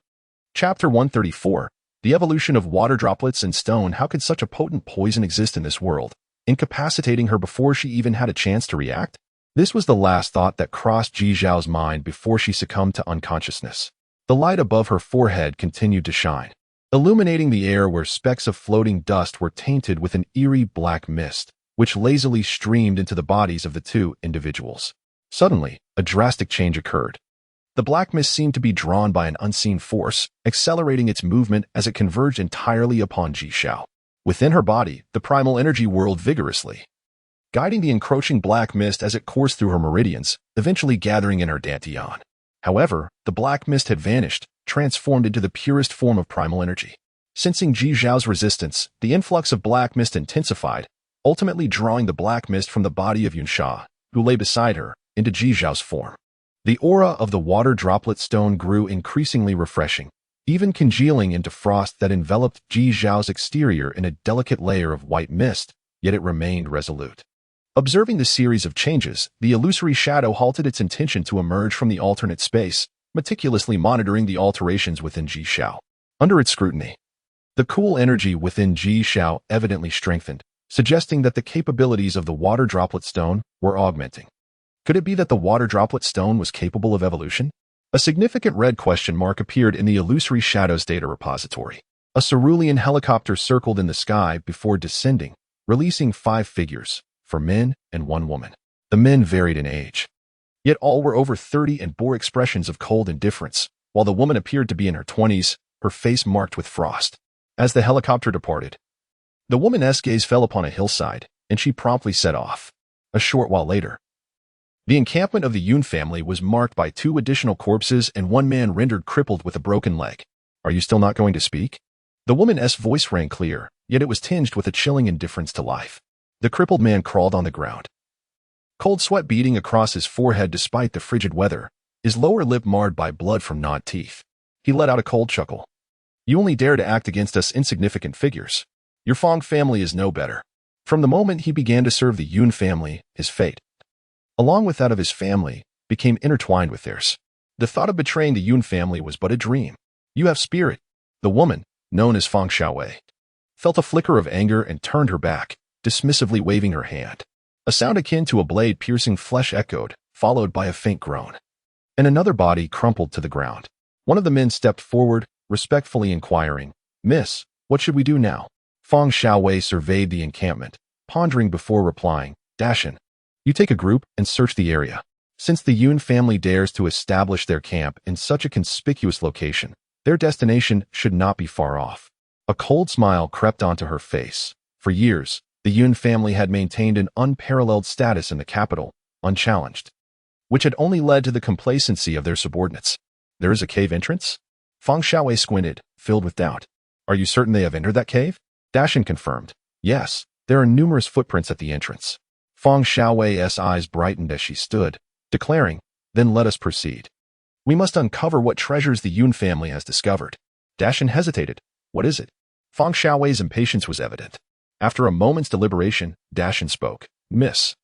Chapter 134. The evolution of water droplets and stone. How could such a potent poison exist in this world, incapacitating her before she even had a chance to react? This was the last thought that crossed Ji Xiao's mind before she succumbed to unconsciousness. The light above her forehead continued to shine, illuminating the air where specks of floating dust were tainted with an eerie black mist, which lazily streamed into the bodies of the two individuals. Suddenly, a drastic change occurred. The black mist seemed to be drawn by an unseen force, accelerating its movement as it converged entirely upon Ji Xiao. Within her body, the primal energy whirled vigorously, guiding the encroaching black mist as it coursed through her meridians, eventually gathering in her dantian. However, the black mist had vanished, transformed into the purest form of primal energy. Sensing Ji Xiao's resistance, the influx of black mist intensified, ultimately drawing the black mist from the body of Yun Sha, who lay beside her, into Ji Xiao's form. The aura of the water droplet stone grew increasingly refreshing, even congealing into frost that enveloped Ji Xiao's exterior in a delicate layer of white mist, yet it remained resolute. Observing the series of changes, the illusory shadow halted its intention to emerge from the alternate space, meticulously monitoring the alterations within Ji Xiao. Under its scrutiny, the cool energy within Ji Xiao evidently strengthened, suggesting that the capabilities of the water droplet stone were augmenting. Could it be that the water droplet stone was capable of evolution? A significant red question mark appeared in the illusory shadow's data repository. A cerulean helicopter circled in the sky before descending, releasing 5 figures, 4 men and 1 woman. The men varied in age, yet all were over 30 and bore expressions of cold indifference, while the woman appeared to be in her 20s, her face marked with frost. As the helicopter departed, the woman's gaze fell upon a hillside, and she promptly set off. A short while later, the encampment of the Yun family was marked by 2 additional corpses and 1 man rendered crippled with a broken leg. Are you still not going to speak? The woman's voice rang clear, yet it was tinged with a chilling indifference to life. The crippled man crawled on the ground, cold sweat beading across his forehead despite the frigid weather, his lower lip marred by blood from gnawed teeth. He let out a cold chuckle. You only dare to act against us insignificant figures. Your Fong family is no better. From the moment he began to serve the Yun family, his fate along with that of his family, became intertwined with theirs. The thought of betraying the Yun family was but a dream. You have spirit. The woman, known as Feng Xiaowei, felt a flicker of anger and turned her back, dismissively waving her hand. A sound akin to a blade piercing flesh echoed, followed by a faint groan. And another body crumpled to the ground. One of the men stepped forward, respectfully inquiring, "Miss, what should we do now?" Feng Xiaowei surveyed the encampment, pondering before replying, "Dashin, you take a group and search the area. Since the Yun family dares to establish their camp in such a conspicuous location, their destination should not be far off." A cold smile crept onto her face. For years, the Yun family had maintained an unparalleled status in the capital, unchallenged, which had only led to the complacency of their subordinates. "There is a cave entrance?" Feng Xiaowei squinted, filled with doubt. "Are you certain they have entered that cave?" Dashin confirmed. "Yes, there are numerous footprints at the entrance." Feng Xiaowei's eyes brightened as she stood, declaring, "Then let us proceed. We must uncover what treasures the Yun family has discovered." Dashin hesitated. "What is it?" Feng Xiaowei's impatience was evident. After a moment's deliberation, Dashin spoke. "Miss,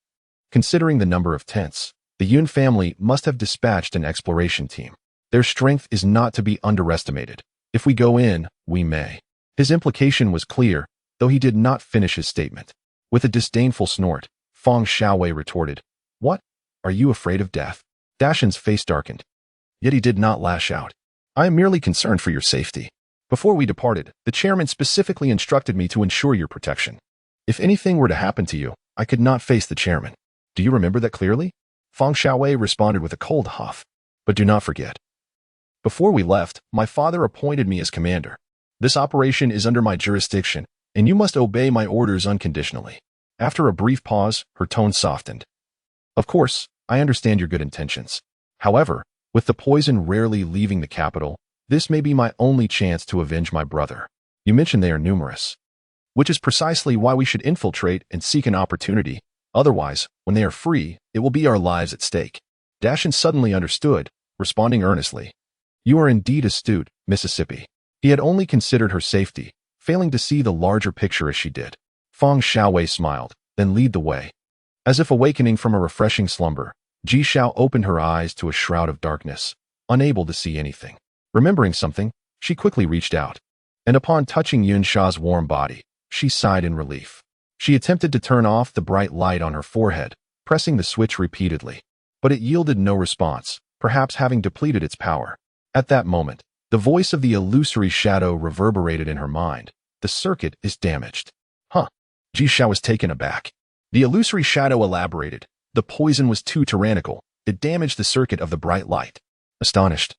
considering the number of tents, the Yun family must have dispatched an exploration team. Their strength is not to be underestimated. If we go in, we may." His implication was clear, though he did not finish his statement. With a disdainful snort, Feng Xiaowei retorted, "What? Are you afraid of death?" Dashin's face darkened. Yet he did not lash out. "I am merely concerned for your safety. Before we departed, the chairman specifically instructed me to ensure your protection. If anything were to happen to you, I could not face the chairman. Do you remember that clearly?" Feng Xiaowei responded with a cold huff. "But do not forget. Before we left, my father appointed me as commander. This operation is under my jurisdiction, and you must obey my orders unconditionally." After a brief pause, her tone softened. "Of course, I understand your good intentions. However, with the poison rarely leaving the capital, this may be my only chance to avenge my brother. You mentioned they are numerous, which is precisely why we should infiltrate and seek an opportunity. Otherwise, when they are free, it will be our lives at stake." Dashin suddenly understood, responding earnestly. "You are indeed astute, Mississippi." He had only considered her safety, failing to see the larger picture as she did. Feng Xiaowei smiled, then led the way. As if awakening from a refreshing slumber, Ji Xiao opened her eyes to a shroud of darkness, unable to see anything. Remembering something, she quickly reached out, and upon touching Yunsha's warm body, she sighed in relief. She attempted to turn off the bright light on her forehead, pressing the switch repeatedly, but it yielded no response, perhaps having depleted its power. At that moment, the voice of the illusory shadow reverberated in her mind. "The circuit is damaged." "Huh." Ji Xiao was taken aback. The illusory shadow elaborated. "The poison was too tyrannical. It damaged the circuit of the bright light." Astonished,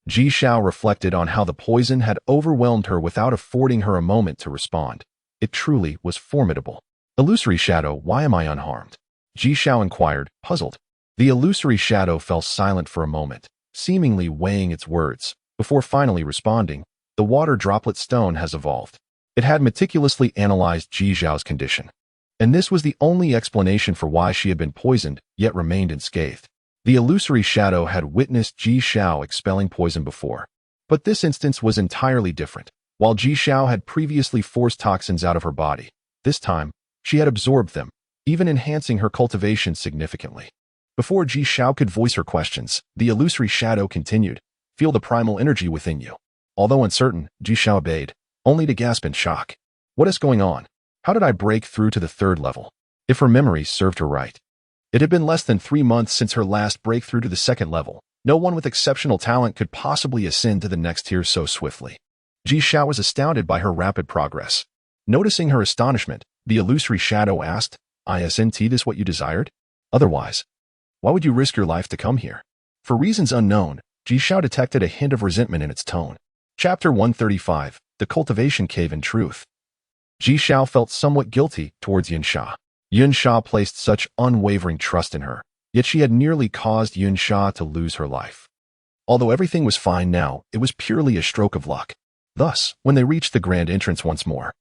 Ji Xiao reflected on how the poison had overwhelmed her without affording her a moment to respond. It truly was formidable. "Illusory shadow, why am I unharmed?" Ji Xiao inquired, puzzled. The illusory shadow fell silent for a moment, seemingly weighing its words, before finally responding. "The water droplet stone has evolved." It had meticulously analyzed Ji Xiao's condition, and this was the only explanation for why she had been poisoned, yet remained unscathed. The illusory shadow had witnessed Ji Xiao expelling poison before, but this instance was entirely different. While Ji Xiao had previously forced toxins out of her body, this time, she had absorbed them, even enhancing her cultivation significantly. Before Ji Xiao could voice her questions, the illusory shadow continued, "Feel the primal energy within you." Although uncertain, Ji Xiao obeyed, only to gasp in shock. "What is going on? How did I break through to the third level?" If her memory served her right, it had been less than 3 months since her last breakthrough to the second level. No one with exceptional talent could possibly ascend to the next tier so swiftly. Ji Xiao was astounded by her rapid progress. Noticing her astonishment, the illusory shadow asked, "Isn't this what you desired? Otherwise, why would you risk your life to come here?" For reasons unknown, Ji Xiao detected a hint of resentment in its tone. Chapter 135, The Cultivation Cave in Truth. Ji Xiao felt somewhat guilty towards Yunsha. Yunsha placed such unwavering trust in her, yet she had nearly caused Yunsha to lose her life. Although everything was fine now, it was purely a stroke of luck. Thus, when they reached the grand entrance once more,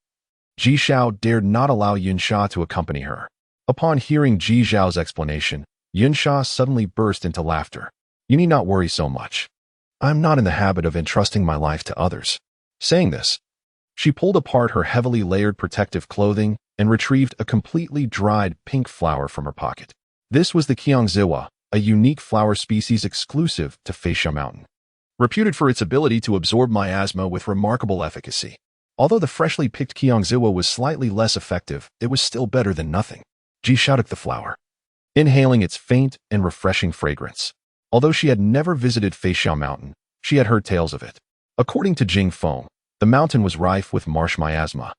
Ji Xiao dared not allow Yunsha to accompany her. Upon hearing Ji Xiao's explanation, Yunsha suddenly burst into laughter. "You need not worry so much. I am not in the habit of entrusting my life to others." Saying this, she pulled apart her heavily layered protective clothing and retrieved a completely dried pink flower from her pocket. This was the Qiangziwa, a unique flower species exclusive to Feisha Mountain, reputed for its ability to absorb miasma with remarkable efficacy. Although the freshly picked Qiangziwa was slightly less effective, it was still better than nothing. Ji Xiao took the flower, inhaling its faint and refreshing fragrance. Although she had never visited Feisha Mountain, she had heard tales of it. According to Jing Feng, the mountain was rife with marsh miasma.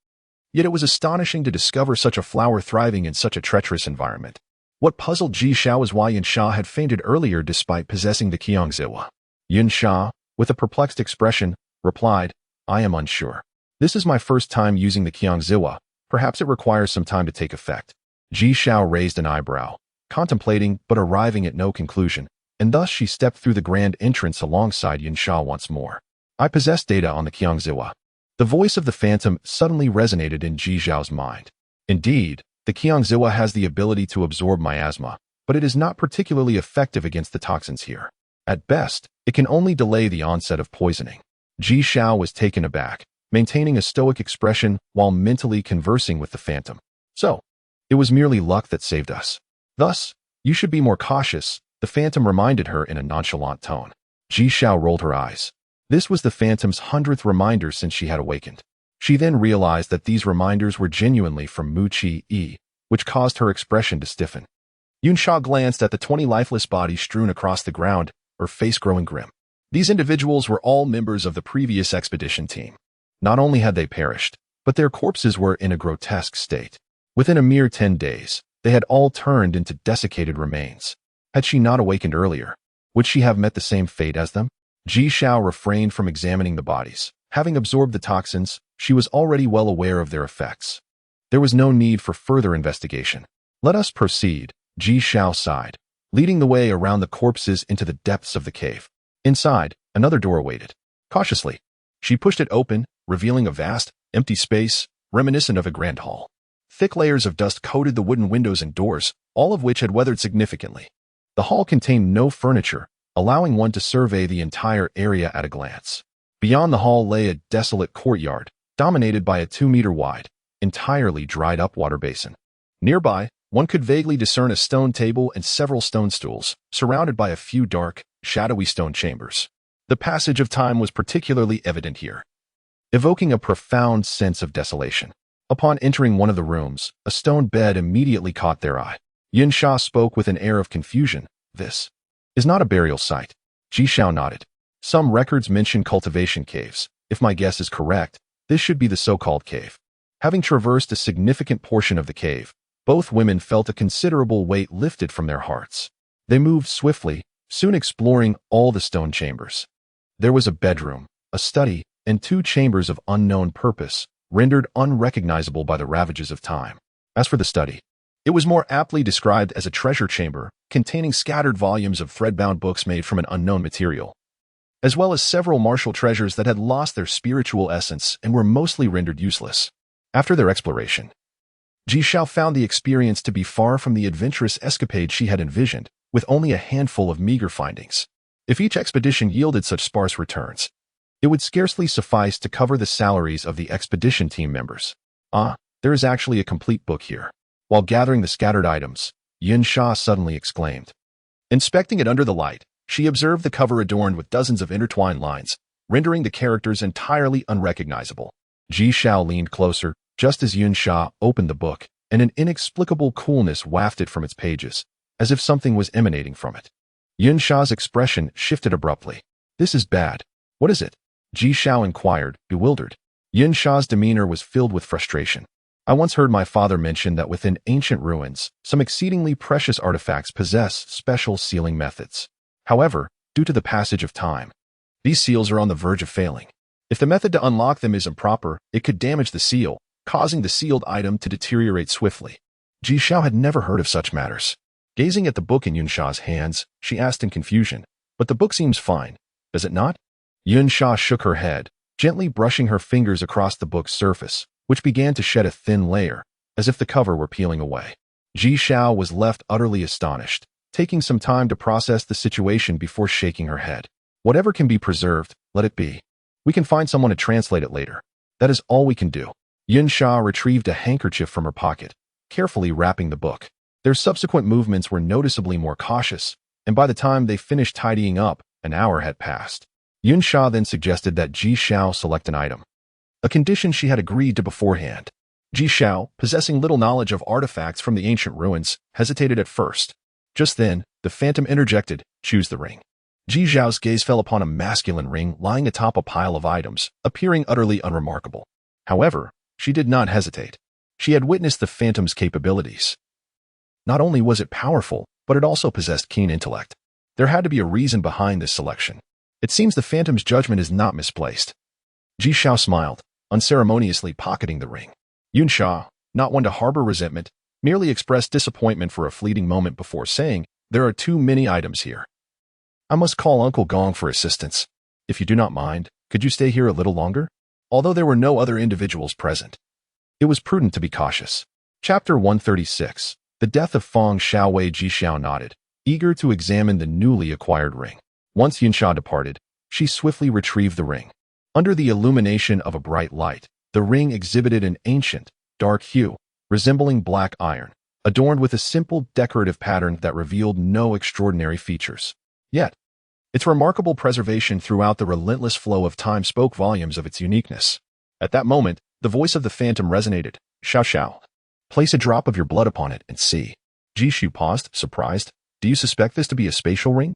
Yet it was astonishing to discover such a flower thriving in such a treacherous environment. What puzzled Ji Xiao was why Yunsha had fainted earlier despite possessing the Qiangziwa. Yunsha, with a perplexed expression, replied, "I am unsure. This is my first time using the Qiangziwa. Perhaps it requires some time to take effect." Ji Xiao raised an eyebrow, contemplating but arriving at no conclusion, and thus she stepped through the grand entrance alongside Yunsha once more. "I possess data on the Qiangziwa." The voice of the phantom suddenly resonated in Ji Xiao's mind. Indeed, the Qiangziwa has the ability to absorb miasma, but it is not particularly effective against the toxins here. At best, it can only delay the onset of poisoning. Ji Xiao was taken aback, maintaining a stoic expression while mentally conversing with the phantom. "So, it was merely luck that saved us. Thus, you should be more cautious," the phantom reminded her in a nonchalant tone. Ji Xiao rolled her eyes. This was the phantom's 100th reminder since she had awakened. She then realized that these reminders were genuinely from Mu-Chi, which caused her expression to stiffen. Yunsha glanced at the 20 lifeless bodies strewn across the ground, her face growing grim. These individuals were all members of the previous expedition team. Not only had they perished, but their corpses were in a grotesque state. Within a mere 10 days, they had all turned into desiccated remains. Had she not awakened earlier, would she have met the same fate as them? Ji Xiao refrained from examining the bodies. Having absorbed the toxins, she was already well aware of their effects. There was no need for further investigation. "Let us proceed," Ji Xiao sighed, leading the way around the corpses into the depths of the cave. Inside, another door awaited. Cautiously, she pushed it open, revealing a vast, empty space, reminiscent of a grand hall. Thick layers of dust coated the wooden windows and doors, all of which had weathered significantly. The hall contained no furniture, allowing one to survey the entire area at a glance. Beyond the hall lay a desolate courtyard, dominated by a 2-meter-wide, entirely dried-up water basin. Nearby, one could vaguely discern a stone table and several stone stools, surrounded by a few dark, shadowy stone chambers. The passage of time was particularly evident here, evoking a profound sense of desolation. Upon entering one of the rooms, a stone bed immediately caught their eye. Yunsha spoke with an air of confusion. "This is not a burial site." Ji Xiao nodded. "Some records mention cultivation caves. If my guess is correct, this should be the so-called cave." Having traversed a significant portion of the cave, both women felt a considerable weight lifted from their hearts. They moved swiftly, soon exploring all the stone chambers. There was a bedroom, a study, and 2 chambers of unknown purpose, rendered unrecognizable by the ravages of time. As for the study, it was more aptly described as a treasure chamber, containing scattered volumes of thread-bound books made from an unknown material, as well as several martial treasures that had lost their spiritual essence and were mostly rendered useless. After their exploration, Ji Xiao found the experience to be far from the adventurous escapade she had envisioned, with only a handful of meager findings. If each expedition yielded such sparse returns, it would scarcely suffice to cover the salaries of the expedition team members. There is actually a complete book here. While gathering the scattered items, Yunsha suddenly exclaimed. Inspecting it under the light, she observed the cover adorned with dozens of intertwined lines, rendering the characters entirely unrecognizable. Ji Xiao leaned closer, just as Yunsha opened the book, and an inexplicable coolness wafted from its pages, as if something was emanating from it. Yunsha's expression shifted abruptly. "This is bad. What is it?" Ji Xiao inquired, bewildered. Yunsha's demeanor was filled with frustration. "I once heard my father mention that within ancient ruins, some exceedingly precious artifacts possess special sealing methods. However, due to the passage of time, these seals are on the verge of failing. If the method to unlock them is improper, it could damage the seal, causing the sealed item to deteriorate swiftly." Ji Xiao had never heard of such matters. Gazing at the book in Yunsha's hands, she asked in confusion, "But the book seems fine, does it not?" Yunsha shook her head, gently brushing her fingers across the book's surface, which began to shed a thin layer, as if the cover were peeling away. Ji Xiao was left utterly astonished, taking some time to process the situation before shaking her head. "Whatever can be preserved, let it be. We can find someone to translate it later. That is all we can do." Yunsha retrieved a handkerchief from her pocket, carefully wrapping the book. Their subsequent movements were noticeably more cautious, and by the time they finished tidying up, an hour had passed. Yunsha then suggested that Ji Xiao select an item, a condition she had agreed to beforehand. Ji Xiao, possessing little knowledge of artifacts from the ancient ruins, hesitated at first. Just then, the phantom interjected, "Choose the ring." Ji Xiao's gaze fell upon a masculine ring lying atop a pile of items, appearing utterly unremarkable. However, she did not hesitate. She had witnessed the phantom's capabilities. Not only was it powerful, but it also possessed keen intellect. There had to be a reason behind this selection. It seems the phantom's judgment is not misplaced. Ji Xiao smiled, unceremoniously pocketing the ring. Yunsha, not one to harbor resentment, merely expressed disappointment for a fleeting moment before saying, "There are too many items here. I must call Uncle Gong for assistance. If you do not mind, could you stay here a little longer?" Although there were no other individuals present, it was prudent to be cautious. Chapter 136. The Death of Feng Xiaowei. Ji Xiao nodded, eager to examine the newly acquired ring. Once Yunsha departed, she swiftly retrieved the ring. Under the illumination of a bright light, the ring exhibited an ancient, dark hue, resembling black iron, adorned with a simple decorative pattern that revealed no extraordinary features. Yet, its remarkable preservation throughout the relentless flow of time spoke volumes of its uniqueness. At that moment, the voice of the phantom resonated. "Xiao Xiao, place a drop of your blood upon it and see." Ji Xiao paused, surprised. "Do you suspect this to be a spatial ring?"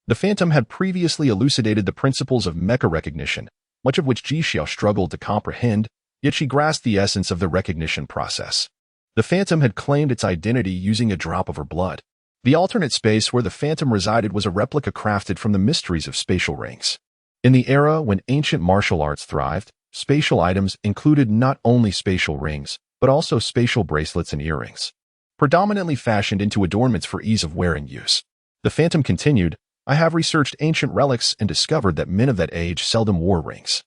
The phantom had previously elucidated the principles of mecha recognition, much of which Ji Xiao struggled to comprehend, yet she grasped the essence of the recognition process. The phantom had claimed its identity using a drop of her blood. The alternate space where the phantom resided was a replica crafted from the mysteries of spatial rings. In the era when ancient martial arts thrived, spatial items included not only spatial rings, but also spatial bracelets and earrings, predominantly fashioned into adornments for ease of wear and use. The phantom continued, "I have researched ancient relics and discovered that men of that age seldom wore rings.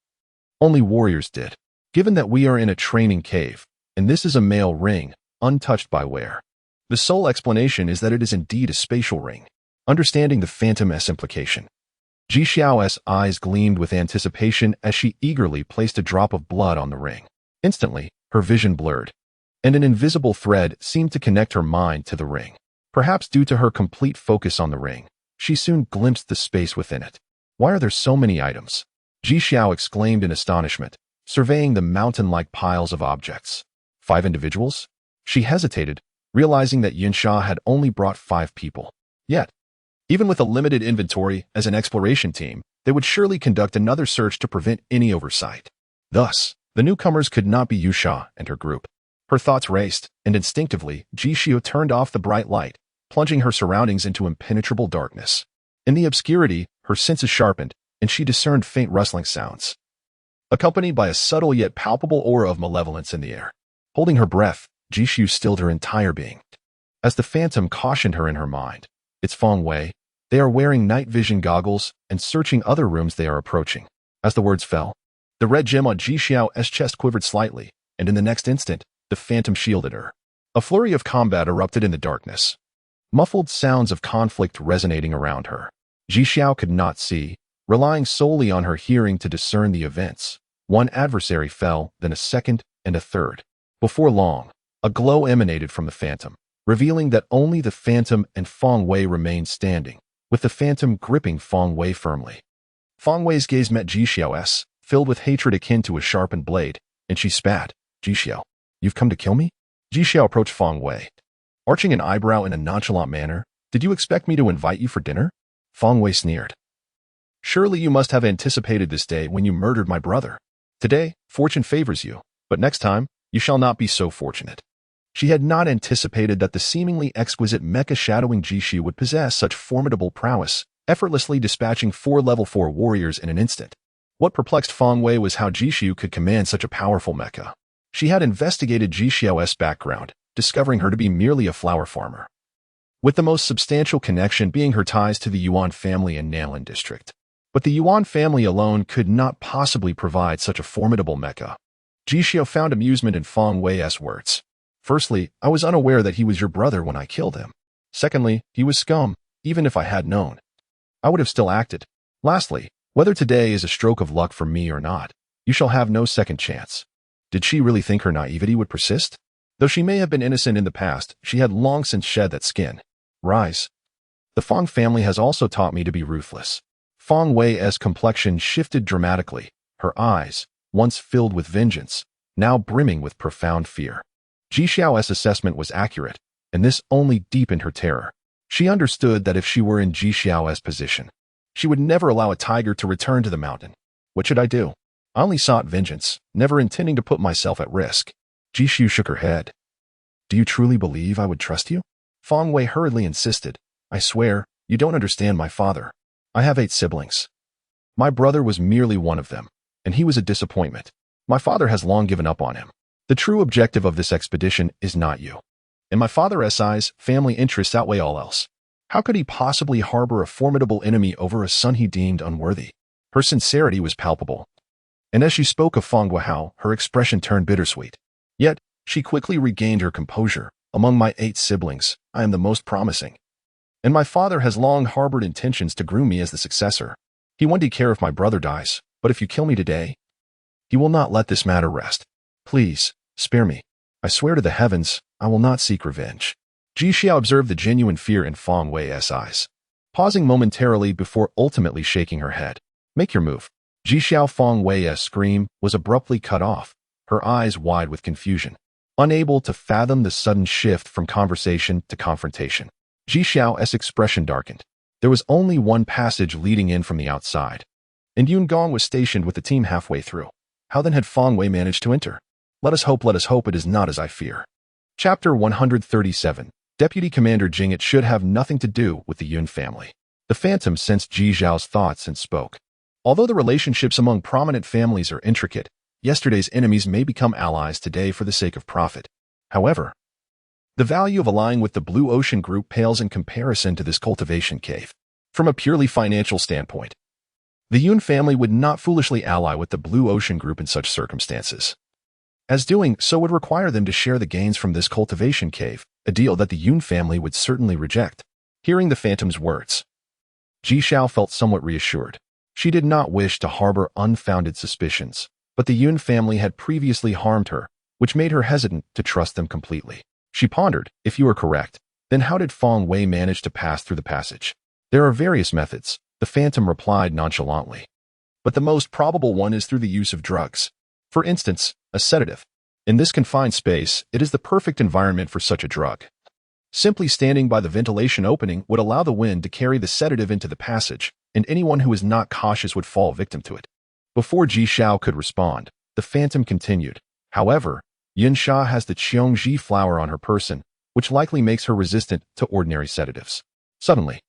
Only warriors did. Given that we are in a training cave, and this is a male ring, untouched by wear, the sole explanation is that it is indeed a spatial ring." Understanding the phantom's implication, Ji Xiao's eyes gleamed with anticipation as she eagerly placed a drop of blood on the ring. Instantly, her vision blurred, and an invisible thread seemed to connect her mind to the ring. Perhaps due to her complete focus on the ring, she soon glimpsed the space within it. "Why are there so many items?" Ji Xiao exclaimed in astonishment, surveying the mountain-like piles of objects. 5 individuals? She hesitated, realizing that Yunsha had only brought 5 people. Yet, even with a limited inventory as an exploration team, they would surely conduct another search to prevent any oversight. Thus, the newcomers could not be Yunsha and her group. Her thoughts raced, and instinctively, Ji Xiao turned off the bright light, plunging her surroundings into impenetrable darkness. In the obscurity, her senses sharpened, and she discerned faint rustling sounds, accompanied by a subtle yet palpable aura of malevolence in the air. Holding her breath, Ji Xiao stilled her entire being. As the phantom cautioned her in her mind, "It's Feng Wei. They are wearing night vision goggles and searching other rooms they are approaching." As the words fell, the red gem on Ji Xiao's chest quivered slightly, and in the next instant, the phantom shielded her. A flurry of combat erupted in the darkness, muffled sounds of conflict resonating around her. Ji Xiao could not see, relying solely on her hearing to discern the events. One adversary fell, then a second, and a third. Before long, a glow emanated from the phantom, revealing that only the phantom and Feng Wei remained standing, with the phantom gripping Feng Wei firmly. Feng Wei's gaze met Ji Xiao's, filled with hatred akin to a sharpened blade, and she spat. "Ji Xiao, you've come to kill me?" Ji Xiao approached Feng Wei, arching an eyebrow in a nonchalant manner. "Did you expect me to invite you for dinner?" Feng Wei sneered. "Surely you must have anticipated this day when you murdered my brother. Today, fortune favors you, but next time, you shall not be so fortunate." She had not anticipated that the seemingly exquisite mecha-shadowing Ji Xiao would possess such formidable prowess, effortlessly dispatching 4 level 4 warriors in an instant. What perplexed Feng Wei was how Ji Xiao could command such a powerful mecha. She had investigated Ji Xiao's background, discovering her to be merely a flower farmer, with the most substantial connection being her ties to the Yuan family in Nanlin district. But the Yuan family alone could not possibly provide such a formidable mecha. Ji Xiao found amusement in Feng Wei's words. "Firstly, I was unaware that he was your brother when I killed him. Secondly, he was scum. Even if I had known, I would have still acted. Lastly, whether today is a stroke of luck for me or not, you shall have no second chance." Did she really think her naivety would persist? Though she may have been innocent in the past, she had long since shed that skin. Rise. The Fong family has also taught me to be ruthless. Fong Wei's complexion shifted dramatically, her eyes, once filled with vengeance, now brimming with profound fear. Ji Xiao's assessment was accurate, and this only deepened her terror. She understood that if she were in Ji Xiao's position, she would never allow a tiger to return to the mountain. What should I do? I only sought vengeance, never intending to put myself at risk. Ji Xiu shook her head. Do you truly believe I would trust you? Fong Wei hurriedly insisted. I swear, you don't understand my father. I have 8 siblings. My brother was merely one of them, and he was a disappointment. My father has long given up on him. The true objective of this expedition is not you. In my father's eyes, family interests outweigh all else. How could he possibly harbor a formidable enemy over a son he deemed unworthy? Her sincerity was palpable. And as she spoke of Fong Guihao, her expression turned bittersweet. Yet, she quickly regained her composure. Among my 8 siblings, I am the most promising. And my father has long harbored intentions to groom me as the successor. He won't care if my brother dies, but if you kill me today, he will not let this matter rest. Please, spare me. I swear to the heavens, I will not seek revenge. Ji Xiao observed the genuine fear in Fong Wei's eyes, pausing momentarily before ultimately shaking her head. Make your move. Ji Xiao Fong Wei's scream was abruptly cut off, her eyes wide with confusion, unable to fathom the sudden shift from conversation to confrontation. Ji Xiao's expression darkened. There was only one passage leading in from the outside, and Yun Gong was stationed with the team halfway through. How then had Fong Wei managed to enter? Let us hope it is not as I fear. Chapter 137. Deputy Commander Jing. It should have nothing to do with the Yun family. The Phantom sensed Ji Xiao's thoughts and spoke. Although the relationships among prominent families are intricate, yesterday's enemies may become allies today for the sake of profit. However, the value of allying with the Blue Ocean Group pales in comparison to this cultivation cave. From a purely financial standpoint, the Yun family would not foolishly ally with the Blue Ocean Group in such circumstances, as doing so would require them to share the gains from this cultivation cave, a deal that the Yun family would certainly reject. Hearing the Phantom's words, Ji Xiao felt somewhat reassured. She did not wish to harbor unfounded suspicions, but the Yun family had previously harmed her, which made her hesitant to trust them completely. She pondered, if you are correct, then how did Fong Wei manage to pass through the passage? There are various methods, the Phantom replied nonchalantly. But the most probable one is through the use of drugs. For instance, a sedative. In this confined space, it is the perfect environment for such a drug. Simply standing by the ventilation opening would allow the wind to carry the sedative into the passage, and anyone who is not cautious would fall victim to it. Before Ji Xiao could respond, the Phantom continued. However, Yin Sha has the Qiongji flower on her person, which likely makes her resistant to ordinary sedatives. Suddenly,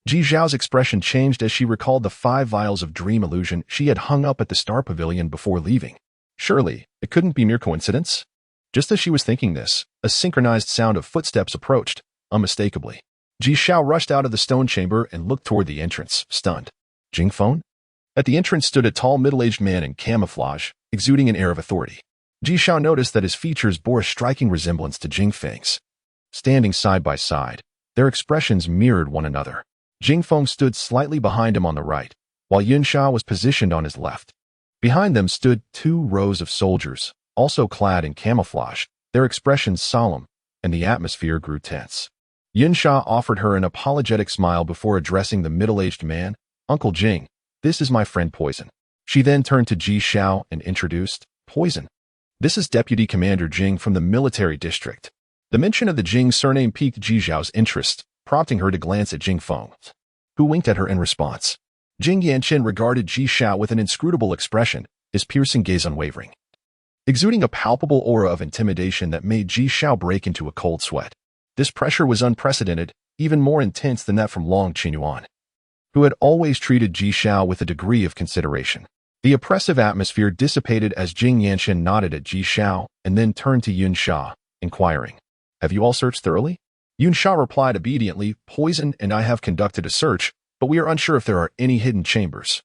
Ji Xiao's expression changed as she recalled the 5 vials of dream illusion she had hung up at the Star Pavilion before leaving. Surely, it couldn't be mere coincidence? Just as she was thinking this, a synchronized sound of footsteps approached, unmistakably. Ji Xiao rushed out of the stone chamber and looked toward the entrance, stunned. Jing Feng? At the entrance stood a tall middle-aged man in camouflage, exuding an air of authority. Ji Xiao noticed that his features bore a striking resemblance to Jing Feng's. Standing side by side, their expressions mirrored one another. Jing Feng stood slightly behind him on the right, while Yun Sha was positioned on his left. Behind them stood 2 rows of soldiers, also clad in camouflage, their expressions solemn, and the atmosphere grew tense. Yun Sha offered her an apologetic smile before addressing the middle-aged man. Uncle Jing, this is my friend Poison. She then turned to Ji Xiao and introduced, Poison. This is Deputy Commander Jing from the military district. The mention of the Jing surname piqued Ji Xiao's interest, prompting her to glance at Jing Feng, who winked at her in response. Jing Yanqin regarded Ji Xiao with an inscrutable expression, his piercing gaze unwavering, exuding a palpable aura of intimidation that made Ji Xiao break into a cold sweat. This pressure was unprecedented, even more intense than that from Long Qinyuan, who had always treated Ji Xiao with a degree of consideration. The oppressive atmosphere dissipated as Jing Yanqin nodded at Ji Xiao and then turned to Yun Sha, inquiring, Have you all searched thoroughly? Yun Sha replied obediently, Poison and I have conducted a search, but we are unsure if there are any hidden chambers.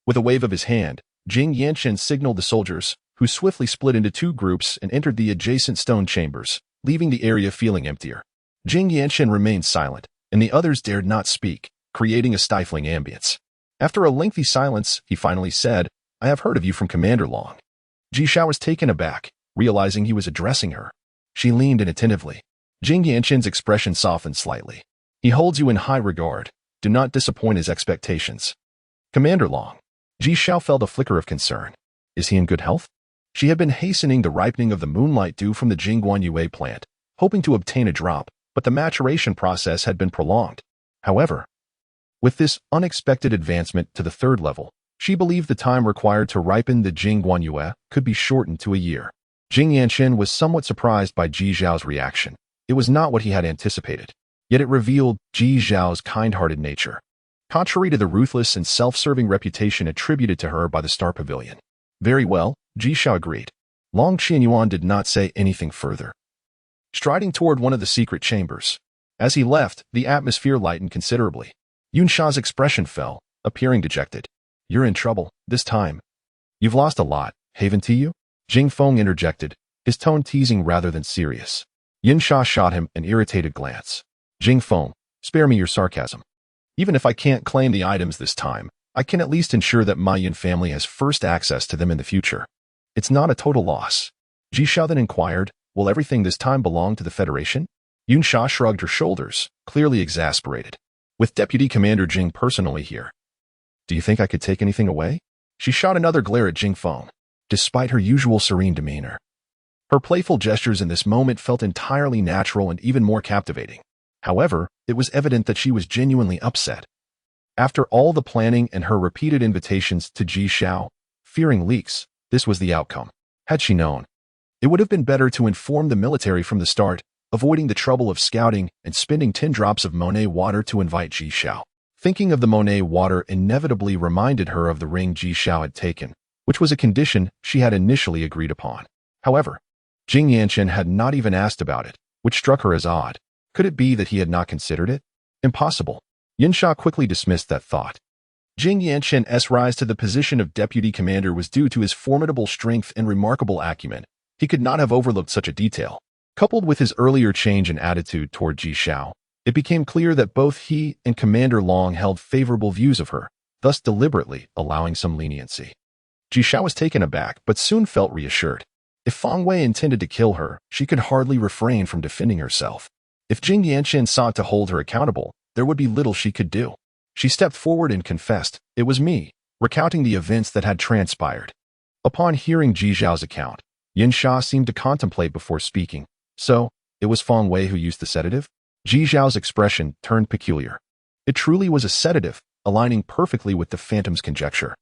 With a wave of his hand, Jing Yanqin signaled the soldiers, who swiftly split into 2 groups and entered the adjacent stone chambers, leaving the area feeling emptier. Jing Yanqin remained silent, and the others dared not speak, creating a stifling ambience. After a lengthy silence, he finally said, I have heard of you from Commander Long. Ji Xiao was taken aback, realizing he was addressing her. She leaned in attentively. Jing Yanqin's expression softened slightly. He holds you in high regard. Do not disappoint his expectations. Commander Long. Ji Xiao felt a flicker of concern. Is he in good health? She had been hastening the ripening of the moonlight dew from the Jingguanyue plant, hoping to obtain a drop, but the maturation process had been prolonged. However, with this unexpected advancement to the third level, she believed the time required to ripen the Jingguanyue could be shortened to a year. Jing Yanqin was somewhat surprised by Ji Zhao's reaction. It was not what he had anticipated, yet it revealed Ji Zhao's kind-hearted nature, contrary to the ruthless and self-serving reputation attributed to her by the Star Pavilion. Very well, Ji Xiao agreed. Long Qianyuan did not say anything further, striding toward one of the secret chambers. As he left, the atmosphere lightened considerably. Yunsha's expression fell, appearing dejected. You're in trouble, this time. You've lost a lot, haven't you? Jing Feng interjected, his tone teasing rather than serious. Yunsha shot him an irritated glance. Jing Feng, spare me your sarcasm. Even if I can't claim the items this time, I can at least ensure that my Yun family has first access to them in the future. It's not a total loss. Ji Xiao then inquired, will everything this time belong to the Federation? Yunsha shrugged her shoulders, clearly exasperated. With Deputy Commander Jing personally here, do you think I could take anything away? She shot another glare at Jing Feng, despite her usual serene demeanor. Her playful gestures in this moment felt entirely natural and even more captivating. However, it was evident that she was genuinely upset. After all the planning and her repeated invitations to Ji Xiao, fearing leaks, this was the outcome. Had she known, it would have been better to inform the military from the start, avoiding the trouble of scouting and spending 10 drops of Monet water to invite Ji Xiao. Thinking of the Monet water inevitably reminded her of the ring Ji Xiao had taken, which was a condition she had initially agreed upon. However, Jing Yanqin had not even asked about it, which struck her as odd. Could it be that he had not considered it? Impossible. Yunsha quickly dismissed that thought. Jing Yanqin's rise to the position of deputy commander was due to his formidable strength and remarkable acumen. He could not have overlooked such a detail. Coupled with his earlier change in attitude toward Ji Xiao, it became clear that both he and Commander Long held favorable views of her, thus deliberately allowing some leniency. Ji Xiao was taken aback, but soon felt reassured. If Fang Wei intended to kill her, she could hardly refrain from defending herself. If Jing Yanqin sought to hold her accountable, there would be little she could do. She stepped forward and confessed, it was me, recounting the events that had transpired. Upon hearing Ji Zhao's account, Yunsha seemed to contemplate before speaking. So, it was Fang Wei who used the sedative? Ji Zhao's expression turned peculiar. It truly was a sedative, aligning perfectly with the Phantom's conjecture.